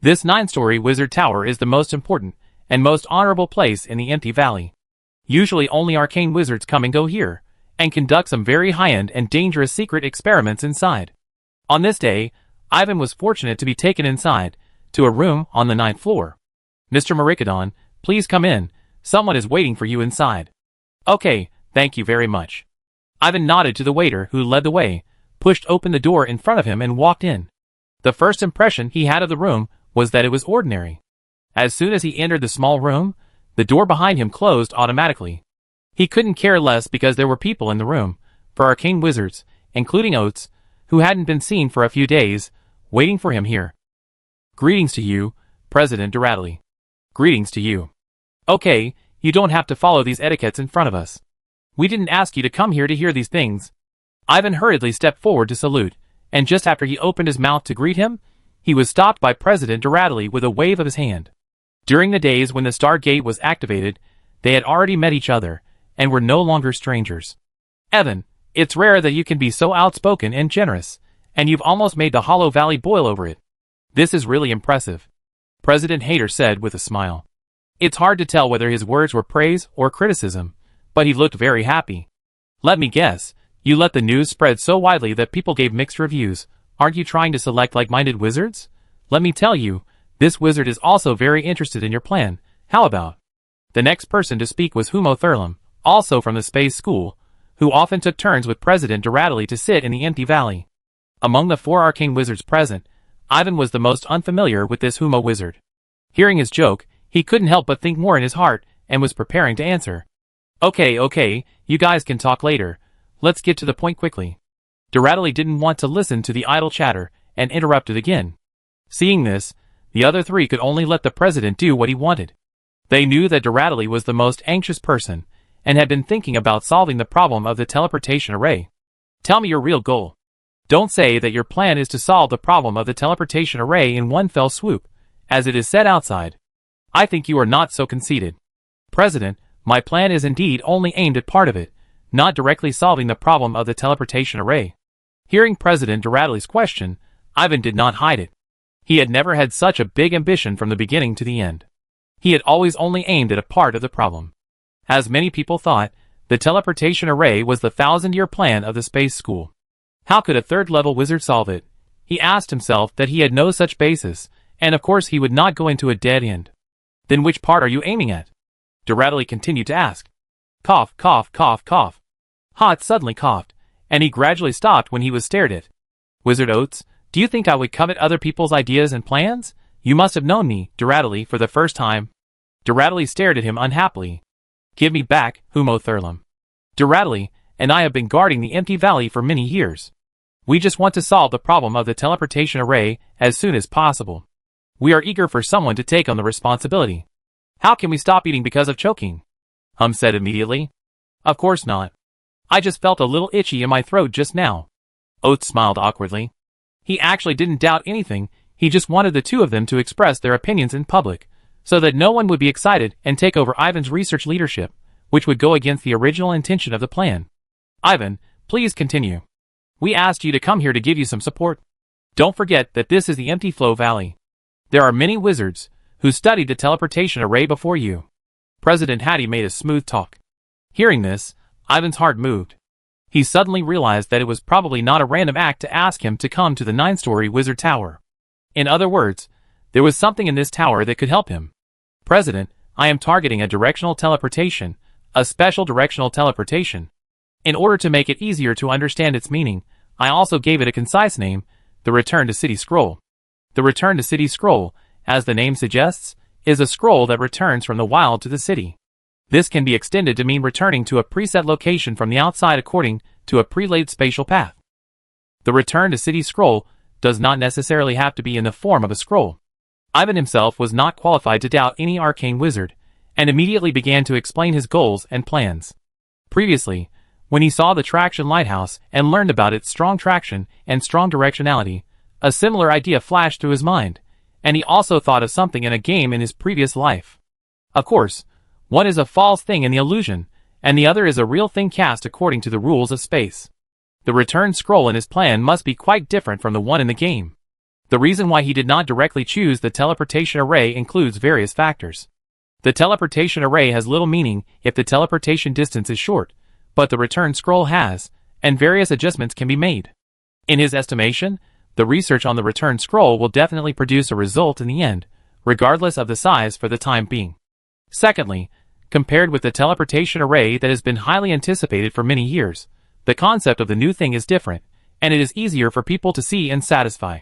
This 9-story wizard tower is the most important and most honorable place in the Empty Valley. Usually only arcane wizards come and go here, and conduct some very high-end and dangerous secret experiments inside. On this day, Ivan was fortunate to be taken inside, to a room on the 9th floor. Mr. Marikadon, please come in, someone is waiting for you inside. Okay, thank you very much. Ivan nodded to the waiter who led the way, pushed open the door in front of him and walked in. The first impression he had of the room was that it was ordinary. As soon as he entered the small room, the door behind him closed automatically. He couldn't care less because there were people in the room, for arcane wizards, including Oates, who hadn't been seen for a few days, waiting for him here. Greetings to you, President Duradley. Greetings to you. Okay, you don't have to follow these etiquettes in front of us. We didn't ask you to come here to hear these things. Ivan hurriedly stepped forward to salute, and just after he opened his mouth to greet him, he was stopped by President Duradley with a wave of his hand. During the days when the Stargate was activated, they had already met each other, and were no longer strangers. Evan, it's rare that you can be so outspoken and generous, and you've almost made the Hollow Valley boil over it. This is really impressive, President Hayter said with a smile. It's hard to tell whether his words were praise or criticism, but he looked very happy. Let me guess, you let the news spread so widely that people gave mixed reviews. Aren't you trying to select like-minded wizards? Let me tell you, this wizard is also very interested in your plan. How about? The next person to speak was Humo Thurlam, also from the Space School, who often took turns with President Duradley to sit in the Empty Valley. Among the 4 arcane wizards present, Ivan was the most unfamiliar with this Humo wizard. Hearing his joke, he couldn't help but think more in his heart, and was preparing to answer. Okay, you guys can talk later. Let's get to the point quickly. Duradley didn't want to listen to the idle chatter, and interrupted again. Seeing this, the other 3 could only let the president do what he wanted. They knew that Duradley was the most anxious person, and had been thinking about solving the problem of the teleportation array. Tell me your real goal. Don't say that your plan is to solve the problem of the teleportation array in one fell swoop, as it is said outside. I think you are not so conceited. President, my plan is indeed only aimed at part of it, not directly solving the problem of the teleportation array. Hearing President Duradley's question, Ivan did not hide it. He had never had such a big ambition from the beginning to the end. He had always only aimed at a part of the problem. As many people thought, the teleportation array was the 1,000-year plan of the Space School. How could a third-level wizard solve it? He asked himself that he had no such basis, and of course he would not go into a dead end. Then which part are you aiming at? Duradley continued to ask. Cough, cough, cough, cough. Hot suddenly coughed, and he gradually stopped when he was stared at. Wizard Oates, do you think I would covet other people's ideas and plans? You must have known me, Duradley, for the first time. Duradley stared at him unhappily. Give me back, Humo Thurlam. Duradley and I have been guarding the Empty Valley for many years. We just want to solve the problem of the teleportation array as soon as possible. We are eager for someone to take on the responsibility. How can we stop eating because of choking? Hum said immediately. Of course not. I just felt a little itchy in my throat just now. Oates smiled awkwardly. He actually didn't doubt anything, he just wanted the two of them to express their opinions in public, so that no one would be excited and take over Ivan's research leadership, which would go against the original intention of the plan. Ivan, please continue. We asked you to come here to give you some support. Don't forget that this is the Empty Flow Valley. There are many wizards who studied the teleportation array before you. President Hattie made a smooth talk. Hearing this, Ivan's heart moved. He suddenly realized that it was probably not a random act to ask him to come to the 9-story wizard tower. In other words, there was something in this tower that could help him. President, I am targeting a directional teleportation, a special directional teleportation. In order to make it easier to understand its meaning, I also gave it a concise name, the Return to City Scroll. The Return to City Scroll, as the name suggests, is a scroll that returns from the wild to the city. This can be extended to mean returning to a preset location from the outside according to a pre-laid spatial path. The Return to City Scroll does not necessarily have to be in the form of a scroll. Ivan himself was not qualified to doubt any arcane wizard, and immediately began to explain his goals and plans. Previously, when he saw the traction lighthouse and learned about its strong traction and strong directionality, a similar idea flashed through his mind, and he also thought of something in a game in his previous life. Of course, one is a false thing in the illusion, and the other is a real thing cast according to the rules of space. The return scroll in his plan must be quite different from the one in the game. The reason why he did not directly choose the teleportation array includes various factors. The teleportation array has little meaning if the teleportation distance is short, but the return scroll has, and various adjustments can be made. In his estimation, the research on the return scroll will definitely produce a result in the end, regardless of the size for the time being. Secondly, compared with the teleportation array that has been highly anticipated for many years, the concept of the new thing is different, and it is easier for people to see and satisfy.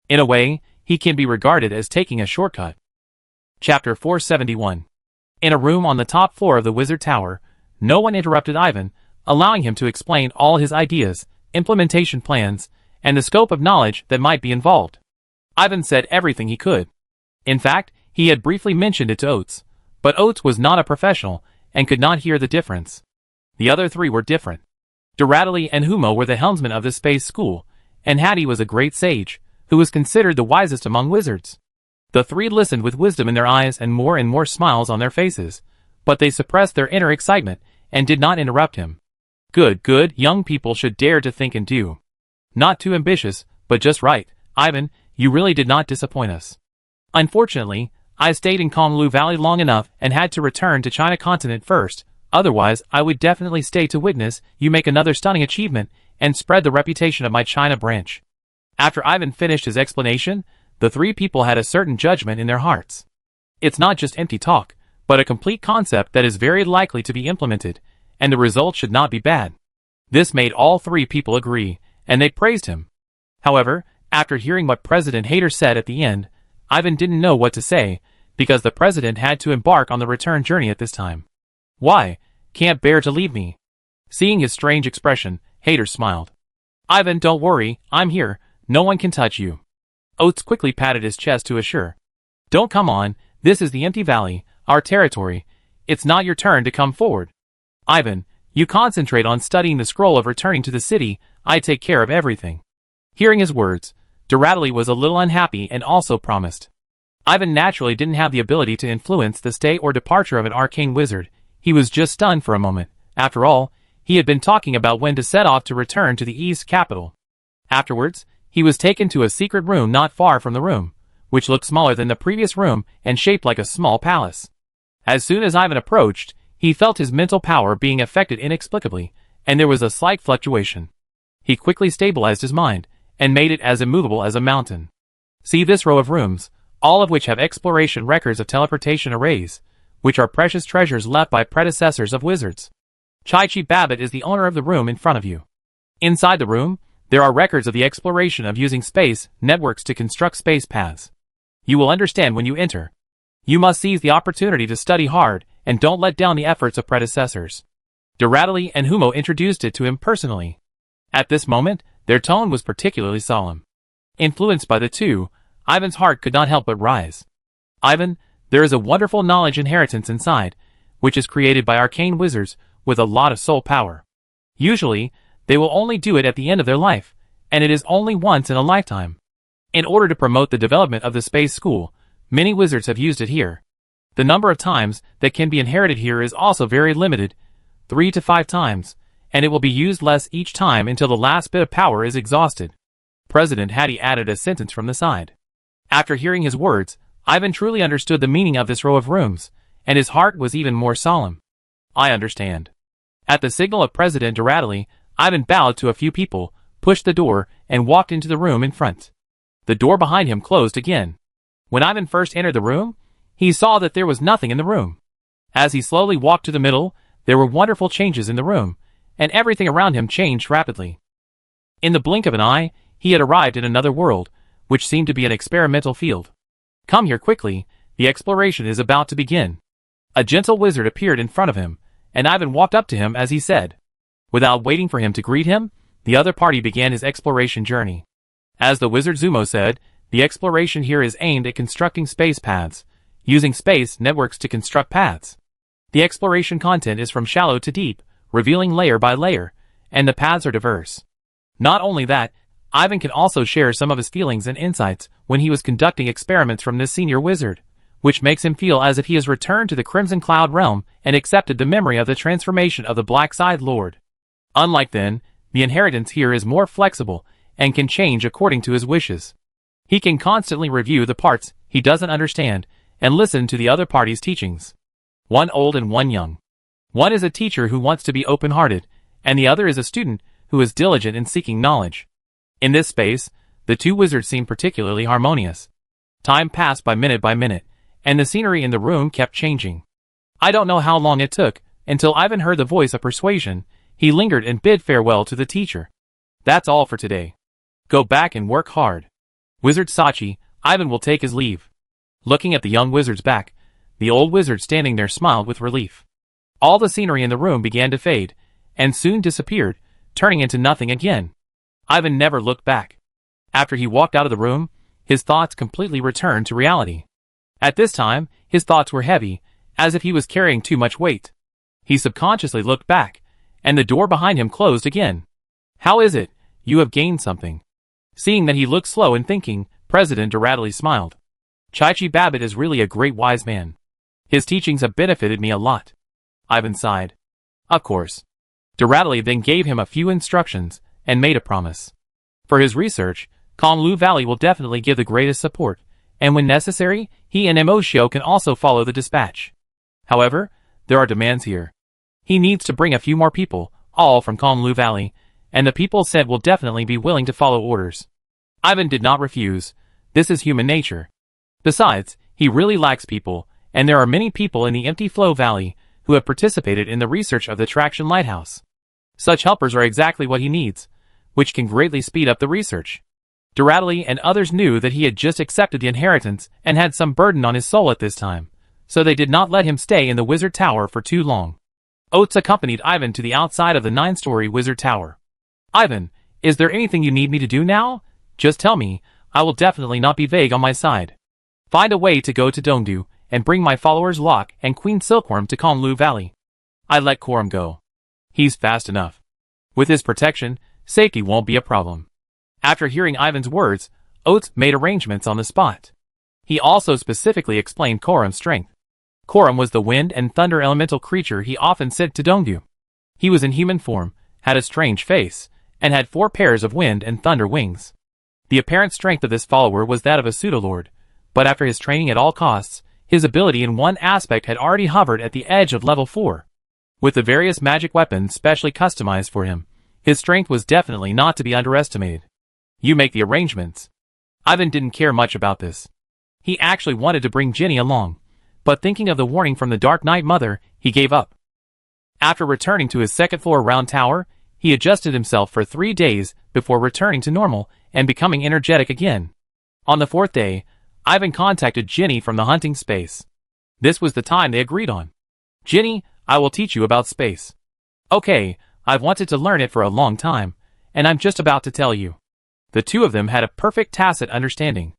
In a way, he can be regarded as taking a shortcut. Chapter 471. In a room on the top floor of the Wizard Tower, no one interrupted Ivan, allowing him to explain all his ideas, implementation plans, and the scope of knowledge that might be involved. Ivan said everything he could. In fact, he had briefly mentioned it to Oates, but Oates was not a professional and could not hear the difference. The other three were different. Doradley and Humo were the helmsmen of the space school, and Hattie was a great sage, who was considered the wisest among wizards. The three listened with wisdom in their eyes and more smiles on their faces, but they suppressed their inner excitement and did not interrupt him. Good, young people should dare to think and do. Not too ambitious, but just right. Ivan, you really did not disappoint us. Unfortunately, I stayed in Konglu Valley long enough and had to return to China continent first, otherwise I would definitely stay to witness you make another stunning achievement and spread the reputation of my China branch. After Ivan finished his explanation, the three people had a certain judgment in their hearts. It's not just empty talk, but a complete concept that is very likely to be implemented, and the result should not be bad. This made all three people agree, and they praised him. However, after hearing what President Hayter said at the end, Ivan didn't know what to say, because the president had to embark on the return journey at this time. Why? Can't bear to leave me. Seeing his strange expression, Hayter smiled. Ivan, don't worry, I'm here, no one can touch you. Oates quickly patted his chest to assure. Don't come on, this is the Empty Valley, our territory, it's not your turn to come forward. Ivan, you concentrate on studying the scroll of returning to the city, I take care of everything. Hearing his words, Doradley was a little unhappy and also promised. Ivan naturally didn't have the ability to influence the stay or departure of an arcane wizard, he was just stunned for a moment. After all, he had been talking about when to set off to return to the East capital. Afterwards, he was taken to a secret room not far from the room, which looked smaller than the previous room and shaped like a small palace. As soon as Ivan approached, he felt his mental power being affected inexplicably, and there was a slight fluctuation. He quickly stabilized his mind, and made it as immovable as a mountain. See this row of rooms, all of which have exploration records of teleportation arrays, which are precious treasures left by predecessors of wizards. Chi-Chi Babbitt is the owner of the room in front of you. Inside the room, there are records of the exploration of using space networks to construct space paths. You will understand when you enter. You must seize the opportunity to study hard, and don't let down the efforts of predecessors. Doradley and Humo introduced it to him personally. At this moment, their tone was particularly solemn. Influenced by the two, Ivan's heart could not help but rise. Ivan, there is a wonderful knowledge inheritance inside, which is created by arcane wizards, with a lot of soul power. Usually, they will only do it at the end of their life, and it is only once in a lifetime. In order to promote the development of the space school, many wizards have used it here. The number of times that can be inherited here is also very limited, 3 to 5 times, and it will be used less each time until the last bit of power is exhausted. President Hattie added a sentence from the side. After hearing his words, Ivan truly understood the meaning of this row of rooms, and his heart was even more solemn. I understand. At the signal of President Doradley, Ivan bowed to a few people, pushed the door, and walked into the room in front. The door behind him closed again. When Ivan first entered the room, he saw that there was nothing in the room. As he slowly walked to the middle, there were wonderful changes in the room, and everything around him changed rapidly. In the blink of an eye, he had arrived in another world, which seemed to be an experimental field. Come here quickly, the exploration is about to begin. A gentle wizard appeared in front of him, and Ivan walked up to him as he said. Without waiting for him to greet him, the other party began his exploration journey. As the wizard Zumo said, the exploration here is aimed at constructing space paths, using space networks to construct paths. The exploration content is from shallow to deep, revealing layer by layer, and the paths are diverse. Not only that, Ivan can also share some of his feelings and insights when he was conducting experiments from this senior wizard, which makes him feel as if he has returned to the Crimson Cloud realm and accepted the memory of the transformation of the Black-Side Lord. Unlike then, the inheritance here is more flexible and can change according to his wishes. He can constantly review the parts he doesn't understand and listen to the other party's teachings. One old and one young. One is a teacher who wants to be open-hearted, and the other is a student who is diligent in seeking knowledge. In this space, the two wizards seemed particularly harmonious. Time passed by minute, and the scenery in the room kept changing. I don't know how long it took, until Ivan heard the voice of persuasion. He lingered and bid farewell to the teacher. That's all for today. Go back and work hard. Wizard Sachi, Ivan will take his leave. Looking at the young wizard's back, the old wizard standing there smiled with relief. All the scenery in the room began to fade, and soon disappeared, turning into nothing again. Ivan never looked back. After he walked out of the room, his thoughts completely returned to reality. At this time, his thoughts were heavy, as if he was carrying too much weight. He subconsciously looked back, and the door behind him closed again. How is it, you have gained something? Seeing that he looked slow and thinking, President Doradley smiled. Chaichi Babbitt is really a great wise man. His teachings have benefited me a lot. Ivan sighed. Of course. Doradley then gave him a few instructions, and made a promise. For his research, Konlu Valley will definitely give the greatest support, and when necessary, he and Emoshio can also follow the dispatch. However, there are demands here. He needs to bring a few more people, all from Konlu Valley, and the people sent will definitely be willing to follow orders. Ivan did not refuse. This is human nature. Besides, he really lacks people, and there are many people in the Empty Flow Valley who have participated in the research of the Traction Lighthouse. Such helpers are exactly what he needs, which can greatly speed up the research. Doradley and others knew that he had just accepted the inheritance and had some burden on his soul at this time, so they did not let him stay in the Wizard Tower for too long. Oates accompanied Ivan to the outside of the 9-story Wizard Tower. Ivan, is there anything you need me to do now? Just tell me, I will definitely not be vague on my side. Find a way to go to Dongdu, and bring my followers Locke and Queen Silkworm to Konlu Valley. I let Coram go. He's fast enough. With his protection, safety won't be a problem. After hearing Ivan's words, Oates made arrangements on the spot. He also specifically explained Coram's strength. Coram was the wind and thunder elemental creature he often sent to Dongdu. He was in human form, had a strange face, and had 4 pairs of wind and thunder wings. The apparent strength of this follower was that of a pseudolord, but after his training at all costs, his ability in one aspect had already hovered at the edge of level 4. With the various magic weapons specially customized for him, his strength was definitely not to be underestimated. You make the arrangements. Ivan didn't care much about this. He actually wanted to bring Ginny along, but thinking of the warning from the Dark Knight Mother, he gave up. After returning to his second-floor round tower, he adjusted himself for 3 days before returning to normal and becoming energetic again. On the 4th day, Ivan contacted Ginny from the hunting space. This was the time they agreed on. Ginny, I will teach you about space. Okay, I've wanted to learn it for a long time, and I'm just about to tell you. The two of them had a perfect tacit understanding.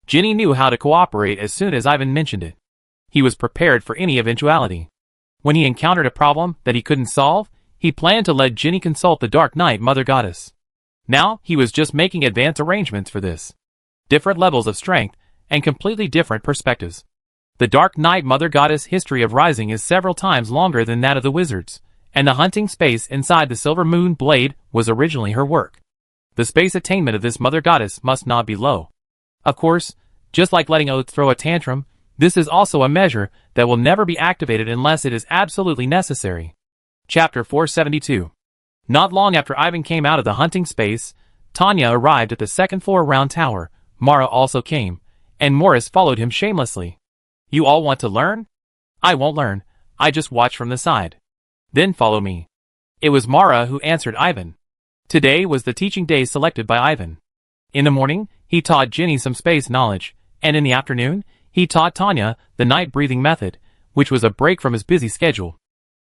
Ginny knew how to cooperate as soon as Ivan mentioned it. He was prepared for any eventuality. When he encountered a problem that he couldn't solve, he planned to let Ginny consult the Dark Knight Mother Goddess. Now, he was just making advance arrangements for this. Different levels of strength, and completely different perspectives. The Dark Knight Mother Goddess' history of rising is several times longer than that of the wizards, and the hunting space inside the Silver Moon Blade was originally her work. The space attainment of this Mother Goddess must not be low. Of course, just like letting Oates throw a tantrum, this is also a measure that will never be activated unless it is absolutely necessary. Chapter 472. Not long after Ivan came out of the hunting space, Tanya arrived at the second-floor round tower. Mara also came, and Morris followed him shamelessly. You all want to learn? I won't learn, I just watch from the side. Then follow me. It was Mara who answered Ivan. Today was the teaching day selected by Ivan. In the morning, he taught Ginny some space knowledge, and in the afternoon, he taught Tanya the night breathing method, which was a break from his busy schedule.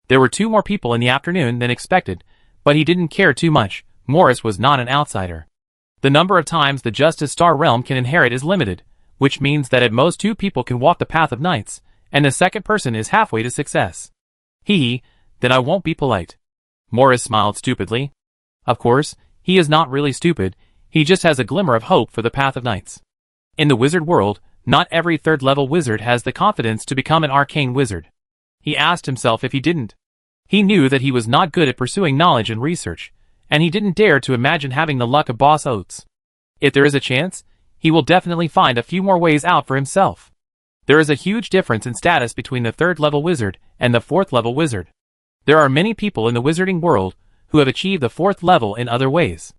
There were 2 more people in the afternoon than expected, but he didn't care too much. Morris was not an outsider. The number of times the Justice Star realm can inherit is limited, which means that at most 2 people can walk the path of knights, and the second person is halfway to success. Then I won't be polite. Morris smiled stupidly. Of course, he is not really stupid, he just has a glimmer of hope for the path of knights. In the wizard world, not every third-level wizard has the confidence to become an arcane wizard. He asked himself if he didn't. He knew that he was not good at pursuing knowledge and research, and he didn't dare to imagine having the luck of Boss Oates. If there is a chance, he will definitely find a few more ways out for himself. There is a huge difference in status between the third-level wizard and the fourth-level wizard. There are many people in the wizarding world who have achieved the 4th level in other ways.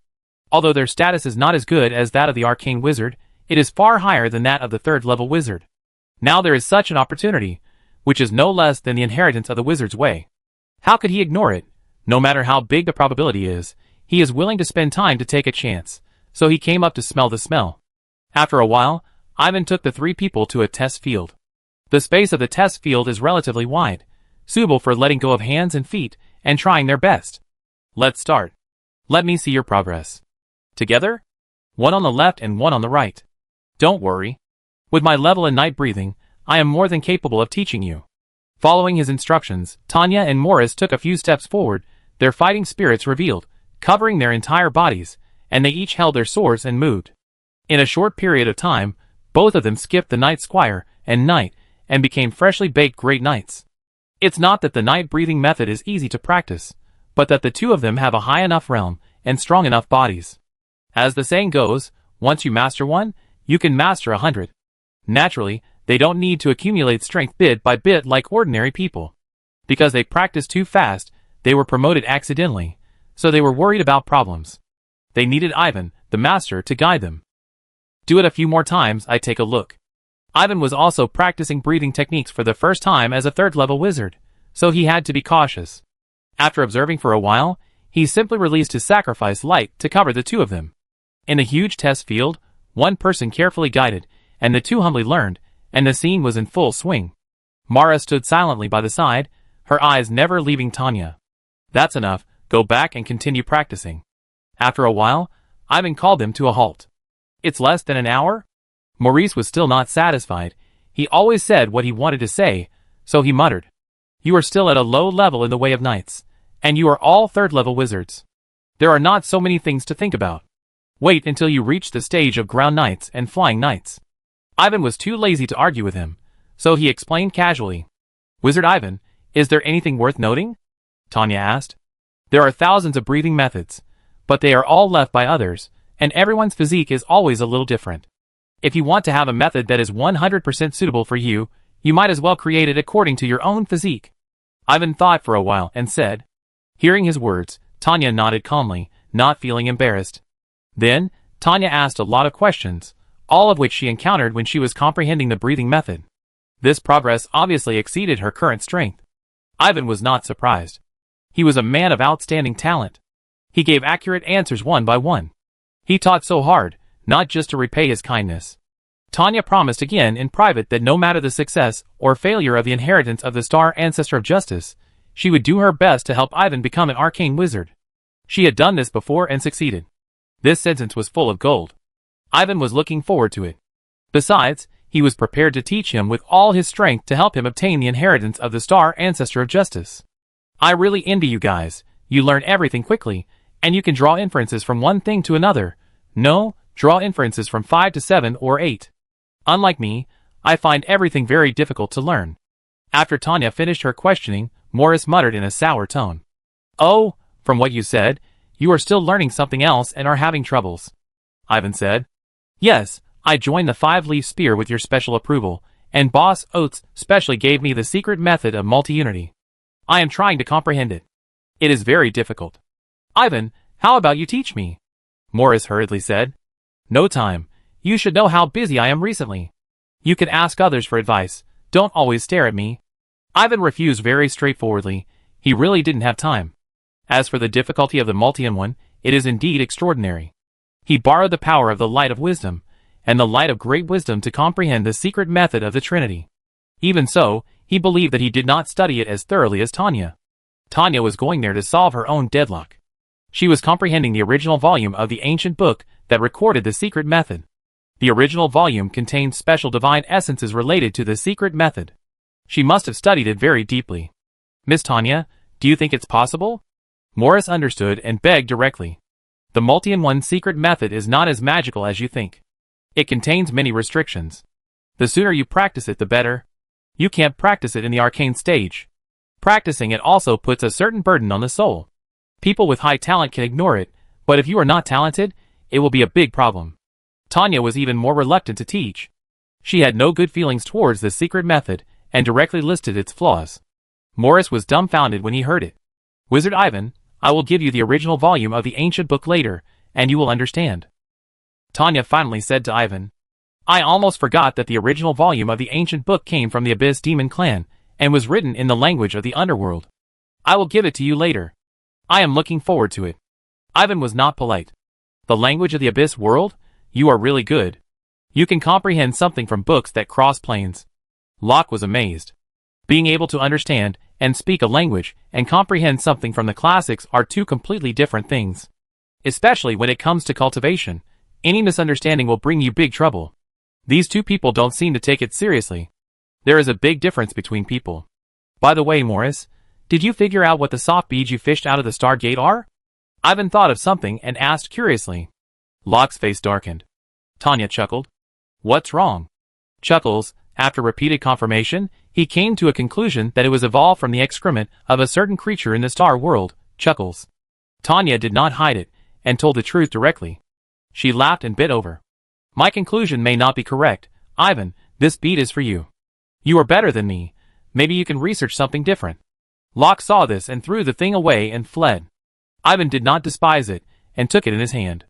Although their status is not as good as that of the arcane wizard, it is far higher than that of the 3rd-level wizard. Now there is such an opportunity, which is no less than the inheritance of the wizard's way. How could he ignore it? No matter how big the probability is, he is willing to spend time to take a chance, so he came up to smell the smell. After a while, Ivan took the 3 people to a test field. The space of the test field is relatively wide, suitable for letting go of hands and feet and trying their best. Let's start. Let me see your progress. Together? 1 on the left and 1 on the right. Don't worry. With my level in night breathing, I am more than capable of teaching you. Following his instructions, Tanya and Morris took a few steps forward, their fighting spirits revealed, covering their entire bodies, and they each held their swords and moved. In a short period of time, both of them skipped the Night Squire and Knight, and became freshly baked great knights. It's not that the night breathing method is easy to practice, but that the 2 of them have a high enough realm, and strong enough bodies. As the saying goes, once you master one, you can master 100. Naturally, they don't need to accumulate strength bit by bit like ordinary people. Because they practiced too fast, they were promoted accidentally, so they were worried about problems. They needed Ivan, the master, to guide them. Do it a few more times, I take a look. Ivan was also practicing breathing techniques for the first time as a 3rd-level wizard, so he had to be cautious. After observing for a while, he simply released his sacrifice light to cover the 2 of them. In the huge test field, 1 person carefully guided, and the 2 humbly learned, and the scene was in full swing. Mara stood silently by the side, her eyes never leaving Tanya. That's enough, go back and continue practicing. After a while, Ivan called them to a halt. It's less than an hour? Maurice was still not satisfied. He always said what he wanted to say, so he muttered. You are still at a low level in the way of knights, and you are all 3rd-level wizards. There are not so many things to think about. Wait until you reach the stage of ground knights and flying knights. Ivan was too lazy to argue with him, so he explained casually. Wizard Ivan, is there anything worth noting? Tanya asked. There are thousands of breathing methods, but they are all left by others, and everyone's physique is always a little different. If you want to have a method that is 100% suitable for you, you might as well create it according to your own physique. Ivan thought for a while and said. Hearing his words, Tanya nodded calmly, not feeling embarrassed. Then, Tanya asked a lot of questions, all of which she encountered when she was comprehending the breathing method. This progress obviously exceeded her current strength. Ivan was not surprised. He was a man of outstanding talent. He gave accurate answers one by one. He taught so hard, not just to repay his kindness. Tanya promised again in private that no matter the success or failure of the inheritance of the Star Ancestor of Justice, she would do her best to help Ivan become an arcane wizard. She had done this before and succeeded. This sentence was full of gold. Ivan was looking forward to it. Besides, he He was prepared to teach him with all his strength to help him obtain the inheritance of the star ancestor of justice. I really envy you guys. You learn everything quickly, and you can draw inferences from one thing to another. No, draw inferences from 5 to 7 or 8. Unlike me, I find everything very difficult to learn. After Tanya finished her questioning, Morris muttered in a sour tone. Oh, from what you said, you are still learning something else and are having troubles. Ivan said. Yes, I joined the 5-leaf spear with your special approval, and Boss Oates specially gave me the secret method of multi-unity. I am trying to comprehend it. It is very difficult. Ivan, how about you teach me? Morris hurriedly said. No time. You should know how busy I am recently. You can ask others for advice. Don't always stare at me. Ivan refused very straightforwardly. He really didn't have time. As for the difficulty of the multi-one, it is indeed extraordinary. He borrowed the power of the light of wisdom, and the light of great wisdom to comprehend the secret method of the Trinity. Even so, he believed that he did not study it as thoroughly as Tanya. Tanya was going there to solve her own deadlock. She was comprehending the original volume of the ancient book that recorded the secret method. The original volume contained special divine essences related to the secret method. She must have studied it very deeply. Miss Tanya, do you think it's possible? Morris understood and begged directly. The multi-in-one secret method is not as magical as you think. It contains many restrictions. The sooner you practice it, the better. You can't practice it in the arcane stage. Practicing it also puts a certain burden on the soul. People with high talent can ignore it, but if you are not talented, it will be a big problem. Tanya was even more reluctant to teach. She had no good feelings towards the secret method, and directly listed its flaws. Morris was dumbfounded when he heard it. Wizard Ivan, I will give you the original volume of the ancient book later, and you will understand. Tanya finally said to Ivan. I almost forgot that the original volume of the ancient book came from the Abyss Demon Clan, and was written in the language of the underworld. I will give it to you later. I am looking forward to it. Ivan was not polite. The language of the Abyss world? You are really good. You can comprehend something from books that cross planes. Locke was amazed. Being able to understand and speak a language and comprehend something from the classics are two completely different things. Especially when it comes to cultivation, any misunderstanding will bring you big trouble. These two people don't seem to take it seriously. There is a big difference between people. By the way, Morris, did you figure out what the soft beads you fished out of the Stargate are? Ivan thought of something and asked curiously. Locke's face darkened. Tanya chuckled. What's wrong? Chuckles, after repeated confirmation, he came to a conclusion that it was evolved from the excrement of a certain creature in the star world, Chuckles. Tanya did not hide it, and told the truth directly. She laughed and bit over. My conclusion may not be correct. Ivan, this bead is for you. You are better than me. Maybe you can research something different. Locke saw this and threw the thing away and fled. Ivan did not despise it, and took it in his hand.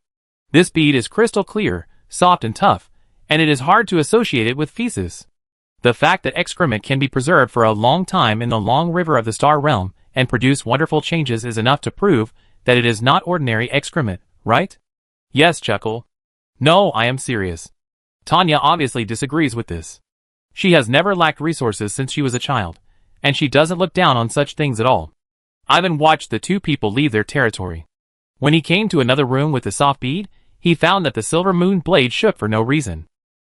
This bead is crystal clear, soft and tough, and it is hard to associate it with feces. The fact that excrement can be preserved for a long time in the long river of the star realm and produce wonderful changes is enough to prove that it is not ordinary excrement, right? Yes, Chuckle. No, I am serious. Tanya obviously disagrees with this. She has never lacked resources since she was a child, and she doesn't look down on such things at all. Ivan watched the two people leave their territory. When he came to another room with the soft bead, he found that the silver moon blade shook for no reason.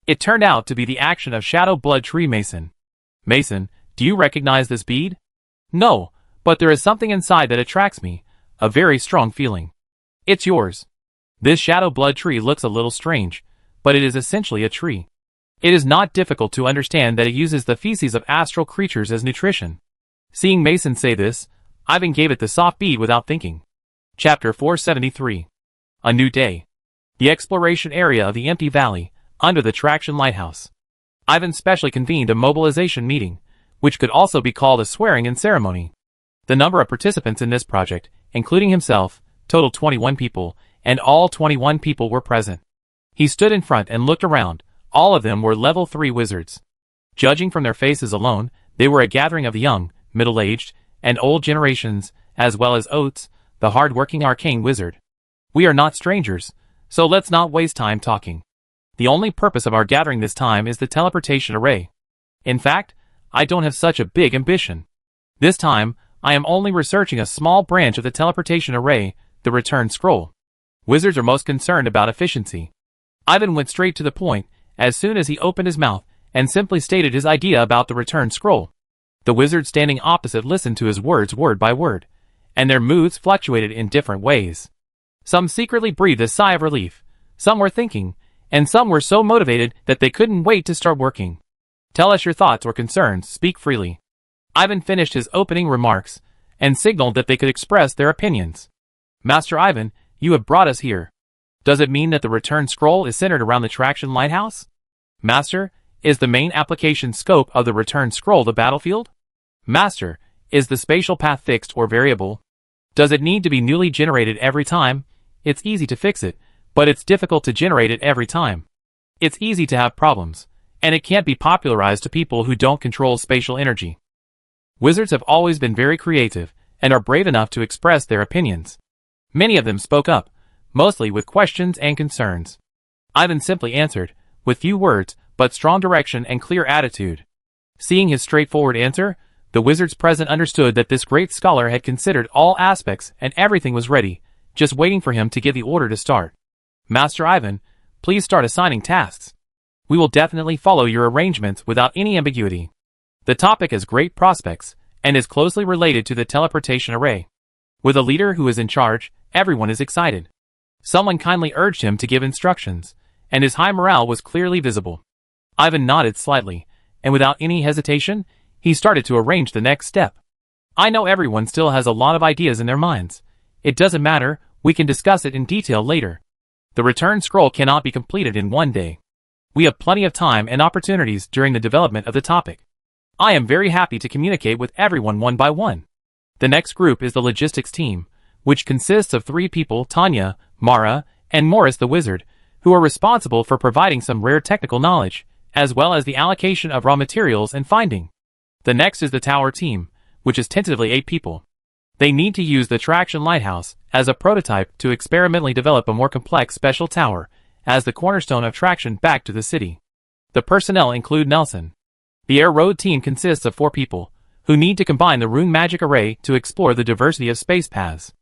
It turned out to be the action of Shadow Blood Tree Mason. Mason, do you recognize this bead? No, but there is something inside that attracts me, a very strong feeling. It's yours. This Shadow Blood Tree looks a little strange, but it is essentially a tree. It is not difficult to understand that it uses the feces of astral creatures as nutrition. Seeing Mason say this, Ivan gave it the soft bead without thinking. Chapter 473. A New Day. The exploration area of the empty valley, under the Traction Lighthouse. Ivan specially convened a mobilization meeting, which could also be called a swearing-in ceremony. The number of participants in this project, including himself, totaled 21 people, and all 21 people were present. He stood in front and looked around. All of them were level 3 wizards. Judging from their faces alone, they were a gathering of the young, middle-aged, and old generations, as well as Oates, the hard-working arcane wizard. We are not strangers, so let's not waste time talking. The only purpose of our gathering this time is the teleportation array. In fact, I don't have such a big ambition. This time, I am only researching a small branch of the teleportation array, the return scroll. Wizards are most concerned about efficiency. Ivan went straight to the point, as soon as he opened his mouth, and simply stated his idea about the return scroll. The wizard standing opposite listened to his words word by word, and their moods fluctuated in different ways. Some secretly breathed a sigh of relief, some were thinking, and some were so motivated that they couldn't wait to start working. Tell us your thoughts or concerns, speak freely. Ivan finished his opening remarks, and signaled that they could express their opinions. Master Ivan, you have brought us here. Does it mean that the return scroll is centered around the Traction Lighthouse? Master, is the main application scope of the return scroll the battlefield? Master, is the spatial path fixed or variable? Does it need to be newly generated every time? It's easy to fix it, but it's difficult to generate it every time. It's easy to have problems, and it can't be popularized to people who don't control spatial energy. Wizards have always been very creative, and are brave enough to express their opinions. Many of them spoke up, mostly with questions and concerns. Ivan simply answered, with few words, but strong direction and clear attitude. Seeing his straightforward answer, the wizards present understood that this great scholar had considered all aspects and everything was ready, just waiting for him to give the order to start. Master Ivan, please start assigning tasks. We will definitely follow your arrangements without any ambiguity. The topic has great prospects, and is closely related to the teleportation array. With a leader who is in charge, everyone is excited. Someone kindly urged him to give instructions, and his high morale was clearly visible. Ivan nodded slightly, and without any hesitation, he started to arrange the next step. I know everyone still has a lot of ideas in their minds. It doesn't matter, we can discuss it in detail later. The return scroll cannot be completed in one day. We have plenty of time and opportunities during the development of the topic. I am very happy to communicate with everyone one by one. The next group is the logistics team, which consists of 3 people, Tanya, Mara, and Morris the wizard, who are responsible for providing some rare technical knowledge, as well as the allocation of raw materials and finding. The next is the tower team, which is tentatively 8 people. They need to use the Traction Lighthouse as a prototype to experimentally develop a more complex special tower as the cornerstone of traction back to the city. The personnel include Nelson. The air road team consists of 4 people, who need to combine the rune magic array to explore the diversity of space paths.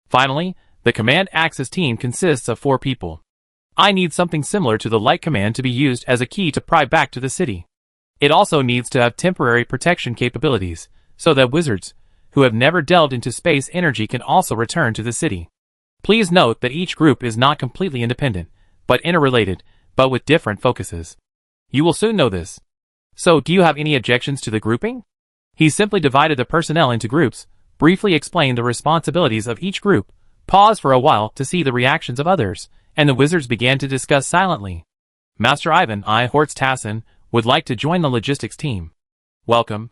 Finally, the command access team consists of 4 people. I need something similar to the light command to be used as a key to pry back to the city. It also needs to have temporary protection capabilities, so that wizards, who have never delved into space energy can also return to the city. Please note that each group is not completely independent, but interrelated, but with different focuses. You will soon know this. So, do you have any objections to the grouping? He simply divided the personnel into groups, briefly explained the responsibilities of each group, paused for a while to see the reactions of others, and the wizards began to discuss silently. Master Ivan I. Hortz Tassin would like to join the logistics team. Welcome.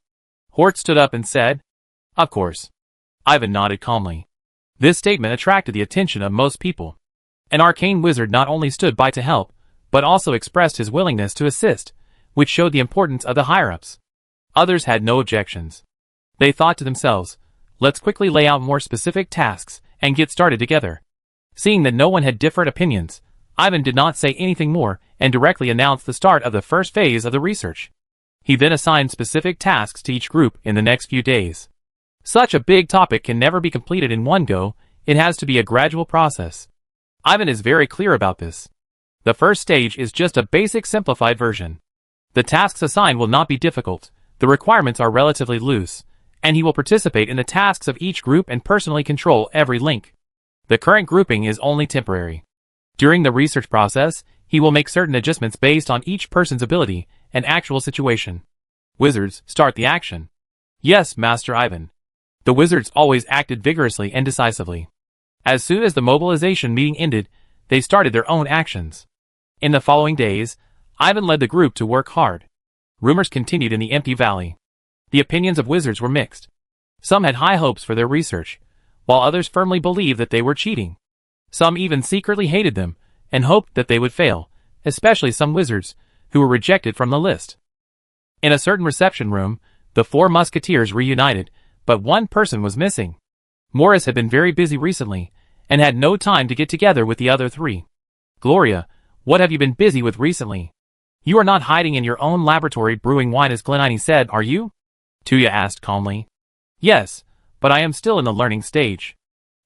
Hortz stood up and said, Of course. Ivan nodded calmly. This statement attracted the attention of most people. An arcane wizard not only stood by to help, but also expressed his willingness to assist, which showed the importance of the higher-ups. Others had no objections. They thought to themselves, let's quickly lay out more specific tasks and get started together. Seeing that no one had different opinions, Ivan did not say anything more and directly announced the start of the first phase of the research. He then assigned specific tasks to each group in the next few days. Such a big topic can never be completed in one go, it has to be a gradual process. Ivan is very clear about this. The first stage is just a basic simplified version. The tasks assigned will not be difficult, the requirements are relatively loose, and he will participate in the tasks of each group and personally control every link. The current grouping is only temporary. During the research process, he will make certain adjustments based on each person's ability and actual situation. Wizards, start the action. Yes, Master Ivan. The wizards always acted vigorously and decisively. As soon as the mobilization meeting ended, they started their own actions. In the following days, Ivan led the group to work hard. Rumors continued in the empty valley. The opinions of wizards were mixed. Some had high hopes for their research, while others firmly believed that they were cheating. Some even secretly hated them, and hoped that they would fail, especially some wizards, who were rejected from the list. In a certain reception room, the 4 musketeers reunited, but one person was missing. Morris had been very busy recently, and had no time to get together with the other 3. Gloria, what have you been busy with recently? You are not hiding in your own laboratory brewing wine as Glenini said, are you? Tuya asked calmly. Yes, but I am still in the learning stage.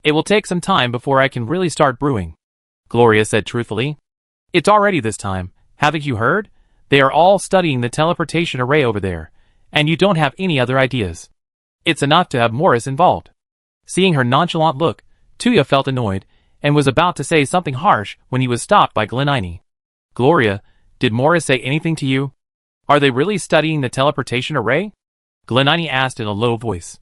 It will take some time before I can really start brewing. Gloria said truthfully. It's already this time, haven't you heard? They are all studying the teleportation array over there, and you don't have any other ideas. It's enough to have Morris involved. Seeing her nonchalant look, Tuya felt annoyed, and was about to say something harsh when he was stopped by Glenini. Gloria, did Morris say anything to you? Are they really studying the teleportation array? Glenini asked in a low voice.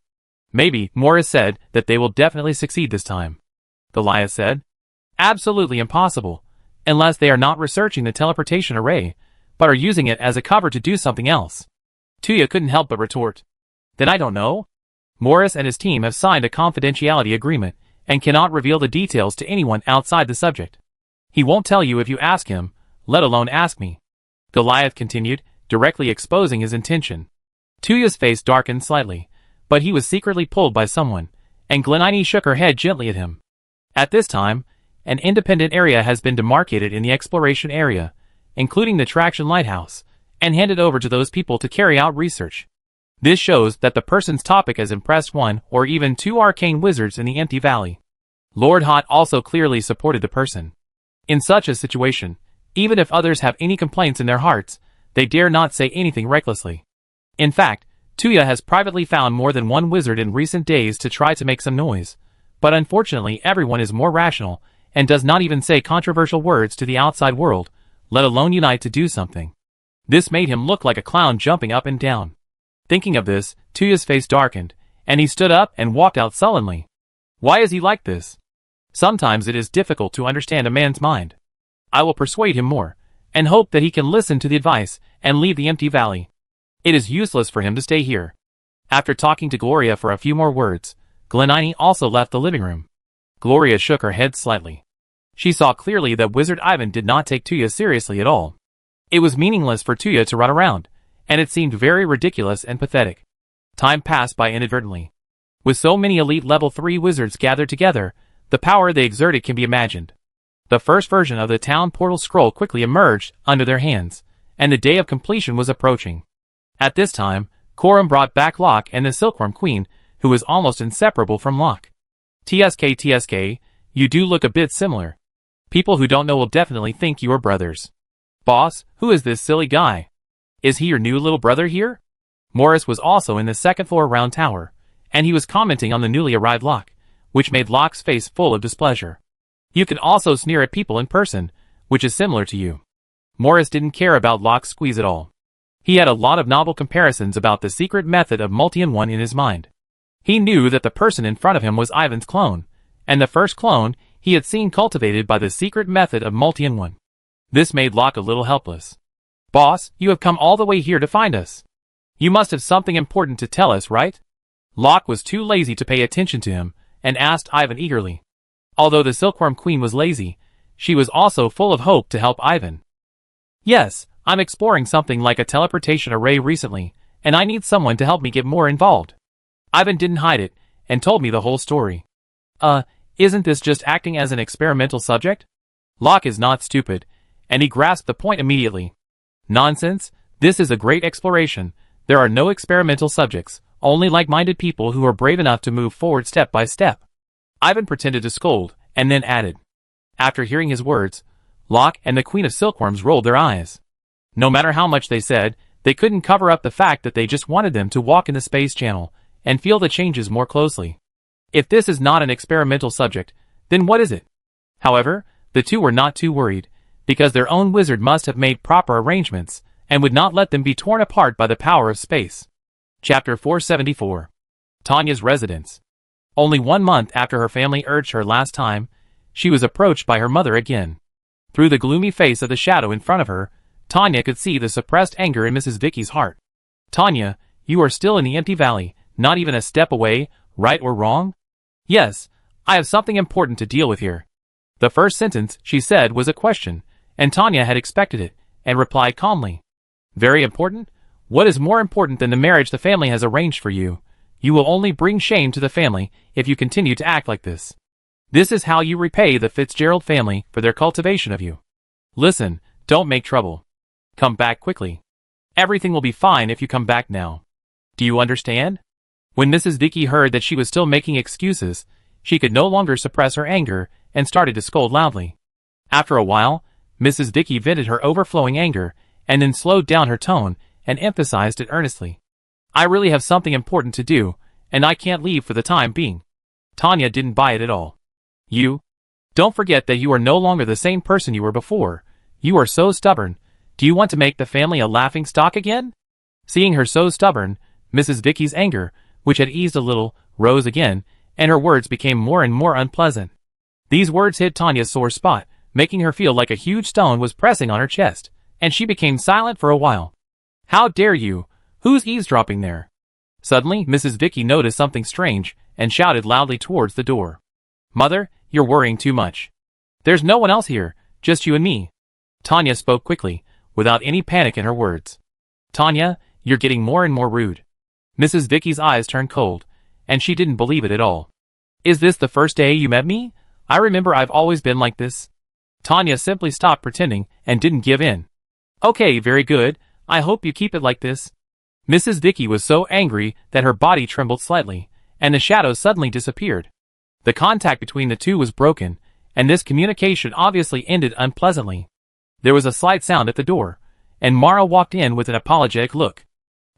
Maybe. Morris said that they will definitely succeed this time. Goliath said. Absolutely impossible, unless they are not researching the teleportation array, but are using it as a cover to do something else. Tuya couldn't help but retort. Then I don't know. Morris and his team have signed a confidentiality agreement and cannot reveal the details to anyone outside the subject. He won't tell you if you ask him, let alone ask me. Goliath continued, directly exposing his intention. Tuya's face darkened slightly, but he was secretly pulled by someone, and Glenini shook her head gently at him. At this time, an independent area has been demarcated in the exploration area, including the Traction Lighthouse, and handed over to those people to carry out research. This shows that the person's topic has impressed one or even two arcane wizards in the Empty Valley. Lord Hot also clearly supported the person. In such a situation, even if others have any complaints in their hearts, they dare not say anything recklessly. In fact, Tuya has privately found more than one wizard in recent days to try to make some noise, but unfortunately everyone is more rational and does not even say controversial words to the outside world, let alone unite to do something. This made him look like a clown jumping up and down. Thinking of this, Tuya's face darkened, and he stood up and walked out sullenly. Why is he like this? Sometimes it is difficult to understand a man's mind. I will persuade him more, and hope that he can listen to the advice and leave the Empty Valley. It is useless for him to stay here. After talking to Gloria for a few more words, Glenini also left the living room. Gloria shook her head slightly. She saw clearly that Wizard Ivan did not take Tuya seriously at all. It was meaningless for Tuya to run around, and it seemed very ridiculous and pathetic. Time passed by inadvertently. With so many elite level 3 wizards gathered together, the power they exerted can be imagined. The first version of the town portal scroll quickly emerged under their hands, and the day of completion was approaching. At this time, Coram brought back Locke and the Silkworm Queen, who was almost inseparable from Locke. TSK, you do look a bit similar. People who don't know will definitely think you are brothers. Boss, who is this silly guy? Is he your new little brother here? Morris was also in the second floor round tower, and he was commenting on the newly arrived Locke, which made Locke's face full of displeasure. You can also sneer at people in person, which is similar to you. Morris didn't care about Locke's squeeze at all. He had a lot of novel comparisons about the secret method of multi-in-one in his mind. He knew that the person in front of him was Ivan's clone, and the first clone he had seen cultivated by the secret method of multi-in-one. This made Locke a little helpless. Boss, you have come all the way here to find us. You must have something important to tell us, right? Locke was too lazy to pay attention to him, and asked Ivan eagerly. Although the Silkworm Queen was lazy, she was also full of hope to help Ivan. Yes, I'm exploring something like a teleportation array recently, and I need someone to help me get more involved. Ivan didn't hide it, and told me the whole story. Isn't this just acting as an experimental subject? Locke is not stupid, and he grasped the point immediately. Nonsense, this is a great exploration. There are no experimental subjects, only like-minded people who are brave enough to move forward step by step. Ivan pretended to scold, and then added. After hearing his words, Locke and the Queen of Silkworms rolled their eyes. No matter how much they said, they couldn't cover up the fact that they just wanted them to walk in the space channel and feel the changes more closely. If this is not an experimental subject, then what is it? However, the two were not too worried, because their own wizard must have made proper arrangements, and would not let them be torn apart by the power of space. Chapter 474. Tanya's Residence. Only 1 month after her family urged her last time, she was approached by her mother again. Through the gloomy face of the shadow in front of her, Tanya could see the suppressed anger in Mrs. Vicky's heart. Tanya, you are still in the Empty Valley, not even a step away, right or wrong? Yes, I have something important to deal with here. The first sentence she said was a question, and Tanya had expected it, and replied calmly. Very important? What is more important than the marriage the family has arranged for you? You will only bring shame to the family if you continue to act like this. This is how you repay the Fitzgerald family for their cultivation of you. Listen, don't make trouble. Come back quickly. Everything will be fine if you come back now. Do you understand? When Mrs. Vicky heard that she was still making excuses, she could no longer suppress her anger and started to scold loudly. After a while, Mrs. Vicky vented her overflowing anger and then slowed down her tone and emphasized it earnestly. I really have something important to do, and I can't leave for the time being. Tanya didn't buy it at all. You? Don't forget that you are no longer the same person you were before. You are so stubborn. Do you want to make the family a laughing stock again? Seeing her so stubborn, Mrs. Vicky's anger, which had eased a little, rose again, and her words became more and more unpleasant. These words hit Tanya's sore spot, making her feel like a huge stone was pressing on her chest, and she became silent for a while. How dare you? Who's eavesdropping there? Suddenly, Mrs. Vicky noticed something strange, and shouted loudly towards the door. Mother, you're worrying too much. There's no one else here, just you and me. Tanya spoke quickly, without any panic in her words. Tanya, you're getting more and more rude. Mrs. Vicky's eyes turned cold, and she didn't believe it at all. Is this the first day you met me? I remember I've always been like this. Tanya simply stopped pretending and didn't give in. Okay, very good. I hope you keep it like this. Mrs. Vicky was so angry that her body trembled slightly, and the shadow suddenly disappeared. The contact between the two was broken, and this communication obviously ended unpleasantly. There was a slight sound at the door, and Mara walked in with an apologetic look.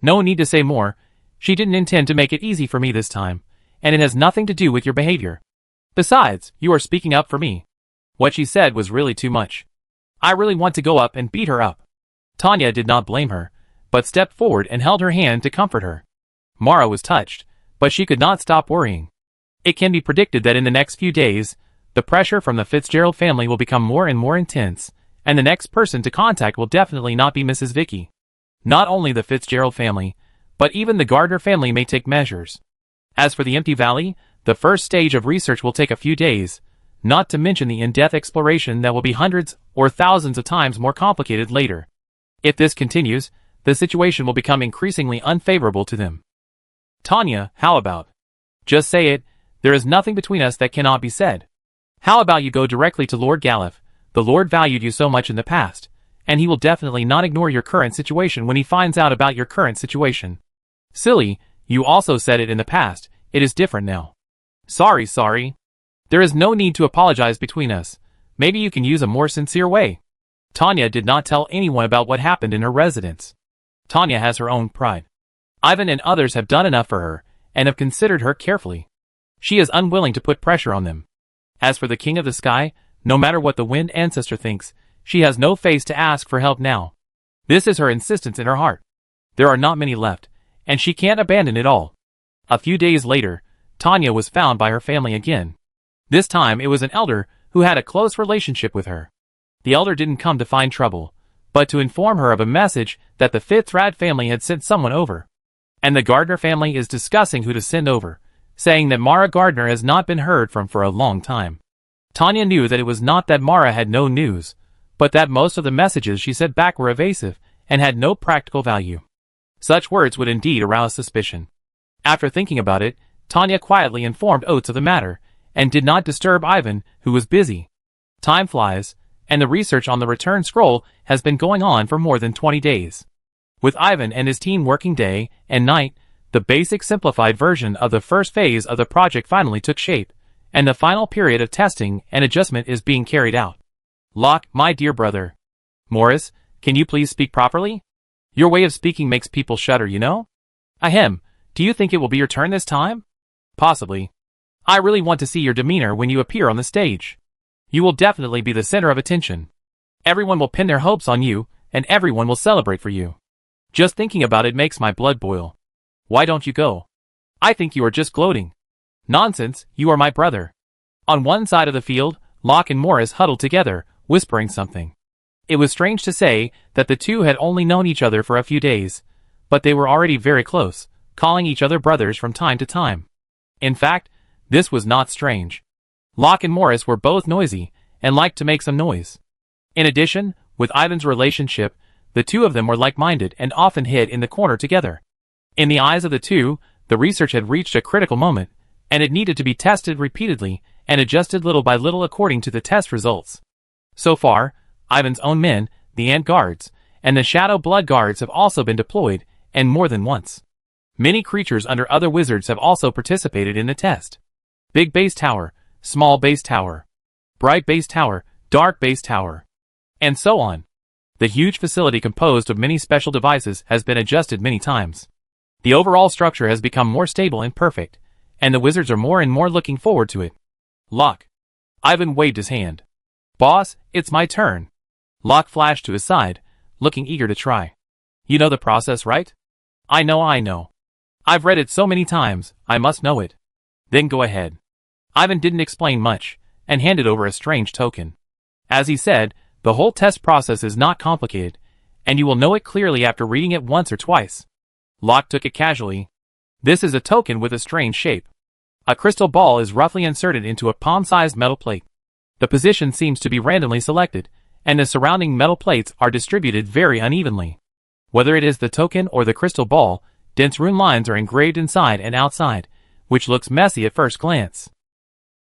No need to say more. She didn't intend to make it easy for me this time, and it has nothing to do with your behavior. Besides, you are speaking up for me. What she said was really too much. I really want to go up and beat her up. Tanya did not blame her, but stepped forward and held her hand to comfort her. Mara was touched, but she could not stop worrying. It can be predicted that in the next few days, the pressure from the Fitzgerald family will become more and more intense, and the next person to contact will definitely not be Mrs. Vicky. Not only the Fitzgerald family, but even the Gardner family may take measures. As for the Empty Valley, the first stage of research will take a few days, not to mention the in-depth exploration that will be hundreds or thousands of times more complicated later. If this continues, the situation will become increasingly unfavorable to them. Tanya, how about? Just say it, there is nothing between us that cannot be said. How about you go directly to Lord Galliff? The Lord valued you so much in the past, and he will definitely not ignore your current situation when he finds out about your current situation. Silly, you also said it in the past, it is different now. Sorry. There is no need to apologize between us. Maybe you can use a more sincere way. Tanya did not tell anyone about what happened in her residence. Tanya has her own pride. Ivan and others have done enough for her, and have considered her carefully. She is unwilling to put pressure on them. As for the King of the Sky, no matter what the Wind Ancestor thinks, she has no face to ask for help now. This is her insistence in her heart. There are not many left, and she can't abandon it all. A few days later, Tanya was found by her family again. This time it was an elder who had a close relationship with her. The elder didn't come to find trouble, but to inform her of a message that the Fitzrad family had sent someone over. And the Gardner family is discussing who to send over, saying that Mara Gardner has not been heard from for a long time. Tanya knew that it was not that Mara had no news, but that most of the messages she sent back were evasive and had no practical value. Such words would indeed arouse suspicion. After thinking about it, Tanya quietly informed Oates of the matter, and did not disturb Ivan, who was busy. Time flies, and the research on the return scroll has been going on for more than 20 days. With Ivan and his team working day and night, the basic simplified version of the first phase of the project finally took shape, and the final period of testing and adjustment is being carried out. Locke, my dear brother. Morris, can you please speak properly? Your way of speaking makes people shudder, you know? Ahem, do you think it will be your turn this time? Possibly. I really want to see your demeanor when you appear on the stage. You will definitely be the center of attention. Everyone will pin their hopes on you, and everyone will celebrate for you. Just thinking about it makes my blood boil. Why don't you go? I think you are just gloating. Nonsense, you are my brother. On one side of the field, Locke and Morris huddled together, whispering something. It was strange to say that the two had only known each other for a few days, but they were already very close, calling each other brothers from time to time. In fact, this was not strange. Locke and Morris were both noisy, and liked to make some noise. In addition, with Ivan's relationship, the two of them were like-minded and often hid in the corner together. In the eyes of the two, the research had reached a critical moment, and it needed to be tested repeatedly and adjusted little by little according to the test results. So far, Ivan's own men, the Ant Guards, and the Shadow Blood Guards have also been deployed, and more than once. Many creatures under other wizards have also participated in the test. Big Base Tower, Small Base Tower, Bright Base Tower, Dark Base Tower, and so on. The huge facility composed of many special devices has been adjusted many times. The overall structure has become more stable and perfect, and the wizards are more and more looking forward to it. Locke. Ivan waved his hand. Boss, it's my turn. Locke flashed to his side, looking eager to try. You know the process, right? I know. I've read it so many times, I must know it. Then go ahead. Ivan didn't explain much, and handed over a strange token. As he said, the whole test process is not complicated, and you will know it clearly after reading it once or twice. Locke took it casually. This is a token with a strange shape. A crystal ball is roughly inserted into a palm-sized metal plate. The position seems to be randomly selected, and the surrounding metal plates are distributed very unevenly. Whether it is the token or the crystal ball, dense rune lines are engraved inside and outside, which looks messy at first glance.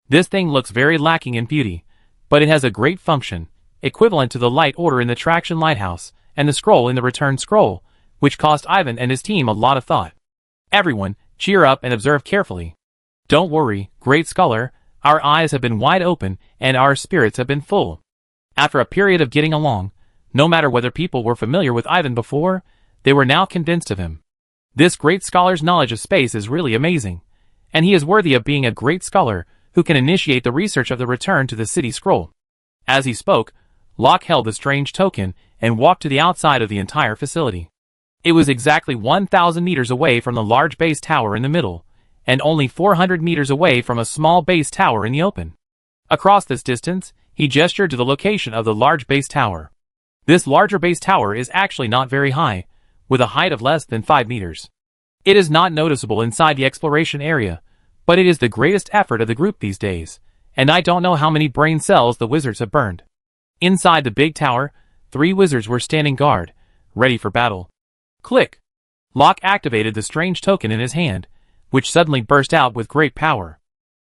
This thing looks very lacking in beauty, but it has a great function, equivalent to the light order in the Traction Lighthouse, and the scroll in the Return Scroll, which cost Ivan and his team a lot of thought. Everyone, cheer up and observe carefully. Don't worry, great scholar, our eyes have been wide open and our spirits have been full. After a period of getting along, no matter whether people were familiar with Ivan before, they were now convinced of him. This great scholar's knowledge of space is really amazing, and he is worthy of being a great scholar who can initiate the research of the return to the city scroll. As he spoke, Locke held the strange token and walked to the outside of the entire facility. It was exactly 1,000 meters away from the large base tower in the middle, and only 400 meters away from a small base tower in the open. Across this distance, he gestured to the location of the large base tower. This larger base tower is actually not very high, with a height of less than 5 meters. It is not noticeable inside the exploration area, but it is the greatest effort of the group these days, and I don't know how many brain cells the wizards have burned. Inside the big tower, 3 wizards were standing guard, ready for battle. Click! Locke activated the strange token in his hand, which suddenly burst out with great power.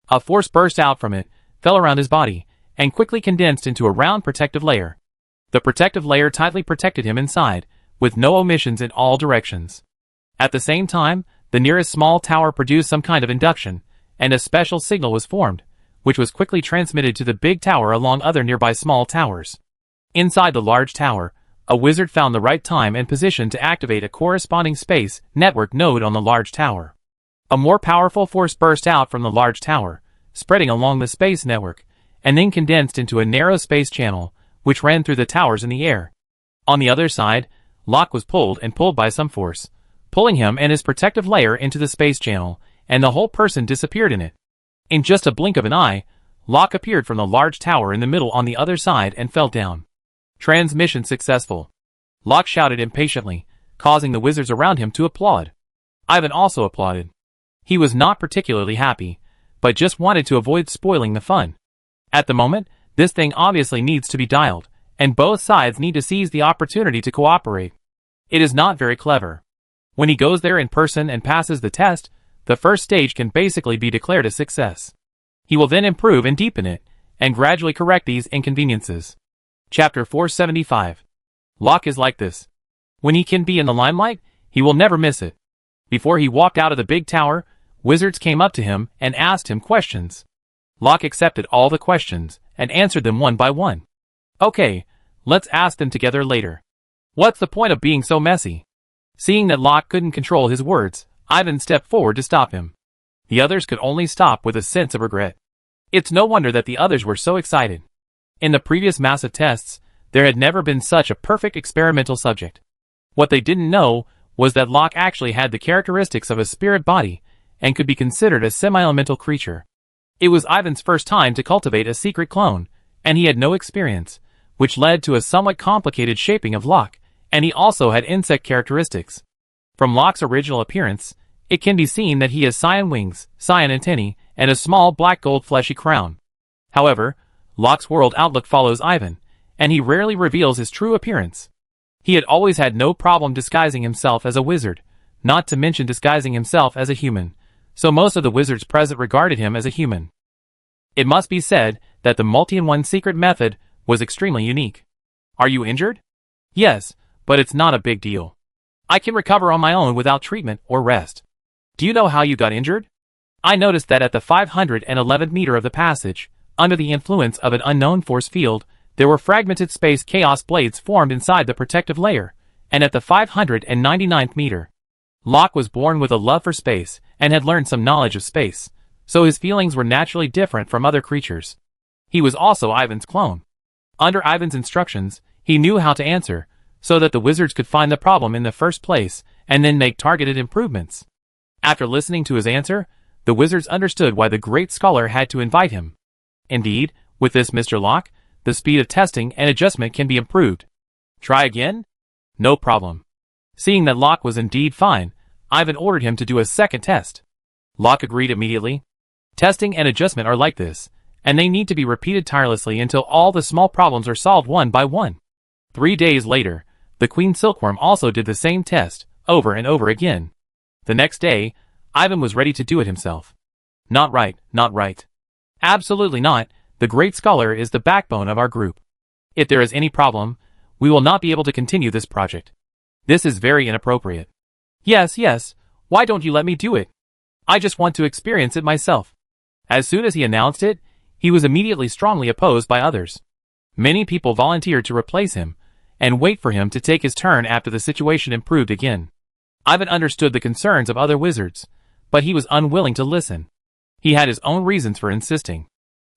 A force burst out from it, fell around his body, and quickly condensed into a round protective layer. The protective layer tightly protected him inside, with no omissions in all directions. At the same time, the nearest small tower produced some kind of induction, and a special signal was formed, which was quickly transmitted to the big tower along other nearby small towers. Inside the large tower, a wizard found the right time and position to activate a corresponding space network node on the large tower. A more powerful force burst out from the large tower, spreading along the space network, and then condensed into a narrow space channel, which ran through the towers in the air. On the other side, Locke was pulled by some force, pulling him and his protective layer into the space channel, and the whole person disappeared in it. In just a blink of an eye, Locke appeared from the large tower in the middle on the other side and fell down. Transmission successful. Locke shouted impatiently, causing the wizards around him to applaud. Ivan also applauded. He was not particularly happy, but just wanted to avoid spoiling the fun. At the moment, this thing obviously needs to be dialed, and both sides need to seize the opportunity to cooperate. It is not very clever. When he goes there in person and passes the test, the first stage can basically be declared a success. He will then improve and deepen it, and gradually correct these inconveniences. Chapter 475. Locke is like this. When he can be in the limelight, he will never miss it. Before he walked out of the big tower, wizards came up to him and asked him questions. Locke accepted all the questions and answered them one by one. Okay, let's ask them together later. What's the point of being so messy? Seeing that Locke couldn't control his words, Ivan stepped forward to stop him. The others could only stop with a sense of regret. It's no wonder that the others were so excited. In the previous massive tests, there had never been such a perfect experimental subject. What they didn't know was that Locke actually had the characteristics of a spirit body and could be considered a semi-elemental creature. It was Ivan's first time to cultivate a secret clone, and he had no experience, which led to a somewhat complicated shaping of Locke, and he also had insect characteristics. From Locke's original appearance, it can be seen that he has cyan wings, cyan antennae, and a small black-gold fleshy crown. However, Locke's world outlook follows Ivan, and he rarely reveals his true appearance. He had always had no problem disguising himself as a wizard, not to mention disguising himself as a human, so most of the wizards present regarded him as a human. It must be said that the multi-in-one secret method was extremely unique. Are you injured? Yes, but it's not a big deal. I can recover on my own without treatment or rest. Do you know how you got injured? I noticed that at the 511th meter of the passage, under the influence of an unknown force field, There were fragmented space chaos blades formed inside the protective layer, and at the 599th meter. Locke was born with a love for space, and had learned some knowledge of space, so his feelings were naturally different from other creatures. He was also Ivan's clone. Under Ivan's instructions, he knew how to answer, so that the wizards could find the problem in the first place, and then make targeted improvements. After listening to his answer, the wizards understood why the great scholar had to invite him. Indeed, with this Mr. Locke, the speed of testing and adjustment can be improved. Try again? No problem. Seeing that Locke was indeed fine, Ivan ordered him to do a second test. Locke agreed immediately. Testing and adjustment are like this, and they need to be repeated tirelessly until all the small problems are solved one by one. 3 days later, the Queen Silkworm also did the same test, over and over again. The next day, Ivan was ready to do it himself. Not right, not right. Absolutely not. The great scholar is the backbone of our group. If there is any problem, we will not be able to continue this project. This is very inappropriate. Yes, yes, why don't you let me do it? I just want to experience it myself. As soon as he announced it, he was immediately strongly opposed by others. Many people volunteered to replace him, and wait for him to take his turn after the situation improved again. Ivan understood the concerns of other wizards, but he was unwilling to listen. He had his own reasons for insisting.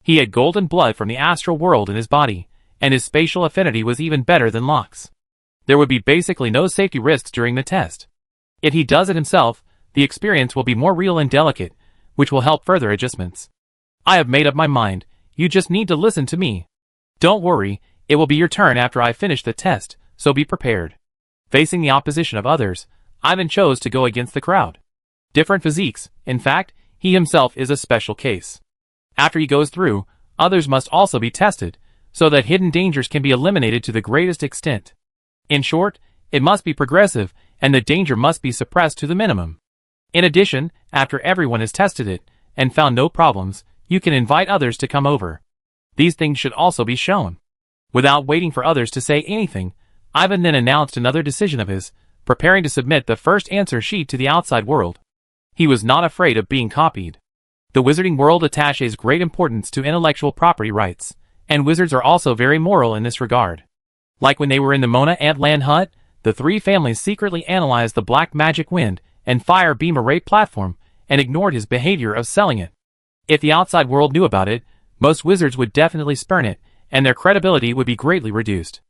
He had golden blood from the astral world in his body, and his spatial affinity was even better than Locke's. There would be basically no safety risks during the test. If he does it himself, the experience will be more real and delicate, which will help further adjustments. I have made up my mind, you just need to listen to me. Don't worry, it will be your turn after I finish the test, so be prepared. Facing the opposition of others, Ivan chose to go against the crowd. Different physiques, in fact, he himself is a special case. After he goes through, others must also be tested, so that hidden dangers can be eliminated to the greatest extent. In short, it must be progressive, and the danger must be suppressed to the minimum. In addition, after everyone has tested it, and found no problems, you can invite others to come over. These things should also be shown. Without waiting for others to say anything, Ivan then announced another decision of his, preparing to submit the first answer sheet to the outside world. He was not afraid of being copied. The wizarding world attaches great importance to intellectual property rights, and wizards are also very moral in this regard. Like when they were in the Mona Antland hut, the three families secretly analyzed the black magic wind and fire beam array platform, and ignored his behavior of selling it. If the outside world knew about it, most wizards would definitely spurn it, and their credibility would be greatly reduced.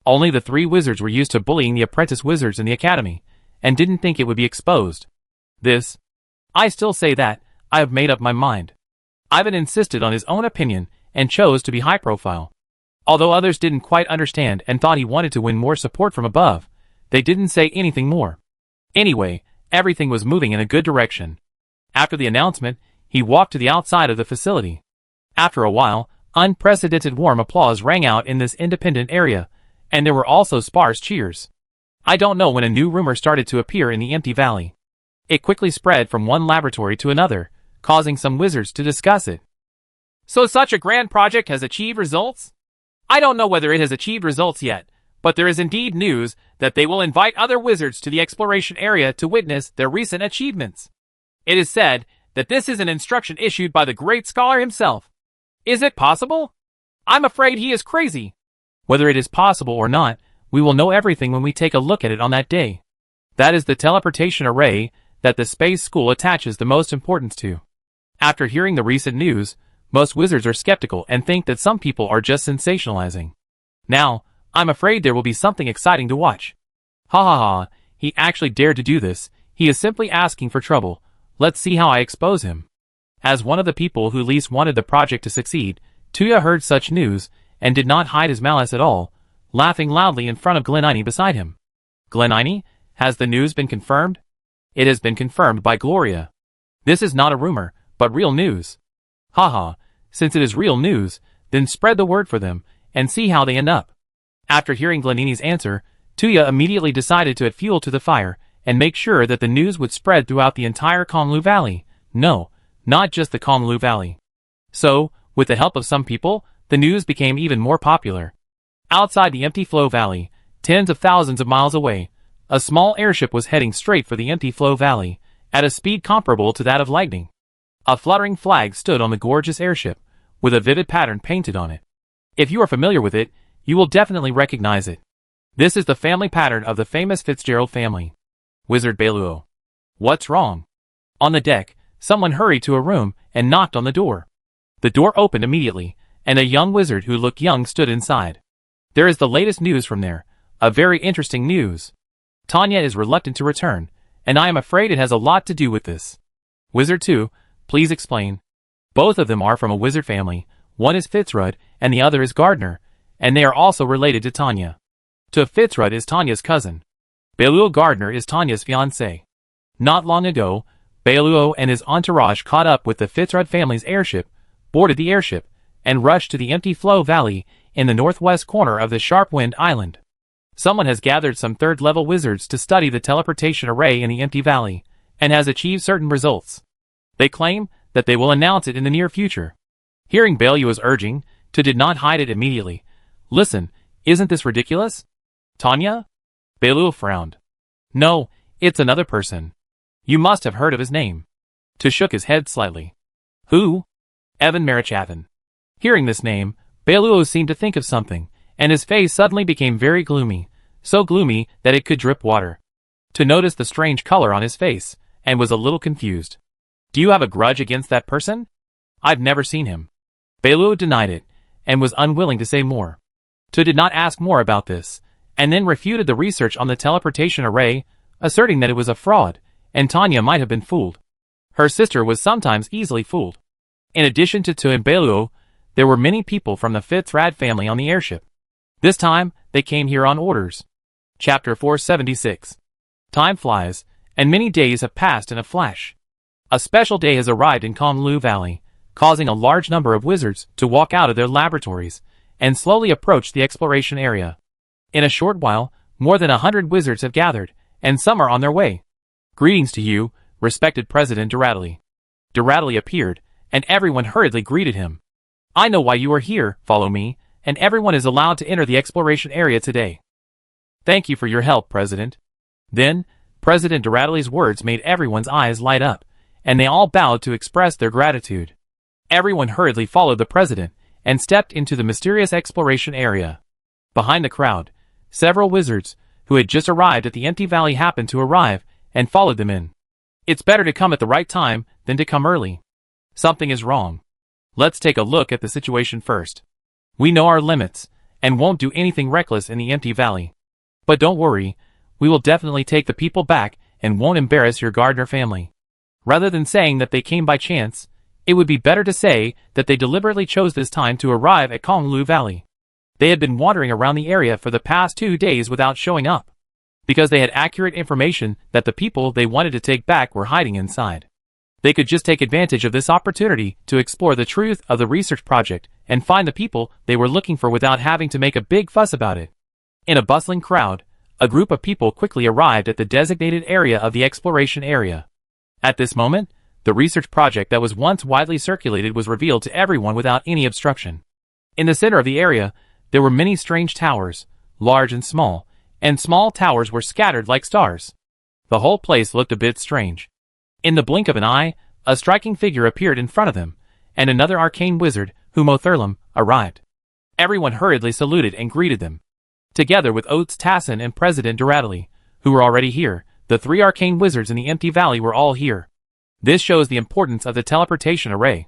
Only the three wizards were used to bullying the apprentice wizards in the academy, and didn't think it would be exposed. I still say that, I have made up my mind. Ivan insisted on his own opinion, and chose to be high profile. Although others didn't quite understand and thought he wanted to win more support from above, they didn't say anything more. Anyway, everything was moving in a good direction. After the announcement, he walked to the outside of the facility. After a while, unprecedented warm applause rang out in this independent area, and there were also sparse cheers. I don't know when a new rumor started to appear in the empty valley. It quickly spread from one laboratory to another, causing some wizards to discuss it. So such a grand project has achieved results? I don't know whether it has achieved results yet, but there is indeed news that they will invite other wizards to the exploration area to witness their recent achievements. It is said that this is an instruction issued by the great scholar himself. Is it possible? I'm afraid he is crazy. Whether it is possible or not, we will know everything when we take a look at it on that day. That is the teleportation array that the space school attaches the most importance to. After hearing the recent news, most wizards are skeptical and think that some people are just sensationalizing. Now, I'm afraid there will be something exciting to watch. Ha ha ha, he actually dared to do this, he is simply asking for trouble, let's see how I expose him. As one of the people who least wanted the project to succeed, Tuya heard such news, and did not hide his malice at all, laughing loudly in front of Glenini beside him. Glenini, has the news been confirmed? It has been confirmed by Gloria. This is not a rumor, but real news. Haha, since it is real news, then spread the word for them, and see how they end up. After hearing Glenini's answer, Tuya immediately decided to add fuel to the fire, and make sure that the news would spread throughout the entire Kamlu Valley. No, not just the Kamlu Valley. So, with the help of some people, the news became even more popular. Outside the Empty Flow Valley, tens of thousands of miles away, a small airship was heading straight for the Empty Flow Valley, at a speed comparable to that of lightning. A fluttering flag stood on the gorgeous airship, with a vivid pattern painted on it. If you are familiar with it, You will definitely recognize it. This is the family pattern of the famous Fitzgerald family. Wizard Beluo. What's wrong? On the deck, someone hurried to a room and knocked on the door. The door opened immediately, and a young wizard who looked young stood inside. There is the latest news from there, a very interesting news. Tanya is reluctant to return, and I am afraid it has a lot to do with this. Wizard 2, please explain. Both of them are from a wizard family, one is Fitzrud and the other is Gardner, and they are also related to Tanya. To Fitzrud is Tanya's cousin. Beluo Gardner is Tanya's fiancé. Not long ago, Beluo and his entourage caught up with the Fitzrud family's airship, boarded the airship, and rushed to the Empty Flow Valley in the northwest corner of the Sharp Wind Island. Someone has gathered some third-level wizards to study the teleportation array in the Empty Valley, and has achieved certain results. They claim that they will announce it in the near future. Hearing Beluo's urging, did not hide it immediately. Listen, isn't this ridiculous? Tanya? Beluo frowned. No, it's another person. You must have heard of his name. Tu shook his head slightly. Who? Evan Marichavin. Hearing this name, Beluo seemed to think of something, and his face suddenly became very gloomy, so gloomy that it could drip water. Tu noticed the strange color on his face, and was a little confused. Do you have a grudge against that person? I've never seen him. Beluo denied it, and was unwilling to say more. Tu did not ask more about this, and then refuted the research on the teleportation array, asserting that it was a fraud, and Tanya might have been fooled. Her sister was sometimes easily fooled. In addition to Tu and Beluo, there were many people from the Fitzrad family on the airship. This time, they came here on orders. Chapter 476. Time flies, and many days have passed in a flash. A special day has arrived in Konglu Valley, causing a large number of wizards to walk out of their laboratories and slowly approach the exploration area. In a short while, more than 100 wizards have gathered, and some are on their way. Greetings to you, respected President Duradley. Duradley appeared, and everyone hurriedly greeted him. I know why you are here, follow me, and everyone is allowed to enter the exploration area today. Thank you for your help, President. Then, President Duradley's words made everyone's eyes light up, and they all bowed to express their gratitude. Everyone hurriedly followed the President, and stepped into the mysterious exploration area. Behind the crowd, several wizards, who had just arrived at the Empty Valley happened to arrive, and followed them in. It's better to come at the right time, than to come early. Something is wrong. Let's take a look at the situation first. We know our limits, and won't do anything reckless in the Empty Valley. But don't worry, we will definitely take the people back, and won't embarrass your Gardner family. Rather than saying that they came by chance, it would be better to say that they deliberately chose this time to arrive at Konglu Valley. They had been wandering around the area for the past 2 days without showing up, because they had accurate information that the people they wanted to take back were hiding inside. They could just take advantage of this opportunity to explore the truth of the research project and find the people they were looking for without having to make a big fuss about it. In a bustling crowd, a group of people quickly arrived at the designated area of the exploration area. At this moment, the research project that was once widely circulated was revealed to everyone without any obstruction. In the center of the area, there were many strange towers, large and small towers were scattered like stars. The whole place looked a bit strange. In the blink of an eye, a striking figure appeared in front of them, and another arcane wizard, Humotherlum, arrived. Everyone hurriedly saluted and greeted them. Together with Oates Tassin and President Duradley, who were already here, the 3 arcane wizards in the Empty Valley were all here. This shows the importance of the teleportation array.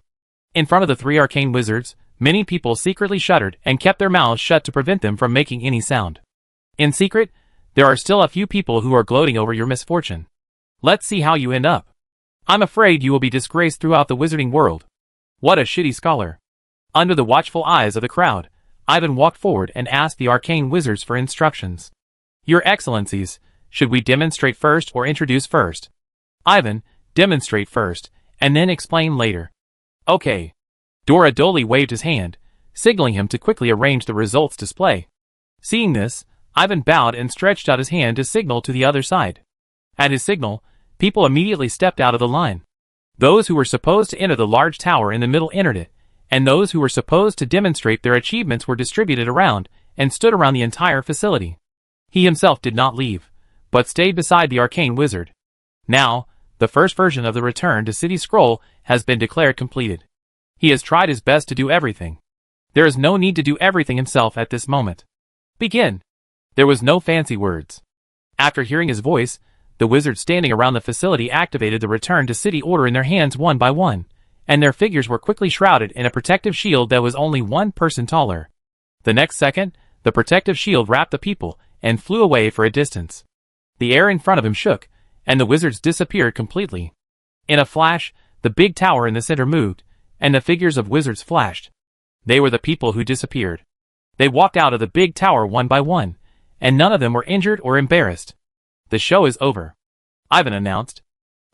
In front of the 3 arcane wizards, many people secretly shuddered and kept their mouths shut to prevent them from making any sound. In secret, there are still a few people who are gloating over your misfortune. Let's see how you end up. I'm afraid you will be disgraced throughout the wizarding world. What a shitty scholar. Under the watchful eyes of the crowd, Ivan walked forward and asked the arcane wizards for instructions. Your Excellencies, should we demonstrate first or introduce first? Ivan, demonstrate first, and then explain later. Okay. Duradley waved his hand, signaling him to quickly arrange the results display. Seeing this, Ivan bowed and stretched out his hand to signal to the other side. At his signal, people immediately stepped out of the line. Those who were supposed to enter the large tower in the middle entered it, and those who were supposed to demonstrate their achievements were distributed around, and stood around the entire facility. He himself did not leave, but stayed beside the arcane wizard. Now, the first version of the Return to City Scroll has been declared completed. He has tried his best to do everything. There is no need to do everything himself at this moment. Begin. There was no fancy words. After hearing his voice, the wizards standing around the facility activated the return to city order in their hands one by one, and their figures were quickly shrouded in a protective shield that was only one person taller. The next second, the protective shield wrapped the people and flew away for a distance. The air in front of him shook, and the wizards disappeared completely. In a flash, the big tower in the center moved, and the figures of wizards flashed. They were the people who disappeared. They walked out of the big tower one by one, and none of them were injured or embarrassed. The show is over, Ivan announced.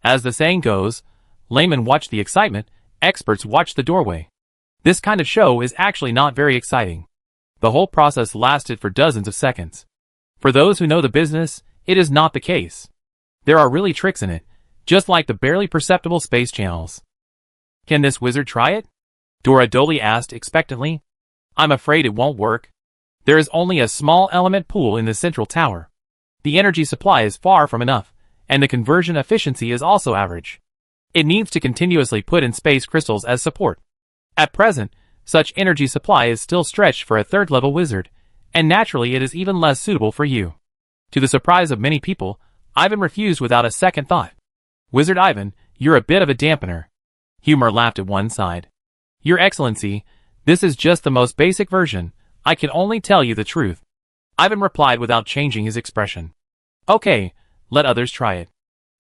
As the saying goes, laymen watch the excitement, experts watch the doorway. This kind of show is actually not very exciting. The whole process lasted for dozens of seconds. For those who know the business, it is not the case. There are really tricks in it, just like the barely perceptible space channels. Can this wizard try it? Dora Dolly asked expectantly. I'm afraid it won't work. There is only a small element pool in the central tower. The energy supply is far from enough, and the conversion efficiency is also average. It needs to continuously put in space crystals as support. At present, such energy supply is still stretched for a third-level wizard, and naturally it is even less suitable for you. To the surprise of many people, Ivan refused without a second thought. Wizard Ivan, you're a bit of a dampener. Humor laughed at one side. Your Excellency, this is just the most basic version. I can only tell you the truth. Ivan replied without changing his expression. Okay, let others try it.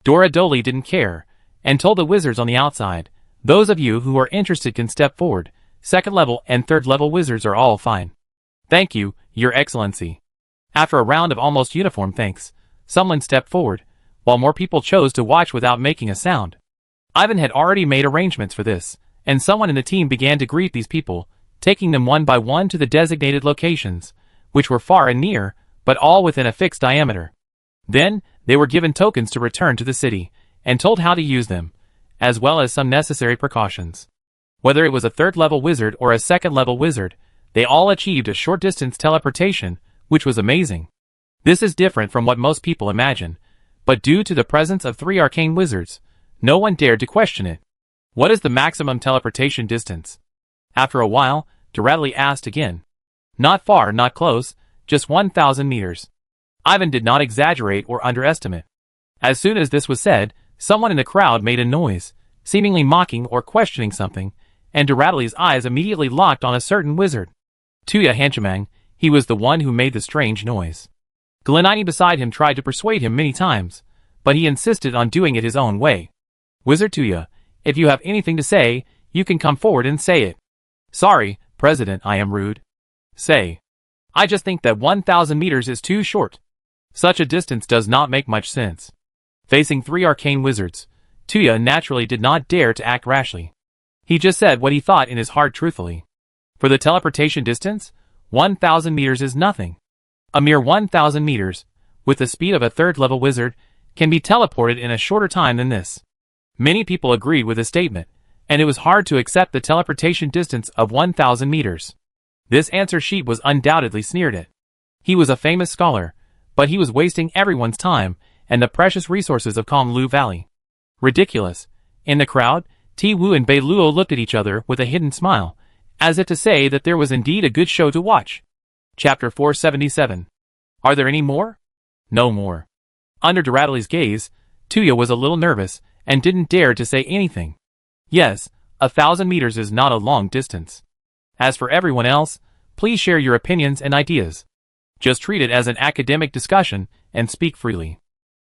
Dora Dolly didn't care, and told the wizards on the outside, those of you who are interested can step forward. Second level and third level wizards are all fine. Thank you, Your Excellency. After a round of almost uniform thanks, someone stepped forward, while more people chose to watch without making a sound. Ivan had already made arrangements for this, and someone in the team began to greet these people, taking them one by one to the designated locations, which were far and near, but all within a fixed diameter. Then, they were given tokens to return to the city, and told how to use them, as well as some necessary precautions. Whether it was a third-level wizard or a second-level wizard, they all achieved a short-distance teleportation, which was amazing. This is different from what most people imagine, but due to the presence of 3 arcane wizards, no one dared to question it. What is the maximum teleportation distance? After a while, Doradley asked again. Not far, not close, just 1,000 meters. Ivan did not exaggerate or underestimate. As soon as this was said, someone in the crowd made a noise, seemingly mocking or questioning something, and Doradley's eyes immediately locked on a certain wizard. Tuya Hanchamang, he was the one who made the strange noise. Glenini beside him tried to persuade him many times, but he insisted on doing it his own way. Wizard Tuya, if you have anything to say, you can come forward and say it. Sorry, President, I am rude. Say. I just think that 1,000 meters is too short. Such a distance does not make much sense. Facing 3 arcane wizards, Tuya naturally did not dare to act rashly. He just said what he thought in his heart truthfully. For the teleportation distance, 1,000 meters is nothing. A mere 1,000 meters, with the speed of a third-level wizard, can be teleported in a shorter time than this. Many people agreed with the statement, and it was hard to accept the teleportation distance of 1,000 meters. This answer sheet was undoubtedly sneered at. He was a famous scholar, but he was wasting everyone's time and the precious resources of Konglu Valley. Ridiculous. In the crowd, Ti Wu and Bei Luo looked at each other with a hidden smile, as if to say that there was indeed a good show to watch. Chapter 477. Are there any more? No more. Under Doradley's gaze, Tuya was a little nervous and didn't dare to say anything. Yes, 1,000 meters is not a long distance. As for everyone else, please share your opinions and ideas. Just treat it as an academic discussion and speak freely.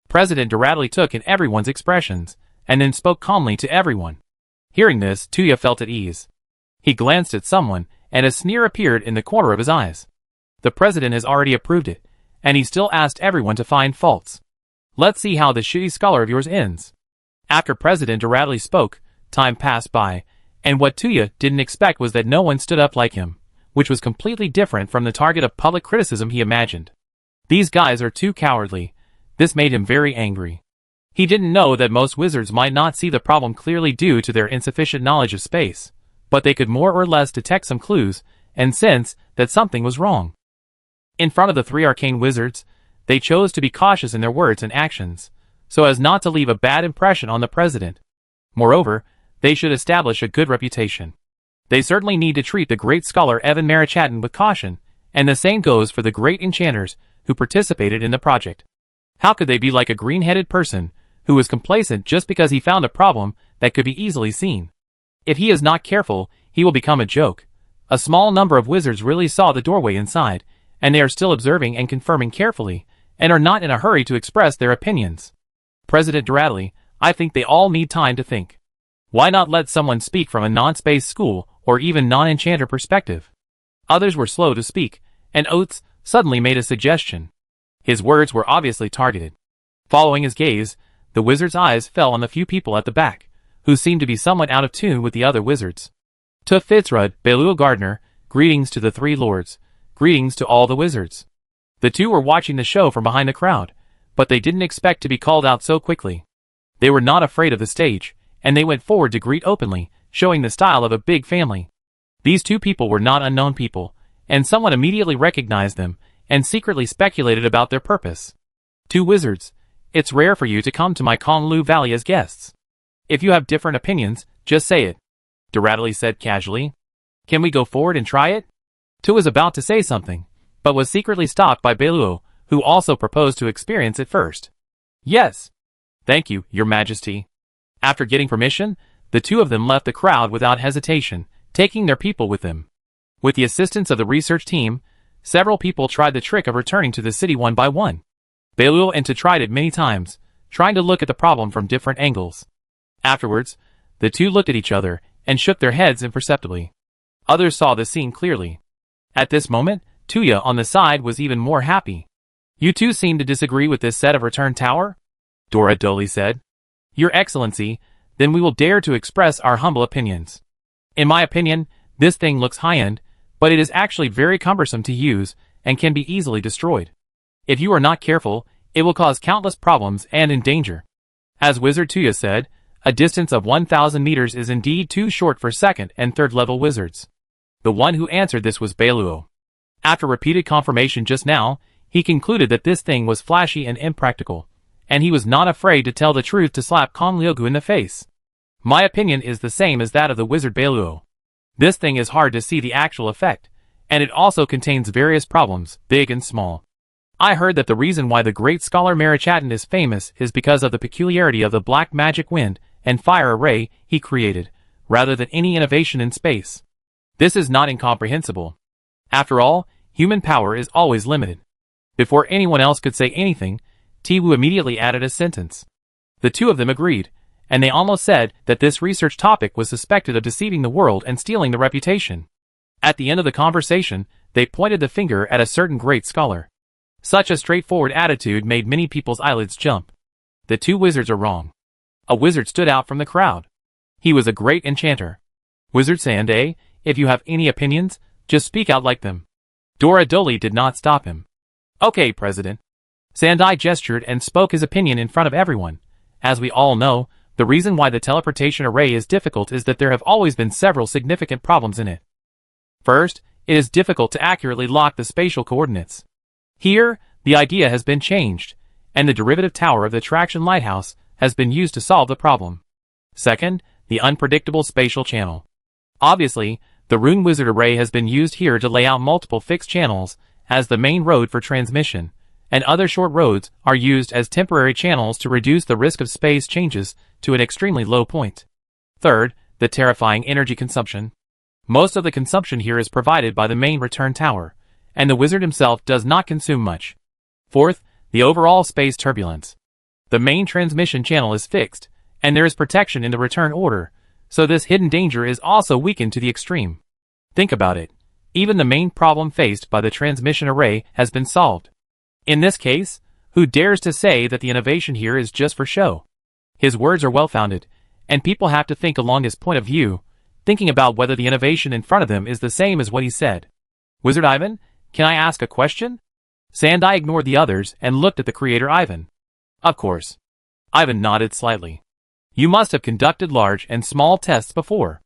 President Doradley took in everyone's expressions, and then spoke calmly to everyone. Hearing this, Tuya felt at ease. He glanced at someone, and a sneer appeared in the corner of his eyes. The president has already approved it, and he still asked everyone to find faults. Let's see how the shitty scholar of yours ends. After President Doradley spoke, time passed by, and what Tuya didn't expect was that no one stood up like him, which was completely different from the target of public criticism he imagined. These guys are too cowardly. This made him very angry. He didn't know that most wizards might not see the problem clearly due to their insufficient knowledge of space, but they could more or less detect some clues and sense that something was wrong. In front of the 3 arcane wizards, they chose to be cautious in their words and actions, so as not to leave a bad impression on the president. Moreover, they should establish a good reputation. They certainly need to treat the great scholar Evan Marichatton with caution, and the same goes for the great enchanters who participated in the project. How could they be like a green-headed person who was complacent just because he found a problem that could be easily seen? If he is not careful, he will become a joke. A small number of wizards really saw the doorway inside, and they are still observing and confirming carefully, and are not in a hurry to express their opinions. President Duradley, I think they all need time to think. Why not let someone speak from a non-space school or even non-enchanter perspective? Others were slow to speak, and Oates suddenly made a suggestion. His words were obviously targeted. Following his gaze, the wizard's eyes fell on the few people at the back, who seemed to be somewhat out of tune with the other wizards. To Fitzrud, Beluo Gardner, greetings to the three lords, greetings to all the wizards. The two were watching the show from behind the crowd, but they didn't expect to be called out so quickly. They were not afraid of the stage, and they went forward to greet openly, showing the style of a big family. These two people were not unknown people, and someone immediately recognized them, and secretly speculated about their purpose. Two wizards, it's rare for you to come to my Conlu Valley as guests. If you have different opinions, just say it, Duradley said casually. Can we go forward and try it? Tu was about to say something, but was secretly stopped by Beluo, who also proposed to experience it first. Yes. Thank you, Your Majesty. After getting permission, the two of them left the crowd without hesitation, taking their people with them. With the assistance of the research team, several people tried the trick of returning to the city one by one. Beluo and Tu tried it many times, trying to look at the problem from different angles. Afterwards, the two looked at each other and shook their heads imperceptibly. Others saw the scene clearly. At this moment, Tuya on the side was even more happy. You two seem to disagree with this set of return tower? Dora dully said. Your Excellency, then we will dare to express our humble opinions. In my opinion, this thing looks high-end, but it is actually very cumbersome to use and can be easily destroyed. If you are not careful, it will cause countless problems and endanger. As Wizard Tuya said, a distance of 1,000 meters is indeed too short for second and third level wizards. The one who answered this was Beluo. After repeated confirmation just now, he concluded that this thing was flashy and impractical, and he was not afraid to tell the truth to slap Kong Lyogu in the face. My opinion is the same as that of the wizard Beluo. This thing is hard to see the actual effect, and it also contains various problems, big and small. I heard that the reason why the great scholar Marichatton is famous is because of the peculiarity of the black magic wind and fire array he created, rather than any innovation in space. This is not incomprehensible. After all, human power is always limited. Before anyone else could say anything, Tiwu immediately added a sentence. The two of them agreed, and they almost said that this research topic was suspected of deceiving the world and stealing the reputation. At the end of the conversation, they pointed the finger at a certain great scholar. Such a straightforward attitude made many people's eyelids jump. The two wizards are wrong. A wizard stood out from the crowd. He was a great enchanter. Wizard Sandai, if you have any opinions, just speak out like them. Dora Doli did not stop him. Okay, President. Sandai gestured and spoke his opinion in front of everyone. As we all know, the reason why the teleportation array is difficult is that there have always been several significant problems in it. First, it is difficult to accurately lock the spatial coordinates. Here, the idea has been changed, and the derivative tower of the traction lighthouse has been used to solve the problem. Second, the unpredictable spatial channel. Obviously, the Rune Wizard array has been used here to lay out multiple fixed channels as the main road for transmission, and other short roads are used as temporary channels to reduce the risk of space changes to an extremely low point. Third, the terrifying energy consumption. Most of the consumption here is provided by the main return tower, and the wizard himself does not consume much. Fourth, the overall space turbulence. The main transmission channel is fixed, and there is protection in the return order, so this hidden danger is also weakened to the extreme. Think about it. Even the main problem faced by the transmission array has been solved. In this case, who dares to say that the innovation here is just for show? His words are well-founded, and people have to think along his point of view, thinking about whether the innovation in front of them is the same as what he said. Wizard Ivan, can I ask a question? Sandai ignored the others and looked at the creator Ivan. Of course. Ivan nodded slightly. You must have conducted large and small tests before.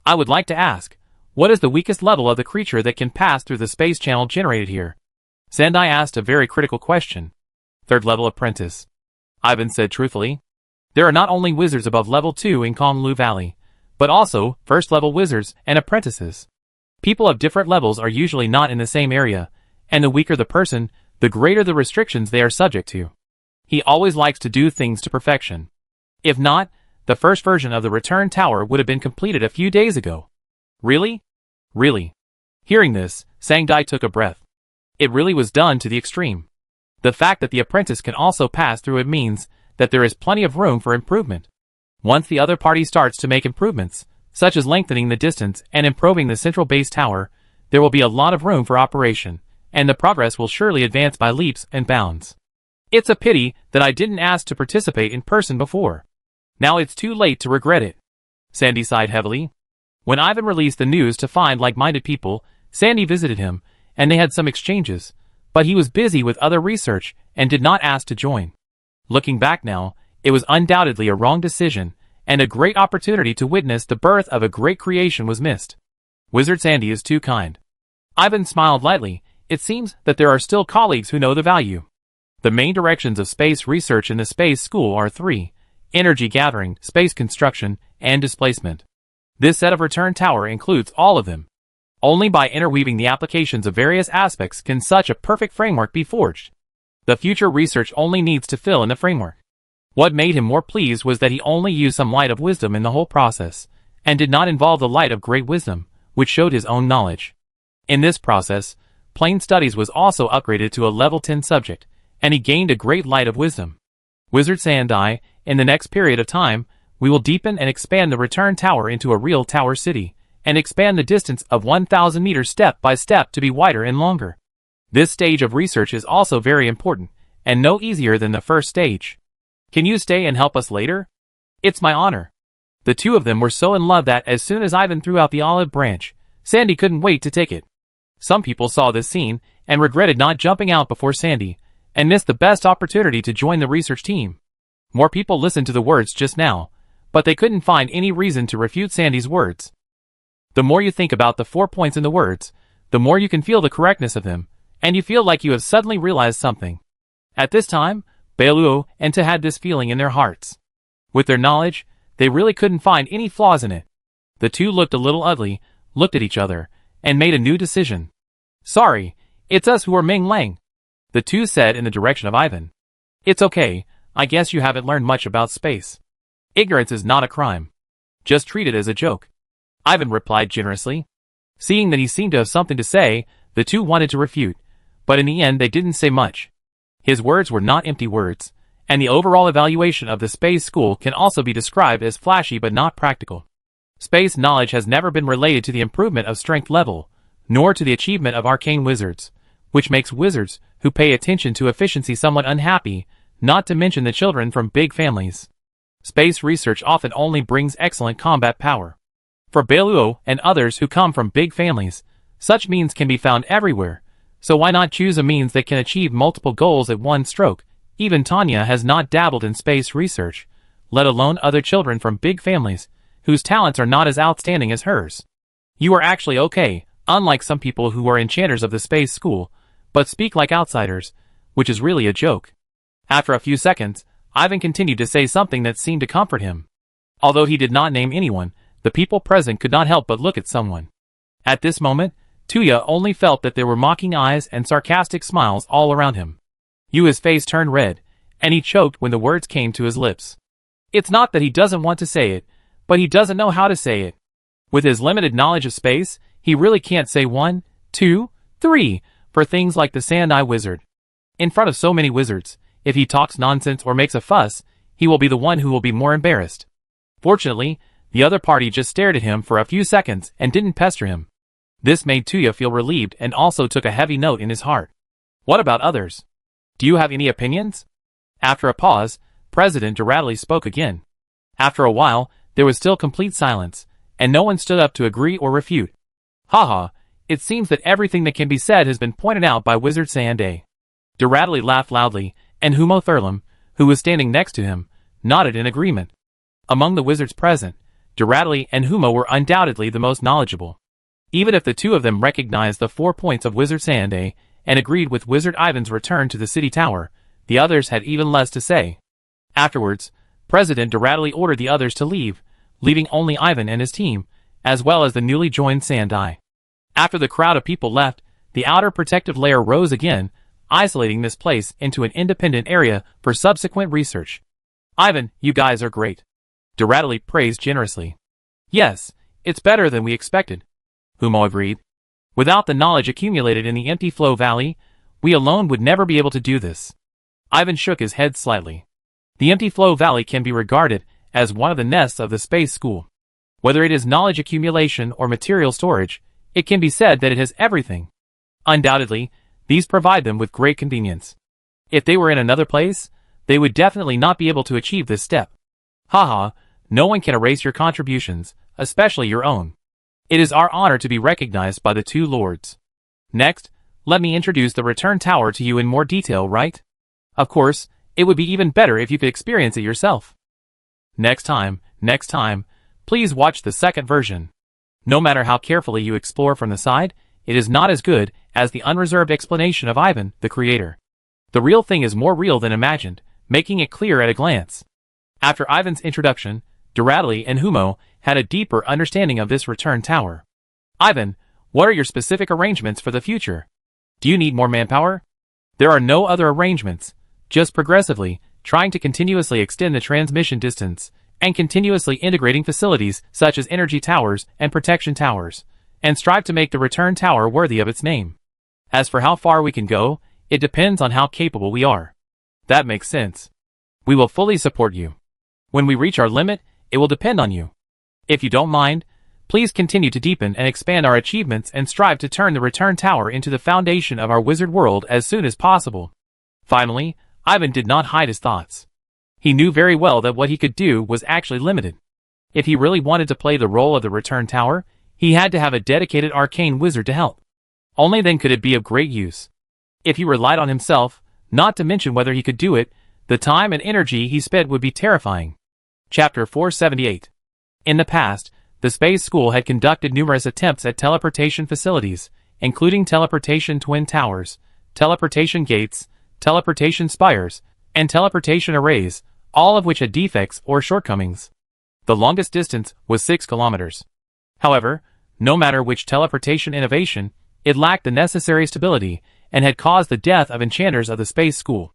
I would like to ask, what is the weakest level of the creature that can pass through the space channel generated here? Sandai asked a very critical question. Third level apprentice. Ivan said truthfully. There are not only wizards above level 2 in Konglu Valley, but also first-level wizards and apprentices. People of different levels are usually not in the same area, and the weaker the person, the greater the restrictions they are subject to. He always likes to do things to perfection. If not, the first version of the return tower would have been completed a few days ago. Really? Really? Hearing this, Sangdai took a breath. It really was done to the extreme. The fact that the apprentice can also pass through it means that there is plenty of room for improvement. Once the other party starts to make improvements, such as lengthening the distance and improving the central base tower, there will be a lot of room for operation, and the progress will surely advance by leaps and bounds. It's a pity that I didn't ask to participate in person before. Now it's too late to regret it. Sandy sighed heavily. When Ivan released the news to find like-minded people, Sandy visited him, and they had some exchanges, but he was busy with other research and did not ask to join. Looking back now, it was undoubtedly a wrong decision, and a great opportunity to witness the birth of a great creation was missed. Wizard Sandy is too kind. Ivan smiled lightly. It seems that there are still colleagues who know the value. The main directions of space research in the space school are three: energy gathering, space construction, and displacement. This set of return tower includes all of them. Only by interweaving the applications of various aspects can such a perfect framework be forged. The future research only needs to fill in the framework. What made him more pleased was that he only used some light of wisdom in the whole process, and did not involve the light of great wisdom, which showed his own knowledge. In this process, Plain Studies was also upgraded to a level 10 subject, and he gained a great light of wisdom. Wizard Sandai, in the next period of time, we will deepen and expand the return tower into a real tower city, and expand the distance of 1,000 meters step by step to be wider and longer. This stage of research is also very important, and no easier than the first stage. Can you stay and help us later? It's my honor. The two of them were so in love that as soon as Ivan threw out the olive branch, Sandy couldn't wait to take it. Some people saw this scene and regretted not jumping out before Sandy, and missed the best opportunity to join the research team. More people listened to the words just now, but they couldn't find any reason to refute Sandy's words. The more you think about the 4 points in the words, the more you can feel the correctness of them, and you feel like you have suddenly realized something. At this time, Beiluo and Ta had this feeling in their hearts. With their knowledge, they really couldn't find any flaws in it. The two looked a little ugly, looked at each other, and made a new decision. Sorry, it's us who are Ming Lang, the two said in the direction of Ivan. It's okay, I guess you haven't learned much about space. Ignorance is not a crime. Just treat it as a joke. Ivan replied generously. Seeing that he seemed to have something to say, the two wanted to refute, but in the end they didn't say much. His words were not empty words, and the overall evaluation of the space school can also be described as flashy but not practical. Space knowledge has never been related to the improvement of strength level, nor to the achievement of arcane wizards, which makes wizards who pay attention to efficiency somewhat unhappy, not to mention the children from big families. Space research often only brings excellent combat power. For Beiluo and others who come from big families, such means can be found everywhere, so why not choose a means that can achieve multiple goals at one stroke? Even Tanya has not dabbled in space research, let alone other children from big families, whose talents are not as outstanding as hers. You are actually okay, unlike some people who are enchanters of the space school, but speak like outsiders, which is really a joke. After a few seconds, Ivan continued to say something that seemed to comfort him. Although he did not name anyone, the people present could not help but look at someone. At this moment, Tuya only felt that there were mocking eyes and sarcastic smiles all around him. Yua's face turned red, and he choked when the words came to his lips. It's not that he doesn't want to say it, but he doesn't know how to say it. With his limited knowledge of space, he really can't say 1, 2, 3 for things like the Sand-Eye Wizard. In front of so many wizards, if he talks nonsense or makes a fuss, he will be the one who will be more embarrassed. Fortunately, the other party just stared at him for a few seconds and didn't pester him. This made Tuya feel relieved and also took a heavy note in his heart. What about others? Do you have any opinions? After a pause, President Duradley spoke again. After a while, there was still complete silence, and no one stood up to agree or refute. Haha, it seems that everything that can be said has been pointed out by Wizard Sanday. Duradley laughed loudly, and Humo Thurlam, who was standing next to him, nodded in agreement. Among the wizards present, Duradley and Humo were undoubtedly the most knowledgeable. Even if the two of them recognized the 4 points of Wizard Sanday and agreed with Wizard Ivan's return to the city tower, the others had even less to say. Afterwards, President Duradley ordered the others to leave, leaving only Ivan and his team, as well as the newly joined Sandai. After the crowd of people left, the outer protective layer rose again, isolating this place into an independent area for subsequent research. Ivan, you guys are great. Duratili praised generously. Yes, it's better than we expected. Humo agreed. Without the knowledge accumulated in the empty flow valley, we alone would never be able to do this. Ivan shook his head slightly. The empty flow valley can be regarded as one of the nests of the space school. Whether it is knowledge accumulation or material storage, it can be said that it has everything. Undoubtedly, these provide them with great convenience. If they were in another place, they would definitely not be able to achieve this step. Haha, no one can erase your contributions, especially your own. It is our honor to be recognized by the two lords. Next, let me introduce the return tower to you in more detail, right? Of course, it would be even better if you could experience it yourself. Next time, please watch the second version. No matter how carefully you explore from the side, it is not as good as the unreserved explanation of Ivan, the creator. The real thing is more real than imagined, making it clear at a glance. After Ivan's introduction, Duratili and Humo had a deeper understanding of this return tower. Ivan, what are your specific arrangements for the future? Do you need more manpower? There are no other arrangements, just progressively trying to continuously extend the transmission distance and continuously integrating facilities such as energy towers and protection towers, and strive to make the return tower worthy of its name. As for how far we can go, it depends on how capable we are. That makes sense. We will fully support you. When we reach our limit, it will depend on you. If you don't mind, please continue to deepen and expand our achievements and strive to turn the return tower into the foundation of our wizard world as soon as possible. Finally, Ivan did not hide his thoughts. He knew very well that what he could do was actually limited. If he really wanted to play the role of the return tower, he had to have a dedicated arcane wizard to help. Only then could it be of great use. If he relied on himself, not to mention whether he could do it, the time and energy he spent would be terrifying. Chapter 478. In the past, the space school had conducted numerous attempts at teleportation facilities, including teleportation twin towers, teleportation gates, teleportation spires, and teleportation arrays, all of which had defects or shortcomings. The longest distance was 6 kilometers. However, no matter which teleportation innovation, it lacked the necessary stability and had caused the death of enchanters of the space school.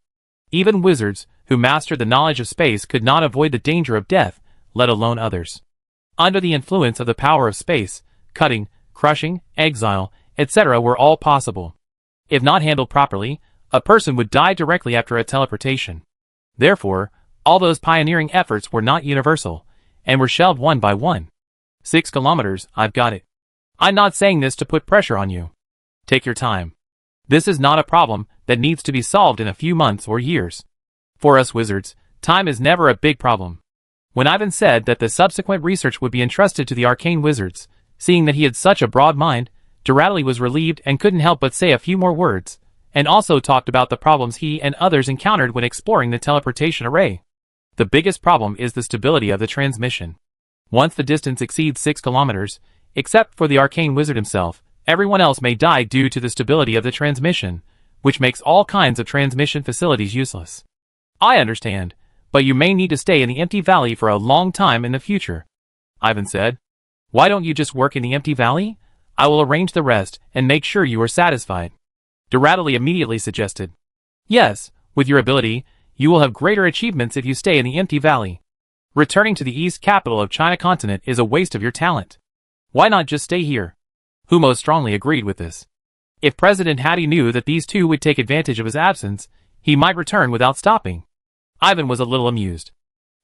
Even wizards who mastered the knowledge of space could not avoid the danger of death, let alone others. Under the influence of the power of space, cutting, crushing, exile, etc. were all possible. If not handled properly, a person would die directly after a teleportation. Therefore, all those pioneering efforts were not universal, and were shelved one by one. 6 kilometers, I've got it. I'm not saying this to put pressure on you. Take your time. This is not a problem that needs to be solved in a few months or years. For us wizards, time is never a big problem. When Ivan said that the subsequent research would be entrusted to the arcane wizards, seeing that he had such a broad mind, Duratili was relieved and couldn't help but say a few more words, and also talked about the problems he and others encountered when exploring the teleportation array. The biggest problem is the stability of the transmission. Once the distance exceeds 6 kilometers, except for the arcane wizard himself, everyone else may die due to the stability of the transmission, which makes all kinds of transmission facilities useless. I understand, but you may need to stay in the empty valley for a long time in the future, Ivan said. Why don't you just work in the empty valley? I will arrange the rest and make sure you are satisfied. Duratili immediately suggested. Yes, with your ability, you will have greater achievements if you stay in the empty valley. Returning to the east capital of China continent is a waste of your talent. Why not just stay here? Humo strongly agreed with this. If President Hattie knew that these two would take advantage of his absence, he might return without stopping. Ivan was a little amused.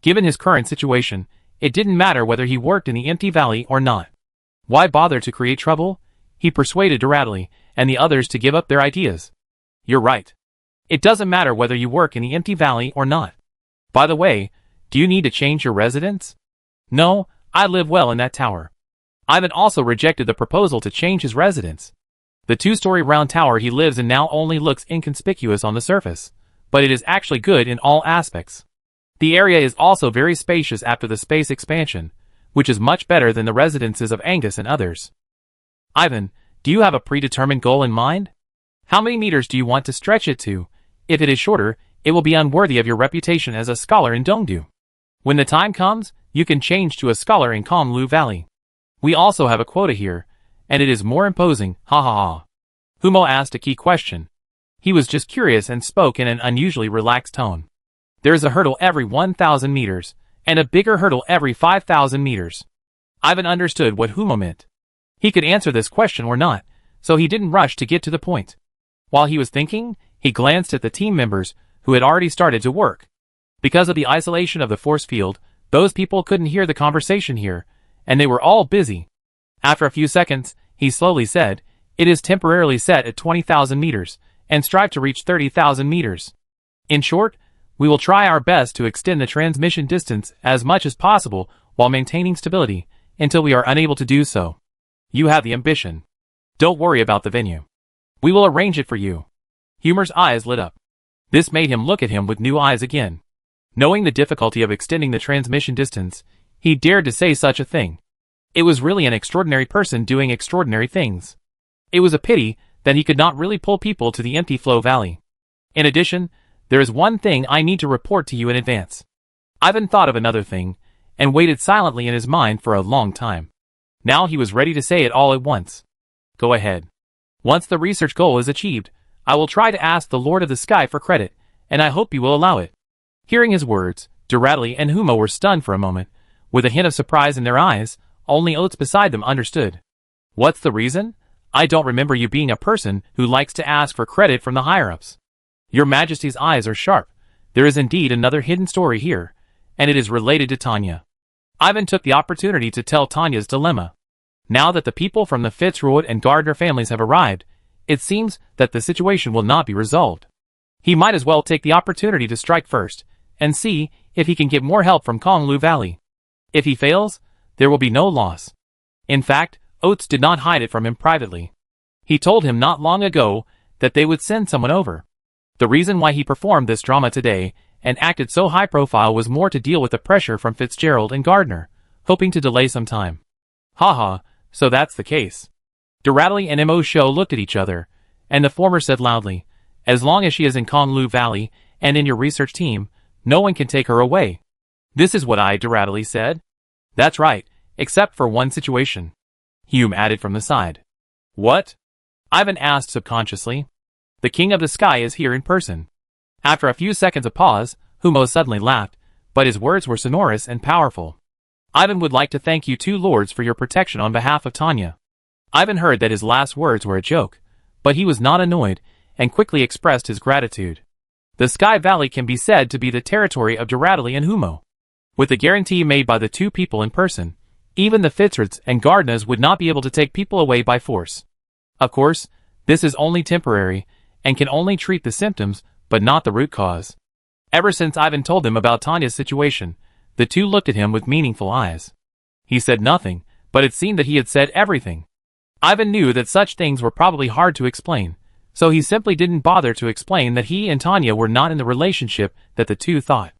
Given his current situation, it didn't matter whether he worked in the empty valley or not. Why bother to create trouble? He persuaded Duratili and the others to give up their ideas. You're right. It doesn't matter whether you work in the empty valley or not. By the way, do you need to change your residence? No, I live well in that tower. Ivan also rejected the proposal to change his residence. The 2-story round tower he lives in now only looks inconspicuous on the surface, but it is actually good in all aspects. The area is also very spacious after the space expansion, which is much better than the residences of Angus and others. Ivan, do you have a predetermined goal in mind? How many meters do you want to stretch it to? If it is shorter, it will be unworthy of your reputation as a scholar in Dongdu. When the time comes, you can change to a scholar in Konglu Valley. We also have a quota here, and it is more imposing, ha ha ha. Humo asked a key question. He was just curious and spoke in an unusually relaxed tone. There is a hurdle every 1,000 meters, and a bigger hurdle every 5,000 meters. Ivan understood what Humo meant. He could answer this question or not, so he didn't rush to get to the point. While he was thinking, he glanced at the team members, who had already started to work. Because of the isolation of the force field, those people couldn't hear the conversation here, and they were all busy. After a few seconds, he slowly said, "It is temporarily set at 20,000 meters, and strive to reach 30,000 meters. In short, we will try our best to extend the transmission distance as much as possible while maintaining stability, until we are unable to do so. You have the ambition. Don't worry about the venue. We will arrange it for you." Humo's eyes lit up. This made him look at him with new eyes again. Knowing the difficulty of extending the transmission distance, he dared to say such a thing. It was really an extraordinary person doing extraordinary things. It was a pity that he could not really pull people to the empty flow valley. In addition, there is one thing I need to report to you in advance. Ivan thought of another thing, and waited silently in his mind for a long time. Now he was ready to say it all at once. Go ahead. Once the research goal is achieved, I will try to ask the Lord of the Sky for credit, and I hope you will allow it. Hearing his words, Duradley and Humo were stunned for a moment. With a hint of surprise in their eyes, only Oates beside them understood. What's the reason? I don't remember you being a person who likes to ask for credit from the higher-ups. Your Majesty's eyes are sharp. There is indeed another hidden story here, and it is related to Tanya. Ivan took the opportunity to tell Tanya's dilemma. Now that the people from the Fitzroy and Gardner families have arrived, it seems that the situation will not be resolved. He might as well take the opportunity to strike first, and see if he can get more help from Konglu Valley. If he fails, there will be no loss. In fact, Oates did not hide it from him privately. He told him not long ago that they would send someone over. The reason why he performed this drama today and acted so high profile was more to deal with the pressure from Fitzgerald and Gardner, hoping to delay some time. Haha, so that's the case. Duradley and Mo Show looked at each other, and the former said loudly, "As long as she is in Konglu Valley and in your research team, no one can take her away." "This is what Duradley said." "That's right, except for one situation," Hume added from the side. "What?" Ivan asked subconsciously. "The King of the Sky is here in person." After a few seconds of pause, Humo suddenly laughed, but his words were sonorous and powerful. "Ivan would like to thank you two lords for your protection on behalf of Tanya." Ivan heard that his last words were a joke, but he was not annoyed, and quickly expressed his gratitude. The Sky Valley can be said to be the territory of Duradley and Humo. With the guarantee made by the two people in person, even the Fitzroys and Gardners would not be able to take people away by force. Of course, this is only temporary, and can only treat the symptoms, but not the root cause. Ever since Ivan told them about Tanya's situation, the two looked at him with meaningful eyes. He said nothing, but it seemed that he had said everything. Ivan knew that such things were probably hard to explain, so he simply didn't bother to explain that he and Tanya were not in the relationship that the two thought.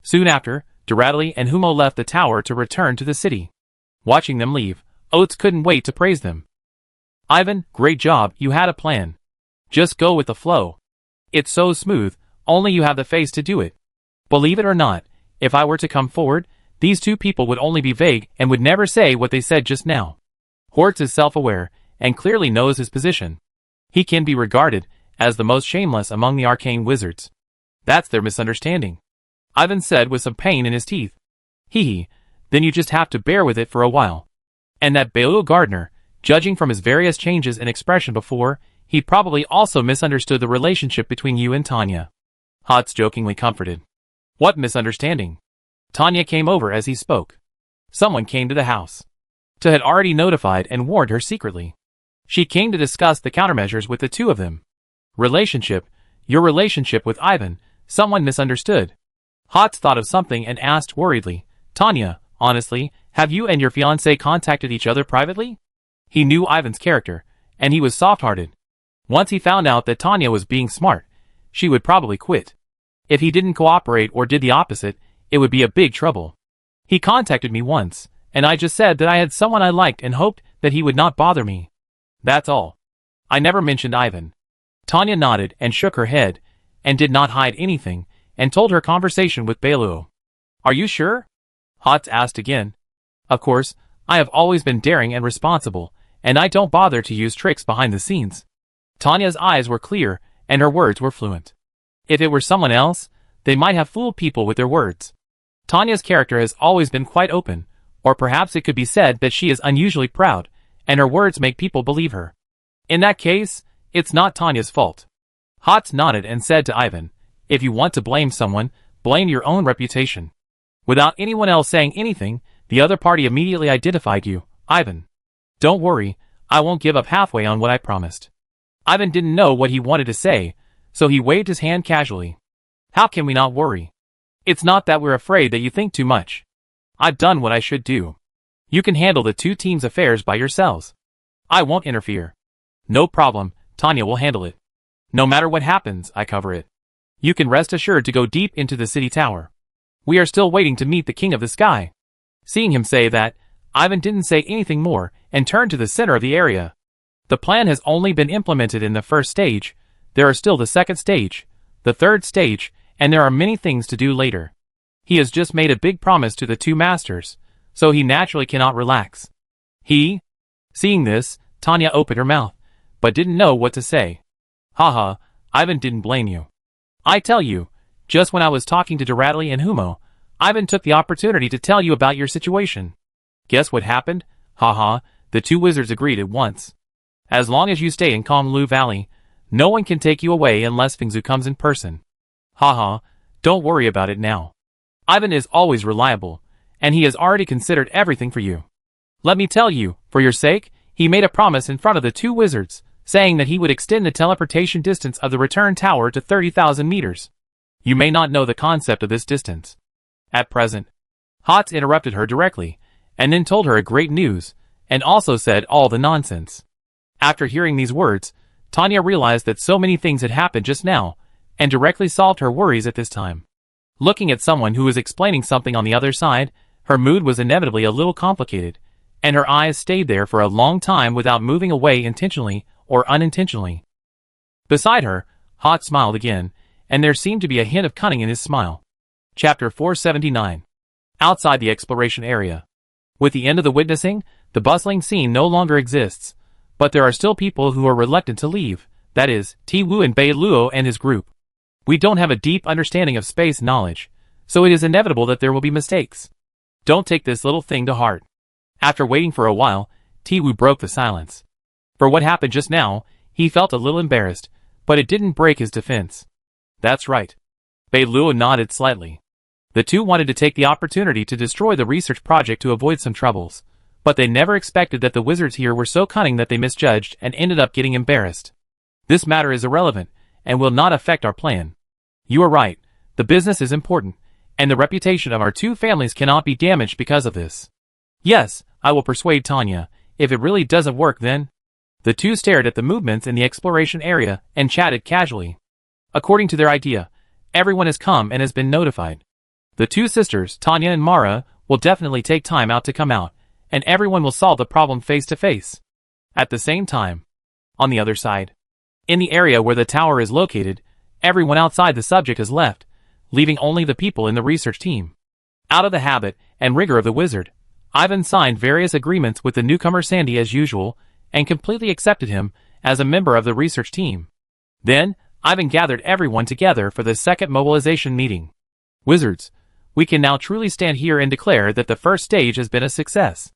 Soon after, Duradley and Humo left the tower to return to the city. Watching them leave, Oates couldn't wait to praise them. "Ivan, great job, you had a plan. Just go with the flow. It's so smooth, only you have the face to do it. Believe it or not, if I were to come forward, these two people would only be vague and would never say what they said just now." Hortz is self-aware, and clearly knows his position. He can be regarded as the most shameless among the arcane wizards. That's their misunderstanding, Ivan said with some pain in his teeth. Hee, then you just have to bear with it for a while. And that Beau Gardner, judging from his various changes in expression before, he probably also misunderstood the relationship between you and Tanya. Hotz jokingly comforted. What misunderstanding? Tanya came over as he spoke. Someone came to the house. Ta had already notified and warned her secretly. She came to discuss the countermeasures with the two of them. Relationship, your relationship with Ivan, someone misunderstood. Hotz thought of something and asked worriedly, Tanya, honestly, have you and your fiancé contacted each other privately? He knew Ivan's character, and he was soft-hearted. Once he found out that Tanya was being smart, she would probably quit. If he didn't cooperate or did the opposite, it would be a big trouble. He contacted me once, and I just said that I had someone I liked and hoped that he would not bother me. That's all. I never mentioned Ivan. Tanya nodded and shook her head, and did not hide anything, and told her conversation with Belu. Are you sure? Hotz asked again. Of course, I have always been daring and responsible, and I don't bother to use tricks behind the scenes. Tanya's eyes were clear, and her words were fluent. If it were someone else, they might have fooled people with their words. Tanya's character has always been quite open, or perhaps it could be said that she is unusually proud, and her words make people believe her. In that case, it's not Tanya's fault. Hotz nodded and said to Ivan, if you want to blame someone, blame your own reputation. Without anyone else saying anything, the other party immediately identified you, Ivan. Don't worry, I won't give up halfway on what I promised. Ivan didn't know what he wanted to say, so he waved his hand casually. How can we not worry? It's not that we're afraid that you think too much. I've done what I should do. You can handle the two teams' affairs by yourselves. I won't interfere. No problem, Tanya will handle it. No matter what happens, I cover it. You can rest assured to go deep into the city tower. We are still waiting to meet the King of the Sky. Seeing him say that, Ivan didn't say anything more and turned to the center of the area. The plan has only been implemented in the first stage. There are still the second stage, the third stage, and there are many things to do later. He has just made a big promise to the two masters, so he naturally cannot relax. Seeing this, Tanya opened her mouth, but didn't know what to say. Haha, Ivan didn't blame you. I tell you, just when I was talking to Duratli and Humo, Ivan took the opportunity to tell you about your situation. Guess what happened? Haha, the two wizards agreed at once. As long as you stay in Konglu Valley, no one can take you away unless Fingzu comes in person. Haha, don't worry about it now. Ivan is always reliable, and he has already considered everything for you. Let me tell you, for your sake, he made a promise in front of the two wizards, saying that he would extend the teleportation distance of the return tower to 30,000 meters. You may not know the concept of this distance. At present, Hotz interrupted her directly, and then told her a great news, and also said all the nonsense. After hearing these words, Tanya realized that so many things had happened just now, and directly solved her worries at this time. Looking at someone who was explaining something on the other side, her mood was inevitably a little complicated, and her eyes stayed there for a long time without moving away intentionally or unintentionally. Beside her, Hotz smiled again, and there seemed to be a hint of cunning in his smile. Chapter 479. Outside the exploration area. With the end of the witnessing, the bustling scene no longer exists, but there are still people who are reluctant to leave, that is, Ti Wu and Bei Luo and his group. We don't have a deep understanding of space knowledge, so it is inevitable that there will be mistakes. Don't take this little thing to heart. After waiting for a while, Ti Wu broke the silence. For what happened just now, he felt a little embarrassed, but it didn't break his defense. That's right. Bei Luo nodded slightly. The two wanted to take the opportunity to destroy the research project to avoid some troubles, but they never expected that the wizards here were so cunning that they misjudged and ended up getting embarrassed. This matter is irrelevant, and will not affect our plan. You are right, the business is important, and the reputation of our two families cannot be damaged because of this. Yes, I will persuade Tanya. If it really doesn't work then. The two stared at the movements in the exploration area and chatted casually. According to their idea, everyone has come and has been notified. The two sisters, Tanya and Mara, will definitely take time out to come out, and everyone will solve the problem face to face. At the same time, on the other side, in the area where the tower is located, everyone outside the subject has left, leaving only the people in the research team. Out of the habit and rigor of the wizard, Ivan signed various agreements with the newcomer Sandy as usual, and completely accepted him as a member of the research team. Then, Ivan gathered everyone together for the second mobilization meeting. Wizards, we can now truly stand here and declare that the first stage has been a success.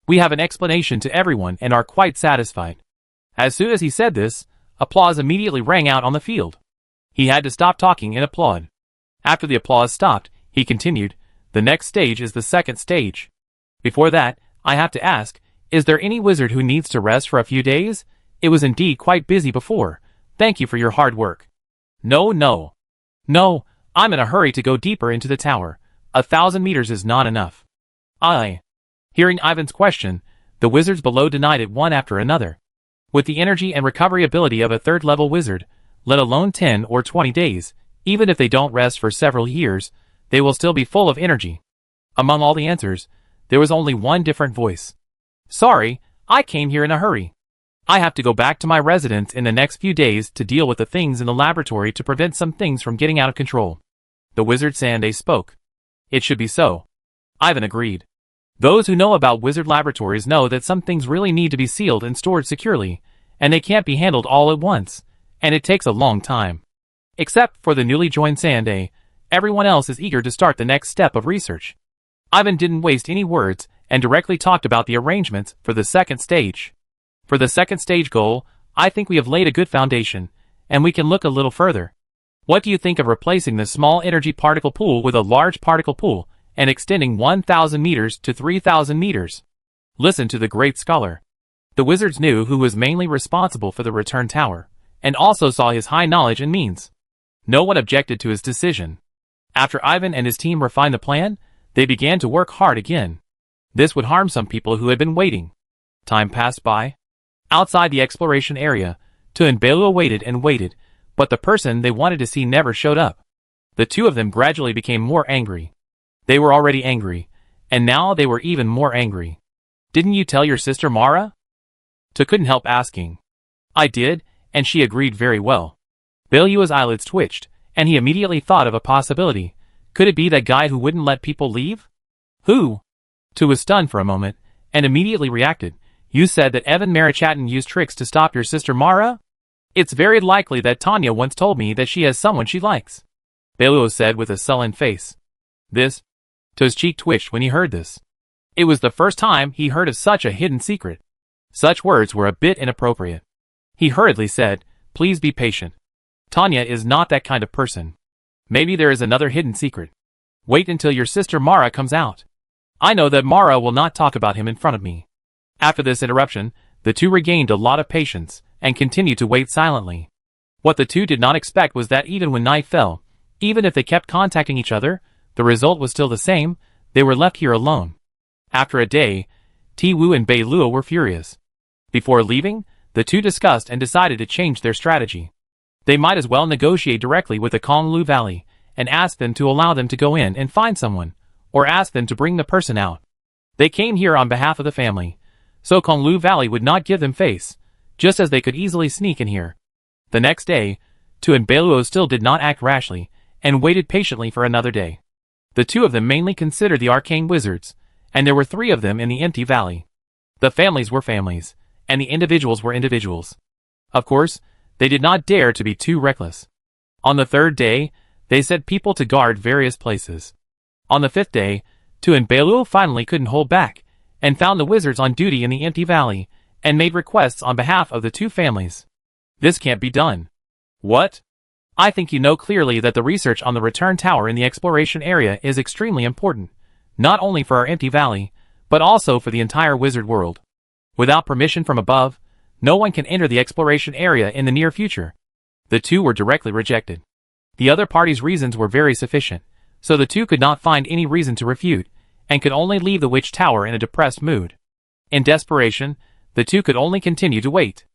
We have an explanation to everyone and are quite satisfied. As soon as he said this, applause immediately rang out on the field. He had to stop talking and applaud. After the applause stopped, he continued, the next stage is the second stage. Before that, I have to ask, is there any wizard who needs to rest for a few days? It was indeed quite busy before. Thank you for your hard work. No, I'm in a hurry to go deeper into the tower. 1,000 meters is not enough. Hearing Ivan's question, the wizards below denied it one after another. With the energy and recovery ability of a third-level wizard, let alone 10 or 20 days, even if they don't rest for several years, they will still be full of energy. Among all the answers, there was only one different voice. Sorry, I came here in a hurry. I have to go back to my residence in the next few days to deal with the things in the laboratory to prevent some things from getting out of control. The wizard Sande spoke. It should be so. Ivan agreed. Those who know about wizard laboratories know that some things really need to be sealed and stored securely, and they can't be handled all at once, and it takes a long time. Except for the newly joined Sanday, everyone else is eager to start the next step of research. Ivan didn't waste any words and directly talked about the arrangements for the second stage. For the second stage goal, I think we have laid a good foundation, and we can look a little further. What do you think of replacing the small energy particle pool with a large particle pool and extending 1,000 meters to 3,000 meters? Listen to the great scholar. The wizards knew who was mainly responsible for the return tower, and also saw his high knowledge and means. No one objected to his decision. After Ivan and his team refined the plan, they began to work hard again. This would harm some people who had been waiting. Time passed by. Outside the exploration area, Tu and Belu waited and waited, but the person they wanted to see never showed up. The two of them gradually became more angry. They were already angry, and now they were even more angry. Didn't you tell your sister Mara? Tu couldn't help asking. I did, and she agreed very well. Belu's eyelids twitched, and he immediately thought of a possibility. Could it be that guy who wouldn't let people leave? Who? Tu was stunned for a moment, and immediately reacted. You said that Evan Marichatton used tricks to stop your sister Mara? It's very likely that Tanya once told me that she has someone she likes, Belu said with a sullen face. This? Tu's cheek twitched when he heard this. It was the first time he heard of such a hidden secret. Such words were a bit inappropriate. He hurriedly said, Please be patient. Tanya is not that kind of person. Maybe there is another hidden secret. Wait until your sister Mara comes out. I know that Mara will not talk about him in front of me. After this interruption, the two regained a lot of patience, and continued to wait silently. What the two did not expect was that even when night fell, even if they kept contacting each other, the result was still the same. They were left here alone. After a day, Ti-Wu and Bei-Luo were furious. Before leaving, the two discussed and decided to change their strategy. They might as well negotiate directly with the Konglu Valley, and ask them to allow them to go in and find someone, or ask them to bring the person out. They came here on behalf of the family, so Konglu Valley would not give them face, just as they could easily sneak in here. The next day, Tu and Beiluo still did not act rashly, and waited patiently for another day. The two of them mainly considered the arcane wizards, and there were 3 of them in the empty valley. The families were families, and the individuals were individuals. Of course, they did not dare to be too reckless. On the 3rd day, they set people to guard various places. On the 5th day, Tu and Beiluo finally couldn't hold back, and found the wizards on duty in the empty valley, and made requests on behalf of the 2 families. This can't be done. What? I think you know clearly that the research on the return tower in the exploration area is extremely important, not only for our empty valley, but also for the entire wizard world. Without permission from above, no one can enter the exploration area in the near future. The 2 were directly rejected. The other party's reasons were very sufficient, so the 2 could not find any reason to refute, and could only leave the witch tower in a depressed mood. In desperation, the 2 could only continue to wait.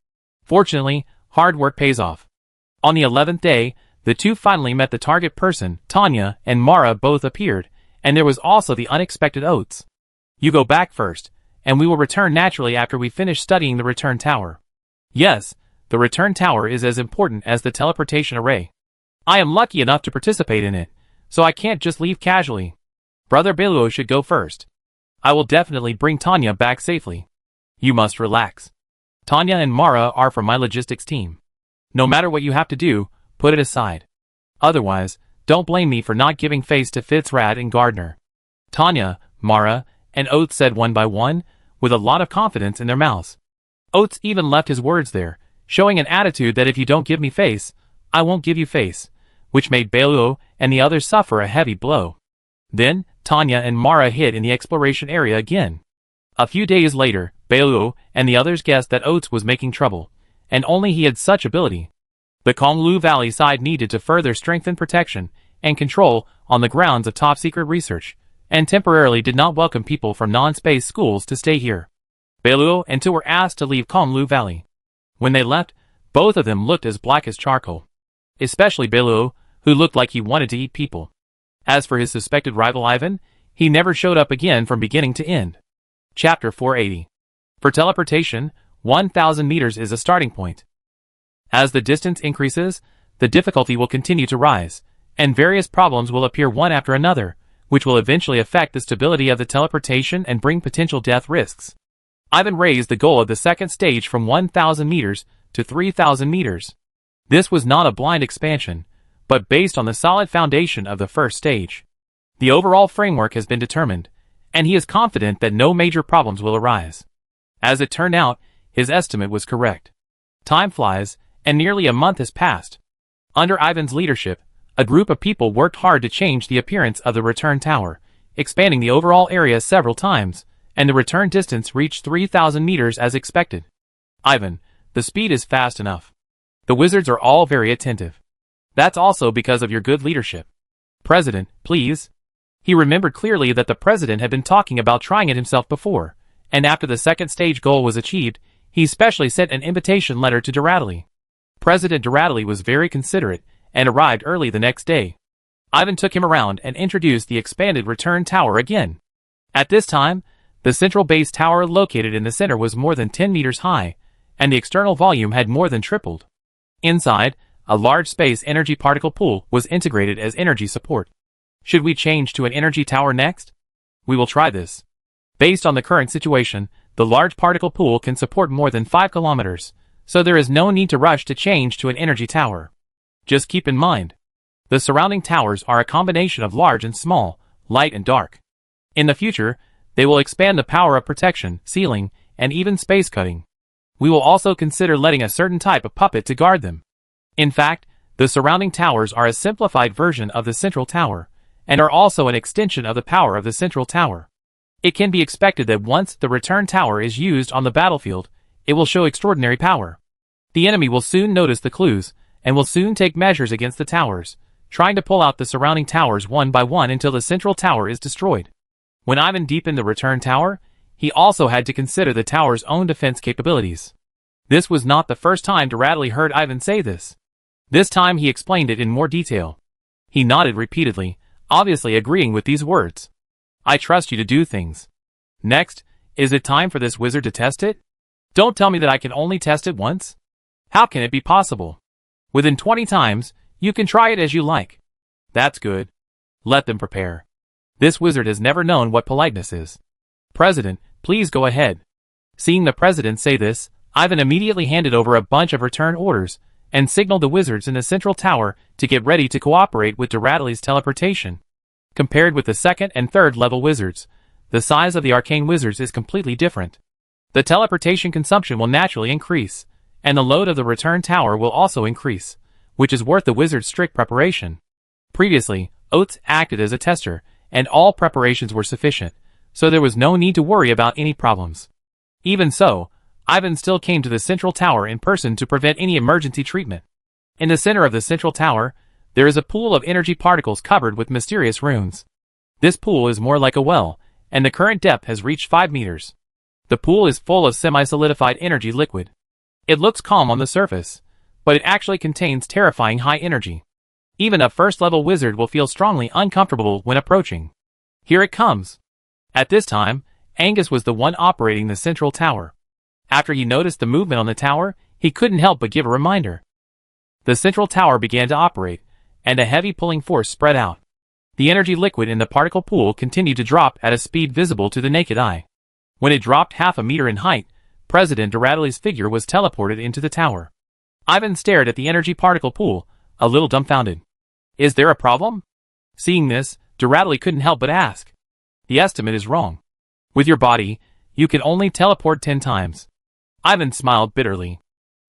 Fortunately, hard work pays off. On the 11th day, the 2 finally met the target person. Tanya and Mara both appeared, and there was also the unexpected Oates. You go back first, and we will return naturally after we finish studying the return tower. Yes, the return tower is as important as the teleportation array. I am lucky enough to participate in it, so I can't just leave casually. Brother Beiluo should go first. I will definitely bring Tanya back safely. You must relax. Tanya and Mara are from my logistics team. No matter what you have to do, put it aside. Otherwise, don't blame me for not giving face to Fitzrad and Gardner. Tanya, Mara, and Oates said one by one, with a lot of confidence in their mouths. Oates even left his words there, showing an attitude that if you don't give me face, I won't give you face, which made Beiluo and the others suffer a heavy blow. Then, Tanya and Mara hid in the exploration area again. A few days later, Beiluo and the others guessed that Oates was making trouble, and only he had such ability. The Konglu Valley side needed to further strengthen protection and control on the grounds of top-secret research, and temporarily did not welcome people from non-space schools to stay here. Beiluo and Tu were asked to leave Konglu Valley. When they left, both of them looked as black as charcoal. Especially Beiluo, who looked like he wanted to eat people. As for his suspected rival Ivan, he never showed up again from beginning to end. Chapter 480. For teleportation, 1,000 meters is a starting point. As the distance increases, the difficulty will continue to rise, and various problems will appear one after another, which will eventually affect the stability of the teleportation and bring potential death risks. Ivan raised the goal of the second stage from 1,000 meters to 3,000 meters. This was not a blind expansion, but based on the solid foundation of the first stage. The overall framework has been determined, and he is confident that no major problems will arise. As it turned out, his estimate was correct. Time flies, and nearly a month has passed. Under Ivan's leadership, a group of people worked hard to change the appearance of the return tower, expanding the overall area several times, and the return distance reached 3,000 meters as expected. Ivan, the speed is fast enough. The wizards are all very attentive. That's also because of your good leadership. President, please. He remembered clearly that the president had been talking about trying it himself before, and after the second stage goal was achieved, he specially sent an invitation letter to Duradley. President Duradley was very considerate and arrived early the next day. Ivan took him around and introduced the expanded return tower again. At this time, the central base tower located in the center was more than 10 meters high, and the external volume had more than tripled. Inside, a large space energy particle pool was integrated as energy support. Should we change to an energy tower next? We will try this. Based on the current situation, the large particle pool can support more than 5 kilometers, so there is no need to rush to change to an energy tower. Just keep in mind, the surrounding towers are a combination of large and small, light and dark. In the future, they will expand the power of protection, sealing, and even space cutting. We will also consider letting a certain type of puppet to guard them. In fact, the surrounding towers are a simplified version of the central tower, and are also an extension of the power of the central tower. It can be expected that once the return tower is used on the battlefield, it will show extraordinary power. The enemy will soon notice the clues, and will soon take measures against the towers, trying to pull out the surrounding towers one by one until the central tower is destroyed. When Ivan deepened the return tower, he also had to consider the tower's own defense capabilities. This was not the first time Duradley heard Ivan say this. This time he explained it in more detail. He nodded repeatedly, obviously agreeing with these words. I trust you to do things. Next, is it time for this wizard to test it? Don't tell me that I can only test it once. How can it be possible? Within 20 times, you can try it as you like. That's good. Let them prepare. This wizard has never known what politeness is. President, please go ahead. Seeing the president say this, Ivan immediately handed over a bunch of return orders, and signaled the wizards in the central tower to get ready to cooperate with Duradley's teleportation. Compared with the second and third level wizards, the size of the arcane wizards is completely different. The teleportation consumption will naturally increase, and the load of the return tower will also increase, which is worth the wizard's strict preparation. Previously, Oates acted as a tester, and all preparations were sufficient, so there was no need to worry about any problems. Even so, Ivan still came to the central tower in person to prevent any emergency treatment. In the center of the central tower, there is a pool of energy particles covered with mysterious runes. This pool is more like a well, and the current depth has reached 5 meters. The pool is full of semi-solidified energy liquid. It looks calm on the surface, but it actually contains terrifying high energy. Even a first-level wizard will feel strongly uncomfortable when approaching. Here it comes. At this time, Angus was the one operating the central tower. After he noticed the movement on the tower, he couldn't help but give a reminder. The central tower began to operate, and a heavy pulling force spread out. The energy liquid in the particle pool continued to drop at a speed visible to the naked eye. When it dropped half a meter in height, President Duradley's figure was teleported into the tower. Ivan stared at the energy particle pool, a little dumbfounded. Is there a problem? Seeing this, Duradley couldn't help but ask. The estimate is wrong. With your body, you can only teleport 10 times. Ivan smiled bitterly.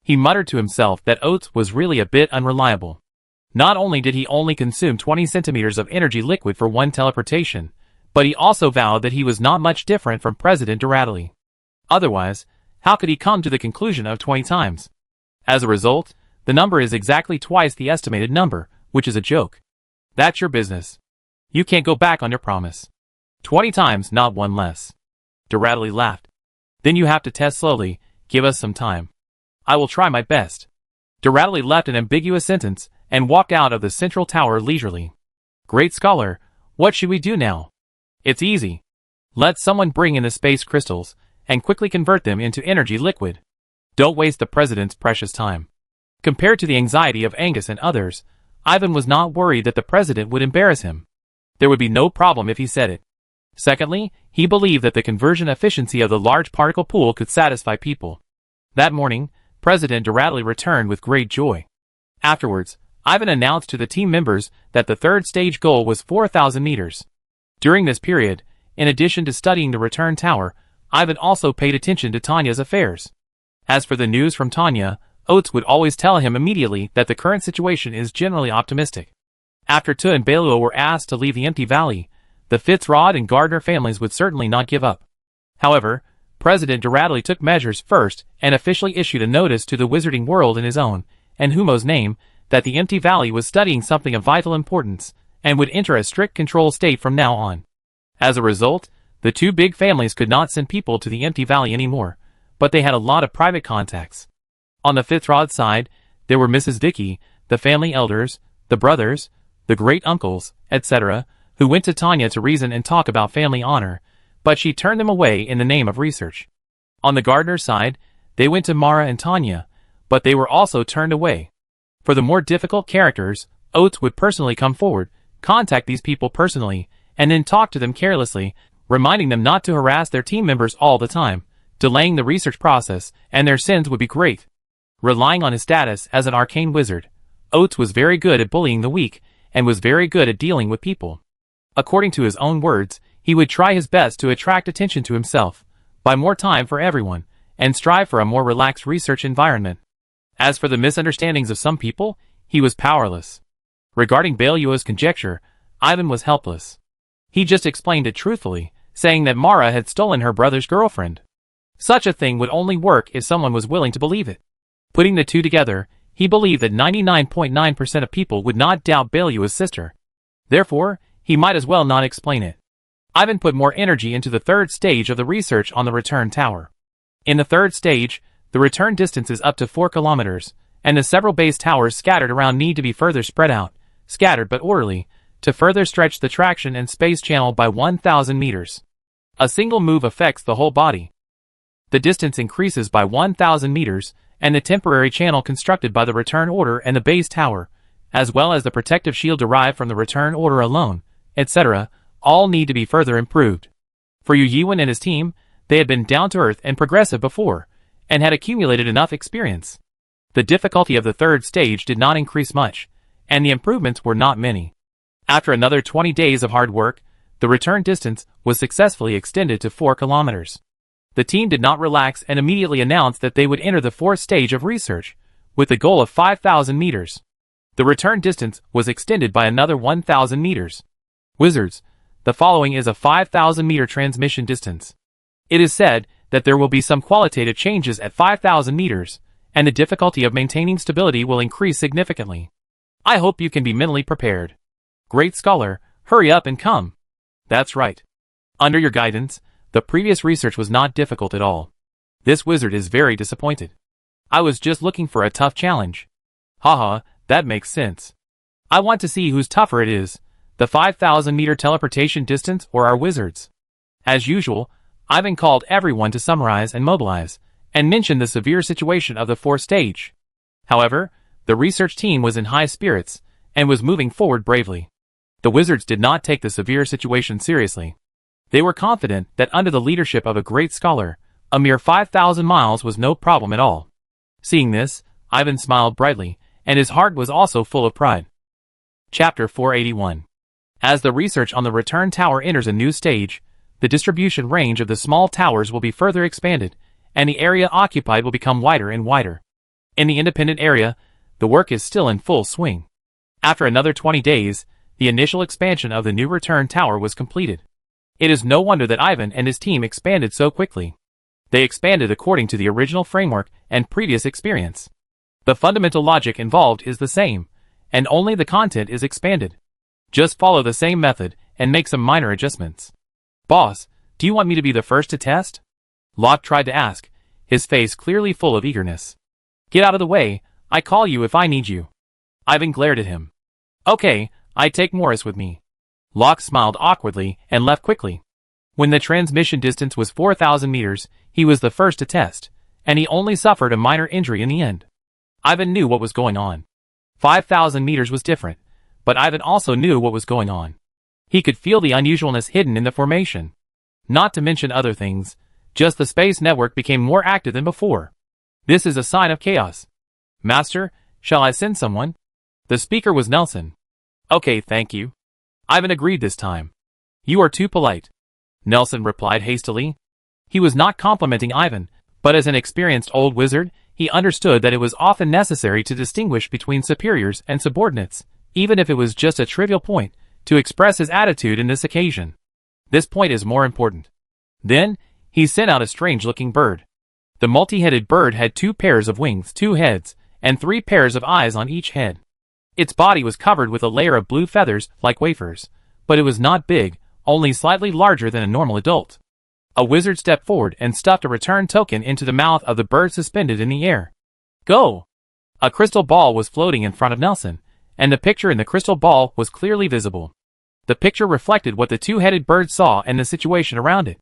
He muttered to himself that Oates was really a bit unreliable. Not only did he only consume 20 centimeters of energy liquid for one teleportation, but he also vowed that he was not much different from President Duradley. Otherwise, how could he come to the conclusion of 20 times? As a result, the number is exactly twice the estimated number, which is a joke. That's your business. You can't go back on your promise. 20 times, not one less. Duradley laughed. Then you have to test slowly. Give us some time. I will try my best. Duradley left an ambiguous sentence and walked out of the central tower leisurely. Great scholar, what should we do now? It's easy. Let someone bring in the space crystals and quickly convert them into energy liquid. Don't waste the president's precious time. Compared to the anxiety of Angus and others, Ivan was not worried that the president would embarrass him. There would be no problem if he said it. Secondly, he believed that the conversion efficiency of the large particle pool could satisfy people. That morning, President Duradley returned with great joy. Afterwards, Ivan announced to the team members that the third stage goal was 4,000 meters. During this period, in addition to studying the return tower, Ivan also paid attention to Tanya's affairs. As for the news from Tanya, Oates would always tell him immediately that the current situation is generally optimistic. After Tu and Bailuo were asked to leave the empty valley, the Fitzrod and Gardner families would certainly not give up. However, President Duradley took measures first and officially issued a notice to the wizarding world in his own, and Humo's name, that the empty valley was studying something of vital importance, and would enter a strict control state from now on. As a result, the two big families could not send people to the empty valley anymore, but they had a lot of private contacts. On the Fitzrod side, there were Mrs. Vicky, the family elders, the brothers, the great-uncles, etc., who went to Tanya to reason and talk about family honor, but she turned them away in the name of research. On the Gardner side, they went to Mara and Tanya, but they were also turned away. For the more difficult characters, Oates would personally come forward, contact these people personally, and then talk to them carelessly, reminding them not to harass their team members all the time, delaying the research process, and their sins would be great. Relying on his status as an arcane wizard, Oates was very good at bullying the weak, and was very good at dealing with people. According to his own words, he would try his best to attract attention to himself, buy more time for everyone, and strive for a more relaxed research environment. As for the misunderstandings of some people, he was powerless. Regarding Bailuo's conjecture, Ivan was helpless. He just explained it truthfully, saying that Mara had stolen her brother's girlfriend. Such a thing would only work if someone was willing to believe it. Putting the two together, he believed that 99.9% of people would not doubt Bailuo's sister. Therefore, he might as well not explain it. Ivan put more energy into the third stage of the research on the return tower. In the third stage, the return distance is up to 4 kilometers, and the several base towers scattered around need to be further spread out, scattered but orderly, to further stretch the traction and space channel by 1,000 meters. A single move affects the whole body. The distance increases by 1,000 meters, and the temporary channel constructed by the return order and the base tower, as well as the protective shield derived from the return order alone, etc., all need to be further improved. For Yu Yiwen and his team, they had been down-to-earth and progressive before, and had accumulated enough experience. The difficulty of the third stage did not increase much, and the improvements were not many. After another 20 days of hard work, the return distance was successfully extended to 4 kilometers. The team did not relax and immediately announced that they would enter the fourth stage of research, with the goal of 5,000 meters. The return distance was extended by another 1,000 meters. Wizards, the following is a 5,000-meter transmission distance. It is said that there will be some qualitative changes at 5,000 meters, and the difficulty of maintaining stability will increase significantly. I hope you can be mentally prepared. Great scholar, hurry up and come. That's right. Under your guidance, the previous research was not difficult at all. This wizard is very disappointed. I was just looking for a tough challenge. Haha, that makes sense. I want to see who's tougher it is, the 5,000-meter teleportation distance or our wizards. As usual, Ivan called everyone to summarize and mobilize, and mentioned the severe situation of the fourth stage. However, the research team was in high spirits, and was moving forward bravely. The wizards did not take the severe situation seriously. They were confident that under the leadership of a great scholar, a mere 5,000 miles was no problem at all. Seeing this, Ivan smiled brightly, and his heart was also full of pride. Chapter 481. As the research on the return tower enters a new stage, the distribution range of the small towers will be further expanded, and the area occupied will become wider and wider. In the independent area, the work is still in full swing. After another 20 days, the initial expansion of the new return tower was completed. It is no wonder that Ivan and his team expanded so quickly. They expanded according to the original framework and previous experience. The fundamental logic involved is the same, and only the content is expanded. Just follow the same method and make some minor adjustments. Boss, do you want me to be the first to test? Locke tried to ask, his face clearly full of eagerness. Get out of the way, I call you if I need you. Ivan glared at him. Okay, I take Morris with me. Locke smiled awkwardly and left quickly. When the transmission distance was 4,000 meters, he was the first to test, and he only suffered a minor injury in the end. Ivan knew what was going on. 5,000 meters was different, but Ivan also knew what was going on. He could feel the unusualness hidden in the formation. Not to mention other things, just the space network became more active than before. This is a sign of chaos. Master, shall I send someone? The speaker was Nelson. Okay, thank you. Ivan agreed this time. You are too polite. Nelson replied hastily. He was not complimenting Ivan, but as an experienced old wizard, he understood that it was often necessary to distinguish between superiors and subordinates, even if it was just a trivial point, to express his attitude in this occasion. This point is more important. Then, he sent out a strange-looking bird. The multi-headed bird had 2 pairs of wings, 2 heads, and 3 pairs of eyes on each head. Its body was covered with a layer of blue feathers like wafers, but it was not big, only slightly larger than a normal adult. A wizard stepped forward and stuffed a return token into the mouth of the bird suspended in the air. Go! A crystal ball was floating in front of Nelson, and the picture in the crystal ball was clearly visible. The picture reflected what the 2-headed bird saw and the situation around it.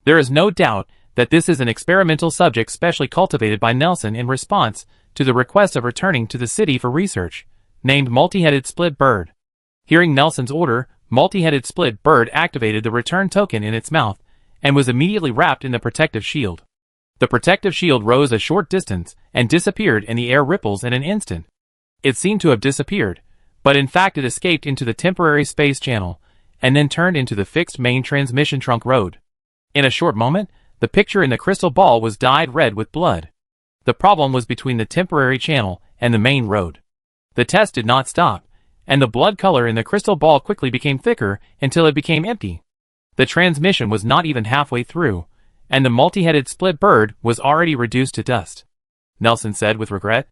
There is no doubt that this is an experimental subject specially cultivated by Nelson in response to the request of returning to the city for research, named Multi-Headed Split Bird. Hearing Nelson's order, Multi-Headed Split Bird activated the return token in its mouth, and was immediately wrapped in the protective shield. The protective shield rose a short distance and disappeared in the air ripples in an instant. It seemed to have disappeared, but in fact it escaped into the temporary space channel, and then turned into the fixed main transmission trunk road. In a short moment, the picture in the crystal ball was dyed red with blood. The problem was between the temporary channel and the main road. The test did not stop, and the blood color in the crystal ball quickly became thicker until it became empty. The transmission was not even halfway through, and the multi-headed split bird was already reduced to dust. Nelson said with regret.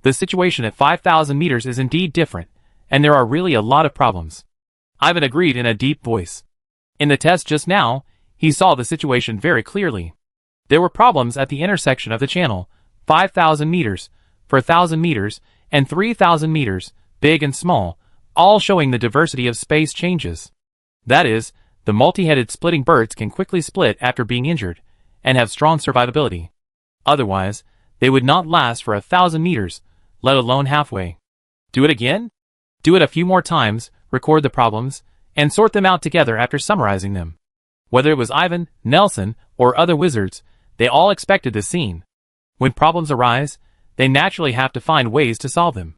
The situation at 5,000 meters is indeed different, and there are really a lot of problems. Ivan agreed in a deep voice. In the test just now, he saw the situation very clearly. There were problems at the intersection of the channel, 5,000 meters, 4,000 meters, and 3,000 meters, big and small, all showing the diversity of space changes. That is, the multi-headed splitting birds can quickly split after being injured, and have strong survivability. Otherwise, they would not last for 1,000 meters, let alone halfway. Do it again? Do it a few more times, record the problems, and sort them out together after summarizing them. Whether it was Ivan, Nelson, or other wizards, they all expected this scene. When problems arise, they naturally have to find ways to solve them.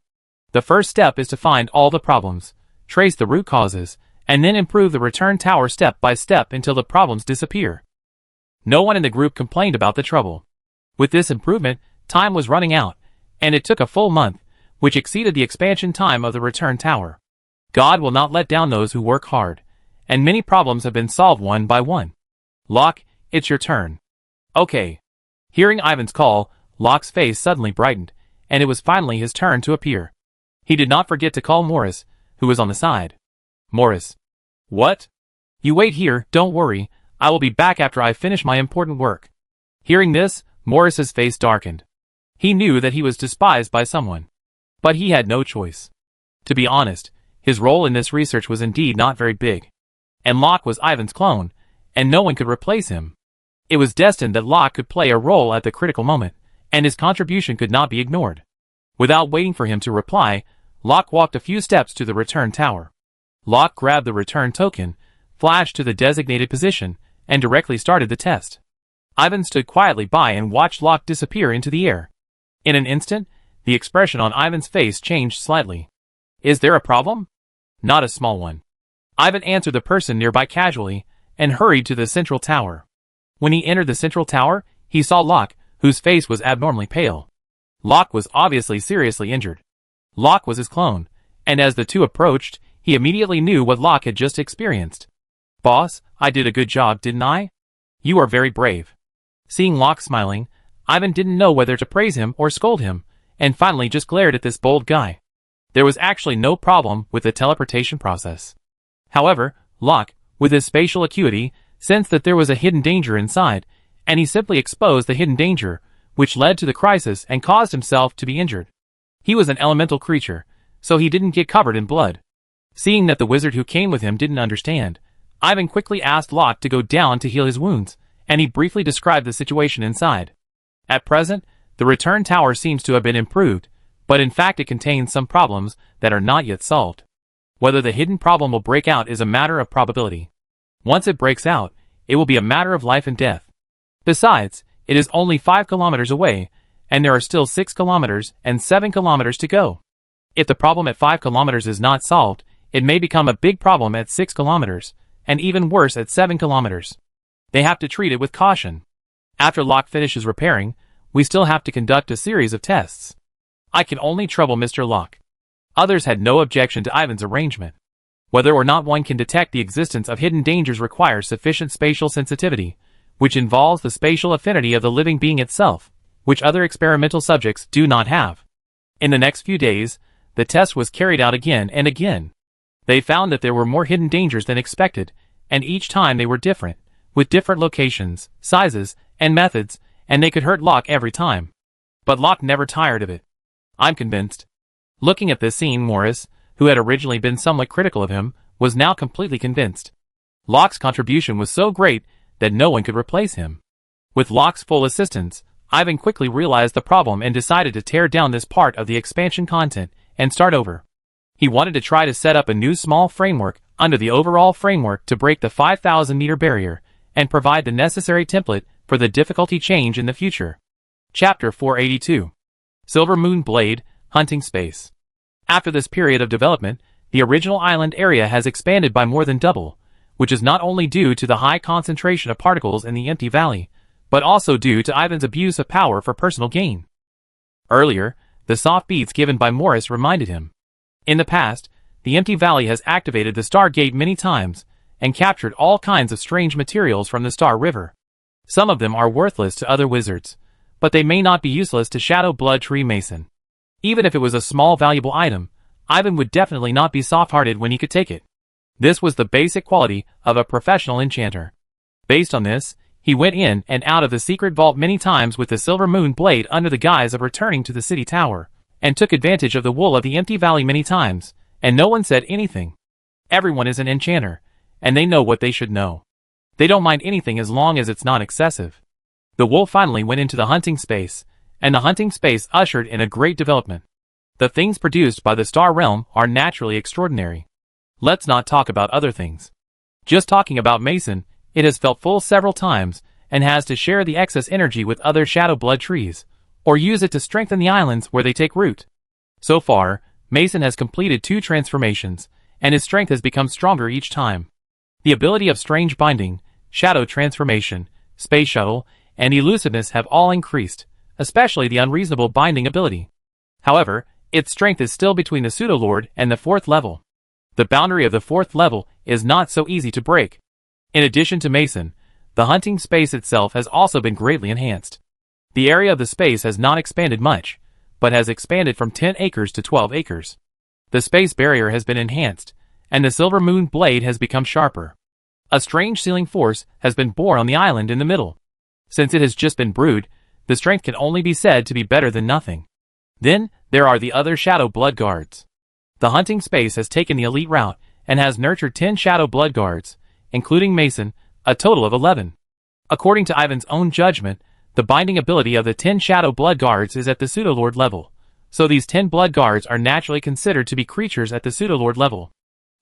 The first step is to find all the problems, trace the root causes, and then improve the return tower step by step until the problems disappear. No one in the group complained about the trouble. With this improvement, time was running out, and it took a full month, which exceeded the expansion time of the return tower. God will not let down those who work hard, and many problems have been solved one by one. Locke, it's your turn. Okay. Hearing Ivan's call, Locke's face suddenly brightened, and it was finally his turn to appear. He did not forget to call Morris, who was on the side. Morris. What? You wait here, don't worry, I will be back after I finish my important work. Hearing this, Morris's face darkened. He knew that he was despised by someone. But he had no choice. To be honest, his role in this research was indeed not very big. And Locke was Ivan's clone, and no one could replace him. It was destined that Locke could play a role at the critical moment, and his contribution could not be ignored. Without waiting for him to reply, Locke walked a few steps to the return tower. Locke grabbed the return token, flashed to the designated position, and directly started the test. Ivan stood quietly by and watched Locke disappear into the air. In an instant, the expression on Ivan's face changed slightly. Is there a problem? Not a small one. Ivan answered the person nearby casually, and hurried to the central tower. When he entered the central tower, he saw Locke, whose face was abnormally pale. Locke was obviously seriously injured. Locke was his clone, and as the two approached, he immediately knew what Locke had just experienced. Boss, I did a good job, didn't I? You are very brave. Seeing Locke smiling, Ivan didn't know whether to praise him or scold him, and finally just glared at this bold guy. There was actually no problem with the teleportation process. However, Locke, with his spatial acuity, sensed that there was a hidden danger inside, and he simply exposed the hidden danger, which led to the crisis and caused himself to be injured. He was an elemental creature, so he didn't get covered in blood. Seeing that the wizard who came with him didn't understand, Ivan quickly asked Locke to go down to heal his wounds, and he briefly described the situation inside. At present, the return tower seems to have been improved, but in fact it contains some problems that are not yet solved. Whether the hidden problem will break out is a matter of probability. Once it breaks out, it will be a matter of life and death. Besides, it is only 5 kilometers away, and there are still 6 kilometers and 7 kilometers to go. If the problem at 5 kilometers is not solved, it may become a big problem at 6 kilometers, and even worse at 7 kilometers. They have to treat it with caution. After Locke finishes repairing, we still have to conduct a series of tests. I can only trouble Mr. Locke. Others had no objection to Ivan's arrangement. Whether or not one can detect the existence of hidden dangers requires sufficient spatial sensitivity, which involves the spatial affinity of the living being itself, which other experimental subjects do not have. In the next few days, the test was carried out again and again. They found that there were more hidden dangers than expected, and each time they were different, with different locations, sizes, and methods, and they could hurt Locke every time. But Locke never tired of it. I'm convinced. Looking at this scene, Morris, who had originally been somewhat critical of him, was now completely convinced. Locke's contribution was so great that no one could replace him. With Locke's full assistance, Ivan quickly realized the problem and decided to tear down this part of the expansion content and start over. He wanted to try to set up a new small framework under the overall framework to break the 5,000-meter barrier and provide the necessary template for the difficulty change in the future. Chapter 482. Silver Moon Blade, Hunting Space. After this period of development, the original island area has expanded by more than double, which is not only due to the high concentration of particles in the empty valley, but also due to Ivan's abuse of power for personal gain. Earlier, the soft beats given by Morris reminded him. In the past, the empty valley has activated the Star Gate many times and captured all kinds of strange materials from the Star River. Some of them are worthless to other wizards, but they may not be useless to Shadow Blood Tree Mason. Even if it was a small valuable item, Ivan would definitely not be soft-hearted when he could take it. This was the basic quality of a professional enchanter. Based on this, he went in and out of the secret vault many times with the Silver Moon Blade under the guise of returning to the city tower, and took advantage of the wool of the empty valley many times, and no one said anything. Everyone is an enchanter, and they know what they should know. They don't mind anything as long as it's not excessive. The wool finally went into the hunting space, and the hunting space ushered in a great development. The things produced by the Star Realm are naturally extraordinary. Let's not talk about other things. Just talking about Mason, it has felt full several times, and has to share the excess energy with other Shadow Blood trees, or use it to strengthen the islands where they take root. So far, Mason has completed 2 transformations, and his strength has become stronger each time. The ability of Strange Binding, Shadow Transformation, Space Shuttle, and Elusiveness have all increased, especially the Unreasonable Binding ability. However, its strength is still between the Pseudolord and the 4th level. The boundary of the 4th level is not so easy to break. In addition to Mason, the hunting space itself has also been greatly enhanced. The area of the space has not expanded much, but has expanded from 10 acres to 12 acres. The space barrier has been enhanced, and the Silver Moon Blade has become sharper. A strange sealing force has been born on the island in the middle. Since it has just been brewed, the strength can only be said to be better than nothing. Then, there are the other Shadow Blood Guards. The hunting space has taken the elite route, and has nurtured 10 Shadow Blood Guards, including Mason, a total of 11. According to Ivan's own judgment, the binding ability of the 10 Shadow Blood Guards is at the Pseudolord level, so these 10 Blood Guards are naturally considered to be creatures at the Pseudolord level.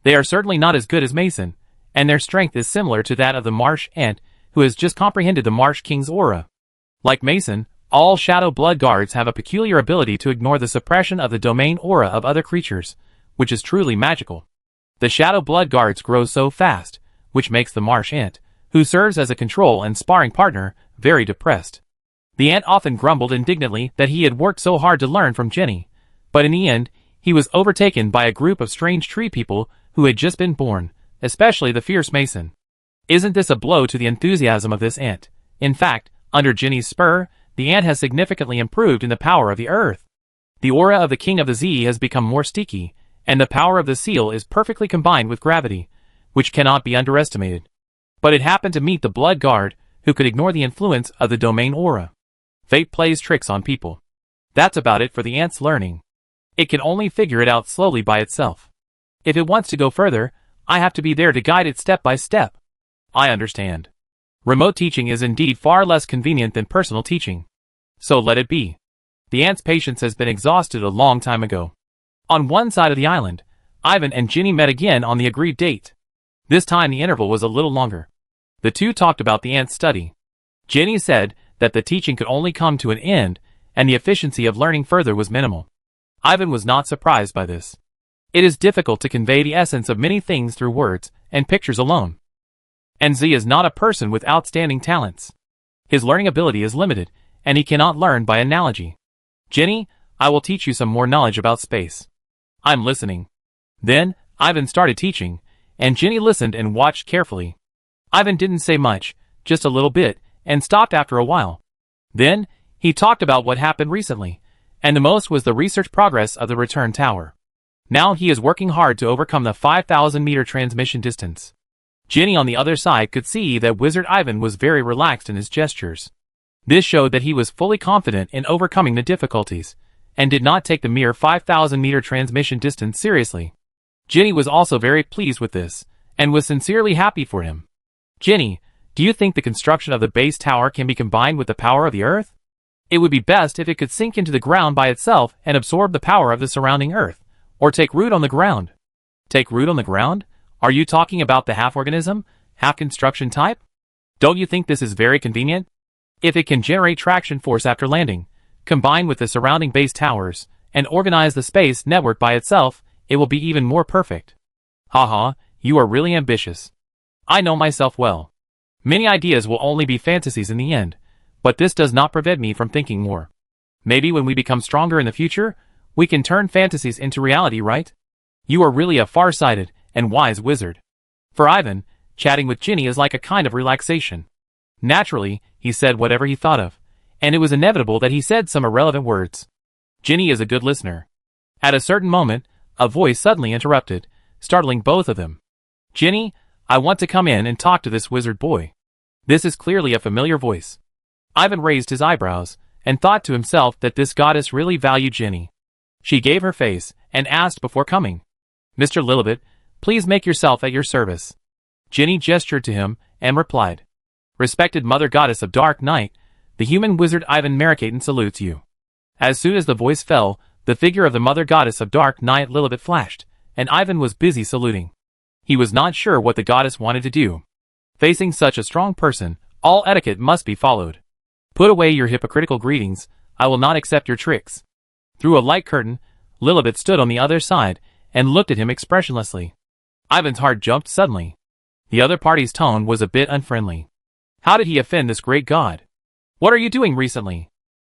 They are certainly not as good as Mason, and their strength is similar to that of the Marsh Ant, who has just comprehended the Marsh King's aura. Like Mason, all Shadow Blood Guards have a peculiar ability to ignore the suppression of the domain aura of other creatures, which is truly magical. The Shadow Blood Guards grow so fast, which makes the Marsh Ant, who serves as a control and sparring partner, very depressed. The ant often grumbled indignantly that he had worked so hard to learn from Jenny, but in the end, he was overtaken by a group of strange tree people who had just been born, especially the fierce Mason. Isn't this a blow to the enthusiasm of this ant? In fact, under Jenny's spur, the ant has significantly improved in the power of the earth. The aura of the King of the Z has become more sticky, and the power of the seal is perfectly combined with gravity, which cannot be underestimated. But it happened to meet the Blood Guard, who could ignore the influence of the domain aura. Fate plays tricks on people. That's about it for the ant's learning. It can only figure it out slowly by itself. If it wants to go further, I have to be there to guide it step by step. I understand. Remote teaching is indeed far less convenient than personal teaching. So let it be. The ant's patience has been exhausted a long time ago. On one side of the island, Ivan and Ginny met again on the agreed date. This time the interval was a little longer. The two talked about the ant study. Ginny said that the teaching could only come to an end, and the efficiency of learning further was minimal. Ivan was not surprised by this. It is difficult to convey the essence of many things through words and pictures alone. And Z is not a person with outstanding talents. His learning ability is limited, and he cannot learn by analogy. Ginny, I will teach you some more knowledge about space. I'm listening. Then, Ivan started teaching, and Ginny listened and watched carefully. Ivan didn't say much, just a little bit, and stopped after a while. Then, he talked about what happened recently, and the most was the research progress of the return tower. Now he is working hard to overcome the 5,000-meter transmission distance. Ginny on the other side could see that Wizard Ivan was very relaxed in his gestures. This showed that he was fully confident in overcoming the difficulties, and did not take the mere 5,000-meter transmission distance seriously. Ginny was also very pleased with this, and was sincerely happy for him. Ginny, do you think the construction of the base tower can be combined with the power of the Earth? It would be best if it could sink into the ground by itself and absorb the power of the surrounding Earth, or take root on the ground. Take root on the ground? Are you talking about the half-organism, half-construction type? Don't you think this is very convenient? If it can generate traction force after landing, combine with the surrounding base towers, and organize the space network by itself, it will be even more perfect. Haha, you are really ambitious. I know myself well. Many ideas will only be fantasies in the end, but this does not prevent me from thinking more. Maybe when we become stronger in the future, we can turn fantasies into reality, right? You are really a far-sighted and wise wizard. For Ivan, chatting with Ginny is like a kind of relaxation. Naturally, he said whatever he thought of, and it was inevitable that he said some irrelevant words. Ginny is a good listener. At a certain moment, a voice suddenly interrupted, startling both of them. Ginny, I want to come in and talk to this wizard boy. This is clearly a familiar voice. Ivan raised his eyebrows, and thought to himself that this goddess really valued Ginny. She gave her face, and asked before coming. Mr. Lilibet, please make yourself at your service. Ginny gestured to him, and replied. Respected Mother Goddess of Dark Night, the human wizard Ivan Marikaten salutes you. As soon as the voice fell, the figure of the Mother Goddess of Dark Night Lilibet flashed, and Ivan was busy saluting. He was not sure what the goddess wanted to do. Facing such a strong person, all etiquette must be followed. Put away your hypocritical greetings, I will not accept your tricks. Through a light curtain, Lilibet stood on the other side, and looked at him expressionlessly. Ivan's heart jumped suddenly. The other party's tone was a bit unfriendly. How did he offend this great god? What are you doing recently?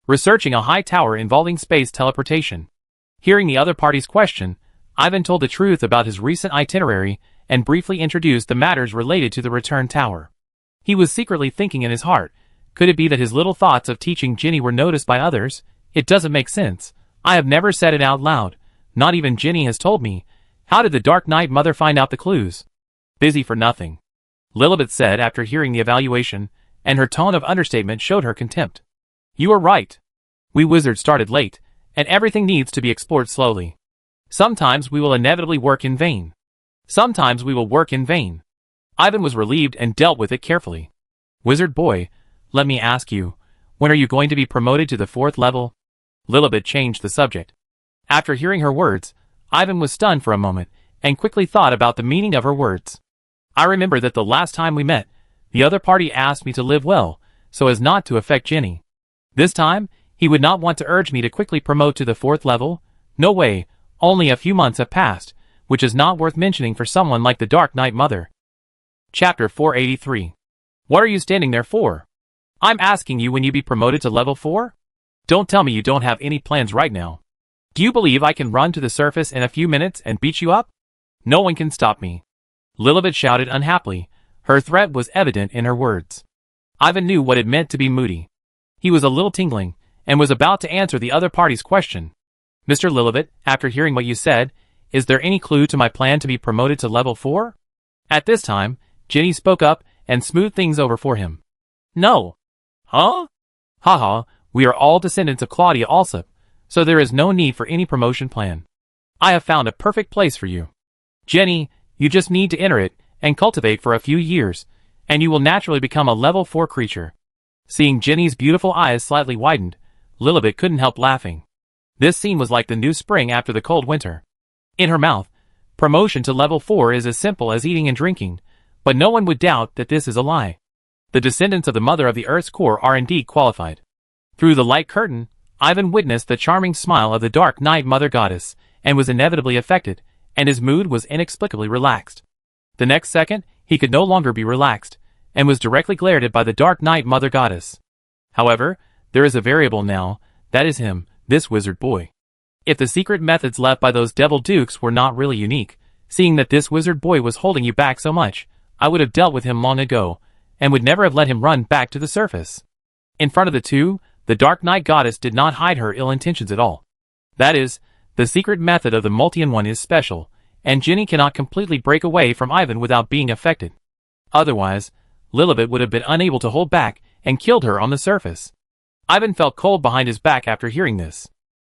Researching a high tower involving space teleportation. Hearing the other party's question, Ivan told the truth about his recent itinerary, and briefly introduced the matters related to the return tower. He was secretly thinking in his heart, could it be that his little thoughts of teaching Ginny were noticed by others? It doesn't make sense. I have never said it out loud. Not even Ginny has told me. How did the Dark Knight Mother find out the clues? Busy for nothing. Lilibet said after hearing the evaluation, and her tone of understatement showed her contempt. You are right. We wizards started late, and everything needs to be explored slowly. Sometimes we will inevitably work in vain. Sometimes we will work in vain. Ivan was relieved and dealt with it carefully. Wizard boy, let me ask you, when are you going to be promoted to the 4th level? Lilibet changed the subject. After hearing her words, Ivan was stunned for a moment, and quickly thought about the meaning of her words. I remember that the last time we met, the other party asked me to live well, so as not to affect Ginny. This time, he would not want to urge me to quickly promote to the 4th level. No way, only a few months have passed, which is not worth mentioning for someone like the Dark Knight Mother. Chapter 483. What are you standing there for? I'm asking you when you be promoted to level 4? Don't tell me you don't have any plans right now. Do you believe I can run to the surface in a few minutes and beat you up? No one can stop me. Lilibet shouted unhappily. Her threat was evident in her words. Ivan knew what it meant to be moody. He was a little tingling, and was about to answer the other party's question. Mr. Lilibet, after hearing what you said, is there any clue to my plan to be promoted to level 4? At this time, Ginny spoke up and smoothed things over for him. No. Huh? Haha, we are all descendants of Claudia Alsop, so there is no need for any promotion plan. I have found a perfect place for you. Ginny, you just need to enter it and cultivate for a few years, and you will naturally become a level 4 creature. Seeing Ginny's beautiful eyes slightly widened, Lilibet couldn't help laughing. This scene was like the new spring after the cold winter. In her mouth, Promotion to level 4 is as simple as eating and drinking, but no one would doubt that this is a lie. The descendants of the mother of the Earth's core are indeed qualified. Through the light curtain, Ivan witnessed the charming smile of the Dark Night Mother Goddess, and was inevitably affected, and his mood was inexplicably relaxed. The next second, he could no longer be relaxed, and was directly glared at by the Dark Night Mother Goddess. However, there is a variable now, that is him, this wizard boy. If the secret methods left by those devil dukes were not really unique, seeing that this wizard boy was holding you back so much, I would have dealt with him long ago, and would never have let him run back to the surface. In front of the two, the Dark Night Goddess did not hide her ill intentions at all. That is, the secret method of the Multian One is special, and Ginny cannot completely break away from Ivan without being affected. Otherwise, Lilibet would have been unable to hold back, and killed her on the surface. Ivan felt cold behind his back after hearing this.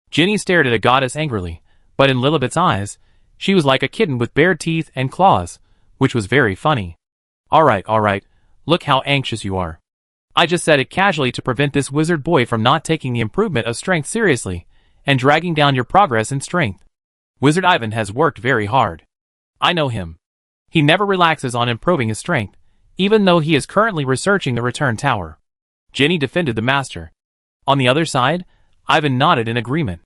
Ginny stared at a goddess angrily, but in Lilibet's eyes, she was like a kitten with bared teeth and claws, which was very funny. Alright, look how anxious you are. I just said it casually to prevent this wizard boy from not taking the improvement of strength seriously, and dragging down your progress in strength. Wizard Ivan has worked very hard. I know him. He never relaxes on improving his strength, even though he is currently researching the return tower. Ginny defended the master. On the other side, Ivan nodded in agreement.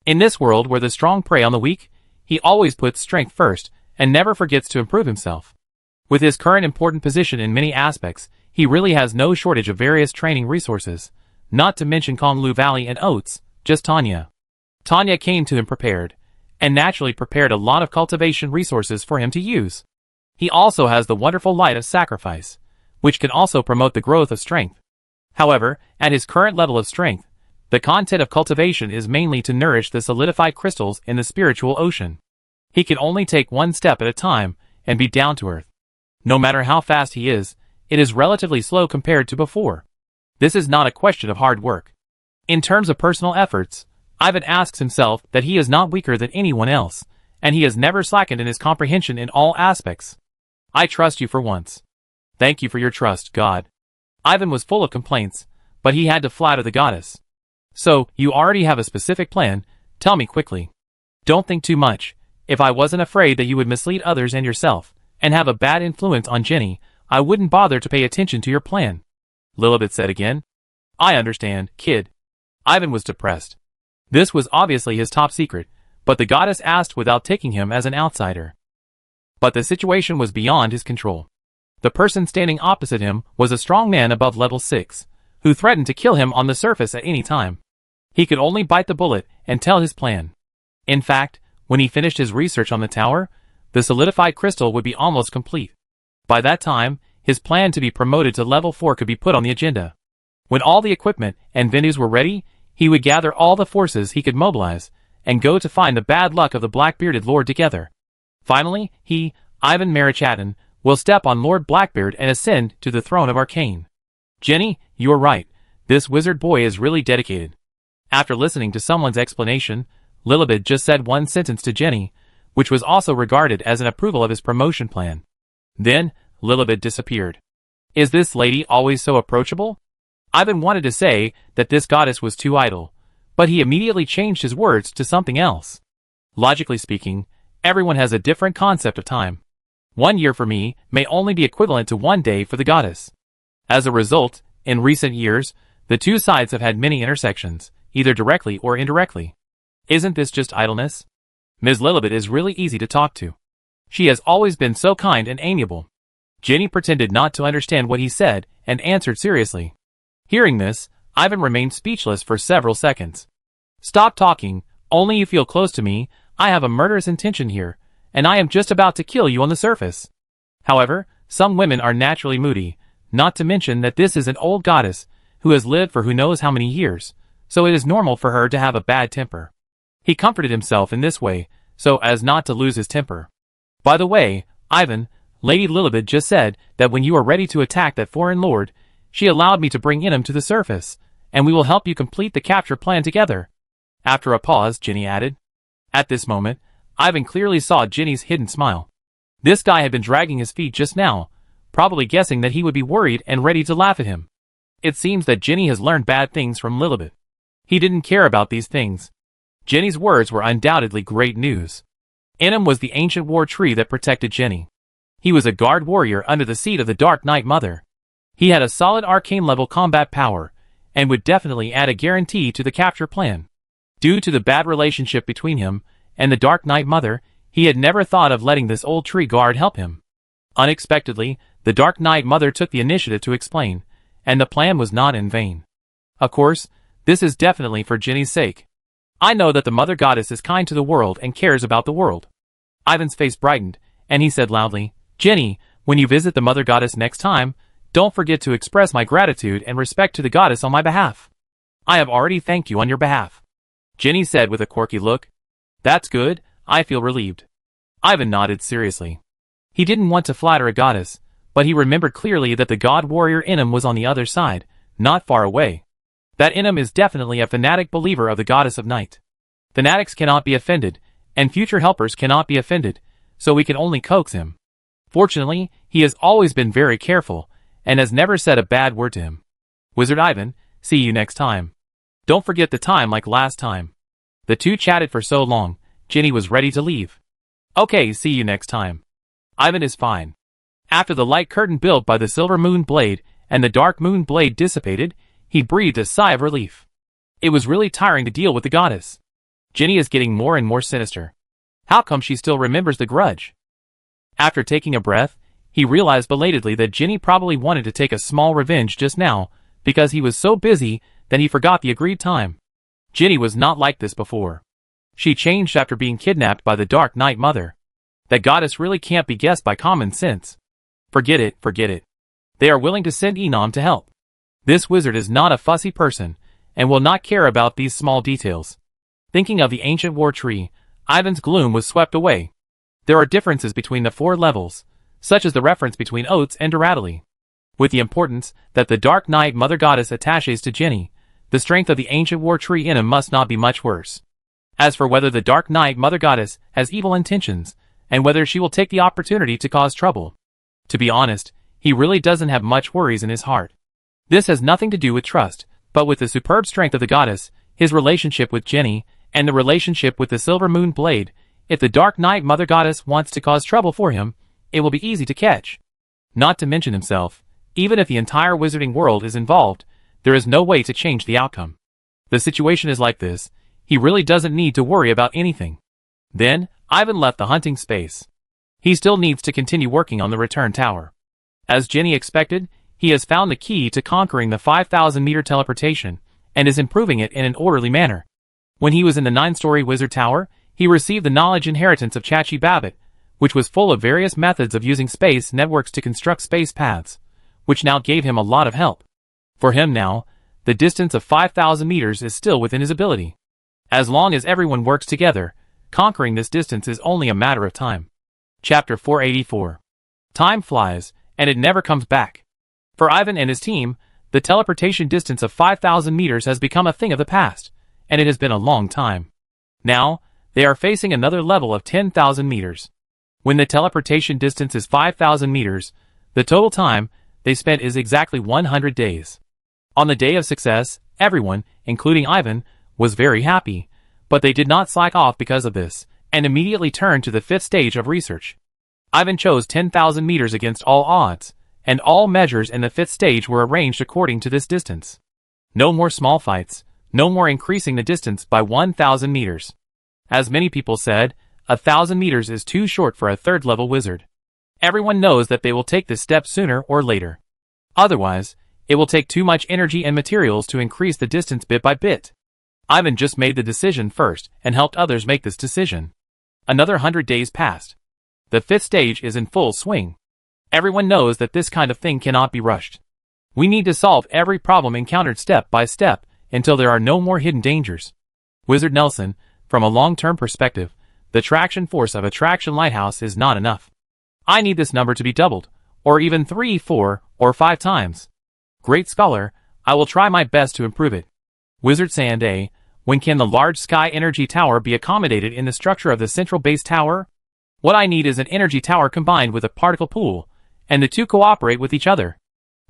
In this world where the strong prey on the weak, he always puts strength first, and never forgets to improve himself. With his current important position in many aspects, he really has no shortage of various training resources, not to mention Konglu Valley and Oats, just Tanya. Tanya came to him prepared, and naturally prepared a lot of cultivation resources for him to use. He also has the wonderful light of sacrifice, which can also promote the growth of strength. However, at his current level of strength, the content of cultivation is mainly to nourish the solidified crystals in the spiritual ocean. He can only take one step at a time and be down to earth. No matter how fast he is, it is relatively slow compared to before. This is not a question of hard work. In terms of personal efforts, Ivan asks himself that he is not weaker than anyone else, and he has never slackened in his comprehension in all aspects. I trust you for once. Thank you for your trust, God. Ivan was full of complaints, but he had to flatter the goddess. So, you already have a specific plan, tell me quickly. Don't think too much. If I wasn't afraid that you would mislead others and yourself, and have a bad influence on Ginny, I wouldn't bother to pay attention to your plan. Lilibet said again. I understand, kid. Ivan was depressed. This was obviously his top secret, but the goddess asked without taking him as an outsider. But the situation was beyond his control. The person standing opposite him was a strong man above level 6, who threatened to kill him on the surface at any time. He could only bite the bullet and tell his plan. In fact, when he finished his research on the tower, the solidified crystal would be almost complete. By that time, his plan to be promoted to level 4 could be put on the agenda. When all the equipment and venues were ready, he would gather all the forces he could mobilize, and go to find the bad luck of the black-bearded lord together. Finally, he, Ivan Marichatin, will step on Lord Blackbeard and ascend to the throne of Arcane. Ginny, you're right, this wizard boy is really dedicated. After listening to someone's explanation, Lilibet just said one sentence to Ginny, which was also regarded as an approval of his promotion plan. Then, Lilibet disappeared. Is this lady always so approachable? Ivan wanted to say that this goddess was too idle, but he immediately changed his words to something else. Logically speaking, everyone has a different concept of time. 1 year for me may only be equivalent to 1 day for the goddess. As a result, in recent years, the two sides have had many intersections, either directly or indirectly. Isn't this just idleness? Ms. Lilibet is really easy to talk to. She has always been so kind and amiable. Ginny pretended not to understand what he said and answered seriously. Hearing this, Ivan remained speechless for several seconds. Stop talking, only you feel close to me, I have a murderous intention here, and I am just about to kill you on the surface. However, some women are naturally moody, not to mention that this is an old goddess, who has lived for who knows how many years, so it is normal for her to have a bad temper. He comforted himself in this way, so as not to lose his temper. By the way, Ivan, Lady Lilibet just said that when you are ready to attack that foreign lord, she allowed me to bring him to the surface, and we will help you complete the capture plan together. After a pause, Ginny added. At this moment, Ivan clearly saw Ginny's hidden smile. This guy had been dragging his feet just now, probably guessing that he would be worried and ready to laugh at him. It seems that Ginny has learned bad things from Lilibet. He didn't care about these things. Ginny's words were undoubtedly great news. Inim was the ancient war tree that protected Jenny. He was a guard warrior under the seat of the Dark Knight Mother. He had a solid arcane-level combat power, and would definitely add a guarantee to the capture plan. Due to the bad relationship between him and the Dark Knight Mother, he had never thought of letting this old tree guard help him. Unexpectedly, the Dark Knight Mother took the initiative to explain, and the plan was not in vain. Of course, this is definitely for Jenny's sake. I know that the Mother Goddess is kind to the world and cares about the world. Ivan's face brightened, and he said loudly, Jenny, when you visit the Mother Goddess next time, don't forget to express my gratitude and respect to the goddess on my behalf. I have already thanked you on your behalf. Jenny said with a quirky look. That's good, I feel relieved. Ivan nodded seriously. He didn't want to flatter a goddess, but he remembered clearly that the god warrior Inim was on the other side, not far away. That Inim is definitely a fanatic believer of the goddess of night. Fanatics cannot be offended, and future helpers cannot be offended, so we can only coax him. Fortunately, he has always been very careful, and has never said a bad word to him. Wizard Ivan, see you next time. Don't forget the time like last time. The two chatted for so long, Jenny was ready to leave. Okay, see you next time. Ivan is fine. After the light curtain built by the silver moon blade and the dark moon blade dissipated, he breathed a sigh of relief. It was really tiring to deal with the goddess. Jenny is getting more and more sinister. How come she still remembers the grudge? After taking a breath, he realized belatedly that Jenny probably wanted to take a small revenge just now, because he was so busy that he forgot the agreed time. Jenny was not like this before. She changed after being kidnapped by the Dark Knight Mother. That goddess really can't be guessed by common sense. Forget it, forget it. They are willing to send Enam to help. This wizard is not a fussy person, and will not care about these small details. Thinking of the ancient war tree, Ivan's gloom was swept away. There are differences between the 4 levels, such as the reference between Oates and Duratili. With the importance that the Dark Knight Mother Goddess attaches to Jenny, the strength of the ancient war tree in him must not be much worse. As for whether the Dark Knight Mother Goddess has evil intentions, and whether she will take the opportunity to cause trouble, to be honest, he really doesn't have much worries in his heart. This has nothing to do with trust, but with the superb strength of the goddess, his relationship with Jenny, and the relationship with the Silver Moon Blade. If the Dark Knight Mother Goddess wants to cause trouble for him, it will be easy to catch. Not to mention himself, even if the entire wizarding world is involved, there is no way to change the outcome. The situation is like this, he really doesn't need to worry about anything. Then, Ivan left the hunting space. He still needs to continue working on the return tower. As Jenny expected, he has found the key to conquering the 5,000-meter teleportation, and is improving it in an orderly manner. When he was in the 9-story wizard tower, he received the knowledge inheritance of Chachi Babbitt, which was full of various methods of using space networks to construct space paths, which now gave him a lot of help. For him now, the distance of 5,000 meters is still within his ability. As long as everyone works together, conquering this distance is only a matter of time. Chapter 484. Time flies, and it never comes back. For Ivan and his team, the teleportation distance of 5,000 meters has become a thing of the past, and it has been a long time. Now, they are facing another level of 10,000 meters. When the teleportation distance is 5,000 meters, the total time they spent is exactly 100 days. On the day of success, everyone, including Ivan, was very happy, but they did not slack off because of this, and immediately turned to the 5th stage of research. Ivan chose 10,000 meters against all odds, and all measures in the 5th stage were arranged according to this distance. No more small fights, no more increasing the distance by 1,000 meters. As many people said, 1,000 meters is too short for a 3rd-level wizard. Everyone knows that they will take this step sooner or later. Otherwise, it will take too much energy and materials to increase the distance bit by bit. Ivan just made the decision first and helped others make this decision. Another 100 days passed. The 5th stage is in full swing. Everyone knows that this kind of thing cannot be rushed. We need to solve every problem encountered step by step until there are no more hidden dangers. Wizard Nelson, from a long-term perspective, the traction force of a traction lighthouse is not enough. I need this number to be doubled, or even 3, 4, or 5 times. Great Scholar, I will try my best to improve it. Wizard Sand A, when can the large sky energy tower be accommodated in the structure of the central base tower? What I need is an energy tower combined with a particle pool, and the two cooperate with each other.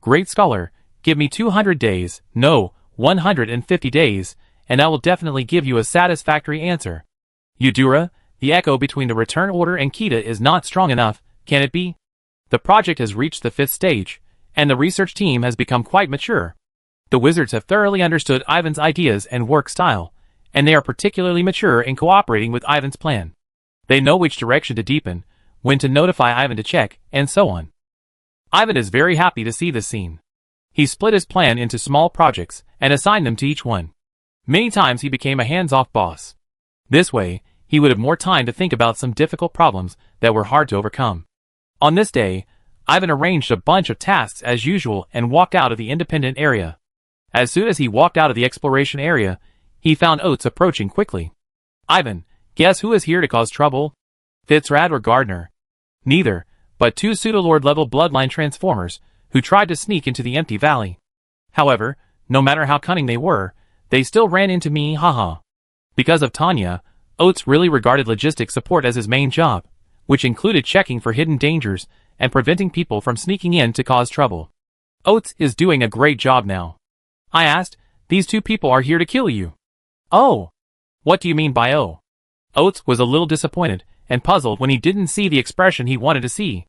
Great Scholar, give me 200 days, no, 150 days, and I will definitely give you a satisfactory answer. Eudora, The echo between the return order and Kita is not strong enough, can it be? The project has reached the 5th stage, and the research team has become quite mature. The wizards have thoroughly understood Ivan's ideas and work style, and they are particularly mature in cooperating with Ivan's plan. They know which direction to deepen, when to notify Ivan to check, and so on. Ivan is very happy to see this scene. He split his plan into small projects and assigned them to each one. Many times he became a hands-off boss. This way, he would have more time to think about some difficult problems that were hard to overcome. On this day, Ivan arranged a bunch of tasks as usual and walked out of the independent area. As soon as he walked out of the exploration area, he found Oates approaching quickly. "Ivan, guess who is here to cause trouble? Fitzrad or Gardner?" "Neither, but 2 pseudolord-level bloodline transformers who tried to sneak into the empty valley. However, no matter how cunning they were, they still ran into me, haha." Because of Tanya, Oates really regarded logistics support as his main job, which included checking for hidden dangers and preventing people from sneaking in to cause trouble. "Oates is doing a great job now." I asked. "These 2 people are here to kill you." "Oh. What do you mean by oh?" Oates was a little disappointed and puzzled when he didn't see the expression he wanted to see.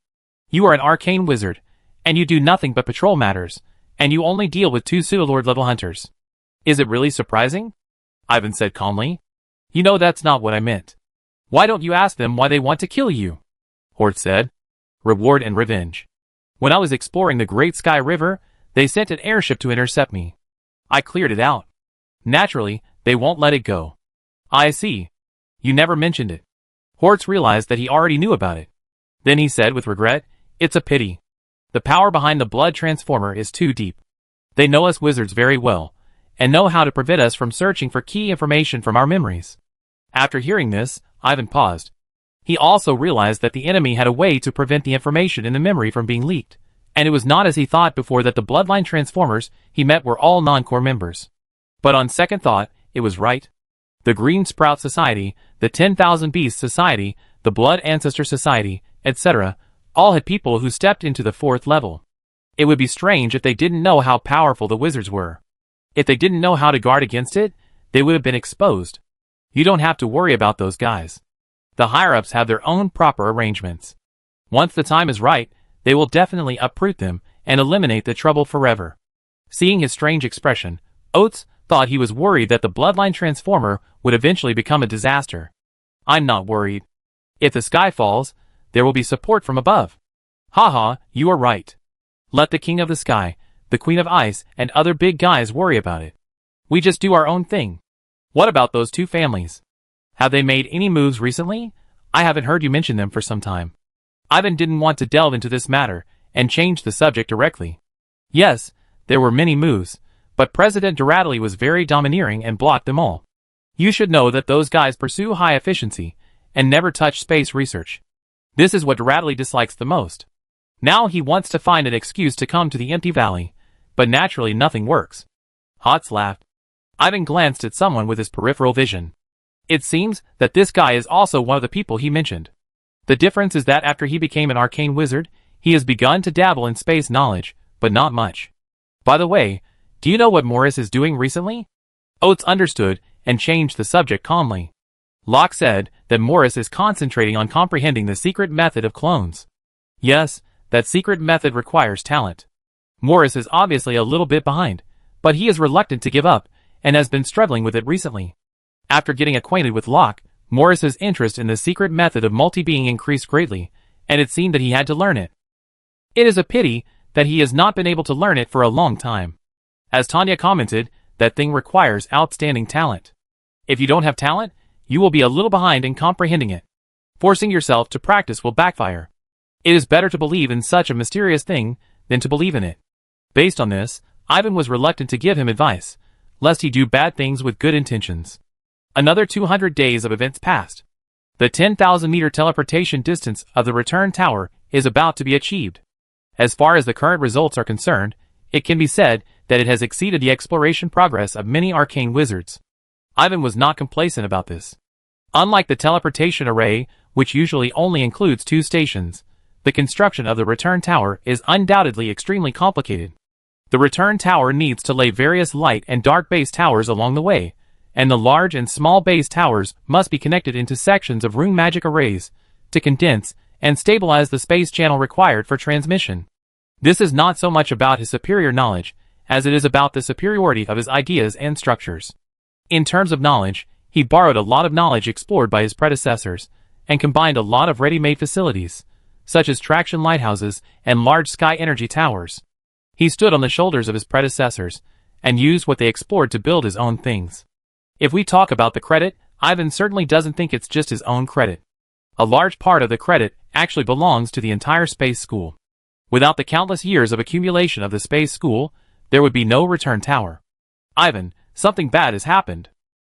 "You are an arcane wizard, and you do nothing but patrol matters, and you only deal with 2 pseudolord-level hunters. Is it really surprising?" Ivan said calmly. "You know that's not what I meant. Why don't you ask them why they want to kill you?" Hort said. "Reward and revenge. When I was exploring the Great Sky River, they sent an airship to intercept me. I cleared it out. Naturally, they won't let it go." "I see. You never mentioned it." Hortz realized that he already knew about it. Then he said with regret, "It's a pity. The power behind the blood transformer is too deep. They know us wizards very well, and know how to prevent us from searching for key information from our memories." After hearing this, Ivan paused. He also realized that the enemy had a way to prevent the information in the memory from being leaked, and it was not as he thought before that the bloodline transformers he met were all non-core members. But on second thought, it was right. The Green Sprout Society, the 10,000 Beasts Society, the Blood Ancestor Society, etc., all had people who stepped into the 4th level. It would be strange if they didn't know how powerful the wizards were. If they didn't know how to guard against it, they would have been exposed. You don't have to worry about those guys. The higher-ups have their own proper arrangements. Once the time is right, they will definitely uproot them and eliminate the trouble forever. Seeing his strange expression, Oates thought he was worried that the bloodline transformer would eventually become a disaster. "I'm not worried. If the sky falls, there will be support from above." "Haha, you are right. Let the King of the Sky, the Queen of Ice, and other big guys worry about it. We just do our own thing." "What about those 2 families? Have they made any moves recently? I haven't heard you mention them for some time." Ivan didn't want to delve into this matter and changed the subject directly. "Yes, there were many moves, but President Duradley was very domineering and blocked them all. You should know that those guys pursue high efficiency and never touch space research. This is what Duradley dislikes the most. Now he wants to find an excuse to come to the empty valley, but naturally nothing works." Hotz laughed. Ivan glanced at someone with his peripheral vision. It seems that this guy is also one of the people he mentioned. The difference is that after he became an arcane wizard, he has begun to dabble in space knowledge, but not much. "By the way, do you know what Morris is doing recently?" Oates understood and changed the subject calmly. Locke said that Morris is concentrating on comprehending the secret method of clones. Yes, that secret method requires talent. Morris is obviously a little bit behind, but he is reluctant to give up and has been struggling with it recently. After getting acquainted with Locke, Morris's interest in the secret method of multi-being increased greatly, and it seemed that he had to learn it. It is a pity that he has not been able to learn it for a long time. As Tanya commented, that thing requires outstanding talent. If you don't have talent, you will be a little behind in comprehending it. Forcing yourself to practice will backfire. It is better to believe in such a mysterious thing than to believe in it. Based on this, Ivan was reluctant to give him advice, lest he do bad things with good intentions. Another 200 days of events passed. The 10,000-meter teleportation distance of the return tower is about to be achieved. As far as the current results are concerned, it can be said that it has exceeded the exploration progress of many arcane wizards. Ivan was not complacent about this. Unlike the teleportation array, which usually only includes 2 stations, the construction of the return tower is undoubtedly extremely complicated. The return tower needs to lay various light and dark base towers along the way, and the large and small base towers must be connected into sections of rune magic arrays to condense and stabilize the space channel required for transmission. This is not so much about his superior knowledge as it is about the superiority of his ideas and structures. In terms of knowledge, he borrowed a lot of knowledge explored by his predecessors and combined a lot of ready-made facilities, such as traction lighthouses and large sky energy towers. He stood on the shoulders of his predecessors and used what they explored to build his own things. If we talk about the credit, Ivan certainly doesn't think it's just his own credit. A large part of the credit actually belongs to the entire space school. Without the countless years of accumulation of the space school, there would be no return tower. Ivan, something bad has happened.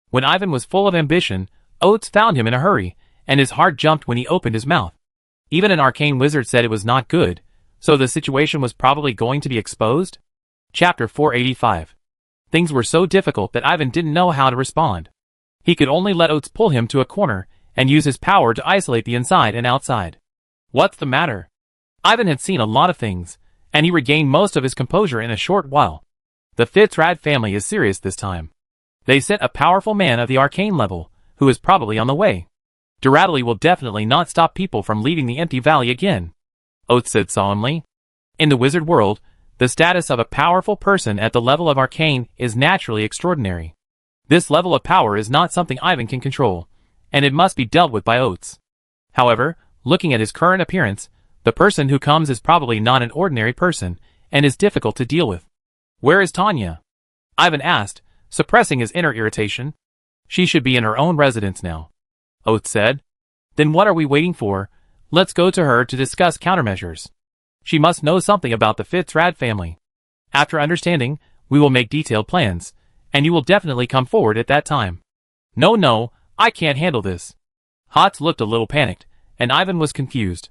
When Ivan was full of ambition, Oates found him in a hurry, and his heart jumped when he opened his mouth. Even an arcane wizard said it was not good, so the situation was probably going to be exposed? Chapter 485. Things were so difficult that Ivan didn't know how to respond. He could only let Oates pull him to a corner and use his power to isolate the inside and outside. What's the matter? Ivan had seen a lot of things, and he regained most of his composure in a short while. The Fitzrad family is serious this time. They sent a powerful man of the arcane level, who is probably on the way. Duradley will definitely not stop people from leaving the empty valley again, Oates said solemnly. In the wizard world, the status of a powerful person at the level of arcane is naturally extraordinary. This level of power is not something Ivan can control, and it must be dealt with by Oates. However, looking at his current appearance, the person who comes is probably not an ordinary person, and is difficult to deal with. Where is Tanya? Ivan asked, suppressing his inner irritation. She should be in her own residence now, Oates said. Then what are we waiting for? Let's go to her to discuss countermeasures. She must know something about the Fitzrad family. After understanding, we will make detailed plans, and you will definitely come forward at that time. No, I can't handle this. Hotz looked a little panicked, and Ivan was confused.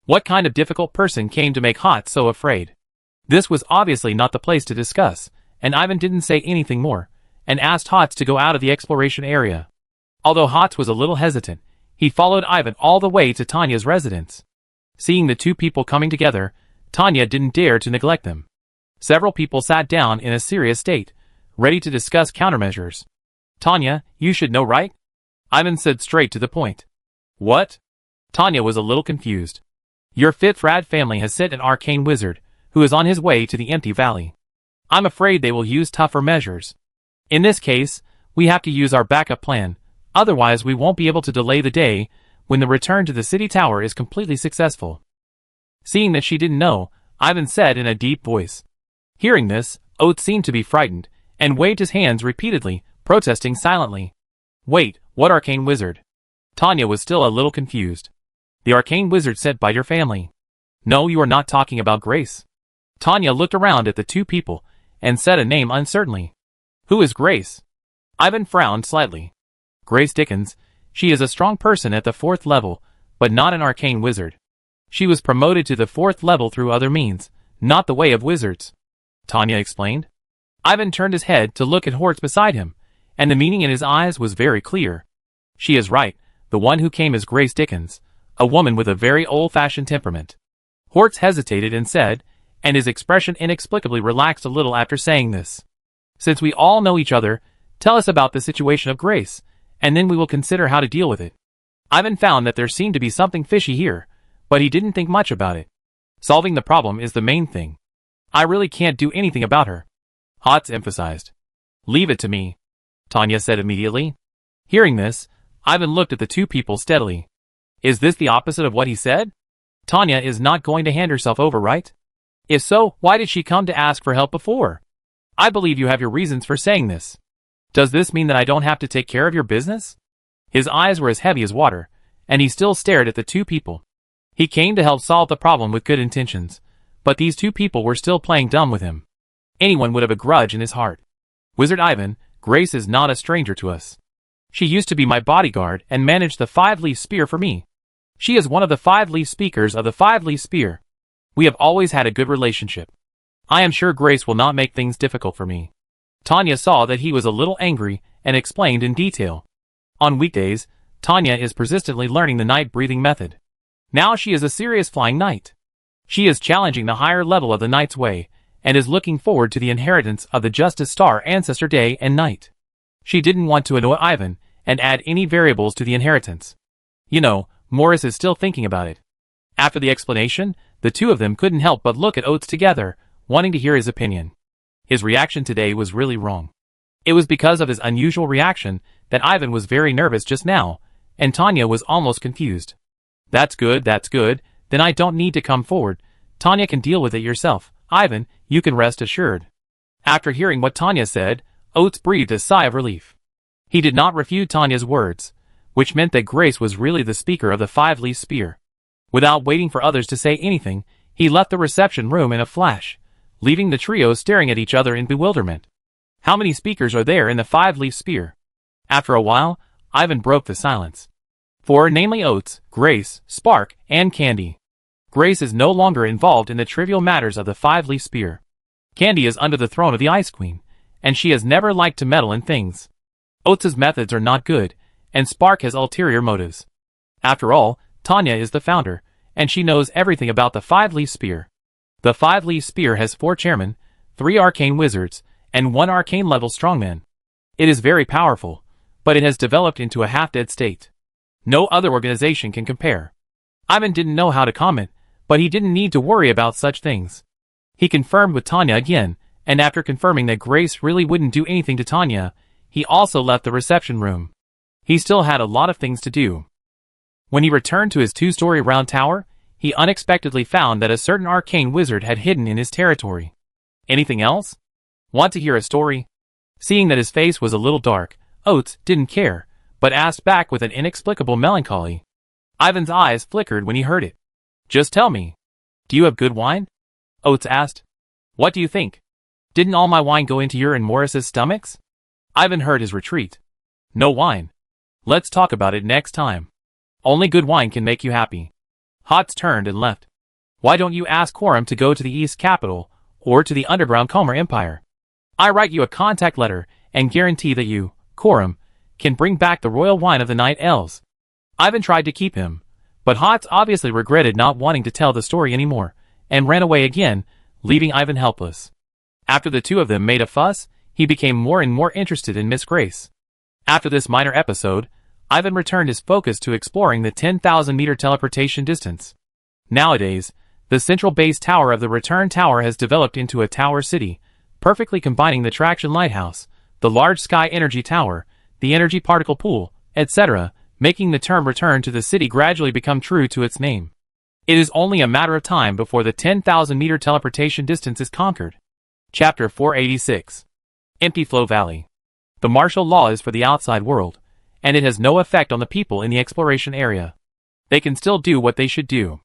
What kind of difficult person came to make Hotz so afraid? This was obviously not the place to discuss, and Ivan didn't say anything more, and asked Hotz to go out of the exploration area. Although Hotz was a little hesitant, he followed Ivan all the way to Tanya's residence. Seeing the two people coming together, Tanya didn't dare to neglect them. Several people sat down in a serious state, ready to discuss countermeasures. Tanya, you should know, right? Ivan said straight to the point. What? Tanya was a little confused. Your Fitzrad family has sent an arcane wizard, who is on his way to the empty valley. I'm afraid they will use tougher measures. In this case, we have to use our backup plan, otherwise we won't be able to delay the day when the return to the city tower is completely successful. Seeing that she didn't know, Ivan said in a deep voice. Hearing this, Oates seemed to be frightened, and waved his hands repeatedly, protesting silently. Wait, what arcane wizard? Tanya was still a little confused. The arcane wizard sent by your family. No, you are not talking about Grace. Tanya looked around at the two people, and said a name uncertainly. Who is Grace? Ivan frowned slightly. Grace Dickens. She is a strong person at the 4th level, but not an arcane wizard. She was promoted to the 4th level through other means, not the way of wizards, Tanya explained. Ivan turned his head to look at Hortz beside him, and the meaning in his eyes was very clear. She is right, the one who came is Grace Dickens, a woman with a very old-fashioned temperament. Hortz hesitated and said, and his expression inexplicably relaxed a little after saying this. Since we all know each other, tell us about the situation of Grace, and then we will consider how to deal with it. Ivan found that there seemed to be something fishy here, but he didn't think much about it. Solving the problem is the main thing. I really can't do anything about her, Hotz emphasized. Leave it to me, Tanya said immediately. Hearing this, Ivan looked at the two people steadily. Is this the opposite of what he said? Tanya is not going to hand herself over, right? If so, why did she come to ask for help before? I believe you have your reasons for saying this. Does this mean that I don't have to take care of your business? His eyes were as heavy as water, and he still stared at the two people. He came to help solve the problem with good intentions, but these two people were still playing dumb with him. Anyone would have a grudge in his heart. Wizard Ivan, Grace is not a stranger to us. She used to be my bodyguard and managed the 5-leaf spear for me. She is one of the 5-leaf speakers of the 5-leaf spear. We have always had a good relationship. I am sure Grace will not make things difficult for me. Tanya saw that he was a little angry and explained in detail. On weekdays, Tanya is persistently learning the night breathing method. Now she is a serious flying knight. She is challenging the higher level of the Knight's Way, and is looking forward to the inheritance of the Justice Star Ancestor day and night. She didn't want to annoy Ivan and add any variables to the inheritance. You know, Morris is still thinking about it. After the explanation, the two of them couldn't help but look at Oates together, wanting to hear his opinion. His reaction today was really wrong. It was because of his unusual reaction that Ivan was very nervous just now, and Tanya was almost confused. That's good, then I don't need to come forward. Tanya can deal with it yourself. Ivan, you can rest assured. After hearing what Tanya said, Oates breathed a sigh of relief. He did not refute Tanya's words, which meant that Grace was really the speaker of the five-leaf spear. Without waiting for others to say anything, he left the reception room in a flash, leaving the trio staring at each other in bewilderment. How many speakers are there in the five-leaf spear? After a while, Ivan broke the silence. Four, namely Oates, Grace, Spark, and Candy. Grace is no longer involved in the trivial matters of the five-leaf spear. Candy is under the throne of the Ice Queen, and she has never liked to meddle in things. Oates' methods are not good, and Spark has ulterior motives. After all, Tanya is the founder, and she knows everything about the five-leaf spear. The five-leaf spear has 4 chairmen, 3 arcane wizards, and 1 arcane-level strongman. It is very powerful, but it has developed into a half-dead state. No other organization can compare. Ivan didn't know how to comment, but he didn't need to worry about such things. He confirmed with Tanya again, and after confirming that Grace really wouldn't do anything to Tanya, he also left the reception room. He still had a lot of things to do. When he returned to his 2-story round tower, he unexpectedly found that a certain arcane wizard had hidden in his territory. Anything else? Want to hear a story? Seeing that his face was a little dark, Oates didn't care, but asked back with an inexplicable melancholy. Ivan's eyes flickered when he heard it. Just tell me. Do you have good wine? Oates asked. What do you think? Didn't all my wine go into your and Morris's stomachs? Ivan heard his retreat. No wine. Let's talk about it next time. Only good wine can make you happy. Hotz turned and left. Why don't you ask Quorum to go to the East Capital, or to the underground Comer Empire? I write you a contact letter, and guarantee that you, Quorum, can bring back the royal wine of the Night Elves. Ivan tried to keep him, but Hotz obviously regretted not wanting to tell the story anymore, and ran away again, leaving Ivan helpless. After the two of them made a fuss, he became more and more interested in Miss Grace. After this minor episode, Ivan returned his focus to exploring the 10,000-meter teleportation distance. Nowadays, the central base tower of the return tower has developed into a tower city, perfectly combining the traction lighthouse, the large sky energy tower, the energy particle pool, etc., making the term return to the city gradually become true to its name. It is only a matter of time before the 10,000-meter teleportation distance is conquered. Chapter 486. Empty Flow Valley. The martial law is for the outside world, and it has no effect on the people in the exploration area. They can still do what they should do.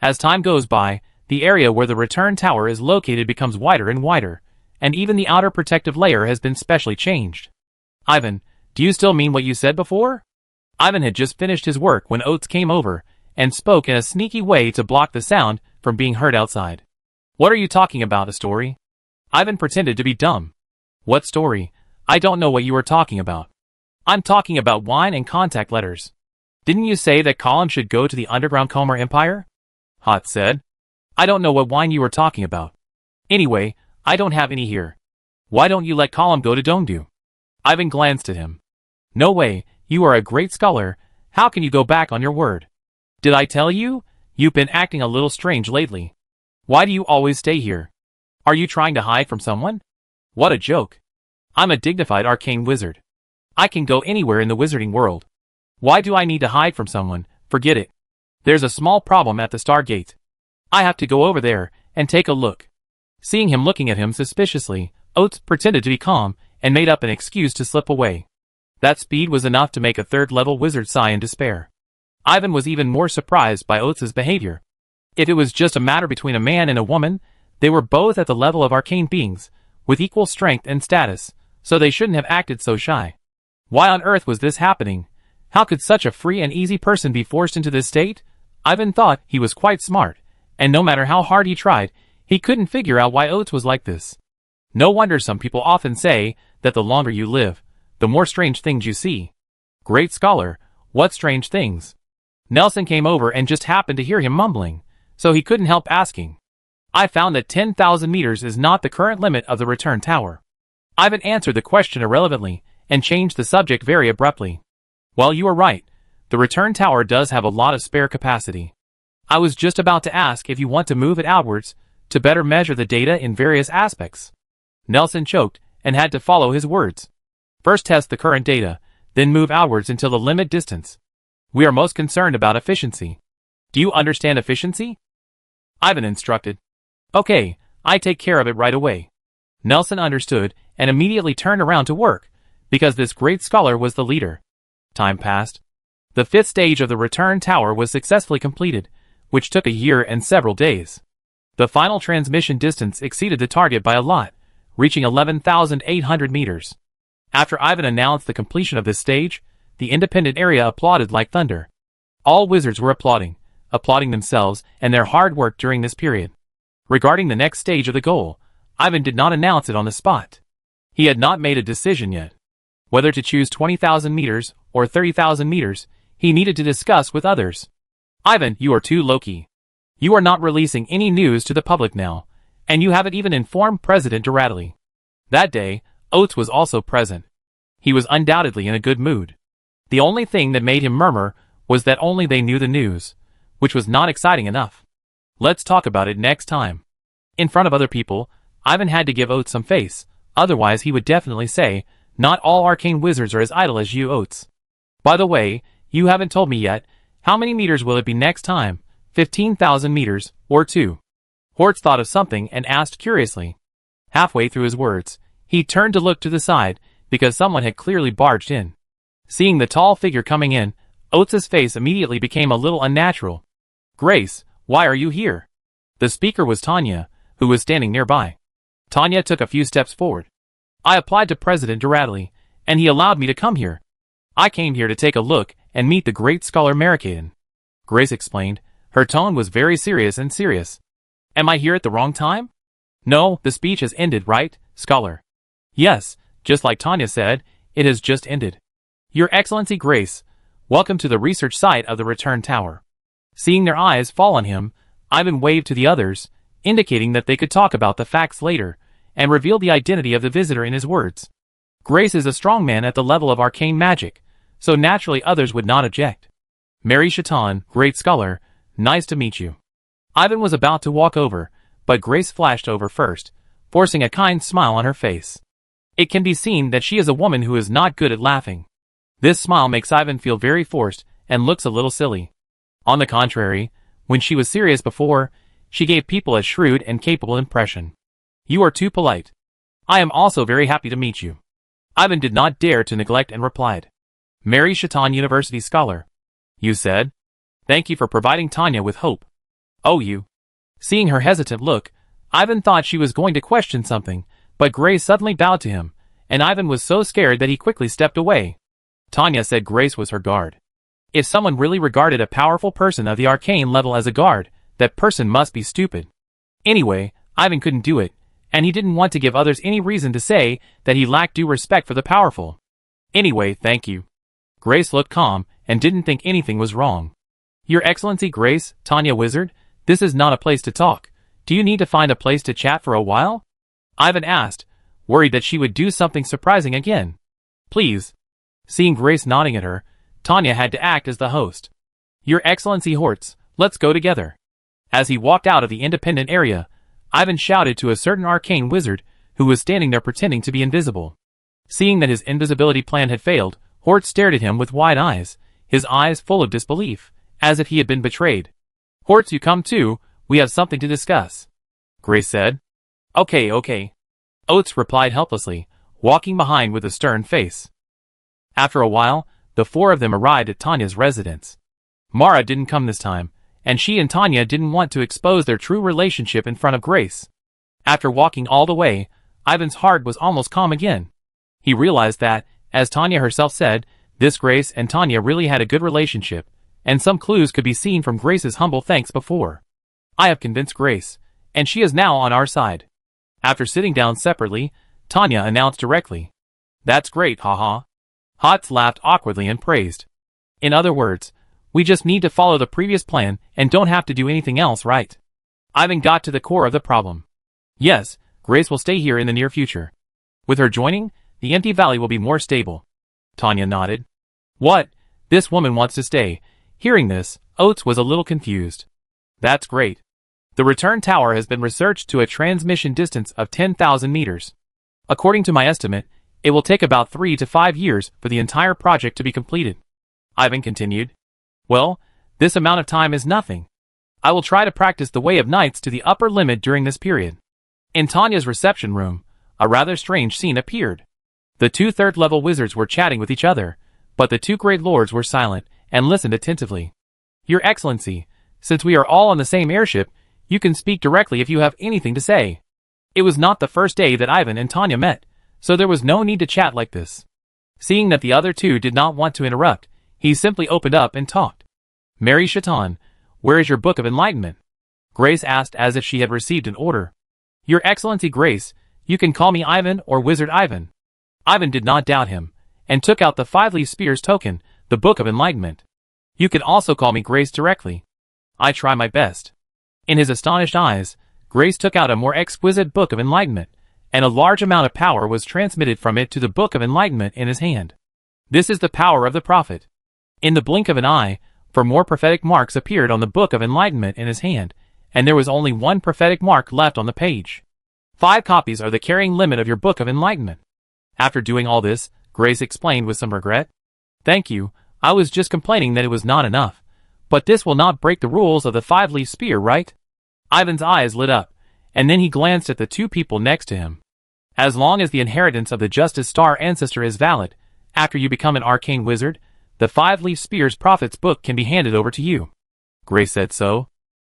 As time goes by, the area where the return tower is located becomes wider and wider, and even the outer protective layer has been specially changed. Ivan, do you still mean what you said before? Ivan had just finished his work when Oates came over, and spoke in a sneaky way to block the sound from being heard outside. What are you talking about, a story? Ivan pretended to be dumb. What story? I don't know what you are talking about. I'm talking about wine and contact letters. Didn't you say that Column should go to the underground Comer Empire? Hot said. I don't know what wine you are talking about. Anyway, I don't have any here. Why don't you let Column go to Dongdu? Ivan glanced at him. No way, you are a great scholar. How can you go back on your word? Did I tell you? You've been acting a little strange lately. Why do you always stay here? Are you trying to hide from someone? What a joke. I'm a dignified arcane wizard. I can go anywhere in the wizarding world. Why do I need to hide from someone? Forget it. There's a small problem at the Stargate. I have to go over there and take a look. Seeing him looking at him suspiciously, Oates pretended to be calm and made up an excuse to slip away. That speed was enough to make a third-level wizard sigh in despair. Ivan was even more surprised by Oates' behavior. If it was just a matter between a man and a woman, they were both at the level of arcane beings, with equal strength and status, so they shouldn't have acted so shy. Why on earth was this happening? How could such a free and easy person be forced into this state? Ivan thought he was quite smart, and no matter how hard he tried, he couldn't figure out why Oates was like this. No wonder some people often say that the longer you live, the more strange things you see. Great scholar, what strange things? Nelson came over and just happened to hear him mumbling, so he couldn't help asking. I found that 10,000 meters is not the current limit of the return tower. Ivan answered the question irrelevantly, and changed the subject very abruptly. Well, you are right. The return tower does have a lot of spare capacity. I was just about to ask if you want to move it outwards to better measure the data in various aspects. Nelson choked and had to follow his words. First test the current data, then move outwards until the limit distance. We are most concerned about efficiency. Do you understand efficiency? Ivan instructed. Okay, I take care of it right away. Nelson understood and immediately turned around to work, because this great scholar was the leader. Time passed. The fifth stage of the return tower was successfully completed, which took a year and several days. The final transmission distance exceeded the target by a lot, reaching 11,800 meters. After Ivan announced the completion of this stage, the independent area applauded like thunder. All wizards were applauding themselves and their hard work during this period. Regarding the next stage of the goal, Ivan did not announce it on the spot. He had not made a decision yet. Whether to choose 20,000 meters or 30,000 meters, he needed to discuss with others. Ivan, you are too low-key. You are not releasing any news to the public now, and you haven't even informed President Doradley. That day, Oates was also present. He was undoubtedly in a good mood. The only thing that made him murmur was that only they knew the news, which was not exciting enough. Let's talk about it next time. In front of other people, Ivan had to give Oates some face, otherwise he would definitely say, not all arcane wizards are as idle as you, Oates. By the way, you haven't told me yet, how many meters will it be next time? 15,000 meters, or 2? Hortz thought of something and asked curiously. Halfway through his words, he turned to look to the side, because someone had clearly barged in. Seeing the tall figure coming in, Oates's face immediately became a little unnatural. Grace, why are you here? The speaker was Tanya, who was standing nearby. Tanya took a few steps forward. I applied to President Doradley, and he allowed me to come here. I came here to take a look and meet the great scholar Marikaden. Grace explained. Her tone was very serious and serious. Am I here at the wrong time? No, the speech has ended, right, scholar? Yes, just like Tanya said, it has just ended. Your Excellency Grace, welcome to the research site of the return tower. Seeing their eyes fall on him, Ivan waved to the others, indicating that they could talk about the facts later, and revealed the identity of the visitor in his words. Grace is a strong man at the level of arcane magic, so naturally others would not object. Mary Chaton, great scholar, nice to meet you. Ivan was about to walk over, but Grace flashed over first, forcing a kind smile on her face. It can be seen that she is a woman who is not good at laughing. This smile makes Ivan feel very forced and looks a little silly. On the contrary, when she was serious before, she gave people a shrewd and capable impression. You are too polite. I am also very happy to meet you. Ivan did not dare to neglect and replied. Mary Chaton University scholar. You said? Thank you for providing Tanya with hope. Oh, you. Seeing her hesitant look, Ivan thought she was going to question something, but Grace suddenly bowed to him, and Ivan was so scared that he quickly stepped away. Tanya said Grace was her guard. If someone really regarded a powerful person of the arcane level as a guard, that person must be stupid. Anyway, Ivan couldn't do it, and he didn't want to give others any reason to say that he lacked due respect for the powerful. Anyway, thank you. Grace looked calm and didn't think anything was wrong. Your Excellency Grace, Tanya Wizard, this is not a place to talk. Do you need to find a place to chat for a while? Ivan asked, worried that she would do something surprising again. Please. Seeing Grace nodding at her, Tanya had to act as the host. Your Excellency Hortz, let's go together. As he walked out of the independent area, Ivan shouted to a certain arcane wizard who was standing there pretending to be invisible. Seeing that his invisibility plan had failed, Hortz stared at him with wide eyes, his eyes full of disbelief, as if he had been betrayed. Hortz, you come too, we have something to discuss. Grace said. Okay. Oates replied helplessly, walking behind with a stern face. After a while, the four of them arrived at Tanya's residence. Mara didn't come this time, and she and Tanya didn't want to expose their true relationship in front of Grace. After walking all the way, Ivan's heart was almost calm again. He realized that, as Tanya herself said, this Grace and Tanya really had a good relationship, and some clues could be seen from Grace's humble thanks before. I have convinced Grace, and she is now on our side. After sitting down separately, Tanya announced directly. That's great, haha. Hotz laughed awkwardly and praised. In other words, we just need to follow the previous plan and don't have to do anything else, right? Ivan got to the core of the problem. Yes, Grace will stay here in the near future. With her joining, the empty valley will be more stable. Tanya nodded. What? This woman wants to stay. Hearing this, Oates was a little confused. That's great. The return tower has been researched to a transmission distance of 10,000 meters. According to my estimate, it will take about 3 to 5 years for the entire project to be completed. Ivan continued. Well, this amount of time is nothing. I will try to practice the Way of Knights to the upper limit during this period. In Tanya's reception room, a rather strange scene appeared. The 2 third-level wizards were chatting with each other, but the 2 great lords were silent and listened attentively. Your Excellency, since we are all on the same airship, you can speak directly if you have anything to say. It was not the first day that Ivan and Tanya met, so there was no need to chat like this. Seeing that the other 2 did not want to interrupt, he simply opened up and talked. Mary Chaton, where is your Book of Enlightenment? Grace asked as if she had received an order. Your Excellency Grace, you can call me Ivan or Wizard Ivan. Ivan did not doubt him, and took out the 5-leaf spear's token, the Book of Enlightenment. You can also call me Grace directly. I try my best. In his astonished eyes, Grace took out a more exquisite Book of Enlightenment, and a large amount of power was transmitted from it to the Book of Enlightenment in his hand. This is the power of the prophet. In the blink of an eye, 4 more prophetic marks appeared on the Book of Enlightenment in his hand, and there was only 1 prophetic mark left on the page. 5 copies are the carrying limit of your Book of Enlightenment. After doing all this, Grace explained with some regret. Thank you, I was just complaining that it was not enough. But this will not break the rules of the 5-leaf spear, right? Ivan's eyes lit up, and then he glanced at the 2 people next to him. As long as the inheritance of the Justice Star ancestor is valid, after you become an arcane wizard, the 5-leaf spear's prophet's book can be handed over to you. Grace said so.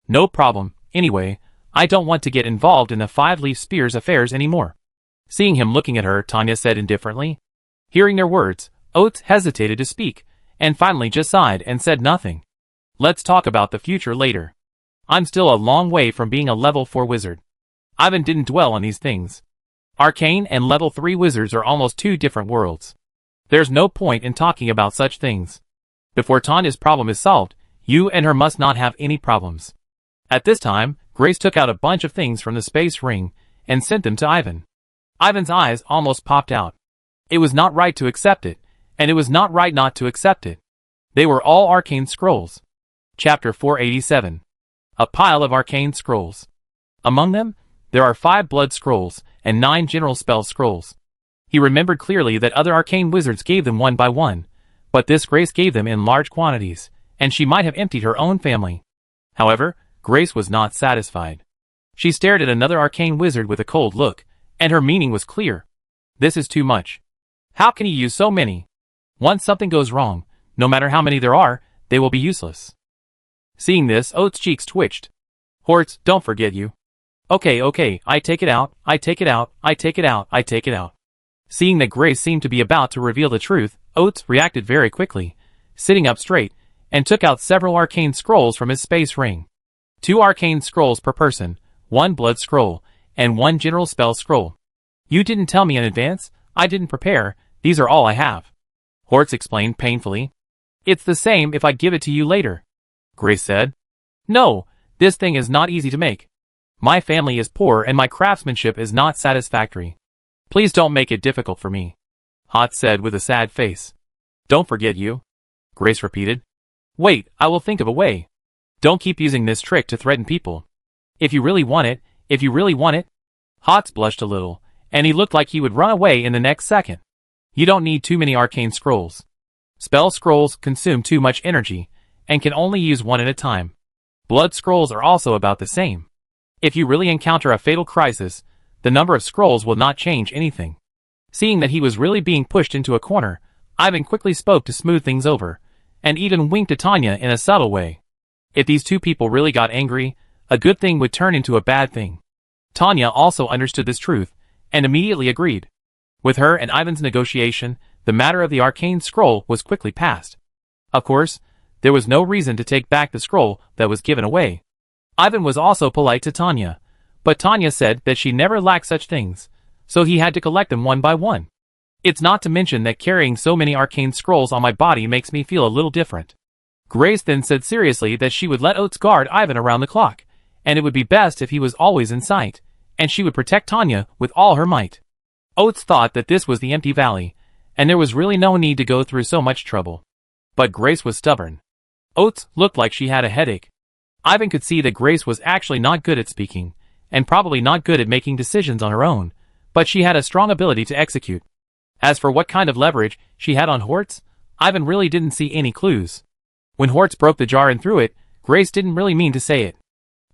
No problem, anyway, I don't want to get involved in the 5-leaf spear's affairs anymore. Seeing him looking at her, Tanya said indifferently. Hearing their words, Oates hesitated to speak, and finally just sighed and said nothing. Let's talk about the future later. I'm still a long way from being a level 4 wizard. Ivan didn't dwell on these things. Arcane and level 3 wizards are almost 2 different worlds. There's no point in talking about such things. Before Tanya's problem is solved, you and her must not have any problems. At this time, Grace took out a bunch of things from the space ring and sent them to Ivan. Ivan's eyes almost popped out. It was not right to accept it, and it was not right not to accept it. They were all arcane scrolls. Chapter 487. A pile of arcane scrolls. Among them, there are 5 blood scrolls and 9 general spell scrolls. He remembered clearly that other arcane wizards gave them one by one, but this Grace gave them in large quantities, and she might have emptied her own family. However, Grace was not satisfied. She stared at another arcane wizard with a cold look, and her meaning was clear. This is too much. How can you use so many? Once something goes wrong, no matter how many there are, they will be useless. Seeing this, Oates' cheeks twitched. Hortz, don't forget you. Okay, I take it out, I take it out, I take it out, I take it out. Seeing that Grace seemed to be about to reveal the truth, Oates reacted very quickly, sitting up straight, and took out several arcane scrolls from his space ring. 2 arcane scrolls per person, 1 blood scroll, and 1 general spell scroll. You didn't tell me in advance, I didn't prepare, these are all I have. Hortz explained painfully. It's the same if I give it to you later. Grace said. No, this thing is not easy to make. My family is poor and my craftsmanship is not satisfactory. Please don't make it difficult for me. Hot said with a sad face. Don't forget you. Grace repeated. Wait, I will think of a way. Don't keep using this trick to threaten people. If you really want it, if you really want it. Hotz blushed a little, and he looked like he would run away in the next second. You don't need too many arcane scrolls. Spell scrolls consume too much energy, and can only use 1 at a time. Blood scrolls are also about the same. If you really encounter a fatal crisis, the number of scrolls will not change anything. Seeing that he was really being pushed into a corner, Ivan quickly spoke to smooth things over, and even winked at Tanya in a subtle way. If these 2 people really got angry, a good thing would turn into a bad thing. Tanya also understood this truth, and immediately agreed. With her and Ivan's negotiation, the matter of the arcane scroll was quickly passed. Of course, there was no reason to take back the scroll that was given away. Ivan was also polite to Tanya, but Tanya said that she never lacked such things, so he had to collect them one by one. It's not to mention that carrying so many arcane scrolls on my body makes me feel a little different. Grace then said seriously that she would let Oates guard Ivan around the clock, and it would be best if he was always in sight, and she would protect Tanya with all her might. Oates thought that this was the empty valley, and there was really no need to go through so much trouble. But Grace was stubborn. Oates looked like she had a headache. Ivan could see that Grace was actually not good at speaking, and probably not good at making decisions on her own, but she had a strong ability to execute. As for what kind of leverage she had on Hortz, Ivan really didn't see any clues. When Hortz broke the jar and threw it, Grace didn't really mean to say it.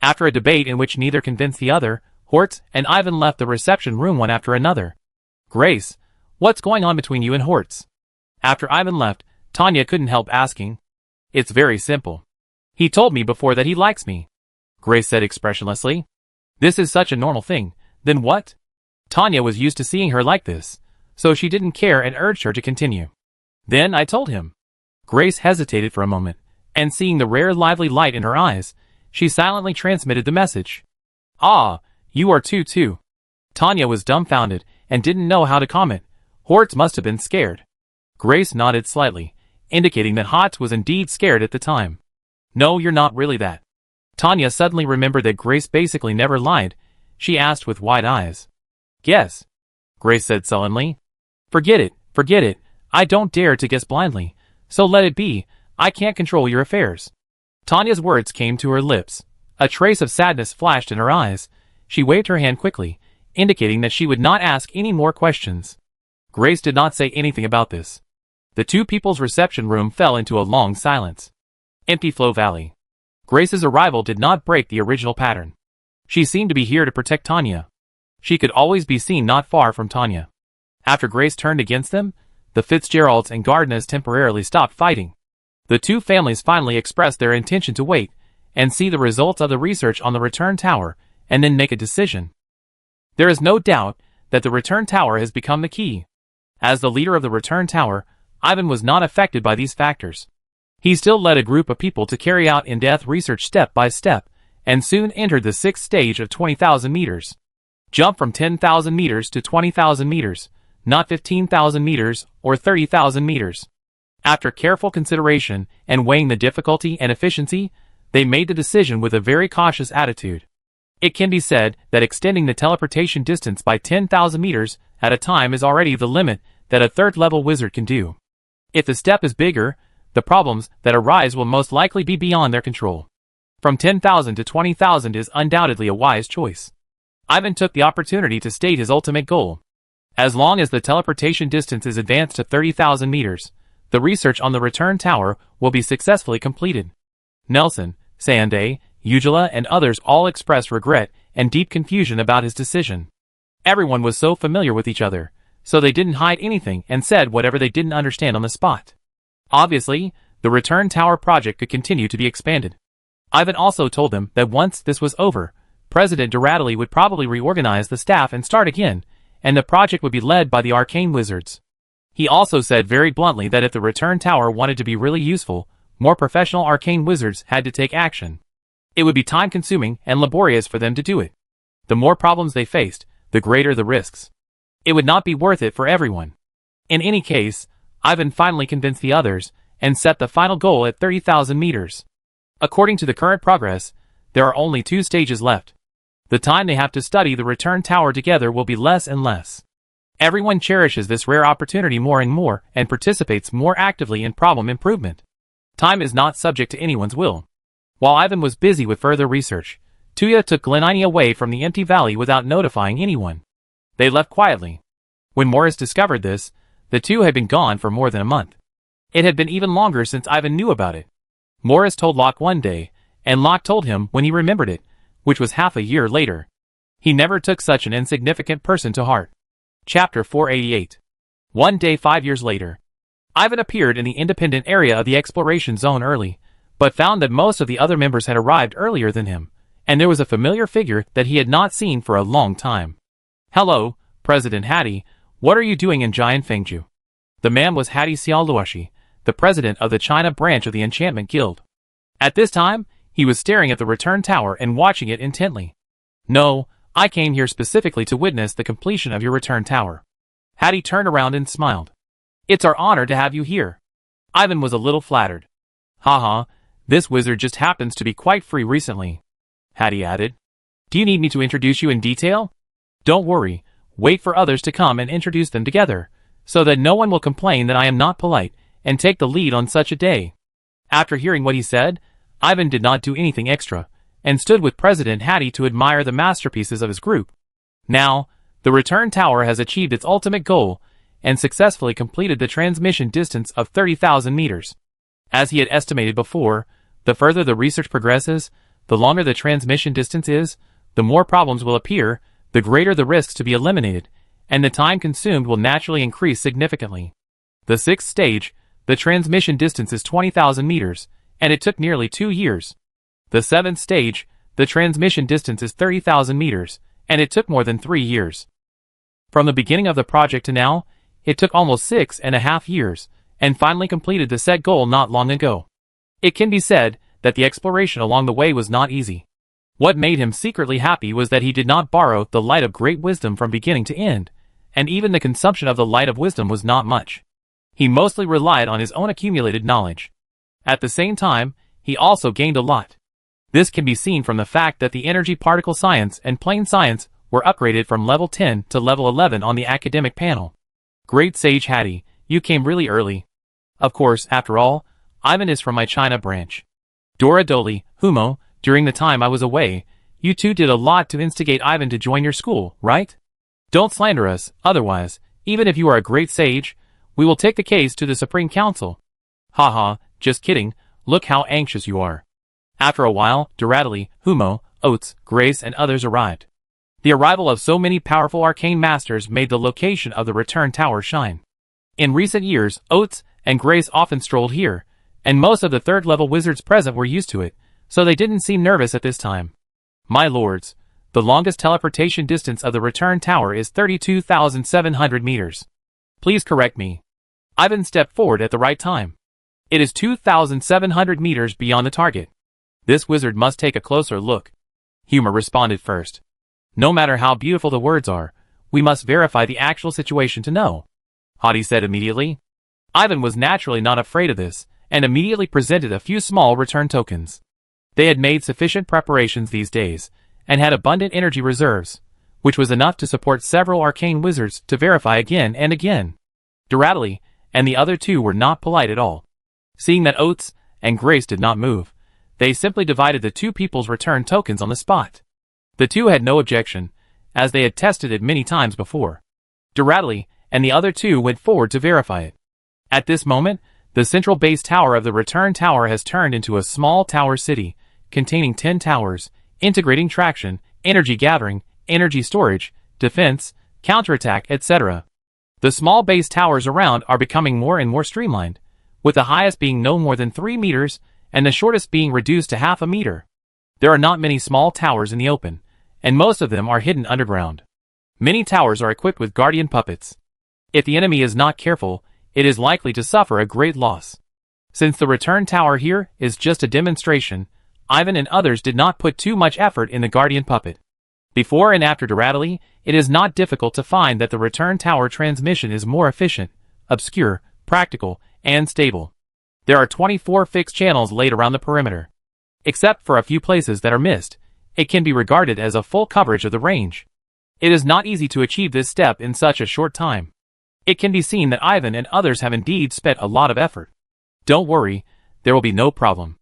After a debate in which neither convinced the other, Hortz and Ivan left the reception room one after another. "Grace, what's going on between you and Hortz?" After Ivan left, Tanya couldn't help asking. "It's very simple. He told me before that he likes me," Grace said expressionlessly. "This is such a normal thing. Then what?" Tanya was used to seeing her like this, so she didn't care and urged her to continue. "Then I told him." Grace hesitated for a moment, and seeing the rare lively light in her eyes, she silently transmitted the message. "Ah, you are too. Tanya was dumbfounded and didn't know how to comment. Hortz must have been scared. Grace nodded slightly, indicating that Hortz was indeed scared at the time. "No, you're not really that." Tanya suddenly remembered that Grace basically never lied. She asked with wide eyes. "Guess," Grace said sullenly. Forget it. I don't dare to guess blindly, so let it be. I can't control your affairs." Tanya's words came to her lips. A trace of sadness flashed in her eyes. She waved her hand quickly, indicating that she would not ask any more questions. Grace did not say anything about this. The two people's reception room fell into a long silence. Empty Flow Valley. Grace's arrival did not break the original pattern. She seemed to be here to protect Tanya. She could always be seen not far from Tanya. After Grace turned against them, the Fitzgeralds and Gardners temporarily stopped fighting. The two families finally expressed their intention to wait and see the results of the research on the return tower and then make a decision. There is no doubt that the return tower has become the key. As the leader of the return tower, Ivan was not affected by these factors. He still led a group of people to carry out in-depth research step by step, and soon entered the sixth stage of 20,000 meters. Jump from 10,000 meters to 20,000 meters, not 15,000 meters or 30,000 meters. After careful consideration and weighing the difficulty and efficiency, they made the decision with a very cautious attitude. It can be said that extending the teleportation distance by 10,000 meters at a time is already the limit that a third-level wizard can do. If the step is bigger, the problems that arise will most likely be beyond their control. From 10,000 to 20,000 is undoubtedly a wise choice. Ivan took the opportunity to state his ultimate goal. As long as the teleportation distance is advanced to 30,000 meters, the research on the return tower will be successfully completed. Nelson, Sanday, Ugela and others all expressed regret and deep confusion about his decision. Everyone was so familiar with each other, so they didn't hide anything and said whatever they didn't understand on the spot. Obviously, the return tower project could continue to be expanded. Ivan also told them that once this was over, President Doradley would probably reorganize the staff and start again, and the project would be led by the arcane wizards. He also said very bluntly that if the return tower wanted to be really useful, more professional arcane wizards had to take action. It would be time-consuming and laborious for them to do it. The more problems they faced, the greater the risks. It would not be worth it for everyone. In any case, Ivan finally convinced the others and set the final goal at 30,000 meters. According to the current progress, there are only 2 stages left. The time they have to study the return tower together will be less and less. Everyone cherishes this rare opportunity more and more and participates more actively in problem improvement. Time is not subject to anyone's will. While Ivan was busy with further research, Tuya took Glenini away from the empty valley without notifying anyone. They left quietly. When Morris discovered this, the two had been gone for more than a month. It had been even longer since Ivan knew about it. Morris told Locke one day, and Locke told him when he remembered it, which was half a year later. He never took such an insignificant person to heart. Chapter 488. One day 5 years later. Ivan appeared in the independent area of the exploration zone early, but found that most of the other members had arrived earlier than him, and there was a familiar figure that he had not seen for a long time. "Hello, President Hattie, what are you doing in Giant Fengju?" The man was Hattie Xiaoluoshi, the president of the China branch of the Enchantment Guild. At this time, he was staring at the return tower and watching it intently. "No, I came here specifically to witness the completion of your return tower." Hattie turned around and smiled. "It's our honor to have you here." Ivan was a little flattered. "Haha, this wizard just happens to be quite free recently," Hattie added. "Do you need me to introduce you in detail?" "Don't worry, wait for others to come and introduce them together, so that no one will complain that I am not polite, and take the lead on such a day. After hearing what he said, Ivan did not do anything extra, and stood with President Hattie to admire the masterpieces of his group. Now, the return tower has achieved its ultimate goal, and successfully completed the transmission distance of 30,000 meters. As he had estimated before, the further the research progresses, the longer the transmission distance is, the more problems will appear, the greater the risks to be eliminated, and the time consumed will naturally increase significantly. The sixth stage, the transmission distance is 20,000 meters, and it took nearly 2 years. The seventh stage, the transmission distance is 30,000 meters, and it took more than 3 years. From the beginning of the project to now, it took almost 6.5 years, and finally completed the set goal not long ago. It can be said that the exploration along the way was not easy. What made him secretly happy was that he did not borrow the light of great wisdom from beginning to end, and even the consumption of the light of wisdom was not much. He mostly relied on his own accumulated knowledge. At the same time, he also gained a lot. This can be seen from the fact that the energy particle science and plane science were upgraded from level 10 to level 11 on the academic panel. Great Sage Hattie, you came really early. Of course, after all, Ivan is from my China branch. Dora Dolly, Humo, during the time I was away, you two did a lot to instigate Ivan to join your school, right? Don't slander us, otherwise, even if you are a great sage, we will take the case to the Supreme Council. Haha, just kidding, look how anxious you are. After a while, Doradley, Humo, Oates, Grace and others arrived. The arrival of so many powerful arcane masters made the location of the return tower shine. In recent years, Oates and Grace often strolled here, and most of the third-level wizards present were used to it, so they didn't seem nervous at this time. My lords, the longest teleportation distance of the return tower is 32,700 meters. Please correct me. Ivan stepped forward at the right time. It is 2,700 meters beyond the target. This wizard must take a closer look. Humor responded first. No matter how beautiful the words are, we must verify the actual situation to know. Hadi said immediately. Ivan was naturally not afraid of this, and immediately presented a few small return tokens. They had made sufficient preparations these days, and had abundant energy reserves, which was enough to support several arcane wizards to verify again and again. Doradley and the other two were not polite at all. Seeing that Oates and Grace did not move, they simply divided the two people's return tokens on the spot. The two had no objection, as they had tested it many times before. Doradley and the other two went forward to verify it. At this moment, the central base tower of the return tower has turned into a small tower city, containing 10 towers, integrating traction, energy gathering, energy storage, defense, counterattack, etc. The small base towers around are becoming more and more streamlined, with the highest being no more than 3 meters, and the shortest being reduced to half a meter. There are not many small towers in the open, and most of them are hidden underground. Many towers are equipped with guardian puppets. If the enemy is not careful, it is likely to suffer a great loss. Since the return tower here is just a demonstration, Ivan and others did not put too much effort in the guardian puppet. Before and after Doradley, it is not difficult to find that the return tower transmission is more efficient, obscure, practical, and stable. There are 24 fixed channels laid around the perimeter. Except for a few places that are missed, it can be regarded as a full coverage of the range. It is not easy to achieve this step in such a short time. It can be seen that Ivan and others have indeed spent a lot of effort. Don't worry, there will be no problem.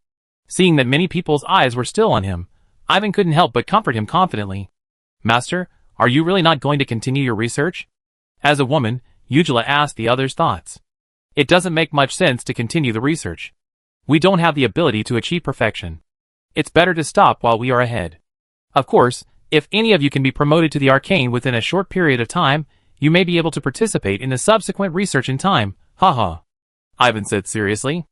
Seeing that many people's eyes were still on him, Ivan couldn't help but comfort him confidently. Master, are you really not going to continue your research? As a woman, Eugela asked the other's thoughts. It doesn't make much sense to continue the research. We don't have the ability to achieve perfection. It's better to stop while we are ahead. Of course, if any of you can be promoted to the arcane within a short period of time, you may be able to participate in the subsequent research in time, haha. Ivan said seriously.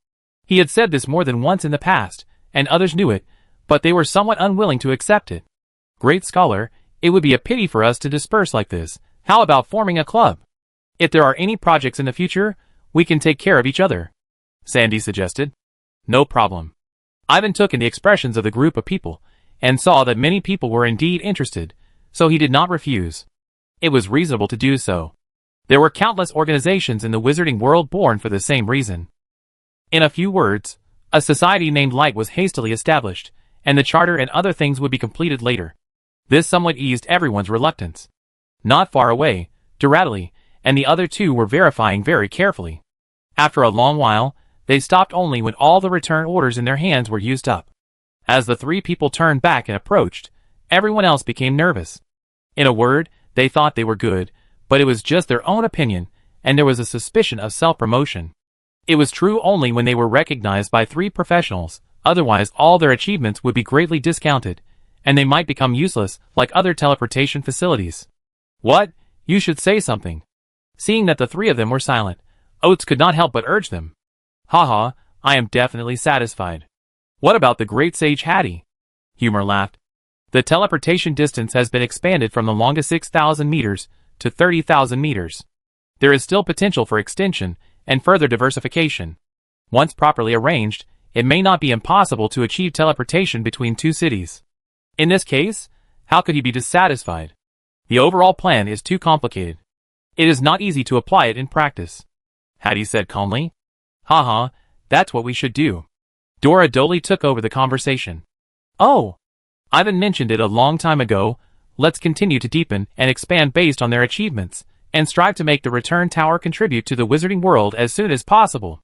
He had said this more than once in the past, and others knew it, but they were somewhat unwilling to accept it. Great scholar, it would be a pity for us to disperse like this. How about forming a club? If there are any projects in the future, we can take care of each other. Sandy suggested. No problem. Ivan took in the expressions of the group of people, and saw that many people were indeed interested, so he did not refuse. It was reasonable to do so. There were countless organizations in the wizarding world born for the same reason. In a few words, a society named Light was hastily established, and the charter and other things would be completed later. This somewhat eased everyone's reluctance. Not far away, Doradley and the other two were verifying very carefully. After a long while, they stopped only when all the return orders in their hands were used up. As the three people turned back and approached, everyone else became nervous. In a word, they thought they were good, but it was just their own opinion, and there was a suspicion of self-promotion. It was true only when they were recognized by three professionals, otherwise all their achievements would be greatly discounted, and they might become useless like other teleportation facilities. What? You should say something. Seeing that the three of them were silent, Oates could not help but urge them. Haha, I am definitely satisfied. What about the great sage Hattie? Humor laughed. The teleportation distance has been expanded from the longest 6,000 meters to 30,000 meters. There is still potential for extension and further diversification. Once properly arranged, it may not be impossible to achieve teleportation between two cities. In this case, how could he be dissatisfied? The overall plan is too complicated. It is not easy to apply it in practice. Hattie said calmly. Haha, that's what we should do. Dora Doley took over the conversation. Oh, Ivan mentioned it a long time ago. Let's continue to deepen and expand based on their achievements, and strive to make the return tower contribute to the wizarding world as soon as possible.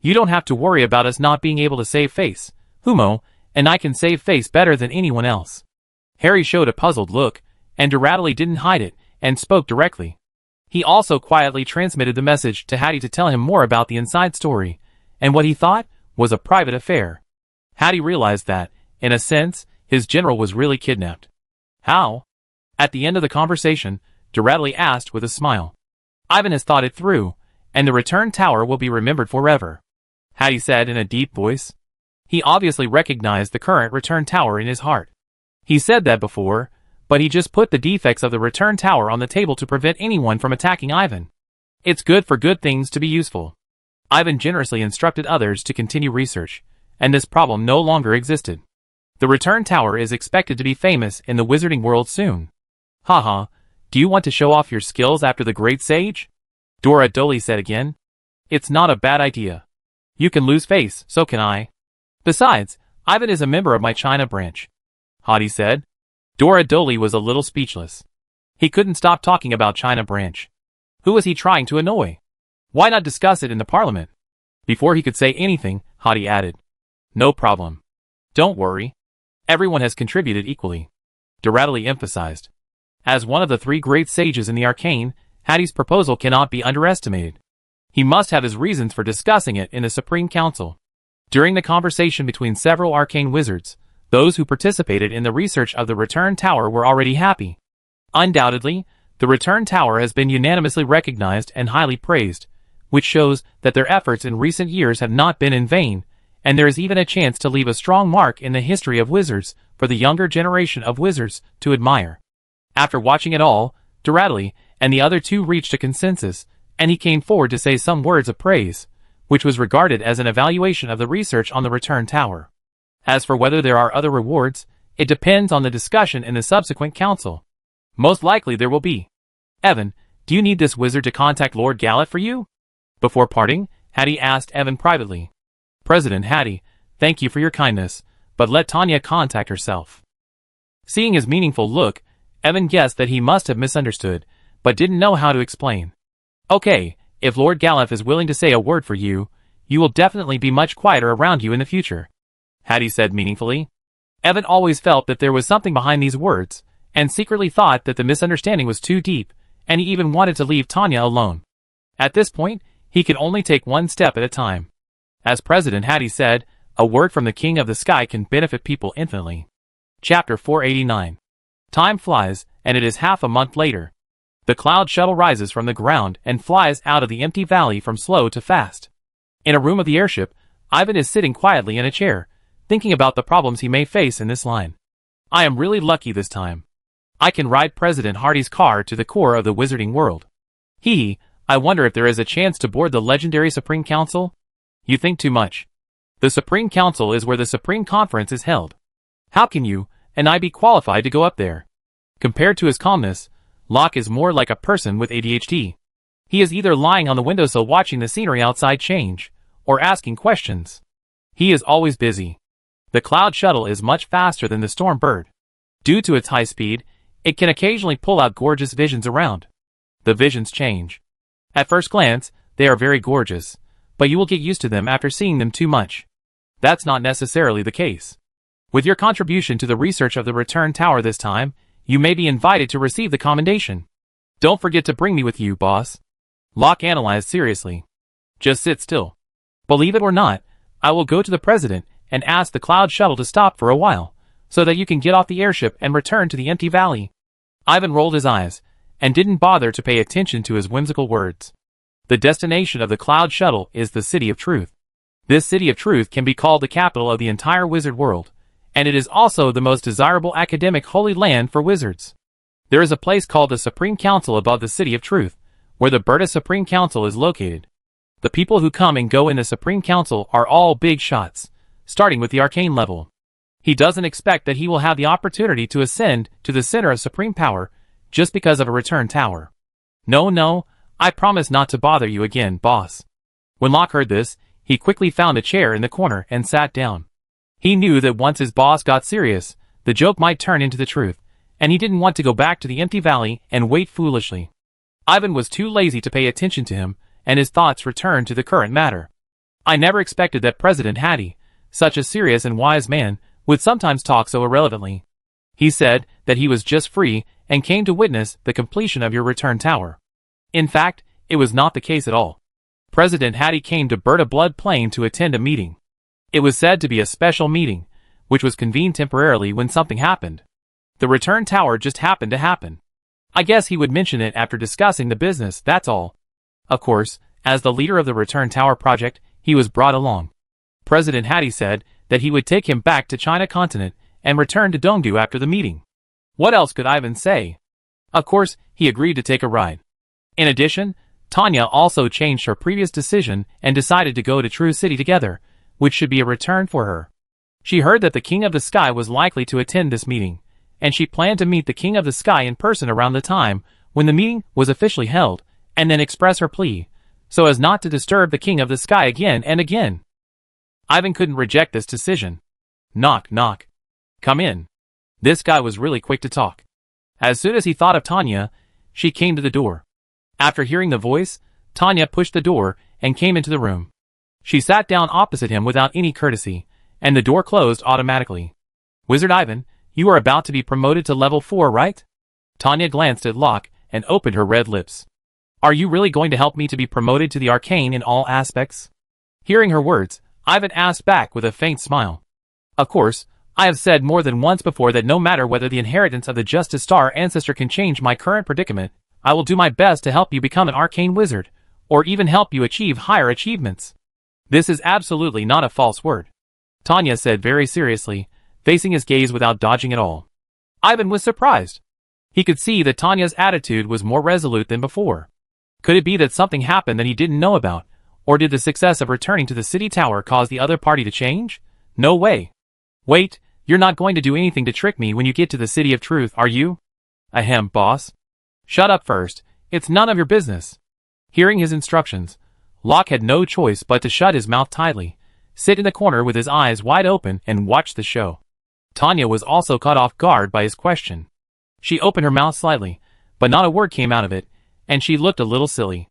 You don't have to worry about us not being able to save face, Humo, and I can save face better than anyone else. Harry showed a puzzled look, and Doradley didn't hide it, and spoke directly. He also quietly transmitted the message to Hattie to tell him more about the inside story, and what he thought was a private affair. Hattie realized that, in a sense, his general was really kidnapped. How? At the end of the conversation, Doradley asked with a smile. Ivan has thought it through, and the return tower will be remembered forever, Hattie said in a deep voice. He obviously recognized the current return tower in his heart. He said that before, but he just put the defects of the return tower on the table to prevent anyone from attacking Ivan. It's good for good things to be useful. Ivan generously instructed others to continue research, and this problem no longer existed. The return tower is expected to be famous in the wizarding world soon. Haha, do you want to show off your skills after the great sage? Dora Doley said again. It's not a bad idea. You can lose face, so can I. Besides, Ivan is a member of my China branch, Hattie said. Dora Doley was a little speechless. He couldn't stop talking about China branch. Who was he trying to annoy? Why not discuss it in the parliament? Before he could say anything, Hattie added. No problem. Don't worry. Everyone has contributed equally, Doradley emphasized. As one of the three great sages in the arcane, Hattie's proposal cannot be underestimated. He must have his reasons for discussing it in the Supreme Council. During the conversation between several arcane wizards, those who participated in the research of the return tower were already happy. Undoubtedly, the return tower has been unanimously recognized and highly praised, which shows that their efforts in recent years have not been in vain, and there is even a chance to leave a strong mark in the history of wizards for the younger generation of wizards to admire. After watching it all, Doradley and the other two reached a consensus, and he came forward to say some words of praise, which was regarded as an evaluation of the research on the return tower. As for whether there are other rewards, it depends on the discussion in the subsequent council. Most likely there will be. Evan, do you need this wizard to contact Lord Gallet for you? Before parting, Hattie asked Evan privately. President Hattie, thank you for your kindness, but let Tanya contact herself. Seeing his meaningful look, Evan guessed that he must have misunderstood, but didn't know how to explain. Okay, if Lord Gallet is willing to say a word for you, you will definitely be much quieter around you in the future, Hattie said meaningfully. Evan always felt that there was something behind these words, and secretly thought that the misunderstanding was too deep, and he even wanted to leave Tanya alone. At this point, he could only take one step at a time. As President Hattie said, a word from the King of the Sky can benefit people infinitely. Chapter 489. Time flies, and it is half a month later. The cloud shuttle rises from the ground and flies out of the empty valley from slow to fast. In a room of the airship, Ivan is sitting quietly in a chair, thinking about the problems he may face in this line. I am really lucky this time. I can ride President Hardy's car to the core of the wizarding world. I wonder if there is a chance to board the legendary Supreme Council? You think too much. The Supreme Council is where the Supreme Conference is held. How can you and I be qualified to go up there? Compared to his calmness, Locke is more like a person with ADHD. He is either lying on the windowsill watching the scenery outside change, or asking questions. He is always busy. The cloud shuttle is much faster than the storm bird. Due to its high speed, It can occasionally pull out gorgeous visions around. The visions change. At first glance, they are very gorgeous, but you will get used to them after seeing them too much. That's not necessarily the case. With your contribution to the research of the return tower this time, you may be invited to receive the commendation. Don't forget to bring me with you, boss. Locke analyzed seriously. Just sit still. Believe it or not, I will go to the president and ask the cloud shuttle to stop for a while, so that you can get off the airship and return to the empty valley. Ivan rolled his eyes, and didn't bother to pay attention to his whimsical words. The destination of the cloud shuttle is the City of Truth. This City of Truth can be called the capital of the entire wizard world, and it is also the most desirable academic holy land for wizards. There is a place called the Supreme Council above the City of Truth, where the Berta Supreme Council is located. The people who come and go in the Supreme Council are all big shots, starting with the arcane level. He doesn't expect that he will have the opportunity to ascend to the center of supreme power just because of a return tower. No, I promise not to bother you again, boss. When Locke heard this, he quickly found a chair in the corner and sat down. He knew that once his boss got serious, the joke might turn into the truth, and he didn't want to go back to the empty valley and wait foolishly. Ivan was too lazy to pay attention to him, and his thoughts returned to the current matter. I never expected that President Hattie, such a serious and wise man, would sometimes talk so irrelevantly. He said that he was just free and came to witness the completion of your return tower. In fact, it was not the case at all. President Hattie came to Berta Blood Plain to attend a meeting. It was said to be a special meeting, which was convened temporarily when something happened. The return tower just happened to happen. I guess he would mention it after discussing the business, that's all. Of course, as the leader of the return tower project, he was brought along. President Hattie said that he would take him back to China continent and return to Dongdu after the meeting. What else could Ivan say? Of course, he agreed to take a ride. In addition, Tanya also changed her previous decision and decided to go to True City together, which should be a return for her. She heard that the King of the Sky was likely to attend this meeting, and she planned to meet the King of the Sky in person around the time when the meeting was officially held, and then express her plea, so as not to disturb the King of the Sky again and again. Ivan couldn't reject this decision. Knock, knock. Come in. This guy was really quick to talk. As soon as he thought of Tanya, she came to the door. After hearing the voice, Tanya pushed the door and came into the room. She sat down opposite him without any courtesy, and the door closed automatically. Wizard Ivan, you are about to be promoted to level 4, right? Tanya glanced at Locke and opened her red lips. Are you really going to help me to be promoted to the arcane in all aspects? Hearing her words, Ivan asked back with a faint smile. Of course, I have said more than once before that no matter whether the inheritance of the Justice Star ancestor can change my current predicament, I will do my best to help you become an arcane wizard, or even help you achieve higher achievements. This is absolutely not a false word, Tanya said very seriously, facing his gaze without dodging at all. Ivan was surprised. He could see that Tanya's attitude was more resolute than before. Could it be that something happened that he didn't know about, or did the success of returning to the city tower cause the other party to change? No way. Wait, you're not going to do anything to trick me when you get to the City of Truth, are you? Ahem, boss. Shut up first, it's none of your business. Hearing his instructions, Locke had no choice but to shut his mouth tightly, sit in the corner with his eyes wide open and watch the show. Tanya was also caught off guard by his question. She opened her mouth slightly, but not a word came out of it, and she looked a little silly.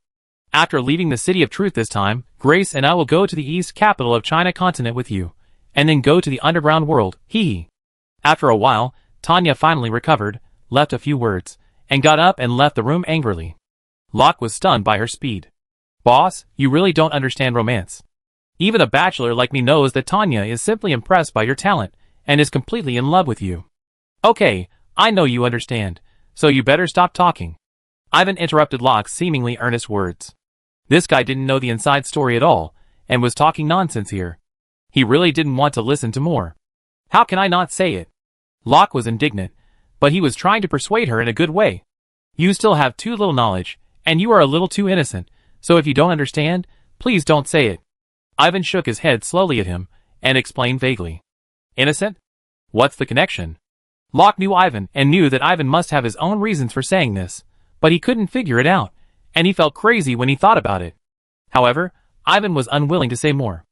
After leaving the City of Truth this time, Grace and I will go to the east capital of China continent with you, and then go to the underground world, hee. After a while, Tanya finally recovered, left a few words, and got up and left the room angrily. Locke was stunned by her speed. Boss, you really don't understand romance. Even a bachelor like me knows that Tanya is simply impressed by your talent, and is completely in love with you. Okay, I know you understand, so you better stop talking. Ivan interrupted Locke's seemingly earnest words. This guy didn't know the inside story at all, and was talking nonsense here. He really didn't want to listen to more. How can I not say it? Locke was indignant, but he was trying to persuade her in a good way. You still have too little knowledge, and you are a little too innocent, so if you don't understand, please don't say it. Ivan shook his head slowly at him, and explained vaguely. Innocent? What's the connection? Locke knew Ivan and knew that Ivan must have his own reasons for saying this, but he couldn't figure it out, and he felt crazy when he thought about it. However, Ivan was unwilling to say more.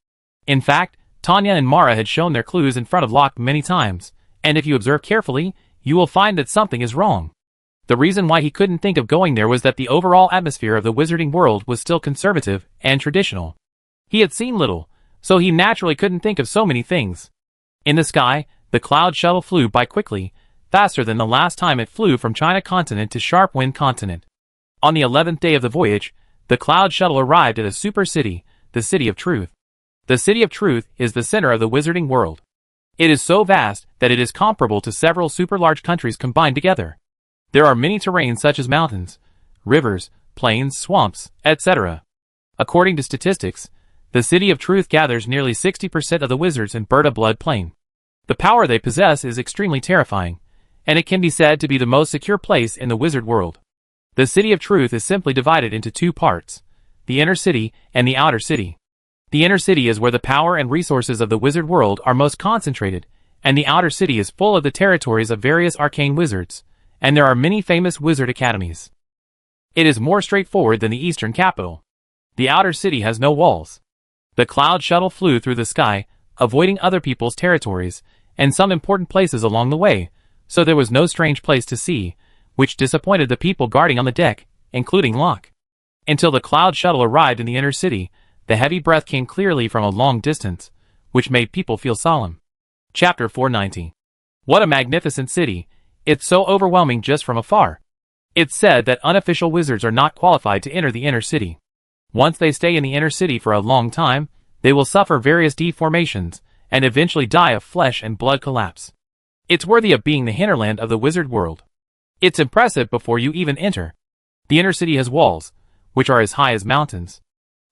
In fact, Tanya and Mara had shown their clues in front of Locke many times, and if you observe carefully, you will find that something is wrong. The reason why he couldn't think of going there was that the overall atmosphere of the wizarding world was still conservative and traditional. He had seen little, so he naturally couldn't think of so many things. In the sky, the cloud shuttle flew by quickly, faster than the last time it flew from China continent to Sharp Wind continent. On the 11th day of the voyage, the cloud shuttle arrived at a super city, the City of Truth. The City of Truth is the center of the wizarding world. It is so vast that it is comparable to several super large countries combined together. There are many terrains such as mountains, rivers, plains, swamps, etc. According to statistics, the City of Truth gathers nearly 60% of the wizards in Berta blood plain. The power they possess is extremely terrifying, and it can be said to be the most secure place in the wizard world. The City of Truth is simply divided into two parts, the inner city and the outer city. The inner city is where the power and resources of the wizard world are most concentrated, and the outer city is full of the territories of various arcane wizards, and there are many famous wizard academies. It is more straightforward than the eastern capital. The outer city has no walls. The cloud shuttle flew through the sky, avoiding other people's territories, and some important places along the way, so there was no strange place to see, which disappointed the people guarding on the deck, including Locke. Until the cloud shuttle arrived in the inner city, the heavy breath came clearly from a long distance, which made people feel solemn. Chapter 490. What a magnificent city! It's so overwhelming just from afar. It's said that unofficial wizards are not qualified to enter the inner city. Once they stay in the inner city for a long time, they will suffer various deformations, and eventually die of flesh and blood collapse. It's worthy of being the hinterland of the wizard world. It's impressive before you even enter. The inner city has walls, which are as high as mountains.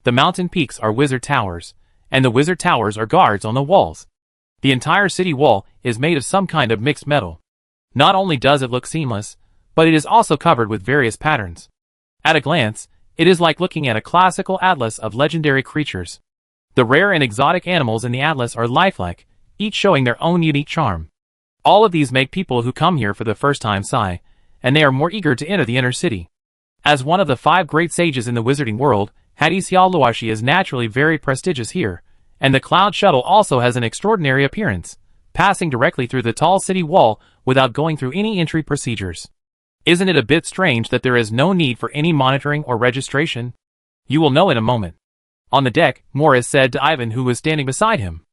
The mountain peaks are wizard towers, and the wizard towers are guards on the walls. The entire city wall is made of some kind of mixed metal. Not only does it look seamless, but it is also covered with various patterns. At a glance, it is like looking at a classical atlas of legendary creatures. The rare and exotic animals in the atlas are lifelike, each showing their own unique charm. All of these make people who come here for the first time sigh, and they are more eager to enter the inner city. As one of the 5 great sages in the wizarding world, Hadi Xiaoluashi is naturally very prestigious here, and the cloud shuttle also has an extraordinary appearance, passing directly through the tall city wall without going through any entry procedures. Isn't it a bit strange that there is no need for any monitoring or registration? You will know in a moment. On the deck, Morris said to Ivan, who was standing beside him.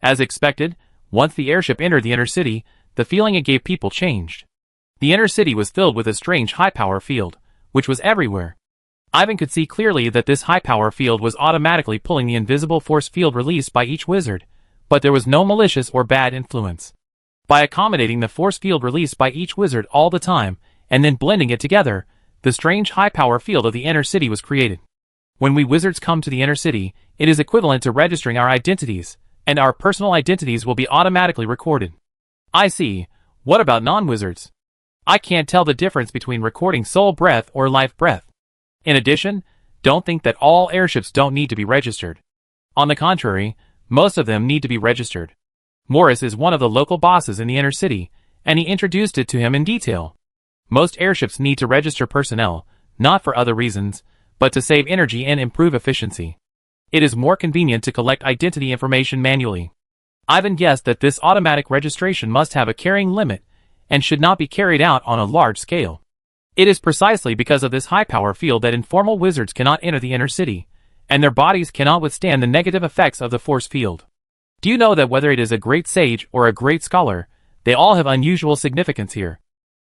As expected, once the airship entered the inner city, the feeling it gave people changed. The inner city was filled with a strange high-power field, which was everywhere. Ivan could see clearly that this high-power field was automatically pulling the invisible force field released by each wizard, but there was no malicious or bad influence. By accommodating the force field released by each wizard all the time, and then blending it together, the strange high-power field of the inner city was created. When we wizards come to the inner city, it is equivalent to registering our identities, and our personal identities will be automatically recorded. I see. What about non-wizards? I can't tell the difference between recording soul breath or life breath. In addition, don't think that all airships don't need to be registered. On the contrary, most of them need to be registered. Morris is one of the local bosses in the inner city, and he introduced it to him in detail. Most airships need to register personnel, not for other reasons, but to save energy and improve efficiency. It is more convenient to collect identity information manually. Ivan guessed that this automatic registration must have a carrying limit, and should not be carried out on a large scale. It is precisely because of this high-power field that informal wizards cannot enter the inner city, and their bodies cannot withstand the negative effects of the force field. Do you know that whether it is a great sage or a great scholar, they all have unusual significance here?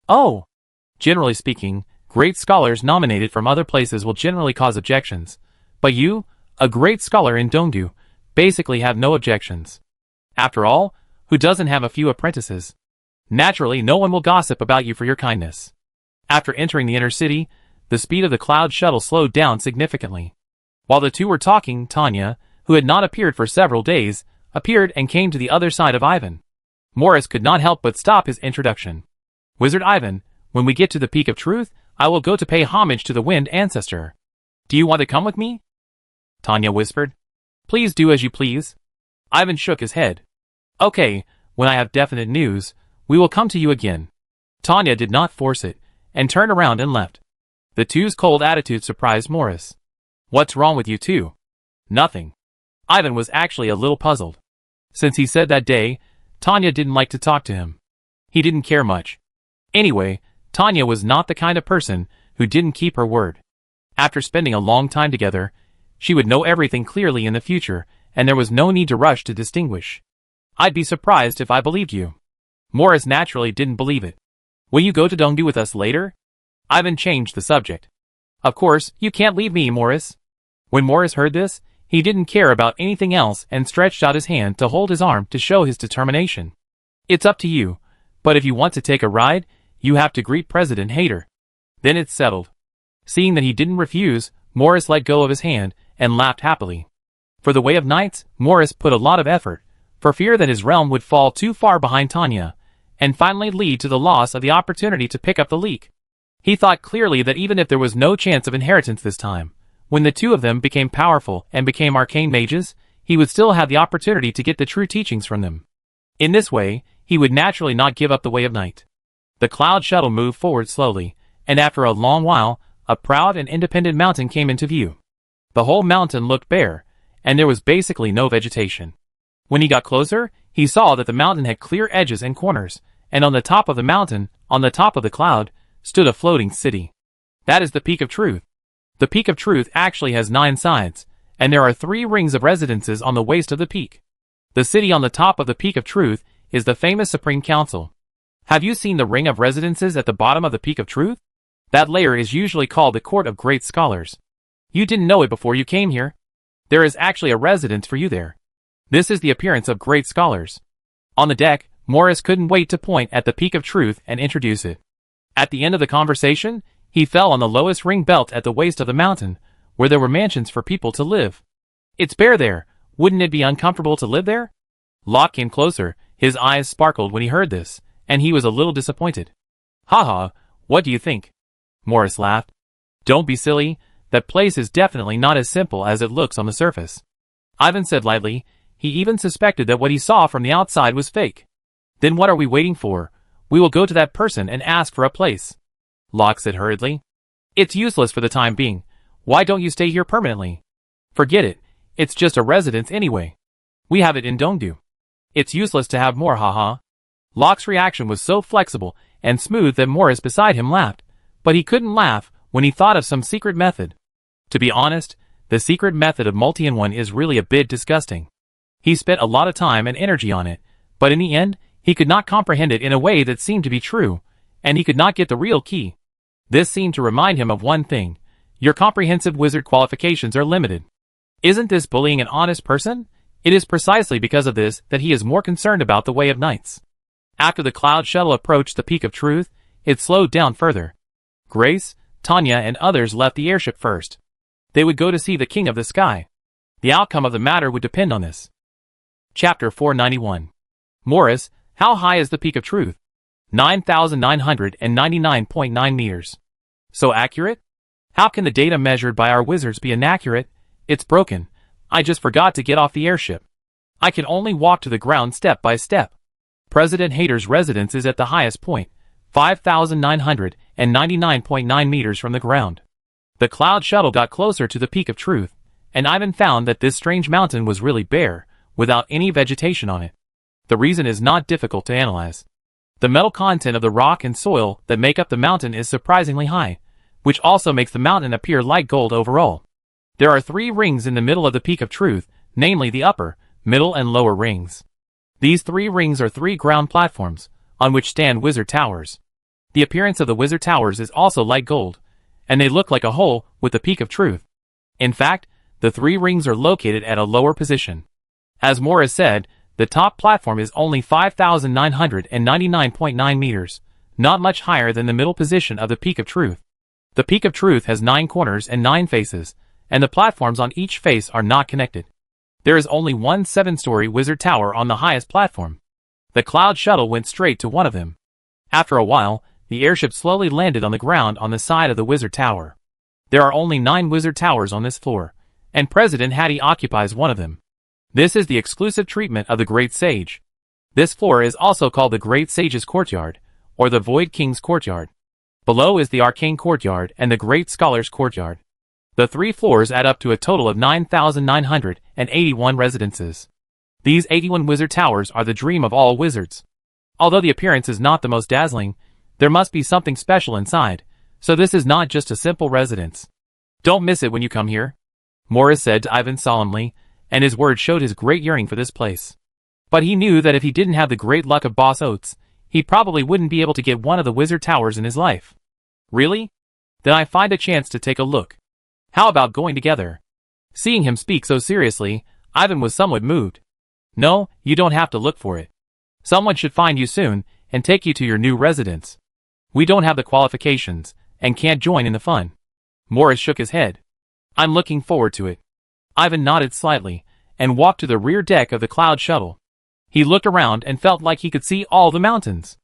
Oh! Generally speaking, great scholars nominated from other places will generally cause objections, but you, a great scholar in Dongdu, basically have no objections. After all, who doesn't have a few apprentices? Naturally, no one will gossip about you for your kindness. After entering the inner city, the speed of the cloud shuttle slowed down significantly. While the two were talking, Tanya, who had not appeared for several days, appeared and came to the other side of Ivan. Morris could not help but stop his introduction. Wizard Ivan, when we get to the Peak of Truth, I will go to pay homage to the Wind Ancestor. Do you want to come with me? Tanya whispered. Please do as you please. Ivan shook his head. Okay, when I have definite news, we will come to you again. Tanya did not force it, and turned around and left. The two's cold attitude surprised Morris. What's wrong with you two? Nothing. Ivan was actually a little puzzled. Since he said that day, Tanya didn't like to talk to him. He didn't care much. Anyway, Tanya was not the kind of person who didn't keep her word. After spending a long time together, she would know everything clearly in the future, and there was no need to rush to distinguish. I'd be surprised if I believed you. Morris naturally didn't believe it. Will you go to Dongdu with us later? Ivan changed the subject. Of course, you can't leave me, Morris. When Morris heard this, he didn't care about anything else and stretched out his hand to hold his arm to show his determination. It's up to you, but if you want to take a ride, you have to greet President Hayter. Then it's settled. Seeing that he didn't refuse, Morris let go of his hand and laughed happily. For the Way of Knights, Morris put a lot of effort, for fear that his realm would fall too far behind Tanya, and finally lead to the loss of the opportunity to pick up the leak. He thought clearly that even if there was no chance of inheritance this time, when the two of them became powerful and became arcane mages, he would still have the opportunity to get the true teachings from them. In this way, he would naturally not give up the Way of Night. The cloud shuttle moved forward slowly, and after a long while, a proud and independent mountain came into view. The whole mountain looked bare, and there was basically no vegetation. When he got closer, he saw that the mountain had clear edges and corners, and on the top of the mountain, on the top of the cloud, stood a floating city. That is the Peak of Truth. The Peak of Truth actually has 9 sides, and there are 3 rings of residences on the waist of the peak. The city on the top of the Peak of Truth is the famous Supreme Council. Have you seen the ring of residences at the bottom of the Peak of Truth? That layer is usually called the Court of Great Scholars. You didn't know it before you came here. There is actually a residence for you there. This is the appearance of great scholars. On the deck, Morris couldn't wait to point at the Peak of Truth and introduce it. At the end of the conversation, he fell on the lowest ring belt at the waist of the mountain, where there were mansions for people to live. It's bare there. Wouldn't it be uncomfortable to live there? Locke came closer. His eyes sparkled when he heard this, and he was a little disappointed. Haha, what do you think? Morris laughed. Don't be silly. That place is definitely not as simple as it looks on the surface. Ivan said lightly. He even suspected that what he saw from the outside was fake. Then what are we waiting for? We will go to that person and ask for a place. Locke said hurriedly. It's useless for the time being. Why don't you stay here permanently? Forget it. It's just a residence anyway. We have it in Dongdu. It's useless to have more, haha. Locke's reaction was so flexible and smooth that Morris beside him laughed, but he couldn't laugh when he thought of some secret method. To be honest, the secret method of multi-in-one is really a bit disgusting. He spent a lot of time and energy on it, but in the end, he could not comprehend it in a way that seemed to be true, and he could not get the real key. This seemed to remind him of one thing. Your comprehensive wizard qualifications are limited. Isn't this bullying an honest person? It is precisely because of this that he is more concerned about the Way of Knights. After the cloud shuttle approached the Peak of Truth, it slowed down further. Grace, Tanya, and others left the airship first. They would go to see the King of the Sky. The outcome of the matter would depend on this. Chapter 491. Morris, how high is the Peak of Truth? 9,999.9 meters. So accurate? How can the data measured by our wizards be inaccurate? It's broken. I just forgot to get off the airship. I can only walk to the ground step by step. President Hayter's residence is at the highest point, 5,999.9 meters from the ground. The cloud shuttle got closer to the Peak of Truth, and Ivan found that this strange mountain was really bare, without any vegetation on it. The reason is not difficult to analyze. The metal content of the rock and soil that make up the mountain is surprisingly high, which also makes the mountain appear like gold overall. There are 3 rings in the middle of the Peak of Truth, namely the upper, middle, and lower rings. These 3 rings are 3 ground platforms, on which stand wizard towers. The appearance of the wizard towers is also like gold, and they look like a hole with the Peak of Truth. In fact, the 3 rings are located at a lower position. As Morris said, the top platform is only 5,999.9 meters, not much higher than the middle position of the Peak of Truth. The Peak of Truth has 9 corners and 9 faces, and the platforms on each face are not connected. There is only one 7-story wizard tower on the highest platform. The cloud shuttle went straight to one of them. After a while, the airship slowly landed on the ground on the side of the wizard tower. There are only 9 wizard towers on this floor, and President Hattie occupies one of them. This is the exclusive treatment of the Great Sage. This floor is also called the Great Sage's Courtyard, or the Void King's Courtyard. Below is the Arcane Courtyard and the Great Scholar's Courtyard. The 3 floors add up to a total of 9,981 residences. These 81 wizard towers are the dream of all wizards. Although the appearance is not the most dazzling, There must be something special inside, so this is not just a simple residence. Don't miss it when you come here, Morris said to Ivan solemnly, and his words showed his great yearning for this place. But he knew that if he didn't have the great luck of Boss Oates, he probably wouldn't be able to get one of the wizard towers in his life. Really? Then I find a chance to take a look. How about going together? Seeing him speak so seriously, Ivan was somewhat moved. No, you don't have to look for it. Someone should find you soon and take you to your new residence. We don't have the qualifications and can't join in the fun. Morris shook his head. I'm looking forward to it. Ivan nodded slightly and walked to the rear deck of the cloud shuttle. He looked around and felt like he could see all the mountains.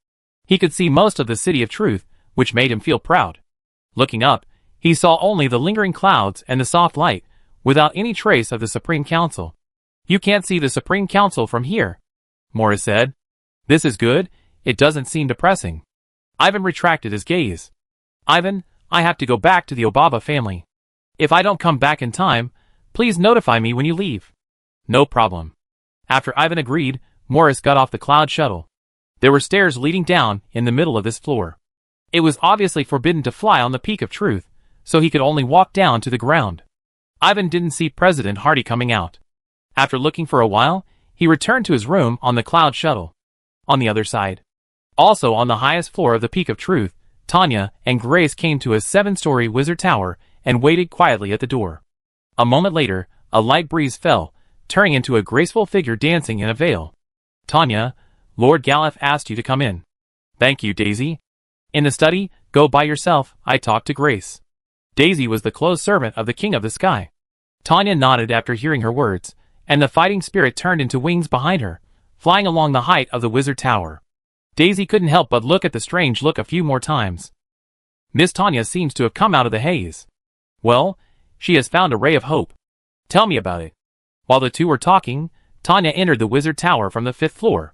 He could see most of the City of Truth, which made him feel proud. Looking up, he saw only the lingering clouds and the soft light, without any trace of the Supreme Council. You can't see the Supreme Council from here, Morris said. This is good, it doesn't seem depressing. Ivan retracted his gaze. Ivan, I have to go back to the Obaba family. If I don't come back in time, please notify me when you leave. No problem. After Ivan agreed, Morris got off the cloud shuttle. There were stairs leading down in the middle of this floor. It was obviously forbidden to fly on the Peak of Truth, so he could only walk down to the ground. Ivan didn't see President Hardy coming out. After looking for a while, he returned to his room on the cloud shuttle. On the other side, also on the highest floor of the Peak of Truth, Tanya and Grace came to a 7-story wizard tower and waited quietly at the door. A moment later, a light breeze fell, turning into a graceful figure dancing in a veil. Tanya, Lord Galef asked you to come in. Thank you, Daisy. In the study, go by yourself, I talked to Grace. Daisy was the close servant of the King of the Sky. Tanya nodded after hearing her words, and the fighting spirit turned into wings behind her, flying along the height of the wizard tower. Daisy couldn't help but look at the strange look a few more times. Miss Tanya seems to have come out of the haze. Well, she has found a ray of hope. Tell me about it. While the two were talking, Tanya entered the wizard tower from the 5th floor.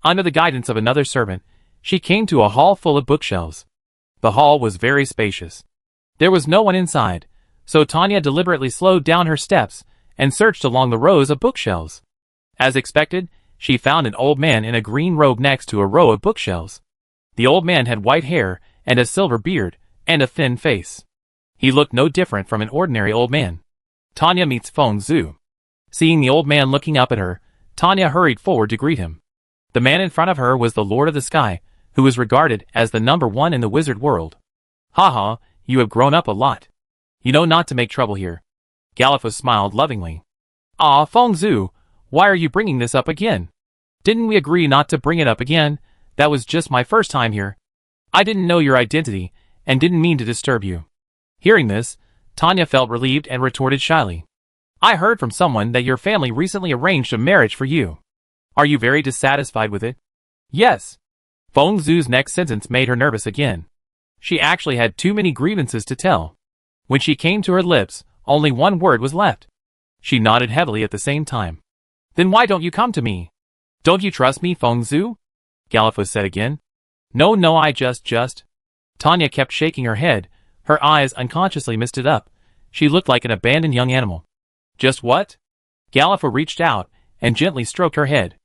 Under the guidance of another servant, she came to a hall full of bookshelves. The hall was very spacious. There was no one inside, so Tanya deliberately slowed down her steps and searched along the rows of bookshelves. As expected, she found an old man in a green robe next to a row of bookshelves. The old man had white hair and a silver beard and a thin face. He looked no different from an ordinary old man. Tanya meets Feng Zhu. Seeing the old man looking up at her, Tanya hurried forward to greet him. The man in front of her was the Lord of the Sky, who was regarded as the #1 in the wizard world. Haha, you have grown up a lot. You know not to make trouble here. Galifus smiled lovingly. Ah, Feng Zhu, why are you bringing this up again? Didn't we agree not to bring it up again? That was just my first time here. I didn't know your identity, and didn't mean to disturb you. Hearing this, Tanya felt relieved and retorted shyly. I heard from someone that your family recently arranged a marriage for you. Are you very dissatisfied with it? Yes. Feng Zhu's next sentence made her nervous again. She actually had too many grievances to tell. When she came to her lips, only one word was left. She nodded heavily at the same time. Then why don't you come to me? Don't you trust me, Feng Zhu? Galifus said again. No, I just. Tanya kept shaking her head. Her eyes unconsciously misted up. She looked like an abandoned young animal. Just what? Galifus reached out and gently stroked her head.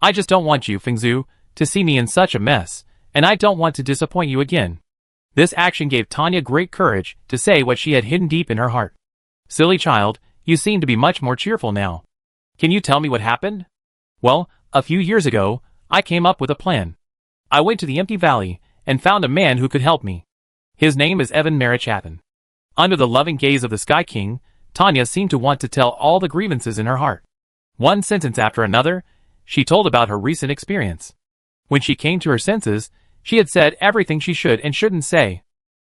I just don't want you, Feng Zhu, to see me in such a mess, and I don't want to disappoint you again. This action gave Tanya great courage to say what she had hidden deep in her heart. Silly child, you seem to be much more cheerful now. Can you tell me what happened? Well, a few years ago, I came up with a plan. I went to the empty valley and found a man who could help me. His name is Evan Marichathon. Under the loving gaze of the Sky King, Tanya seemed to want to tell all the grievances in her heart. One sentence after another, she told about her recent experience. When she came to her senses, she had said everything she should and shouldn't say.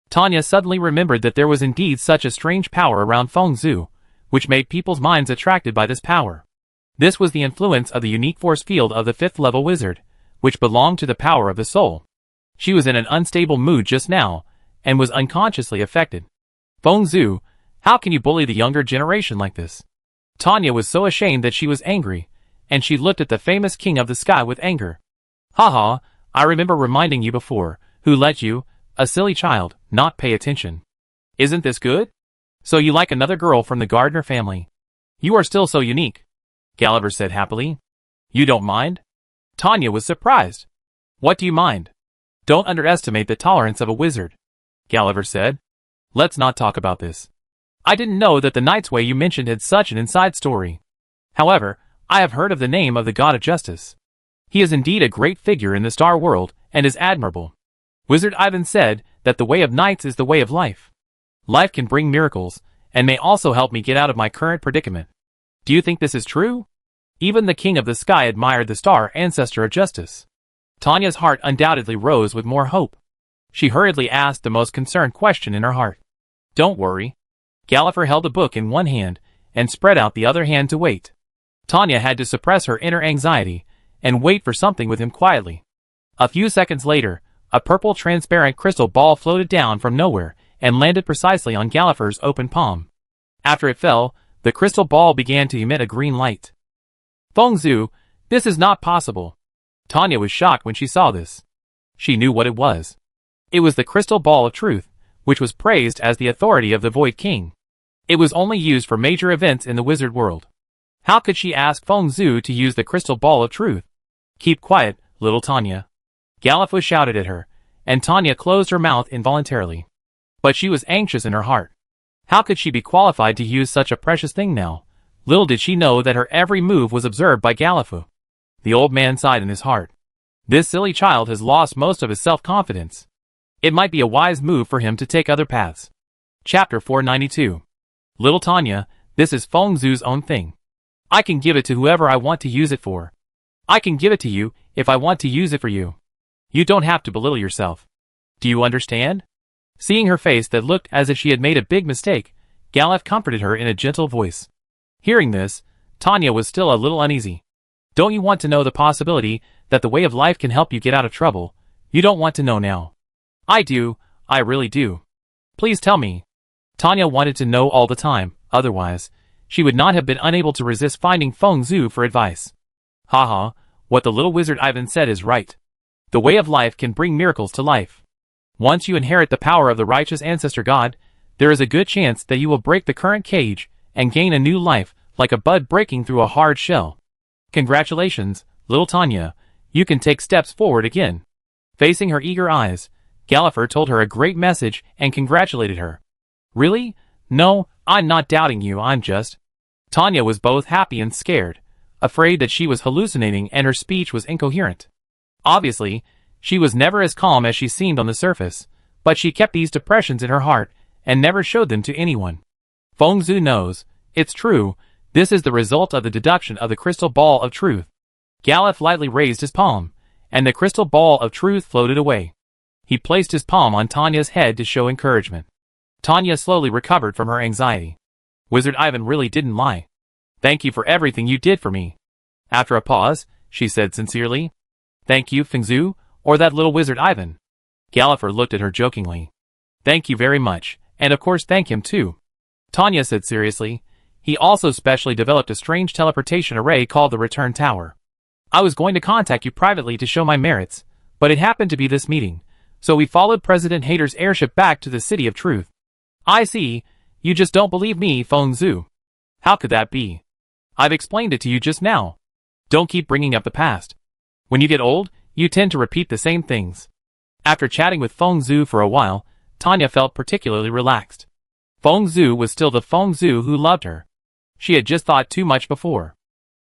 Tanya suddenly remembered that there was indeed such a strange power around Feng Zhu, which made people's minds attracted by this power. This was the influence of the unique force field of the 5th level wizard, which belonged to the power of the soul. She was in an unstable mood just now, and was unconsciously affected. Feng Zhu, how can you bully the younger generation like this? Tanya was so ashamed that she was angry, and she looked at the famous King of the Sky with anger. Haha, I remember reminding you before, who let you, a silly child, not pay attention. Isn't this good? So you like another girl from the Gardner family. You are still so unique, Gulliver said happily. You don't mind? Tanya was surprised. What do you mind? Don't underestimate the tolerance of a wizard, Gulliver said. Let's not talk about this. I didn't know that the Knight's Way you mentioned had such an inside story. However, I have heard of the name of the God of Justice. He is indeed a great figure in the Star World, and is admirable. Wizard Ivan said that the way of knights is the way of life. Life can bring miracles, and may also help me get out of my current predicament. Do you think this is true? Even the King of the Sky admired the star ancestor of justice. Tanya's heart undoubtedly rose with more hope. She hurriedly asked the most concerned question in her heart. Don't worry. Gulliver held a book in one hand, and spread out the other hand to wait. Tanya had to suppress her inner anxiety, and wait for something with him quietly. A few seconds later, a purple transparent crystal ball floated down from nowhere, and landed precisely on Gulliver's open palm. After it fell, the crystal ball began to emit a green light. Fengzu, this is not possible. Tanya was shocked when she saw this. She knew what it was. It was the crystal ball of truth, which was praised as the authority of the Void King. It was only used for major events in the wizard world. How could she ask Fengzu to use the crystal ball of truth? Keep quiet, little Tanya. Gulliver shouted at her, and Tanya closed her mouth involuntarily. But she was anxious in her heart. How could she be qualified to use such a precious thing now? Little did she know that her every move was observed by Gulliver. The old man sighed in his heart. This silly child has lost most of his self-confidence. It might be a wise move for him to take other paths. Chapter 492. Little Tanya, this is Fengzu's own thing. I can give it to whoever I want to use it for. I can give it to you if I want to use it for you. You don't have to belittle yourself. Do you understand? Seeing her face that looked as if she had made a big mistake, Gulliver comforted her in a gentle voice. Hearing this, Tanya was still a little uneasy. Don't you want to know the possibility that the way of life can help you get out of trouble? You don't want to know now. I do, I really do. Please tell me. Tanya wanted to know all the time, otherwise, she would not have been unable to resist finding Fengzu for advice. Haha, what the little wizard Ivan said is right. The way of life can bring miracles to life. Once you inherit the power of the righteous ancestor god, there is a good chance that you will break the current cage and gain a new life, like a bud breaking through a hard shell. Congratulations, little Tanya, you can take steps forward again. Facing her eager eyes, Gulliver told her a great message and congratulated her. Really? No, I'm not doubting you, I'm just... Tanya was both happy and scared, afraid that she was hallucinating and her speech was incoherent. Obviously, she was never as calm as she seemed on the surface, but she kept these depressions in her heart and never showed them to anyone. Fengzu knows, it's true, this is the result of the deduction of the crystal ball of truth. Gulliver lightly raised his palm, and the crystal ball of truth floated away. He placed his palm on Tanya's head to show encouragement. Tanya slowly recovered from her anxiety. Wizard Ivan really didn't lie. Thank you for everything you did for me. After a pause, she said sincerely. Thank you, Fengzu, or that little wizard Ivan. Gulliver looked at her jokingly. Thank you very much, and of course thank him too. Tanya said seriously. He also specially developed a strange teleportation array called the Return Tower. I was going to contact you privately to show my merits, but it happened to be this meeting, so we followed President Hader's airship back to the City of Truth. I see, you just don't believe me, Fengzu. How could that be? I've explained it to you just now. Don't keep bringing up the past. When you get old, you tend to repeat the same things. After chatting with Fengzu for a while, Tanya felt particularly relaxed. Fengzu was still the Fengzu who loved her. She had just thought too much before.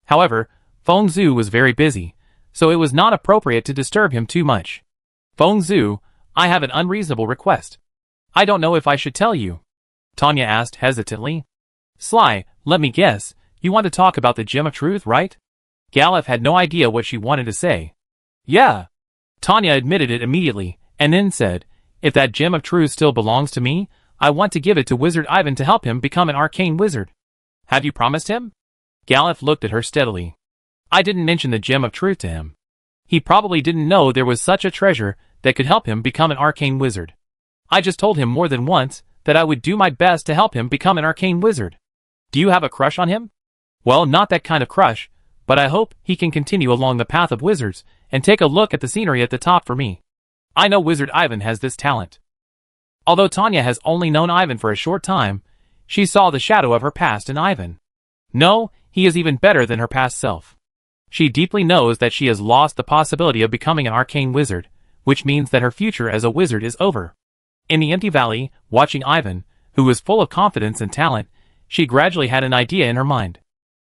However, Fengzu was very busy, so it was not appropriate to disturb him too much. Fengzu, I have an unreasonable request. I don't know if I should tell you. Tanya asked hesitantly. Sly, let me guess, you want to talk about the Gem of Truth, right? Gulliver had no idea what she wanted to say. Yeah. Tanya admitted it immediately, and then said, if that Gem of Truth still belongs to me, I want to give it to Wizard Ivan to help him become an arcane wizard. Have you promised him? Gulliver looked at her steadily. I didn't mention the Gem of Truth to him. He probably didn't know there was such a treasure that could help him become an arcane wizard. I just told him more than once that I would do my best to help him become an arcane wizard. Do you have a crush on him? Well, not that kind of crush, but I hope he can continue along the path of wizards and take a look at the scenery at the top for me. I know Wizard Ivan has this talent. Although Tanya has only known Ivan for a short time, she saw the shadow of her past in Ivan. No, he is even better than her past self. She deeply knows that she has lost the possibility of becoming an arcane wizard, which means that her future as a wizard is over. In the empty valley, watching Ivan, who was full of confidence and talent, she gradually had an idea in her mind.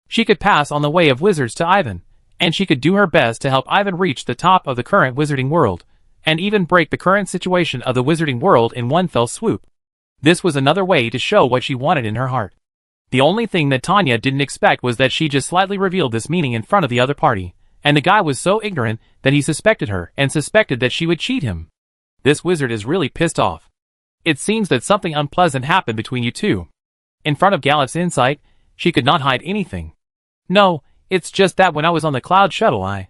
She could pass on the way of wizards to Ivan, and she could do her best to help Ivan reach the top of the current wizarding world, and even break the current situation of the wizarding world in one fell swoop. This was another way to show what she wanted in her heart. The only thing that Tanya didn't expect was that she just slightly revealed this meaning in front of the other party, and the guy was so ignorant that he suspected her and suspected that she would cheat him. This wizard is really pissed off. It seems that something unpleasant happened between you two. In front of Galif's insight, she could not hide anything. No, it's just that when I was on the cloud shuttle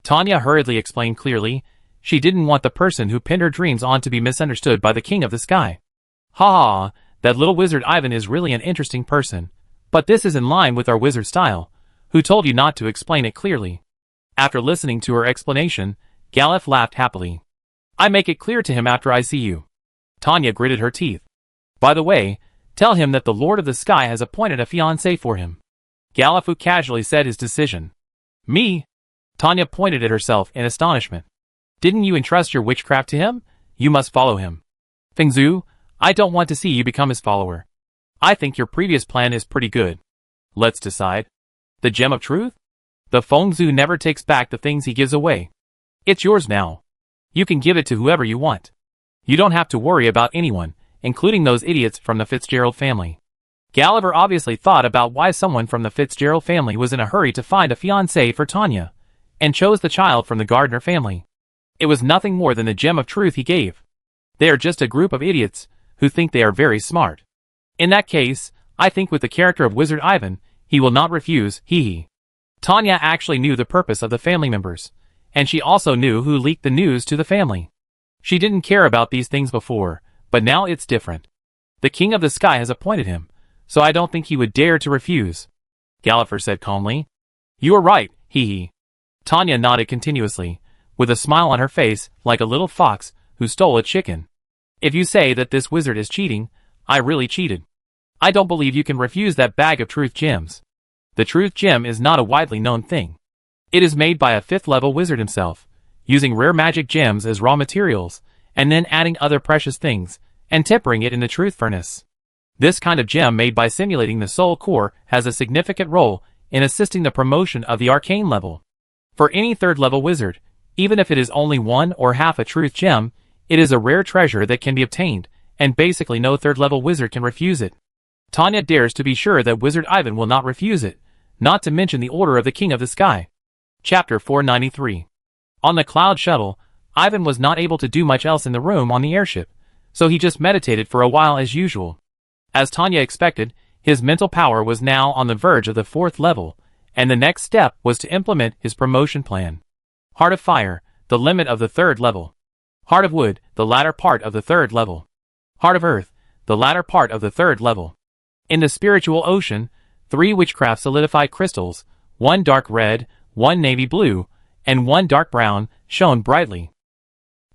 Tanya hurriedly explained clearly. She didn't want the person who pinned her dreams on to be misunderstood by the king of the sky. Ha ha, that little wizard Ivan is really an interesting person, but this is in line with our wizard style. Who told you not to explain it clearly? After listening to her explanation, Galif laughed happily. I make it clear to him after I see you. Tanya gritted her teeth. By the way, tell him that the Lord of the Sky has appointed a fiancé for him. Galif casually said his decision. Me? Tanya pointed at herself in astonishment. Didn't you entrust your witchcraft to him? You must follow him. Fengzhu, I don't want to see you become his follower. I think your previous plan is pretty good. Let's decide. The gem of truth? The Fengzhu never takes back the things he gives away. It's yours now. You can give it to whoever you want. You don't have to worry about anyone, including those idiots from the Fitzgerald family. Gulliver obviously thought about why someone from the Fitzgerald family was in a hurry to find a fiancé for Tanya, and chose the child from the Gardner family. It was nothing more than the gem of truth he gave. They are just a group of idiots who think they are very smart. In that case, I think with the character of Wizard Ivan, he will not refuse, hee. Tanya actually knew the purpose of the family members, and she also knew who leaked the news to the family. She didn't care about these things before, but now it's different. The King of the Sky has appointed him, so I don't think he would dare to refuse. Gulliver said calmly. You are right, hee. Tanya nodded continuously, with a smile on her face like a little fox who stole a chicken. If you say that this wizard is cheating, I really cheated. I don't believe you can refuse that bag of truth gems. The truth gem is not a widely known thing. It is made by a 5th level wizard himself, using rare magic gems as raw materials, and then adding other precious things, and tempering it in the truth furnace. This kind of gem made by simulating the soul core has a significant role in assisting the promotion of the arcane level. For any 3rd level wizard, even if it is only one or half a truth gem, it is a rare treasure that can be obtained, and basically no 3rd level wizard can refuse it. Tanya dares to be sure that Wizard Ivan will not refuse it, not to mention the order of the King of the Sky. Chapter 493. On the cloud shuttle, Ivan was not able to do much else in the room on the airship, so he just meditated for a while as usual. As Tanya expected, his mental power was now on the verge of the 4th level, and the next step was to implement his promotion plan. Heart of Fire, the limit of the 3rd level. Heart of Wood, the latter part of the 3rd level. Heart of Earth, the latter part of the 3rd level. In the spiritual ocean, 3 witchcraft solidified crystals, 1 dark red, 1 navy blue, and 1 dark brown, shone brightly.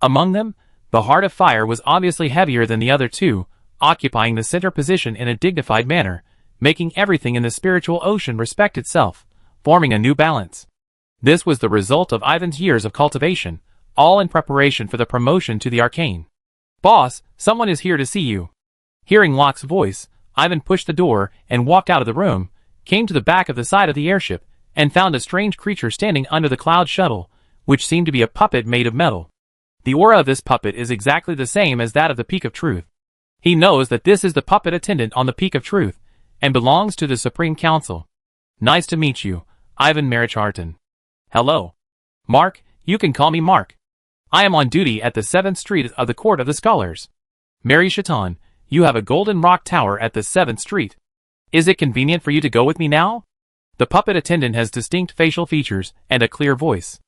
Among them, the Heart of Fire was obviously heavier than the other 2, occupying the center position in a dignified manner, making everything in the spiritual ocean respect itself, forming a new balance. This was the result of Ivan's years of cultivation, all in preparation for the promotion to the arcane. Boss, someone is here to see you. Hearing Locke's voice, Ivan pushed the door and walked out of the room, came to the back of the side of the airship, and found a strange creature standing under the cloud shuttle, which seemed to be a puppet made of metal. The aura of this puppet is exactly the same as that of the Peak of Truth. He knows that this is the puppet attendant on the Peak of Truth, and belongs to the Supreme Council. Nice to meet you, Ivan Maricharton. Hello. Mark, you can call me Mark. I am on duty at the 7th Street of the Court of the Scholars. Mary Chaton, you have a golden rock tower at the 7th Street. Is it convenient for you to go with me now? The puppet attendant has distinct facial features and a clear voice.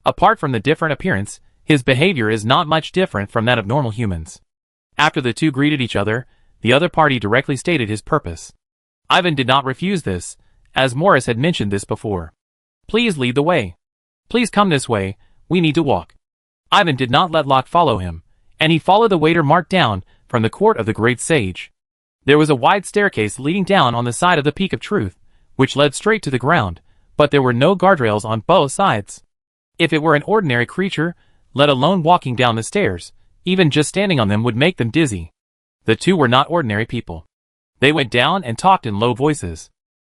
Apart from the different appearance, his behavior is not much different from that of normal humans. After the two greeted each other, the other party directly stated his purpose. Ivan did not refuse this, as Morris had mentioned this before. Please lead the way. Please come this way, we need to walk. Ivan did not let Locke follow him, and he followed the waiter marked down from the court of the great sage. There was a wide staircase leading down on the side of the Peak of Truth, which led straight to the ground, but there were no guardrails on both sides. If it were an ordinary creature, let alone walking down the stairs. Even just standing on them would make them dizzy. The two were not ordinary people. They went down and talked in low voices.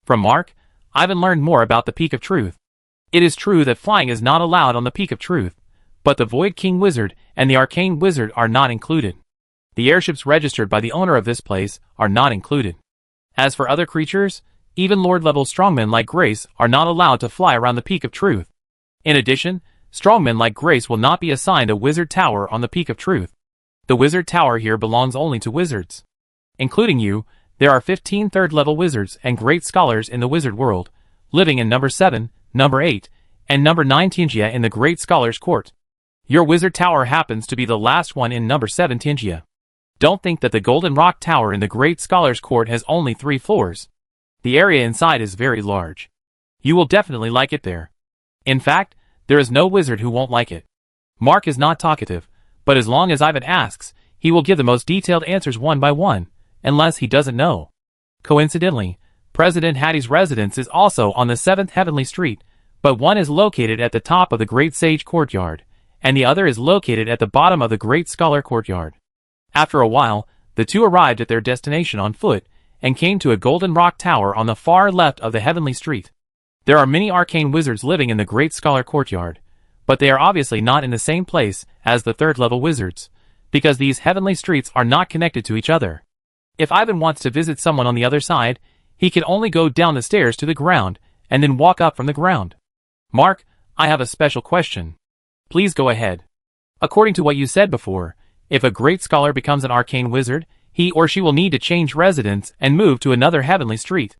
From Mark, Ivan learned more about the Peak of Truth. It is true that flying is not allowed on the Peak of Truth, but the Void King Wizard and the Arcane Wizard are not included. The airships registered by the owner of this place are not included. As for other creatures, even Lord-level strongmen like Grace are not allowed to fly around the Peak of Truth. In addition, strongmen like Grace will not be assigned a Wizard Tower on the Peak of Truth. The Wizard Tower here belongs only to wizards. Including you, there are 15 third-level wizards and great scholars in the wizard world, living in number 7, number 8, and number 9 Tingia in the Great Scholars Court. Your Wizard Tower happens to be the last one in number 7 Tingia. Don't think that the Golden Rock Tower in the Great Scholars Court has only 3 floors. The area inside is very large. You will definitely like it there. In fact, there is no wizard who won't like it. Mark is not talkative, but as long as Ivan asks, he will give the most detailed answers one by one, unless he doesn't know. Coincidentally, President Hattie's residence is also on the 7th Heavenly Street, but one is located at the top of the Great Sage Courtyard, and the other is located at the bottom of the Great Scholar Courtyard. After a while, the two arrived at their destination on foot, and came to a Golden Rock Tower on the far left of the Heavenly Street. There are many arcane wizards living in the Great Scholar Courtyard, but they are obviously not in the same place as the third-level wizards, because these Heavenly Streets are not connected to each other. If Ivan wants to visit someone on the other side, he can only go down the stairs to the ground, and then walk up from the ground. Mark, I have a special question. Please go ahead. According to what you said before, if a great scholar becomes an arcane wizard, he or she will need to change residence and move to another Heavenly Street.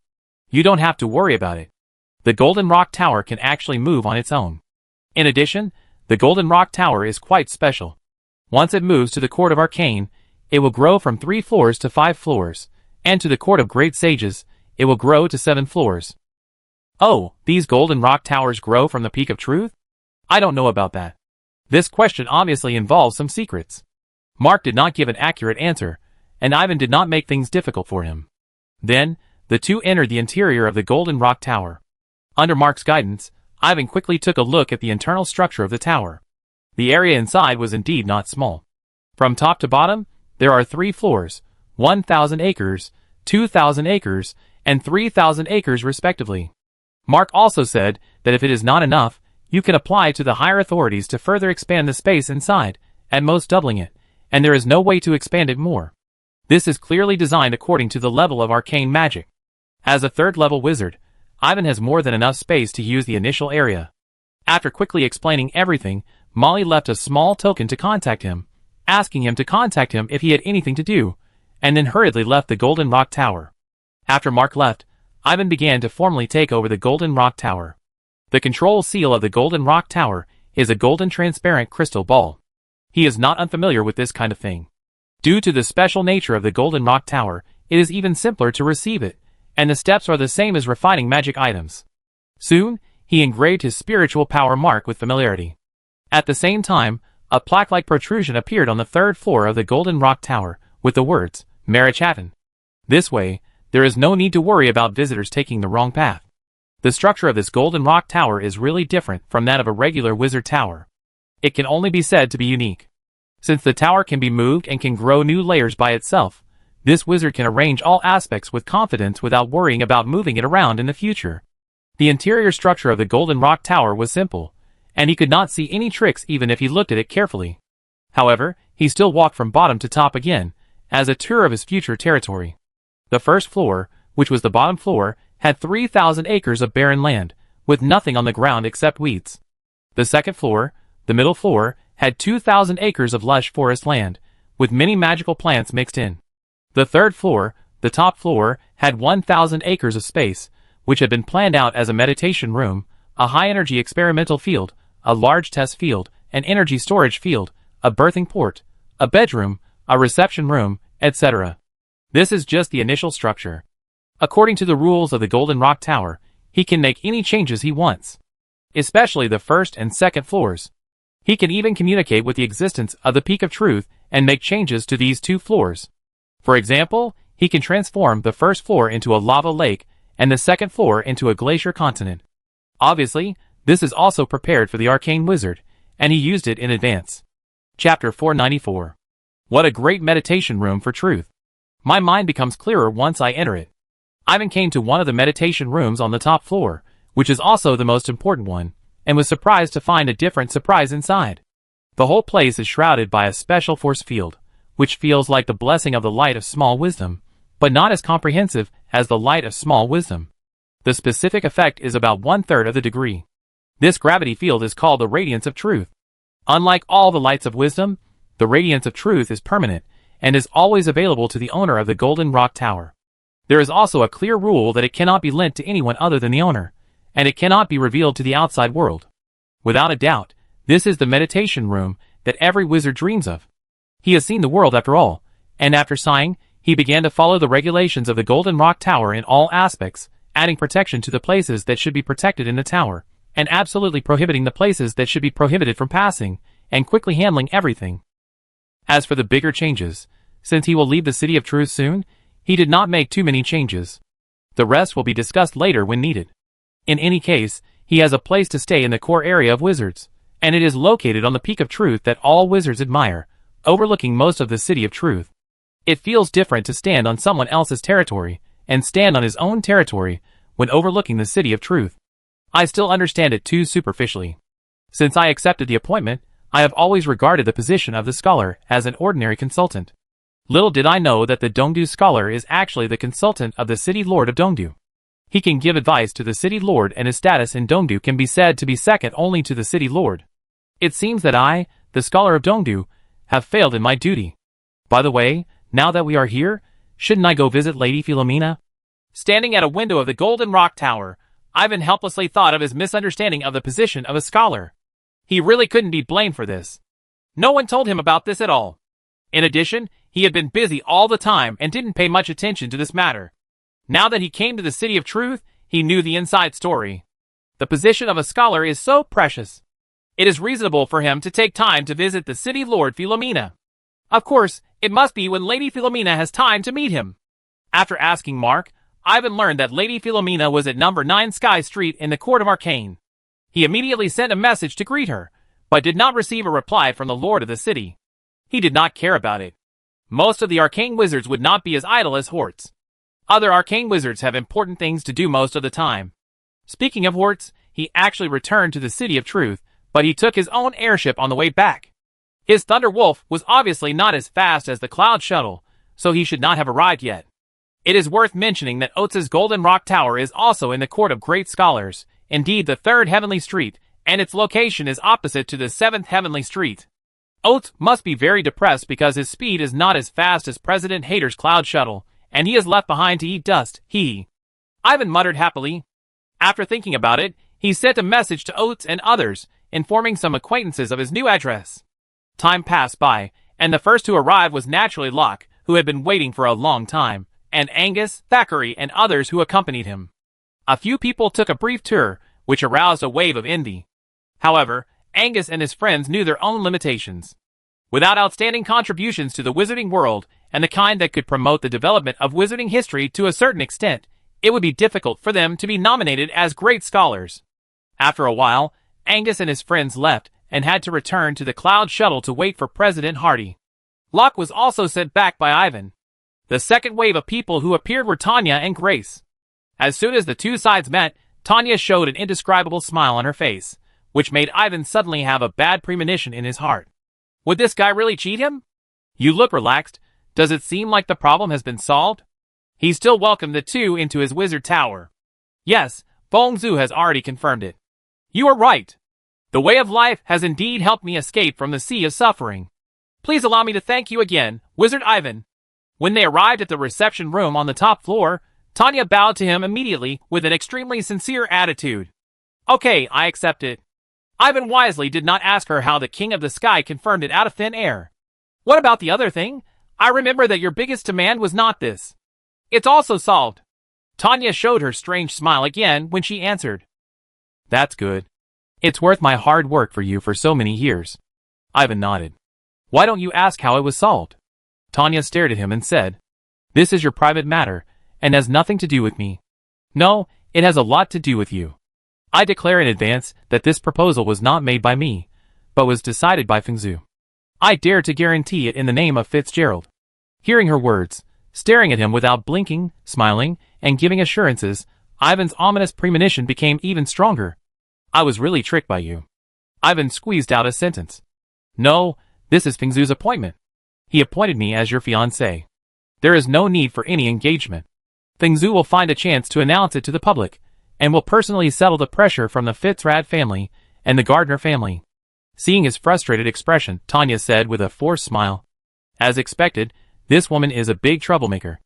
You don't have to worry about it. The Golden Rock Tower can actually move on its own. In addition, the Golden Rock Tower is quite special. Once it moves to the Court of Arcane, it will grow from 3 floors to 5 floors, and to the Court of Great Sages, it will grow to 7 floors. Oh, these Golden Rock Towers grow from the Peak of Truth? I don't know about that. This question obviously involves some secrets. Mark did not give an accurate answer, and Ivan did not make things difficult for him. Then, the two entered the interior of the Golden Rock Tower. Under Mark's guidance, Ivan quickly took a look at the internal structure of the tower. The area inside was indeed not small. From top to bottom, there are 3 floors, 1,000 acres, 2,000 acres, and 3,000 acres respectively. Mark also said that if it is not enough, you can apply to the higher authorities to further expand the space inside, at most doubling it, and there is no way to expand it more. This is clearly designed according to the level of arcane magic. As a third-level wizard, Ivan has more than enough space to use the initial area. After quickly explaining everything, Molly left a small token to contact him, asking him to contact him if he had anything to do, and then hurriedly left the Golden Rock Tower. After Mark left, Ivan began to formally take over the Golden Rock Tower. The control seal of the Golden Rock Tower is a golden transparent crystal ball. He is not unfamiliar with this kind of thing. Due to the special nature of the Golden Rock Tower, it is even simpler to receive it, and the steps are the same as refining magic items. Soon, he engraved his spiritual power mark with familiarity. At the same time, a plaque-like protrusion appeared on the 3rd floor of the Golden Rock Tower, with the words, Marichatin. This way, there is no need to worry about visitors taking the wrong path. The structure of this Golden Rock Tower is really different from that of a regular wizard tower. It can only be said to be unique. Since the tower can be moved and can grow new layers by itself, this wizard can arrange all aspects with confidence without worrying about moving it around in the future. The interior structure of the Golden Rock Tower was simple, and he could not see any tricks even if he looked at it carefully. However, he still walked from bottom to top again, as a tour of his future territory. The first floor, which was the bottom floor, had 3,000 acres of barren land, with nothing on the ground except weeds. The second floor, the middle floor, had 2,000 acres of lush forest land, with many magical plants mixed in. The third floor, the top floor, had 1,000 acres of space, which had been planned out as a meditation room, a high-energy experimental field, a large test field, an energy storage field, a birthing port, a bedroom, a reception room, etc. This is just the initial structure. According to the rules of the Golden Rock Tower, he can make any changes he wants, especially the first and second floors. He can even communicate with the existence of the Peak of Truth and make changes to these 2 floors. For example, he can transform the first floor into a lava lake and the second floor into a glacier continent. Obviously, this is also prepared for the arcane wizard, and he used it in advance. Chapter 494. What a great meditation room for truth. My mind becomes clearer once I enter it. Ivan came to one of the meditation rooms on the top floor, which is also the most important one, and was surprised to find a different surprise inside. The whole place is shrouded by a special force field, which feels like the blessing of the light of small wisdom, but not as comprehensive as the light of small wisdom. The specific effect is about 1/3 of the degree. This gravity field is called the radiance of truth. Unlike all the lights of wisdom, the radiance of truth is permanent, and is always available to the owner of the Golden Rock Tower. There is also a clear rule that it cannot be lent to anyone other than the owner, and it cannot be revealed to the outside world. Without a doubt, this is the meditation room that every wizard dreams of. He has seen the world after all, and after sighing, he began to follow the regulations of the Golden Rock Tower in all aspects, adding protection to the places that should be protected in the tower, and absolutely prohibiting the places that should be prohibited from passing, and quickly handling everything. As for the bigger changes, since he will leave the City of Truth soon, he did not make too many changes. The rest will be discussed later when needed. In any case, he has a place to stay in the core area of wizards, and it is located on the peak of truth that all wizards admire, overlooking most of the City of Truth. It feels different to stand on someone else's territory, and stand on his own territory, when overlooking the City of Truth. I still understand it too superficially. Since I accepted the appointment, I have always regarded the position of the scholar as an ordinary consultant. Little did I know that the Dongdu scholar is actually the consultant of the City Lord of Dongdu. He can give advice to the City Lord, and his status in Dongdu can be said to be second only to the City Lord. It seems that I, the scholar of Dongdu, have failed in my duty. By the way, now that we are here, shouldn't I go visit Lady Philomena? Standing at a window of the Golden Rock Tower, Ivan helplessly thought of his misunderstanding of the position of a scholar. He really couldn't be blamed for this. No one told him about this at all. In addition, he had been busy all the time and didn't pay much attention to this matter. Now that he came to the City of Truth, he knew the inside story. The position of a scholar is so precious. It is reasonable for him to take time to visit the City Lord Philomena. Of course, it must be when Lady Philomena has time to meet him. After asking Mark, Ivan learned that Lady Philomena was at number 9 Sky Street in the Court of Arcane. He immediately sent a message to greet her, but did not receive a reply from the Lord of the city. He did not care about it. Most of the arcane wizards would not be as idle as Hortz. Other arcane wizards have important things to do most of the time. Speaking of Hortz, he actually returned to the City of Truth, but he took his own airship on the way back. His Thunder Wolf was obviously not as fast as the Cloud Shuttle, so he should not have arrived yet. It is worth mentioning that Oates' Golden Rock Tower is also in the Court of Great Scholars, indeed the 3rd Heavenly Street, and its location is opposite to the 7th Heavenly Street. Oates must be very depressed because his speed is not as fast as President Hater's Cloud Shuttle, and he is left behind to eat dust, Ivan muttered happily. After thinking about it, he sent a message to Oates and others, informing some acquaintances of his new address. Time passed by, and the first to arrive was naturally Locke, who had been waiting for a long time, and Angus, Thackeray, and others who accompanied him. A few people took a brief tour, which aroused a wave of envy. However, Angus and his friends knew their own limitations. Without outstanding contributions to the wizarding world, and the kind that could promote the development of wizarding history to a certain extent, it would be difficult for them to be nominated as great scholars. After a while, Angus and his friends left, and had to return to the Cloud Shuttle to wait for President Hardy. Locke was also sent back by Ivan. The second wave of people who appeared were Tanya and Grace. As soon as the two sides met, Tanya showed an indescribable smile on her face, which made Ivan suddenly have a bad premonition in his heart. Would this guy really cheat him? You look relaxed. Does it seem like the problem has been solved? He still welcomed the two into his wizard tower. Yes, Feng Zhu has already confirmed it. You are right. The way of life has indeed helped me escape from the sea of suffering. Please allow me to thank you again, Wizard Ivan. When they arrived at the reception room on the top floor, Tanya bowed to him immediately with an extremely sincere attitude. Okay, I accept it. Ivan wisely did not ask her how the King of the Sky confirmed it out of thin air. What about the other thing? I remember that your biggest demand was not this. It's also solved. Tanya showed her strange smile again when she answered. That's good. It's worth my hard work for you for so many years. Ivan nodded. Why don't you ask how it was solved? Tanya stared at him and said, This is your private matter, and has nothing to do with me. No, it has a lot to do with you. I declare in advance that this proposal was not made by me, but was decided by Fengzu. I dare to guarantee it in the name of Fitzgerald. Hearing her words, staring at him without blinking, smiling, and giving assurances, Ivan's ominous premonition became even stronger. I was really tricked by you. Ivan squeezed out a sentence. No, this is Fengzu's appointment. He appointed me as your fiancé. There is no need for any engagement. Fengzu will find a chance to announce it to the public, and will personally settle the pressure from the Fitzrad family and the Gardner family. Seeing his frustrated expression, Tanya said with a forced smile. As expected, this woman is a big troublemaker.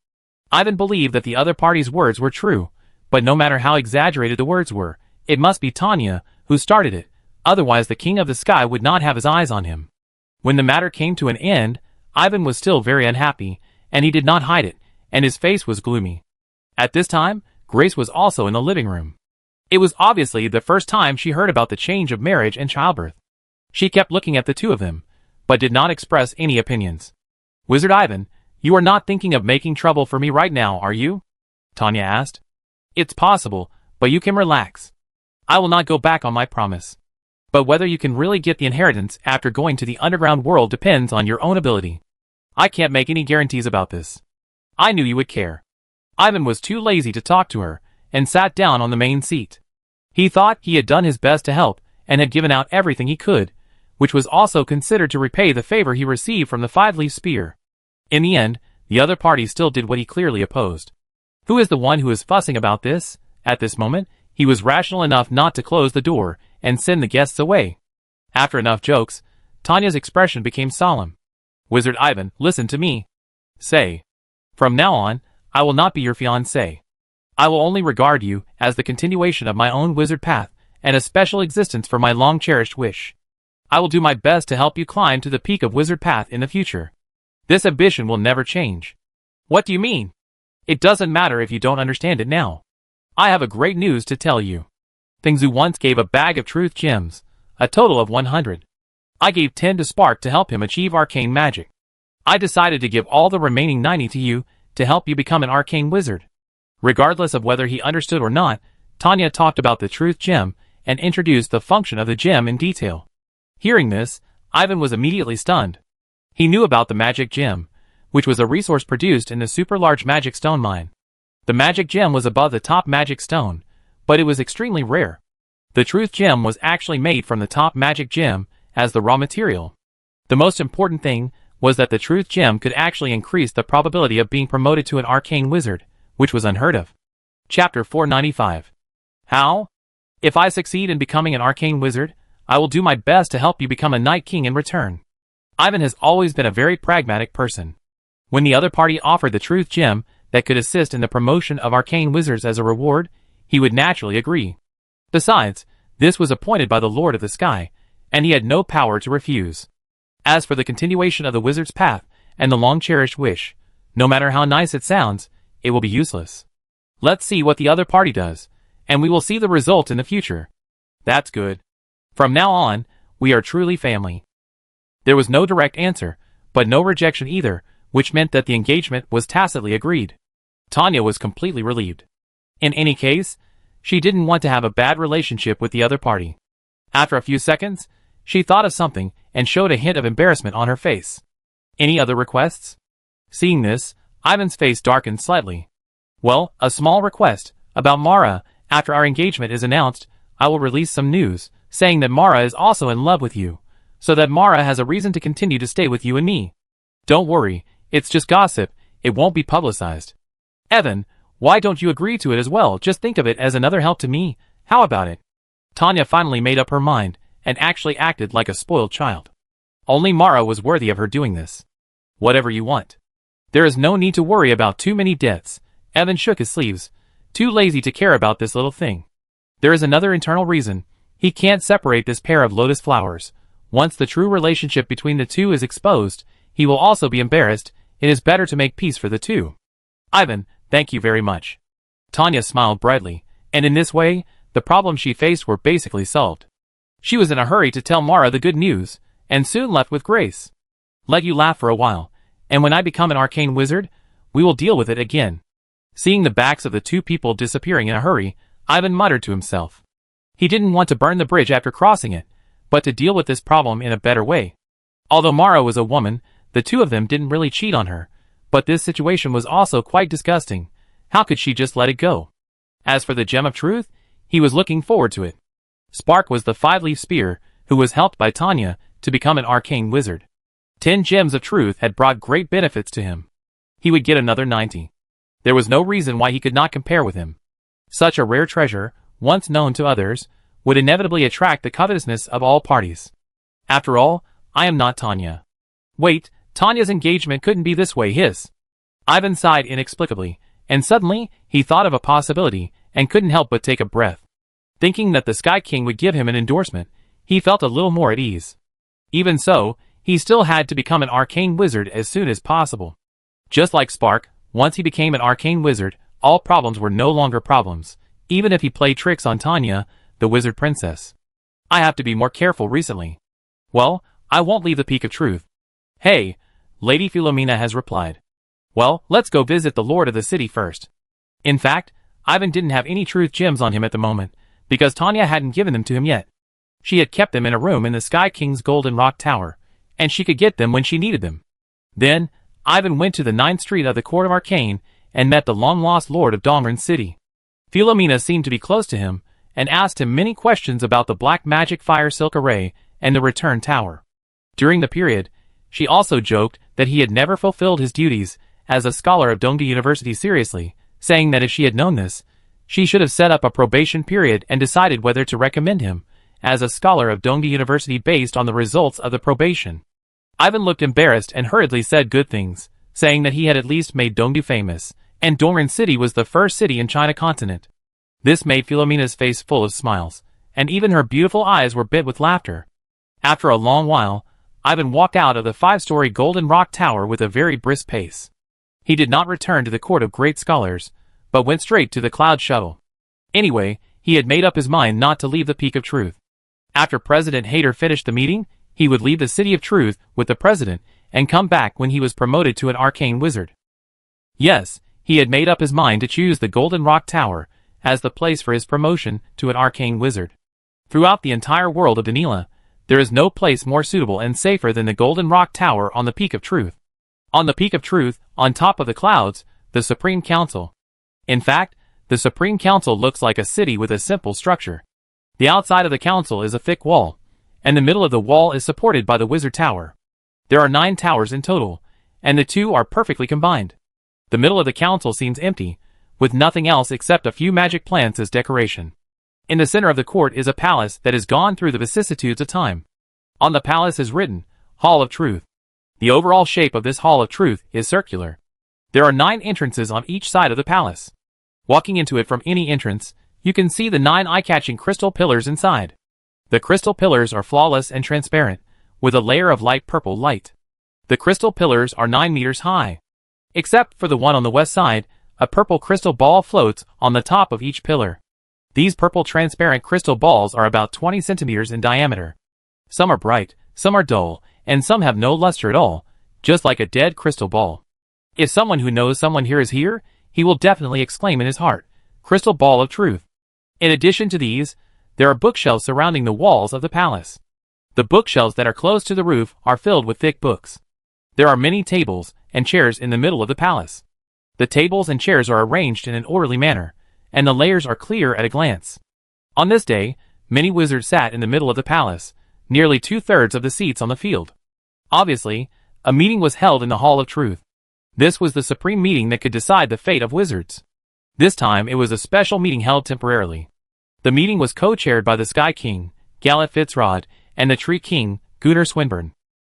Ivan believed that the other party's words were true, but no matter how exaggerated the words were, it must be Tanya who started it, otherwise the King of the Sky would not have his eyes on him. When the matter came to an end, Ivan was still very unhappy, and he did not hide it, and his face was gloomy. At this time, Grace was also in the living room. It was obviously the first time she heard about the change of marriage and childbirth. She kept looking at the two of them, but did not express any opinions. Wizard Ivan, you are not thinking of making trouble for me right now, are you? Tanya asked. It's possible, but you can relax. I will not go back on my promise. But whether you can really get the inheritance after going to the underground world depends on your own ability. I can't make any guarantees about this. I knew you would care. Ivan was too lazy to talk to her, and sat down on the main seat. He thought he had done his best to help, and had given out everything he could, which was also considered to repay the favor he received from the five-leaf spear. In the end, the other party still did what he clearly opposed. Who is the one who is fussing about this? At this moment, he was rational enough not to close the door and send the guests away. After enough jokes, Tanya's expression became solemn. Wizard Ivan, listen to me. Say. From now on, I will not be your fiancé. I will only regard you as the continuation of my own wizard path and a special existence for my long-cherished wish. I will do my best to help you climb to the peak of wizard path in the future. This ambition will never change. What do you mean? It doesn't matter if you don't understand it now. I have a great news to tell you. Fengzu once gave a bag of truth gems, a total of 100. I gave 10 to Spark to help him achieve arcane magic. I decided to give all the remaining 90 to you to help you become an arcane wizard. Regardless of whether he understood or not, Tanya talked about the truth gem and introduced the function of the gem in detail. Hearing this, Ivan was immediately stunned. He knew about the magic gem, which was a resource produced in the super-large magic stone mine. The magic gem was above the top magic stone, but it was extremely rare. The truth gem was actually made from the top magic gem as the raw material. The most important thing was that the truth gem could actually increase the probability of being promoted to an arcane wizard, which was unheard of. Chapter 495. How? If I succeed in becoming an arcane wizard, I will do my best to help you become a Night King in return. Ivan has always been a very pragmatic person. When the other party offered the truth gem that could assist in the promotion of arcane wizards as a reward, he would naturally agree. Besides, this was appointed by the Lord of the Sky, and he had no power to refuse. As for the continuation of the wizard's path and the long-cherished wish, no matter how nice it sounds, it will be useless. Let's see what the other party does, and we will see the result in the future. That's good. From now on, we are truly family. There was no direct answer, but no rejection either, which meant that the engagement was tacitly agreed. Tanya was completely relieved. In any case, she didn't want to have a bad relationship with the other party. After a few seconds, she thought of something and showed a hint of embarrassment on her face. Any other requests? Seeing this, Ivan's face darkened slightly. Well, a small request, about Mara. After our engagement is announced, I will release some news, saying that Mara is also in love with you, so that Mara has a reason to continue to stay with you and me. Don't worry, it's just gossip, it won't be publicized. Evan, why don't you agree to it as well? Just think of it as another help to me. How about it? Tanya finally made up her mind, and actually acted like a spoiled child. Only Mara was worthy of her doing this. Whatever you want. There is no need to worry about too many deaths. Evan shook his sleeves, too lazy to care about this little thing. There is another internal reason. He can't separate this pair of lotus flowers. Once the true relationship between the two is exposed, he will also be embarrassed. It is better to make peace for the two. Ivan, thank you very much. Tanya smiled brightly, and in this way, the problems she faced were basically solved. She was in a hurry to tell Mara the good news, and soon left with Grace. Let you laugh for a while, and when I become an arcane wizard, we will deal with it again. Seeing the backs of the two people disappearing in a hurry, Ivan muttered to himself. He didn't want to burn the bridge after crossing it, but to deal with this problem in a better way. Although Mara was a woman, the two of them didn't really cheat on her, but this situation was also quite disgusting. How could she just let it go? As for the Gem of Truth, he was looking forward to it. Spark was the 5-leaf spear, who was helped by Tanya to become an arcane wizard. 10 gems of truth had brought great benefits to him. He would get another 90. There was no reason why he could not compare with him. Such a rare treasure, once known to others, would inevitably attract the covetousness of all parties. After all, I am not Tanya. Wait, Tanya's engagement couldn't be this way his. Ivan sighed inexplicably, and suddenly, he thought of a possibility, and couldn't help but take a breath. Thinking that the Sky King would give him an endorsement, he felt a little more at ease. Even so, he still had to become an arcane wizard as soon as possible. Just like Spark, once he became an arcane wizard, all problems were no longer problems, even if he played tricks on Tanya, the wizard princess. I have to be more careful recently. Well, I won't leave the Peak of Truth. Hey, Lady Philomena has replied. Well, let's go visit the Lord of the City first. In fact, Ivan didn't have any truth gems on him at the moment, because Tanya hadn't given them to him yet. She had kept them in a room in the Sky King's Golden Rock Tower, and she could get them when she needed them. Then, Ivan went to the 9th Street of the Court of Arcane, and met the long-lost Lord of Dongren City. Philomena seemed to be close to him, and asked him many questions about the Black Magic Fire Silk Array and the Return Tower. During the period, she also joked that he had never fulfilled his duties as a scholar of Dongdu University seriously, saying that if she had known this, she should have set up a probation period and decided whether to recommend him as a scholar of Dongdu University based on the results of the probation. Ivan looked embarrassed and hurriedly said good things, saying that he had at least made Dongdu famous, and Dongren City was the first city in China continent. This made Philomena's face full of smiles, and even her beautiful eyes were bit with laughter. After a long while, Ivan walked out of the 5-story Golden Rock Tower with a very brisk pace. He did not return to the Court of Great Scholars, but went straight to the Cloud Shuttle. Anyway, he had made up his mind not to leave the Peak of Truth. After President Hayter finished the meeting, he would leave the City of Truth with the President and come back when he was promoted to an arcane wizard. Yes, he had made up his mind to choose the Golden Rock Tower as the place for his promotion to an arcane wizard. Throughout the entire world of Danila, there is no place more suitable and safer than the Golden Rock Tower on the Peak of Truth. On the Peak of Truth, on top of the clouds, the Supreme Council. In fact, the Supreme Council looks like a city with a simple structure. The outside of the council is a thick wall, and the middle of the wall is supported by the Wizard Tower. There are 9 towers in total, and the 2 are perfectly combined. The middle of the council seems empty, with nothing else except a few magic plants as decoration. In the center of the court is a palace that has gone through the vicissitudes of time. On the palace is written, Hall of Truth. The overall shape of this Hall of Truth is circular. There are 9 entrances on each side of the palace. Walking into it from any entrance, you can see the 9 eye-catching crystal pillars inside. The crystal pillars are flawless and transparent, with a layer of light purple light. The crystal pillars are 9 meters high. Except for the one on the west side, a purple crystal ball floats on the top of each pillar. These purple transparent crystal balls are about 20 centimeters in diameter. Some are bright, some are dull, and some have no luster at all, just like a dead crystal ball. If someone who knows someone here is here, he will definitely exclaim in his heart, Crystal Ball of Truth. In addition to these, there are bookshelves surrounding the walls of the palace. The bookshelves that are close to the roof are filled with thick books. There are many tables and chairs in the middle of the palace. The tables and chairs are arranged in an orderly manner, and the layers are clear at a glance. On this day, many wizards sat in the middle of the palace, nearly 2/3 of the seats on the field. Obviously, a meeting was held in the Hall of Truth. This was the supreme meeting that could decide the fate of wizards. This time it was a special meeting held temporarily. The meeting was co-chaired by the Sky King, Gallet Fitzrod, and the Tree King, Gunnar Swinburne.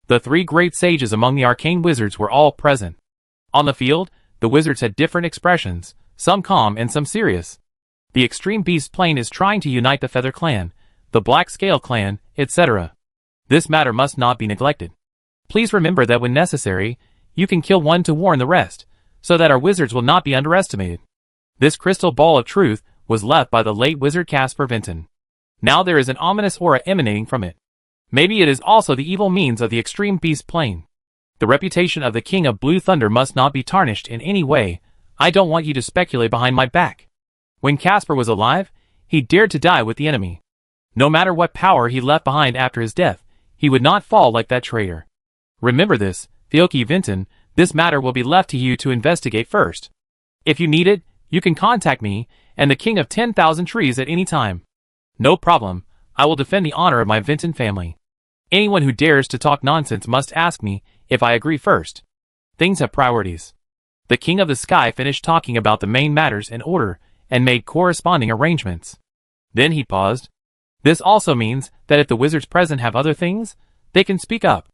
The 3 great sages among the arcane wizards were all present. On the field, the wizards had different expressions, some calm and some serious. The Extreme Beast Plane is trying to unite the Feather Clan, the Black Scale Clan, etc. This matter must not be neglected. Please remember that when necessary, you can kill one to warn the rest, so that our wizards will not be underestimated. This crystal ball of truth was left by the late wizard Caspar Vinton. Now there is an ominous aura emanating from it. Maybe it is also the evil means of the Extreme Beast Plane. The reputation of the King of Blue Thunder must not be tarnished in any way. I don't want you to speculate behind my back. When Caspar was alive, he dared to die with the enemy. No matter what power he left behind after his death, he would not fall like that traitor. Remember this, Theoki Vinton, this matter will be left to you to investigate first. If you need it, you can contact me and the King of 10,000 Trees at any time. No problem, I will defend the honor of my Vinton family. Anyone who dares to talk nonsense must ask me if I agree first. Things have priorities. The King of the Sky finished talking about the main matters in order and made corresponding arrangements. Then he paused. This also means that if the wizards present have other things, they can speak up.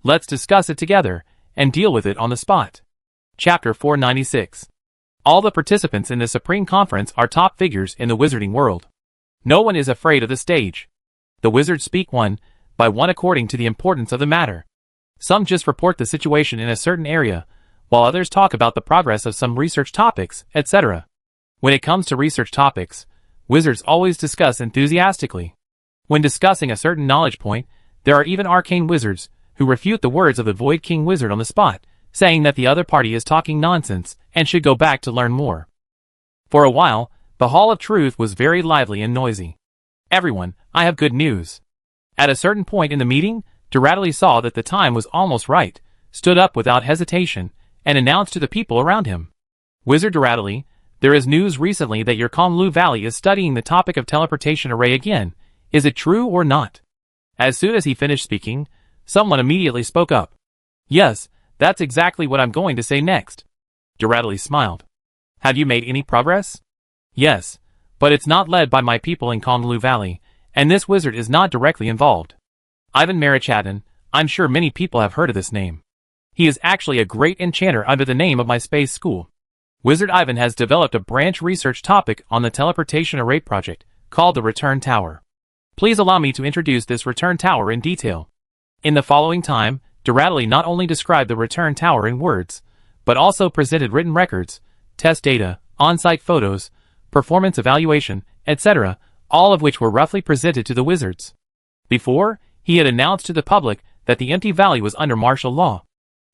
Let's discuss it together and deal with it on the spot. Chapter 496. All the participants in the Supreme Conference are top figures in the wizarding world. No one is afraid of the stage. The wizards speak one by one according to the importance of the matter. Some just report the situation in a certain area, while others talk about the progress of some research topics, etc. When it comes to research topics, wizards always discuss enthusiastically. When discussing a certain knowledge point, there are even arcane wizards who refute the words of the Void King wizard on the spot, saying that the other party is talking nonsense and should go back to learn more. For a while, the Hall of Truth was very lively and noisy. Everyone, I have good news. At a certain point in the meeting, Doradley saw that the time was almost right, stood up without hesitation, and announced to the people around him. Wizard Doradley, there is news recently that your Kamlu Valley is studying the topic of teleportation array again. Is it true or not? As soon as he finished speaking, someone immediately spoke up. Yes, that's exactly what I'm going to say next. Doradley smiled. Have you made any progress? Yes, but it's not led by my people in Kamlu Valley, and this wizard is not directly involved. Ivan Marichatin, I'm sure many people have heard of this name. He is actually a great enchanter under the name of my space school. Wizard Ivan has developed a branch research topic on the teleportation array project, called the Return Tower. Please allow me to introduce this Return Tower in detail. In the following time, Doradley not only described the Return Tower in words, but also presented written records, test data, on-site photos, performance evaluation, etc., all of which were roughly presented to the wizards. Before, he had announced to the public that the empty valley was under martial law.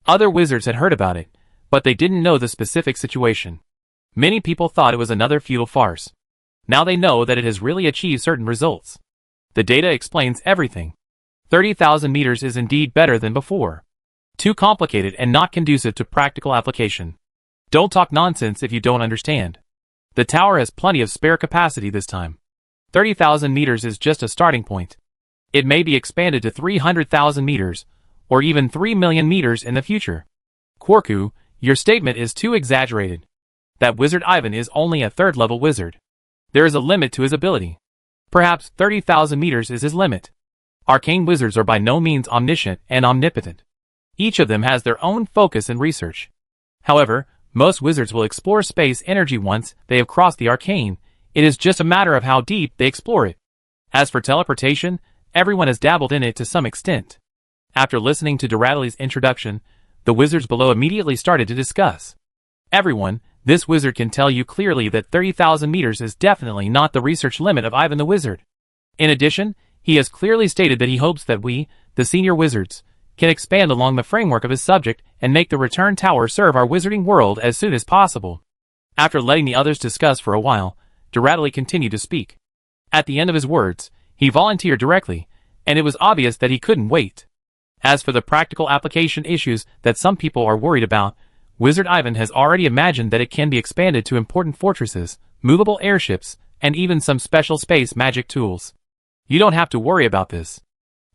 Other wizards had heard about it, but they didn't know the specific situation. Many people thought it was another futile farce. Now they know that it has really achieved certain results. The data explains everything. 30,000 meters is indeed better than before. Too complicated and not conducive to practical application. Don't talk nonsense if you don't understand. The tower has plenty of spare capacity this time. 30,000 meters is just a starting point. It may be expanded to 300,000 meters, or even 3 million meters in the future. Quarku, your statement is too exaggerated. That wizard Ivan is only a third-level wizard. There is a limit to his ability. Perhaps 30,000 meters is his limit. Arcane wizards are by no means omniscient and omnipotent. Each of them has their own focus and research. However, most wizards will explore space energy once they have crossed the arcane. It is just a matter of how deep they explore it. As for teleportation, everyone has dabbled in it to some extent. After listening to Doradley's introduction, the wizards below immediately started to discuss. Everyone, this wizard can tell you clearly that 30,000 meters is definitely not the research limit of Ivan the Wizard. In addition, he has clearly stated that he hopes that we, the senior wizards, can expand along the framework of his subject and make the Return Tower serve our wizarding world as soon as possible. After letting the others discuss for a while, Doradley continued to speak. At the end of his words, he volunteered directly, and it was obvious that he couldn't wait. As for the practical application issues that some people are worried about, Wizard Ivan has already imagined that it can be expanded to important fortresses, movable airships, and even some special space magic tools. You don't have to worry about this.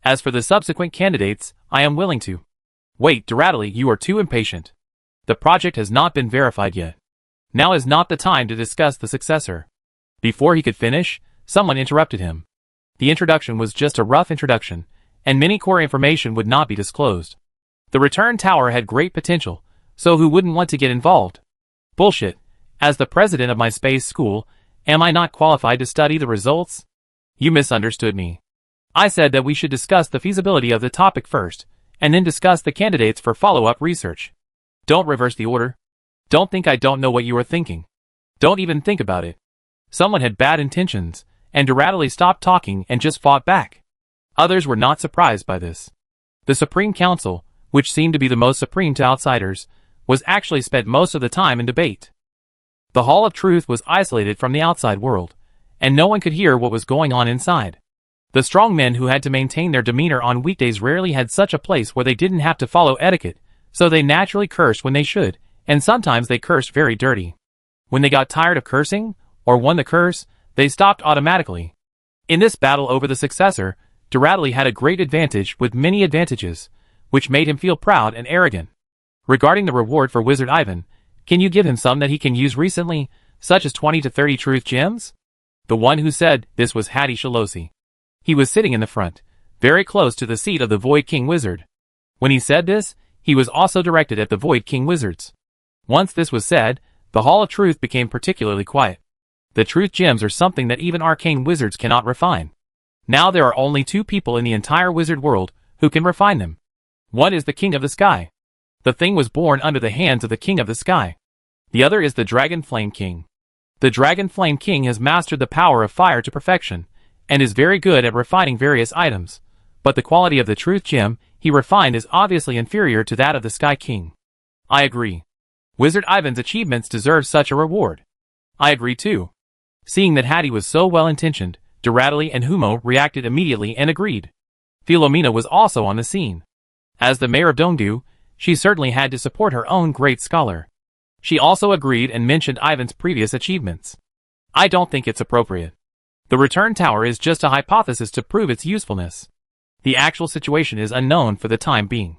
As for the subsequent candidates, I am willing to. Wait, Doradley, you are too impatient. The project has not been verified yet. Now is not the time to discuss the successor. Before he could finish, someone interrupted him. The introduction was just a rough introduction, and many core information would not be disclosed. The Return Tower had great potential, so who wouldn't want to get involved? Bullshit. As the president of my space school, am I not qualified to study the results? You misunderstood me. I said that we should discuss the feasibility of the topic first, and then discuss the candidates for follow-up research. Don't reverse the order. Don't think I don't know what you are thinking. Don't even think about it. Someone had bad intentions, and Doradley stopped talking and just fought back. Others were not surprised by this. The Supreme Council, which seemed to be the most supreme to outsiders, was actually spent most of the time in debate. The Hall of Truth was isolated from the outside world, and no one could hear what was going on inside. The strong men who had to maintain their demeanor on weekdays rarely had such a place where they didn't have to follow etiquette, so they naturally cursed when they should, and sometimes they cursed very dirty. When they got tired of cursing, or won the curse, they stopped automatically. In this battle over the successor, Duradley had a great advantage with many advantages, which made him feel proud and arrogant. Regarding the reward for Wizard Ivan, can you give him some that he can use recently, such as 20 to 30 truth gems? The one who said this was Hattie Shalosi. He was sitting in the front, very close to the seat of the Void King Wizard. When he said this, he was also directed at the Void King Wizards. Once this was said, the Hall of Truth became particularly quiet. The truth gems are something that even arcane wizards cannot refine. Now there are only two people in the entire wizard world who can refine them. One is the King of the Sky. The thing was born under the hands of the King of the Sky. The other is the Dragon Flame King. The Dragon Flame King has mastered the power of fire to perfection, and is very good at refining various items, but the quality of the truth gem he refined is obviously inferior to that of the Sky King. I agree. Wizard Ivan's achievements deserve such a reward. I agree too. Seeing that Hattie was so well-intentioned, Duradley and Humo reacted immediately and agreed. Philomena was also on the scene. As the mayor of Dongdu, she certainly had to support her own great scholar. She also agreed and mentioned Ivan's previous achievements. I don't think it's appropriate. The return tower is just a hypothesis to prove its usefulness. The actual situation is unknown for the time being.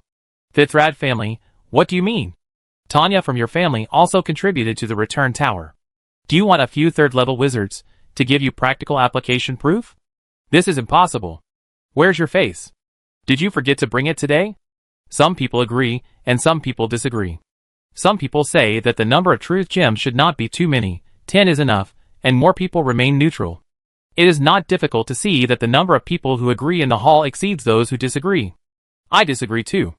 Fithrad family, what do you mean? Tanya from your family also contributed to the return tower. Do you want a few third-level wizards to give you practical application proof? This is impossible. Where's your face? Did you forget to bring it today? Some people agree, and some people disagree. Some people say that the number of truth gems should not be too many, 10 is enough, and more people remain neutral. It is not difficult to see that the number of people who agree in the hall exceeds those who disagree. I disagree too.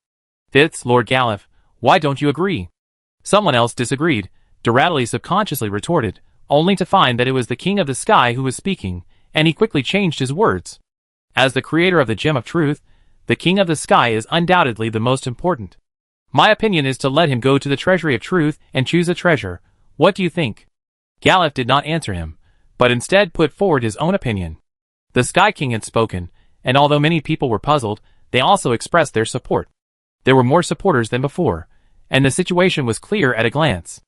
Fitz, Lord Galif, why don't you agree? Someone else disagreed. Duradley subconsciously retorted, only to find that it was the King of the Sky who was speaking, and he quickly changed his words. As the creator of the Gem of Truth, the King of the Sky is undoubtedly the most important. My opinion is to let him go to the Treasury of Truth and choose a treasure. What do you think? Galif did not answer him, but instead put forward his own opinion. The Sky King had spoken, and although many people were puzzled, they also expressed their support. There were more supporters than before, and the situation was clear at a glance.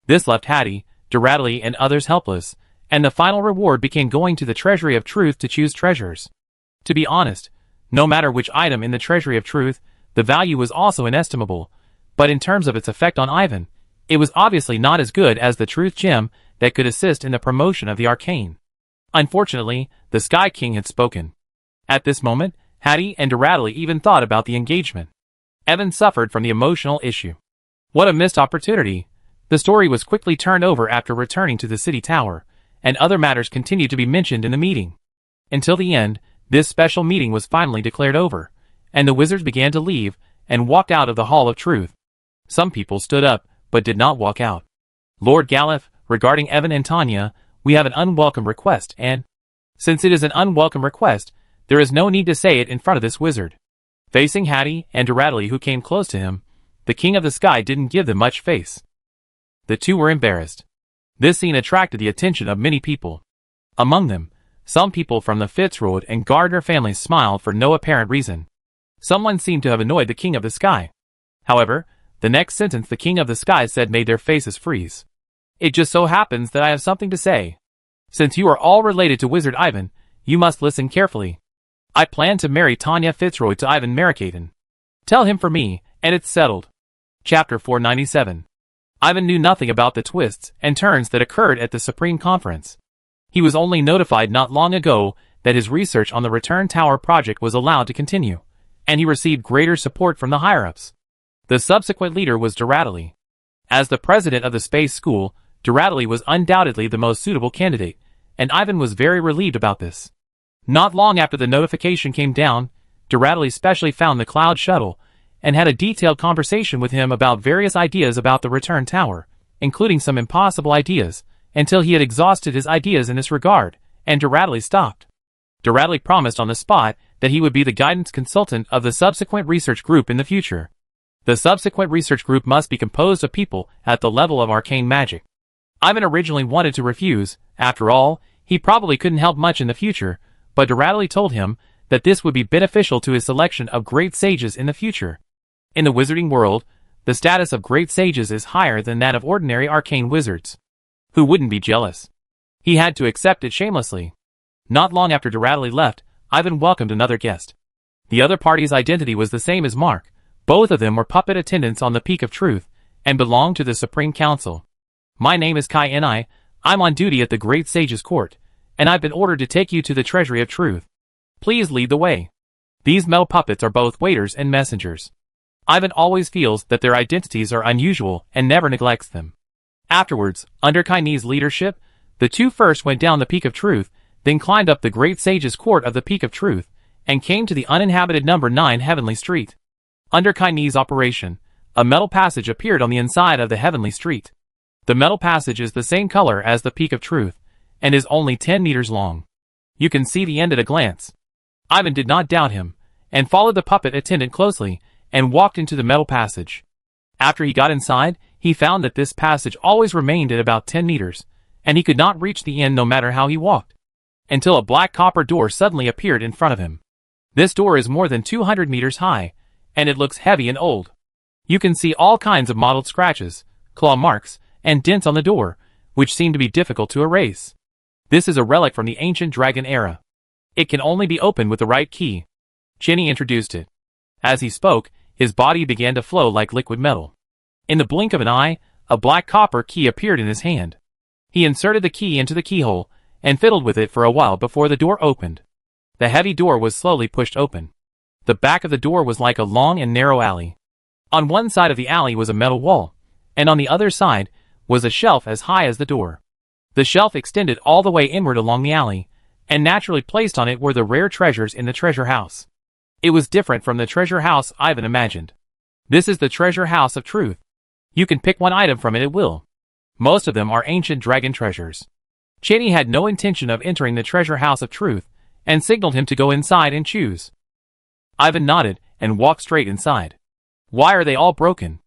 This left Hattie, Duradley, and others helpless, and the final reward became going to the Treasury of Truth to choose treasures. To be honest, no matter which item in the Treasury of Truth, the value was also inestimable, but in terms of its effect on Ivan, it was obviously not as good as the Truth Gem that could assist in the promotion of the arcane. Unfortunately, the Sky King had spoken. At this moment, Hattie and Duradley even thought about the engagement. Evan suffered from the emotional issue. What a missed opportunity. The story was quickly turned over after returning to the city tower, and other matters continued to be mentioned in the meeting. Until the end, this special meeting was finally declared over, and the wizards began to leave and walked out of the Hall of Truth. Some people stood up, but did not walk out. Lord Galif, regarding Evan and Tanya, we have an unwelcome request, and since it is an unwelcome request, there is no need to say it in front of this wizard. Facing Hattie and Duradley, who came close to him, the King of the Sky didn't give them much face. The two were embarrassed. This scene attracted the attention of many people. Among them, some people from the Fitzroy and Gardner families smiled for no apparent reason. Someone seemed to have annoyed the King of the Sky. However, the next sentence the King of the Sky said made their faces freeze. It just so happens that I have something to say. Since you are all related to Wizard Ivan, you must listen carefully. I plan to marry Tanya Fitzroy to Ivan Marikaden. Tell him for me, and it's settled. Chapter 497. Ivan knew nothing about the twists and turns that occurred at the Supreme Conference. He was only notified not long ago that his research on the Return Tower project was allowed to continue, and he received greater support from the higher-ups. The subsequent leader was Duradley. As the president of the space school, Duradley was undoubtedly the most suitable candidate, and Ivan was very relieved about this. Not long after the notification came down, Duradley specially found the Cloud Shuttle and had a detailed conversation with him about various ideas about the Return Tower, including some impossible ideas, until he had exhausted his ideas in this regard, and Duradley stopped. Duradley promised on the spot that he would be the guidance consultant of the subsequent research group in the future. The subsequent research group must be composed of people at the level of arcane magic. Ivan originally wanted to refuse. After all, he probably couldn't help much in the future, but Doradley told him that this would be beneficial to his selection of great sages in the future. In the wizarding world, the status of great sages is higher than that of ordinary arcane wizards. Who wouldn't be jealous? He had to accept it shamelessly. Not long after Doradley left, Ivan welcomed another guest. The other party's identity was the same as Mark. Both of them were puppet attendants on the Peak of Truth, and belonged to the Supreme Council. My name is Kai Ni. I'm on duty at the Great Sage's Court, and I've been ordered to take you to the Treasury of Truth. Please lead the way. These metal puppets are both waiters and messengers. Ivan always feels that their identities are unusual and never neglects them. Afterwards, under Kai Ni's leadership, the two first went down the Peak of Truth, then climbed up the Great Sage's Court of the Peak of Truth, and came to the uninhabited number 9 Heavenly Street. Under Kai Ni's operation, a metal passage appeared on the inside of the Heavenly Street. The metal passage is the same color as the Peak of Truth, and is only 10 meters long. You can see the end at a glance. Ivan did not doubt him, and followed the puppet attendant closely, and walked into the metal passage. After he got inside, he found that this passage always remained at about 10 meters, and he could not reach the end no matter how he walked. Until a black copper door suddenly appeared in front of him. This door is more than 200 meters high, and it looks heavy and old. You can see all kinds of mottled scratches, claw marks, and dents on the door, which seem to be difficult to erase. This is a relic from the ancient dragon era. It can only be opened with the right key. Chenny introduced it. As he spoke, his body began to flow like liquid metal. In the blink of an eye, a black copper key appeared in his hand. He inserted the key into the keyhole, and fiddled with it for a while before the door opened. The heavy door was slowly pushed open. The back of the door was like a long and narrow alley. On one side of the alley was a metal wall, and on the other side was a shelf as high as the door. The shelf extended all the way inward along the alley, and naturally placed on it were the rare treasures in the treasure house. It was different from the treasure house Ivan imagined. This is the treasure house of truth. You can pick one item from it at will. Most of them are ancient dragon treasures. Chenny had no intention of entering the treasure house of truth, and signaled him to go inside and choose. Ivan nodded, and walked straight inside. Why are they all broken?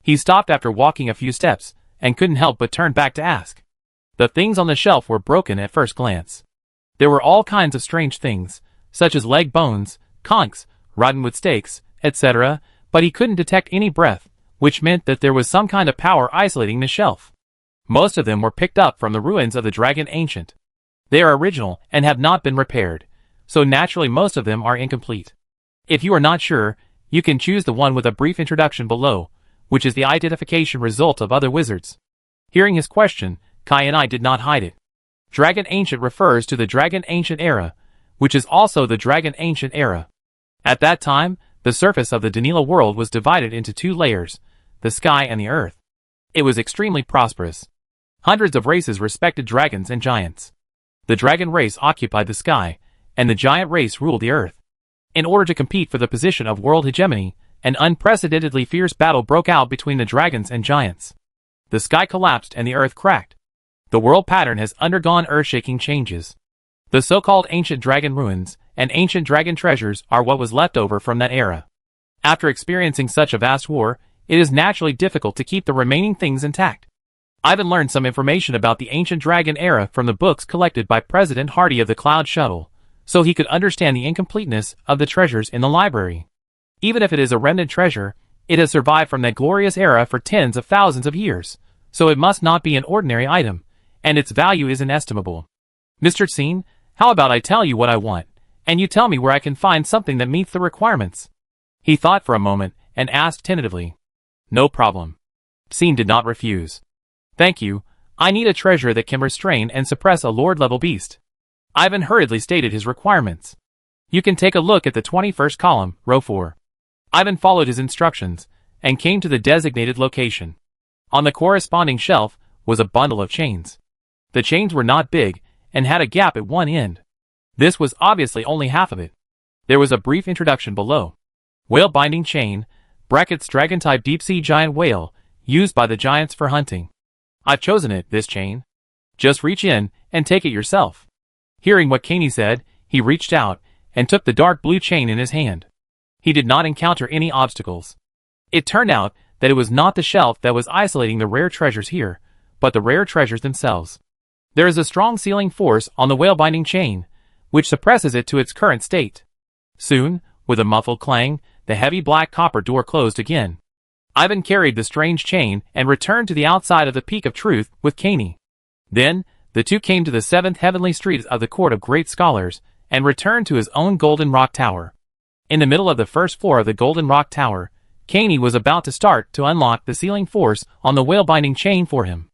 He stopped after walking a few steps, and couldn't help but turn back to ask. The things on the shelf were broken at first glance. There were all kinds of strange things, such as leg bones, conchs, rotten wood stakes, etc., but he couldn't detect any breath, which meant that there was some kind of power isolating the shelf. Most of them were picked up from the ruins of the Dragon Ancient. They are original and have not been repaired, so naturally most of them are incomplete. If you are not sure, you can choose the one with a brief introduction below, which is the identification result of other wizards. Hearing his question, Kai and I did not hide it. Dragon Ancient refers to the Dragon Ancient era, which is also the Dragon Ancient era. At that time, the surface of the Danila world was divided into two layers, the sky and the earth. It was extremely prosperous. Hundreds of races respected dragons and giants. The dragon race occupied the sky, and the giant race ruled the earth. In order to compete for the position of world hegemony, an unprecedentedly fierce battle broke out between the dragons and giants. The sky collapsed and the earth cracked. The world pattern has undergone earth-shaking changes. The so-called ancient dragon ruins and ancient dragon treasures are what was left over from that era. After experiencing such a vast war, it is naturally difficult to keep the remaining things intact. Ivan learned some information about the ancient dragon era from the books collected by President Hardy of the Cloud Shuttle, so he could understand the incompleteness of the treasures in the library. Even if it is a remnant treasure, it has survived from that glorious era for tens of thousands of years, so it must not be an ordinary item, and its value is inestimable. Mr. Tsien, how about I tell you what I want, and you tell me where I can find something that meets the requirements? He thought for a moment, and asked tentatively. No problem. Tsien did not refuse. Thank you, I need a treasure that can restrain and suppress a lord-level beast. Ivan hurriedly stated his requirements. You can take a look at the 21st column, row 4. Ivan followed his instructions, and came to the designated location. On the corresponding shelf was a bundle of chains. The chains were not big, and had a gap at one end. This was obviously only half of it. There was a brief introduction below. Whale binding chain, brackets dragon-type deep-sea giant whale, used by the giants for hunting. I've chosen it, this chain. Just reach in, and take it yourself. Hearing what Kaney said, he reached out, and took the dark blue chain in his hand. He did not encounter any obstacles. It turned out that it was not the shelf that was isolating the rare treasures here, but the rare treasures themselves. There is a strong sealing force on the whale binding chain, which suppresses it to its current state. Soon, with a muffled clang, the heavy black copper door closed again. Ivan carried the strange chain and returned to the outside of the Peak of Truth with Caney. Then, the two came to the seventh heavenly street of the Court of Great Scholars, and returned to his own Golden Rock Tower. In the middle of the first floor of the Golden Rock Tower, Caney was about to start to unlock the sealing force on the whale-binding chain for him.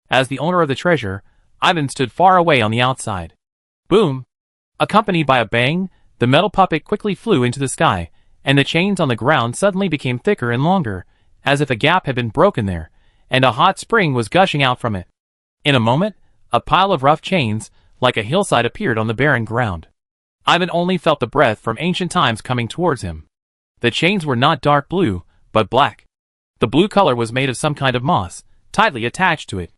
As the owner of the treasure, Ivan stood far away on the outside. Boom! Accompanied by a bang, the metal puppet quickly flew into the sky, and the chains on the ground suddenly became thicker and longer, as if a gap had been broken there, and a hot spring was gushing out from it. In a moment, a pile of rough chains, like a hillside, appeared on the barren ground. Ivan only felt the breath from ancient times coming towards him. The chains were not dark blue, but black. The blue color was made of some kind of moss, tightly attached to it.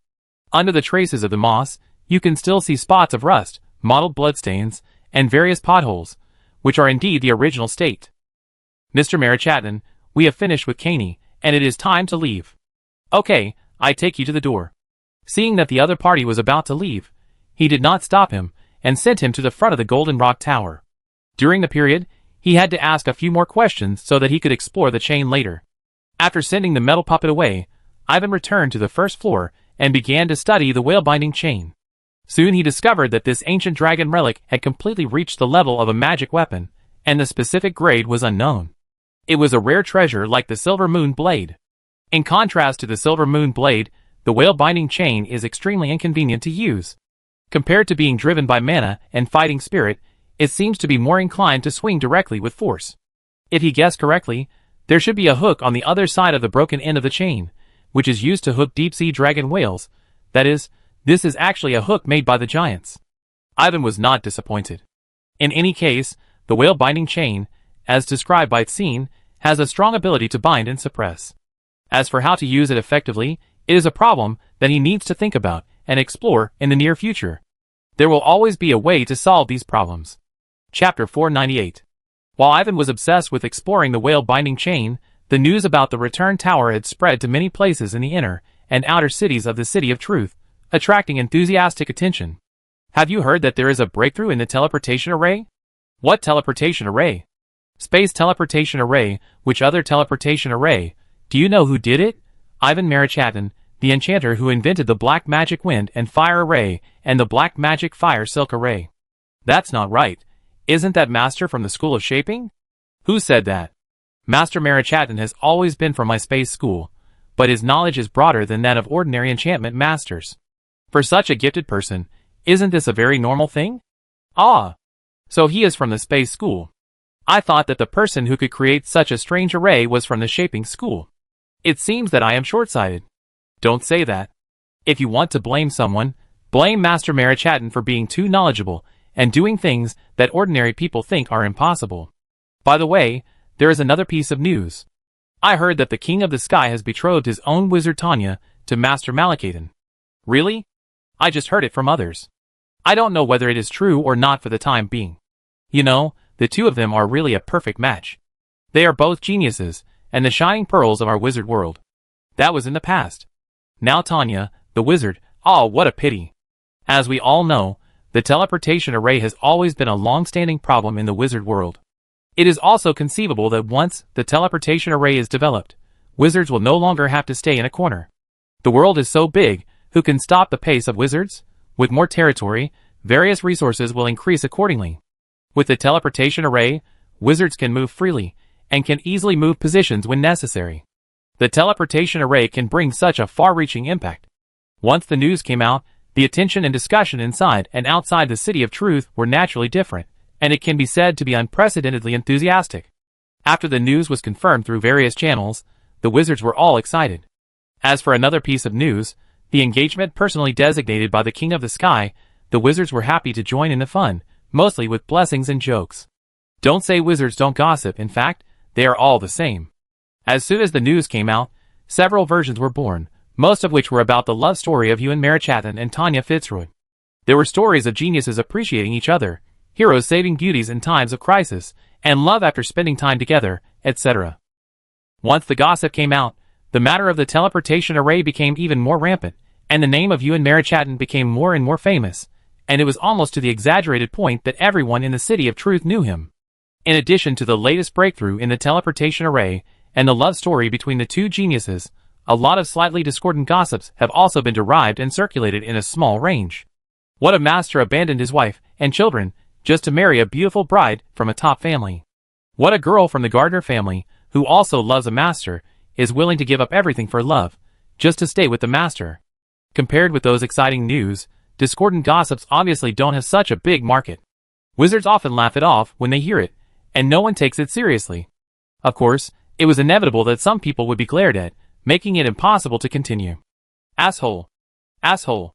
Under the traces of the moss, you can still see spots of rust, mottled bloodstains, and various potholes, which are indeed the original state. Mr. Marachatton, we have finished with Caney, and it is time to leave. Okay, I take you to the door. Seeing that the other party was about to leave, he did not stop him, and sent him to the front of the Golden Rock Tower. During the period, he had to ask a few more questions so that he could explore the chain later. After sending the metal puppet away, Ivan returned to the first floor and began to study the whale-binding chain. Soon he discovered that this ancient dragon relic had completely reached the level of a magic weapon, and the specific grade was unknown. It was a rare treasure like the Silver Moon Blade. In contrast to the Silver Moon Blade, the whale-binding chain is extremely inconvenient to use. Compared to being driven by mana and fighting spirit, it seems to be more inclined to swing directly with force. If he guessed correctly, there should be a hook on the other side of the broken end of the chain, which is used to hook deep-sea dragon whales. That is, this is actually a hook made by the giants. Ivan was not disappointed. In any case, the whale-binding chain, as described by Tsine, has a strong ability to bind and suppress. As for how to use it effectively, it is a problem that he needs to think about and explore in the near future. There will always be a way to solve these problems. Chapter 498. While Ivan was obsessed with exploring the whale-binding chain, the news about the return tower had spread to many places in the inner and outer cities of the City of Truth, attracting enthusiastic attention. Have you heard that there is a breakthrough in the teleportation array? What teleportation array? Space teleportation array. Which other teleportation array? Do you know who did it? Ivan Marachatton, the enchanter who invented the black magic wind and fire array and the black magic fire silk array. That's not right. Isn't that Master from the School of Shaping? Who said that? Master Marachatton has always been from my space school, but his knowledge is broader than that of ordinary enchantment masters. For such a gifted person, isn't this a very normal thing? Ah, so he is from the space school. I thought that the person who could create such a strange array was from the shaping school. It seems that I am short-sighted. Don't say that. If you want to blame someone, blame Master Marachatton for being too knowledgeable and doing things that ordinary people think are impossible. By the way, there is another piece of news. I heard that the King of the Sky has betrothed his own wizard Tanya to Master Malakaden. Really? I just heard it from others. I don't know whether it is true or not for the time being. You know, the two of them are really a perfect match. They are both geniuses, and the shining pearls of our wizard world. That was in the past. Now Tanya, the wizard, oh, what a pity. As we all know, the teleportation array has always been a long-standing problem in the wizard world. It is also conceivable that once the teleportation array is developed, wizards will no longer have to stay in a corner. The world is so big, who can stop the pace of wizards? With more territory, various resources will increase accordingly. With the teleportation array, wizards can move freely, and can easily move positions when necessary. The teleportation array can bring such a far-reaching impact. Once the news came out, the attention and discussion inside and outside the City of Truth were naturally different, and it can be said to be unprecedentedly enthusiastic. After the news was confirmed through various channels, the wizards were all excited. As for another piece of news, the engagement personally designated by the King of the Sky, the wizards were happy to join in the fun, mostly with blessings and jokes. Don't say wizards don't gossip, in fact, they are all the same. As soon as the news came out, several versions were born, most of which were about the love story of Ewan Marachatton and Tanya Fitzroy. There were stories of geniuses appreciating each other, heroes saving beauties in times of crisis, and love after spending time together, etc. Once the gossip came out, the matter of the teleportation array became even more rampant, and the name of Ewan Marachatton became more and more famous, and it was almost to the exaggerated point that everyone in the City of Truth knew him. In addition to the latest breakthrough in the teleportation array and the love story between the two geniuses, a lot of slightly discordant gossips have also been derived and circulated in a small range. What a master abandoned his wife and children just to marry a beautiful bride from a top family. What a girl from the Gardner family, who also loves a master, is willing to give up everything for love, just to stay with the master. Compared with those exciting news, discordant gossips obviously don't have such a big market. Wizards often laugh it off when they hear it, and no one takes it seriously. Of course, it was inevitable that some people would be glared at, making it impossible to continue. Asshole. Asshole.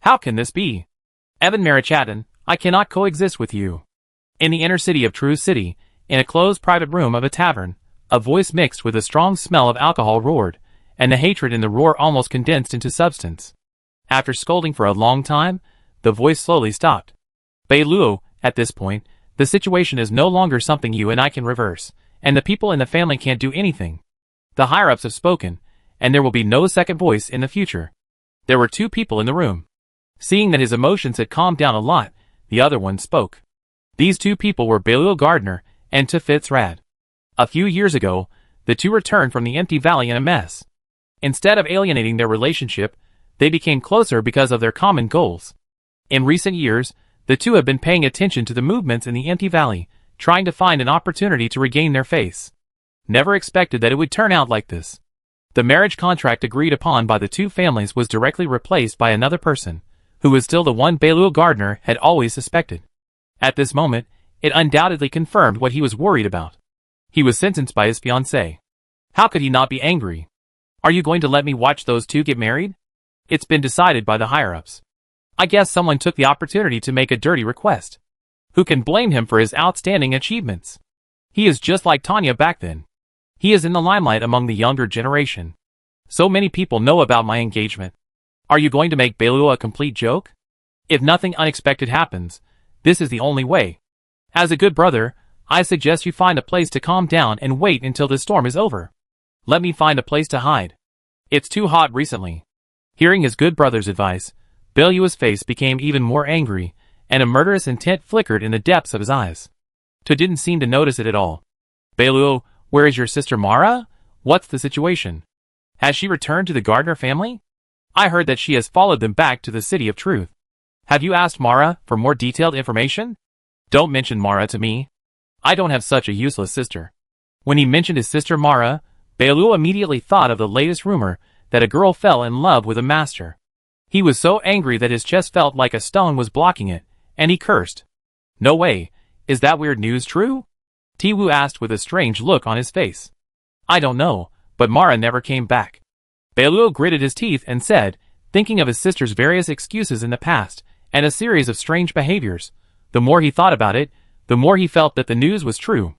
How can this be? Evan Marichatin, I cannot coexist with you. In the inner city of True City, in a closed private room of a tavern, a voice mixed with a strong smell of alcohol roared, and the hatred in the roar almost condensed into substance. After scolding for a long time, the voice slowly stopped. Beiluo, at this point, the situation is no longer something you and I can reverse, and the people in the family can't do anything. The higher-ups have spoken, and there will be no second voice in the future. There were two people in the room. Seeing that his emotions had calmed down a lot, the other one spoke. These two people were Beiluo Gardner and Fitzrad. A few years ago, the two returned from the empty valley in a mess. Instead of alienating their relationship, they became closer because of their common goals. In recent years, the two have been paying attention to the movements in the empty valley, trying to find an opportunity to regain their face. Never expected that it would turn out like this. The marriage contract agreed upon by the two families was directly replaced by another person, who was still the one Beiluo Gardner had always suspected. At this moment, it undoubtedly confirmed what he was worried about. He was sentenced by his fiancée. How could he not be angry? Are you going to let me watch those two get married? It's been decided by the higher-ups. I guess someone took the opportunity to make a dirty request. Who can blame him for his outstanding achievements? He is just like Tanya back then. He is in the limelight among the younger generation. So many people know about my engagement. Are you going to make Beiluo a complete joke? If nothing unexpected happens, this is the only way. As a good brother, I suggest you find a place to calm down and wait until this storm is over. Let me find a place to hide. It's too hot recently. Hearing his good brother's advice, Beiluo's face became even more angry, and a murderous intent flickered in the depths of his eyes. Tu didn't seem to notice it at all. Beiluo, where is your sister Mara? What's the situation? Has she returned to the Gardner family? I heard that she has followed them back to the City of Truth. Have you asked Mara for more detailed information? Don't mention Mara to me. I don't have such a useless sister. When he mentioned his sister Mara, Beiluo immediately thought of the latest rumor that a girl fell in love with a master. He was so angry that his chest felt like a stone was blocking it, and he cursed. No way, is that weird news true? Tiwu asked with a strange look on his face. I don't know, but Mara never came back. Beiluo gritted his teeth and said, thinking of his sister's various excuses in the past, and a series of strange behaviors. The more he thought about it, the more he felt that the news was true.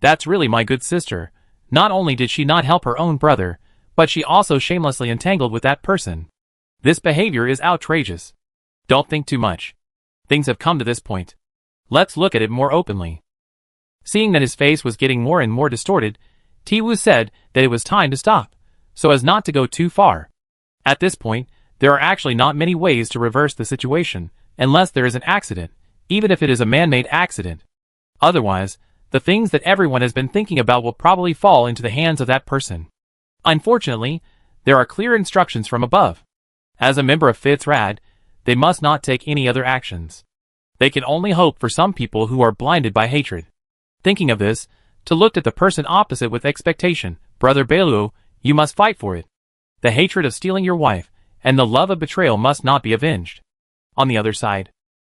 That's really my good sister. Not only did she not help her own brother, but she also shamelessly entangled with that person. This behavior is outrageous. Don't think too much. Things have come to this point. Let's look at it more openly. Seeing that his face was getting more and more distorted, Tiwu said that it was time to stop, so as not to go too far. At this point, there are actually not many ways to reverse the situation, unless there is an accident, even if it is a man-made accident. Otherwise, the things that everyone has been thinking about will probably fall into the hands of that person. Unfortunately, there are clear instructions from above. As a member of Fitzrad, they must not take any other actions. They can only hope for some people who are blinded by hatred. Thinking of this, Tu looked at the person opposite with expectation. Brother Beiluo, you must fight for it. The hatred of stealing your wife, and the love of betrayal must not be avenged. On the other side,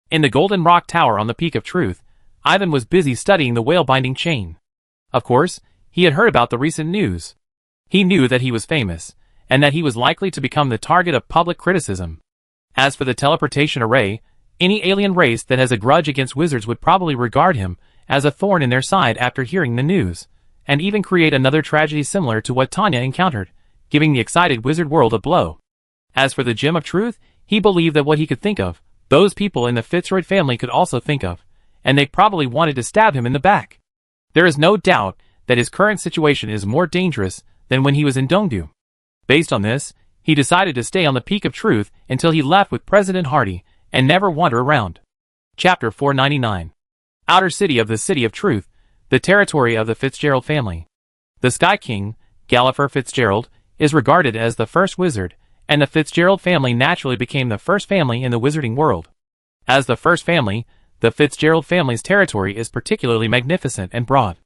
in the Golden Rock Tower on the Peak of Truth, Ivan was busy studying the whale-binding chain. Of course, he had heard about the recent news. He knew that he was famous, and that he was likely to become the target of public criticism. As for the teleportation array, any alien race that has a grudge against wizards would probably regard him as a thorn in their side after hearing the news, and even create another tragedy similar to what Tanya encountered, giving the excited wizard world a blow. As for the Gem of Truth, he believed that what he could think of, those people in the Fitzroy family could also think of, and they probably wanted to stab him in the back. There is no doubt that his current situation is more dangerous than when he was in Dongdu. Based on this, he decided to stay on the Peak of Truth until he left with President Hardy and never wander around. Chapter 499. Outer City of the City of Truth, the territory of the Fitzgerald family. The Sky King, Gallifrey Fitzgerald, is regarded as the first wizard, and the Fitzgerald family naturally became the first family in the wizarding world. As the first family, the Fitzgerald family's territory is particularly magnificent and broad.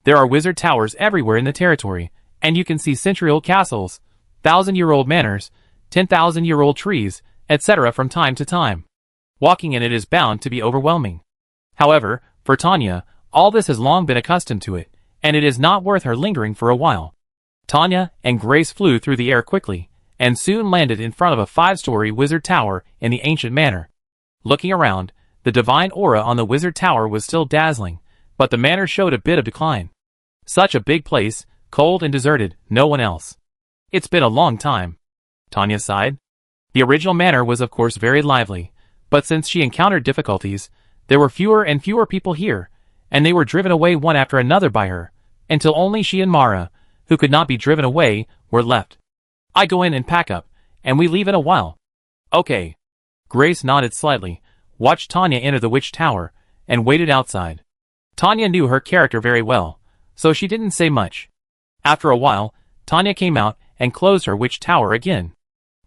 There are wizard towers everywhere in the territory, and you can see century-old castles, 1,000-year-old manors, 10,000-year-old trees, etc. from time to time. Walking in it is bound to be overwhelming. However, for Tanya, all this has long been accustomed to it, and it is not worth her lingering for a while. Tanya and Grace flew through the air quickly, and soon landed in front of a 5-story wizard tower in the ancient manor. Looking around, the divine aura on the wizard tower was still dazzling, but the manor showed a bit of decline. Such a big place, cold and deserted, no one else. It's been a long time. Tanya sighed. The original manor was of course very lively, but since she encountered difficulties, there were fewer and fewer people here, and they were driven away one after another by her, until only she and Mara, who could not be driven away, were left. I go in and pack up, and we leave in a while. Okay. Grace nodded slightly, watched Tanya enter the witch tower, and waited outside. Tanya knew her character very well, so she didn't say much. After a while, Tanya came out and closed her witch tower again.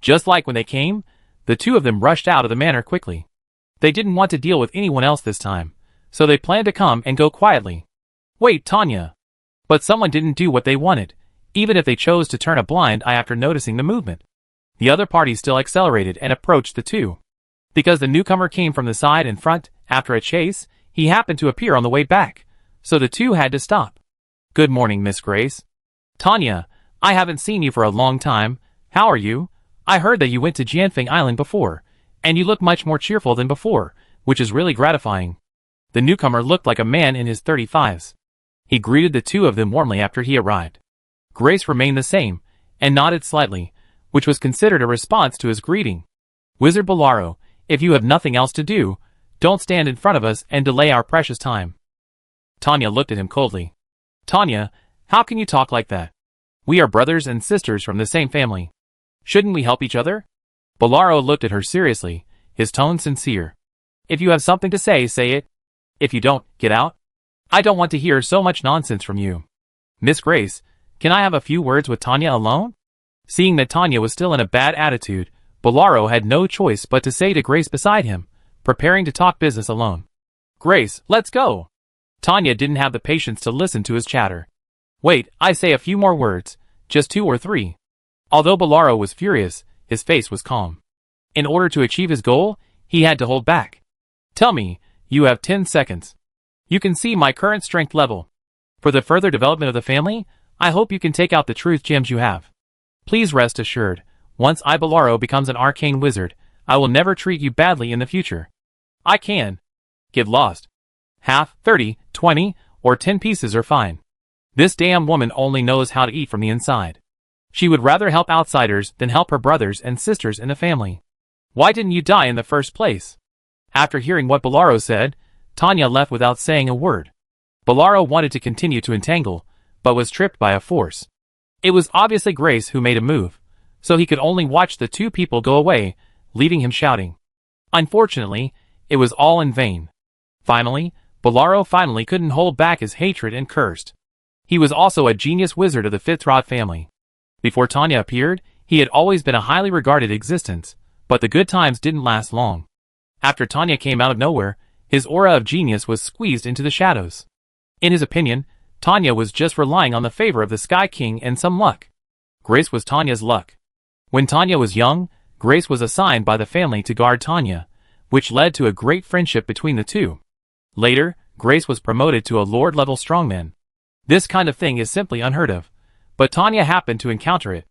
Just like when they came, the two of them rushed out of the manor quickly. They didn't want to deal with anyone else this time, so they planned to come and go quietly. Wait, Tanya. But someone didn't do what they wanted, even if they chose to turn a blind eye after noticing the movement. The other party still accelerated and approached the two. Because the newcomer came from the side and front, after a chase, he happened to appear on the way back, so the two had to stop. Good morning, Miss Grace. Tanya, I haven't seen you for a long time. How are you? I heard that you went to Jianfeng Island before, and you look much more cheerful than before, which is really gratifying. The newcomer looked like a man in his 35s. He greeted the two of them warmly after he arrived. Grace remained the same, and nodded slightly, which was considered a response to his greeting. Wizard Bolaro, if you have nothing else to do, don't stand in front of us and delay our precious time. Tanya looked at him coldly. Tanya, how can you talk like that? We are brothers and sisters from the same family. Shouldn't we help each other? Bolaro looked at her seriously, his tone sincere. If you have something to say, say it. If you don't, get out. I don't want to hear so much nonsense from you. Miss Grace, can I have a few words with Tanya alone? Seeing that Tanya was still in a bad attitude, Bolaro had no choice but to say to Grace beside him, preparing to talk business alone. Grace, let's go. Tanya didn't have the patience to listen to his chatter. Wait, I say a few more words, just 2 or 3. Although Bolaro was furious, his face was calm. In order to achieve his goal, he had to hold back. Tell me, you have 10 seconds. You can see my current strength level. For the further development of the family, I hope you can take out the truth gems you have. Please rest assured, once I Bolaro becomes an arcane wizard, I will never treat you badly in the future. I can. Get lost. Half, 30, 20, or 10 pieces are fine. This damn woman only knows how to eat from the inside. She would rather help outsiders than help her brothers and sisters in the family. Why didn't you die in the first place? After hearing what Bolaro said, Tanya left without saying a word. Bolaro wanted to continue to entangle, but was tripped by a force. It was obviously Grace who made a move, so he could only watch the two people go away, leaving him shouting. Unfortunately, it was all in vain. Finally, Bolaro couldn't hold back his hatred and cursed. He was also a genius wizard of the Fitzgerald family. Before Tanya appeared, he had always been a highly regarded existence, but the good times didn't last long. After Tanya came out of nowhere, his aura of genius was squeezed into the shadows. In his opinion, Tanya was just relying on the favor of the Sky King and some luck. Grace was Tanya's luck. When Tanya was young, Grace was assigned by the family to guard Tanya, which led to a great friendship between the two. Later, Grace was promoted to a lord-level strongman. This kind of thing is simply unheard of, but Tanya happened to encounter it.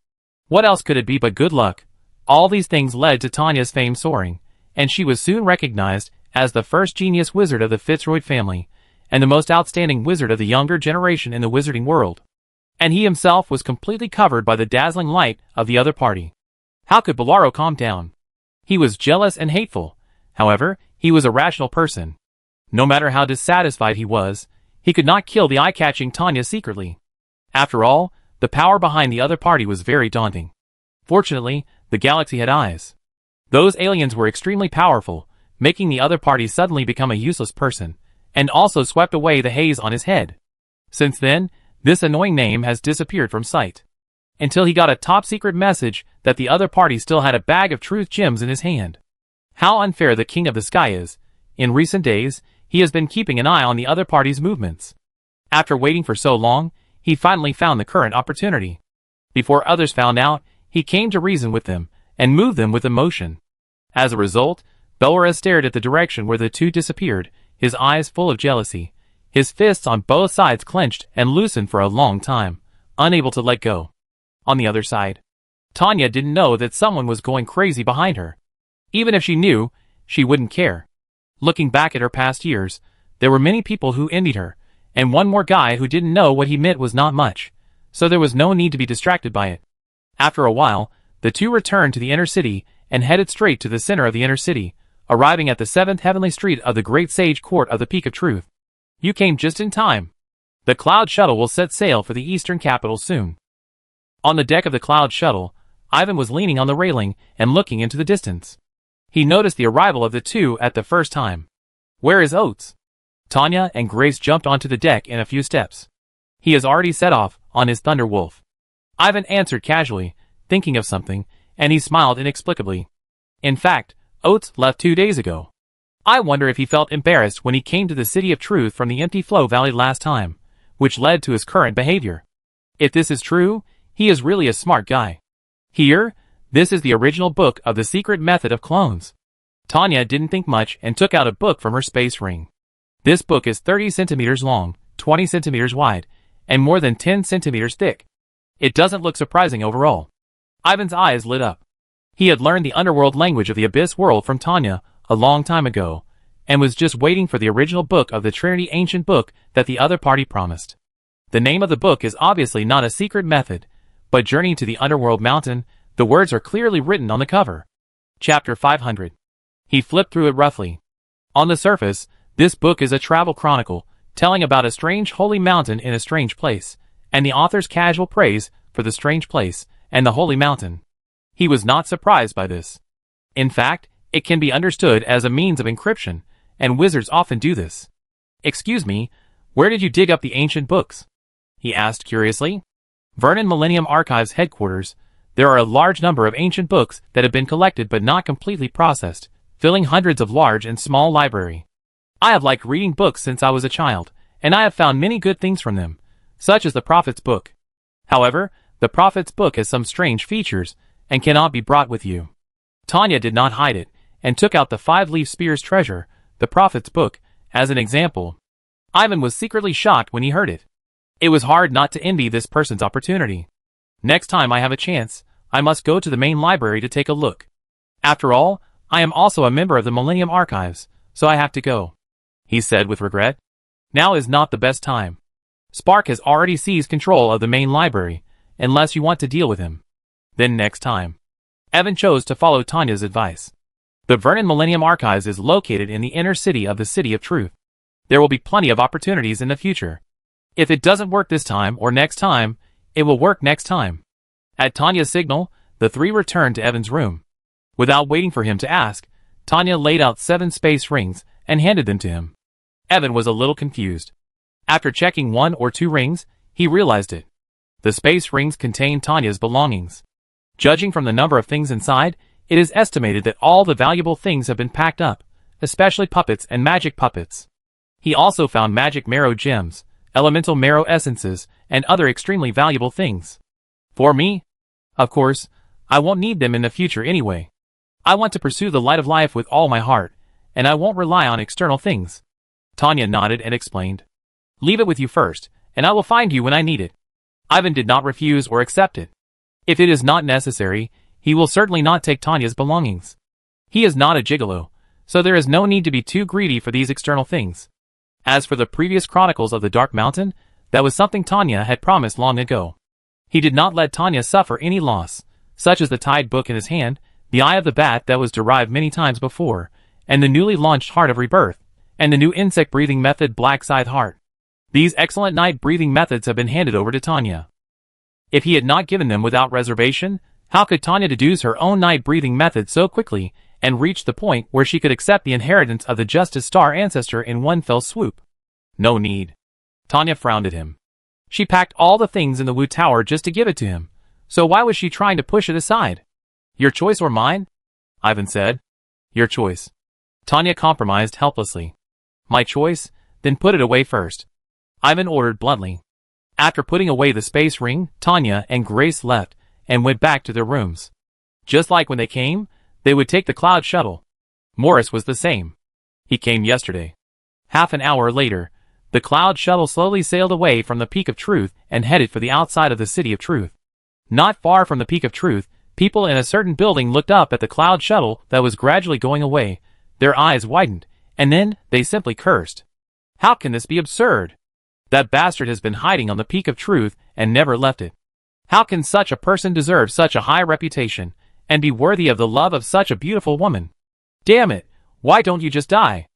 What else could it be but good luck? All these things led to Tanya's fame soaring, and she was soon recognized as the first genius wizard of the Fitzroy family, and the most outstanding wizard of the younger generation in the wizarding world. And he himself was completely covered by the dazzling light of the other party. How could Bolaro calm down? He was jealous and hateful. However, he was a rational person. No matter how dissatisfied he was, he could not kill the eye-catching Tanya secretly. After all, the power behind the other party was very daunting. Fortunately, the galaxy had eyes. Those aliens were extremely powerful, making the other party suddenly become a useless person, and also swept away the haze on his head. Since then, this annoying name has disappeared from sight. Until he got a top-secret message that the other party still had a bag of truth gems in his hand. How unfair the King of the Sky is. In recent days, he has been keeping an eye on the other party's movements. After waiting for so long, he finally found the current opportunity. Before others found out, he came to reason with them, and moved them with emotion. As a result, Belora stared at the direction where the two disappeared, his eyes full of jealousy, his fists on both sides clenched and loosened for a long time, unable to let go. On the other side, Tanya didn't know that someone was going crazy behind her. Even if she knew, she wouldn't care. Looking back at her past years, there were many people who envied her, and one more guy who didn't know what he meant was not much, so there was no need to be distracted by it. After a while, the two returned to the inner city and headed straight to the center of the inner city, arriving at the 7th heavenly street of the Great Sage Court of the Peak of Truth. You came just in time. The Cloud Shuttle will set sail for the eastern capital soon. On the deck of the Cloud Shuttle, Ivan was leaning on the railing and looking into the distance. He noticed the arrival of the two at the first time. Where is Oates? Tanya and Grace jumped onto the deck in a few steps. He has already set off on his Thunder Wolf. Ivan answered casually, thinking of something, and he smiled inexplicably. In fact, Oates left 2 days ago. I wonder if he felt embarrassed when he came to the City of Truth from the Empty Flow Valley last time, which led to his current behavior. If this is true, he is really a smart guy. Here, this is the original book of the secret method of clones. Tanya didn't think much and took out a book from her space ring. This book is 30 centimeters long, 20 centimeters wide, and more than 10 centimeters thick. It doesn't look surprising overall. Ivan's eyes lit up. He had learned the underworld language of the Abyss world from Tanya a long time ago, and was just waiting for the original book of the Trinity ancient book that the other party promised. The name of the book is obviously not a secret method, but Journey to the Underworld Mountain. The words are clearly written on the cover. Chapter 500. He flipped through it roughly. On the surface, this book is a travel chronicle, telling about a strange holy mountain in a strange place, and the author's casual praise for the strange place and the holy mountain. He was not surprised by this. In fact, it can be understood as a means of encryption, and wizards often do this. Excuse me, where did you dig up the ancient books? He asked curiously. Vernon Millennium Archives headquarters. There are a large number of ancient books that have been collected but not completely processed, filling hundreds of large and small library. I have liked reading books since I was a child, and I have found many good things from them, such as the Prophet's Book. However, the Prophet's Book has some strange features, and cannot be brought with you. Tanya did not hide it, and took out the 5-leaf spear's treasure, the Prophet's Book, as an example. Ivan was secretly shocked when he heard it. It was hard not to envy this person's opportunity. Next time I have a chance, I must go to the main library to take a look. After all, I am also a member of the Millennium Archives, so I have to go, he said with regret. Now is not the best time. Spark has already seized control of the main library, unless you want to deal with him. Then next time. Evan chose to follow Tanya's advice. The Vernon Millennium Archives is located in the inner city of the City of Truth. There will be plenty of opportunities in the future. If it doesn't work this time or next time, it will work next time. At Tanya's signal, the three returned to Evan's room. Without waiting for him to ask, Tanya laid out 7 space rings and handed them to him. Evan was a little confused. After checking 1 or 2 rings, he realized it. The space rings contained Tanya's belongings. Judging from the number of things inside, it is estimated that all the valuable things have been packed up, especially puppets and magic puppets. He also found magic marrow gems, elemental marrow essences, and other extremely valuable things. For me? Of course, I won't need them in the future anyway. I want to pursue the light of life with all my heart, and I won't rely on external things. Tanya nodded and explained. Leave it with you first, and I will find you when I need it. Ivan did not refuse or accept it. If it is not necessary, he will certainly not take Tanya's belongings. He is not a gigolo, so there is no need to be too greedy for these external things. As for the previous chronicles of the Dark Mountain, that was something Tanya had promised long ago. He did not let Tanya suffer any loss, such as the tied book in his hand, the Eye of the Bat that was derived many times before, and the newly launched Heart of Rebirth, and the new insect breathing method Black Scythe Heart. These excellent night breathing methods have been handed over to Tanya. If he had not given them without reservation, how could Tanya deduce her own night breathing method so quickly and reached the point where she could accept the inheritance of the Justice Star ancestor in one fell swoop. No need. Tanya frowned at him. She packed all the things in the Wu Tower just to give it to him, so why was she trying to push it aside? Your choice or mine? Ivan said. Your choice. Tanya compromised helplessly. My choice? Then put it away first. Ivan ordered bluntly. After putting away the space ring, Tanya and Grace left and went back to their rooms. Just like when they came, they would take the Cloud Shuttle. Morris was the same. He came yesterday. Half an hour later, the Cloud Shuttle slowly sailed away from the Peak of Truth and headed for the outside of the City of Truth. Not far from the Peak of Truth, people in a certain building looked up at the Cloud Shuttle that was gradually going away. Their eyes widened, and then they simply cursed. How can this be absurd? That bastard has been hiding on the Peak of Truth and never left it. How can such a person deserve such a high reputation and be worthy of the love of such a beautiful woman? Damn it, why don't you just die?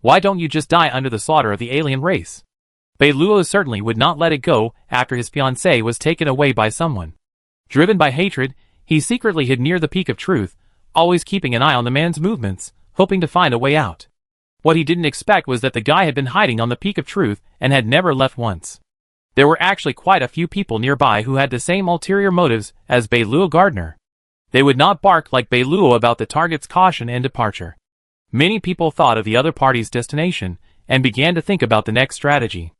Why don't you just die under the slaughter of the alien race? Beiluo certainly would not let it go after his fiancée was taken away by someone. Driven by hatred, he secretly hid near the Peak of Truth, always keeping an eye on the man's movements, hoping to find a way out. What he didn't expect was that the guy had been hiding on the Peak of Truth and had never left once. There were actually quite a few people nearby who had the same ulterior motives as Beiluo Gardner. They would not bark like Beiluo about the target's caution and departure. Many people thought of the other party's destination and began to think about the next strategy.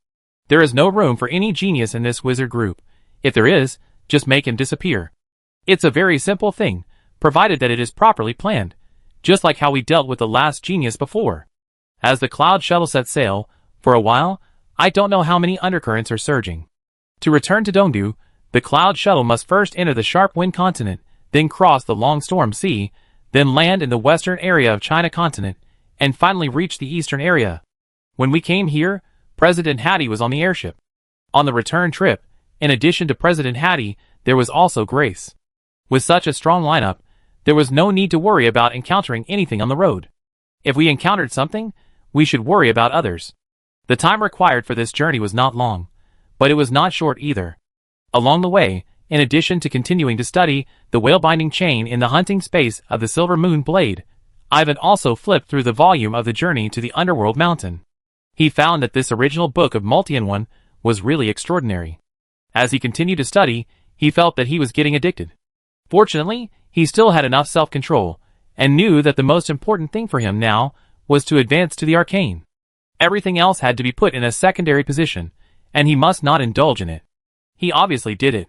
There is no room for any genius in this wizard group. If there is, just make him disappear. It's a very simple thing, provided that it is properly planned, just like how we dealt with the last genius before. As the Cloud Shuttle set sail, for a while, I don't know how many undercurrents are surging. To return to Dongdu, the Cloud Shuttle must first enter the Sharp Wind Continent, then cross the Long Storm Sea, then land in the western area of China continent, and finally reach the eastern area. When we came here, President Hattie was on the airship. On the return trip, in addition to President Hattie, there was also Grace. With such a strong lineup, there was no need to worry about encountering anything on the road. If we encountered something, we should worry about others. The time required for this journey was not long, but it was not short either. Along the way, in addition to continuing to study the whale-binding chain in the hunting space of the Silver Moon Blade, Ivan also flipped through the volume of the Journey to the Underworld Mountain. He found that this original book of Multi-in-One was really extraordinary. As he continued to study, he felt that he was getting addicted. Fortunately, he still had enough self-control, and knew that the most important thing for him now was to advance to the arcane. Everything else had to be put in a secondary position, and he must not indulge in it. He obviously did it.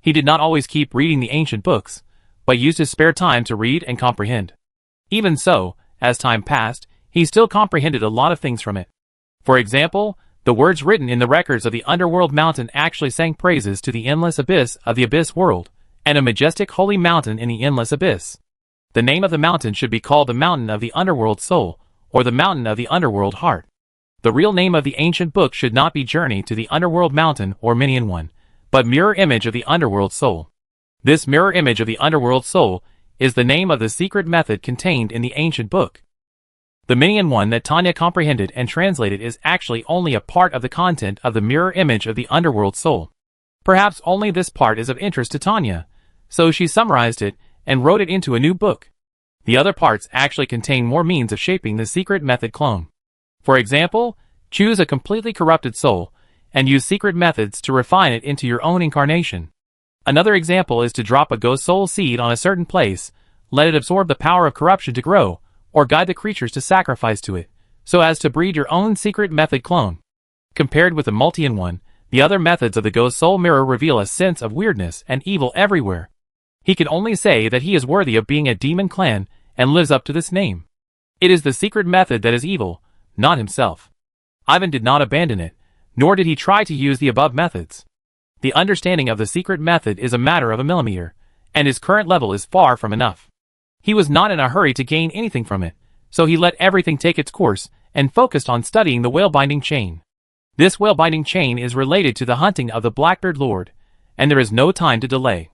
He did not always keep reading the ancient books, but used his spare time to read and comprehend. Even so, as time passed, he still comprehended a lot of things from it. For example, the words written in the records of the Underworld Mountain actually sang praises to the endless abyss of the Abyss World, and a majestic holy mountain in the endless abyss. The name of the mountain should be called the Mountain of the Underworld Soul, or the Mountain of the Underworld Heart. The real name of the ancient book should not be Journey to the Underworld Mountain or Minion-One, but Mirror Image of the Underworld Soul. This Mirror Image of the Underworld Soul is the name of the secret method contained in the ancient book. The Minion-One that Tanya comprehended and translated is actually only a part of the content of the Mirror Image of the Underworld Soul. Perhaps only this part is of interest to Tanya, so she summarized it and wrote it into a new book. The other parts actually contain more means of shaping the secret method clone. For example, choose a completely corrupted soul, and use secret methods to refine it into your own incarnation. Another example is to drop a ghost soul seed on a certain place, let it absorb the power of corruption to grow, or guide the creatures to sacrifice to it, so as to breed your own secret method clone. Compared with the Multi-in-One, the other methods of the ghost soul mirror reveal a sense of weirdness and evil everywhere. He can only say that he is worthy of being a demon clan and lives up to this name. It is the secret method that is evil, not himself. Ivan did not abandon it, nor did he try to use the above methods. The understanding of the secret method is a matter of a millimeter, and his current level is far from enough. He was not in a hurry to gain anything from it, so he let everything take its course and focused on studying the whale-binding chain. This whale-binding chain is related to the hunting of the Blackbeard Lord, and there is no time to delay.